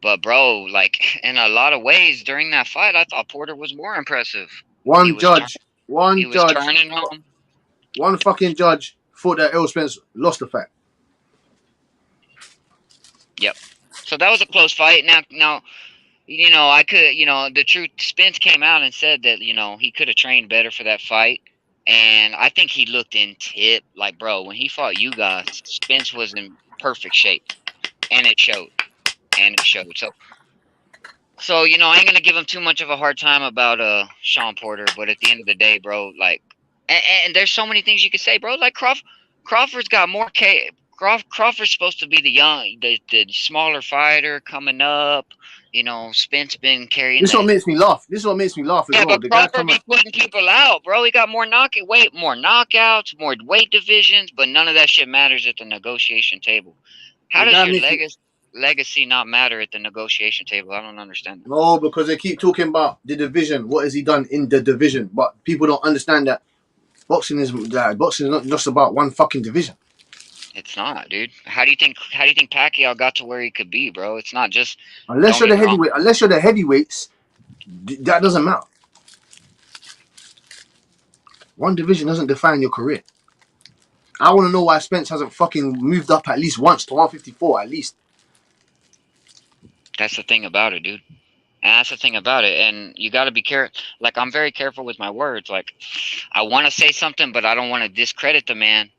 But bro, like in a lot of ways during that fight, I thought Porter was more impressive. He was turning on. One fucking judge thought that Errol Spence lost the fight. Yep. So that was a close fight. Now, I could, the truth. Spence came out and said that he could have trained better for that fight, and I think he looked in tip. Like, bro, when he fought you guys, Spence was in perfect shape, and it showed. So I ain't gonna give him too much of a hard time about Sean Porter, but at the end of the day, bro, like, and there's so many things you could say, bro. Like Crawford's got more Crawford's supposed to be the smaller fighter coming up. Spence been carrying. This is what makes me laugh. As yeah, well. but Crawford be putting people out, bro. He got more knockouts, more weight divisions, but none of that shit matters at the negotiation table. How does your legacy not matter at the negotiation table? I don't understand that. No, because they keep talking about the division. What has he done in the division? But people don't understand that boxing is not just about one fucking division. It's not, dude. How do you think Pacquiao got to where he could be, bro? It's not just Unless you're the heavyweights, that doesn't matter. One division doesn't define your career. I want to know why Spence hasn't fucking moved up at least once to 154 at least. That's the thing about it, dude. And that's the thing about it. And you got to be careful. Like, I'm very careful with my words. Like, I want to say something, but I don't want to discredit the man.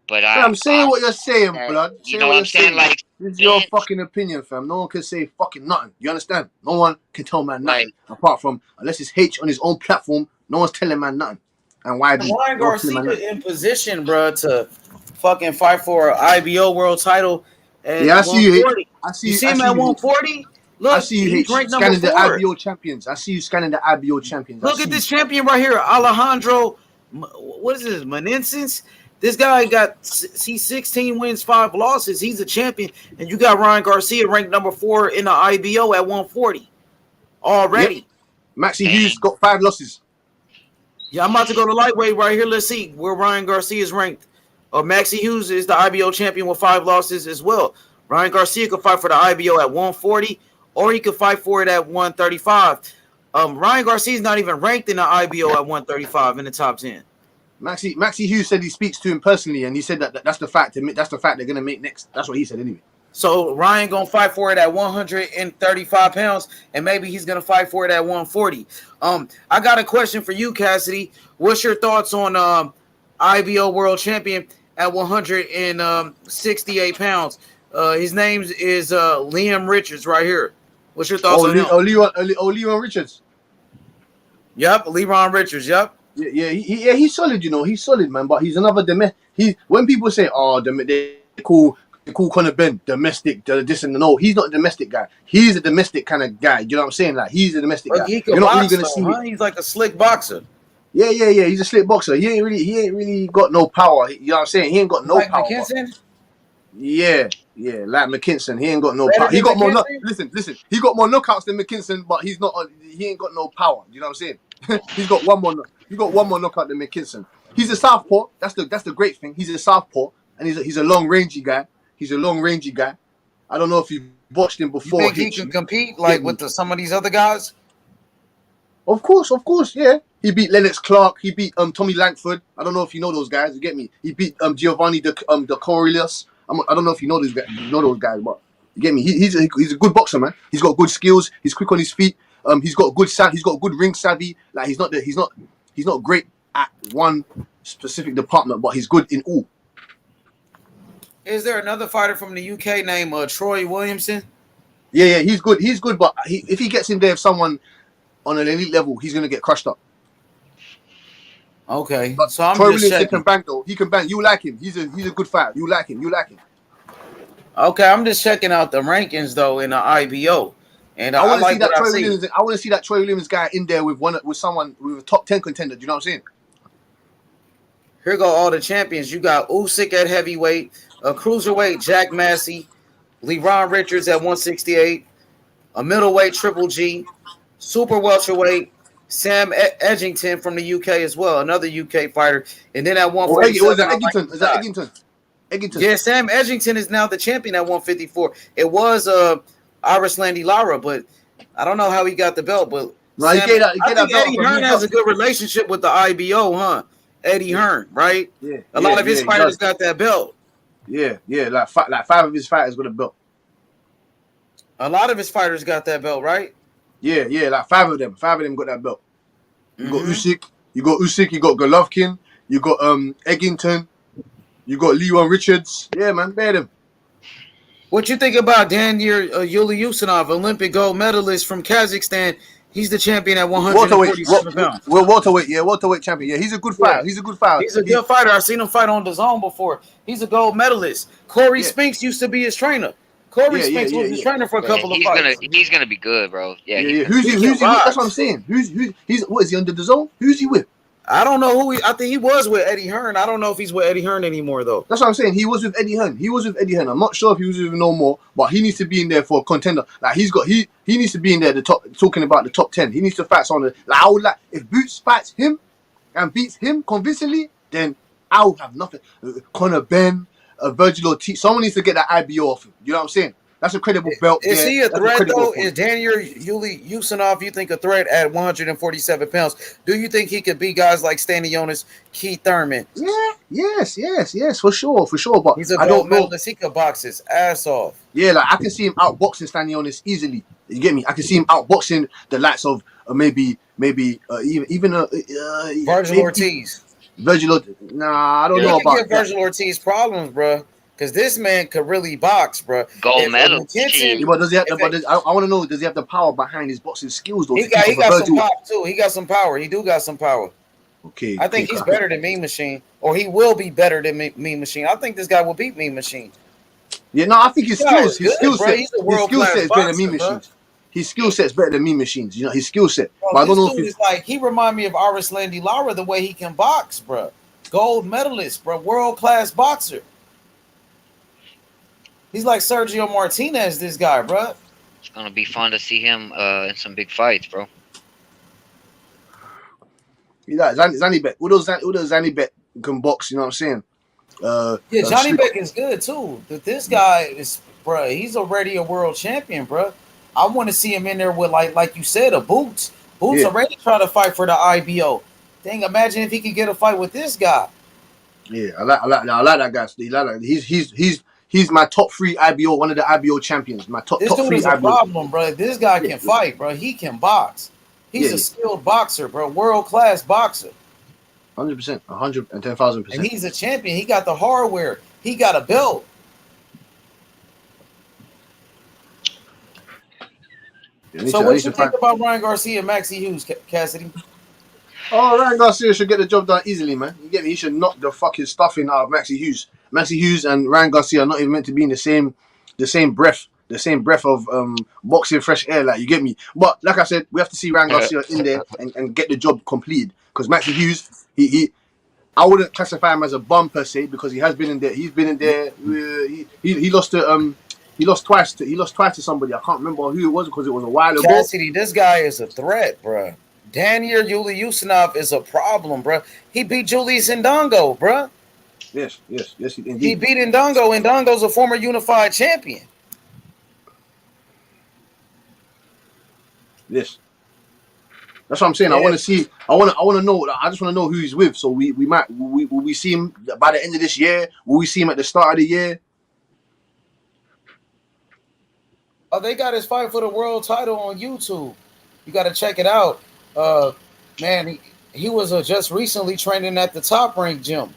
But I'm saying what you're saying, blood. You know what I'm saying? Like, this is your fucking opinion, fam. No one can say fucking nothing. You understand? No one can tell man nothing. Apart from, unless it's H on his own platform, no one's telling man nothing. And why be Ryan Garcia in position, bro, to fucking fight for an IBO world title. Yeah, I see you. You see him at 140? Look, I see you he's ranked scanning number the 4. IBO champions. I see you scanning the IBO champions. Look at this champion right here, Alejandro. What is this? Meneses? This guy he's 16 wins, 5 losses. He's a champion, and you got Ryan Garcia ranked number 4 in the IBO at 140 already. Yep. Maxie Hughes got 5 losses. Yeah, I'm about to go to lightweight right here. Let's see where Ryan Garcia is ranked. Maxie Hughes is the IBO champion with 5 losses as well. Ryan Garcia could fight for the IBO at 140, or he could fight for it at 135. Ryan Garcia is not even ranked in the IBO at 135 in the top 10. Maxie Hughes said he speaks to him personally, and he said that's the fact. That's the fact they're gonna make next. That's what he said anyway. So Ryan gonna fight for it at 135 pounds, and maybe he's gonna fight for it at 140. I got a question for you, Cassidy. What's your thoughts on IBO world champion at 168 pounds? His name is Liam Richards right here. What's your thoughts on him? Leron Richards. Yep, Leron Richards. Yep. Yeah, he's solid. He's solid, man. But he's another when people say, "Oh, they call Conor Ben domestic," this and no, he's not a domestic guy. He's a domestic kind of guy. You know what I'm saying? Like, he's a domestic guy. You're not really gonna see. He's like a slick boxer. Yeah. He's a slick boxer. He ain't really got no power. You know what I'm saying? He ain't got no power. McKinson? Yeah, like McKinson. He ain't got no power. He got more. Listen. He got more knockouts than McKinson, but he ain't got no power. You know what I'm saying? He's got one more. You got one more knockout than McKinson. He's a southpaw. That's the great thing. He's a southpaw, and he's a long rangey guy. I don't know if you've watched him before. You think he can compete with some of these other guys? Of course, yeah. He beat Lennox Clark. He beat Tommy Langford. I don't know if you know those guys. You get me? He beat Giovanni de Corelius. I don't know if you know those guys. But you get me? He's a good boxer, man. He's got good skills. He's quick on his feet. He's got good ring savvy. Like, he's not great at one specific department, but he's good in all. Is there another fighter from the UK named Troy Williamson? Yeah, he's good. He's good, but if he gets in there with someone on an elite level, he's gonna get crushed up. Okay, but so I'm Troy just Williamson checking. can bang though. He can bang. You like him? He's a good fighter. You like him? Okay, I'm just checking out the rankings though in the IBO, and I want to like see that what Troy I see. Williams. I want to see that Troy Williams guy in there with someone with a top 10 contender. Do you know what I'm saying? Here go all the champions. You got Usyk at heavyweight, cruiserweight Jack Massey, Leron Richards at 168, a middleweight Triple G, super welterweight Sam Edgington from the UK as well, another UK fighter. And then at Oh, 147, was that Eggington? Is that Eggington? Eggington. Yeah, Sam Edgington is now the champion at 154. It was Iris Landy Lara, but I don't know how he got the belt. But No, Sam, he I think Eddie Hearn has a good relationship with the IBO, huh? Eddie Hearn, right? Yeah, a lot of his fighters got that belt. Yeah, like five of his fighters got a belt. A lot of his fighters got that belt, right? Yeah, like five of them got that belt. You got Usyk, you got Golovkin, you got Eggington, you got Leon Richards. Yeah, man, bear them. What you think about Danir Yuliusinov, Olympic gold medalist from Kazakhstan? He's the champion at 147 pounds. Welterweight champion. Yeah, he's a good fighter. He's a good fighter. He's a good fighter. I've seen him fight on DAZN before. He's a gold medalist. Corey Spinks used to be his trainer. Corey Spinks was his trainer for a couple of fights. He's gonna be good, bro. Yeah. Who's he with? That's what I'm saying. What is he under the zone? Who's he with? I don't know who I think he was with Eddie Hearn. I don't know if he's with Eddie Hearn anymore though. That's what I'm saying. He was with Eddie Hearn. I'm not sure if he was with him no more, but he needs to be in there for a contender. Like he needs to be in there. The top, talking about the top 10. He needs to fight someone. I would like if Boots fights him and beats him convincingly, then I will have nothing. Conor Ben, Virgil Ortiz. Someone needs to get that IBO off him. You know what I'm saying? That's a credible belt. Is he a threat though? Is Danir Yuliusinov, you think, a threat at 147 pounds? Do you think he could beat guys like Stanionis, Keith Thurman? Yeah, yes, for sure. But he's a gold medalist. He could box his ass off. Yeah, like I can see him outboxing Stanionis easily. You get me? I can see him outboxing the likes of maybe even Virgil Ortiz. Nah, I don't know about give Virgil Ortiz problems, bro. Because this man could really box, bro. Gold medal. But does he have I want to know, does he have the power behind his boxing skills? Though, he got some pop, too. He got some power. He do got some power. Okay. I think he's better than Mean Machine. Or he will be better than Mean Machine. I think this guy will beat Mean Machine. Yeah, no, I think his skill set is better than Mean Machine. Machines. His skill set's better than Mean Machines. You know, his skill set. Bro, but I don't know if he's like, he remind me of Iris Landy Lara the way he can box, bro. Gold medalist, bro. World-class boxer. He's like Sergio Martinez, this guy, bro. It's gonna be fun to see him in some big fights, bro. Yeah, Zanibek. Who does Zanibek can box? You know what I'm saying? Johnny Beck is good too. But this guy is, bro. He's already a world champion, bro. I want to see him in there with like you said, a Boots. Boots already trying to fight for the IBO. Dang, imagine if he could get a fight with this guy. Yeah, I like that guy. He's my top 3 IBO, one of the IBO champions. My top 3 IBO. This dude is a problem, bro. This guy can fight, bro. He can box. He's a skilled boxer, bro. World-class boxer. 100%, 110,000%. And he's a champion. He got the hardware. He got a belt. So what you think about Ryan Garcia and Maxie Hughes, Cassidy? Oh, Ryan Garcia should get the job done easily, man. You get me? He should knock the fucking stuffing out of Maxie Hughes. Maxie Hughes and Ryan Garcia are not even meant to be in the same breath of boxing fresh air, like, you get me? But like I said, we have to see Ryan Garcia in there and get the job completed. Because Maxie Hughes, I wouldn't classify him as a bum per se, because he has been in there. He's been in there. He lost to he lost twice to somebody. I can't remember who it was because it was a while ago. Cassidy, this guy is a threat, bro. Danir Yuliusinov is a problem, bro. He beat Julius Ndongo, bro. Yes, indeed. He beat Ndongo. Ndongo's a former unified champion. Yes. That's what I'm saying. Yeah. I want to know. I just want to know who he's with. So will we see him by the end of this year? Will we see him at the start of the year? Oh, they got his fight for the world title on YouTube. You got to check it out. Man, he was just recently training at the Top Rank gym.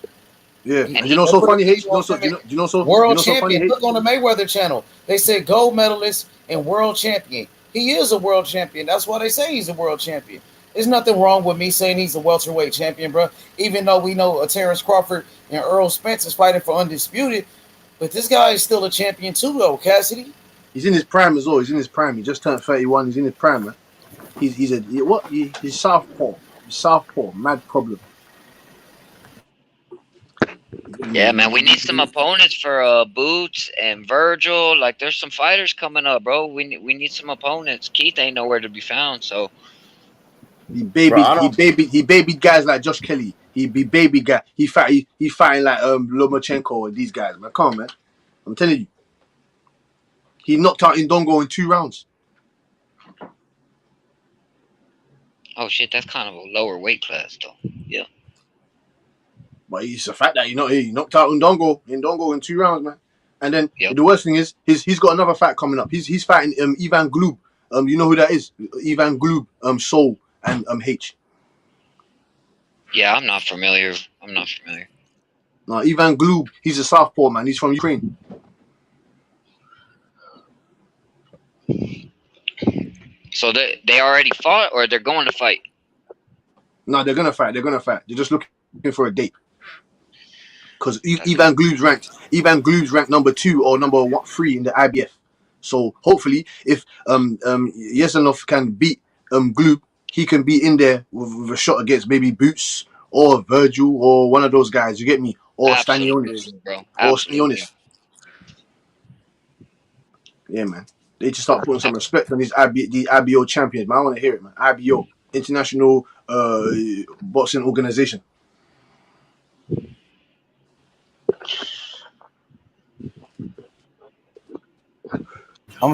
Yeah, and you know so funny, H. World champion. Look on the Mayweather channel. They said gold medalist and world champion. He is a world champion. That's why they say he's a world champion. There's nothing wrong with me saying he's a welterweight champion, bro. Even though we know Terence Crawford and Errol Spence is fighting for undisputed, but this guy is still a champion too, though, Cassidy. He's in his prime as well. He's in his prime. He just turned 31. He's in his prime, man. He's southpaw. Mad problem. Yeah, man, we need some opponents for Boots and Virgil. Like, there's some fighters coming up, bro. We need some opponents. Keith ain't nowhere to be found, so. He babied guys like Josh Kelly. He be baby guy. He fighting like Lomachenko and these guys, man. Come on, man. I'm telling you. He knocked out Indongo in 2 rounds. Oh shit, that's kind of a lower weight class though. Yeah. But it's a fact that he knocked out Indongo in 2 rounds, man. And then Yep. the worst thing is he's got another fight coming up. He's fighting Ivan Gloob. You know who that is? Ivan Gloob, Soul and H. Yeah, I'm not familiar. No, Ivan Gloob, he's a southpaw, man. He's from Ukraine. So they already fought, or they're going to fight? No, they're gonna fight. They're just looking for a date. Because Ivan Gloob's ranked number 2 or number 3 in the IBF. So hopefully, if Yesenov can beat Gloob, he can be in there with a shot against maybe Boots or Virgil or one of those guys. You get me? Or Stanionis. Bro. Or Stanionis. Yeah, man. They just start putting some respect on these IBO champions, man. I want to hear it, man. IBO, International Boxing Organization.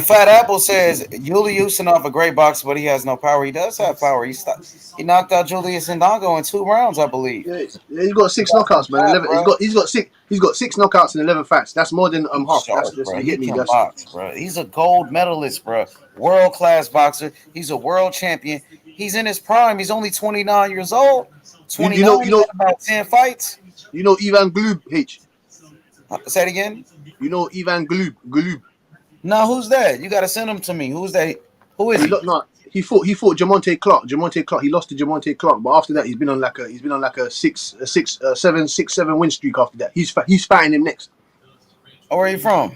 Fat Apple says Yuli Usinov a great boxer, but he has no power. He does have power. He knocked out Julius Indongo in 2 rounds, I believe. Yeah, he's got 6 knockouts, man. 11. He's got 6 knockouts in 11 fights. That's more than half. Sharp, That's bro. you get me. He can That's box, bro. He's a gold medalist, bro. World class boxer. He's a world champion. He's in his prime. He's only 29 years old. 29. You know about 10 fights. You know Ivan Gloob, H. Say it again. You know Ivan Gloob. No, who's that? You gotta send him to me. Who's that? Who is he? He fought Gervonta Clark. He lost to Gervonta Clark, but after that he's been on like a 7 win streak. After that, he's fighting him next. Oh, where are you from?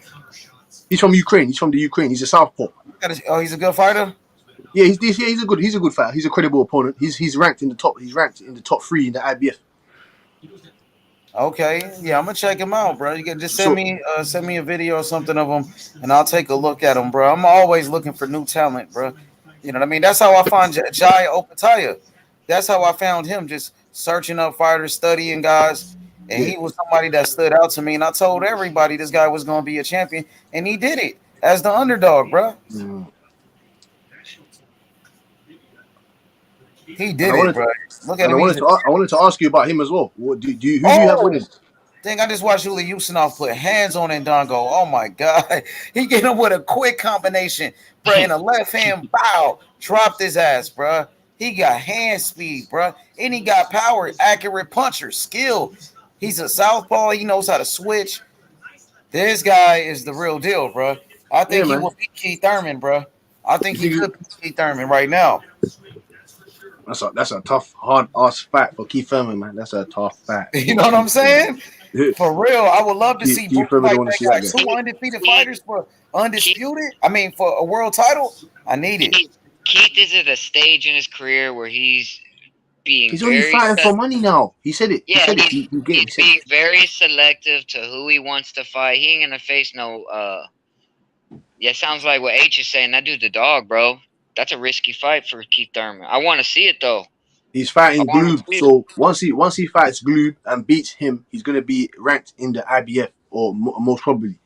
He's from Ukraine. He's from the Ukraine. He's a southpaw. Oh, he's a good fighter. Yeah, he's a good fighter. He's a credible opponent. He's ranked in the top. He's ranked in the top 3 in the IBF. Okay, yeah, I'm gonna check him out, bro. You can just send me a video or something of him, and I'll take a look at him, bro. I'm always looking for new talent, bro. You know what I mean? That's how I find Jai Opataya. That's how I found him, just searching up fighters, studying guys, and he was somebody that stood out to me. And I told everybody this guy was gonna be a champion, and he did it as the underdog, bro. He did it, bro. Look at him. I wanted to ask you about him as well. Who do you have with him? Think I just watched Yuli Usinov put hands on Indongo. Oh my God. He get him with a quick combination, bro. In a left hand bow, dropped his ass, bro. He got hand speed, bro. And he got power, accurate puncher, skill. He's a southpaw. He knows how to switch. This guy is the real deal, bro. I think he will beat Keith Thurman, bro. I think he could beat Keith Thurman right now. That's a tough, hard ass fight for Keith Thurman, man. That's a tough fight. You know what I'm saying? For real, I would love to see both like 2 undefeated fighters for undisputed. I mean, for a world title. I need it. Keith is at a stage in his career where he's being He's only fighting for money now. He said it. Yeah, he's being very selective to who he wants to fight. He ain't gonna face no. Yeah, sounds like what H is saying. That dude's a dog, bro. That's a risky fight for Keith Thurman. I want to see it though. He's fighting Gloob, so once he fights Gloob and beats him, he's gonna be ranked in the IBF or most probably.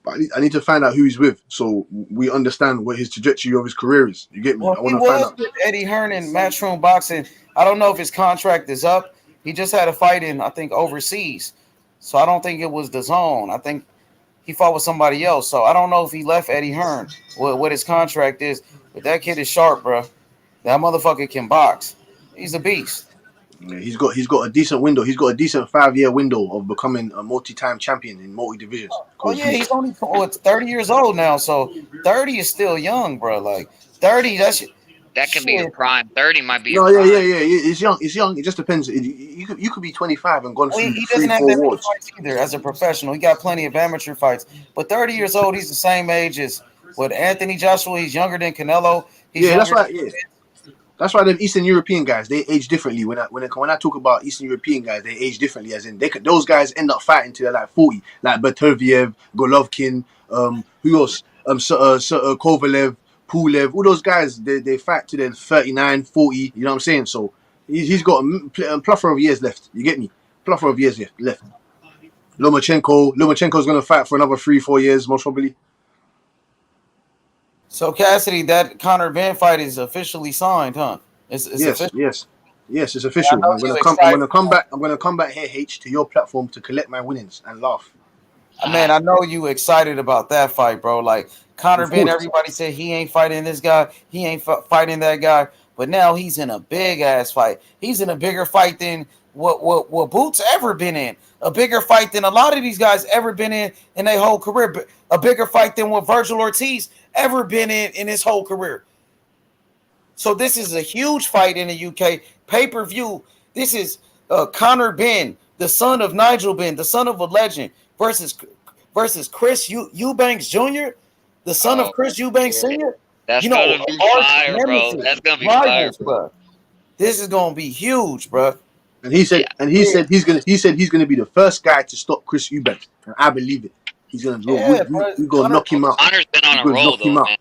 But I need to find out who he's with, so we understand what his trajectory of his career is. You get me? Well, I want to find out. With Eddie Hearn in Matchroom Boxing. I don't know if his contract is up. He just had a fight in, I think, overseas, so I don't think it was the zone. I think he fought with somebody else, so I don't know if he left Eddie Hearn, what his contract is. But that kid is sharp, bro. That motherfucker can box. He's a beast. Yeah, he's got a decent window. He's got a decent 5-year window of becoming a multi-time champion in multi-divisions. Oh yeah, he's only 30 years old now, so 30 is still young, bro. Like 30, that can be a prime. 30 might be. No, yeah. It's young. It's young. It just depends. You could be 25 and gone through he doesn't have that many fights either as a professional. He got plenty of amateur fights, but 30 years old, he's the same age as Anthony Joshua. He's younger than Canelo. That's right. Yeah. That's why them Eastern European guys, they age differently. When I talk about Eastern European guys, they age differently. As in, those guys end up fighting till they're like 40, like Beterbiev, Golovkin, who else? Kovalev, Pulev, all those guys. They fight to their 39, 40. You know what I'm saying? So he's got a plethora of years left. You get me? Plethora of years left. Lomachenko's gonna fight for another 3-4 years, most probably. So Cassidy, that Conor Ben fight is officially signed, huh? It's Yes, official. yes, it's I official. know I'm you gonna come excited. back. I'm gonna come back here, H, to your platform to collect my winnings and laugh. Man, I know you excited about that fight, bro. Like Conor Of Ben, course. everybody said he ain't fighting this guy, he ain't fighting that guy, but now he's in a big ass fight. He's in a bigger fight than what Boots ever been in. A bigger fight than a lot of these guys ever been in their whole career. A bigger fight than what Virgil Ortiz ever been in his whole career. So this is a huge fight in the UK pay-per-view. This is Conor Ben, the son of Nigel Ben, the son of a legend, versus Chris Eubanks Jr., the son of Chris Eubanks Sr. That's You know, gonna be arch fire, bro. nemesis, That's gonna be fire, rivals, bro. bro. This is gonna be huge, bro. And he said he's gonna be the first guy to stop Chris Eubanks, and I believe it. He's gonna Yeah, bro. we gonna knock him out. Connor's been We're on a gonna roll knock him though, out. man.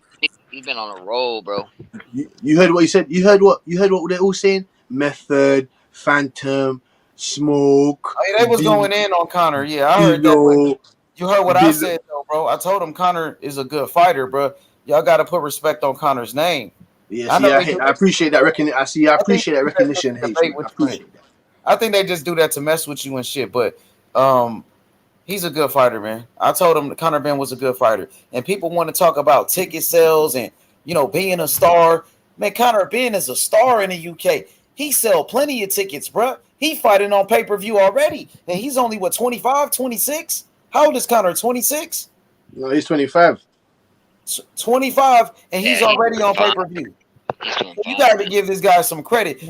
He's been on a roll, bro. You heard what he said. You heard what they're all saying. Method, Phantom, Smoke, Oh, yeah, they was going in on Conor. Yeah, I heard that. But you heard what I said, though, bro. I told him Conor is a good fighter, bro. Y'all got to put respect on Conor's name. Yeah, I see, know they do I appreciate that recognition. I appreciate that that recognition, to H, debate man. I with you. appreciate that. I think they just do that to mess with you and shit. But he's a good fighter, man. I told him Conor Ben was a good fighter, and people want to talk about ticket sales and being a star. Man, Conor Ben is a star in the UK. He sell plenty of tickets, bro. He fighting on pay-per-view already, and he's only 25, 26. How old is Conor? 26. No, he's 25. 25, and he's already on pay-per-view. You got to give this guy some credit.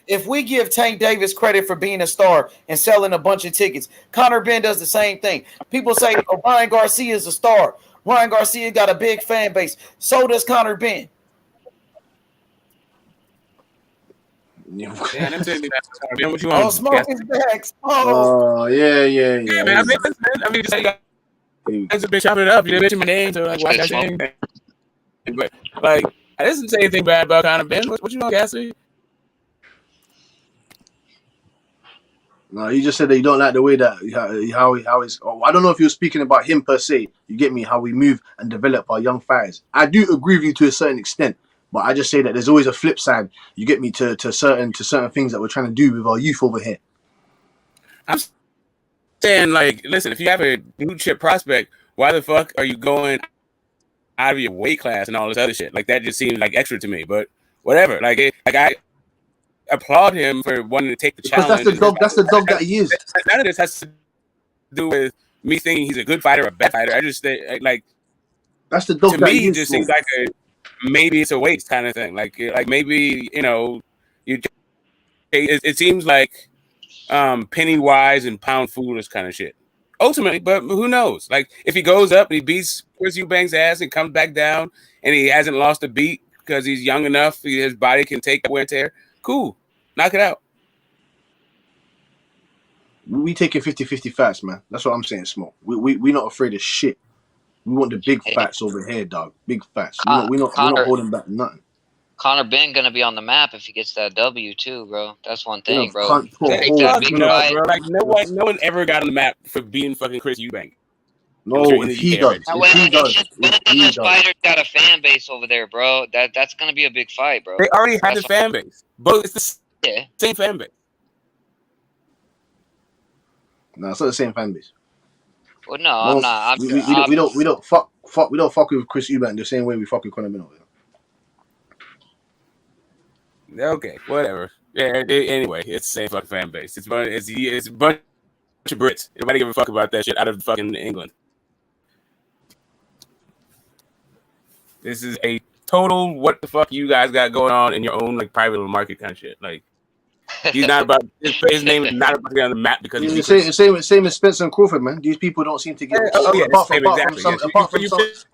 If we give Tank Davis credit for being a star and selling a bunch of tickets, Conor Ben does the same thing. People say Ryan Garcia is a star. Ryan Garcia got a big fan base. So does Conor Ben. Yeah, them saying that. What you want? Oh, Smoke is back. Oh, yeah. Yeah, man. I mean, just like I've been chopping it up. You didn't mention my name, so like, why can't I say anything? But like, I didn't say anything bad about Conor Ben. What you know, Cassie? No, he just said that you don't like the way that how he's. I don't know if you're speaking about him per se. You get me? How we move and develop our young fighters. I do agree with you to a certain extent, but I just say that there's always a flip side. You get me to certain things that we're trying to do with our youth over here. I'm saying, like, listen, if you have a blue chip prospect, why the fuck are you going out of your weight class and all this other shit? Like, that just seems like extra to me. But whatever. I applaud him for wanting to take the challenge. Because that's the dog that he is. None of this has to do with me thinking he's a good fighter or a bad fighter. I just think, like, that's the dog to that me, he it is. just seems like maybe it's a waste kind of thing. Like maybe it seems like penny wise and pound foolish kind of shit. Ultimately, but who knows? Like, if he goes up and he beats Chris Eubanks' ass and comes back down and he hasn't lost a beat because he's young enough, his body can take wear and tear. Cool, knock it out. We taking 50-50 fights, man. That's what I'm saying, Smoke. We not afraid of shit. We want the big fights over here, dog. Big fights. We're not holding back nothing. Conor Ben gonna be on the map if he gets that W too, bro. That's one thing, bro. Bro. Like, no one ever got on the map for beating fucking Chris Eubanks. No, if he does, Both of those fighters got a fan base over there, bro. That's gonna be a big fight, bro. They already had the fan base. Both it's the same fan base. No, it's not the same fan base. Well, no, I'm not. We don't fuck with Chris Eubank the same way we fuck with Conor Ben. Okay, whatever. Yeah. Anyway, it's the same fucking fan base. It's a bunch of Brits. Nobody give a fuck about that shit out of fucking England. This is a total what the fuck you guys got going on in your own like private little market kind of shit. Like, He's not about his name is not about to be on the map because Yeah, he beat same as Spence and Crawford, man. These people don't seem to get yeah, apart from exactly. some Yes,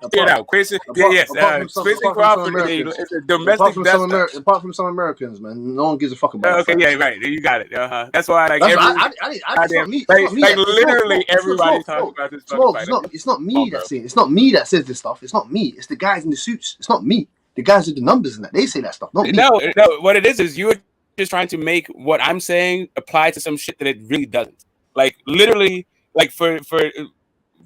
you figure it out. Chris, Spence and apart from some Crawford Americans. is a domestic dust up. Apart from some Americans, man, no one gives a fuck about that Okay, fact. yeah, right. You got it. That's why, like, That's every it's not me. It's like, not me. like That, literally everybody's talking about this fucking fight. It's not me that's saying. It's not me that says this stuff. It's not me. It's the guys in the suits. It's not me. The guys with the numbers and that they say that stuff. Not me. No. What it is you're just trying to make what I'm saying apply to some shit that it really doesn't. Like literally, like for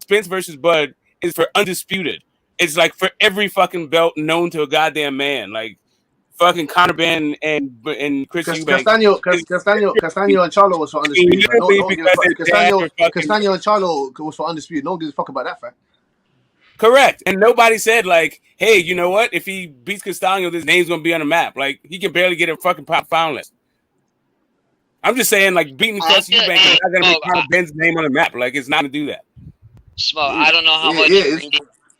Spence versus Bud is for undisputed. It's like for every fucking belt known to a goddamn man. Like fucking Conor Benn and Chris Eubanks. Castaño and Charlo was for undisputed. No Castaño and Charlo was for undisputed. No one gives a fuck about that fact. Correct. And nobody said like, hey, you know what? If he beats Castaño, his name's gonna be on the map. Like he can barely get a fucking pop found list. I'm just saying, like beating Chris Eubanks is not gonna be Conor Benn's name on the map. Like it's not gonna do that. Smoke. I don't know how much.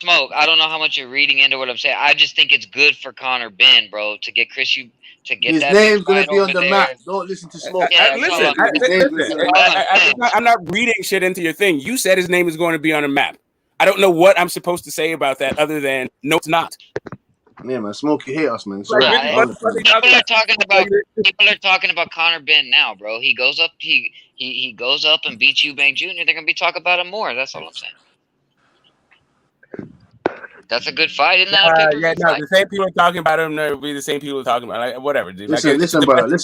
Smoke. I don't know how much you're reading into what I'm saying. I just think it's good for Conor Benn, bro, to get His name's gonna be on the map. Don't listen to Smoke. I'm not reading shit into your thing. You said his name is going to be on the map. I don't know what I'm supposed to say about that other than no, it's not. Yeah, man, Smokey hate us, man. People are talking about Conor Benn now, bro. He goes up, he goes up and beats Eubank Jr. They're gonna be talking about him more. That's all I'm saying. That's a good fight, isn't that? The same people talking about him will be the same people talking about like whatever, dude. Listen, brother. If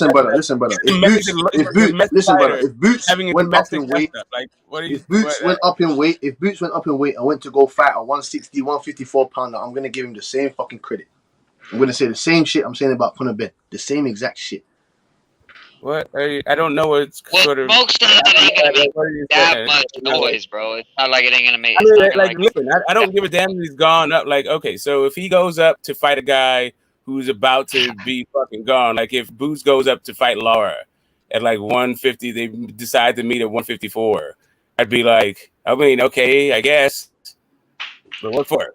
Boots went up in weight, if Boots went up in weight and went to go fight a 160, 154 pounder, I'm gonna give him the same fucking credit. I'm gonna say the same shit I'm saying about Conor Benn. The same exact shit. What? I don't know what's sort of. Smoke said it ain't gonna make that much noise, bro. It's not like it ain't gonna make. Listen, I don't give a damn if he's gone up. Like, okay, so if he goes up to fight a guy who's about to be fucking gone, like if Boots goes up to fight Lara at like 150, they decide to meet at 154. I'd be like, I mean, okay, I guess, but what for?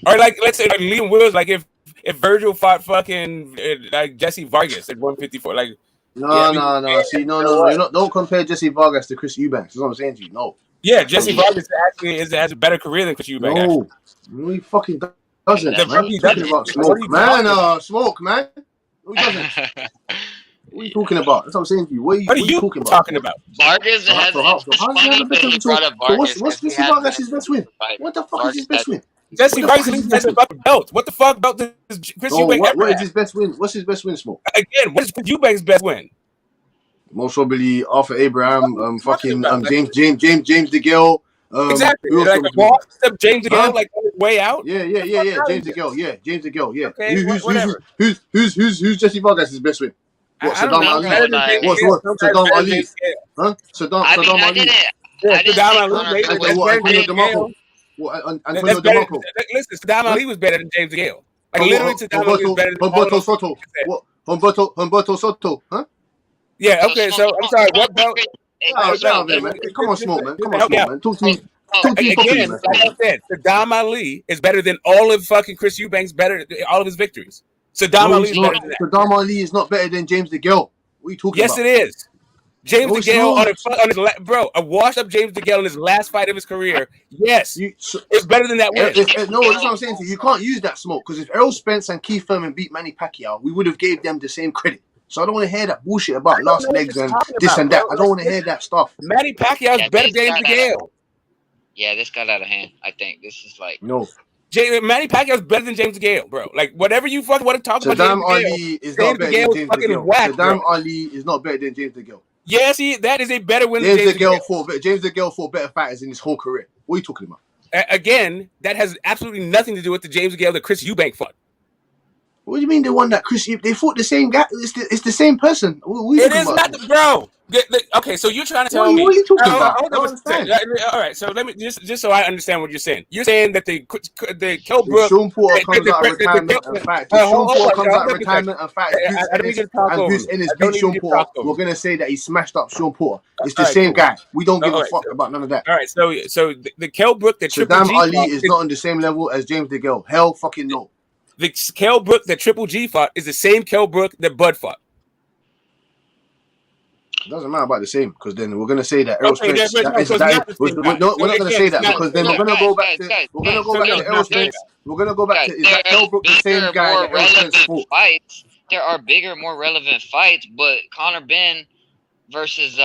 Or like, let's say like Liam Wills, like if Virgil fought fucking like Jesse Vargas at 154, like. No. See, no. Don't compare Jesse Vargas to Chris Eubanks. That's what I'm saying to you. No. Yeah, Jesse Vargas actually has a better career than Chris Eubanks. No, he fucking doesn't. Man. What are you talking about? Smoke, man. Who doesn't? What are you talking about? That's what I'm saying to you. What are you talking about? Vargas has. What's Jesse Vargas' best win? What the fuck is his best win? Jesse Vargas has a fucking belt. What the fuck belt does Chris Eubanks what is his best win? What's his best win, Smoke? Again, what is Chris Eubanks' best win? Most probably Arthur Abraham, James DeGale. Exactly. Like James DeGale, like on his way out. Yeah. James DeGale. Yeah. Okay, Who's Jesse Vargas' best win? What, Saddam Ali? Saddam Ali? Huh? Saddam Ali? Antonio DeMarco. Listen, Saddam Ali was better than James DeGale. Like literally, Saddam Ali was better than Humberto Soto. Humberto Soto, huh? Yeah. Okay. So I'm sorry. What belt? Man. Come on, Smoke, man. Come on, Smoke, man. Talk to me. Again, like I said, Saddam Ali is better than all of fucking Chris Eubanks. All of his victories. Saddam Ali is better than that. Saddam Ali is not better than James DeGale. What are you talking about? Yes, it is. James DeGale on his a washed up James DeGale in his last fight of his career. Yes, it's better than that win. No, that's what I'm saying to you. You can't use that, Smoke, because if Errol Spence and Keith Thurman beat Manny Pacquiao, we would have gave them the same credit. So I don't want to hear that bullshit about last legs and this and that. I don't want to hear that stuff. Manny Pacquiao's better than James DeGale. Yeah, this got out of hand. I think this is like no. Manny Pacquiao's better than James DeGale, bro. Like whatever you fucking want to talk about. Saddam Ali is not better than James DeGale. Saddam Ali is not better than James DeGale. Yes, that is a better win than James DeGale fought better fighters in his whole career. What are you talking about? Again, that has absolutely nothing to do with the James DeGale that Chris Eubank fought. What do you mean the one that Chris? They fought the same guy. It's the same person. It is not, bro. Okay, so you're trying to tell me. What are you talking about? I don't understand. All right, so let me just so I understand what you're saying. You're saying that the Kell Brook, Sean Porter comes out of retirement and fights. Sean Porter comes out of retirement and fights. Who's in his beat Sean Porter? We're gonna say that he smashed up Sean Porter. It's the same guy. We don't give a fuck about none of that. All right, so the Kell Brook that Saddam Ali is not on the same level as James DeGale. Hell fucking no. The Kell Brook that Triple G fought is the same Kell Brook that Bud fought. It doesn't matter about the same because then we're gonna say that Errol Okay, Spence no, so it's not the same guy. no, So we're not gonna again, say it's that not. because then Look, we're gonna guys, go back guys, to guys, we're gonna guys, go So back no, to it's Errol not the same there's, Spence. We're gonna go back guys, to is there that are Kell Brook the same bigger, guy more that Errol Spence relevant fought? fights. There are bigger, more relevant fights, but Conor Ben versus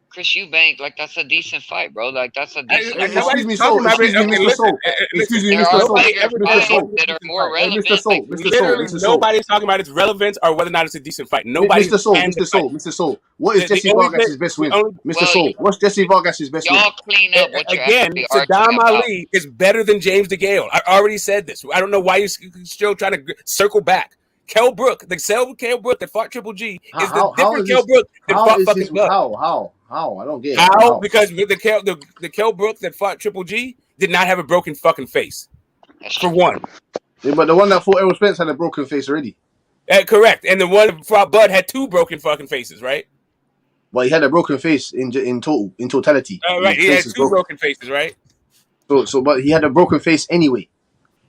Chris Eubank, like that's a decent fight, bro. Like that's a decent Excuse fight. Nobody's me, talking Soul. about it. Excuse me, Okay, Mr. listen, Soul. listen. Excuse me, There Mr. are Soul. Nobody bigger ever Mr. said it fights Soul. wasn't a that are decent more fight. Hey, Mr. relevant, but Soul. Mr. Soul. Literally, Mr. Soul. nobody's talking about its relevance or whether or not it's a decent fight. Nobody's Mr. Soul. banned the Mr. fight. Soul. Mr. Soul. What is The Jesse only thing, Vargas' best the win? only Mr. well, Soul. What's Jesse Vargas' best win? y'all clean up what you're again, actually Saddam arguing about. Ali is better than James DeGale. I already said this. I don't know why you're still trying to circle back. Kell Brook, the same Kell Brook that fought Triple G, is the How different is Kell this? Brook that How fought is fucking his? Bud. How? I don't get it. How? How? Because the Kell Brook that fought Triple G did not have a broken fucking face. For one. Yeah, but the one that fought Errol Spence had a broken face already. Correct. And the one that fought Bud had two broken fucking faces, right? But he had a broken face in totality. Right. His He face had is two broken. broken faces, right? But he had a broken face anyway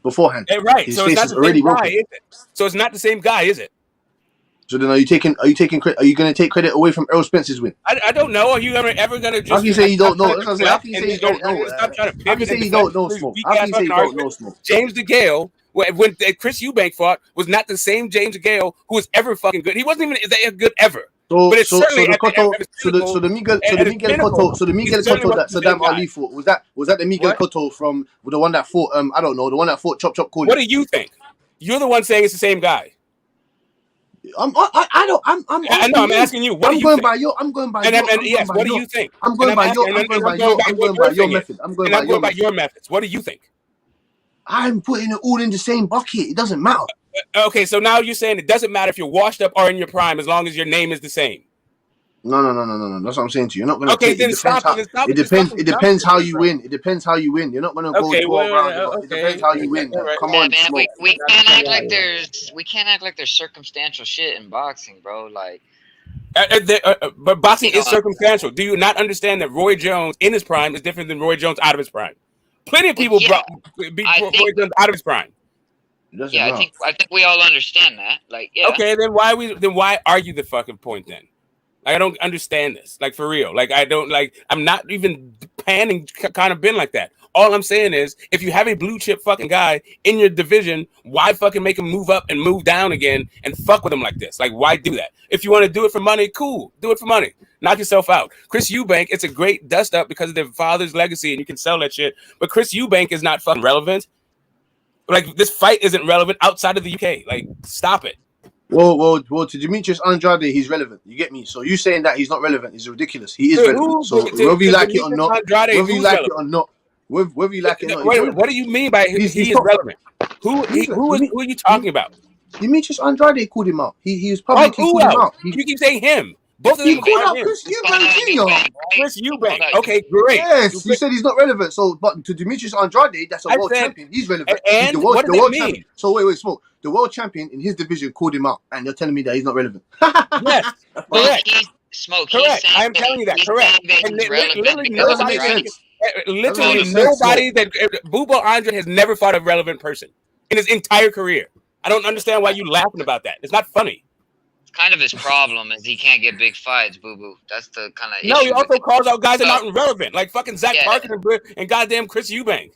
beforehand. Right. His So it's face not is the already same guy, broken. is it? So it's not the same guy, is it? So then, are you going to take credit away from Errol Spence's win? I don't know. Are you ever going to just? How can you say you don't know? That's what I'm saying. How deflect can you say you don't know? Stop trying to How can you pivot say and you deflect don't know, this Smoke? weak How can ass you say fucking you don't argument? know, Smoke? James DeGale, when Chris Eubank fought, was not the same James DeGale who was ever fucking good. He wasn't even that good ever. So But it's certainly the at Cotto, the pinnacle. the Miguel He certainly Cotto that wasn't the same Saddam guy. Ali fought, was that the Miguel What? Cotto from the one that fought I don't know, the one that fought Chop Chop Coli? What do you think? You're the one saying it's the same guy. I'm asking you. What do you going think? by your. I'm going by And your. yes, what do you think? I'm going by your. I'm going by your. I'm going by your method. I'm going by your method. Your methods. What do you think? I'm putting it all in the same bucket. It doesn't matter. Okay, so now you're saying it doesn't matter if you're washed up or in your prime as long as your name is the same. No. That's what I'm saying to you. You're not going to take. Then stop. It depends. It depends how you win. It depends how you win. You're not going to go 12 rounds. It depends how you win. Right. Come on, man. Smoke. We can't act like there's circumstantial shit in boxing, bro. Like. But boxing is circumstantial. Do you not understand that Roy Jones in his prime is different than Roy Jones out of his prime? Plenty of people beat Roy Jones out of his prime. Yeah, I think we all understand that. Like, yeah. Okay, then why argue the fucking point then? Like, I don't understand this. Like, for real. Like, I'm not even panning kind of been like that. All I'm saying is, if you have a blue chip fucking guy in your division, why fucking make him move up and move down again and fuck with him like this? Like, why do that? If you want to do it for money, cool. Do it for money. Knock yourself out. Chris Eubank, it's a great dust up because of their father's legacy and you can sell that shit. But Chris Eubank is not fucking relevant. Like, this fight isn't relevant outside of the UK. Like, stop it. Well, to Demetrius Andrade, he's relevant. You get me? So you saying that he's not relevant is ridiculous. He is relevant. So whether you like it or not, whether you like it or not, what do you mean by he is relevant? Who are you talking about? Demetrius Andrade called him out. He was publicly called him out. You keep saying him. Both of them called out Chris Eubank Jr. Chris Eubank. Okay, great. Yes, you said he's not relevant. So, but to Demetrius Andrade, that's a world champion. He's relevant. And he's what does that mean? Champion. So wait, Smoke. The world champion in his division called him out, and you're telling me that he's not relevant. Yes, correct. Correct. I'm telling you that. Correct. And literally nobody that Booba Andre has never fought a relevant person in his entire career. I don't understand why you laughing about that. It's not funny. Kind of his problem is he can't get big fights, Boo Boo. That's the kind of issue. No, he also calls out guys that are not relevant, like fucking Zach Parker and goddamn Chris Eubank.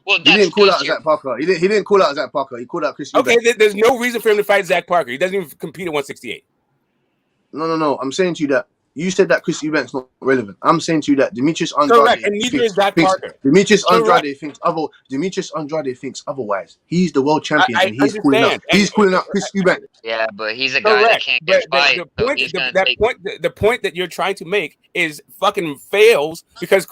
Well, he didn't call out Zach Parker. He didn't call out Zach Parker. He called out Chris Eubank. Okay, there's no reason for him to fight Zach Parker. He doesn't even compete at 168. No. I'm saying to you that you said that Chris Eubank's not relevant. I'm saying to you that Demetrius Andrade. Correct, and neither is Zach Parker. Demetrius Andrade thinks otherwise. He's the world champion, and he's calling out Chris Eubank. Yeah, but he's a guy that can't get fight. The point that you're trying to make is fucking fails because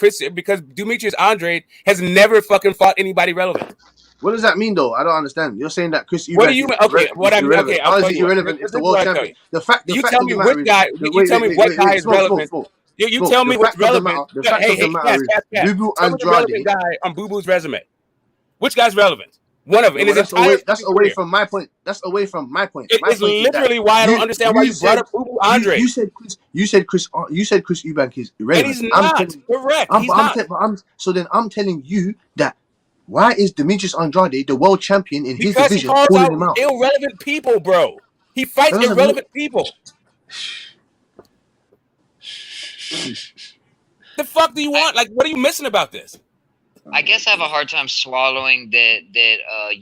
Demetrius Andrade has never fucking fought anybody relevant. What does that mean, though? I don't understand. You're saying that Chris Eubank. What do you mean? Okay, what I mean? Okay, how is he irrelevant if the world champion? The fact you tell me which guy. You tell me what guy is relevant. You tell me what's relevant. The fact of the matter is, Boo Boo Andrade guy on Boo Boo's resume. Which guy's relevant? One of them. That's away from my point. That's away from my point. It is literally why I don't understand why you brought up Boo Boo Andre. You said Chris Eubank is irrelevant. And he's not correct. He's not. So then I'm telling you that. Why is Demetrius Andrade the world champion in his division? Because he calls out irrelevant people, bro. He fights irrelevant people. The fuck do you want? Like, what are you missing about this? I guess I have a hard time swallowing that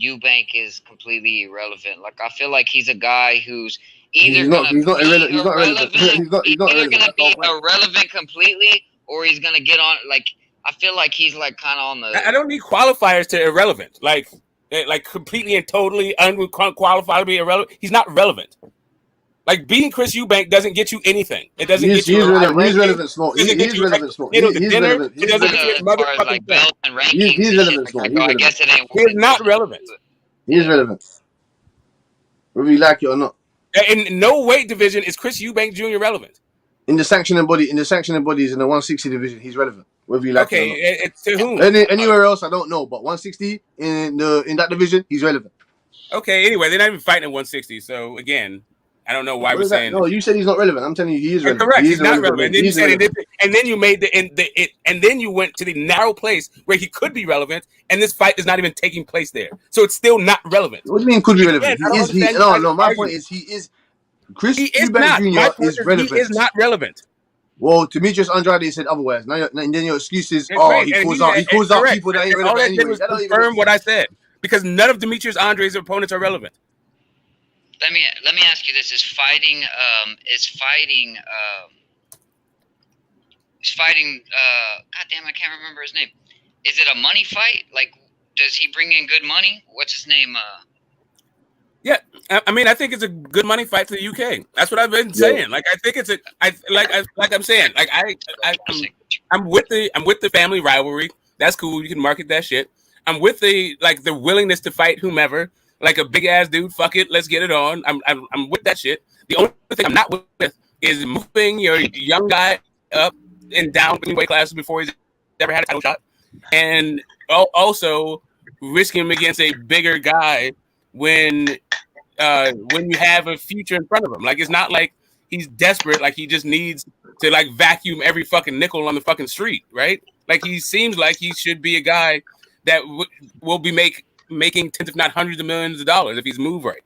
Eubank is completely irrelevant. Like, I feel like he's a guy who's either gonna He's not be irrelevant. He's not relevant. He's not either irrelevant. gonna That's the whole be point. irrelevant completely, or he's gonna get on. Like, I feel like he's like kind of on the. I don't need qualifiers to irrelevant. Like completely and totally unqualified to be irrelevant. He's not relevant. Like beating Chris Eubank doesn't get you anything. It doesn't get you. He's relevant. He's relevant. Smoke. He's relevant. Smoke. He's relevant. It doesn't get you as far as like belts and rankings. He's relevant. Smoke. He's I guess it ain't. He is not relevant. He is relevant. Whether you like it or not. In no weight division is Chris Eubank Jr. relevant. In the sanctioning bodies in the 160 division, he's relevant. Whether you like it or not. Okay, to whom? Anywhere else, I don't know. But 160 in that division, he's relevant. Okay. Anyway, they're not even fighting at 160. So again, I don't know why we're saying. No, you said he's not relevant. I'm telling you, he is relevant. Correct. He's not relevant. And then you said, and then you made and then you went to the narrow place where he could be relevant, and this fight is not even taking place there. So it's still not relevant. What do you mean could be relevant? My point is he is. Chris Eubank Jr. is relevant. He is not relevant. Well, Demetrius Andrade said otherwise. Now, and then your excuse is, he calls out people that ain't relevant anyway. That confirm what I said because none of Demetrius Andrade's opponents are relevant. Let me ask you this: Is fighting? God damn, I can't remember his name. Is it a money fight? Like, does he bring in good money? What's his name? Yeah, I mean, I think it's a good money fight for the UK. That's what I've been saying. Like, I think it's I'm saying, like I'm with the family rivalry. That's cool. You can market that shit. I'm with the willingness to fight whomever. Like a big ass dude, fuck it, let's get it on. I'm with that shit. The only thing I'm not with is moving your young guy up and down in weight classes before he's ever had a title shot, and also risking him against a bigger guy when you have a future in front of him. Like it's not like he's desperate. Like he just needs to like vacuum every fucking nickel on the fucking street, right? Like he seems like he should be a guy that will be making tens if not hundreds of millions of dollars if he's moved right.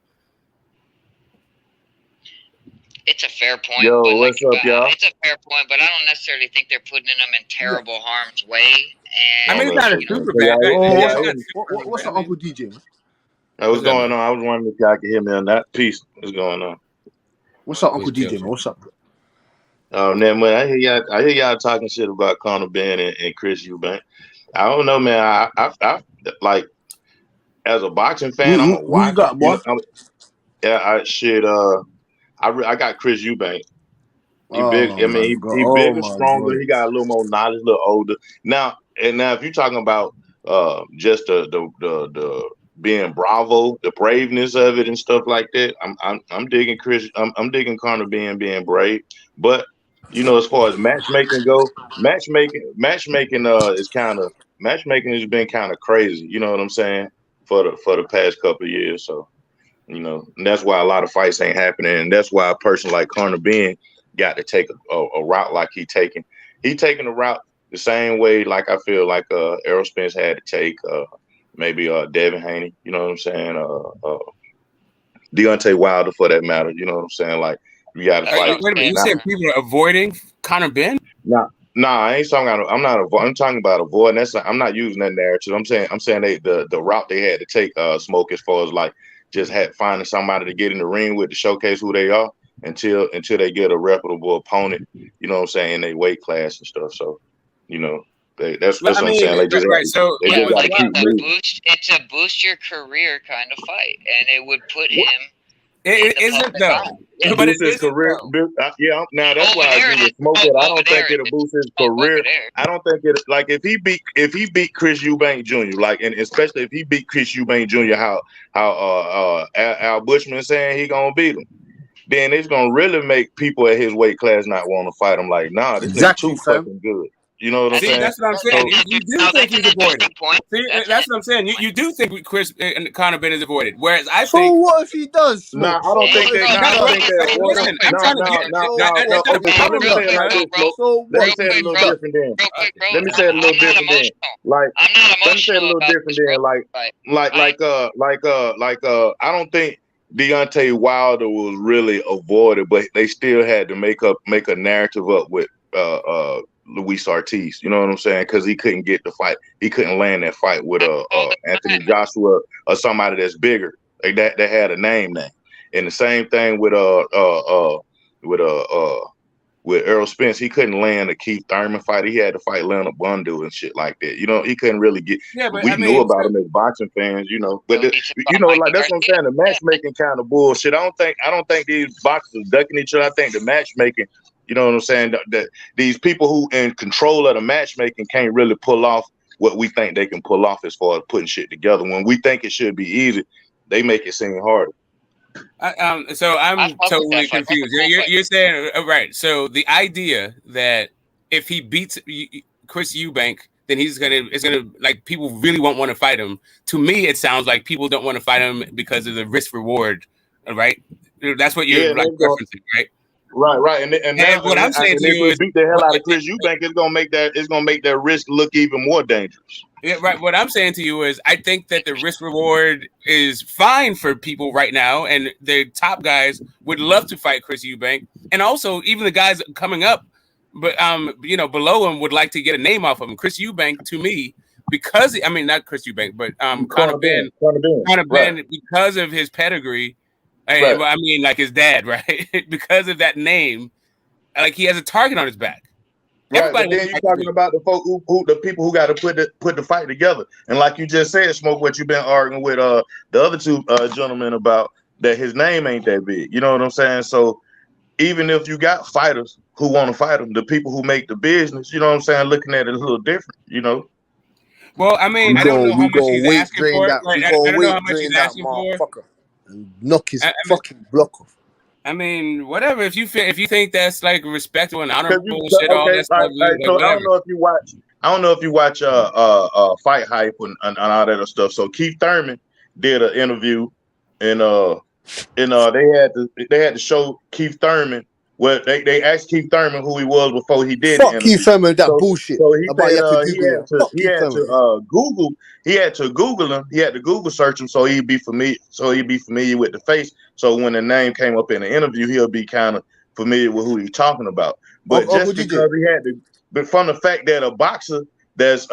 It's a fair point. Yo, but what's up, y'all? It's a fair point, but I don't necessarily think they're putting him in terrible harm's way. And I mean, it's not a super bad. What's up, Uncle DJ? Hey, what's going on? I was wondering if y'all could hear me on that. Peace. What's going on? What's up, Uncle DJ? Man? What's up? Man, when I hear y'all talking shit about Conor Ben and Chris Eubank. I don't know, man. I like as a boxing fan, I'm a watch. You got, boy? I got Chris Eubank. He big. I mean, he bigger, stronger. God. He got a little more knowledge, a little older. Now, if you're talking about just the being bravo, the braveness of it and stuff like that, I'm digging Chris. I'm digging Conor being brave. But as far as matchmaking go, matchmaking has been kind of crazy. You know what I'm saying? For the past couple of years. So, and that's why a lot of fights ain't happening, and that's why a person like Conor Ben got to take a route like he taking a route the same way like I feel like Errol Spence had to take maybe Devin Haney, you know what I'm saying, Deontay Wilder for that matter, you know what I'm saying, like you got to fight. Wait a minute, you said people are avoiding Conor Ben? No, I ain't talking about. I'm talking about avoiding. I'm not using that narrative. I'm saying the route they had to take Smoke as far as like just finding somebody to get in the ring with to showcase who they are until they get a reputable opponent. You know what I'm saying? In their weight class and stuff. So, that's what I'm saying. They just, right. So it's a boost your career kind of fight, and it would put him. It isn't though. But it is career. Now that's why I agree with Smoke. I don't think it'll boost his career. I don't think it like if he beat Chris Eubank Jr. like, and especially if he beat Chris Eubank Jr. how Al Bushman is saying he gonna beat him, then it's gonna really make people at his weight class not want to fight him. Like, nah, this is too fucking good. You know what I'm saying? That's what I'm saying. You do think he's avoided. See, that's what I'm saying. You do think Chris and Conor Ben is avoided. Whereas I think. So what if he does? Nah, I don't think that. Listen, I'm trying to get. Let me say it a little different then. Let me say it a little different then. Like, let me say it a little different then. Like, I don't think Deontay Wilder was really avoided, but they still had to make a narrative up with Luis Ortiz. You know what I'm saying? Because he couldn't get the fight. He couldn't land that fight with Anthony Joshua or somebody that's bigger, like that had a name. And the same thing with Errol Spence. He couldn't land a Keith Thurman fight. He had to fight Leonard Bundu and shit like that. You know, he couldn't really get. Yeah, but we I knew mean, about him as boxing fans, you know. But like that's what I'm saying. The matchmaking kind of bullshit. I don't think these boxers are ducking each other. I think the matchmaking. You know what I'm saying? That these people who in control of the matchmaking can't really pull off what we think they can pull off as far as putting shit together. When we think it should be easy, they make it seem harder. So I'm totally confused. You're saying right. So the idea that if he beats Chris Eubank, then it's gonna like people really won't want to fight him. To me, it sounds like people don't want to fight him because of the risk reward, right? That's what you're referencing, right? Right, and what I'm saying to you is, beat the hell out of Chris Eubank, it's gonna make that risk look even more dangerous. Yeah, right. What I'm saying to you is, I think that the risk reward is fine for people right now, and the top guys would love to fight Chris Eubank, and also even the guys coming up, but below him would like to get a name off of him. Chris Eubank, to me, because not Chris Eubank, but Conor Ben, because of his pedigree. Right. I mean, like his dad, right? Because of that name, like he has a target on his back. Right, but then you're talking about the folk the people who got to put the fight together, and like you just said, Smoke, what you've been arguing with the other two gentlemen about, that his name ain't that big. You know what I'm saying? So even if you got fighters who want to fight him, the people who make the business, you know what I'm saying, looking at it a little different. You know. Well, I mean, I don't know how much he's asking for. I don't know how much he's asking for. And knock his fucking block off. I mean, whatever. If you think that's like respectful and honorable shit, all that stuff. So I don't know if you watch Fight Hype and all that other stuff. So Keith Thurman did an interview, and they had to show Keith Thurman. Well, they asked Keith Thurman who he was before he did. Fuck Keith Thurman, that bullshit. So he about he had to Google. He had to Google him. He had to Google search him so he'd be familiar. So he'd be familiar with the face. So when the name came up in the interview, he'll be kind of familiar with who he's talking about. But just because he had to, but from the fact that a boxer that's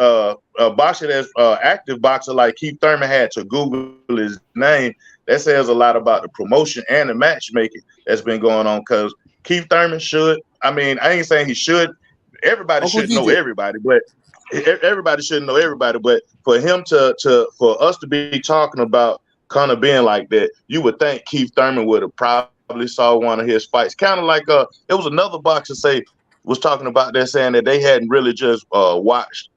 active boxer like Keith Thurman had to Google his name, that says a lot about the promotion and the matchmaking that's been going on. Because Keith Thurman should, I ain't saying he should. Everybody should know everybody, but everybody shouldn't know everybody. But for him for us to be talking about Conor Ben like that, you would think Keith Thurman would have probably saw one of his fights. Kind of like it was another boxer was talking about that, saying that they hadn't really just watched.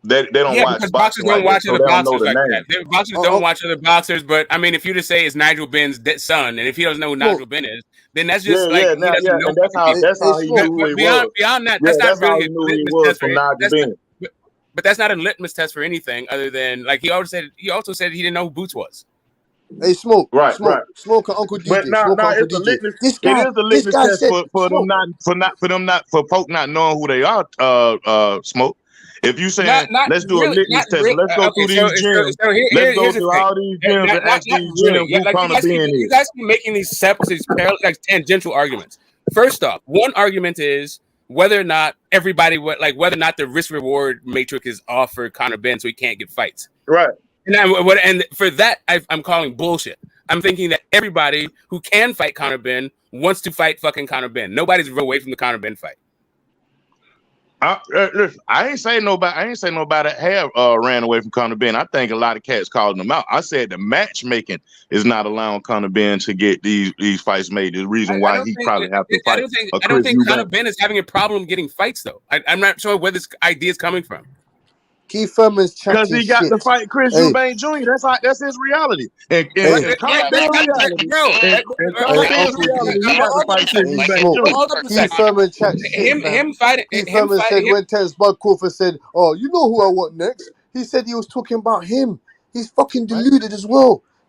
They don't watch because boxers don't watch other boxers like that. Boxers don't watch other boxers, but I mean, if you just say it's Nigel Ben's son, and if he doesn't know who Nigel Ben is, then that's just he doesn't know. And that's how he knew who he was. Beyond that, that's not really a litmus test for Nigel. But that's not a litmus test for anything other than like he also said he didn't know who Boots was. Hey, Smoke, right. Smoke and Uncle DJ. But it's a litmus. It is the litmus test for folk not knowing who they are. Smoke. If you saying let's do a litmus test, let's go through these gyms. Let's go through all these gyms and ask these gyms who Conor Ben is. You guys keep making these separate, like tangential arguments. First off, one argument is whether or not whether or not the risk reward matrix is off for Conor Ben, so he can't get fights. Right. And for that, I'm calling bullshit. I'm thinking that everybody who can fight Conor Ben wants to fight fucking Conor Ben. Nobody's away from the Conor Ben fight. Listen, I ain't say nobody have ran away from Conor Ben. I think a lot of cats calling them out. I said the matchmaking is not allowing Conor Ben to get these fights made. The reason why he probably have to fight. I don't think Conor Ben is having a problem getting fights though. I'm not sure where this idea is coming from. Keith Thurman's because he got to fight Chris Eubank Jr. That's his reality. And Conor Ben's reality, Keith Thurman chat shit. Him fighting. Keith Thurman said when Terence Crawford said, "Oh, you know who I want next." He said he was talking about him. He's fucking deluded as well.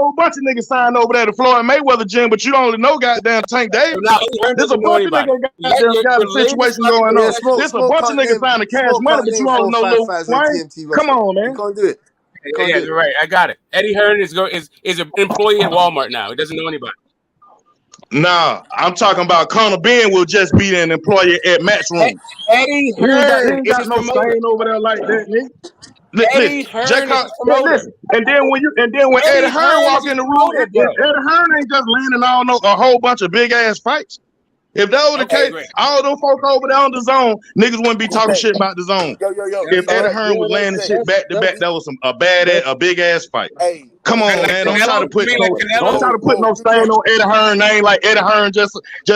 whole bunch of niggas signed over there to Floyd Mayweather gym, but you don't only know goddamn Tank Davis. Now, Eddie Hearn There's a doesn't know bunch of anybody. niggas got a situation going Yeah, on. There's a Smoke bunch of can't niggas name signing cash Smoke money, can't but name you only 4 or know 5 Lil fights on Wayne. TNT Come roster. on, You man. can't do it. You can't Yeah, do it. you're right. I got it. Eddie Hearn is an employee at Walmart now. He doesn't know anybody. Nah, I'm talking about Conor Ben will just be an employee at Matchroom. Eddie He ain't Hearn is got his no promoter. stain over there like that, nigga. Eddie Listen, Hearn is his promoter. listen, and then when Eddie Eddie Hearn Hearn is walk his in the room, promoter, bro. Eddie Hearn ain't just landing a whole bunch of big ass fights. If that was the Okay, case, great. all them folk over there on the zone, niggas wouldn't be talking shit about the zone. Yo. If Eddie Hey, Hearn was landing shit back to back, that was a big ass fight. hey, Come on, Like man. Don't Canelo? try to You put mean no, like don't try Canelo? to put no stain on Eddie Hearn name like Eddie Hearn just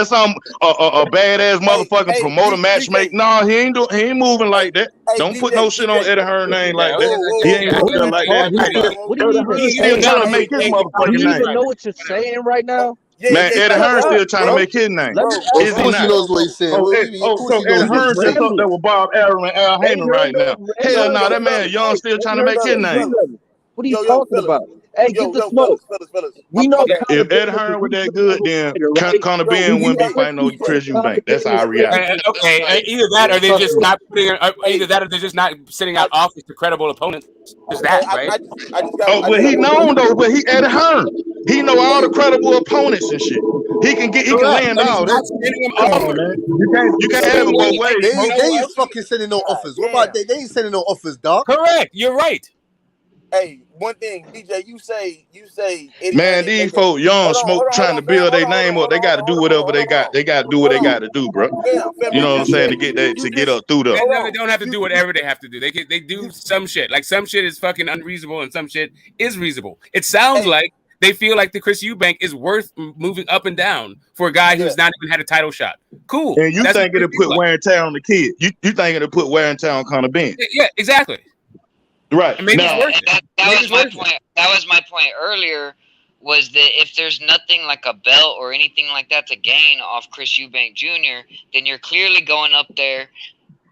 some a badass motherfucking promoter matchmaker. No, he ain't moving like that. Don't put no shit on Eddie Hearn name like that. He ain't moving What like that, man. are you even He's still saying? trying to make his Do motherfucking you name. even know what you're saying right now? Man, Eddie Hearn Shut up, still trying to bro. make his name. Let me Of Is ask he course he not? knows what he's saying. Of course So he Eddie knows what Hearn he's just saying. up there with Bob Aaron and Al Ain't Haymon right now. Hell no, that man young still trying to make his name. What are you talking about? Hey, get the smoke. fellas. We know Conor If Eddie Ben is a Hearn was that regional good, then fighter, right? Conor Do Ben you wouldn't be ever fighting no see Chris Conor Eubank. That's Ben is our reality. Okay, either that or they're just not putting. Either that or they're just not sending out offers to credible opponents. Just that, right? I just got. Oh, but he known though, but he Eddie Hearn. He know all the credible opponents and shit. He can Correct. land But he's all not that. sending them Come on, offers. man. You can't The have same it way, both like ways, They smoke. ain't, they Canelo ain't also. fucking sending no offers. What about they? They ain't sending no offers, dog. Correct. You're right. Hey, one thing, DJ, you say Eddie Hearn Man, didn't these make it. folk young Hold on, smoke trying to fam. build their name up. They got to do whatever they got. They got to do what they got to do, bro. Fam, You you know what I'm just saying? said To get up through there. No, they don't have to do whatever they have to do. They do some shit. Like some shit is fucking unreasonable and some shit is reasonable. It sounds like they feel like the Chris Eubank is worth moving up and down for a guy who's not even had a title shot. Cool. And you That's think what it'll they feel put like. wear and tear on the kid. You think it'll put wear and tear on Conor Ben. Yeah, exactly. Right. And maybe now, it's worth it. That was my point. That was my point earlier. Was that if there's nothing like a belt or anything like that to gain off Chris Eubank Jr., then you're clearly going up there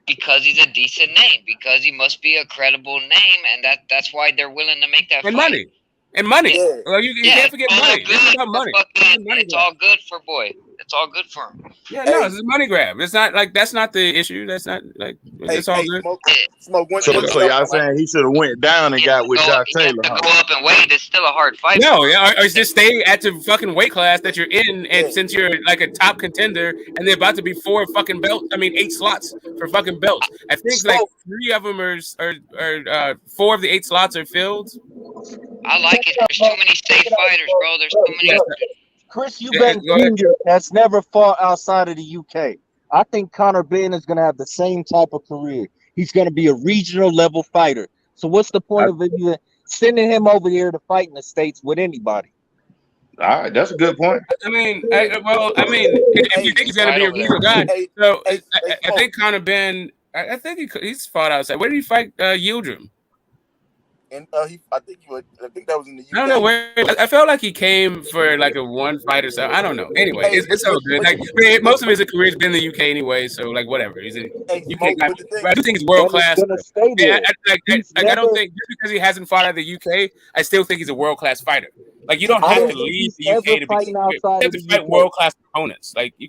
because he's a decent name, because he must be a credible name, and that's why they're willing to make that And fight. money. And money. Yeah. Well, you can't forget it's all money. This is good about for money. fucking- Money it's grab. all good for boy. It's all good for him. Yeah, no, it's a money grab. It's not like that's not the issue. That's not like it's all good. Smoke one so y'all saying he should have went down and got with Josh Taylor. To go up and wait, it's still a hard fight. No, yeah, or just stay at the fucking weight class that you're in, and since you're like a top contender, and they're about to be 4 fucking belts. I mean, 8 slots for fucking belts. I think like 3 of them are 4 of the 8 slots are filled. I like it. There's too many safe fighters, bro. There's too many. Chris Eubank Jr. has never fought outside of the UK. I think Conor Ben is going to have the same type of career. He's going to be a regional level fighter. So what's the point of even sending him over here to fight in the States with anybody? All right, that's a good point. I mean, if you think he's going to be a regional guy, so I think Conor Ben, I think he's fought outside. Where did he fight Yildirim? And I think that was in the UK. I don't know where. I felt like he came for like a one fight or so. I don't know. Anyway, it's all good. Like most of his career has been in the UK anyway, so like whatever. He's a UK guy. But I do think he's world class. I don't think just because he hasn't fought out of the UK, I still think he's a world class fighter. Like you don't have to leave the UK to be. You have to fight world class opponents. Like you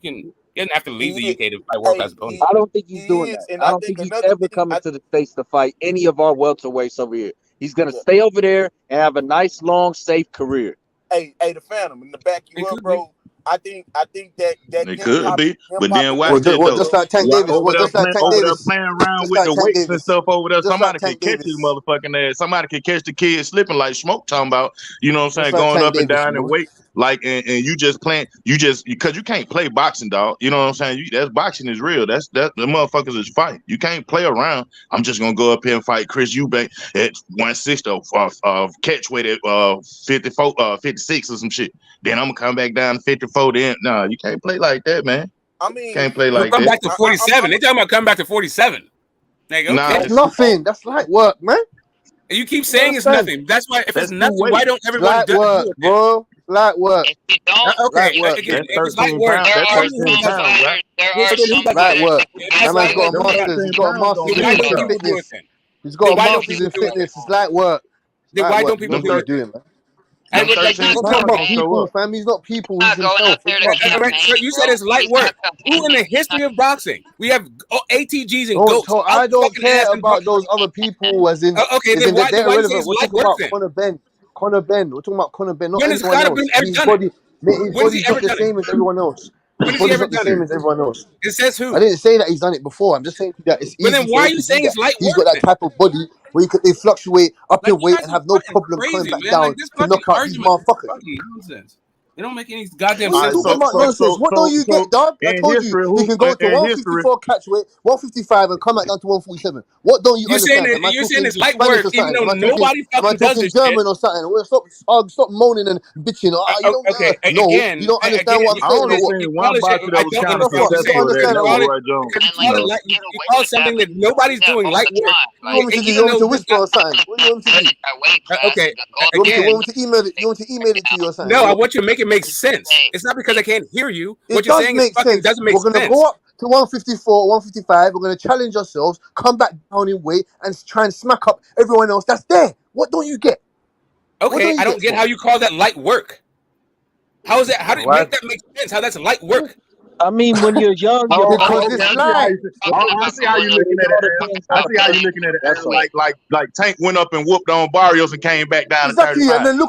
don't have to leave the UK to fight world class opponents. I don't think he's doing that. I don't think he's ever coming to the States to fight any of our welterweights over here. He's gonna stay over there and have a nice, long, safe career. Hey, the Phantom, in the back you up, bro. I think that it could be, but then watch it What, though. just like Tank Davis. Over there playing around Just with like the Tank weights and Davis. stuff over there. Just Somebody like could Tank catch Davis. his motherfucking ass. Somebody could catch the kid slipping like Smoke talking about. You know what I'm saying? Just like Going Tank up and Davis, down and bro. weight. Like and you just playing. You just because you can't play boxing, dog. You know what I'm saying? That's boxing is real. That's the motherfuckers is fight. You can't play around. I'm just gonna go up here and fight Chris Eubank at 160 catch weight at 54, 56 or some shit. Then I'm gonna come back down to 54. Then no, you can't play like that, man. I mean, can't play like come that. back to 47. They talking about coming back to 47. Like, okay. That's nothing. That's light work, man. You keep saying it's nothing. That's why if it's nothing, why don't everyone light do work, it? bro? Light work. Okay, light work. again, That's if it's light 13 work, pounds. That's 13 pounds, right? Light work. That man's got a Them master's. He's got a 13 master's pounds in why don't don't people do it fitness. then? He's got a master's in fitness. It's light work. Then why don't people He knows do what it? he's doing, man. And Them like, 13 I'm talking pounds about don't show people, up. fam. He's not people. He's Going himself. up there It's to not All right, so you said it's light work. Who in the history of boxing? We have ATGs and goats. I don't care about those other people as in. Okay, as then in why they're you say irrelevant. it's We're light talking work about then? Conor Ben. We're talking about Conor Ben, not When has anyone Conor else. Ben ever His done it? body, mate, his When has he body's ever not the done same as everyone else. When His has he body's ever not the done same it? as everyone else. It says who? I didn't say that he's done it before. I'm just saying that it's But easy then for why are him you to do saying that. it's light He's work got that then? type of body where they fluctuate up Like in you weight guys and are have no fucking problem coming crazy, back man. down Like this to fucking knock out these argument is motherfuckers. fucking nonsense. It don't make any goddamn What are you sense. talking about nonsense? What don't you get, dog? I in told you history, he who can go to in history, 154 catch weight, 155, and come back down to 147. What don't you You're saying understand? that Am I you're saying talking it's light Spanish work, or even something? though Am nobody I fucking does talking this shit. German or something? Well, stop moaning and bitching. You don't. Okay, No, you don't understand what I'm I saying only or what? seen you one call it shit. boxer that I was don't kind What of the understand what fuck? you're You don't successful saying with that. understand That or was what? Roy Jones. because you You call it know. light. You call it something that nobody's doing light work. What do you want me to do? You Even want me though to you whisper or something? What do you want me to do? okay, You again, want me to email it? You want me to email it to you or something? no, I want you to make it make sense. It's not because I can't hear you. What It you're does saying is make fucking sense. doesn't make We're gonna sense. go up to 154, 155. We're gonna challenge ourselves, come back down in weight, and try and smack up everyone else that's there. What don't you get? What Okay, don't you I don't get, get Smoke? how you call that light work. How is that? How do you Why? make that make sense? How that's light work? I mean, when you're young, your Because body it's I see how light. you. I see how you looking at it it, all Al. depends I on see how you looking at it, that's Al. all. Like Tank went up and whooped on Barrios and came back down to Exactly, and 35. then Like,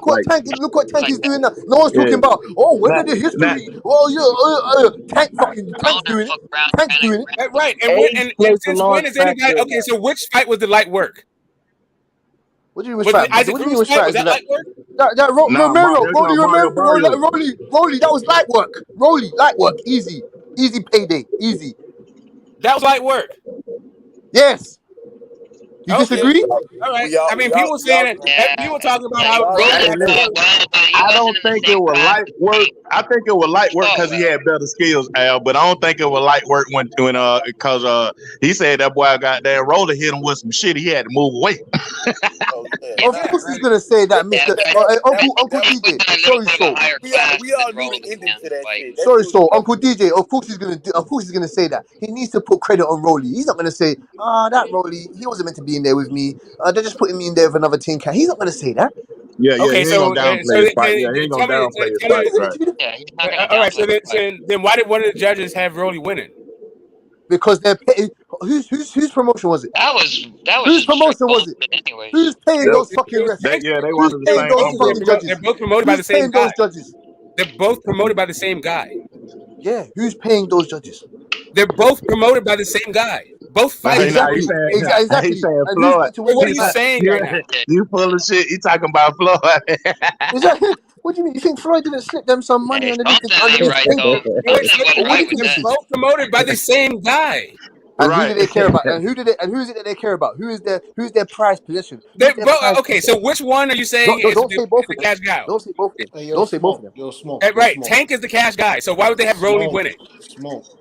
look what Tank is doing now. No one's yeah. talking about, oh, when Not, did the not. history? Oh, Tank's doing it. Tank's doing it. Right, and when Age and plays a since when large is factor anybody in okay? that. So which fight was the light work? What do you mean which Was fight? the What Isaac do you mean Cruz which fight? fight Was is that that? light work? Nah, Romero, they're talking Mario Barrios. Rolly, that was light work. Rolly, light work, easy payday, easy. That was light work. Yes, you Okay, disagree? all right. I mean, people saying it. People talking about how Hey, Rolly. listen. I don't think it was light work. I think it was light work because he had better skills, Al. But I don't think it was light work when because he said that boy goddamn roller hit him with some shit. He had to move away. Of course he's gonna say that, Mister Uncle DJ. Sorry, Soul. We all knew the ending to that shit. That Sorry, shit was Soul. fucking Uncle DJ. Of course he's gonna say that. He needs to put credit on Rolly. He's not gonna say, that Rolly, he wasn't meant to be in there with me. They're just putting me in there with another tin can. He's not gonna say that. Yeah, he Okay, ain't so gonna downplay his fight. Yeah, he ain't gonna downplay his fight, right? All right, so then why did one of the judges have Rolly winning? Because they're paying. Whose promotion was it? That was Whose just straight promotion was it? bullshit, anyways. Who's paying those fucking refs? They Who's wanted the paying same those umbrella. fucking judges? They're both promoted by Who's the same paying guy. those judges? They're both promoted by the same guy. Yeah, who's paying those judges? They're both promoted by the same guy. Both fighters. Nah, he's Exactly. saying And who's Floyd. meant to win What are that you fight? saying right now? You full of shit. You talking about Floyd? Exactly. What do you mean? You think Floyd didn't slip them some money underneath the table? Wait, What do you think they're this is? both promoted by the same guy. And who do Right. they care about? And who is it that they care about? Who's their prized possession? They're Who's their both prized okay. So which one are you saying is Don't say both the of them. cash guy? Don't say both of them. Hey, yo, Don't say both of smoke. them. Yo, smoke. Yo, Right, smoke. Tank is the cash guy. So why would they have Rolly Smoke. winning?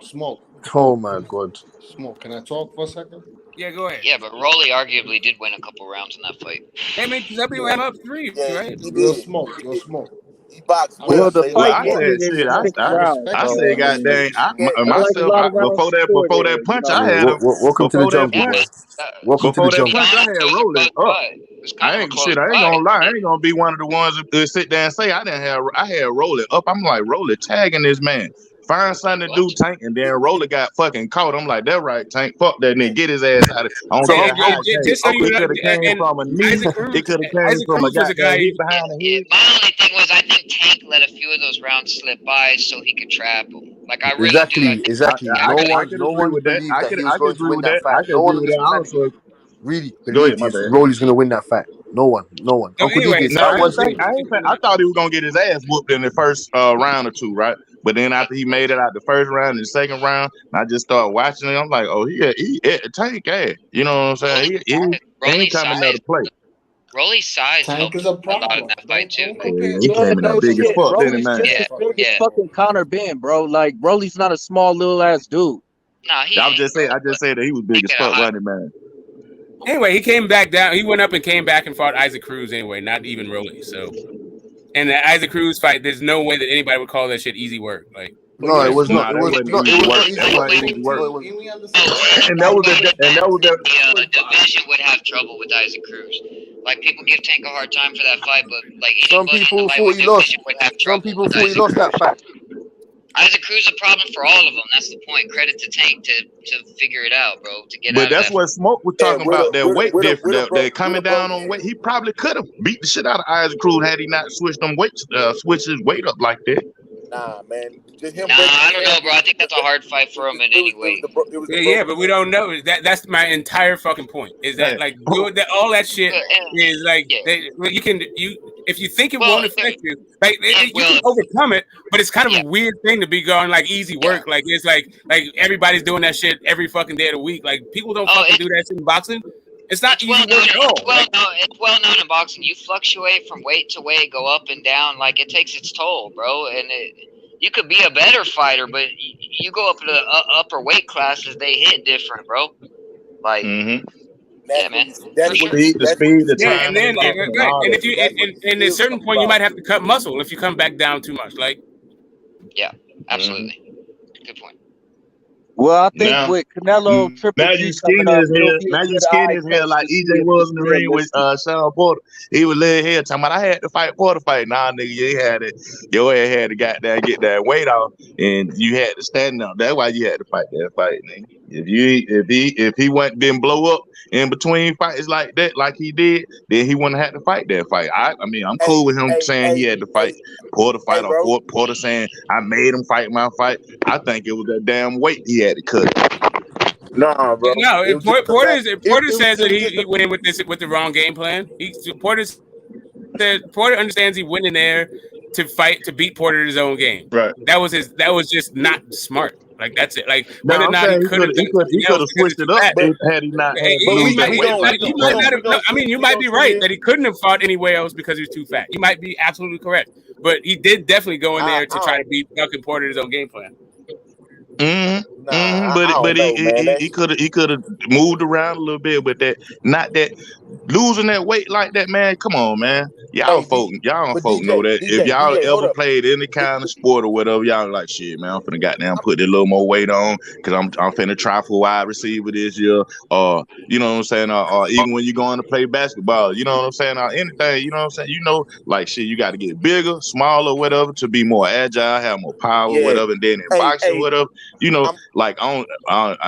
Smoke. Oh my god. Smoke. Can I talk for a second? Yeah, go ahead. Yeah, but Rolly arguably did win a couple rounds in that fight. I mean, somebody went up 3, right? Yo, smoke. Yo, smoke. He boxed Well, well. the Say Well, fight less. I ended said in shit. the I sixth I, round, I so said I mean, goddamn. I like a Myself. lot of rounds Before that before punch, then. I Yeah, had him. welcome to the Before that jungle, punch. boy. Welcome to the Before that jungle. punch, I had rolling up. It was kind I of a ain't close shit. I ain't fight. gonna lie. I ain't gonna be one of the ones that sit there and say I didn't have. I had rolling up. I'm like rolling tagging this man. Find something to do, Tank, and then Roller got fucking caught. I'm like, that right, Tank. Fuck that nigga. Get his ass out of. I don't So care And, how Uncle, it came. just so you It know, could have came and from a knee. It could have came Isaac from a Cruz was a guy. goddamn hit behind the head. My only thing was I think Tank let a few of those rounds slip by so he could trap him. Like I really do. I think exactly. I No could agree one with that. believed that he was I could going to agree win with that that. fight. I could No one agree on with this that. planet Also, really go ahead, believed my if bad. Rolly's going to win that fight. No one. So Uncle anyway, DJ, No, so start I one ain't second. think. I thought he was gonna get his ass whooped in the first round or two, right? But then after he made it out the first round and the second round, I just started watching it. I'm like, oh, he Tank ass. You know what I'm saying? He ain't coming there to play. Rolly's size Tank helped is a a lot in problem. that fight too. Don't compare. He Yeah, came in there no big as shit. fuck, didn't he, Rolly's man? just as big as Yeah. fucking Connor Ben, bro. Like Rolly's not a small little ass dude. Nah, he I ain't, just said that he was big as fuck, wasn't he, man? anyway, he came back down. He went up and came back and fought Isaac Cruz anyway, not even Rolly. So, and the Isaac Cruz fight, there's no way that anybody would call that shit easy work. Like, No, it was not. Nah, It that was wasn't not. It easy was work. not easy That work. wasn't easy work. No, it wasn't. And we understand. And that was the the division would have trouble with Isaac Cruz. Like people give Tank a hard time for that fight, but like Some anybody in the people thought lightweight he lost. division would have Some trouble people with thought he Isaac lost that Cruz. fight. Isaac Cruz is a problem for all of them. That's the point. Credit to Tank to figure it out, bro. To get But out that's of that. what Smoke was talking about. That weight difference, that coming down on weight. He probably could have beat the shit out of Isaac Cruz had he not switched his weight up like that. Nah, man. Just him. Nah, I don't know, bro. I think that's a hard fight for him in any way. Yeah, but we don't know. That's my entire fucking point. Is that like doing that? All that shit is like you can if you think it won't affect you, like you can overcome it. But it's kind of a weird thing to be going like easy work. Like it's like everybody's doing that shit every fucking day of the week. Like people don't fucking do that shit in boxing. It's not easy work at all. It's well known in boxing. You fluctuate from weight to weight, go up and down. Like it takes its toll, bro. And you could be a better fighter, but you go up to the upper weight classes, they hit different, bro. Like, yeah, man. The speed, the time, and then and if you and at a certain point, you might have to cut muscle if you come back down too much. Like, yeah, absolutely. Good point. Well, I think with Canelo, Triple now G you skinny coming up, as hell. Now you skinny as hell, like EJ was in the ring with Sean Porter. He was laying here talking about I had to fight Porter fight. Nah, nigga, you ain't had it. Your ass had to goddamn get that weight off, and you had to stand up. That's why you had to fight that fight, nigga. If he went didn't blow up in between fights like that, like he did, then he wouldn't have to fight that fight. I mean, I'm cool with him saying he had to fight Porter fight or Porter saying I made him fight my fight. I think it was that damn weight he had to cut. Nah, bro. No, Porter says that he went in with the wrong game plan. Porter understands he went in there to beat Porter in his own game. Right. That was just not smart. Like that's it. Like whether or not he could have switched it up had he not had you might be right that he couldn't have fought anywhere else because he was too fat. You might be absolutely correct. But he did definitely go in there to try to beat fucking Porter in his own game plan. But he could have moved around a little bit with that. Not that losing that weight like that, man. Come on, man. Y'all folk know that. If y'all ever played any kind of sport or whatever, y'all like shit, man. I'm finna goddamn put a little more weight on because I'm finna try for wide receiver this year. Or you know what I'm saying? Or even when you're going to play basketball, you know what I'm saying? Or anything, you know what I'm saying? You know, like shit, you got to get bigger, smaller, whatever, to be more agile, have more power, whatever. And then in boxing, whatever, you know, like I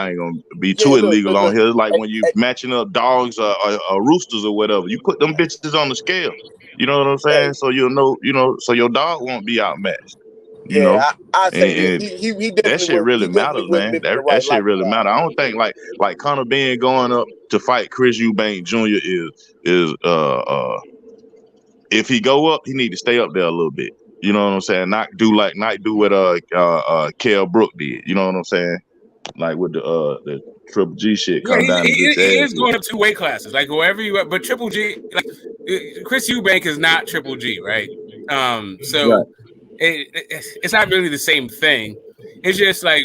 ain't gonna be too illegal on here. Like when you matching up dogs or roosters or whatever, you put them bitches on the scale. You know what I'm saying? So you'll know, so your dog won't be outmatched. You know, I say he that shit really matters, man. That shit really matters. I don't think like Conor Ben going up to fight Chris Eubank Jr. is if he go up, he need to stay up there a little bit. You know what I'm saying? Not do what Kell Brook did. You know what I'm saying? Like with the Triple G shit. He is going up 2 weight classes, like wherever you are. But Triple G, like Chris Eubank is not Triple G, right? So it's not really the same thing. It's just like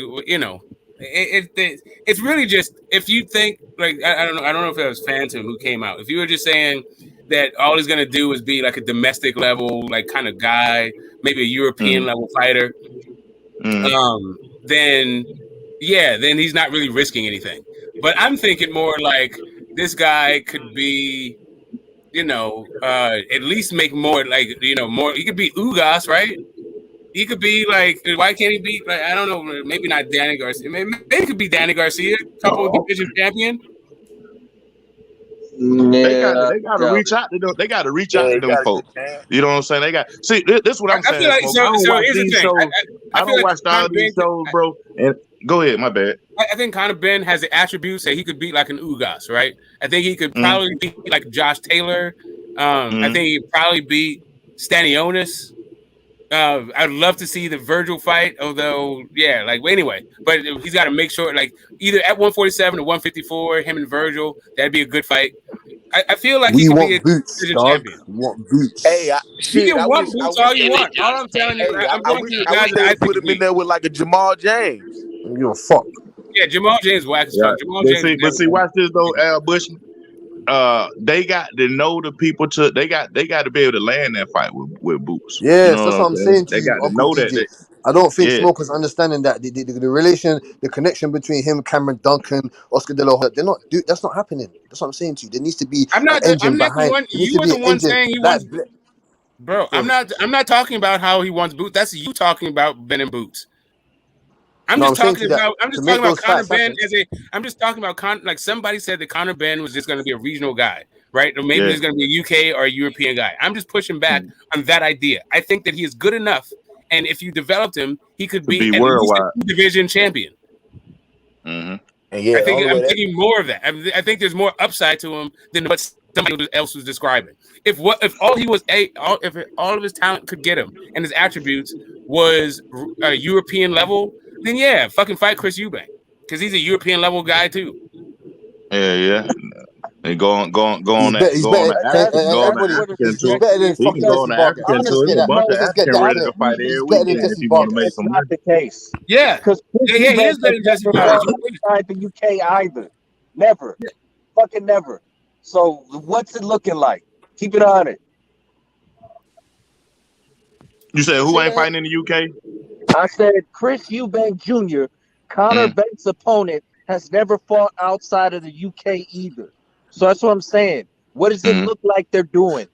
it's really just if you think like I don't know if it was Phantom who came out. If you were just saying that all he's gonna do is be like a domestic level like kind of guy, maybe a European level fighter, then he's not really risking anything. But I'm thinking more like this guy could be, at least make more like more. He could be Ugas, right? He could be like, why can't he be like I don't know, maybe not Danny Garcia. Maybe it could be Danny Garcia, couple of division champion. They gotta reach out to them. They gotta reach out to them folks. You know what I'm saying? They got this is what I'm saying. Like, I don't watch these shows. I don't watch all these shows, bro. And go ahead, my bad. I think Conor Ben has the attributes that he could beat like an Ugas, right? I think he could probably beat like Josh Taylor. I think he could probably beat Stanionis. I'd love to see the Virgil fight, although, anyway. But he's got to make sure, like, either at 147 or 154, him and Virgil, that'd be a good fight. I feel like he could be a decision champion. We want boots. Hey, you can want boots all you want. All I'm telling you, I'm going to the guys that I think put him in there with like a Jamal James. You give a fuck. Yeah, Jamal James whack as fuck. Jamal James. But see, watch this though, Al Bushman. They got to know the people they got to be able to land that fight with boots. Yes, that's what I'm saying to they you. Got to know that. I don't think Smoker's understanding that the connection between him, Cameron Duncan, Oscar De La Hoya, that's not happening. That's what I'm saying to you. There needs to be an engine behind. You were the one saying he wants bro. I'm not talking about how he wants boots. That's you talking about Ben and Boots. I'm just talking about Conor Ben I'm just talking about like somebody said that Conor Ben was just going to be a regional guy, right? Or maybe he's going to be a UK or a European guy. I'm just pushing back on that idea. I think that he is good enough and if you developed him, he could To be be at least a worldwide. division champion. Mm-hmm. And yeah, the only way I'm that thinking more of that. I think there's more upside to him than what somebody else was describing. If all he was if all of his talent could get him and his attributes was a European level, then yeah, fucking fight Chris Eubank because he's a European level guy too. Yeah. And go on He's that better. He's go on better. the Everybody. African He's tour. better than He can fucking go on Jesse the Barker. African Let's tour. get There's a that. bunch of Let's get African that ready out to there. fight every He's better than weekend if Jesse he want to Barker. make That's some not money. the case. Yeah, Because Chris he Eubank is better has than Jesse never Barker. fought outside the UK either. Never. Fucking never. So what's it looking like? Keep it on it. You said who ain't fighting in the UK? I said Chris Eubank Jr., Conor Banks' opponent, has never fought outside of the UK either. So that's what I'm saying. What does it look like they're doing?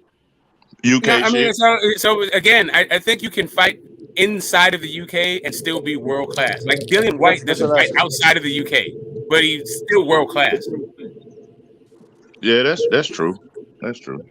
UK No, I mean, shit. so again, I think you can fight inside of the UK and still be world class. Like Dillian White That's doesn't what I fight said. outside of the UK, but he's still world class. Yeah, that's true. That's true.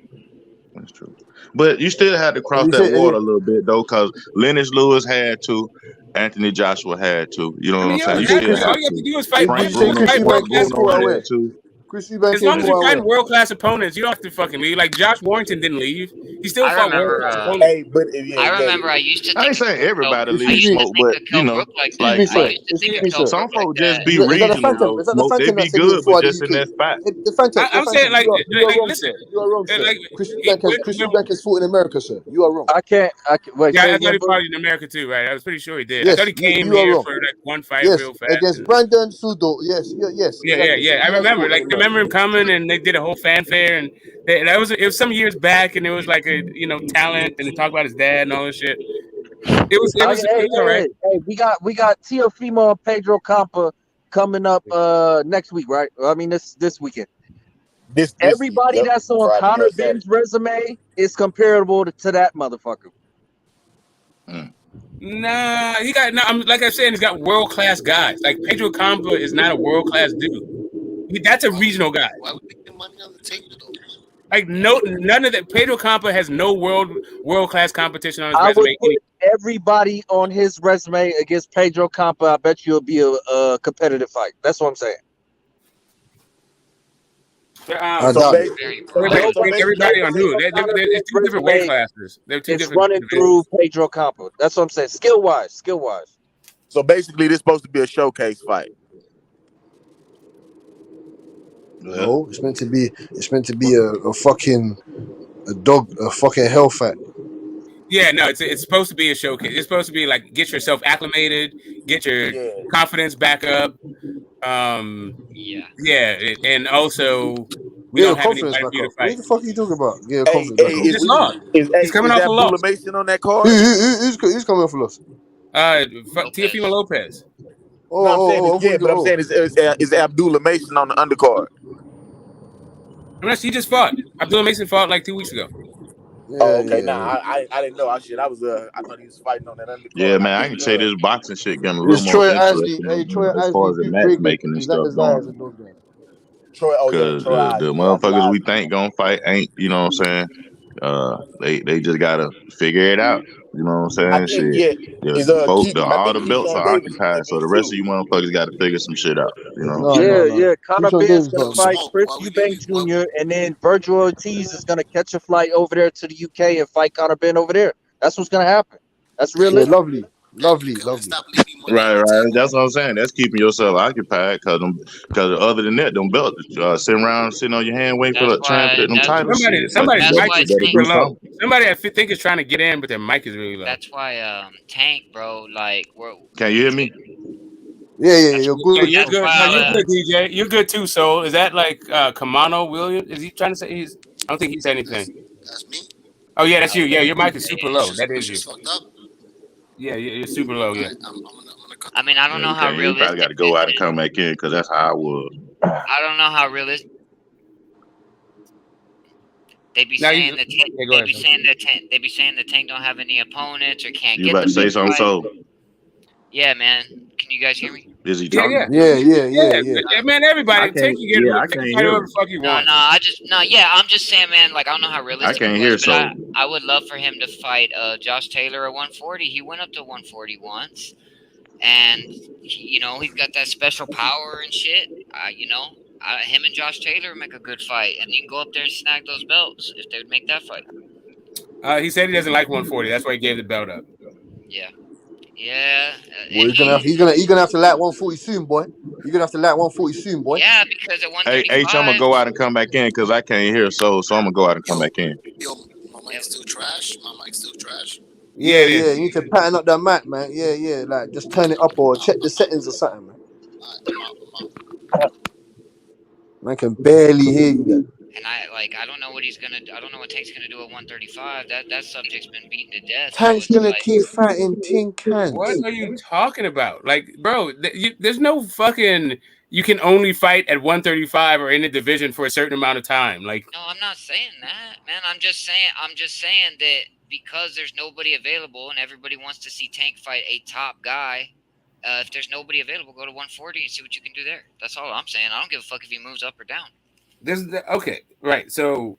That's true. But you still had to And cross you that say, water a little bit though, because Lennox Lewis had to, Anthony Joshua had to. You know I what mean, I'm you saying? don't You have still to. All have you have to to. do is fight. Frank you say Bruno Chris came Eubank up came from over where? there too. Chris Eubank As came long as from you're where? fighting world class opponents, you don't have to fucking leave. Like Josh Warrington didn't leave; he still I fought world remember. class opponents. hey, but yeah, I yeah. remember. I used to I think ain't saying everybody I leave Excuse used me. to smoke, think but of you Kell know, Brook like Excuse that. me, like I sir. like used to think Excuse of me, Kell sir. some Brook like folks just that. be Is that the regional Phantom? though. Is that the Smoke they Phantom that be said he good, was but for the just in UK? that spot. The Phantom, the I'm saying, Phantom. like, You are wrong, listen, sir. You are wrong, sir. like, Chris Eubank has fought in America, sir. You are wrong. I can't wait, yeah, say I thought again, he bro. fought in America too, right? I was pretty sure he did. I thought Yes, he came you are here wrong. for like one fight Yes, real fast. against And, Brandon Sudo. Yes, yes, exactly. So I he has remember. fought Like, in I America. remember him coming, and they did a whole fanfare, and it was some years back, and it was like a talent, and they talked about his dad and all this shit. It was all right. Hey, we got Teofimo and Pedro Campa coming up next week, right? I mean this weekend. This week, Everybody yep. that's on Friday, Conor Saturday. Ben's resume is comparable to that motherfucker. Nah, he got. No, like I said, he's got world class guys. Like Pedro Campa is not a world class dude. That's a regional guy. Why would they put money on the table though? Like none of that. Pedro Campa has no world class competition on his I would resume. put everybody on his resume against Pedro Campa. I bet you it'll be a competitive fight. That's what I'm saying. I doubt it. Everybody on who? They're two different weight classes. They're two It's different running divisions. through Pedro Campa. That's what I'm saying. Skill wise. So basically, this is supposed to be a showcase fight. No, it's meant to be. It's meant to be a fucking a fucking hell fight. Yeah, no, it's supposed to be a showcase. It's supposed to be like get yourself acclimated, get your confidence back up. And also we don't have anybody for you to fight. What the fuck are you talking about? Yeah, Hey, confidence. He's coming off that a loss. Bulamation on that card? Who's coming off a loss? Teofimo Lopez. I'm saying is Abdullah Mason on the undercard? Unless he just fought. Abdullah Mason fought like 2 weeks ago. Okay. I didn't know. I thought he was fighting on that undercard. Yeah, man, I can say this boxing shit getting a It's little more Troy interesting Isley. Hey, Troy as far Isley, as the Duke Dragon. matchmaking and Is that stuff his eyes going. and those guys? Because the motherfuckers we think gonna fight ain't, you know what I'm saying? They just gotta figure it out. You know what I'm saying? All the belts are occupied, so the rest of you motherfuckers gotta figure some shit out. You know? Conor Ben's gonna fight Chris Eubank Jr. and then Virgil Ortiz is gonna catch a flight over there to the UK and fight Conor Ben over there. That's what's gonna happen. That's realistic. Lovely. Right. That's what I'm saying. That's keeping yourself occupied, cause other than that, them belts sitting on your hand waiting for the transfer them titles. Somebody's mic is better super do low. something. Somebody I think is trying to get in, but their mic is really low. That's why Tank, bro, like Can you hear me? Yeah, you're good. You're good. No, you're good, DJ. You're good too. So is that like Kamano Williams? Is he trying to say I don't think he said anything. That's me. Oh yeah, that's you. Yeah, your mic is super low. That is you. Fucked up. Yeah, you're super low. Yeah. I mean, I don't know how You realistic. probably got to go out and come back in, because that's how I was. I don't know how realistic. They be Now saying you- the tank. Yeah, go They ahead, be saying the tank don't have any opponents or can't You get about to them say to something, fight. so? Yeah, man. Can you guys hear me? Is he Yeah, talking? yeah, man. Everybody, Tank can get I can't fight hear whoever him. the fuck he No, wants. I'm just saying, man. Like, I don't know how I realistic can't it hear was, but so. I would love for him to fight Josh Taylor at 140. He went up to 140 once, and he's got that special power and shit. Him and Josh Taylor make a good fight, and he can go up there and snag those belts if they would make that fight. He said he doesn't like 140. That's why he gave the belt up. Yeah, yeah. Well, he's gonna have to light 140 soon, boy. You're gonna have to light 140 soon, boy. Yeah, because at Hey, 135. H, I'm gonna go out and come back in because I can't hear so I'm gonna go out and come back in. Yo, my mic's still trash. Yeah. You need to pattern up that mic, man. Yeah. Like just turn it up or check the settings or something, man. Man can barely hear you there. And I don't know what I don't know what Tank's gonna do at 135. That subject's been beaten to death. Tank's gonna keep fighting tin cans. What are you talking about? Like, bro, there's no fucking. You can only fight at 135 or in a division for a certain amount of time. Like, no, I'm not saying that, man. I'm just saying that because there's nobody available and everybody wants to see Tank fight a top guy. If there's nobody available, go to 140 and see what you can do there. That's all I'm saying. I don't give a fuck if he moves up or down. Okay, right. So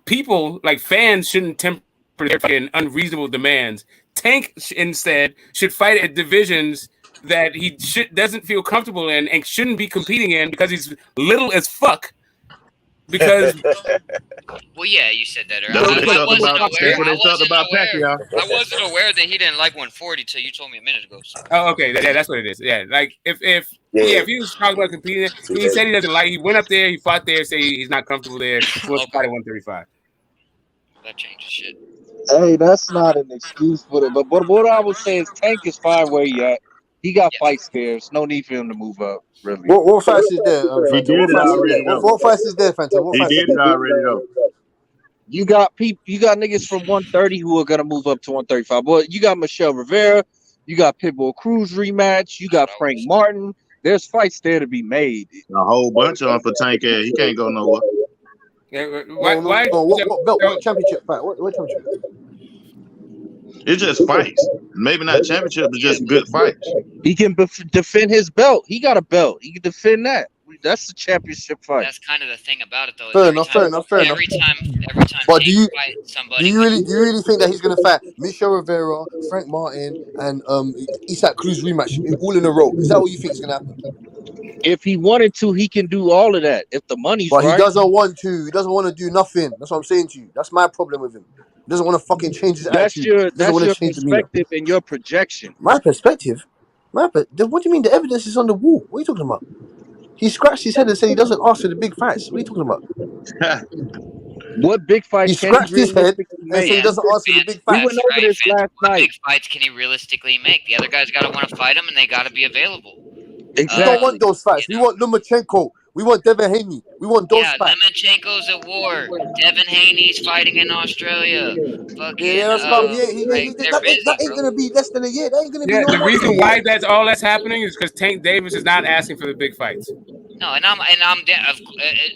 people like fans shouldn't temper their fucking unreasonable demands. Tank instead should fight at divisions that he doesn't feel comfortable in and shouldn't be competing in because he's little as fuck. Because well, yeah, you said that That's what they earlier. talked about Pacquiao. I wasn't aware that he didn't like 140 till you told me a minute ago. So. Oh, okay, yeah, that's what it is. Yeah, like if he was talking about competing, he said he doesn't like. He went up there, he fought there, say he's not comfortable there. He wants to fight at 135. That changes shit. Hey, that's not an excuse for it. But what I was saying is Tank is fine where he at. He got fight scares. No need for him to move up. Really. What fights is there? He did it already. What fights is there, Phantom? He did it already though. You got niggas from 130 who are gonna move up to 135. Well, you got Michelle Rivera, you got Pitbull Cruz rematch, you got Frank Martin. There's fights there to be made. A whole bunch of them for Tank ass. He can't go nowhere. Yeah, what championship fight? What championship? It's just fights. Maybe not championship, but just good fights. He can defend his belt. He got a belt. He can defend that. That's the championship fight. That's kind of the thing about it, though. Fair enough. Every time. But do you fight somebody, do you really think that he's gonna fight Michelle Rivera, Frank Martin, and Isaac Cruz rematch all in a row? Is that what you think is gonna happen? If he wanted to, he can do all of that. If the money's but right. He doesn't want to. He doesn't want to do nothing. That's what I'm saying to you. That's my problem with him. He doesn't want to fucking change his attitude. That's your perspective and your projection. My perspective? What do you mean the evidence is on the wall? What are you talking about? He scratched his head and said he doesn't ask for the big fights. What are you talking about? What big fights? He scratched his head and said he doesn't ask for the big fights. We went over this last night. Big fights can he realistically make? The other guys got to want to fight him, and they got to be available. Exactly. We don't want those fights. We want Lomachenko. We want Devin Haney. We want those fights. Lomachenko's at war. Devin Haney's fighting in Australia. That ain't gonna be less than a year. That ain't gonna be. Yeah, no the more reason than a why year. that's happening is because Tank Davis is not asking for the big fights. No,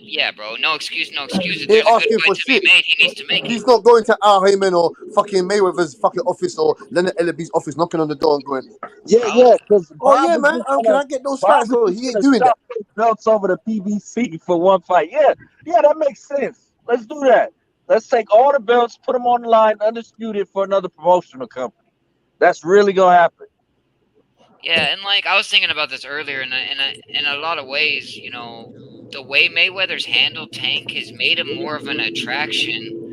yeah, bro. No excuse. If He there's ain't a asking good for fight to be shit. made, he needs to make it. He's not going to Al Heyman or fucking Mayweather's fucking office or Leonard Ellaby's office, knocking on the door and going, Yeah, because man, can I get those fights? So he ain't doing that. Belts over the PBC for one fight. Yeah, that makes sense. Let's do that. Let's take all the belts, put them on the line, undisputed for another promotional company. That's really gonna happen. Yeah, and I was thinking about this earlier, and in a lot of ways, the way Mayweather's handled Tank has made him more of an attraction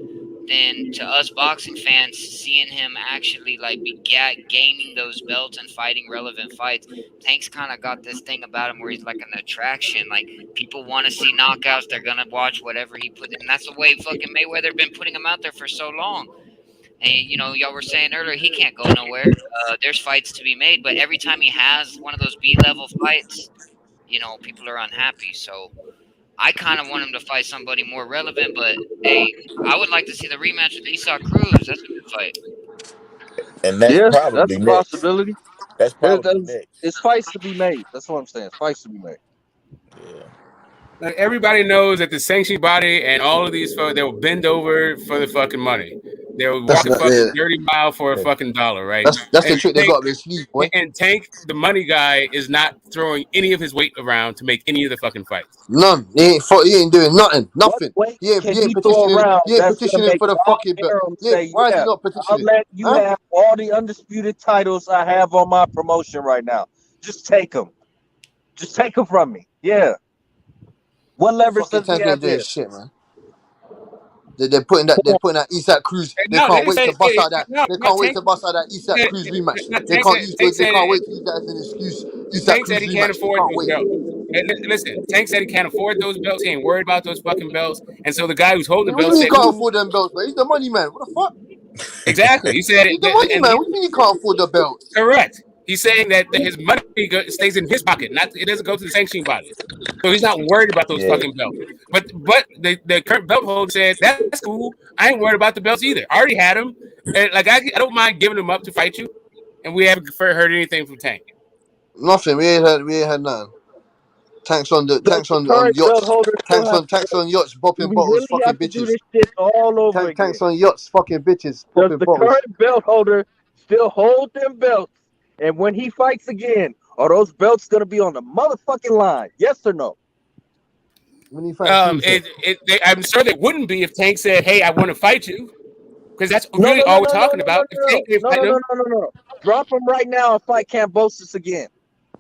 than to us boxing fans seeing him actually be gaining those belts and fighting relevant fights. Tank's kind of got this thing about him where he's like an attraction. People want to see knockouts, they're gonna watch whatever he put in. That's the way fucking Mayweather been putting him out there for so long. And y'all were saying earlier he can't go nowhere. There's fights to be made, but every time he has one of those B-level fights, people are unhappy. So I kind of want him to fight somebody more relevant, but hey, I would like to see the rematch with Isaac Cruz. That's a good fight. And that's probably that's a possibility. That's probably next. It's fights to be made. That's what I'm saying. Fights to be made. Everybody knows that the sanctioning body and all of these folks, they'll bend over for the fucking money. They'll That's walk a not fucking yeah. dirty mile for a Yeah. fucking dollar, right? That's the And trick they got up their sleeve, boy. And Tank, the money guy, is not throwing any of his weight around to make any of the fucking fights. None. He ain't doing nothing. What Nothing. weight He can ain't he throw petitioning. around He ain't that's gonna petitioning make for the Bob fucking belt. Arum Yeah, say, why is "Yeah, he not I'll petitioning? let you Huh? have all the undisputed titles I have on my promotion right now. Just take them. Just take them from me." Yeah. What leverage Fucking does he Tank have ain't doing there? shit, man. They're putting that Eastside Cruise. They No, can't they wait say to bust out that. They no. can't wait Tank, to bust out that Eastside Cruise rematch. They Tank can't said, use. Tank They said, can't wait to use that as an excuse. Eastside Tank said Cruise he can't rematch. They afford can't those wait. belts. Listen, Tank said he can't afford those belts. He ain't worried about those fucking belts. And so the guy who's holding the What do you belt mean he said, can't afford them belts, bro? He's the money man. What the fuck? exactly. He said He's it, the money and man. What do you mean he can't afford the belts? correct. He's saying that his money stays in his pocket, not it doesn't go to the sanctioning body. So he's not worried about those fucking belts. But the current belt holder said that's cool. I ain't worried about the belts either. I already had them, and like I don't mind giving them up to fight you. And we haven't heard anything from Tank. Nothing. We ain't heard nothing. Tanks on Does the current belt yachts. holder still have Tanks on yachts, do bopping we bottles, really fucking have to do bitches. this shit all over again? Tanks on yachts, fucking bitches, Does popping the bottles. current belt holder still hold them belts? And when he fights again, are those belts gonna be on the motherfucking line? Yes or no? When he fights who? I'm sure they wouldn't be if Tank said, "Hey, I want to fight you," because that's No, really no, no, all we're no, no, talking no, about. If Tank ain't no, no, fighting no, him, no, no, no, no. Drop him right now and fight Cambosis again.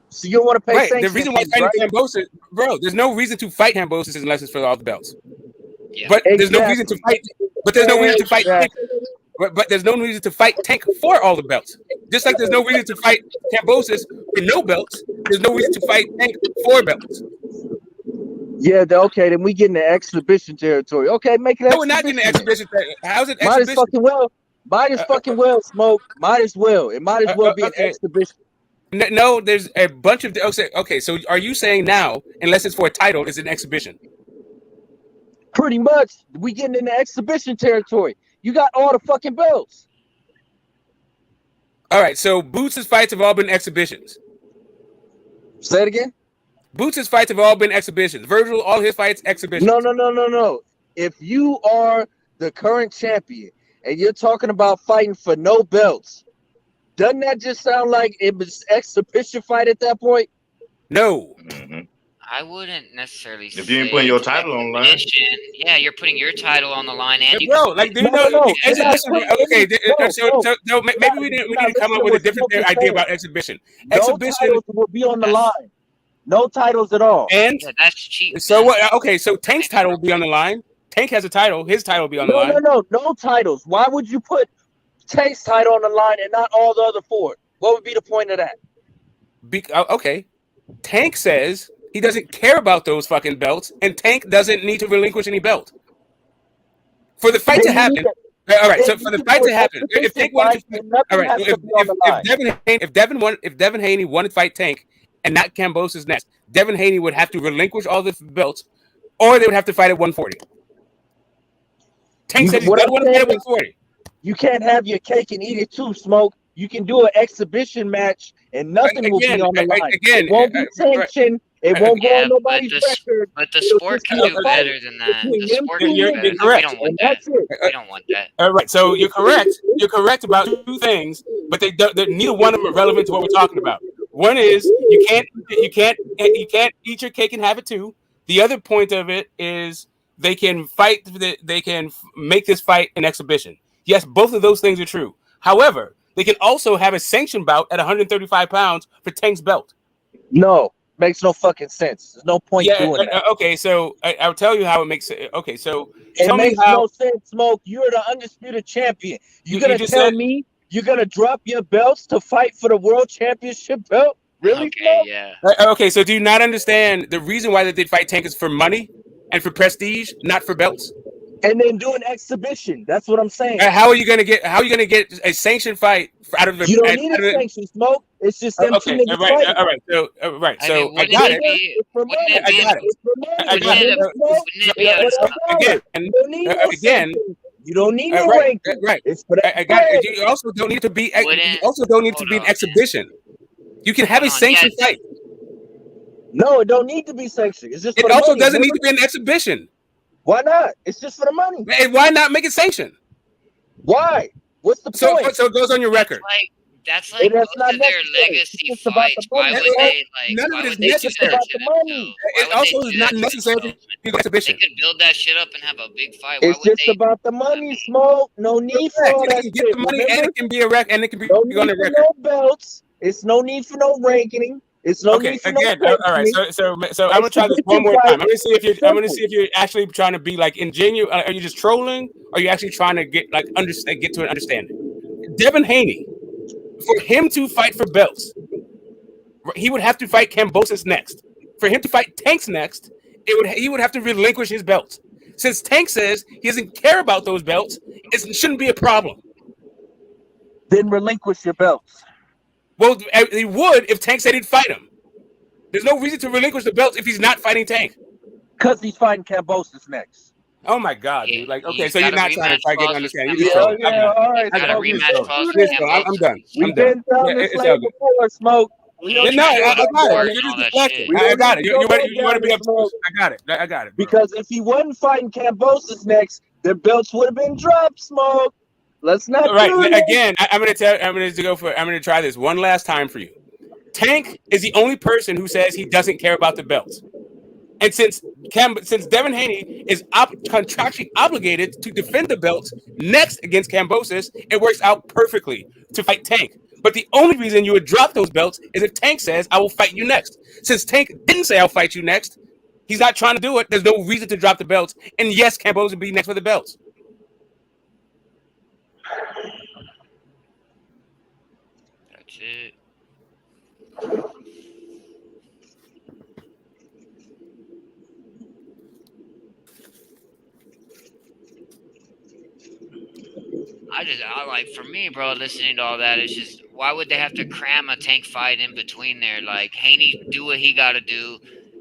So you don't want to pay right? The sanctioning reason why fees, fighting right? Cambosis, bro, there's no reason to fight Cambosis unless it's for all the belts. Yeah. But there's no reason to Exactly. fight. But there's no reason to fight Tank. Exactly. But there's no reason to fight Tank for all the belts. Just like there's no reason to fight Cambosis for no belts. There's no reason to fight Tank for belts. Yeah, okay, then we get in the exhibition territory. Okay, make it No, we're not getting the exhibition. exhibition. How's it Might as exhibition? fucking well. Might as fucking well, Smoke. Might as well. It might as well be an Okay. exhibition. No, there's a bunch of okay. So are you saying now, unless it's for a title, it's an exhibition? Pretty much, we getting in the exhibition territory. You got all the fucking belts. All right. So Boots' fights have all been exhibitions. Say it again. Boots' fights have all been exhibitions. Virgil, all his fights, exhibitions. No. If you are the current champion and you're talking about fighting for no belts, doesn't that just sound like it was exhibition fight at that point? No. Mm-hmm. I wouldn't necessarily If you ain't putting your title on the line. Yeah, you're putting your title on the line, and you bro, like do you know exhibition? Okay, so maybe we need to come up with a different idea about exhibition. Exhibition titles will be on the line. No titles at all. And yeah, that's cheap. So what? Okay, so Tank's title will be on the line. Tank has a title. His title will be on the line. No titles. Why would you put Tank's title on the line and not all the other four? What would be the point of that? Okay, Tank says he doesn't care about those fucking belts, and Tank doesn't need to relinquish any belt for the fight to happen. All right, so for the fight to happen, if Tank wanted to, all right, so if Devin Haney wanted to fight Tank and not Cambosis next, Devin Haney would have to relinquish all the belts, or they would have to fight at 140. Tank said he doesn't want to fight at 140. You can't have your cake and eat it too, Smoke. You can do an exhibition match and nothing will be on the line. It won't be sanctioned. It won't go on nobody's record. But the sport can do better than that. The sport can do better. Correct. We don't want that. We don't want that. All right, so you're correct. You're correct about two things, but neither one of them are relevant to what we're talking about. One is you can't eat your cake and have it too. The other point of it is they can fight. They can make this fight an exhibition. Yes, both of those things are true. However, they can also have a sanctioned bout at 135 pounds for Tank's belt. No, makes no fucking sense. There's no point doing that. Okay, so I'll tell you how it makes it. Okay, so it makes no sense, Smoke. You're the undisputed champion. You're gonna tell me you're gonna drop your belts to fight for the world championship belt? Really? Okay, yeah. Okay, so do you not understand the reason why they did fight Tank is for money and for prestige, not for belts? And then do an exhibition. That's what I'm saying. How are you gonna get a sanctioned fight out of the? You don't need a sanction, Smoke. It's just them two niggas fighting. All right. So I got it. I got it. Again. You don't need no ranking. Right. It's for that. I got it. You also don't need to be. You also don't need to be an exhibition. You can have a sanctioned fight. No, it don't need to be sanctioned. It's just. It also doesn't need to be an exhibition. Why not? It's just for the money. And why not make it sanctioned? Why? What's the point? So it goes on your record. That's like That's both not of their necessary. legacy It's just about the fights. Why money. would they None why of it is would they do necessary. that to themselves? Why It would also they is do not that to necessary for themselves, man? exhibition. They could build that shit up and have a big fight. Why It's would just they? about the money, Smoke. No need for all They that can get shit. the money and Remember? it can be a record and it can be No on need the for record. no belts. It's no need for no ranking. It's no Okay, need for again, no all right. placement. So I'm gonna try this one more Exhibition time. fight. I'm gonna see if you're actually trying to be like ingenuous. Are you just trolling? Or are you actually trying to get like get to an understanding? Devin Haney, for him to fight for belts, he would have to fight Kambosos next. For him to fight Tanks next, he would have to relinquish his belts. Since Tank says he doesn't care about those belts, it shouldn't be a problem. Then relinquish your belts. Well, he would if Tank said he'd fight him. There's no reason to relinquish the belts if he's not fighting Tank. Because he's fighting Kambosos next. Oh my God, dude! Like, okay, He's so you're got a not trying to rematch try to get clause an with understanding. You're just trolling. Yeah, all right. He's got a Smoke. rematch clause with Listen, I'm Kambosos. done. We've I'm done. been down Yeah, this it's lane all good. before, Smoke. We Yeah, don't No, need to I go got down it. this You're all just that deflecting. shit. We I don't got need it. to You go want to down be this obtuse. road. I got it. I got it, bro. Because if he wasn't fighting Kambosos next, their belts would have been dropped, Smoke. Let's not All right. do this. Again, I'm gonna try this one last time for you. Tank is the only person who says he doesn't care about the belts. And since Devin Haney is contractually obligated to defend the belts next against Kambosos, it works out perfectly to fight Tank. But the only reason you would drop those belts is if Tank says, I will fight you next. Since Tank didn't say, I'll fight you next, he's not trying to do it. There's no reason to drop the belts. And yes, Kambosos would be next for the belts. That's it. I like, for me, bro, listening to all that, it's just, why would they have to cram a Tank fight in between there? Like, Haney do what he got to do,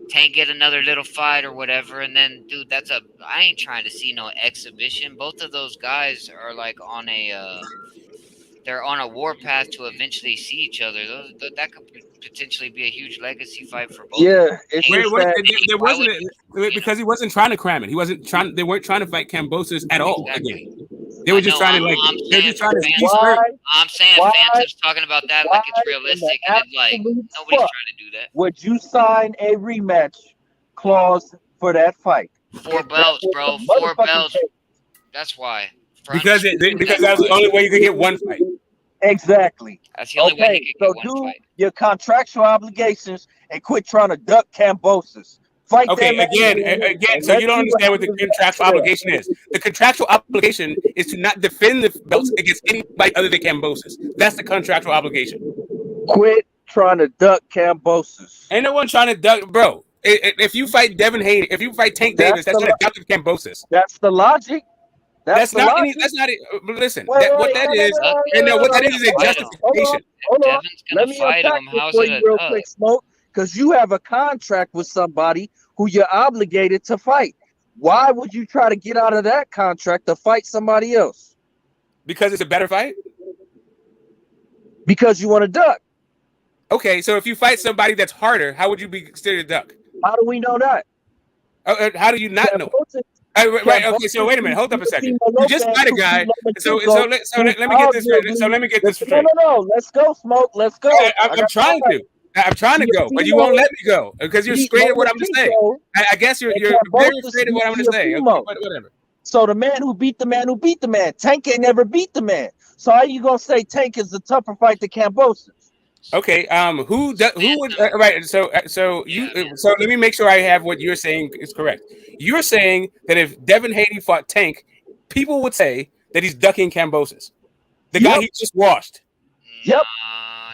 Tank get another little fight or whatever, and then, dude, I ain't trying to see no exhibition. Both of those guys are like on they're on a war path to eventually see each other. That could potentially be a huge legacy fight for both. Yeah, it's just that There wasn't because he wasn't trying to cram it. He wasn't trying. They weren't trying to fight Kambosos at all. Again, they were just trying to like. They're just trying to squeeze her. I'm saying Phantom's talking about that like it's realistic, and it's like nobody's trying to do that. Would you sign a rematch clause for that fight? 4 belts, bro. 4 belts. That's why. Because that was the only way you could get one fight. Exactly. That's the only way he could get one fight. Your contractual obligations and quit trying to duck Kambosos. Fight Okay, them again. So you don't understand what the contractual obligation is. The contractual obligation is to not defend the belts against anybody other than Kambosos. That's the contractual obligation. Quit trying to duck Kambosos. Ain't no one trying to duck, bro. If you fight Devin Haney, if you fight Tank Davis, that's not a duck of Kambosos. That's the logic. That's not any. That's not it. Listen, what that is a justification. Hold on. Devin's gonna fight him. How's it real quick, Smoke? Because you have a contract with somebody who you're obligated to fight. Why would you try to get out of that contract to fight somebody else? Because it's a better fight. Because you want to duck. Okay, so if you fight somebody that's harder, how would you be considered a duck? How do we know that? How do you not know? Right. Okay. So wait a minute. Hold up a second. You just fight a guy. So let me get this. So let me get this straight. No. Let's go, Smoke. Let's go. I'm trying to. I'm trying to go, but you won't let me go because you're scared of what I'm going to say. I guess you're very afraid of what I'm going to say. Okay, whatever. So the man who beat the man who beat the man, Tank ain't never beat the man. So how you gonna say Tank is the tougher fight than Kambosos? Okay. Who would right? So let me make sure I have what you're saying is correct. You're saying that if Devin Haney fought Tank, people would say that he's ducking Kambosos, the guy he just washed. Yep.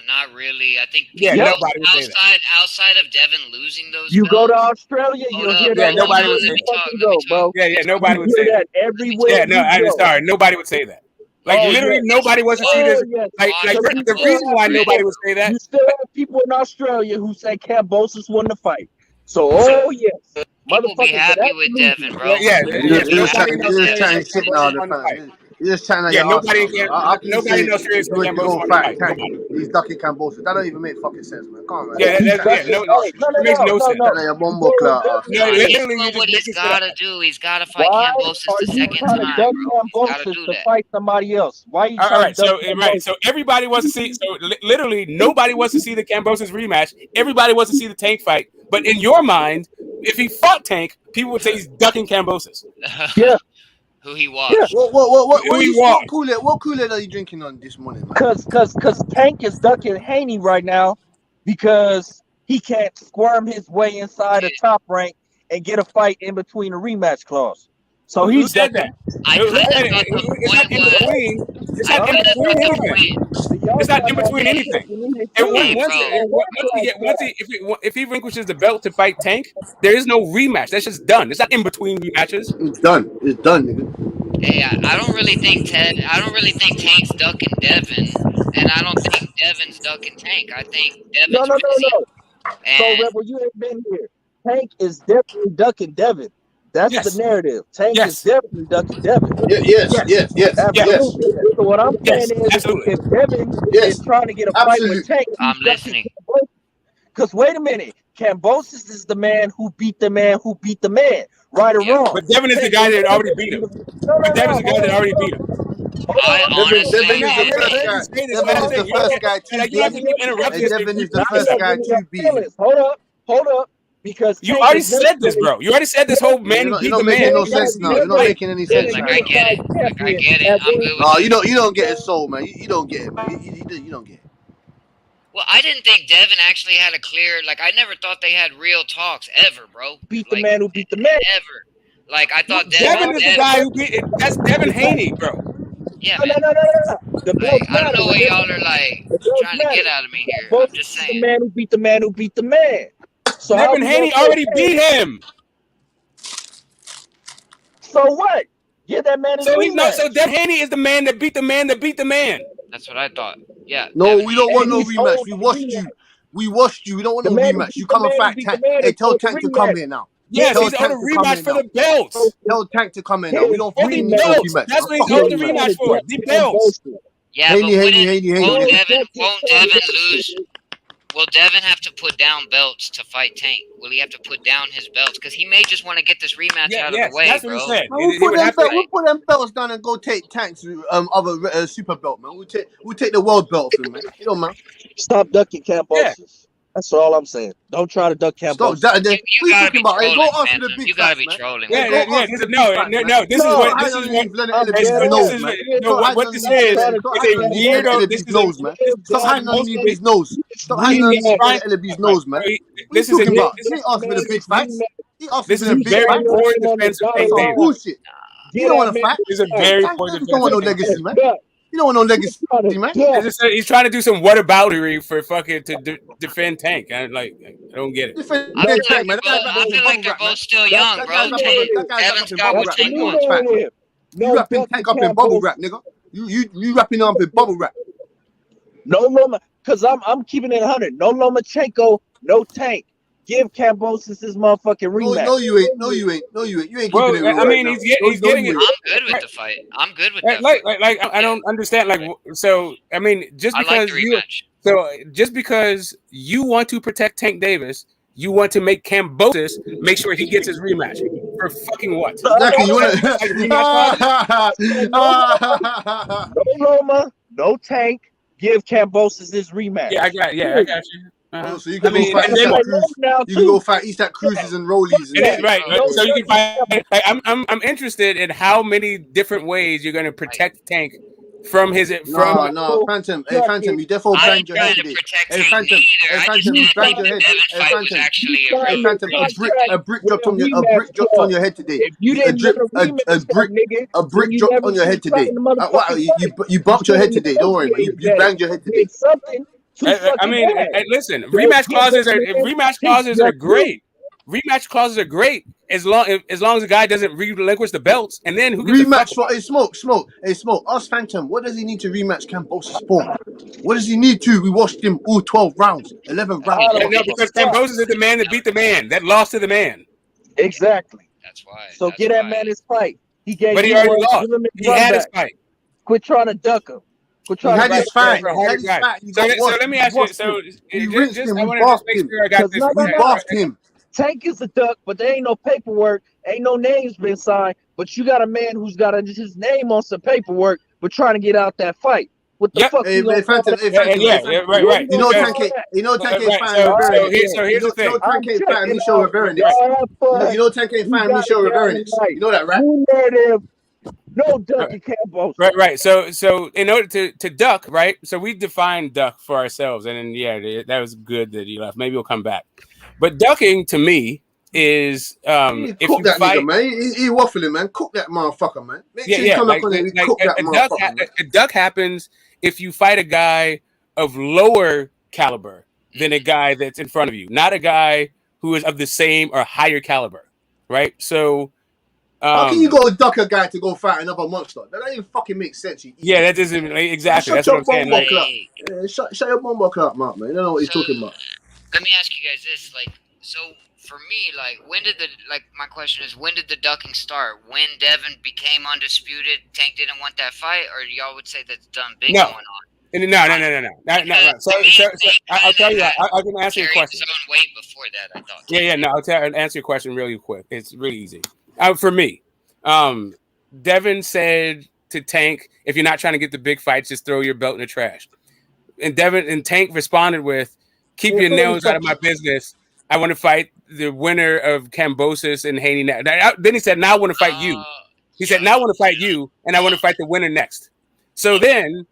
Not really. I think nobody would say that. Outside of Devin losing those. You go to Australia, you'll hear that. Nobody would say that. Yeah, nobody would say that everywhere. Yeah, no, I'm sorry. Nobody would say that. Like literally, nobody wants to see this. Like the reason why nobody would say that. You still have people in Australia who say Kambosos won the fight. So, yes. People be happy with Devin, bro. You're just chatting shit now. You're just chatting out your ass now, bro. How can you say knows he's going to go Kambosos fight Tank? He's ducking Kambosos. That don't even make fucking sense, man. Come on, man. Yeah, no, it makes no sense. Chatting out your bumbo clout ass. No, He's literally, doing you're what just he's making shit up. got to do. He's got to fight Why Kambosos are the you second trying to time, duck bro. He's got to Kambosos do to that. fight somebody else? Why are you All trying right, to duck so everybody wants to see. So literally, nobody wants to see the Kambosos rematch. Everybody wants to see the Tank fight. But in your mind, if he fought Tank, people would say he's ducking Kambosos. Yeah. Who he watched. What Kool-Aid are you drinking on this morning, man? Cause Tank is ducking Haney right now because he can't squirm his way inside a top rank and get a fight in between a rematch clause. So Who he's said ducking. that? It's not in between. It's not in between anything. It's not in between anything. And if he relinquishes the belt to fight Tank, there is no rematch. That's just done. It's not in between rematches. It's done. It's done, nigga. Hey, I don't really think Tank's ducking Devin, and I don't think Devin's ducking Tank. I think Devin's busy. So Rebel, you ain't been here. Tank is definitely ducking Devin. That's the narrative. Tank is definitely ducking Devin. Yes. Absolutely. So what I'm saying is, if Devin is trying to get a fight with Tank, I'm listening. Because wait a minute, Kambosos is the man who beat the man who beat the man, right or wrong. But Devin is the guy that already beat him. Devin's the guy that already beat him. I honestly, Devin is the first guy to beat. Devin is the first guy to beat him. Hold up. Because you already said this, bro. You already said this whole man You're beat not the making man. no sense now. You're not making any sense now. I get it. I'm good with No, you don't get his soul, man. You don't get it, man. You don't get it. Well, I didn't think Devin actually had a clear. Like, I never thought they had real talks ever, bro. Beat the man who beat the man. Ever. Like, I thought Devin is the guy who beat it. That's Devin Haney, bro. Yeah, man. The I don't know what y'all are like trying to get out of me here. I'm just saying. The man who beat the man who beat the man. So Devin Haney already beat him. So what? Give that man his rematch. So Devin Haney is the man that beat the man that beat the man. That's what I thought. Yeah. No, we don't want no rematch. We watched you. We don't want no rematch. You come and fight Tank. Hey, tell Tank to come here now. Yes, he's on a rematch for the belts. Tell Tank to come in now. We don't fucking need no rematch. That's what he's on the rematch for. The belts. Yeah, Haney. Won't Devin lose? Will Devin have to put down belts to fight Tank? Will he have to put down his belts? Because he may just want to get this rematch out of the way, that's bro. what he said. We'll put them belts down and go take Tank's other super belt, man. We'll take the world belt from him, man. You know, man. Stop ducking Kambosos. That's all I'm saying. Don't try to duck Kambosos. Stop that. You gotta be trolling, go ask man. for the big You gotta be man. trolling. No. This is what is a weirdo. This is nose, man. Stop hiding on his nose. Stop hiding on his nose, man. This is talking about. He ain't asked for the big fights. He asked for the big very fights. poor defense of Tank Davis. Bullshit. You don't want to fight. This is a very poor defense. You don't want no legacy, man. You don't want no legacy, man. He's trying to do some whataboutery for fucking to defend Tank. I don't get it. I feel like they're both still young, bro. Devin's got what Tank wants. You wrapping Tank up in bubble wrap, nigga. You wrapping him up in bubble wrap. No Loma, because I'm keeping it 100. No Lomachenko, no Tank. Give Kambosos his motherfucking rematch. No, you ain't. You ain't Well, keeping it real. I mean, he's getting it. I'm good with the fight. I'm good with that. Like I don't understand. Like, so I mean, just because you want to protect Tank Davis, you want to make Kambosos make sure he gets his rematch for fucking what? Exactly. You want No Loma, no Tank. Give Kambosos his rematch. Yeah, I got you. So you can go fight Eastside Cruz. You can go fight Eastside Cruises and Rollies. Right. So you can fight. Like, I'm interested in how many different ways you're going to protect Tank from his. No, Phantom. Hey, Phantom, you definitely banged your head today. Hey, Phantom, you banged your head. Hey, Phantom, a brick dropped on your head today. A brick dropped on your head today. You bumped your head today. Don't worry, man. You banged your head today. I mean, listen. Rematch clauses are great. Rematch clauses are great as long as the guy doesn't relinquish the belts, and then who rematch for smoke. Ask Phantom, what does he need to rematch Kambosos for? What does he need to? We watched him all 12 rounds, 11 rounds. No, because Kambosos is the man that beat the man, that lost to the man. Exactly. That's why. So get that man his fight. But he already lost. He had his fight. Quit trying to duck him. Quit He trying to had get his fight. around. He had his fight. He got So washed. let me We ask you. washed So him. We rinsed him. I We want to just bathed make him. sure I got Cause this. We bathed him. Tank is a duck, but there ain't no paperwork, ain't no names been signed. But you got a man who's got his name on some paperwork, but trying to get out that fight. What the fuck? Hey, gonna Phantom, call Phantom, Yeah, Phantom. right. You know Because, Tank ain't, right. fighting Rivera So next. here's the You know thing. Tank ain't fighting checking Michelle out. Rivera next. Y'all have fun. You know Tank ain't We fighting gotta Michelle get Rivera out next. tonight. You know that, right? New narrative. No ducking Campos. Right. So in order to duck, right? So we defined duck for ourselves, and then that was good that he left. Maybe he'll come back. But ducking to me is if Cook you that fight. nigga, man. He waffling, man. Cook that motherfucker, man. Make sure you Yeah. come back Like on there. We cook that motherfucker, man. a duck happens if you fight a guy of lower caliber than a guy that's in front of you, not a guy who is of the same or higher caliber, right? So. How can you go duck a guy to go fight another monster? That don't even fucking make sense. You Yeah, idiot. that doesn't exactly. Shut That's what your I'm saying. bumbo Like, clock. Shut your bumbo clock, Mark, man. You don't know what you're talking about. Let me ask you guys this: like, so for me, like, my question is, when did the ducking start? When Devin became undisputed, Tank didn't want that fight, or y'all would say that's been no. going on? No. So I'll tell you. I can answer your question. Weight before that, I thought. Yeah. No, I'll answer your question really quick. It's really easy. For me, Devin said to Tank, "If you're not trying to get the big fights, just throw your belt in the trash." And Tank responded with, "Keep your nails out of my business. I want to fight the winner of Kambosos and Haney." Then he said, "Now I want to fight you." He said, "Now I want to fight you, and I want to fight the winner next." So then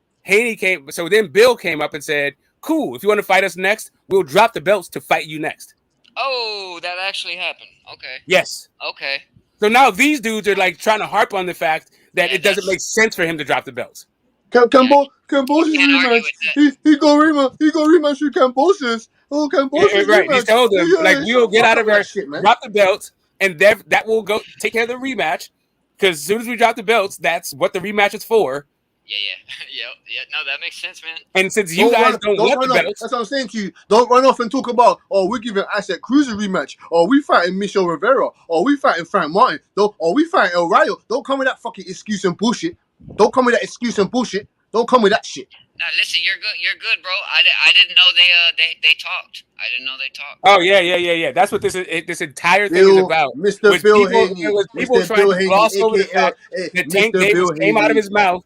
Bill came up and said, "Cool. If you want to fight us next, we'll drop the belts to fight you next." Oh, that actually happened. Okay. Yes. Okay. So now these dudes are like trying to harp on the fact that it doesn't make sense for him to drop the belts. Kambosos rematch. He go rematch with Kambosos. Oh, Kambosos Right. He rematch. told them, like, we'll get out of that our shit, man. drop the belts, and that will go take care of the rematch. Because as soon as we drop the belts, that's what the rematch is for. Yeah. No, that makes sense, man. And since you guys don't want the belts, that's what I'm saying to you. Don't run off and talk about, we're giving Asset Cruz a rematch, or we fighting Michelle Rivera, or we fighting Frank Martin, or we fighting El Rayo. Don't come with that fucking excuse and bullshit. Don't come with that excuse and bullshit. Don't come with that shit. Now listen, you're good, bro. I didn't know they talked. I didn't know they talked. Oh yeah. That's what this entire thing is about. Mr. Bill Haney, It was people Mr. trying Bill to Haney, gloss over the aka fact that Tank Mr. Davis Bill came out of Haney. his mouth,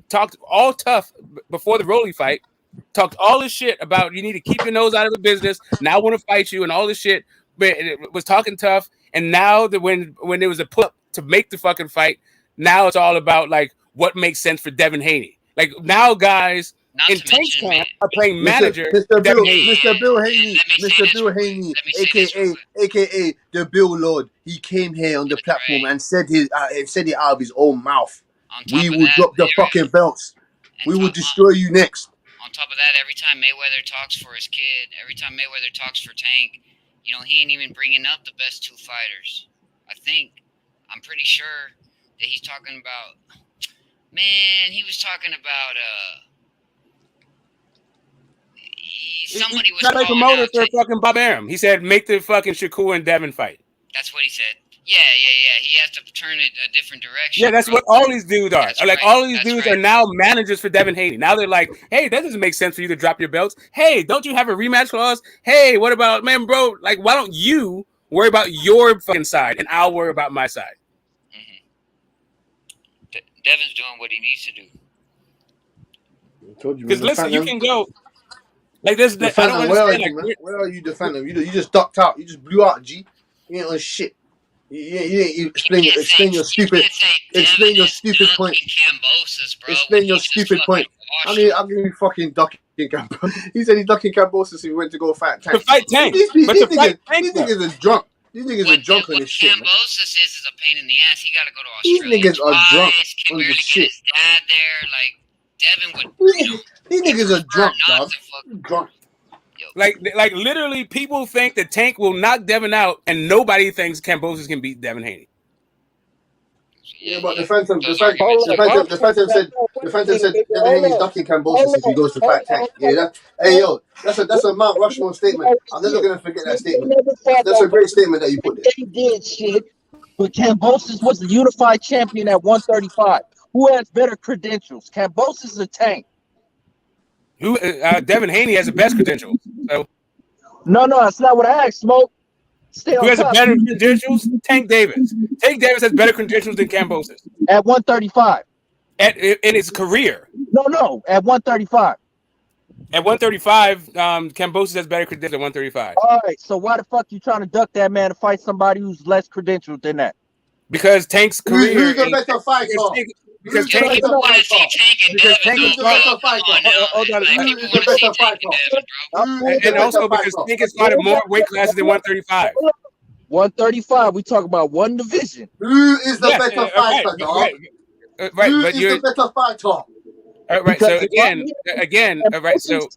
talked all tough before the Rolly fight, talked all this shit about you need to keep your nose out of the business. Now I want to fight you and all this shit, but it was talking tough. And now that when there was a put to make the fucking fight, now it's all about like what makes sense for Devin Haney. Like now guys in Tank's camp are playing manager. Mr. Bill Haney, aka the Bill Lord. He came here on the platform and said it out of his own mouth. We will drop the fucking belts. We will destroy you next. On top of that, every time Mayweather talks for his kid, every time Mayweather talks for Tank, he ain't even bringing up the best two fighters. I'm pretty sure that he's talking about. Man, he was talking about somebody was a promoter for fucking Bob Arum. He said, make the fucking Shakur and Devin fight. That's what he said. Yeah. He has to turn it a different direction. Yeah, that's what all these dudes are. All these dudes are now managers for Devin Haney. Now they're like, hey, that doesn't make sense for you to drop your belts. Hey, don't you have a rematch clause? Hey, what about, man, bro? Like, why don't you worry about your fucking side and I'll worry about my side? Devin's doing what he needs to do. Because listen, you can go like this. I don't where understand. are you, man? Where are you, the Phantom? You just ducked out. You just blew out, G. You ain't on shit. You explain your stupid point. Explain your stupid point. I mean, I'm gonna be fucking ducking Kambosos. He said he's ducking Kambosos. He went to go fight Tank. To fight Tank. These niggas are drunk. These niggas are drunk on this shit. Kambosos is a pain in the ass. He got to go to Australia. These niggas are drunk on this shit. His dad there, Devin would. These niggas are drunk, dog. Drunk. Like literally, people think that Tank will knock Devin out, and nobody thinks Kambosos can beat Devin Haney. Yeah, but the Phantom said Devin Haney's ducking Kambosos if he goes to fight Tank. Yeah, that's a Mount Rushmore statement. I'm never gonna forget that statement. That's a great statement that you put there. They did shit, but Kambosos was the unified champion at 135. Who has better credentials, Kambosos or Tank? Who? Devin Haney has the best credentials. So No, that's not what I asked, Smoke. Stay who on has a top. better credentials? Tank Davis. Tank Davis has better credentials than Kambosos At 135. in his career. No, at 135. At 135, Kambosos has better credentials at 135. All right, so why the fuck you trying to duck that man to fight somebody who's less credentialed than that? Because Tank's career. Who's the better fighter? Because Who's the better fighter? Tank Who's the better fighter? hold on. Who is the better fighter? Who is the And also better because fighter? Tank has fought in more weight classes than 135. 135, we talk about one division. Who is the better fighter, dog? Right, Who but is you're the better fighter? right. So again, right. So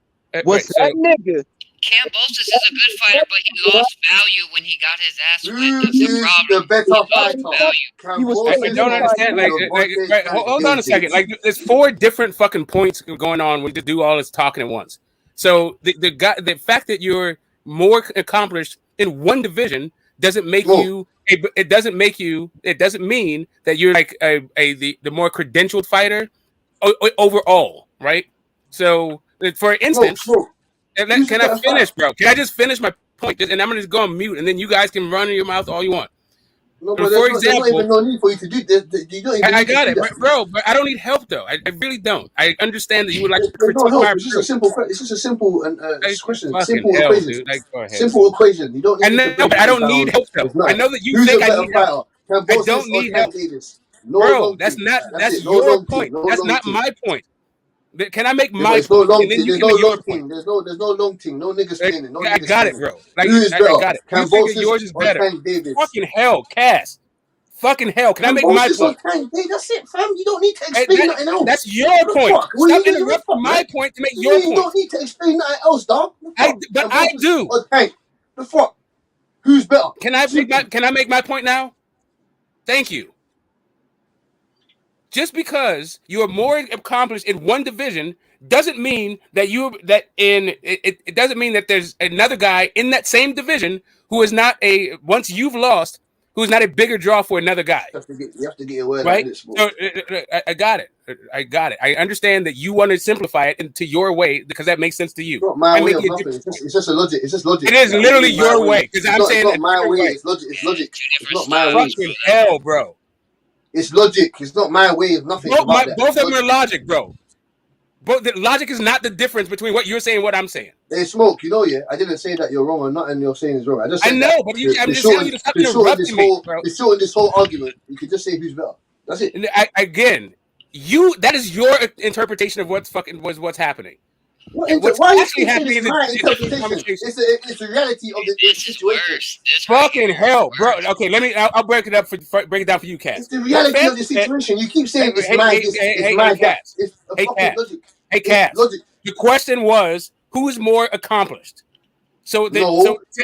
what's that nigga? Kambosos is a good fighter, but he lost value when he got his ass whipped. That's the problem. The better fighter. I don't understand. Right, hold on a second. Like, there's 4 different fucking points going on. We just do all this talking at once. So the fact that you're more accomplished in one division doesn't make you. It doesn't mean that you're like the more credentialed fighter overall, right? So, for instance. Can I finish, bro? Can I just finish my point? And I'm gonna just go on mute, and then you guys can run in your mouth all you want. No, but for example, there's not even no need for you to do this. You don't even I got it, bro. But I don't need help though. I really don't. I understand that you would like to critique my. It's just a simple question. Simple hell, equation. dude. Like, go ahead. Simple equation. You don't need to but I don't need help though. I know that you think I need help. I don't need help, bro. That's your point. That's not my point. Can I make my point? And then you can make your point. There's no long thing. No niggas playing. No I niggas got it, playing. bro. Like, Who is I better? got it. You think yours is better? Fucking hell, Cass. Fucking hell. Can I make my point? That's it, fam. You don't need to explain nothing else. That's your point. Stop interrupting my point to make your point. You don't need to explain nothing else, dog. But I do. The fuck? Who's better? Can I make my point now? Thank you. Just because you are more accomplished in one division doesn't mean that it doesn't mean that there's another guy in that same division who is not once you've lost, who's not a bigger draw for another guy. You have to get your word right. out of this, so, I got it. I understand that you want to simplify it into your way because that makes sense to you. It's not my way of nothing. It's just a logic. It's just logic. It is literally your way because I'm saying it's not my way. It's logic. It's logic. It's not my way. Fucking hell, bro. It's logic. It's not my way of nothing. Both of them are logic, bro. But the logic is not the difference between what you're saying and what I'm saying. Hey, Smoke, you know, I didn't say that you're wrong or not, and you're saying is wrong. I just said know, but I'm just telling you to stop interrupting me, bro. To shorten this whole argument, you could just say who's better. That's it. Again, that is your interpretation of what's happening. What's actually happening is my interpretation. It's the reality of the situation. Fucking hell, bro. Okay, I'll break it down for you, Cass. It's the reality of the situation. You keep saying it's my Cass. Hey, Cass. The question was, who is more accomplished? So to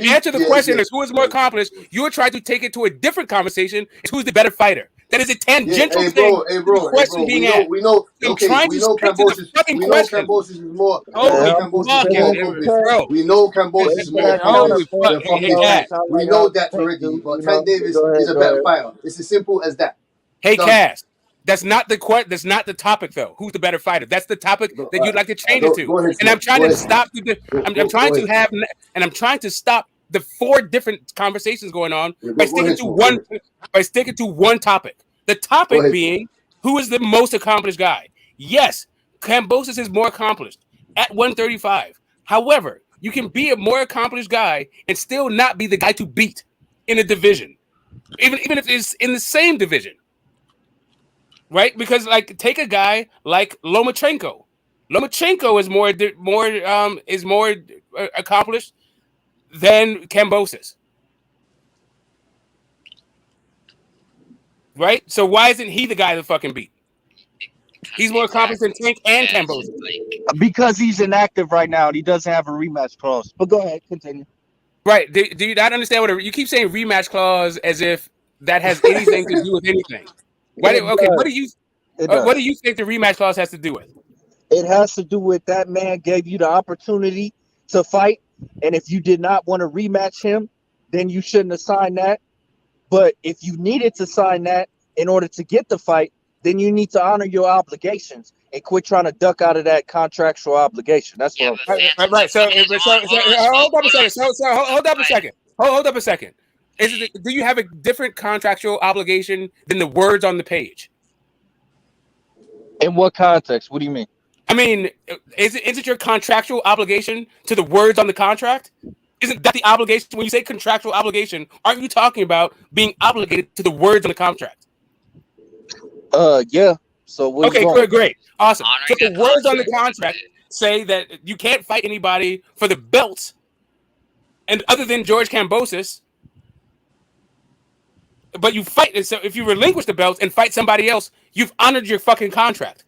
answer the question is who is more accomplished, you're trying to take it to a different conversation. It's who's the better fighter. That is a tangential thing. Hey, bro. We know Kambosos is more. We know Kambosos is more. We know that already. But Tank Davis is a better fighter. It's as simple as that. Hey, Cass. That's not the topic, though. Who's the better fighter? That's the topic that you'd like to change it to. And I'm trying to stop. I'm trying to stop the 4 different conversations going on by sticking to one topic. The topic being who is the most accomplished guy. Yes, Kambosos is more accomplished at 135. However, you can be a more accomplished guy and still not be the guy to beat in a division, even if it's in the same division. Right? Because take a guy like Lomachenko. Lomachenko is more accomplished than Kambosos. Right? So why isn't he the guy to fucking beat? He's more accomplished than Tank and Kambosos. Because he's inactive right now and he doesn't have a rematch clause. But go ahead, continue. Right. Do you not understand you keep saying rematch clause as if that has anything to do with anything? What do you think the rematch clause has to do with? It has to do with that man gave you the opportunity to fight, and if you did not want to rematch him, then you shouldn't have signed that. But if you needed to sign that in order to get the fight, then you need to honor your obligations and quit trying to duck out of that contractual obligation. That's what I'm saying. Right. So hold up a second. Hold up a second. Hold up a second. Do you have a different contractual obligation than the words on the page? In what context? What do you mean? I mean, is it your contractual obligation to the words on the contract? Isn't that the obligation? When you say contractual obligation, aren't you talking about being obligated to the words on the contract? Yeah. So okay, great, awesome. So the words on the contract say that you can't fight anybody for the belt, and other than George Kambosos, but you fight. So if you relinquish the belt and fight somebody else, you've honored your fucking contract.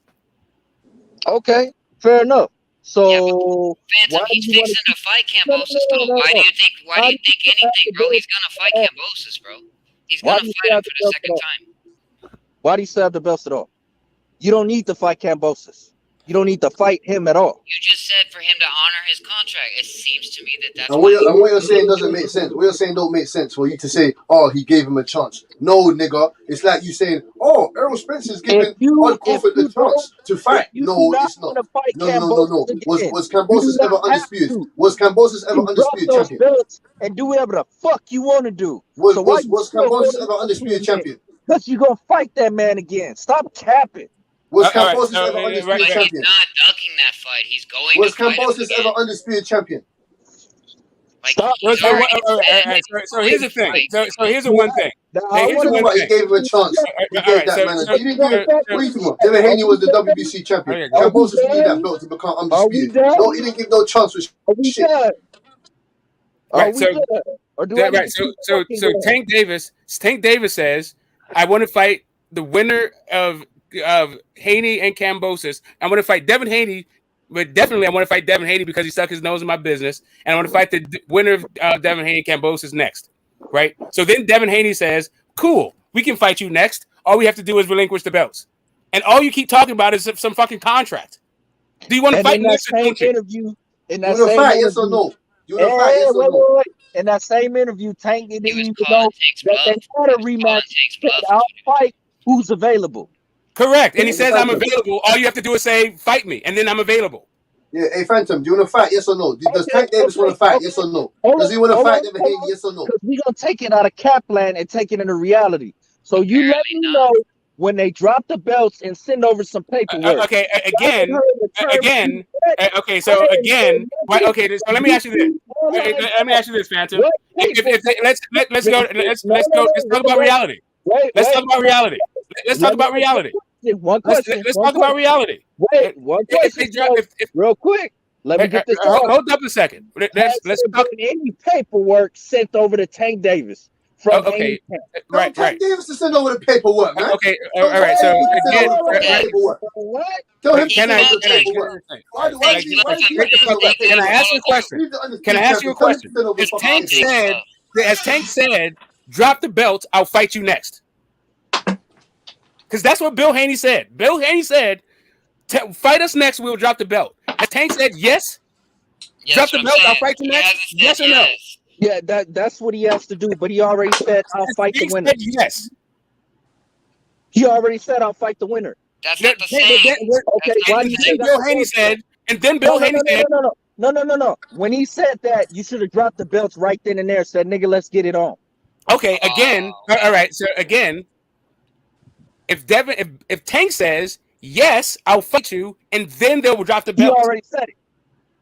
Okay, fair enough. So Phantom, he's fixing to fight Kambosos, though. Why do you think anything, bro? He's gonna fight Kambosos, bro. He's gonna fight him for the second time. Why do you still have the belts at all? You don't need to fight Kambosos. You don't need to fight him at all. You just said for him to honor his contract. It seems to me that's and what you're saying doesn't make sense. What you're saying don't make sense for you to say, oh, he gave him a chance. No, nigga. It's like you saying, oh, Errol Spence is giving Crawford the chance to fight. No, it's not. No. Was Kambosos ever undisputed? Was Kambosos ever undisputed champion? And do whatever the fuck you want to do. Was Kambosos ever undisputed champion? Because you're going to fight that man again. Stop capping. Was Kambosos ever undisputed champion? He's not ducking that fight. He's going Was to fight him Kambosos again. ever undisputed champion? Stop. So here's the thing. So here's the one thing. He gave him a chance. He gave that man. He didn't give it. What are you talking about? Devin Haney was the WBC champion. Kambosos needed that belt to become undisputed. No, he didn't give no chance for shit. Right. So Tank Davis says, I want to fight the winner of Haney and Kambosos. I want to fight Devin Haney, but definitely I want to fight Devin Haney because he stuck his nose in my business. And I want to fight the winner of Devin Haney and Kambosos next. Right? So then Devin Haney says, cool, we can fight you next. All we have to do is relinquish the belts. And all you keep talking about is some fucking contract. Do you want to fight in that same interview? In that same interview, yes or no? Wait. In that same interview, Tank didn't even know that they had a rematch. I'll fight who's available. Correct. And he says, I'm available. All you have to do is say, fight me, and then I'm available. Yeah, hey, Phantom, do you want to fight? Yes or no? Does Tank Davis want to fight? Yes or no? Does he want to fight Devin Haney? Yes or no? Because we're going to take it out of Kaplan and take it into reality. So you let me know when they drop the belts and send over some paperwork. Okay, again. Okay, so again. Okay, so let me ask you this. Let me ask you this, Phantom. Let's talk about reality. Let's talk about reality. Let's talk about reality. One question. Let's talk about reality. Wait, one question. Real quick. Let me get this. Hold up a second. Let's talk. Any paperwork sent over to Tank Davis from okay. Right. Tank Davis to send over the paperwork, man. Okay. All right. So again, can I ask you a question? Can I ask you a question? As Tank said, drop the belt. I'll fight you next. Because that's what Bill Haney said. Bill Haney said, fight us next, we'll drop the belt. As Tank said, yes, drop the belt, I'll fight you next. Yes or no? Yeah, that's what he has to do. But he already said, I'll fight the winner. Yes. He already said, I'll fight the winner. That's not the same. Okay, Bill Haney said, and then Bill Haney said, No. When he said that, you should have dropped the belts right then and there. Said, nigga, let's get it on. Okay, again, all right. So again, if Tank says yes, I'll fight you, and then they will drop the belt. He already said it.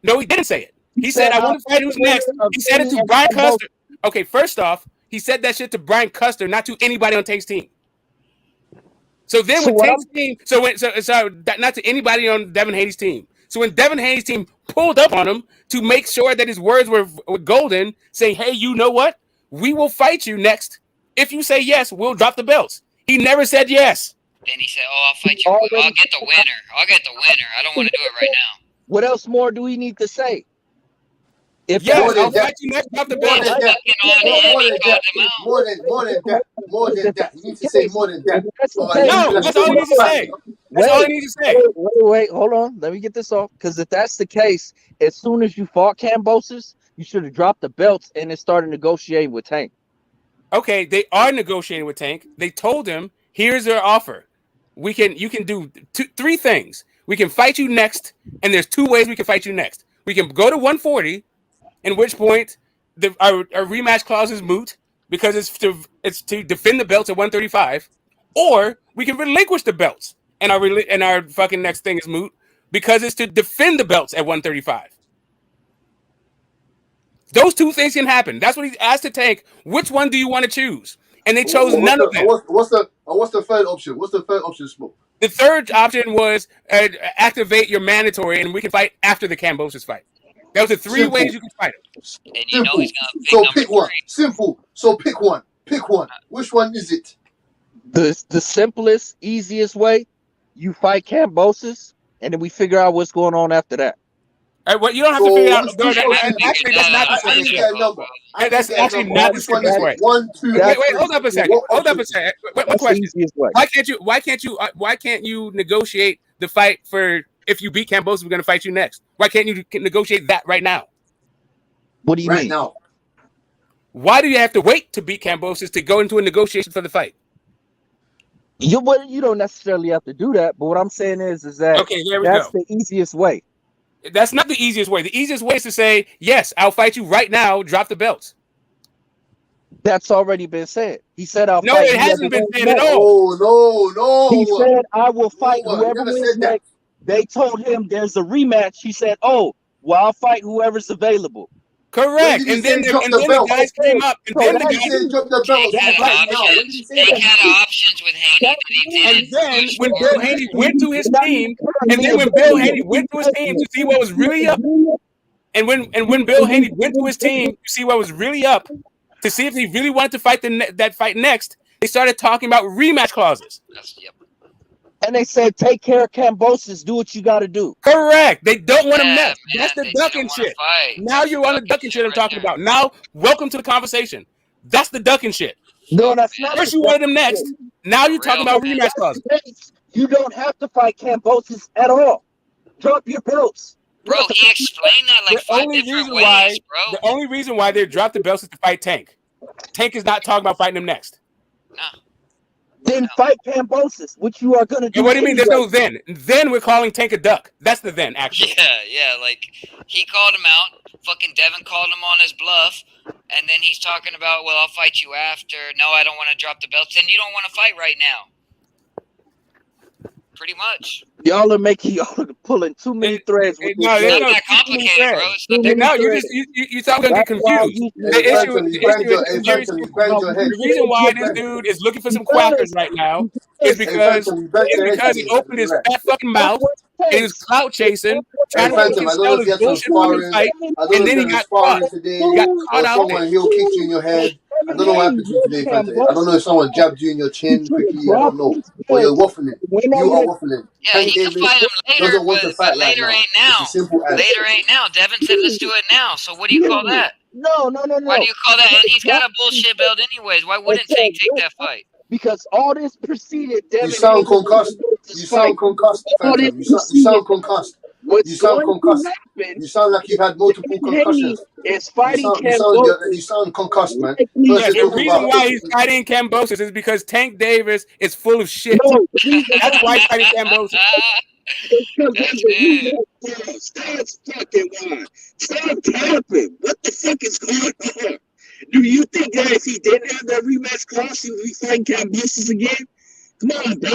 No, he didn't say it. He said I want to fight who's next. He said it to Brian Custer. Okay, first off, he said that shit to Brian Custer, not to anybody on Tank's team. So then when Tank's team, not to anybody on Devin Haney's team. So when Devin Haney's team pulled up on him to make sure that his words were golden, saying, "Hey, you know what? We will fight you next. If you say yes, we'll drop the belts." He never said yes. Then he said, "Oh, I'll fight you. I'll get the winner. I don't want to do it right now." What else more do we need to say? If yes, I'll fight you next. Drop the belts. More than that. You need to say more than that. No, that's all you need to say. That's all you need to say. Wait, hold on. Let me get this off. Because if that's the case, as soon as you fought Kambosos, you should have dropped the belts and then started negotiating with Tank. Okay, they are negotiating with Tank. They told him, here's their offer. you can do three things. We can fight you next, and there's two ways we can fight you next. We can go to 140, in which point our rematch clause is moot because it's to defend the belts at 135, or we can relinquish the belts and our fucking next thing is moot because it's to defend the belts at 135. Those two things can happen. That's what he asked to Tank. Which one do you want to choose? And they chose none of them. What's the third option? What's the third option, Smoke? The third option was activate your mandatory, and we can fight after the Kambosos fight. That was the three ways you can fight him. And you know he's gonna pick So number pick one. 3. Simple. So pick one. Pick one. Which one is it? The simplest, easiest way, you fight Kambosos, and then we figure out what's going on after that. Well, you don't have to figure out. Actually, that's not the simplest way. That's actually not the simplest way. 1, 2. Wait, hold up a second. Hold up a second. One question. Why can't you negotiate the fight for if you beat Kambosos, we're going to fight you next? Why can't you negotiate that right now? What do you mean? Right now. Why do you have to wait to beat Kambosos to go into a negotiation for the fight? You don't necessarily have to do that, but what I'm saying is that that's the easiest way. That's not the easiest way. The easiest way is to say, yes, I'll fight you right now, drop the belts. That's already been said. He said, I'll no, fight it hasn't been said at all. No. He said, I will fight whoever wins next. They told him there's a rematch. He said, oh, well, I'll fight whoever's available. Correct. And then the guys came up. And then the guys dropped the belts. They had options with Haney. And then when Bill Haney went to his team, to see what was really up, and when Bill Haney went to his team to see what was really up, to see if he really wanted to fight that fight next, they started talking about rematch clauses. And they said, take care of Kambosos, do what you got to do. Correct. They don't want him next. That's the ducking shit. Now you're on the ducking shit I'm talking about. Now, welcome to the conversation. That's the ducking shit. No, that's not. First you wanted him next. Now you're talking about rematch clauses. You don't have to fight Kambosos at all. Drop your belts. Bro, he explained that like 5 different ways, bro. The only reason why they dropped the belts is to fight Tank. Tank is not talking about fighting him next. No. Then fight Kambosos, which you are going to do. And what do you mean there's no then? Then we're calling Tank a duck. That's the then, actually. Yeah, like he called him out. Fucking Devin called him on his bluff. And then he's talking about, well, I'll fight you after. No, I don't want to drop the belts. Then you don't want to fight right now. Pretty much. Y'all are pulling too many threads. It's not that complicated, bro. No, you thought we're gonna get confused. The reason why this dude is looking for some quackers right now is because he opened his fat fucking mouth and he was clout chasing, trying to sell his bullshit fucking fight, and then he got caught. He got caught out. Someone heel kicked you in your head. I don't know what happened to you today, Phantom. I don't know if someone jabbed you in your chin quickly. I don't know. But you're waffling. You are waffling. Yeah, he can fight him later, but later ain't now. Later ain't now. Devin said, let's do it now. So what do you call that? No. Why do you call that? And he's got a bullshit belt anyways. Why wouldn't Tank take that fight? Because all this preceded Devin. You sound concussed. You sound concussed, Phantom. You sound concussed. You sound concussed. You sound like you've had multiple concussions. It's fighting you sound concussed, man. Yeah, the reason why he's fighting Kambosos is because Tank Davis is full of shit. That's why he's fighting Kambosos. Stop tapping. What the fuck is going on? Do you think that if he didn't have that rematch clause, he would be fighting Kambosos again? Come on, bro.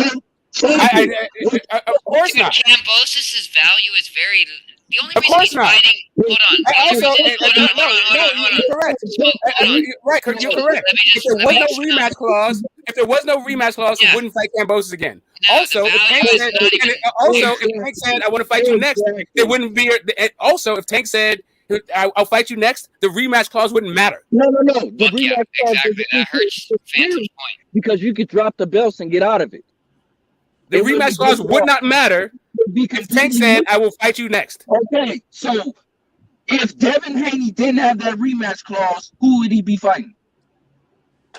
Of course not. Kambosos' value is very. The only Of reason course he's not. fighting. Hold on. You're correct. You're correct. If there was no rematch clause, he wouldn't fight Kambosos again. Also, if Tank said, I want to fight you next, it wouldn't be. Also, if Tank said, I'll fight you next, the rematch clause wouldn't matter. No. The rematch clause exactly. That hurts Phantom's point. Because you could drop the belts and get out of it. The rematch clause would not matter if Tank said, I will fight you next. Okay, so if Devin Haney didn't have that rematch clause, who would he be fighting?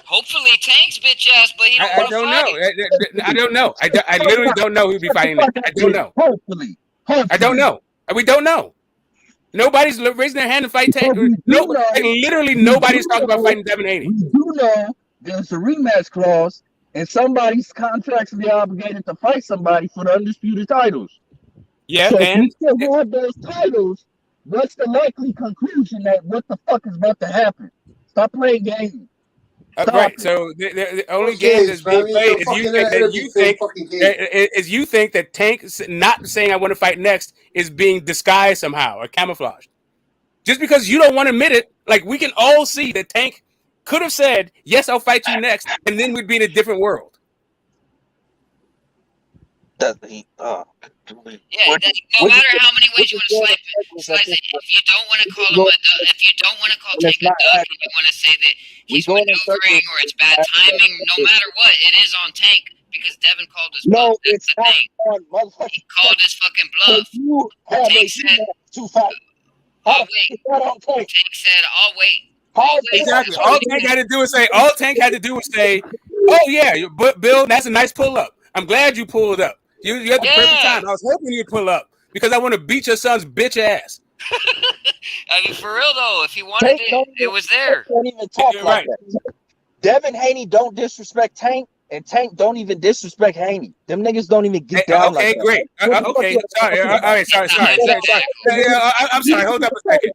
Hopefully Tank's bitch ass, but he don't I don't know. I don't know. I literally don't know who'd be fighting next. I don't know. Hopefully. I don't know. We don't know. Nobody's raising their hand to fight Tank. Literally nobody's talking about fighting Devin Haney. We do know there's a rematch clause and somebody's contractually obligated to fight somebody for the undisputed titles. Yeah, so and if you still have those titles, what's the likely conclusion that what the fuck is about to happen? Stop playing games. right. So the only game that's being played is you think that Tank not saying I want to fight next is being disguised somehow or camouflaged. Just because you don't want to admit it, like we can all see that Tank could have said, "Yes, I'll fight you next," and then we'd be in a different world. Yeah, no matter how many ways you want to slice it, if you don't want to call him if you don't want to call Tank a duck, and you want to say that he's maneuvering or it's bad timing, no matter what, it is on Tank because Devin called his bluff. That's the thing. He called his fucking bluff. Tank said, "I'll wait." Tank said, "I'll wait." Exactly. All Tank had to do was say, "Oh yeah, Bill, that's a nice pull up. I'm glad you pulled up. You had the perfect time. I was hoping you'd pull up because I want to beat your son's bitch ass." I mean, for real though, if he wanted it was there. Don't even talk like that. Devin Haney don't disrespect Tank, and Tank don't even disrespect Haney. Them niggas don't even get down like that. Great. Okay, sorry. All right, sorry. I'm sorry. Hold up a second.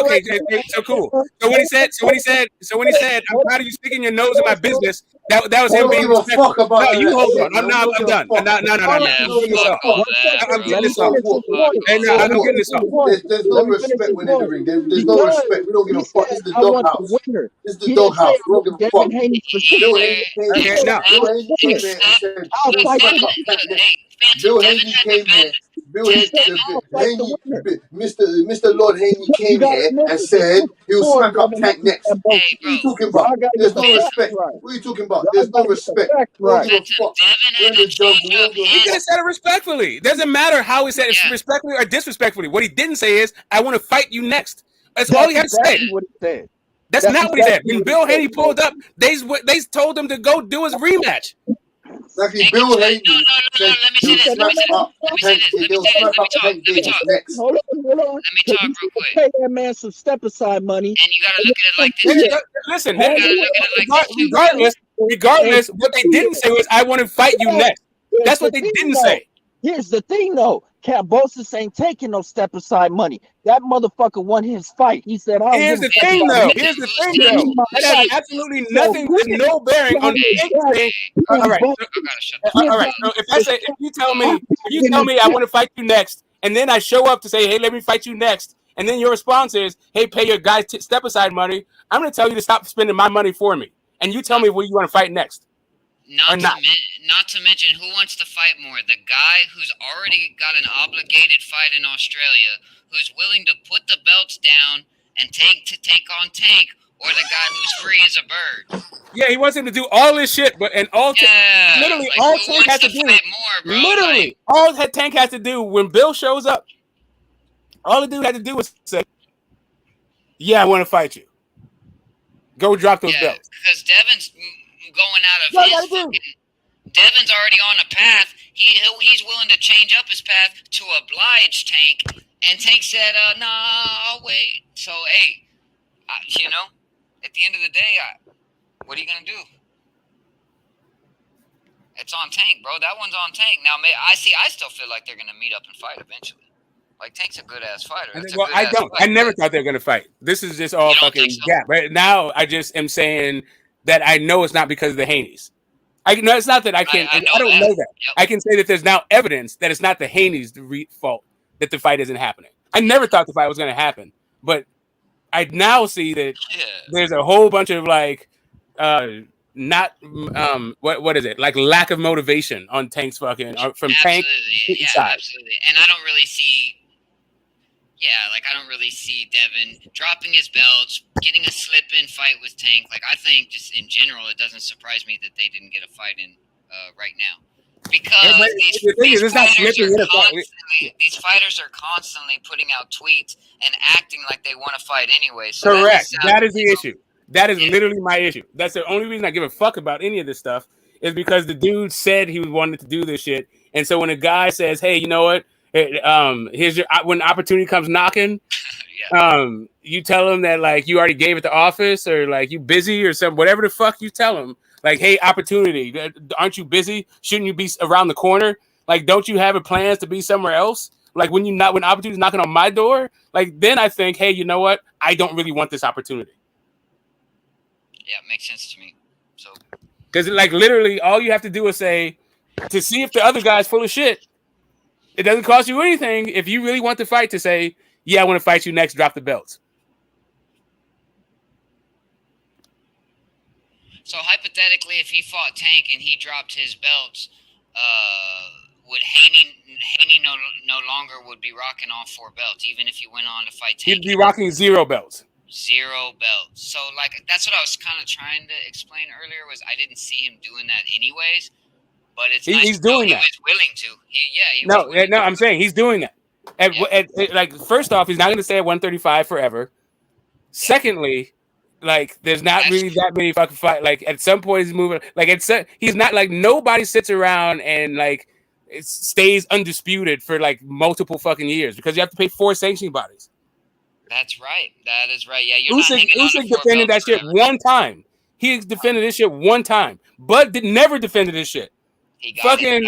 Okay, so cool. So when he said, "I'm proud of you sticking your nose in my business," that was him being respectful. No, you hold on. I'm done. I'm getting this off. I'm getting this off. There's no respect within the ring. There's no respect. We don't give a fuck. This is the doghouse. This is the doghouse. We don't give a fuck. Bill Haney came here. Mr. Lord Haney came here and said he'll smack up Tank next. What are you talking about? There's no respect. What are you talking about? There's no respect. We don't give a fuck. We're in the jungle. He could have said it respectfully. Doesn't matter how he said it, respectfully or disrespectfully. What he didn't say is, "I want to fight you next." That's all he had to say. What he said. That's not what he said. When Bill Haney pulled up, they told him to go do his rematch. Exactly. Bill Haney said he'll smack up Tank. He'll smack up Tank Davis next. Hold on. Let me talk real quick. Pay that man some step aside money. And you gotta look at it like this. Listen, regardless, what they didn't say was, "I want to fight you next." That's what they didn't say. Here's the thing, though. Cambosis ain't taking no step aside money. That motherfucker won his fight. He said, Here's the thing, though. That has absolutely nothing, there's no bearing on anything. All right. So if you tell me I want to fight you next, and then I show up to say, "Hey, let me fight you next," and then your response is, "Hey, pay your guys step aside money," I'm going to tell you to stop spending my money for me, and you tell me what you want to fight next. Not to mention, who wants to fight more? The guy who's already got an obligated fight in Australia, who's willing to put the belts down and take on Tank, or the guy who's free as a bird? Yeah, he wants him to do all this shit, but all Tank has to do when Bill shows up, all the dude had to do was say, "Yeah, I want to fight you. Go drop those belts." Because Devin's going out of his fucking. Devin's already on a path. He's willing to change up his path to oblige Tank, and Tank said, "Nah, I'll wait." So hey, at the end of the day, what are you gonna do? It's on Tank, bro. That one's on Tank. Now, I still feel like they're gonna meet up and fight eventually. Like, Tank's a good ass fighter. I don't. I never thought they were gonna fight. This is just all fucking gap. Right now, I just am saying that I know it's not because of the Haneys. It's not that I can't. I don't know that. Yep. I can say that there's now evidence that it's not the Haneys' fault that the fight isn't happening. I never thought the fight was going to happen, but I now see that there's a whole bunch of what is it, like lack of motivation on Tank's fucking from Tank side. Absolutely, and I don't really see. I don't really see Devin dropping his belts, getting a slip-in fight with Tank. I think just in general, it doesn't surprise me that they didn't get a fight in right now. Because these fighters are constantly putting out tweets and acting like they want to fight anyway. So correct. That is the issue. That is literally my issue. That's the only reason I give a fuck about any of this stuff is because the dude said he wanted to do this shit. And so when a guy says, "Hey, you know what? Here's your when opportunity comes knocking," you tell him that you already gave it to office or you busy or something, whatever the fuck you tell him. Like, hey, opportunity. Aren't you busy? Shouldn't you be around the corner? Like, don't you have plans to be somewhere else? Like when opportunity's knocking on my door, like then I think, hey, you know what? I don't really want this opportunity. Yeah, it makes sense to me. So, because like literally, all you have to do is say to see if the other guy's full of shit. It doesn't cost you anything if you really want to fight. To say, yeah, I want to fight you next. Drop the belts. So hypothetically, if he fought Tank and he dropped his belts, would Haney no longer would be rocking all 4 belts, even if he went on to fight Tank? He'd be rocking 0 belts. 0 belts. So like that's what I was kind of trying to explain earlier. Was I didn't see him doing that anyways, but it's nice he's doing that. He was willing to. He was willing no. to. I'm saying he's doing that. Like first off, he's not going to stay at 135 forever. Secondly, like there's not really that many fucking fight. Like at some point he's moving. Like he's not like nobody sits around and like it stays undisputed for like multiple fucking years because you have to pay 4 sanctioning bodies. That's right. That is right. Yeah, you're Usyk defended that shit one time. He defended this shit one time, but never defended this shit. Fucking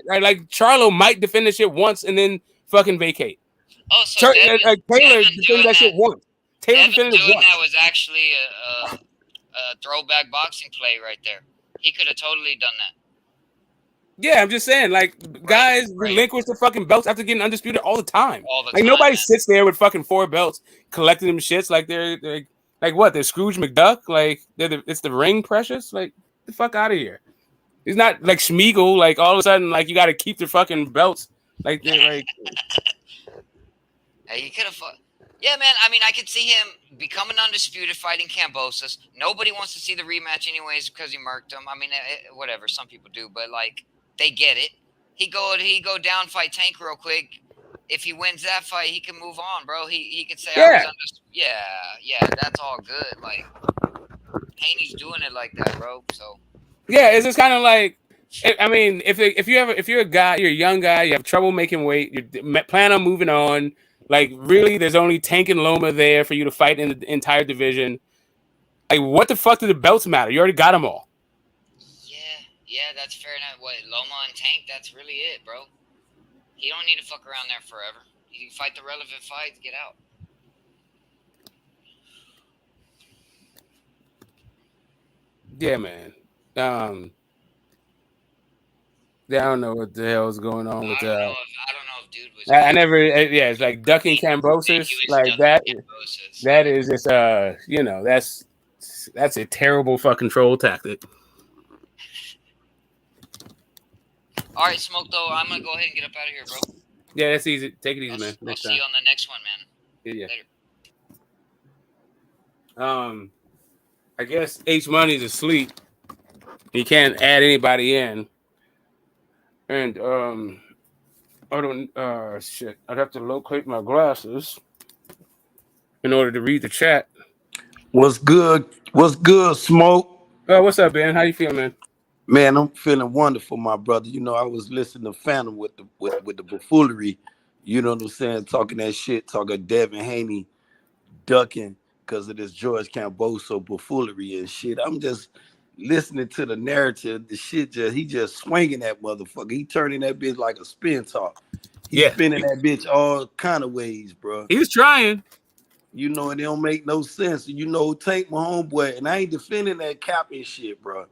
like Charlo might defend this shit once and then fucking vacate. Oh, so Taylor defended that shit once. Taylor defended it once. That was actually a throwback boxing play right there. He could have totally done that. Yeah, I'm just saying, like, guys relinquish the fucking belts after getting undisputed all the time. Nobody sits there with fucking 4 belts collecting them shits like they're like what? They're Scrooge McDuck? Like it's the ring precious? Like the fuck out of here. He's not like Schmeagle. Like all of a sudden, like you got to keep the fucking belts. Like they're like. Hey, he could have fought. Yeah, man. I mean, I could see him becoming undisputed, fighting Kambosos. Nobody wants to see the rematch anyways because he murked him. I mean, whatever. Some people do, but like. They get it. He go down, fight Tank real quick. If he wins that fight, he can move on, bro. He could say, yeah, that's all good. Like Haney's doing it like that, bro. So yeah, it's just kind of like, I mean, if you're a guy, you're a young guy, you have trouble making weight, you plan on moving on. Like really, there's only Tank and Loma there for you to fight in the entire division. Like, what the fuck do the belts matter? You already got them all. Yeah, that's fair enough. What, Loma and Tank, that's really it, bro. He don't need to fuck around there forever. You fight the relevant fights, get out. Yeah, man. I don't know what the hell is going on with that. I don't know if dude was. I never. Yeah, it's like ducking Kambosos, like that. That is just that's a terrible fucking troll tactic. All right, Smoke, though, I'm going to go ahead and get up out of here, bro. Yeah, that's easy. Take it easy, man. I'll see you on the next one, man. Yeah. Later. I guess H Money's asleep. He can't add anybody in. And, shit. I'd have to locate my glasses in order to read the chat. What's good? What's good, Smoke? What's up, Ben? How you feeling, man? Man, I'm feeling wonderful, my brother. You know, I was listening to Phantom with the buffoonery. You know what I'm saying? Talking that shit, talking Devin Haney ducking because of this George Kambosos buffoonery and shit. I'm just listening to the narrative. The shit he just swinging that motherfucker. He turning that bitch like a spin top. He's spinning that bitch all kind of ways, bro. He was trying. You know, and it don't make no sense. You know, Tank my homeboy, and I ain't defending that capping shit, bro.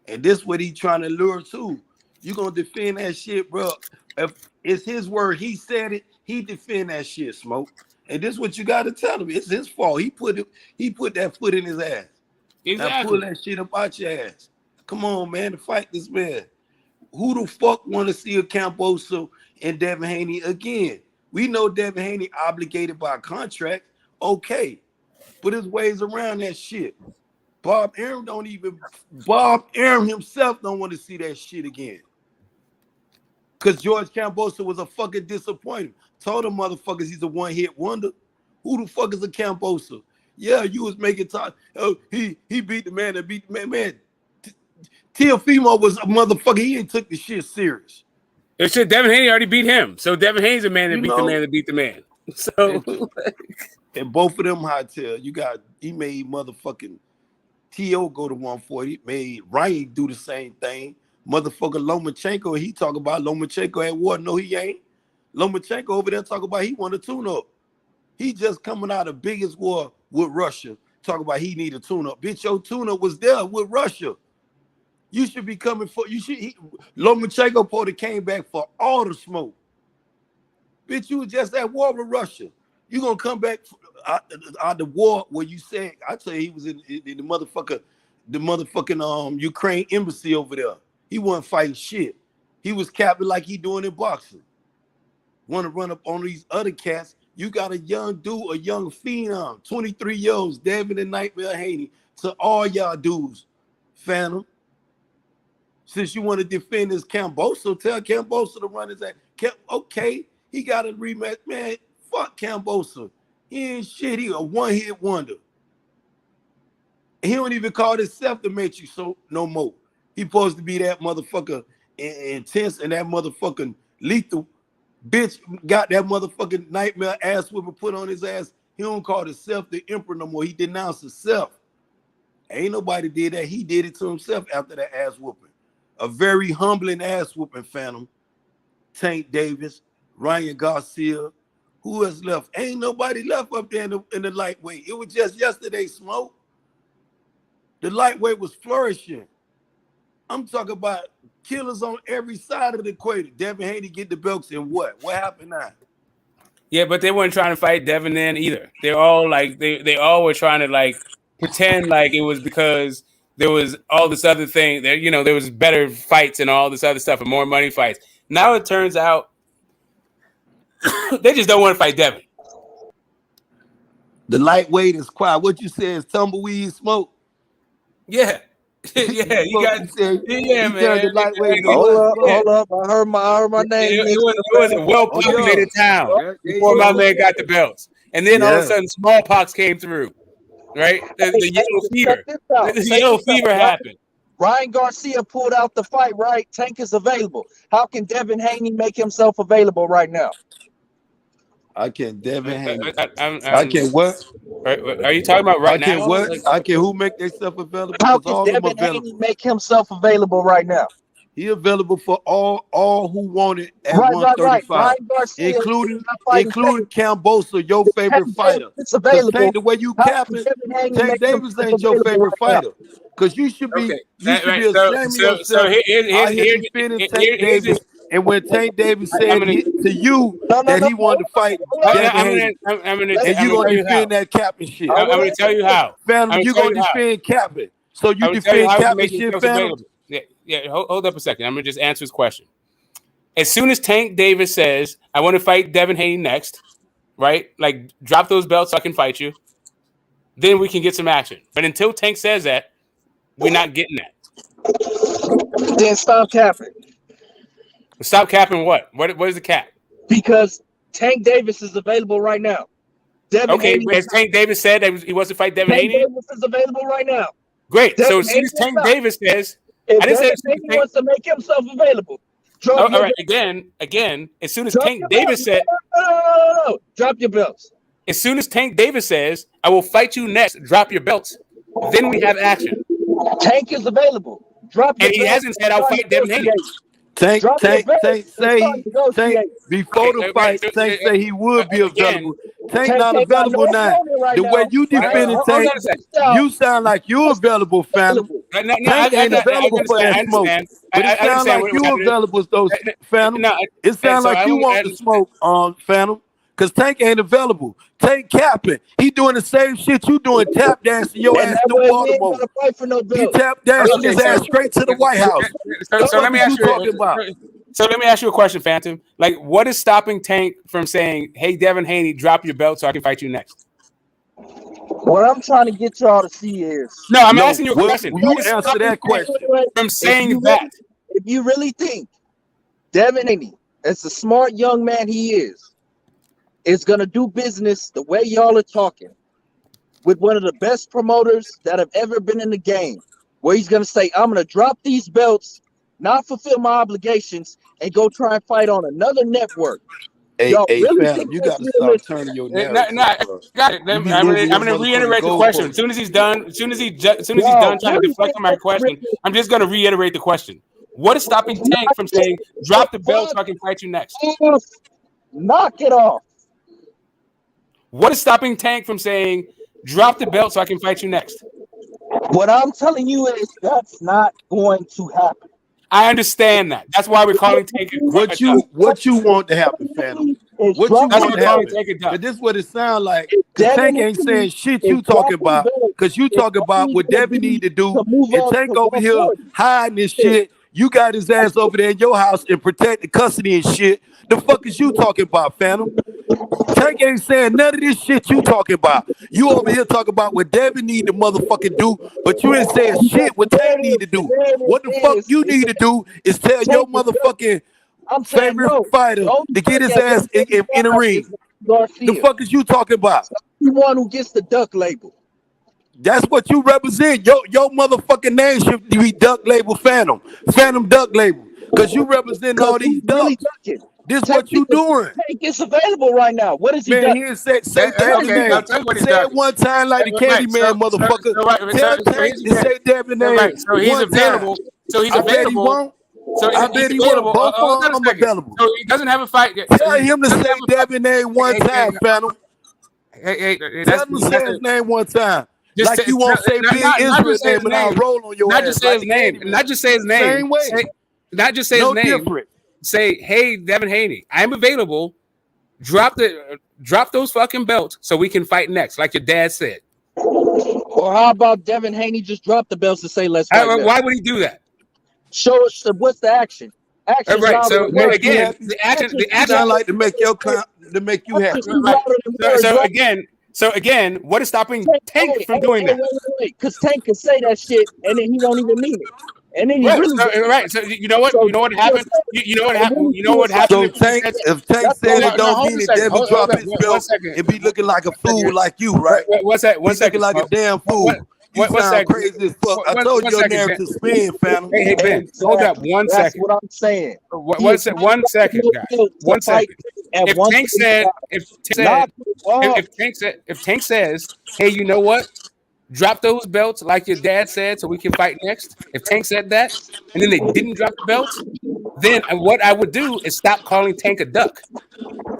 And this what he trying to lure too. You gonna defend that shit, bro? If it's his word, he said it. He defend that shit, Smoke. And this what you got to tell him. It's his fault. He put that foot in his ass. Exactly. Now pull that shit up out your ass. Come on, man, to fight this man. Who the fuck want to see a Kambosos and Devin Haney again? We know Devin Haney obligated by contract. Okay, but there's ways around that shit. Bob Arum himself don't want to see that shit again. Because George Kambosos was a fucking disappointment. Told them motherfuckers he's a one-hit wonder. Who the fuck is a Kambosos? Yeah, you was making talk. Oh, he beat the man that beat the man. Man, Teofimo was a motherfucker. He ain't took the shit serious. It's shit. Devin Haney already beat him. So Devin Haney's a man that beat the man that beat the man. So and both of them hightail. He made motherfucking T.O. go to 140. Made Ryan do the same thing. Motherfucker Lomachenko, he talk about Lomachenko at war. No, he ain't. Lomachenko over there talk about he want a tune-up. He just coming out of the biggest war with Russia. Talk about he need a tune-up. Bitch, your tune-up was there with Russia. You should be coming for, Lomachenko supposed came back for all the smoke. Bitch, you was just at war with Russia. You gonna come back out the war where you said, I tell you, he was in the motherfucking Ukraine embassy over there. He wasn't fighting shit. He was capping like he doing in boxing. Want to run up on these other cats. You got a young dude, a young phenom, 23 years old, Devin and Nightmare Haney. To all y'all dudes, Phantom. Since you want to defend this Camboso, tell Camboso to run his ass. Okay, he got a rematch. Man, fuck Camboso. He ain't shit. He a one-hit wonder. He don't even call himself the Matrix no more. He supposed to be that motherfucker intense and that motherfucking lethal. Bitch got that motherfucking nightmare ass whipper put on his ass. He don't call himself the emperor no more. He denounced himself. Ain't nobody did that. He did it to himself after that ass whooping. A very humbling ass whooping, Phantom. Tank Davis, Ryan Garcia. Who else left? Ain't nobody left up there in the lightweight. It was just yesterday, Smoke. The lightweight was flourishing. I'm talking about killers on every side of the equator. Devin Haney get the belts and what? What happened now? Yeah, but they weren't trying to fight Devin then either. They're all like they all were trying to like pretend like it was because there was all this other thing. There, there was better fights and all this other stuff and more money fights. Now it turns out they just don't want to fight Devin. The lightweight is quiet. What you say is tumbleweed Smoke? Yeah. Yeah, you got man. Hold up. I heard my name. It was a well-populated town before my man got the belts. And then all of a sudden smallpox came through. Right? The yellow fever. The yellow fever happened. Ryan Garcia pulled out the fight, right? Tank is available. How can Devin Haney make himself available right now? I can Devin Haney. I can what? Are you talking about right now? I can what? I can who make themselves available? How can Devin Haney make himself available right now? He available for all who want it at 135, Ryan Garcia, including Camboso, your favorite fighter. It's available. Tank, the way you capping, Tank Davis ain't your favorite fighter. Because you should be ashamed of yourself. I hear defending Tank Davis. And when Tank Davis said to you that he wanted to fight Devin Haney, and you're going to defend that capping shit. I'm going to tell you how. Phantom, you're going to defend capping. So you defend capping shit, Phantom? Yeah, hold up a second. I'm going to just answer his question. As soon as Tank Davis says, I want to fight Devin Haney next, right? Like, drop those belts so I can fight you. Then we can get some action. But until Tank says that, we're not getting that. Then stop capping. Stop capping what? What is the cap? Because Tank Davis is available right now. Has Tank Davis said that he wants to fight Devin Haney? Tank Davis is available right now. Great. So as soon as Tank Davis says, I didn't say Tank wants to make himself available. All right. Again. As soon as Tank Davis said, no, drop your belts. As soon as Tank Davis says, I will fight you next. Drop your belts. Then we have action. Tank is available. Drop your belts. And he hasn't said I'll fight Devin Haney. Tank say before the fight, Tank say he would be available. Tank not available now. The way you defending Tank, you sound like you available, Phantom. Tank ain't available for that smoke. But it sounds like you available, though, Phantom. It sounds like you want the smoke, Phantom. Because Tank ain't available. Tank capping. He doing the same shit you doing, tap dancing your ass to Baltimore. He tap dancing his ass straight to the White House. So let me ask you a question, Phantom. Like, what is stopping Tank from saying, hey, Devin Haney, drop your belt so I can fight you next? What I'm trying to get y'all to see is... I'm asking you a question. You answer that question. From saying that. If you really think Devin Haney, as a smart young man he is going to do business the way y'all are talking with one of the best promoters that have ever been in the game, where he's going to say, I'm going to drop these belts, not fulfill my obligations, and go try and fight on another network Hey, really Phantom, think you that's got to stop realistic? turning your No, narrative, I bro. got it. You I'm be gonna, losing your I'm gonna motherfucking reiterate the question. As goalposts. soon as he's done, as soon as he's Y'all done trying to really deflect think from my that's question, realistic? I'm just gonna reiterate the question. What is stopping Tank from saying, "Drop the belt so I can fight you next"? Knock it off. What is stopping Tank from saying, "Drop the belt so I can fight you next"? What I'm telling you is that's not going to happen. I understand that. That's why we're calling Tank a What duck. you want to happen, Phantom? What you That's want what to we're calling happen? Tank a duck. Cause this is what it sounds like. Cause Devin Tank ain't Haney saying shit is you talking dropping about. belts. Cause you It's talking about only what gonna Devin be need to do, to move and up Tank to over here 140. hiding this shit. You got his ass over there in your house and protect the custody and shit. The fuck is you talking about, Phantom? Tank ain't saying none of this shit you talking about. You over here talking about what Devin need to motherfucking do, but you ain't saying shit what Tank need to do. What the fuck you need to do is tell your Tank is done. motherfucking I'm saying favorite no. fighter The only to get duck his at ass in the 145 ring. is The Garcia. fuck is you talking about? The one who gets the duck label. That's what you represent. Your motherfucking name should be Duck Label Phantom. Phantom Duck Label. Cause you represent Because all he's these really ducks. ducking. This Tank what you doing. is available right now. What is he Man, done? he ain't say Devin Okay, I'll name. tell you what he's Say done. it one time like the Right. Candyman, motherfucker. Tell Tank Here's to say Devin name right. So he's one time. available. So he's I bet he available. won't. So I he's bet he won't. available. Both Hold of on a them second. available. So he doesn't have a fight. Tell He him to doesn't say have a fight. Devin name one time, Phantom. That's Tell him to say his name one time. just Like you won't say Big not Israel just say his name and I'll name. roll on your Not just ass say like his the name. Candyman. Not just say his name. Same way. Not just say his No name. different. Say, hey, Devin Haney, I'm available. Drop those fucking belts so we can fight next, like your dad said. Or how about Devin Haney just drop the belts and say, let's fight next? Why would he do that? Show us what's the action. Action's Right. louder So than words. Make you again, happy. the It action. sound like to make your to make you happy. Action's Right. louder than words, So right? again, what is stopping Tank from Hey, doing that? wait. Because Tank can say that shit and then he don't even mean it. And then he Right. really So you know what? So, You know what happened? You know what happened? You know what So happened if he Tank, said if Tank that's said all it I'm don't hold mean on a it, second. Devin Hold drop on. his One belt second. and be looking like a fool like you, right? One Be second. looking like a Smoke. damn One fool. You sound second. crazy as fuck. I told One you your second, Ben. narrative spin, Phantom. Hey, Ben. Hold up. exactly. 1 That's second. what I'm saying. One second, guys. 1 second. At If Tank said, 145. if Tank says, hey, you know what? Drop those belts like your dad said so we can fight next. If Tank said that, and then they didn't drop the belts, then what I would do is stop calling Tank a duck.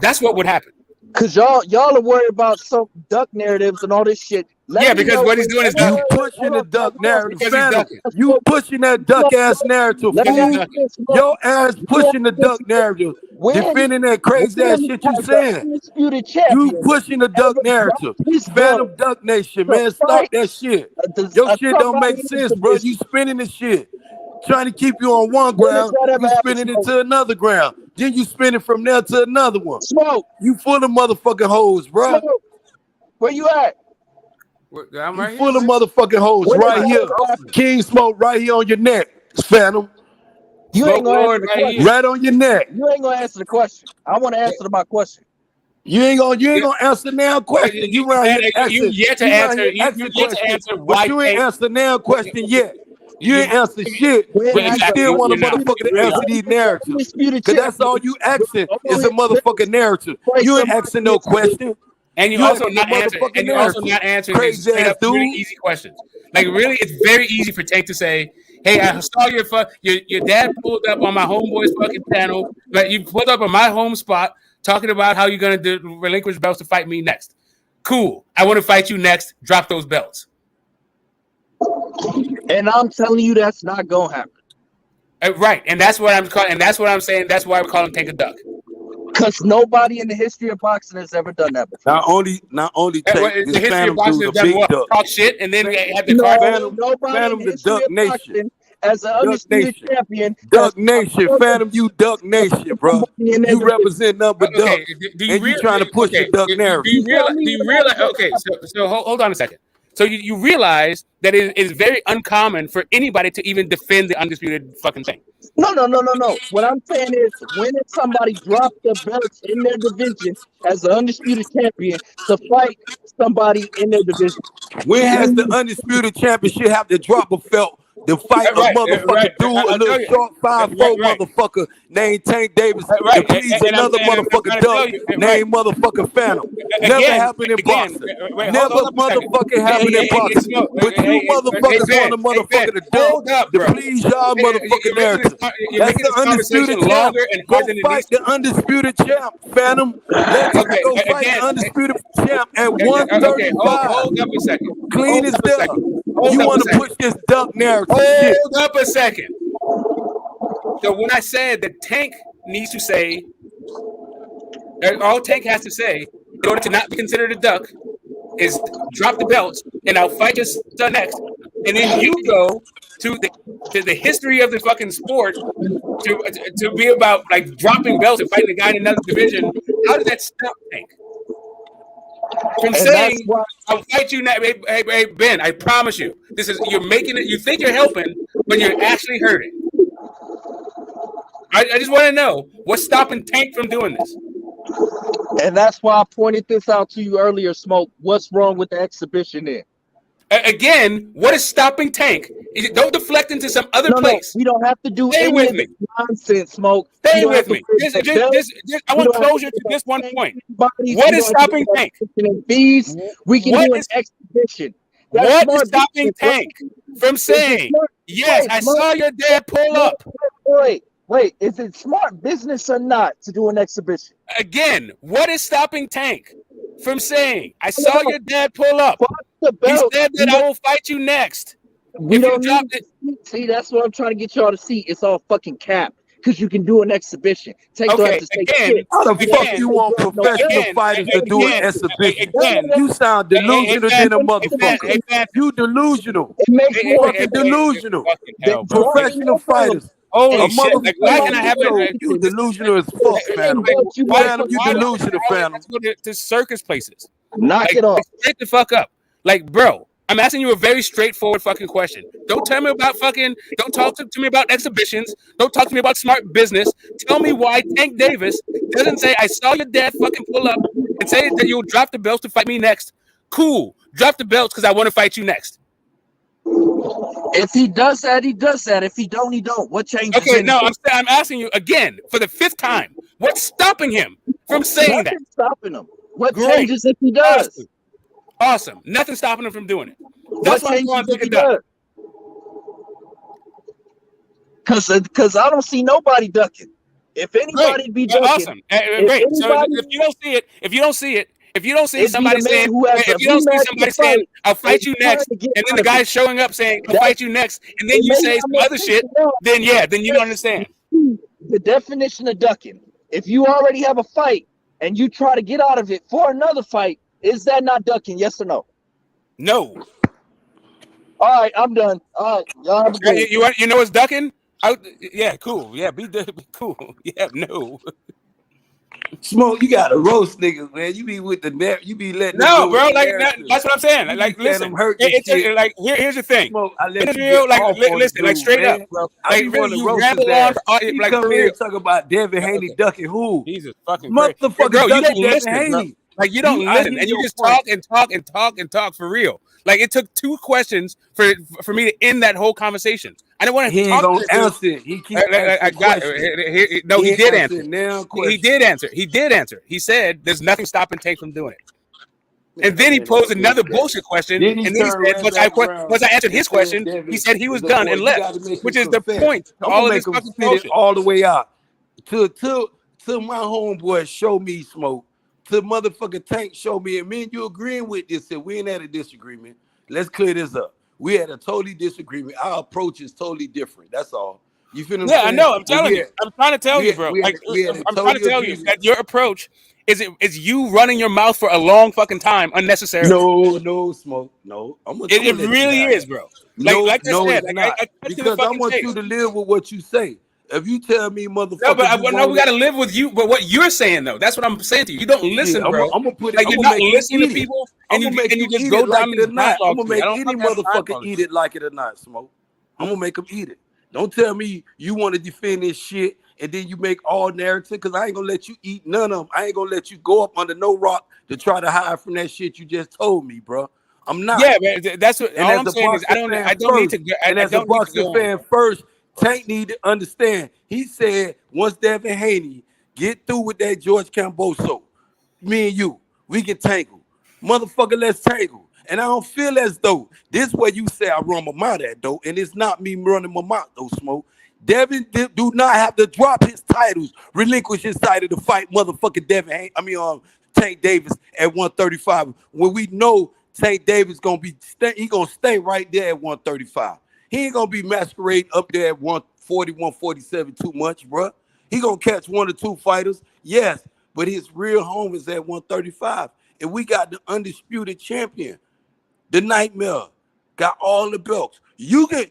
That's what would happen. Cause y'all are worried about some duck narratives and all this shit. Yeah, because what he's doing is You ducking. pushing the duck narrative, Because he's Phantom. ducking. You pushing that duck ass narrative, Let me Because he's ask fool. you ducking. this, Your ass pushing the duck narrative, defending that crazy ass when shit you has the saying. undisputed You champion pushing the duck ever narrative. dropped his belt Phantom Duck Nation, to man. fight Stop that shit. Your shit don't somebody make in his sense, bro. You division? spinning the shit. Trying to keep you on one When has ground, that ever you happened, spinning it Smoke? to another ground. Then you spin it from there to another one. Smoke, You full of motherfucking hoes, bro. Smoke, where you at? I'm You right full here, of man. motherfucking hoes When has right that here. ever happened? King Smoke right here on your neck, Phantom. You Smoke ain't gonna answer Lord the right question. here. Right on your neck. You ain't gonna answer the question. I want to answer my question. You ain't gonna answer now question. You around here You asking. yet to You around answer. here You asking yet to questions, answer but why you ain't Tank. answer now question yet. You ain't answer shit, When but you has the still want a You're not. motherfucker You to really answer are. these narratives. undisputed Cause that's all champion you asking go is on a his belt motherfucking narrative. fight You ain't somebody asking in no his division? question. And you You also asking the not answering. motherfucking And you're also narrative. not answering these Crazy straight ass up, really dude. easy questions. Like really, it's very easy for Tank to say, "Hey, I saw your dad pulled up on my homeboy's fucking channel. Like you pulled up on my home spot, talking about how you're gonna relinquish belts to fight me next. Cool. I want to fight you next. Drop those belts." And I'm telling you, that's not gonna happen. Right, and that's what I'm calling. And that's what I'm saying. That's why we're calling Tank a duck. Because nobody in the history of boxing has ever done that before. Not only Tank, The this history of Phantom boxing dude has a done big what? duck. Talk shit, and then we have the No, card. nobody in Phantom the the history Duck of Nation. boxing as an Duck undisputed Nation. champion Duck has Nation. Phantom, you Duck Nation, bro. in their You division. represent nothing but Okay, ducks. do you And you realize? trying to push Okay, your duck do narrative. you realize? Do you realize? Okay, so hold on a second. So you realize that it is very uncommon for anybody to even defend the undisputed fucking thing. No. What I'm saying is, when did somebody drop the belts in their division as an undisputed champion to fight somebody in their division? When has the undisputed championship have to drop a belt to fight a motherfucker dude, a little short 5'4" motherfucker named Tank Davis, to please another motherfucker duck named motherfucking Phantom. Never happened in boxing. Never motherfucking happened in boxing. But you motherfuckers want a motherfucker to duck to please y'all motherfucking narrative. That's the undisputed champ. Go fight the undisputed champ, Phantom. Let Tank go fight the undisputed champ at 135. Hold up a second. Clean as there. You want to push this duck narrative shit. Hold up a second. So when I said that Tank needs to say, all Tank has to say in order to not be considered a duck is drop the belts and I'll fight your son next. And then you go to the history of the fucking sport to be about like dropping belts and fighting a guy in another division. How does that stop Tank from saying I'll fight you now? Hey, Ben, I promise you, you're making it. You think you're helping, but you're actually hurting. I just want to know what's stopping Tank from doing this. And that's why I pointed this out to you earlier, Smoke. What's wrong with the exhibition then? Again, what is stopping Tank? Don't deflect into some other place. No, we don't have to do Stay any with of me. this nonsense, Smoke. Stay with me. I want closure to this one point. What is stopping Tank? Fees. We can do an exhibition. What is stopping Tank from saying, yes, I saw your dad pull up? Wait, is it smart business or not to do an exhibition? Again, what is stopping Tank from saying, I saw your dad pull up? He said that I will fight you next. We don't need to see, that's what I'm trying to get y'all to see. It's all fucking cap. Because you can do an exhibition. Don't have to say shit. How the fuck you want professional fighters to do an exhibition? You sound delusional than a motherfucker. You delusional. It makes me fucking delusional. Professional fighters. Holy shit. Like, why can I have it? You delusional as fuck, Phantom. Phantom, you delusional, Phantom. Let's go to circus places. Knock it off. Straight the fuck up. Like, bro, I'm asking you a very straightforward fucking question. Don't tell me about don't talk to me about exhibitions. Don't talk to me about smart business. Tell me why Tank Davis doesn't say, I saw your dad fucking pull up and say that you'll drop the belts to fight me next. Cool. Drop the belts because I want to fight you next. If he does that, he does that. If he don't, he don't. What changes? Okay, no, I'm asking you again for the 5th time. What's stopping him from saying that? Nothing's stopping him. What changes if he does? Awesome. Nothing stopping him from doing it. That's why I'm going to take it down. Because I don't see nobody ducking. If anybody be ducking, awesome. Great. So if you don't see it, if you don't see somebody saying, I'll fight you next, and then the guy's showing up saying, I'll fight you next, and then you say some other shit, then you don't understand. The definition of ducking. If you already have a fight and you try to get out of it for another fight, is that not ducking? Yes or no? No. All right, I'm done. All right, y'all have a good one. You know what's ducking? Yeah, cool. Yeah, be cool. Yeah, no. Smoke, you gotta roast niggas, man. You be with the you be letting no, bro. Like that's what I'm saying. Like, listen, like here's the thing. Smoke, Israel, like listen, like straight up, bro. Like really, you ramble on. Like come here and talk about Devin Haney ducking who? Jesus fucking motherfucker, bro. You don't Devin listen, Haney. Like you don't listen, and you just talk and talk and talk and talk for real. Like it took 2 questions for me to end that whole conversation. I didn't want to talk. He don't answer. He keeps I got it. No, he did answer. He did answer. He did answer. He said there's nothing stopping Tank from doing it. And then he posed another bullshit question. And then he said, once I answered his question, he said he was done and left, which is the point to all of this fucking bullshit. All the way out. To my homeboy, show me Smoke. To motherfucking Tank, show me. And me and you agreeing with this. And we ain't had a disagreement. Let's clear this up. We had a totally disagreement. Our approach is totally different. That's all. You feel what I'm saying? I know. I'm telling you. I'm trying to tell you, bro. I'm trying to tell you that your approach is you running your mouth for a long fucking time unnecessarily. No, Smoke. No. It really is, bro. Like I said, because I want you to live with what you say. If you tell me, motherfucker, we gotta live with you. But what you're saying, though, that's what I'm saying to you. You don't listen, bro. I'm gonna put it. Like you're not listening to people, and you just go down like it or not. I'm gonna make any motherfucker eat it like it or not, Smoke. I'm gonna make them eat it. Don't tell me you want to defend this shit and then you make all narrative, because I ain't gonna let you eat none of them. I ain't gonna let you go up under no rock to try to hide from that shit you just told me, bro. I'm not. Yeah, man, that's what. And All as I'm a saying is, boxing fan I don't need first, to. and I as a don't need to boxing go on. fan first, Tank need to understand. He said once Devin Haney get through with that George Camboso, me and you, we can tangle. Motherfucker, let's tangle. And I don't feel as though this way you say I run my mouth at though, and it's not me running my mouth though, Smoke. Devin do not have to drop his titles, relinquish his title to fight motherfucking Devin Haney. Tank Davis at 135. When we know Tank Davis gonna he gonna stay right there at 135. He ain't gonna be masquerade up there at 140, 147 too much, bruh. He gonna catch one or two fighters, yes, but his real home is at 135. And we got the undisputed champion, the Nightmare, got all the belts. You can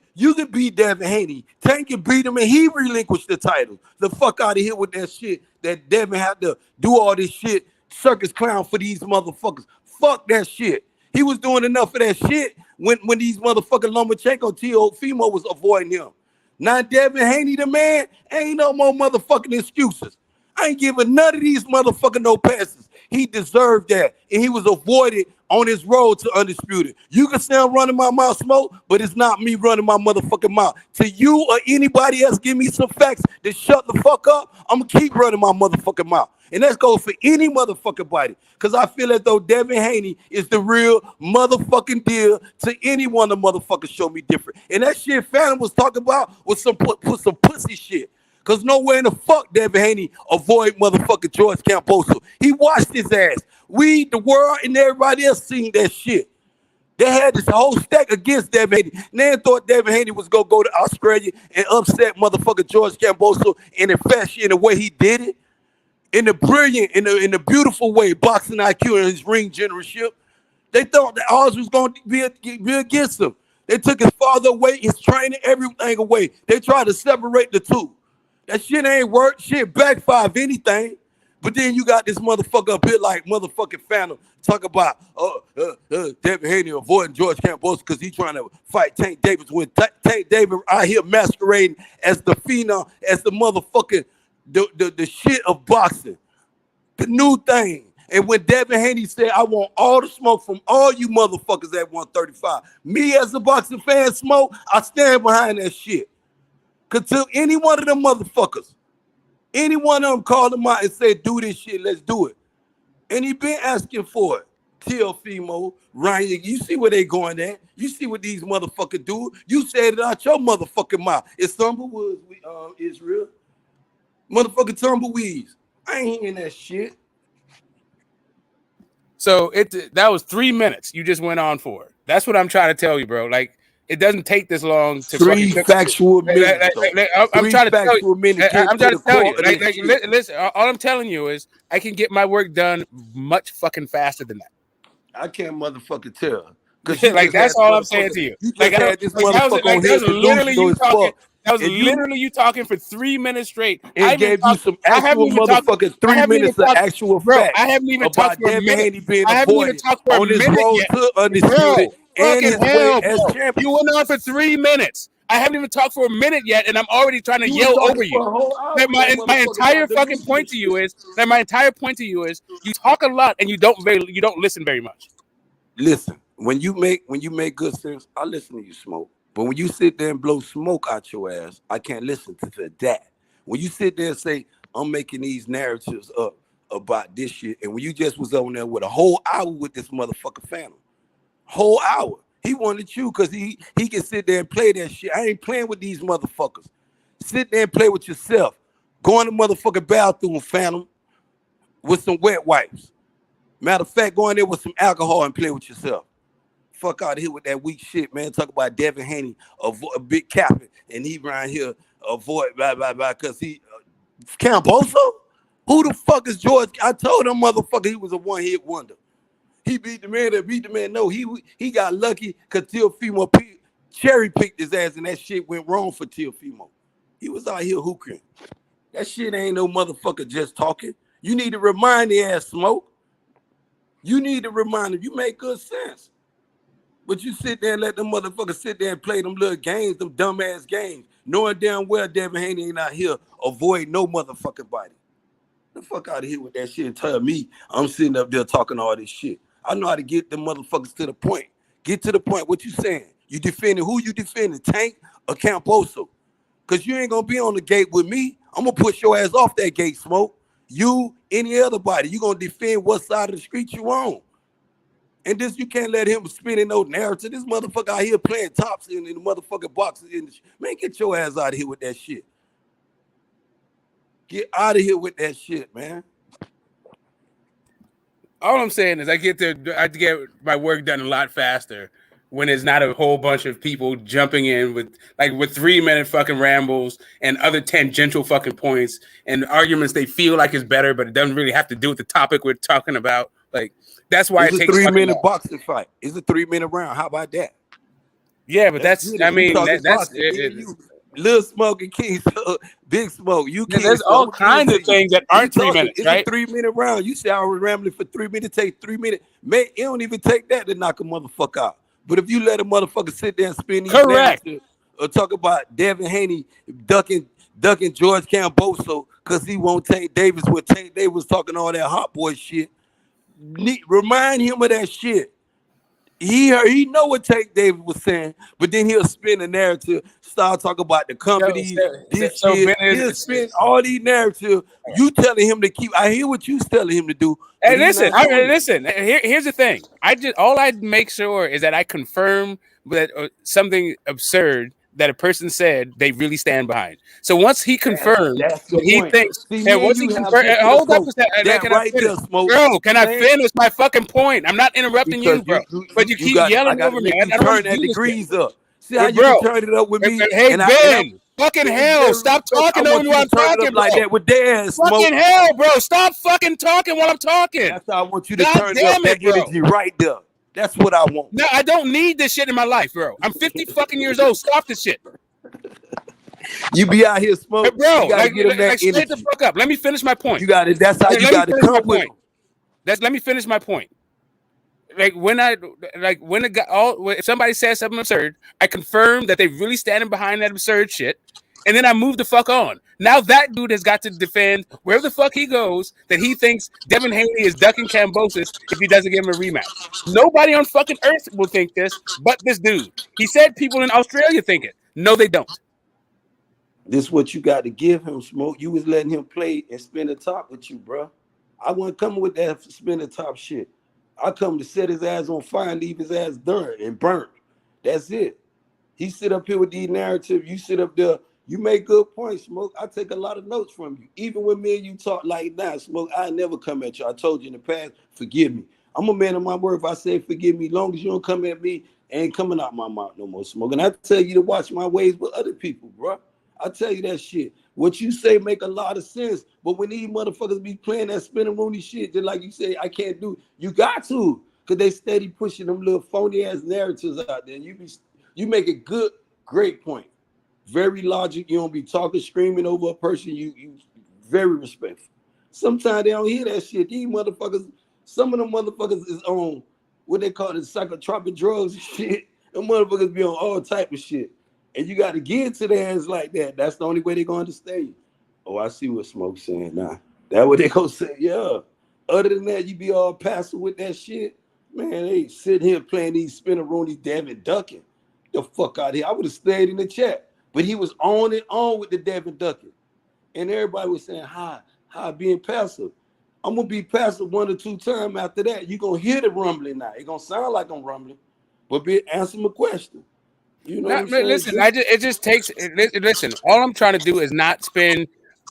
beat Devin Haney. Tank can beat him, and he relinquished the title. The fuck out of here with that shit that Devin had to do all this shit, circus clown for these motherfuckers. Fuck that shit. He was doing enough of that shit when these motherfucking Lomachenko, Teofimo was avoiding him. Now Devin Haney, the man, ain't no more motherfucking excuses. I ain't giving none of these motherfucking no passes. He deserved that, and he was avoided on his road to undisputed. You can say I'm running my mouth, Smoke, but it's not me running my motherfucking mouth. To you or anybody else give me some facts to shut the fuck up, I'm gonna keep running my motherfucking mouth. And that goes for any motherfucking body. Because I feel as though Devin Haney is the real motherfucking deal to anyone the motherfucker show me different. And that shit Phantom was talking about was some pussy shit. Because nowhere in the fuck Devin Haney avoid motherfucking George Camboso. He watched his ass. We, the world, and everybody else seen that shit. They had this whole stack against Devin Haney. They thought Devin Haney was going to go to Australia and upset motherfucking George Camboso in the way he did it. In the brilliant, in the beautiful way, boxing IQ and his ring generalship. They thought that ours was going to be against him. They took his father away, his training, everything away. They tried to separate the two. That shit ain't work. Shit backfire if anything. But then you got this motherfucker up here like motherfucking Phantom talk about Devin Haney avoiding George Camboso because he trying to fight Tank Davis when Tank Davis out here masquerading as the phenom, as the motherfucking the shit of boxing, the new thing. And when Devin Haney said, I want all the smoke from all you motherfuckers at 135, me as a boxing fan, Smoke, I stand behind that shit. Because to any one of them motherfuckers, any one of them called him out and said, do this shit, let's do it. And he been asking for it. Teofimo, Ryan, you see where they going at. You see what these motherfuckers do. You said it out your motherfucking mouth. It's Tumbleweeds, Israel. Motherfucking tumbleweeds. I ain't hearing that shit. So that was 3 minutes you just went on for. That's what I'm trying to tell you, bro. Like, it doesn't take this long to Three factual minutes. I'm trying to tell you. I'm trying to tell you. Listen, all I'm telling you is I can get my work done much fucking faster than that. I can't motherfucking tell. Like, that's all I'm saying to you. You like, had this motherfucker on here literally you talking. That was and literally you talking for 3 minutes straight. And gave you some actual motherfucking 3 minutes of actual facts. I haven't even talked for a minute. I haven't even talked for a minute on this road to undisputed and his way as champion. You went on for 3 minutes. I haven't even talked for a minute yet, and I'm already trying to yell over you. My entire fucking point to you is you talk a lot and you don't listen very much. Listen, when you make good sense, I listen to you, Smoke. But when you sit there and blow smoke out your ass, I can't listen to that. When you sit there and say, I'm making these narratives up about this shit, and when you just was on there with a whole hour with this motherfucker Phantom, whole hour, he wanted you because he can sit there and play that shit. I ain't playing with these motherfuckers. Sit there and play with yourself. Go in the motherfucking bathroom, Phantom, with some wet wipes. Matter of fact, go in there with some alcohol and play with yourself. Fuck out of here with that weak shit, man. Talk about Devin Haney, a big capping, and he around here avoid blah blah blah because he Camboso? Who the fuck is George? I told him motherfucker he was a one-hit wonder. He beat the man that beat the man. No, he got lucky because Teofimo cherry picked his ass and that shit went wrong for Teofimo. He was out here hookering. That shit ain't no motherfucker just talking. You need to remind the ass, Smoke. You need to remind him. You make good sense. But you sit there and let them motherfuckers sit there and play them little games, them dumbass games, knowing damn well Devin Haney ain't out here avoid no motherfucking body. The fuck out of here with that shit and tell me I'm sitting up there talking all this shit. I know how to get them motherfuckers to the point. Get to the point. What you saying? You defending who you defending? Tank or Camposo? Because you ain't going to be on the gate with me. I'm going to push your ass off that gate, Smoke. You, any other body, you going to defend what side of the street you on. And this, you can't let him spin in no narrative. This motherfucker out here playing tops in the motherfucking boxes. Man, get your ass out of here with that shit. Get out of here with that shit, man. All I'm saying is I get my work done a lot faster when there's not a whole bunch of people jumping in with 3-minute fucking rambles and other tangential fucking points and arguments they feel like is better, but it doesn't really have to do with the topic we're talking about. Like, that's why it's it takes a 3-minute boxing fight. It's a 3-minute round. How about that? Yeah, but that's Lil Smoke and King, Big Smoke. There's all kinds of things that aren't 3 minutes, it's right? a 3-minute round. You say I was rambling for 3 minutes, take 3 minutes. Man, it don't even take that to knock a motherfucker out. But if you let a motherfucker sit there and spin these narratives or talk about Devin Haney ducking George Camboso because he won't Tank Davis when Tank Davis was talking all that hot boy shit, remind him of that shit. He know what Tank Davis was saying, but then he'll spin the narrative, start talking about the company, shit. He'll spin all these narratives. You telling him to keep. I hear what you telling him to do. Hey, listen. Here's the thing. All I make sure is that I confirm that something absurd that a person said they really stand behind. So once he confirms that he thinks, and once he confirms, hold up a second. Bro, can I finish my fucking point? I'm not interrupting you, bro. But you keep yelling over me. I don't turn that degrees up. See how you bro, can turn it up with me? Hey, Ben, fucking hell, stop talking over me while I'm talking, like that with their ass, Smoke. Fucking hell, bro, stop fucking talking while I'm talking. That's how I want you to turn it up. That energy right there. That's what I want. No, I don't need this shit in my life, bro. I'm 50 fucking years old. Stop this shit. You be out here smoking, bro. Straight the fuck up. Let me finish my point. You got it. That's how you got to come with. Let me finish my point. If somebody says something absurd, I confirm that they really standing behind that absurd shit, and then I move the fuck on. Now that dude has got to defend wherever the fuck he goes that he thinks Devin Haney is ducking Cambosis if he doesn't give him a rematch. Nobody on fucking earth will think this but this dude. He said people in Australia think it. No, they don't. This is what you got to give him, Smoke. You was letting him play and spin the top with you, bro. I wasn't coming with that spin the top shit. I come to set his ass on fire and leave his ass dirt and burnt. That's it. He sit up here with these narratives. You sit up there. You make good points, Smoke. I take a lot of notes from you. Even when me and you talk like that, Smoke, I never come at you. I told you in the past, forgive me. I'm a man of my word. If I say forgive me, long as you don't come at me, ain't coming out my mouth no more, Smoke. And I tell you to watch my ways with other people, bro. I tell you that shit. What you say make a lot of sense. But when these motherfuckers be playing that spinning Rooney shit, just like you say, I can't do it. You got to. Because they steady pushing them little phony ass narratives out there. You make a good, great point. Very logic. You don't be talking, screaming over a person. You very respectful. Sometimes they don't hear that shit. These motherfuckers, some of them motherfuckers is on what they call it, psychotropic drugs and shit. Them motherfuckers be on all type of shit. And you got to get to their hands like that. That's the only way they're going to understand you. Oh, I see what Smoke's saying now. That's what they going to say. Yeah. Other than that, you be all passive with that shit. Man, they sitting here playing these spinner-rooney, Devin ducking. The fuck out of here. I would have stayed in the chat. But he was on and on with the Devin ducking. And everybody was saying, hi, being passive. I'm going to be passive 1 or 2 times after that. You're going to hear the rumbling now. It's going to sound like I'm rumbling. But answer my question. You know what I'm saying? Listen, listen, all I'm trying to do is not spend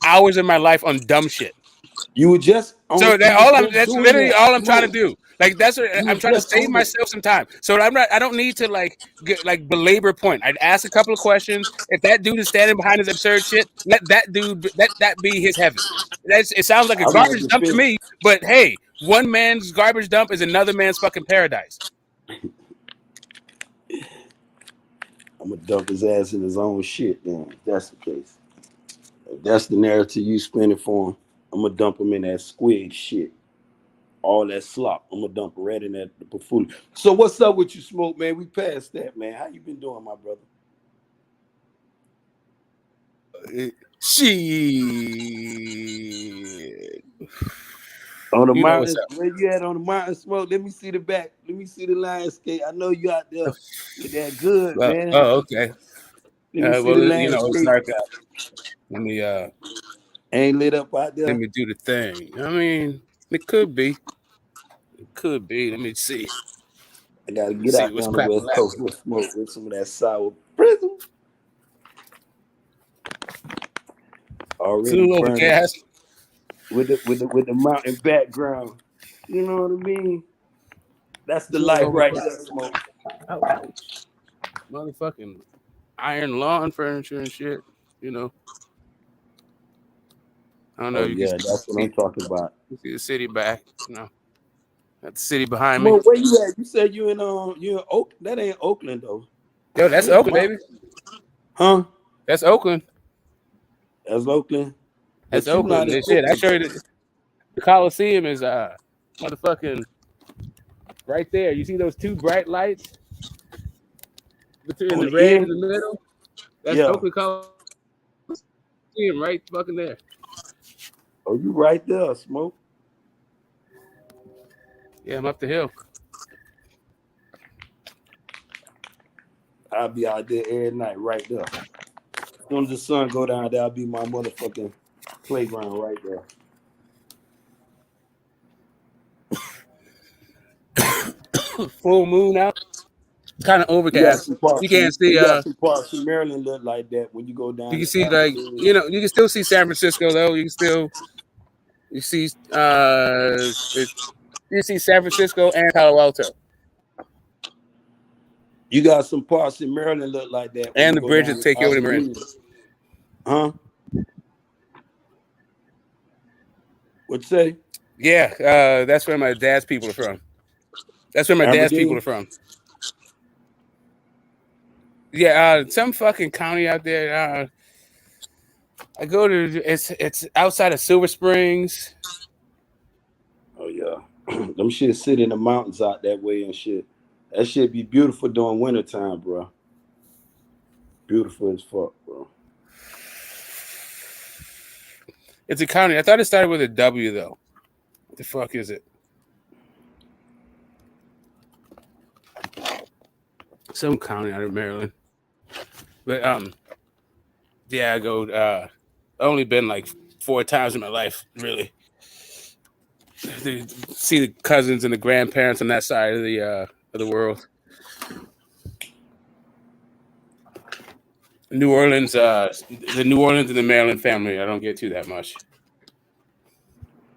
hours of my life on dumb shit. You were just that's literally all I'm trying to do. Like that's what I'm trying to save myself some time. So I don't need to belabor point. I'd ask a couple of questions. If that dude is standing behind his absurd shit, let that be his heaven. It sounds like a garbage dump to me, but hey, one man's garbage dump is another man's fucking paradise. I'm gonna dump his ass in his own shit then, if that's the case. If that's the narrative you spinning for him, I'm gonna dump him in that squid shit. All that slop. I'm gonna dump right in that buffoonery. So what's up with you, Smoke, man? We passed that, man. How you been doing, my brother? Shit. On the You know what's mountain, up. where you at on the mountain smoke? Let me see the back. Let me see the landscape. I know you out there with that good, man. Okay. Let me see the Well, you know, it's landscape. dark out. Let me Ain't lit up out there. let me do the thing. I mean, it could be. It could be. Let me see. I gotta Let's get see out what's there on the cracking west coast lacking. with smoke with some of that sour prism. Already Soon over burning gas. with the mountain background. You know what I mean? That's the Soon life over right gas. there, smoke. Ouch. Motherfucking iron lawn furniture and shit. You know. I don't know. Oh You can yeah, that's what I'm talking about. see the city back. You know. Got the city behind me. Smoke, where you at? You said you in Oakland. That ain't Oakland though. Yo, that's Where the Oakland, baby. mountains? Huh? That's Oakland. That's Oakland. That's But you not Oakland. in This shit. I Oakland. showed you the Coliseum is motherfucking right there. You see those two bright lights between On the the red in end? the middle? That's Yeah. Oakland Coliseum right fucking there. Oh, you right there, smoke. Yeah, I'm up the hill. I'll be out there every night right there. As soon as the sun go down, that'll be my motherfucking playground right there. Full moon out. Kind of You got overcast. some parts. You can't see You got some parts in Maryland look like that when you go you down can to see like Aberdeen. you know, you can still see San Francisco though. You see you see San Francisco and Palo Alto. You got some parts in Maryland look like that when And you the go bridge down that to take you over to Marin. Aberdeen. Huh? What you say? Yeah, that's where my dad's people are from. That's where my dad's people Aberdeen? are from. Yeah, some fucking county out there. I go to it's outside of Silver Springs. Oh yeah. Them shit sit in the mountains out that way and shit. That shit be beautiful during wintertime, bro. Beautiful as fuck, bro. It's a county. I thought it started with a W though. What the fuck is it? Some county out of Maryland. But yeah, I go only been like 4 times in my life, really. To see the cousins and the grandparents on that side of the world. New Orleans, the New Orleans and the Maryland family, I don't get to that much.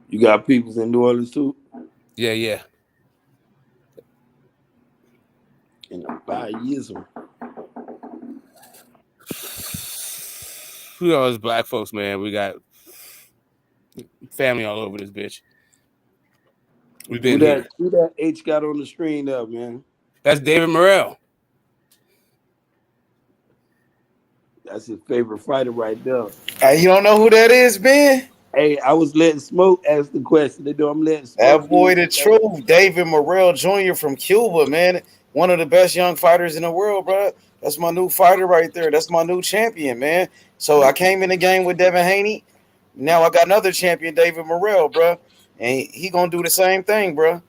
You got peoples in New Orleans too? Yeah. In the Bayism. Who else? Black folks, man. We got family all over this bitch. We've been here. Who that H got on the screen there, man? That's David Morrell. That's his favorite fighter right there. Hey, you don't know who that is, Ben? Hey, I was letting Smoke ask the question. I'm letting Smoke. That boy, the truth, David Morrell Jr. from Cuba, man. One of the best young fighters in the world, bro. That's my new fighter right there. That's my new champion, man. So I came in the game with Devin Haney. Now I got another champion, David Morrell, bro. And he gonna do the same thing, bro.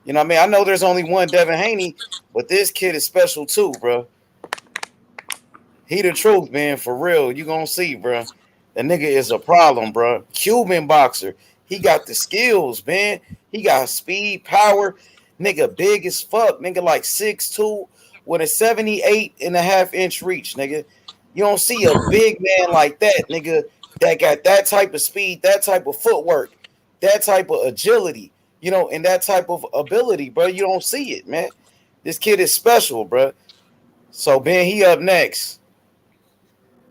You know what I mean? I know there's only one Devin Haney, but this kid is special too, bro. He the truth, man, for real. You gonna see, bro. The nigga is a problem, bro. Cuban boxer. He got the skills, man. He got speed, power. Nigga big as fuck. Nigga like 6'2" with a 78.5-inch reach, nigga. You don't see a big man like that, nigga, that got that type of speed, that type of footwork, that type of agility, you know, and that type of ability, bro. You don't see it, man. This kid is special, bro. So, Ben, he up next.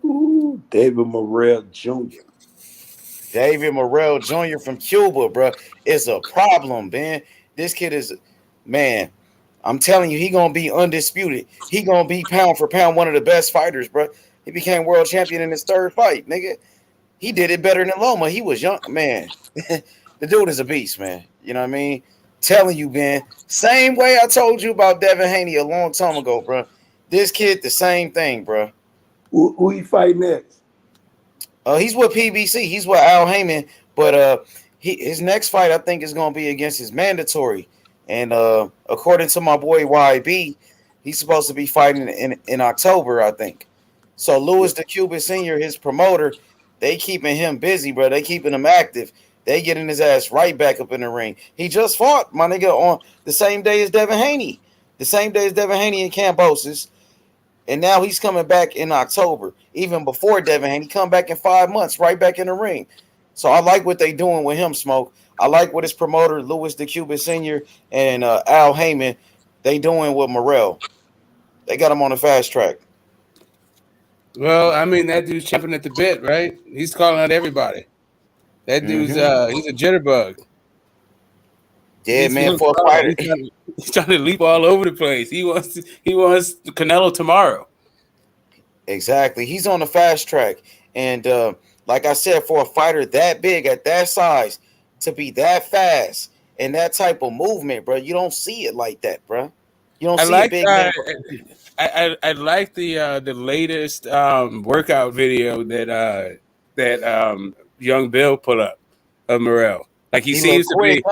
Ooh, David Morrell Jr. David Morrell Jr. from Cuba, bro, is a problem, man. This kid is, man, I'm telling you, he going to be undisputed. He going to be pound for pound one of the best fighters, bro. He became world champion in his third fight, nigga. He did it better than Loma. He was young, man. The dude is a beast, man. You know what I mean? Telling you, man. Same way I told you about Devin Haney a long time ago, bro. This kid, the same thing, bro. Who he fight next? He's with PBC. He's with Al Heyman, but his next fight I think is going to be against his mandatory, and according to my boy YB, he's supposed to be fighting in October, I think. So Louis the Cuban Senior, his promoter, they keeping him busy, bro. They keeping him active. They getting his ass right back up in the ring. He just fought, my nigga, on the same day as Devin Haney. The same day as Devin Haney in Cambosis. And now he's coming back in October. Even before Devin Haney, come back in 5 months, right back in the ring. So I like what they doing with him, Smoke. I like what his promoter, Louis the Cuban Sr. and Al Heyman, they doing with Morrell. They got him on the fast track. Well, I mean, that dude's chomping at the bit, right? He's calling out everybody. That dude's he's a jitterbug. Yeah, man, for a fighter. He's trying to leap all over the place. He wants Canelo tomorrow. Exactly. He's on the fast track. And like I said, for a fighter that big at that size to be that fast and that type of movement, bro, you don't see it like that, bro. You don't see a big man. I like the latest workout video that young Bill put up of Morrell. Like he seems to be.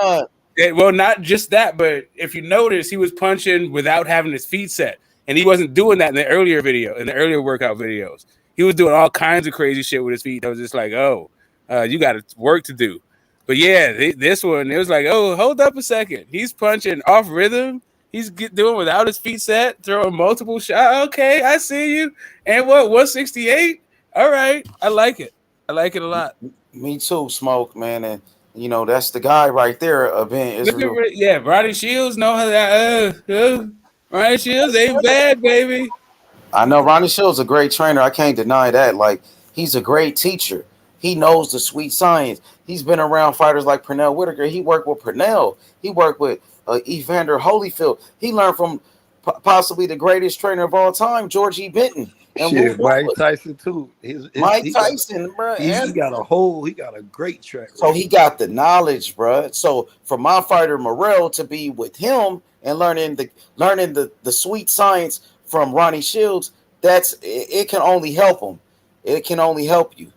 Well, not just that, but if you notice, he was punching without having his feet set, and he wasn't doing that in the earlier workout videos. He was doing all kinds of crazy shit with his feet. I was just like, oh, you got work to do. But yeah, this one, it was like, oh, hold up a second. He's punching off rhythm. He's doing without his feet set, throwing multiple shots. Okay, I see you. And what, 168? All right, I like it. I like it a lot. Me too, Smoke, man. And you know, that's the guy right there, Ben Israel. Yeah, Ronnie Shields know how that. Ronnie Shields ain't bad, baby. I know Ronnie Shields is a great trainer. I can't deny that. Like, he's a great teacher. He knows the sweet science. He's been around fighters like Pernell Whitaker. He worked with Pernell. He worked with Evander Holyfield. He learned from possibly the greatest trainer of all time, George E. Benton. And Mike Tyson too. Mike Tyson, bro. He got a great track. So he got the knowledge, bro. So for my fighter Morrell to be with him and learning the sweet science from Ronnie Shields, it can only help him. It can only help you.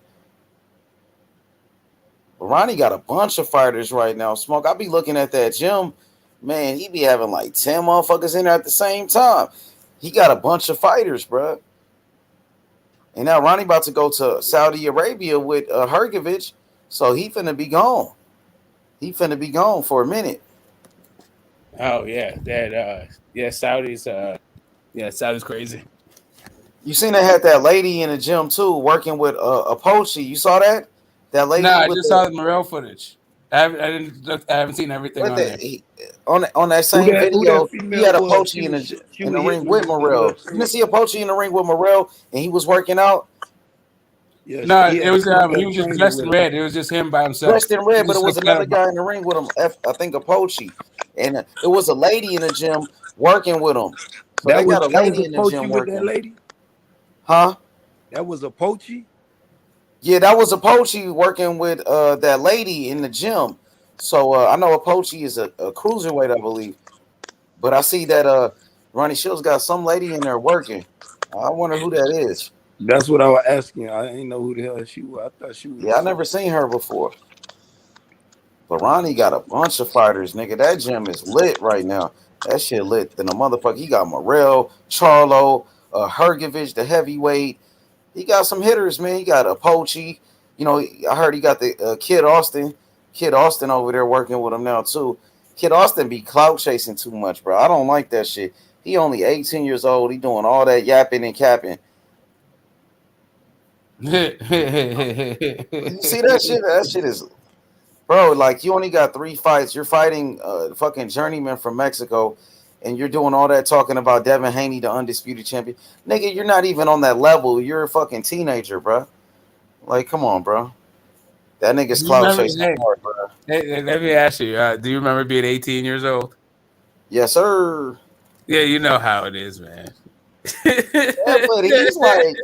But Ronnie got a bunch of fighters right now. Smoke, I be looking at that gym, man. He be having like 10 motherfuckers in there at the same time. He got a bunch of fighters, bro. And now Ronnie about to go to Saudi Arabia with Hergovich, so he finna be gone. He finna be gone for a minute. Oh yeah, Saudi's Saudi's crazy. You seen they had that lady in the gym too, working with Apochi. You saw that? That lady. No, I just saw the Morrell footage. I haven't seen everything on there. On that same video, he had Apochi in the ring with Morrell. You didn't see Apochi in the ring with Morrell, and he was working out. Yeah, no, it was he was just dressed in red. It was just him by himself. Dressed in red, but it was another guy in the ring with him. I think Apochi, and it was a lady in the gym working with him. So they got a lady in the gym working. That lady? Huh? That was Apochi? Yeah, that was Apochi working with that lady in the gym. So I know Apochi is a cruiserweight, I believe. But I see that Ronnie Shields got some lady in there working. I wonder who that is. That's what I was asking. I didn't know who the hell she was. I thought she was. Yeah, I never seen her before. But Ronnie got a bunch of fighters, nigga. That gym is lit right now. That shit lit. Then the motherfucker, he got Morrell, Charlo, Hergovich, the heavyweight. He got some hitters, man. He got Apochi. You know, I heard he got the Kid Austin. Kid Austin over there working with him now, too. Kid Austin be clout chasing too much, bro. I don't like that shit. He only 18 years old. He doing all that yapping and capping. You see that shit? That shit is, bro. Like, you only got 3 fights. You're fighting fucking journeyman from Mexico, and you're doing all that talking about Devin Haney, the undisputed champion. Nigga, you're not even on that level. You're a fucking teenager, bro. Like, come on, bro. That nigga's clout chasing hard, bro. Hey, let me ask you. Do you remember being 18 years old? Yes, sir. Yeah, you know how it is, man. Yeah, but he's like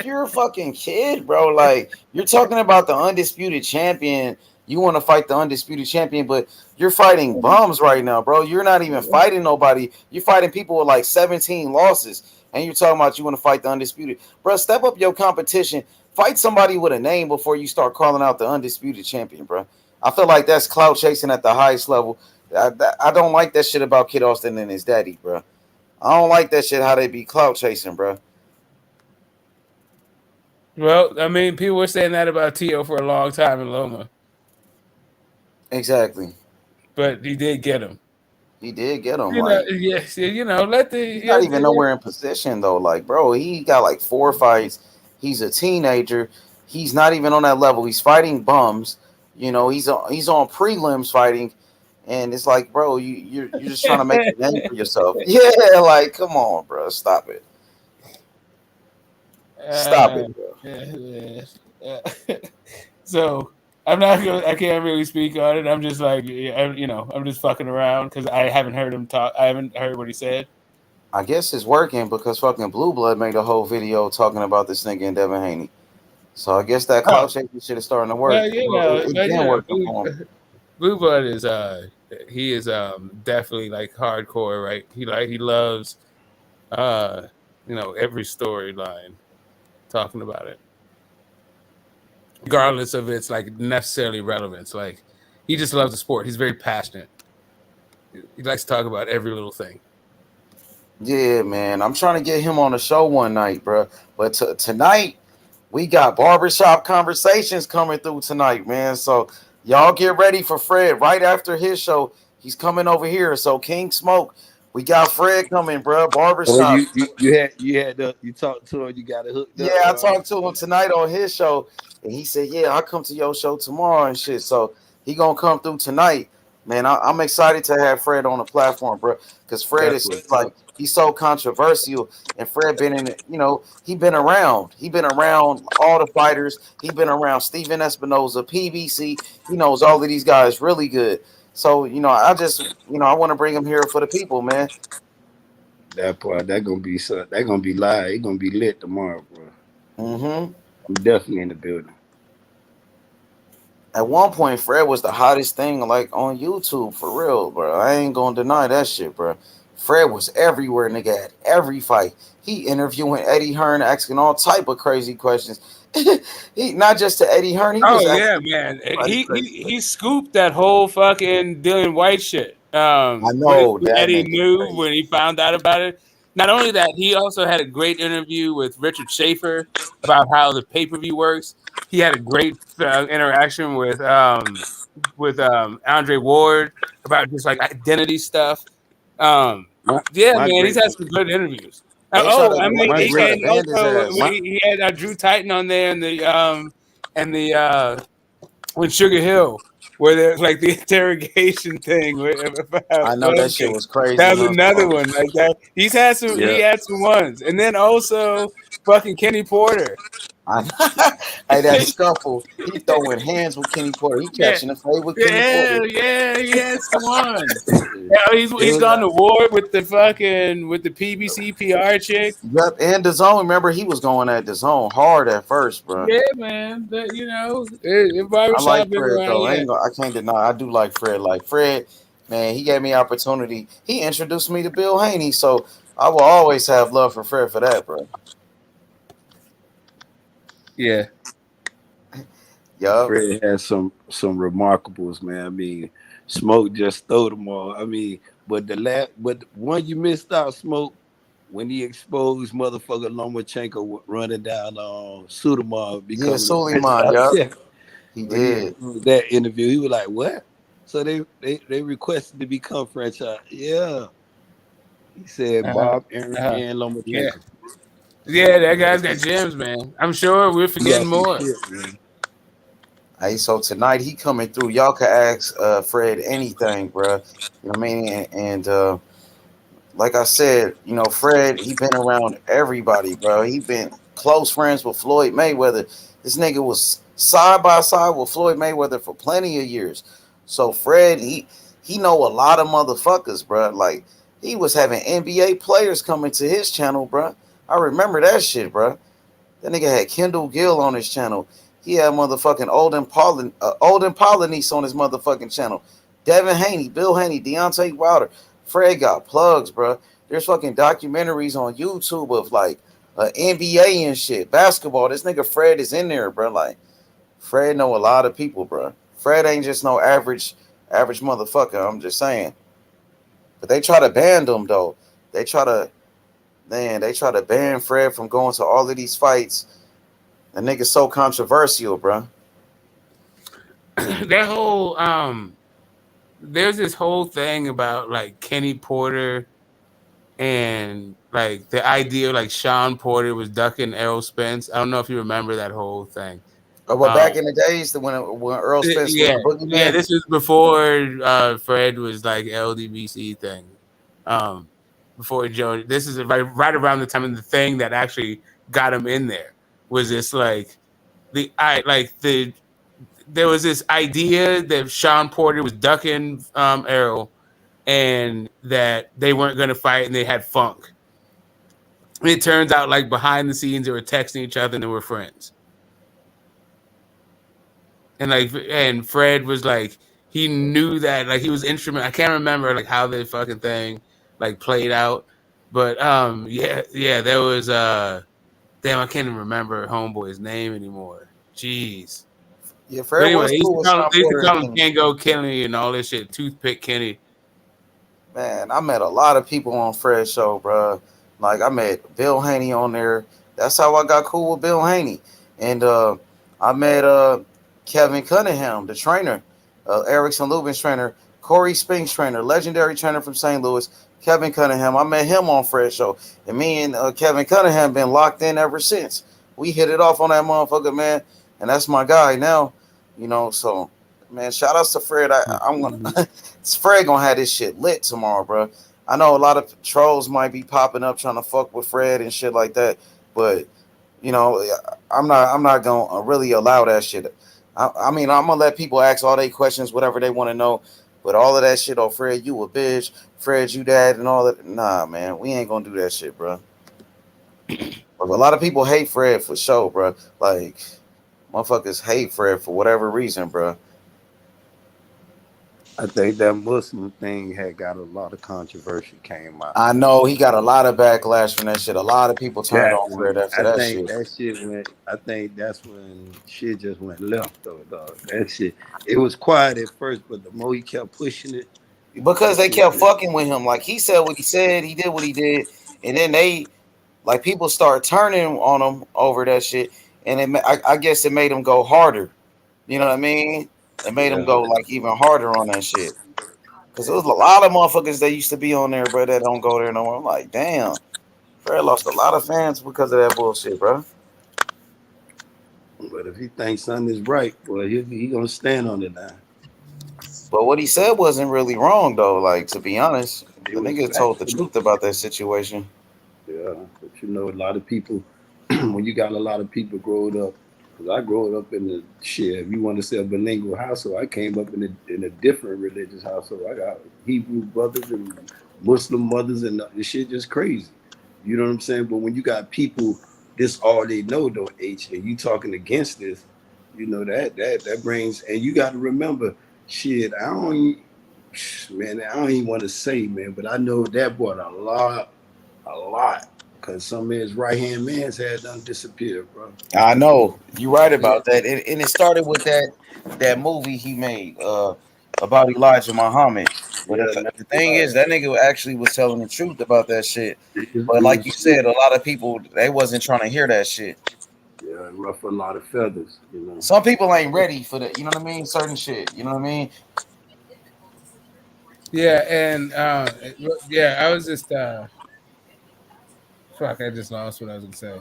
you're a fucking kid, bro. Like, you're talking about the undisputed champion. You want to fight the undisputed champion, but you're fighting bums right now, bro. You're not even fighting nobody. You're fighting people with like 17 losses, and you're talking about you want to fight the undisputed. Bro, step up your competition. Fight somebody with a name before you start calling out the undisputed champion, bro. I feel like that's clout chasing at the highest level. I don't like that shit about Kid Austin and his daddy, bro. I don't like that shit how they be clout chasing, bro. Well, I mean, people were saying that about T.O. for a long time in Loma. Exactly. But he did get him. He did get him. You know, Like, yes, let he's not even nowhere in position though. Like, bro, he got like 4 fights. He's a teenager. He's not even on that level. He's fighting bums. You know, he's on prelims fighting, and it's like, bro, you're just trying to make a name for yourself. Yeah, like, come on, bro, stop it. Stop it, bro. So I'm not gonna. I can't really speak on it. I'm just like, I'm just fucking around because I haven't heard him talk. I haven't heard what he said. I guess it's working because fucking Blue Blood made a whole video talking about this nigga and Devin Haney. So I guess that cloud shaking shit is starting to work. Well, It can work for him. Blue Blood is he is definitely like hardcore, right? He loves every storyline, talking about it, regardless of its like necessarily relevance. Like he just loves the sport. He's very passionate. He likes to talk about every little thing. Yeah, man. I'm trying to get him on the show one night, bro. But tonight we got barbershop conversations coming through tonight, man. So y'all get ready for Fred right after his show. He's coming over here. So King Smoke, we got Fred coming, bro. Barbershop. Well, you talked to him. You got it hooked up. Yeah, I talked to him tonight on his show, and he said, "Yeah, I'll come to your show tomorrow and shit." So he gonna come through tonight, man. I'm excited to have Fred on the platform, bro, because Fred is like he's so controversial, and Fred been in it. He been around. He been around all the fighters. He been around Steven Espinoza, PBC. He knows all of these guys really good. So I just I want to bring him here for the people, man. That part, that gonna be live. It's gonna be lit tomorrow, bro. Mm-hmm. I'm definitely in the building. At one point, Fred was the hottest thing like on YouTube for real, bro. I ain't gonna deny that shit, bro. Fred was everywhere, nigga, at every fight. He interviewing Eddie Hearn, asking all type of crazy questions. He not just to Eddie Hearn. He was man. He scooped that whole fucking Dillian White shit. I know when Eddie knew when he found out about it. Not only that, he also had a great interview with Richard Schaefer about how the pay-per-view works. He had a great interaction with Andre Ward about just like identity stuff. Man, he's had some good interviews. He had Drew Titan on there and the with Sugar Hill, where there's like the interrogation thing. I know that shit was crazy. That was another one like that. He had some ones, and then also fucking Kenny Porter. Hey, that scuffle. He throwing hands with Kenny Porter. He catching a fight with Kenny Porter. Yeah, he had some ones. He's gone to war with the PBC PR chick. Yep, and DAZN. Remember, he was going at DAZN hard at first, bro. Yeah, man. But, I like Fred though. I can't deny. I do like Fred. Like Fred, man, he gave me opportunity. He introduced me to Bill Haney, so I will always have love for Fred for that, bro. Yeah. Yup. Fred has some remarkables, man. I mean, Smoke just threw them all. I mean, but the one you missed out, Smoke, when he exposed motherfucker Lomachenko running down Suleiman. Yeah, Suleiman, yeah. He did. That interview, he was like, what? So they requested to become franchise. Yeah. He said Bob, Aaron, and Lomachenko. Yeah, that guy's got gems, man. I'm sure we're forgetting more. Hey, so tonight he coming through. Y'all can ask Fred anything, bro. You know what I mean? And like I said, Fred, he been around everybody, bro. He been close friends with Floyd Mayweather. This nigga was side by side with Floyd Mayweather for plenty of years. So Fred, he know a lot of motherfuckers, bro. Like he was having NBA players coming to his channel, bro. I remember that shit, bro. That nigga had Kendall Gill on his channel. He had motherfucking Olden Polynice on his motherfucking channel. Devin Haney, Bill Haney, Deontay Wilder. Fred got plugs, bro. There's fucking documentaries on YouTube of like NBA and shit, basketball. This nigga Fred is in there, bro. Like Fred know a lot of people, bro. Fred ain't just no average motherfucker. I'm just saying. But they try to ban him though. They try to ban Fred from going to all of these fights. The nigga's so controversial, bro. That whole there's this whole thing about like Kenny Porter and like the idea like Sean Porter was ducking Errol Spence. I don't know if you remember that whole thing. Well, back in the days when Earl Spence was Yeah, the boogeyman. yeah, this was before Fred was like LDBC thing. Before Joe, this is right around the time of the thing that actually got him in there. Was this like there was this idea that Sean Porter was ducking Errol, and that they weren't going to fight, and they had funk. And it turns out, like behind the scenes, they were texting each other and they were friends. And Fred was like, he knew that, like he was instrumental. I can't remember like how the fucking thing like played out, but yeah, there was damn, I can't even remember Homeboy's name anymore. Jeez. Yeah, Fred anyway, was they used cool to with Sean call him Porter. Kango Kenny and all this shit, Toothpick Kenny. Man, I met a lot of people on Fred's show, bro. Like I met Bill Haney on there. That's how I got cool with Bill Haney. And I met Kevin Cunningham, the trainer, Erickson Lubin's trainer, Corey Spink's trainer, legendary trainer from St. Louis, Kevin Cunningham. I met him on Fred's show. And me and Kevin Cunningham been locked in ever since. We hit it off on that motherfucker, man. And that's my guy now. You know, so man, shout outs to Fred. I'm gonna Fred gonna have this shit lit tomorrow, bro. I know a lot of trolls might be popping up trying to fuck with Fred and shit like that, but you know, I'm not gonna really allow that shit. I mean, I'm gonna let people ask all their questions, whatever they want to know, but all of that shit, oh Fred, you a bitch, Fred, you dad, and all that. Nah, man, we ain't gonna do that shit, bro. But a lot of people hate Fred for sure, bro. Like, motherfuckers hate Fred for whatever reason, bro. I think that Muslim thing had got a lot of controversy came out. I know he got a lot of backlash from that shit. A lot of people turned on Fred after that shit. I think that's when shit just went left though, dog. That shit, it was quiet at first, but the more he kept pushing it, because they kept fucking with him. Like he said what he said, he did what he did, and then people start turning on him over that shit, and I guess it made him go harder. You know what I mean? It made him go like even harder on that shit. Cause there was a lot of motherfuckers that used to be on there, bro, that don't go there no more. I'm like, damn, Fred lost a lot of fans because of that bullshit, bro. But if he thinks something is right, well, he gonna stand on it now. But what he said wasn't really wrong though. Like, to be honest, the nigga told the truth about that situation. Yeah, but you know, a lot of people, when you got a lot of people growing up, because I grew up in the shit, if you want to say a bilingual household, I came up in a different religious household. I got Hebrew brothers and Muslim mothers, and the shit just crazy. You know what I'm saying? But when you got people, this all they know though, H, and you talking against this, you know, that brings, and you got to remember, shit, I don't even want to say, man, but I know that brought a lot, because some of his right-hand mans had done disappeared, bro. I know. You're right about that. And it started with that movie he made about Elijah Muhammad. But the thing is, that nigga actually was telling the truth about that shit. But like you said, a lot of people, they wasn't trying to hear that shit. Yeah, ruffle a lot of feathers, you know. Some people ain't ready for that, you know what I mean? Certain shit, you know what I mean? Yeah, and I was just fuck, I just lost what I was gonna say.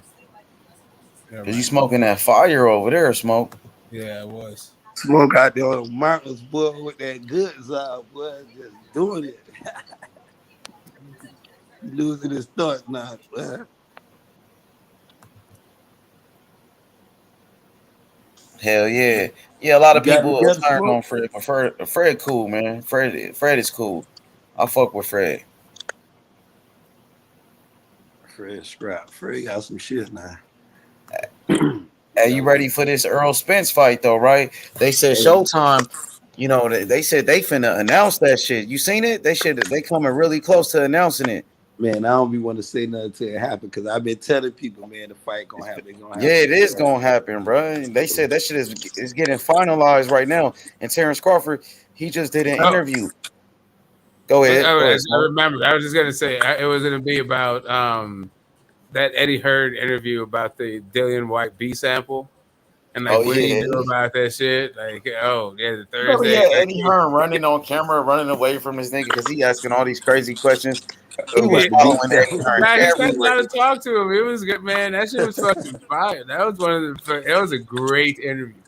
Cause you smoking that fire over there, Smoke. Yeah, it was. Smoke out there on the mountains, boy, with that goods out, boy, just doing it. Losing his thoughts now, boy. Hell yeah. Yeah, a lot of people turned on Fred, but Fred cool, man. Fred is cool. I fuck with Fred. Fred scrap. Fred got some shit now. Hey, you ready for this Errol Spence fight though, right? They said Showtime, you know, they said they finna announce that shit. You seen it? They coming really close to announcing it. Man, I don't be want to say nothing till it happen because I've been telling people, man, the fight gonna happen. It's gonna happen. Yeah, it is gonna happen, bro. And they said that shit is getting finalized right now. And Terence Crawford, he just did an interview. Go ahead. I remember. I was just gonna say it was gonna be about that Eddie Hearn interview about the Dillian White B sample. And like, what do you do about that shit? Like, the Thursday. Yeah, Eddie Hearn running on camera, running away from this nigga because he asking all these crazy questions. He was following Eddie Hearn. Nah, he started trying to talk to him. It was good, man. That shit was fucking fire. That was it was a great interview.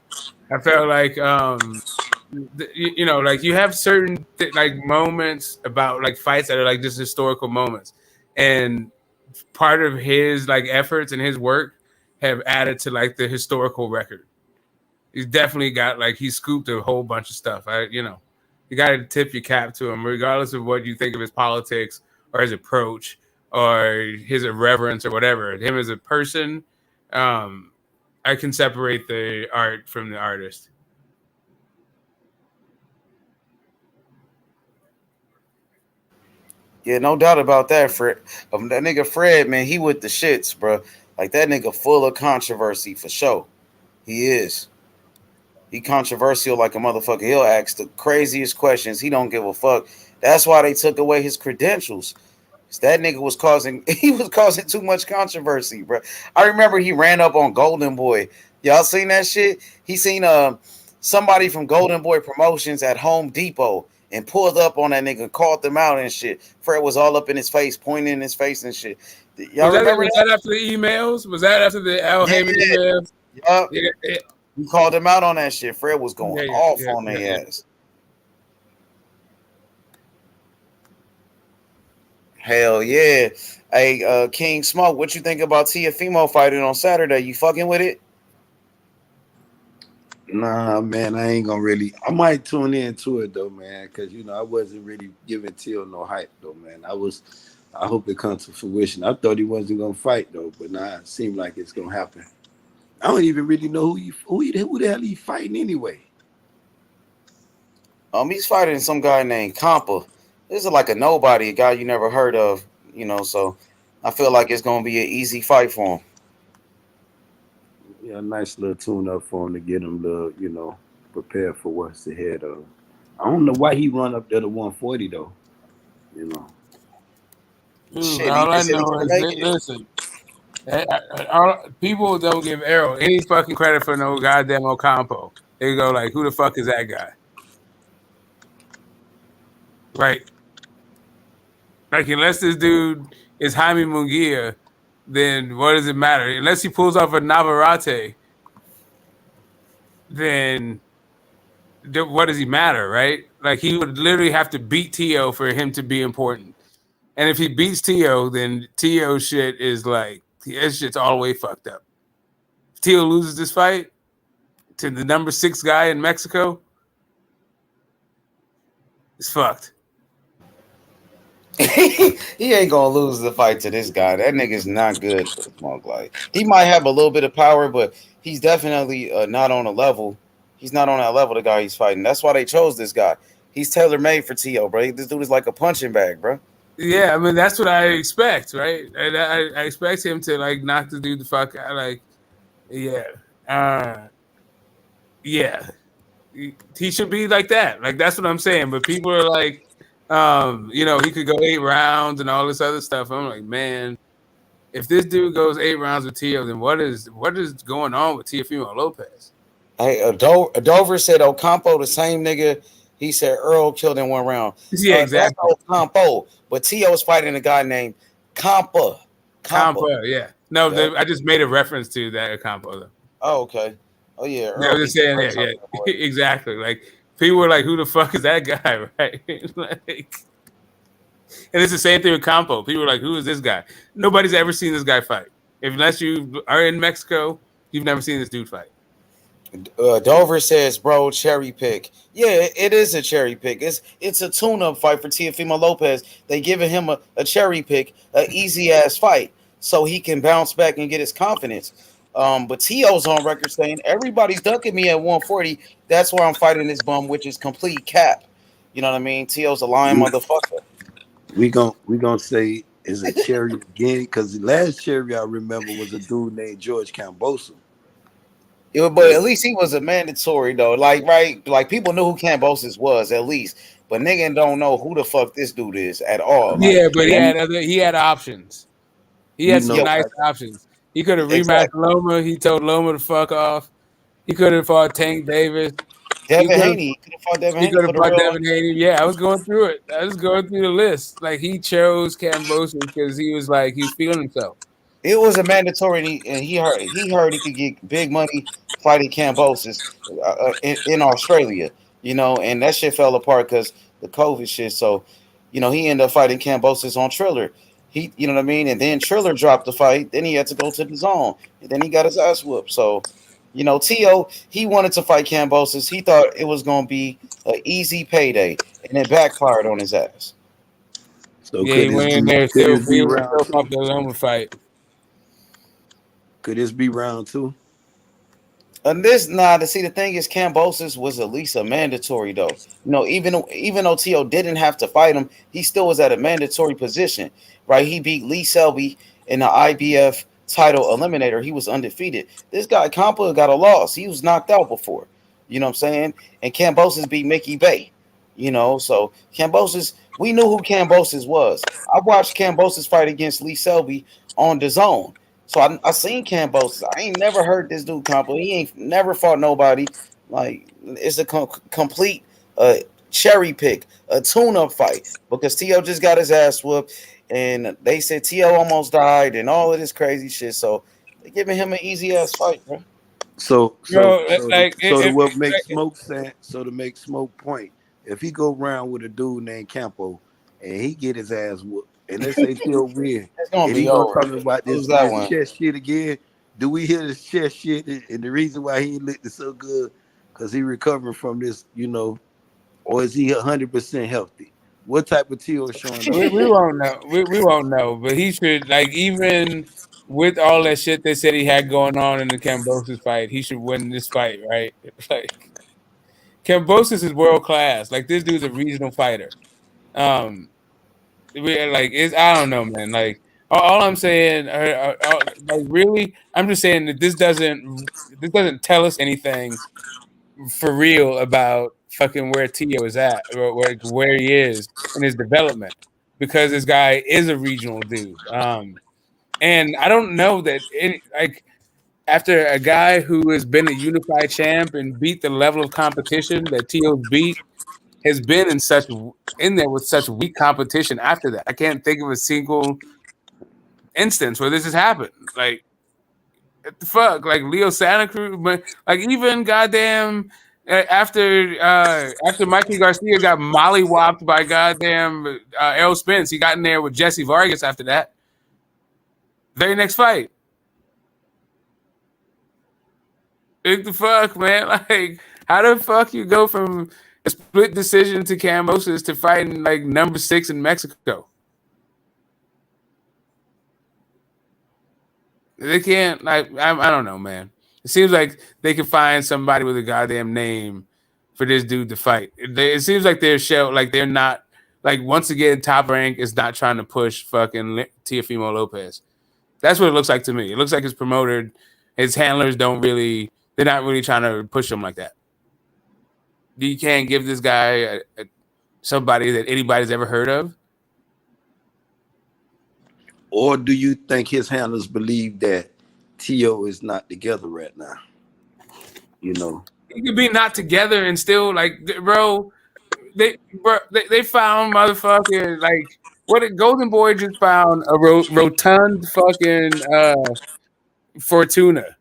I felt like, like you have certain like moments about like fights that are like just historical moments, and part of his like efforts and his work have added to like the historical record. He's definitely got like he scooped a whole bunch of stuff. You got to tip your cap to him, regardless of what you think of his politics or his approach or his irreverence or whatever. Him as a person, I can separate the art from the artist. Yeah, no doubt about that, Fred. That nigga Fred, man, he with the shits, bro. Like that nigga full of controversy for sure. He is. He controversial like a motherfucker. He'll ask the craziest questions. He don't give a fuck. That's why they took away his credentials. That nigga was causing too much controversy, bro. I remember he ran up on Golden Boy. Y'all seen that shit? He seen somebody from Golden Boy Promotions at Home Depot and pulled up on that nigga, called them out and shit. Fred was all up in his face, pointing in his face and shit. Y'all remember that after the emails? Was that after the Al Heyman emails? Yup. Yeah. We called him out on that shit. Fred was going off on their ass. Hell yeah. Hey, King Smoke, what you think about Teofimo fighting on Saturday? You fucking with it? Nah, man, I ain't gonna really. I might tune into it though, man, because I wasn't really giving Teal no hype though, man. I hope it comes to fruition. I thought he wasn't gonna fight though, but nah, it seemed like it's gonna happen. I don't even really know who the hell he fighting anyway. He's fighting some guy named Compa. This is like a nobody, a guy you never heard of, so I feel like it's gonna be an easy fight for him. Yeah, a nice little tune up for him to get him to, prepare for what's ahead of him. I don't know why he run up there to 140 though, Shit, all I know is listen. People don't give Errol any fucking credit for no goddamn Ocampo. They go like, who the fuck is that guy? Right. Like, unless this dude is Jaime Munguia, then what does it matter? Unless he pulls off a Navarrete, then what does he matter, right? Like, he would literally have to beat Tio for him to be important. And if he beats Tio, then Tio shit is like, his shit's all the way fucked up. If Tio loses this fight to the number 6 guy in Mexico, it's fucked. He ain't gonna lose the fight to this guy. That nigga's not good for Smoke. Like, he might have a little bit of power, but he's definitely not on a level. He's not on that level, the guy he's fighting. That's why they chose this guy. He's tailor-made for Tio, bro. This dude is like a punching bag, bro. Yeah, I mean, that's what I expect, right? I expect him to, like, knock the dude the fuck out. Like, yeah. Yeah. He should be like that. Like, that's what I'm saying. But people are like, he could go 8 rounds and all this other stuff. I'm like, man, if this dude goes 8 rounds with Tio, then what is going on with Teofimo Lopez? Hey, Dover said Ocampo, the same nigga. He said Earl killed in 1 round. Yeah, exactly. That's Ocampo, but Tio's fighting a guy named Compa. Yeah. No, I just made a reference to that Ocampo, though. Oh, okay. Oh, yeah. I was just saying that. Yeah, exactly. Like, people were like, who the fuck is that guy, right? Like, and it's the same thing with Campo. People were like, who is this guy? Nobody's ever seen this guy fight. Unless you are in Mexico, you've never seen this dude fight. Dover says, bro, cherry pick. Yeah, it is a cherry pick. It's a tune-up fight for Teofimo Lopez. They giving him a cherry pick, an easy-ass fight, so he can bounce back and get his confidence. But Tio's on record saying, everybody's ducking me at 140. That's why I'm fighting this bum, which is complete cap. You know what I mean? Tio's a lying motherfucker. We gonna say Is a cherry again? Because the last cherry I remember was a dude named George Cambosa. Yeah, but at least he was a mandatory though. Like right, like people knew who Cambosis was at least, but nigga don't know who the fuck this dude is at all. Like, Yeah, but he had options. He You had some know, nice options. He could have rematched Exactly. Loma. He told Loma to fuck off. He could have fought Tank Davis. He Devin could have. Haney, he could have fought Devin He Haney could for have the fought real one. Devin Haney. Yeah, I was going through it. I was going through the list. Like he chose Cambosis because he was feeling himself. It was a mandatory, and he heard he could get big money fighting Cambosis in Australia, and that shit fell apart because the COVID shit. So, he ended up fighting Cambosis on Triller. You know what I mean, and then Triller dropped the fight. Then he had to go to the zone, and then he got his ass whooped. So, Tio, he wanted to fight Cambosis. He thought it was gonna be an easy payday, and it backfired on his ass. So Yeah, he went in there could still this be feeling round himself off two? the Loma fight. Could this be round two? And this to see the thing is Cambosis was at least a mandatory though. Even though Tio didn't have to fight him, he still was at a mandatory position, right? He beat Lee Selby in the IBF title eliminator. He was undefeated. This guy Compa got a loss. He was knocked out before. You know what I'm saying? And Cambosis beat Mickey Bay. So Cambosis, we knew who Cambosis was. I watched Cambosis fight against Lee Selby on the zone. So I seen Cambosis. I ain't never heard this dude combo. He ain't never fought nobody. Like it's a complete cherry pick, a tune-up fight because T.O. just got his ass whooped, and they said T.O. almost died and all of this crazy shit. So they giving him an easy ass fight, bro. So to what makes like, Smoke sense, so to make Smoke point, if he go around with a dude named Campo and he get his ass whooped, and let's say Phil win, It's gonna and be he gonna over. talk about Lose this that one. chest shit again. Do we hear this chest shit? And the reason why he licked it so good, because he recovering from this, or is he 100% healthy? What type of T.O. showing up? we won't know. We won't know. But he should even with all that shit they said he had going on in the Cambosis fight, he should win this fight, right? Like Cambosis is world class. Like this dude's a regional fighter. I don't know, man. Like all I'm saying, like really, I'm just saying that this doesn't tell us anything for real about fucking where Tio is at, or where he is in his development, because this guy is a regional dude. And I don't know that after a guy who has been a unified champ and beat the level of competition that Tio's beat, has been in there with such weak competition after that. I can't think of a single instance where this has happened. Like, what the fuck? Like Leo Santa Cruz, but like even goddamn after Mikey Garcia got mollywopped by goddamn Errol Spence, he got in there with Jesse Vargas after that. Very next fight. What the fuck, man? Like, how the fuck you go from a split decision to Cambosis to fighting like number 6 in Mexico? They can't. Like, I don't know, man. It seems like they can find somebody with a goddamn name for this dude to fight. It seems like they're not. Like, once again, Top Rank is not trying to push fucking Teofimo Lopez. That's what it looks like to me. It looks like his promoter, his handlers they're not really trying to push him like that. You can't give this guy somebody that anybody's ever heard of. Or do you think his handlers believe that T.O. is not together right now? He could be not together and still bro. They found motherfucking Golden Boy just found a rotund fucking Fortuna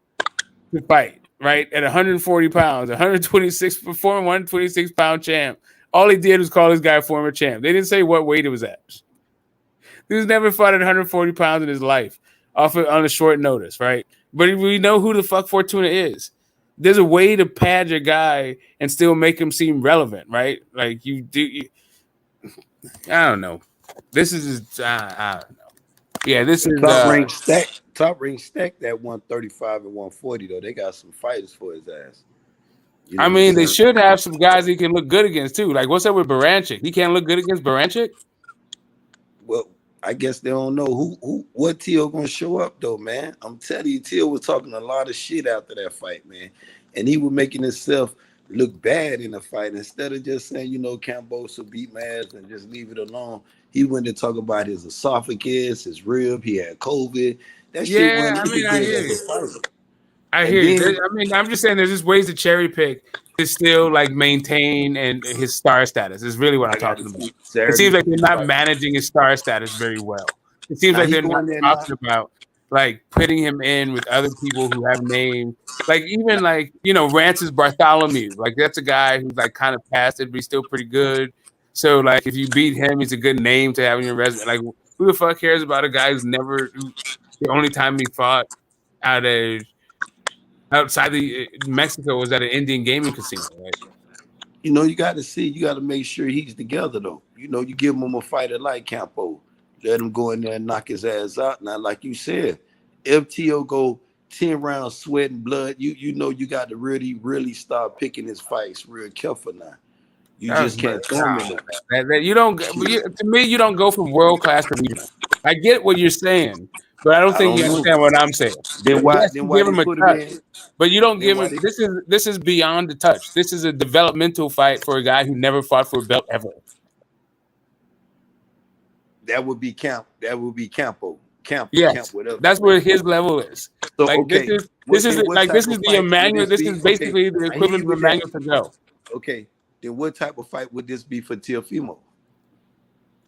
to fight, right? At 140 pounds, 126 former 126-pound champ. All he did was call this guy former champ. They didn't say what weight it was at. He's never fought at 140 pounds in his life on a short notice, right? But we know who the fuck Fortuna is. There's a way to pad your guy and still make him seem relevant, right? Like I don't know. This is I don't know. Yeah, this is Top Rank stacked at 135 and 140 though. They got some fighters for his ass. I mean, they should have some guys he can look good against too. Like, what's up with Baranchik? He can't look good against Baranchik? Well, I guess they don't know what Teal gonna show up though, man. I'm telling you, Teal was talking a lot of shit after that fight, man, and he was making himself look bad in the fight instead of just saying, Cambosa beat my ass and just leave it alone. He went to talk about his esophagus, his rib. He had COVID. That shit Yeah, wasn't I mean, looking I good hear as you. a fighter. I And hear you. then I mean, I'm just saying there's just ways to cherry pick to still like maintain and his star status is really what I'm I got talking to about. see It seems Saturday. like they're not managing his star status very well. It seems Now like he they're not going there not. talking about like putting him in with other people who have names. Like even like, Rances Bartholomew. Like that's a guy who's like kind of past it, but he's still pretty good. So like if you beat him, he's a good name to have in your resume. Like who the fuck cares about a guy the only time he fought out of outside the Mexico was at an Indian gaming casino, right? You got to see. You got to make sure he's together though. You give him a fighter like Campo, let him go in there and knock his ass out. Now, like you said, if Tio go 10 rounds sweating blood, you got to really, really start picking his fights real careful now. You just can't throw him in there. That you don't. To me, you don't go from world class to regional. I get what you're saying, but I don't I think don't you know. understand what I'm saying. Then why? Yes, Then you why give they him a put him touch, in? but you don't Then give why him. they? This is beyond the touch. This is a developmental fight for a guy who never fought for a belt ever. That would be Camp. That would be Campo. Camp. Yes, Whatever. that's where his level is. So Like okay. this is What like type this is of the fight would Emmanuel. this This be? is Okay. basically the I hear equivalent you of with that. Emmanuel to go. Okay. Then what type of fight would this be for Teofimo?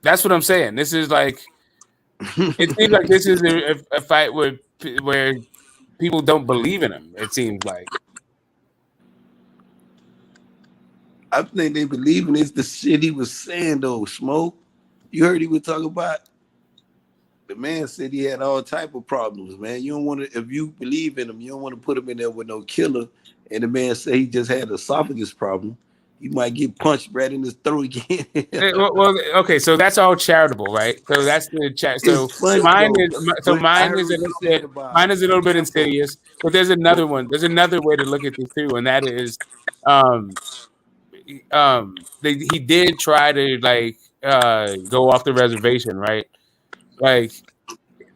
That's what I'm saying. This is like it seems like this is a fight where people don't believe in him. It seems like. I think they believe in it's the shit he was saying though, Smoke. You heard he was talking about. The man said he had all type of problems, man. You don't want to, if you believe in him, you don't want to put him in there with no killer. And the man said he just had esophagus problem. He might get punched right in his throat again. Well, okay, so that's all charitable, right? So that's the chat. So It's funny mine though. is But I mine heard is a what you little said bit about mine is a little bit Campo. insidious, but there's another one. There's another way to look at this too, and that is, um, he did try to like go off the reservation, right? Like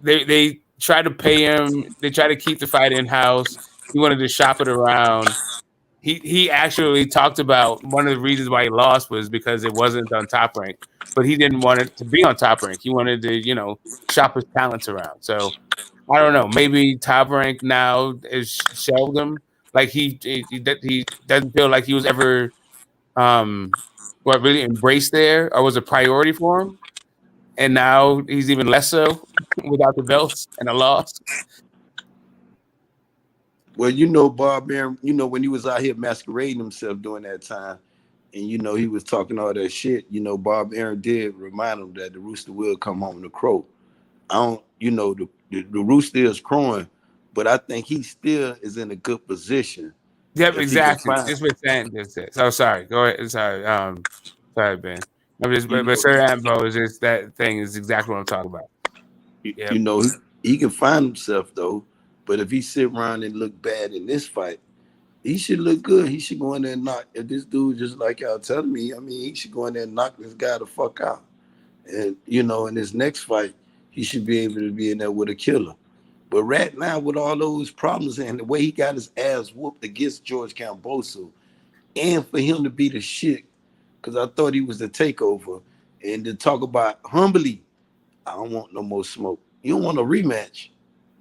they tried to pay him. They tried to keep the fight in house. He wanted to shop it around. He actually talked about one of the reasons why he lost was because it wasn't on Top Rank, but he didn't want it to be on Top Rank. He wanted to, shop his talents around. So I don't know. Maybe Top Rank now is shelved him. Like he doesn't feel like he was ever really embraced there or was a priority for him. And now he's even less so without the belts and a loss. Well, Bob Aaron, when he was out here masquerading himself during that time, and he was talking all that shit, Bob Aaron did remind him that the rooster will come home to crow. I don't, the rooster is crowing, but I think he still is in a good position. Yep, exactly. That's what Sam just said. So sorry. Go ahead. Sorry. Sorry, Ben. But Sir Ambo is just that thing is exactly what I'm talking about. Yep. He can find himself though, but if he sit around and look bad in this fight, he should look good. He should go in there and knock. If this dude, just like y'all telling me, I mean, he should go in there and knock this guy the fuck out. And in his next fight, he should be able to be in there with a killer. But right now, with all those problems and the way he got his ass whooped against George Camboso, and for him to be the shit, because I thought he was the takeover, and to talk about humbly, I don't want no more smoke. You don't want a rematch.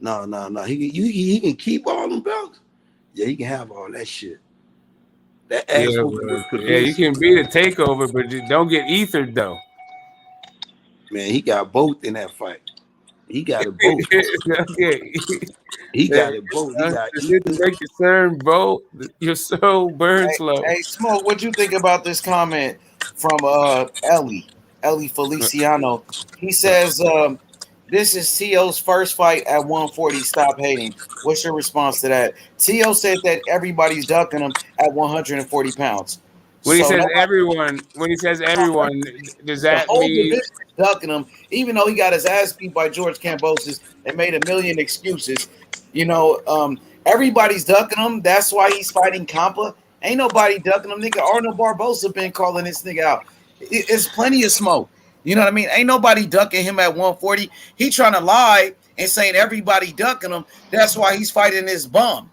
No. He can keep all them belts. Yeah, he can have all that shit. That ass whooping was produced. you can be the takeover, but you don't get ethered though. Man, he got both in that fight. He got it both. He got it both. He got to make you turn both. You're so burn slow. Hey, Smoke, what'd you think about this comment from Ellie Feliciano? He says, this is T.O.'s first fight at 140. Stop hating. What's your response to that? T.O. said that everybody's ducking him at 140 pounds. When he says everyone, does that mean ducking him? Even though he got his ass beat by George Kambosos and made a million excuses, everybody's ducking him. That's why he's fighting Campa. Ain't nobody ducking him, nigga. Arnold Barbosa been calling this nigga out. It's plenty of smoke. You know what I mean? Ain't nobody ducking him at 140. He trying to lie and saying everybody ducking him. That's why he's fighting this bum.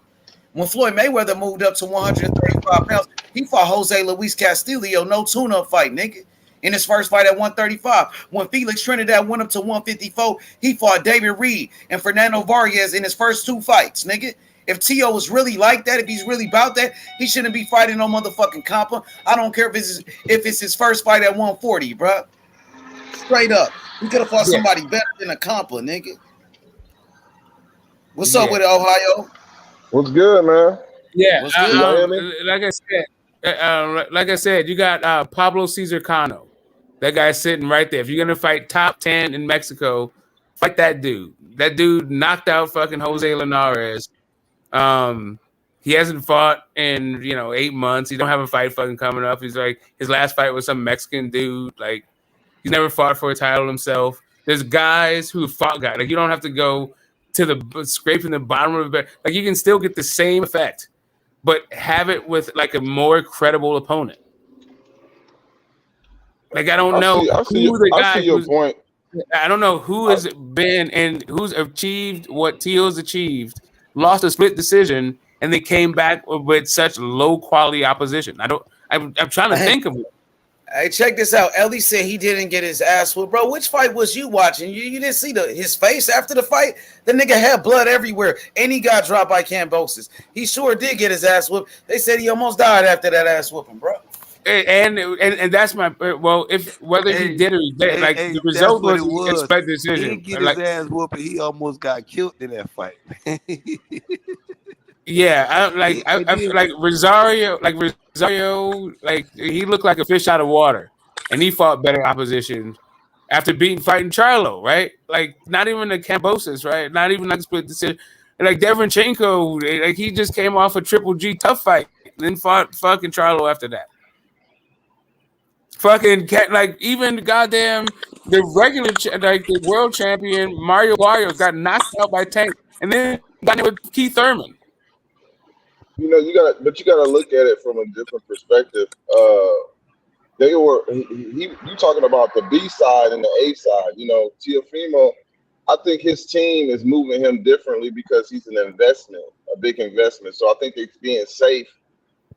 When Floyd Mayweather moved up to 135 pounds, he fought Jose Luis Castillo, no tune-up fight, nigga. In his first fight at 135. When Felix Trinidad went up to 154, he fought David Reed and Fernando Vargas in his first 2 fights, nigga. If T.O. was really like that, if he's really about that, he shouldn't be fighting no motherfucking Compa. I don't care if it's his first fight at 140, bro. Straight up. He could have fought somebody better than a Compa, nigga. What's up with it, Ohio? What's good, man? Yeah, Good. like I said, you got Pablo Cesar Cano. That guy's sitting right there. If you're gonna fight top 10 in Mexico, fight that dude. That dude knocked out fucking Jose Linares. He hasn't fought in 8 months. He don't have a fight fucking coming up. He's like, his last fight was some Mexican dude. Like, he's never fought for a title himself. There's guys who fought guys. Like, you don't have to go to the scraping the bottom of the bed. Like, you can still get the same effect, but have it with like a more credible opponent. Like, I don't know I see your point. I don't know who has been and who's achieved what Teal's achieved, lost a split decision, and they came back with such low quality opposition. I'm trying to think of it. Hey, check this out. Ellie said he didn't get his ass whooped. Bro, which fight was you watching? You didn't see his face after the fight? The nigga had blood everywhere, and he got dropped by Cambosis. He sure did get his ass whooped. They said he almost died after that ass whooping, bro. And that's my whether he did or he did, like the result was a split decision. He didn't get his ass whooping. He almost got killed in that fight. Yeah, like Rosario, like he looked like a fish out of water, and he fought better opposition after fighting Charlo, right? Like, not even the Cambosis, right? Not even like split decision. Like Devenchenko, like he just came off a Triple G tough fight, then fought fucking Charlo after that. Fucking like even goddamn the regular like the world champion Mario Barrios got knocked out by Tank, and then got in with Keith Thurman. You gotta look at it from a different perspective. You talking about the B side and the A side. Teofimo, I think his team is moving him differently because he's an investment, a big investment. So I think they're being safe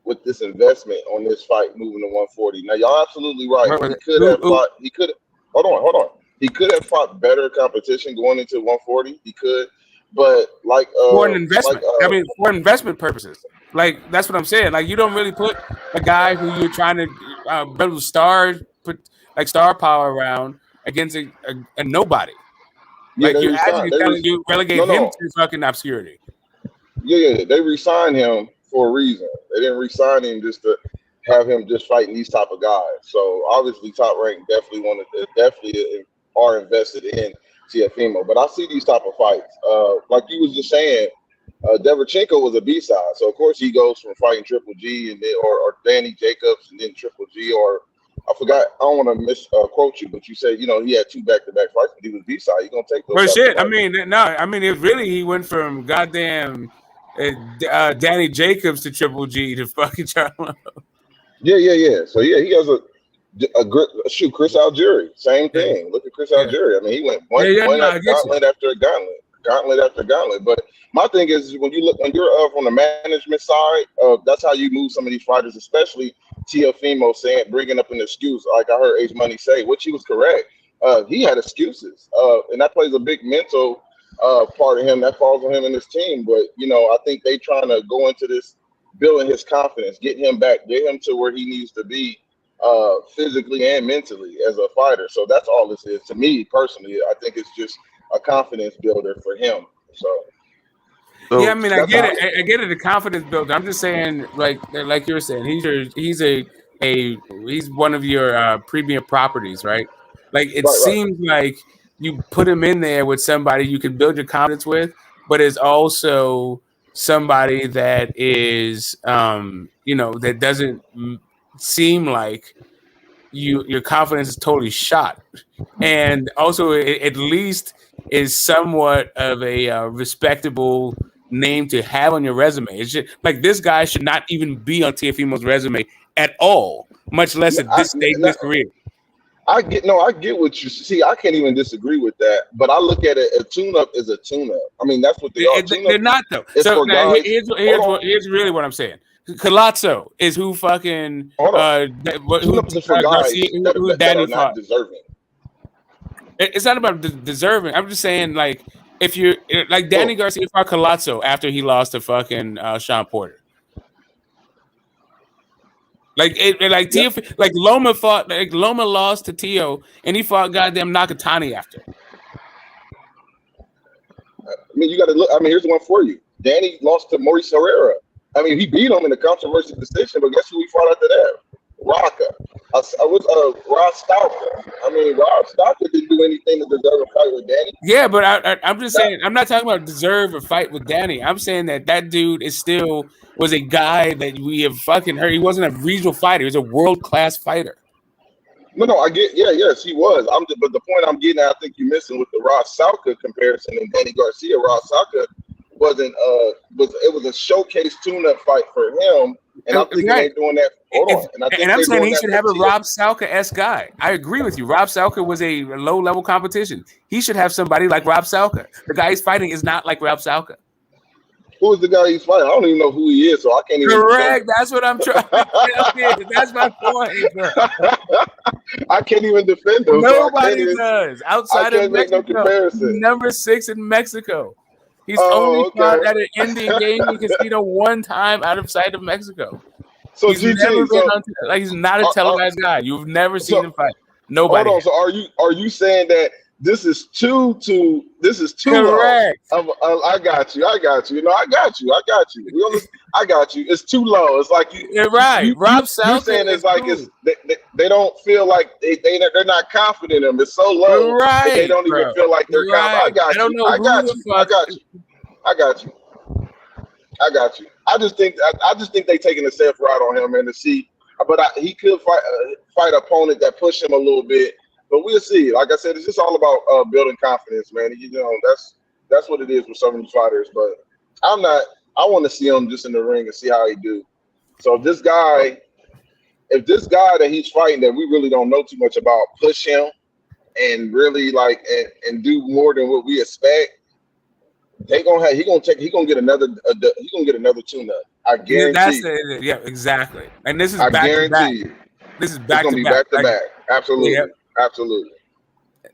with this investment on this fight moving to 140. Now y'all absolutely right. He could have fought. Hold on. He could have fought better competition going into 140. He could. But for an investment, for investment purposes, like that's what I'm saying. Like, you don't really put a guy who you're trying to build star power around against a nobody. Like, you're actually telling you relegate him to fucking obscurity. Yeah, they re-signed him for a reason. They didn't re-sign him just to have him just fighting these type of guys. So obviously, Top Rank definitely are invested in Teofimo, but I see these type of fights. Like you was just saying, Devenchenko was a B-side, so of course he goes from fighting Triple G and then or Danny Jacobs and then Triple G, or I forgot. I don't want to misquote you, but you said he had 2 back-to-back fights, but he was B-side. You gonna take those? Well, shit. It really he went from goddamn Danny Jacobs to Triple G to fucking Charlo. Yeah. So he has a Chris Algieri, same thing. Look at Chris Algieri. I mean, he went gauntlet after gauntlet. But my thing is, when you're on the management side, that's how you move some of these fighters, especially Teofimo bringing up an excuse. Like I heard H Money say, which he was correct. He had excuses, and that plays a big mental part of him that falls on him and his team. But I think they trying to go into this building his confidence, get him back, get him to where he needs to be. Physically and mentally as a fighter. So that's all this is to me personally. I think it's just a confidence builder for him. So yeah, I mean, I get it. I get it. The confidence builder. I'm just saying, like you were saying, he's one of your premium properties, right? Like it seems like you put him in there with somebody you can build your confidence with, but it's also somebody that is, that doesn't seem like your confidence is totally shot, and also at least is somewhat of a respectable name to have on your resume. It's just like this guy should not even be on Teofimo's resume at all, much less at this stage in his career. I get what you see. I can't even disagree with that. But I look at it, a tune-up is a tune-up. I mean, that's what they are. They're not though. So now, here's really what I'm saying. Colazzo is who fucking tune-ups is for guys that are not deserving. It's not about deserving. I'm just saying, like, if you're like Danny Garcia fought Colazzo after he lost to fucking Sean Porter. Like Loma lost to Tio, and he fought goddamn Nakatani after. I mean, you got to look. I mean, here's one for you. Danny lost to Maurice Herrera. I mean, he beat him in a controversial decision, but guess who he fought after that? Rocca. Rob Stalker. I mean, Rob Stalker didn't do anything to deserve a fight with Danny. Yeah, but I'm just saying, I'm not talking about deserve a fight with Danny. I'm saying that dude was a guy that we have fucking heard. He wasn't a regional fighter. He was a world-class fighter. No, I get, yes, he was. But the point I'm getting at, I think you're missing with the Ross Salka comparison and Danny Garcia. Ross Salka it was a showcase tune-up fight for him, and I'm thinking they're doing that. And I'm saying he should have a Rob Salka-esque guy. I agree with you. Rob Salka was a low-level competition. He should have somebody like Rob Salka. The guy he's fighting is not like Rob Salka. Who is the guy he's fighting? I don't even know who he is, so I can't even. Correct. That's what I'm trying to get. That's my point, bro. I can't even defend him. Nobody does. Outside of Mexico, no comparison. Number 6 in Mexico. He's only fought at an Indian gaming casino one time out of sight of Mexico. So he's never been he's not a televised guy. You've never seen him fight. Nobody. Hold on. So are you saying that this is too correct? Low? I got you. You know, I got you. I got you. It's too low. It's like you're right. Rob Salka. You saying it's like they don't feel like they're not confident in him. It's so low. Right. They don't even feel like they're confident. I got you. I got you. I just think they taking a safe route on him and to see. But he could fight an opponent that push him a little bit. But we'll see. Like I said, it's just all about building confidence, man. You know, that's what it is with some of these fighters. But I want to see him just in the ring and see how he do. So if this guy that he's fighting that we really don't know too much about push him and really and do more than what we expect, he gonna get another tune-up. I guarantee. Yeah, exactly. And this is I back guarantee to back. you. This is back it's to gonna back. Be back to back. Absolutely. Yep. Absolutely.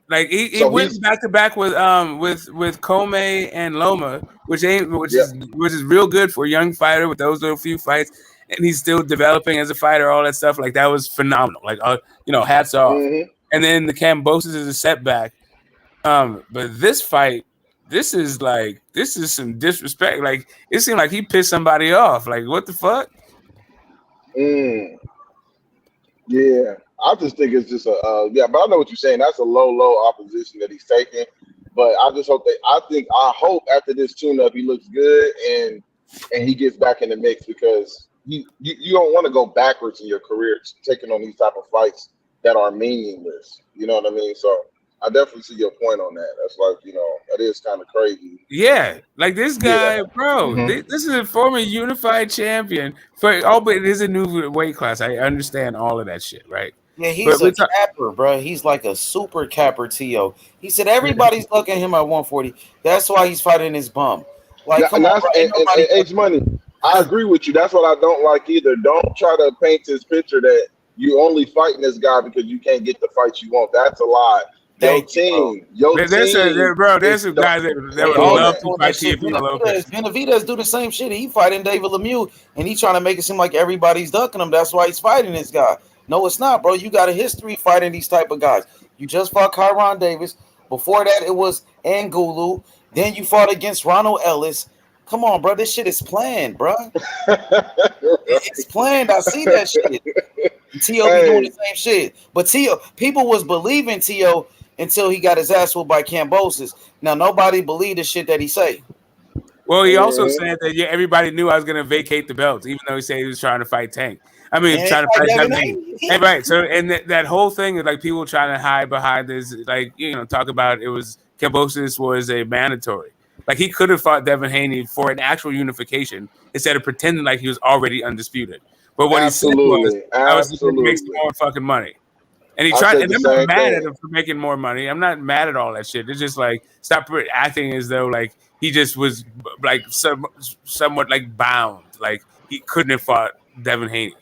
Like he went back to back with Comey and Loma, which is real good for a young fighter with those little few fights, and he's still developing as a fighter. All that stuff, like that was phenomenal. Like hats off. Mm-hmm. And then the Kambosos is a setback. But this fight, this is some disrespect. Like it seemed like he pissed somebody off. Like what the fuck? Yeah. I just think it's just but I know what you're saying. That's a low opposition that he's taking. But I just hope I hope after this tune-up he looks good and he gets back in the mix because you don't want to go backwards in your career taking on these type of fights that are meaningless. You know what I mean? So I definitely see your point on that. That's like, that is kind of crazy. Yeah, like this guy, bro. Mm-hmm. This is a former unified champion. But it is a new weight class. I understand all of that shit, right? Yeah, he's a capper, bro. He's like a super capper, T.O. He said everybody's looking at him at 140. That's why he's fighting his bum. Like, and H Money, I agree with you. That's what I don't like either. Don't try to paint this picture that you only fighting this guy because you can't get the fights you want. That's a lie. There's some guys that would love to fight Benavidez do the same shit. He fighting David Lemieux, and he trying to make it seem like everybody's ducking him. That's why he's fighting this guy. No, it's not, bro. You got a history fighting these type of guys. You just fought Kyron Davis. Before that, it was Angulu. Then you fought against Ronald Ellis. Come on, bro. This shit is planned, bro. It's planned. I see that shit. T.O. be doing the same shit. But T.O. people was believing T.O. until he got his ass whooped by Kambosos. Now, nobody believed the shit that he say. Well, he also said that everybody knew I was going to vacate the belts, even though he said he was trying to fight Tank. I mean, trying to fight Devin Haney. And right. So, and that whole thing is like people trying to hide behind this, like, talk about it was Kambosos was a mandatory. Like he could have fought Devin Haney for an actual unification instead of pretending like he was already undisputed. But what he said was, I was going to make some more fucking money. And he I tried, said and the I'm not same mad at thing. him for making more money. I'm not mad at all that shit. It's just like stop acting as though like he just was like somewhat like bound, like he couldn't have fought Devin Haney.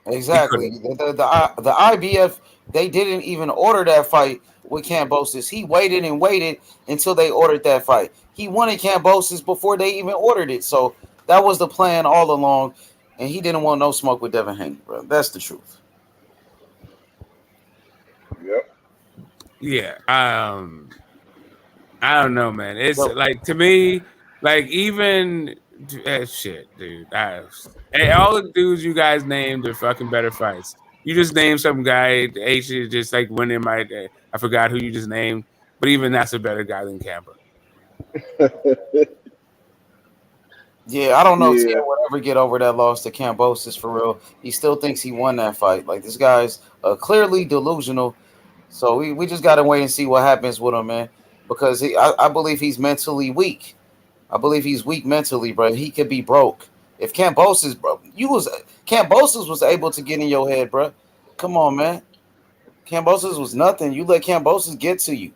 Exactly. The IBF, they didn't even order that fight with Kambosos. He waited and waited until they ordered that fight. He wanted Kambosos before they even ordered it. So that was the plan all along. And he didn't want no smoke with Devin Haney, bro. That's the truth. Yep. Yeah. I don't know, man. It's like to me, like even shit, dude. Hey, all the dudes you guys named are fucking better fights. You just named some guy. H just like winning my. I forgot who you just named, but even that's a better guy than Campa. Yeah, I don't know if Yeah. Tio will ever get over that loss to Kambosos for real. He still thinks he won that fight. Like this guy's clearly delusional. So we just gotta wait and see what happens with him, man. Because I believe he's mentally weak. I believe he's weak mentally, bro. He could be broke. If Kambosos, bro, Kambosos was able to get in your head, bro. Come on, man. Kambosos was nothing. You let Kambosos get to you.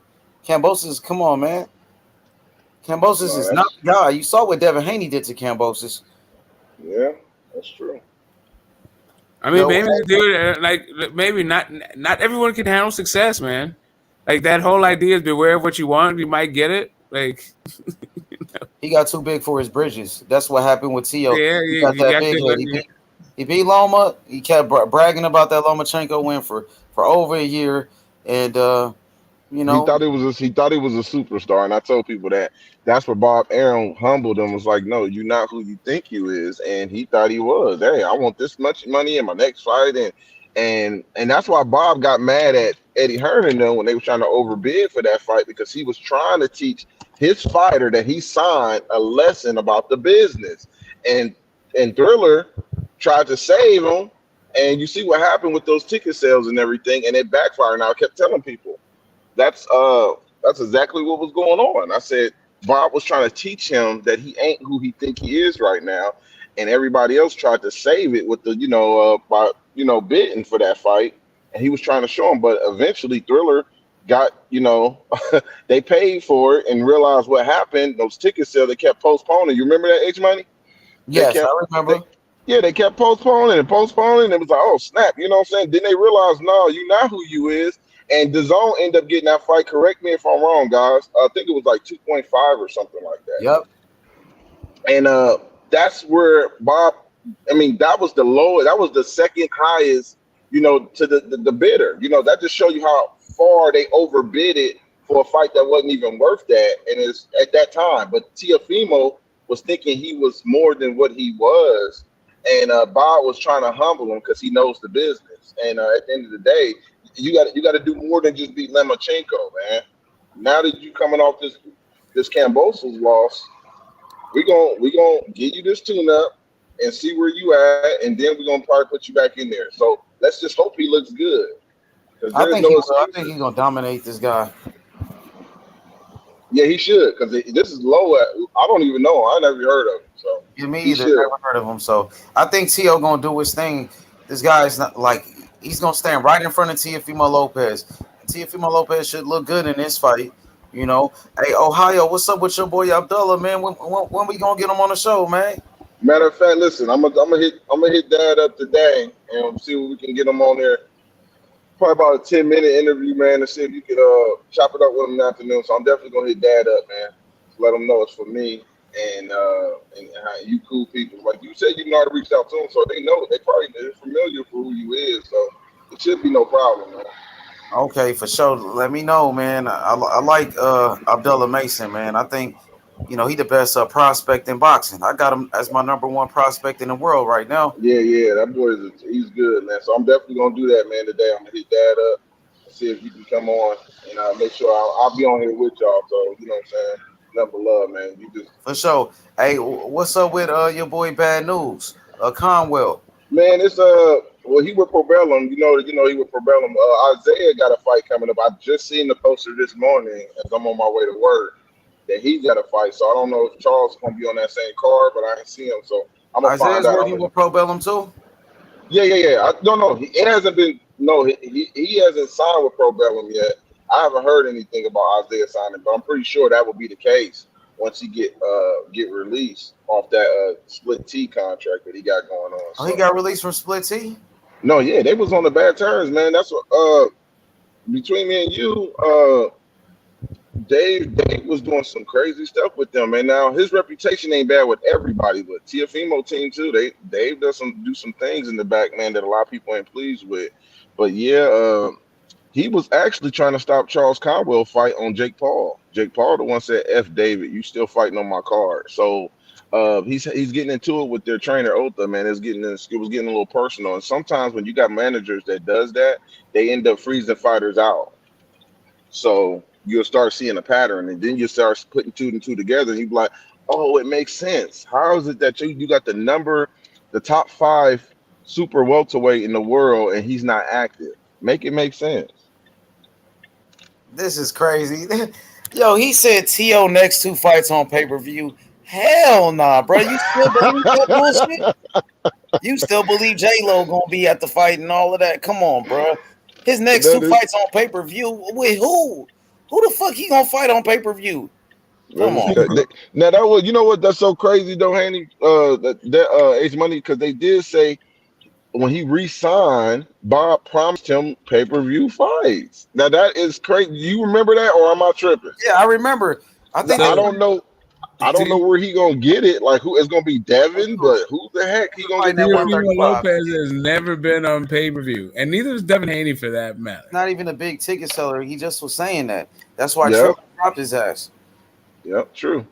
Kambosos, come on, man. Kambosos No, is not that's the guy. You saw what Devin Haney did to Kambosos. yeah, that's true. I mean, Yo, maybe dude, like maybe not everyone can handle success, man. Like that whole idea is beware of what you want. You might get it. Like he got too big for his bridges. That's what happened with Tio. yeah, He got you that got big head. to. He beat Loma. He kept bragging about that Lomachenko win for over a year, and you He know, thought he was a superstar, and I told people that. That's where Bob Arum humbled him. Was like, no, you're not who you think you is, and he thought he was. Hey, I want this much money in my next fight, and that's why Bob got mad at Eddie Hearn and them when they were trying to overbid for that fight because he was trying to teach his fighter that he signed a lesson about the business, and Thriller tried to save him, and you see what happened with those ticket sales and everything, and it backfired. Now I kept telling people. That's exactly what was going on. I said Bob was trying to teach him that he ain't who he think he is right now, and everybody else tried to save it with the by bidding for that fight, and he was trying to show him. But eventually, Thriller got they paid for it and realized what happened. Those ticket sales they kept postponing. You remember that, H Money? yes, I remember. They kept postponing and postponing. It was like, oh snap, you know what I'm saying? Then they realized, no, you're not who you is. And DAZN ended up getting that fight. Correct me if I'm wrong, guys. I think it was like 2.5 or something like that. Yep. And that's where Bob. I mean, that was the lowest. That was the second highest. To the bidder. That just show you how far they overbid it for a fight that wasn't even worth that. And it's at that time. But Teofimo was thinking he was more than what he was, and Bob was trying to humble him because he knows the business. And at the end of the day. You got to do more than just beat Lomachenko, man. Now that you coming off this Kambosos loss, we gonna give you this tune up and see where you at, and then we're gonna probably put you back in there. So let's just hope he looks good. I think he's gonna dominate this guy. Yeah, he should because this is low. I don't even know. I never heard of him. So Yeah, me either. Never heard of him. So I think Tio gonna do his thing. This guy's not like. He's gonna stand right in front of Teofimo Lopez. Teofimo Lopez should look good in this fight. Hey, Ohio, what's up with your boy Abdullah, man? When we gonna get him on the show, man? Matter of fact, listen, I'm gonna hit Dad up today and see what we can get him on there. Probably about a 10-minute interview, man, to see if you could chop it up with him in the afternoon. So I'm definitely gonna hit Dad up, man. Let him know it's for me and how you cool people. Like you said, you know how to reach out to them, so they know. They probably they're familiar for who you is, so it should be no problem, man. Okay, for sure. Let me know, man. I like Abdullah Mason, man. I think he the best prospect in boxing. I got him as my number one prospect in the world right now. Yeah, that boy he's good, man. So I'm definitely gonna do that, man. Today I'm gonna hit Dad up, see if you can come on, and make sure I'll be on here with y'all. So you know what I'm saying. Nothing but love, man. You just for sure. Hey, what's up with your boy Bad News, Conwell? Man, it's well, he with Probellum. You know he with Probellum. Isaiah got a fight coming up. I just seen the poster this morning as I'm on my way to work that he's got a fight. So I don't know if Charles is gonna be on that same card, but I ain't see him. So I'm gonna Isaiah's find out. working with Probellum too. Yeah. I don't know. It hasn't been No, he hasn't signed with Pro Bellum yet. I haven't heard anything about Isaiah signing, but I'm pretty sure that will be the case once he get released off that split T contract that he got going on. Oh, So he got released from Split T? no, yeah, they was on the bad terms, man. That's what between me and you, Dave was doing some crazy stuff with them, and now his reputation ain't bad with everybody, but Tiafimo team too. Dave does do some things in the back, man, that a lot of people ain't pleased with. But yeah, he was actually trying to stop Charles Conwell fight on Jake Paul. Jake Paul, the one said, "F David, you still fighting on my card." So he's getting into it with their trainer Otha, man. It was getting a little personal, and sometimes when you got managers that does that, they end up freezing fighters out. So you'll start seeing a pattern, and then you start putting two and two together, and you be like, "Oh, it makes sense. How is it that you got the top 5 super welterweight in the world, and he's not active? Make it make sense." This is crazy. Yo, he said T.O. next 2 fights on pay-per-view. Hell nah, bro. You still believe that bullshit? You still believe J-Lo gonna be at the fight and all of that? Come on, bro. His next 2 fights on pay-per-view with who? Who the fuck he gonna fight on pay-per-view? Come on. Now that was, you know what? That's so crazy, though, Haney. That H Money, because they did say when he re-signed, Bob promised him pay-per-view fights. Now that is crazy. You remember that, or am I tripping? Yeah, I remember. I don't know. I don't know where he gonna get it. Like, who it's gonna be Devin, but who the heck he gonna get? Teofimo Lopez has never been on pay-per-view, and neither was Devin Haney for that matter. Not even a big ticket seller. He just was saying that. That's why Yep. Trump dropped his ass. Yep, true.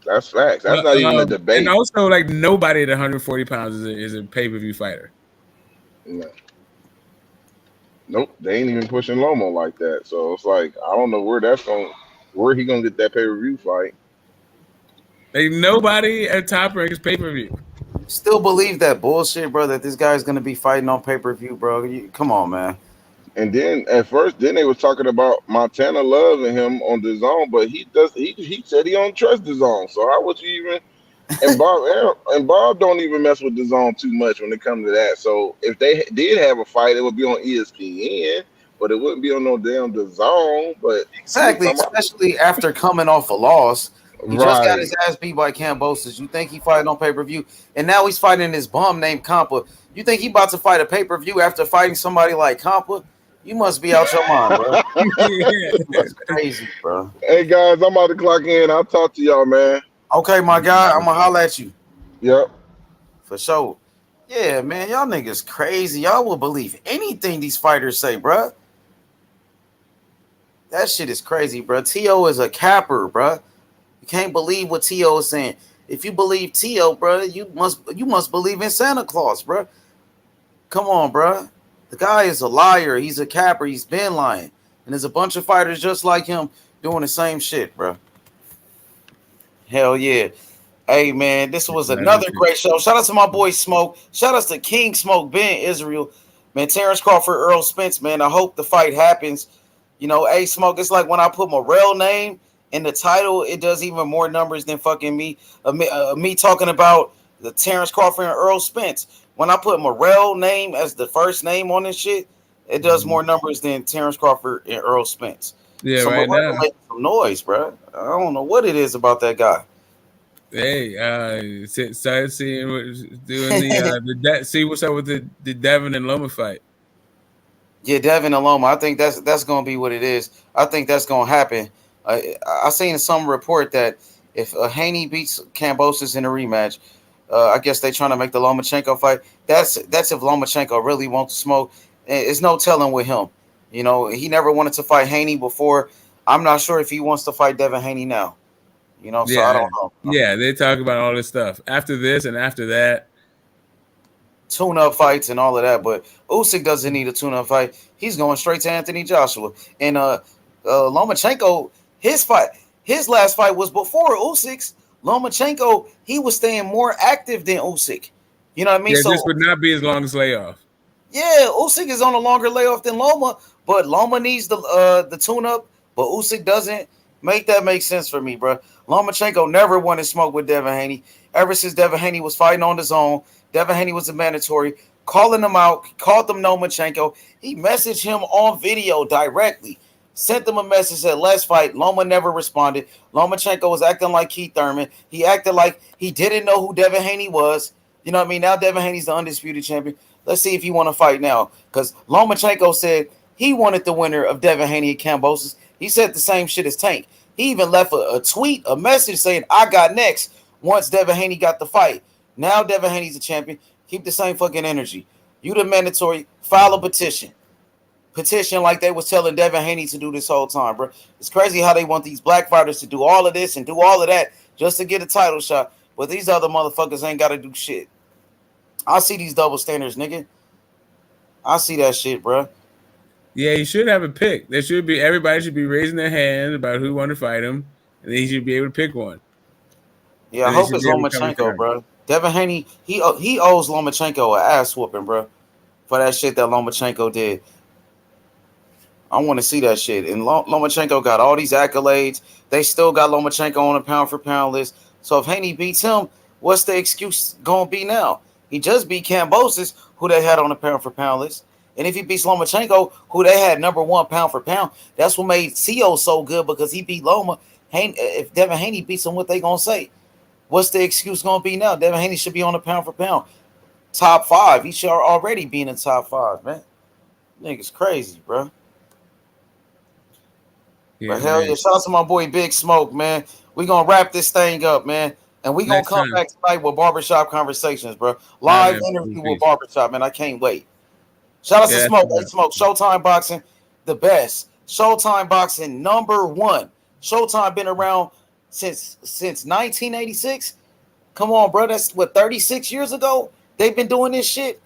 That's facts. That's not even a debate. And also, like, nobody at 140 pounds is a pay-per-view fighter. No. Nope, they ain't even pushing Lomo like that. So it's like, I don't know where he gonna get that pay-per-view fight. Like, nobody at Top Rank is pay-per-view. Still believe that bullshit, bro, that this guy's gonna be fighting on pay-per-view, bro. Come on, man. And then at first, they was talking about Montana loving him on the zone, but he said he don't trust the zone. So how would you even? And Bob don't even mess with the zone too much when it comes to that. So if they did have a fight, it would be on ESPN, but it wouldn't be on no damn the zone. But Exactly, especially after coming off a loss. He just got Right. his ass beat by Cambosis. You think he fighting on pay-per-view, and now he's fighting this bum named Compa. You think he about to fight a pay-per-view after fighting somebody like Compa? You must be out your mind, bro. That's crazy, bro. Hey guys, I'm about to clock in. I'll talk to y'all, man. Okay, my guy, I'm gonna holler at you. Yep. For sure. Yeah, man, y'all niggas crazy. Y'all will believe anything these fighters say, bro. That shit is crazy, bro. T.O. is a capper, bro. You can't believe what T.O. is saying. If you believe T.O., bro, you must believe in Santa Claus, bro. Come on, bro. The guy is a liar. He's a capper. He's been lying. And there's a bunch of fighters just like him doing the same shit, bro. Hell yeah. Hey, man, this was another great show. Shout out to my boy Smoke. Shout out to King Smoke, Ben Israel. Man, Terence Crawford, Errol Spence, man. I hope the fight happens. You know, hey, Smoke, it's like when I put Morrell name in the title, it does even more numbers than fucking me talking about the Terence Crawford and Errol Spence. When I put Morrell name as the first name on this shit, it does more numbers than Terence Crawford and Earl Spence. Yeah, so right Morrell now. making some noise, bro. I don't know what it is about that guy. Hey, started seeing doing see what's up with the Devin and Loma fight. Yeah, Devin and Loma. I think that's gonna be what it is. I think that's gonna happen. I seen some report that if Haney beats Cambosis in a rematch, I guess they trying to make the Lomachenko fight. That's if Lomachenko really wants to smoke. It's no telling with him. You know, he never wanted to fight Haney before. I'm not sure if he wants to fight Devin Haney now. You know, so I don't know. Yeah, they talk about all this stuff after this and after that. Tune-up fights and all of that, but Usyk doesn't need a tune-up fight. He's going straight to Anthony Joshua. And Lomachenko, his last fight was before Usyk's. Lomachenko, he was staying more active than Usyk. You know what I mean? Yeah, so this would not be his longest layoff. yeah, Usyk is on a longer layoff than Loma, but Loma needs the tune-up, but Usyk doesn't. Make that make sense for me, bro. Lomachenko never wanted smoke with Devin Haney. Ever since Devin Haney was fighting on the zone, Devin Haney was a mandatory. calling him out, called them Lomachenko. He messaged him on video directly, sent them a message, said, let's fight. Loma never responded. Lomachenko was acting like Keith Thurman. He acted like he didn't know who Devin Haney was. You know what I mean? Now Devin Haney's the undisputed champion. Let's see if he want to fight now. Because Lomachenko said he wanted the winner of Devin Haney and Kambosos. He said the same shit as Tank. He even left a tweet, a message saying, I got next once Devin Haney got the fight. Now Devin Haney's a champion. Keep the same fucking energy. You the mandatory. File a petition. Petition like they was telling Devin Haney to do this whole time, bro. It's crazy how they want these black fighters to do all of this and do all of that just to get a title shot. But these other motherfuckers ain't got to do shit. I see these double standards, nigga. I see that shit, bro. Yeah, he should have a pick. There should be everybody should be raising their hand about who want to fight him, and then he should be able to pick one. Yeah, I hope it's Lomachenko, bro. Devin Haney, he owes Lomachenko an ass whooping, bro, for that shit that Lomachenko did. I want to see that shit. And Lomachenko got all these accolades. They still got Lomachenko on a pound for pound list. So if Haney beats him, what's the excuse gonna be now? He just beat Kambosos, who they had on the pound for pound list. And if he beats Lomachenko, who they had number one pound for pound, that's what made CO so good because he beat Loma. If Devin Haney beats him, what they gonna say? What's the excuse gonna be now? Devin Haney should be on the pound for pound. Top 5. He should already be in the top 5, man. Nigga's crazy, bro. Yeah, but hell man. yeah, shout out to my boy Big Smoke, man. We gonna wrap this thing up, man. And we gonna Next come time. back tonight with Barbershop Conversations, bro. Live man, interview please. with Barbershop, man. I can't wait. Shout out to Yeah, Smoke. that's Hey, Smoke. Showtime Boxing, the best. Showtime Boxing, number 1. Showtime been around since 1986. Come on, bro. That's what 36 years ago. They've been doing this shit.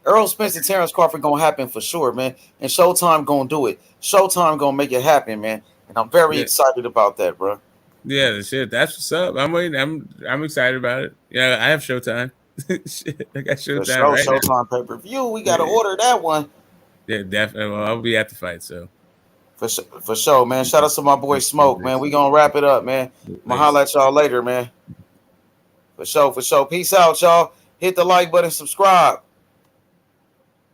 Errol Spence and Terence Crawford gonna happen for sure, man. And Showtime gonna do it. Showtime gonna make it happen, man. And I'm very excited about that, bro. Yeah, shit. That's what's up. I'm waiting. I'm excited about it. Yeah, I have Showtime. Shit, I got For Showtime sure, right now. Showtime pay-per-view. We gotta order that one. Yeah, definitely. Well, I'll be at the fight, so. For sure, man. Shout out to my boy Smoke, man. We gonna wrap it up, man. I'm gonna holler at y'all later, man. For sure. Peace out, y'all. Hit the like button, subscribe.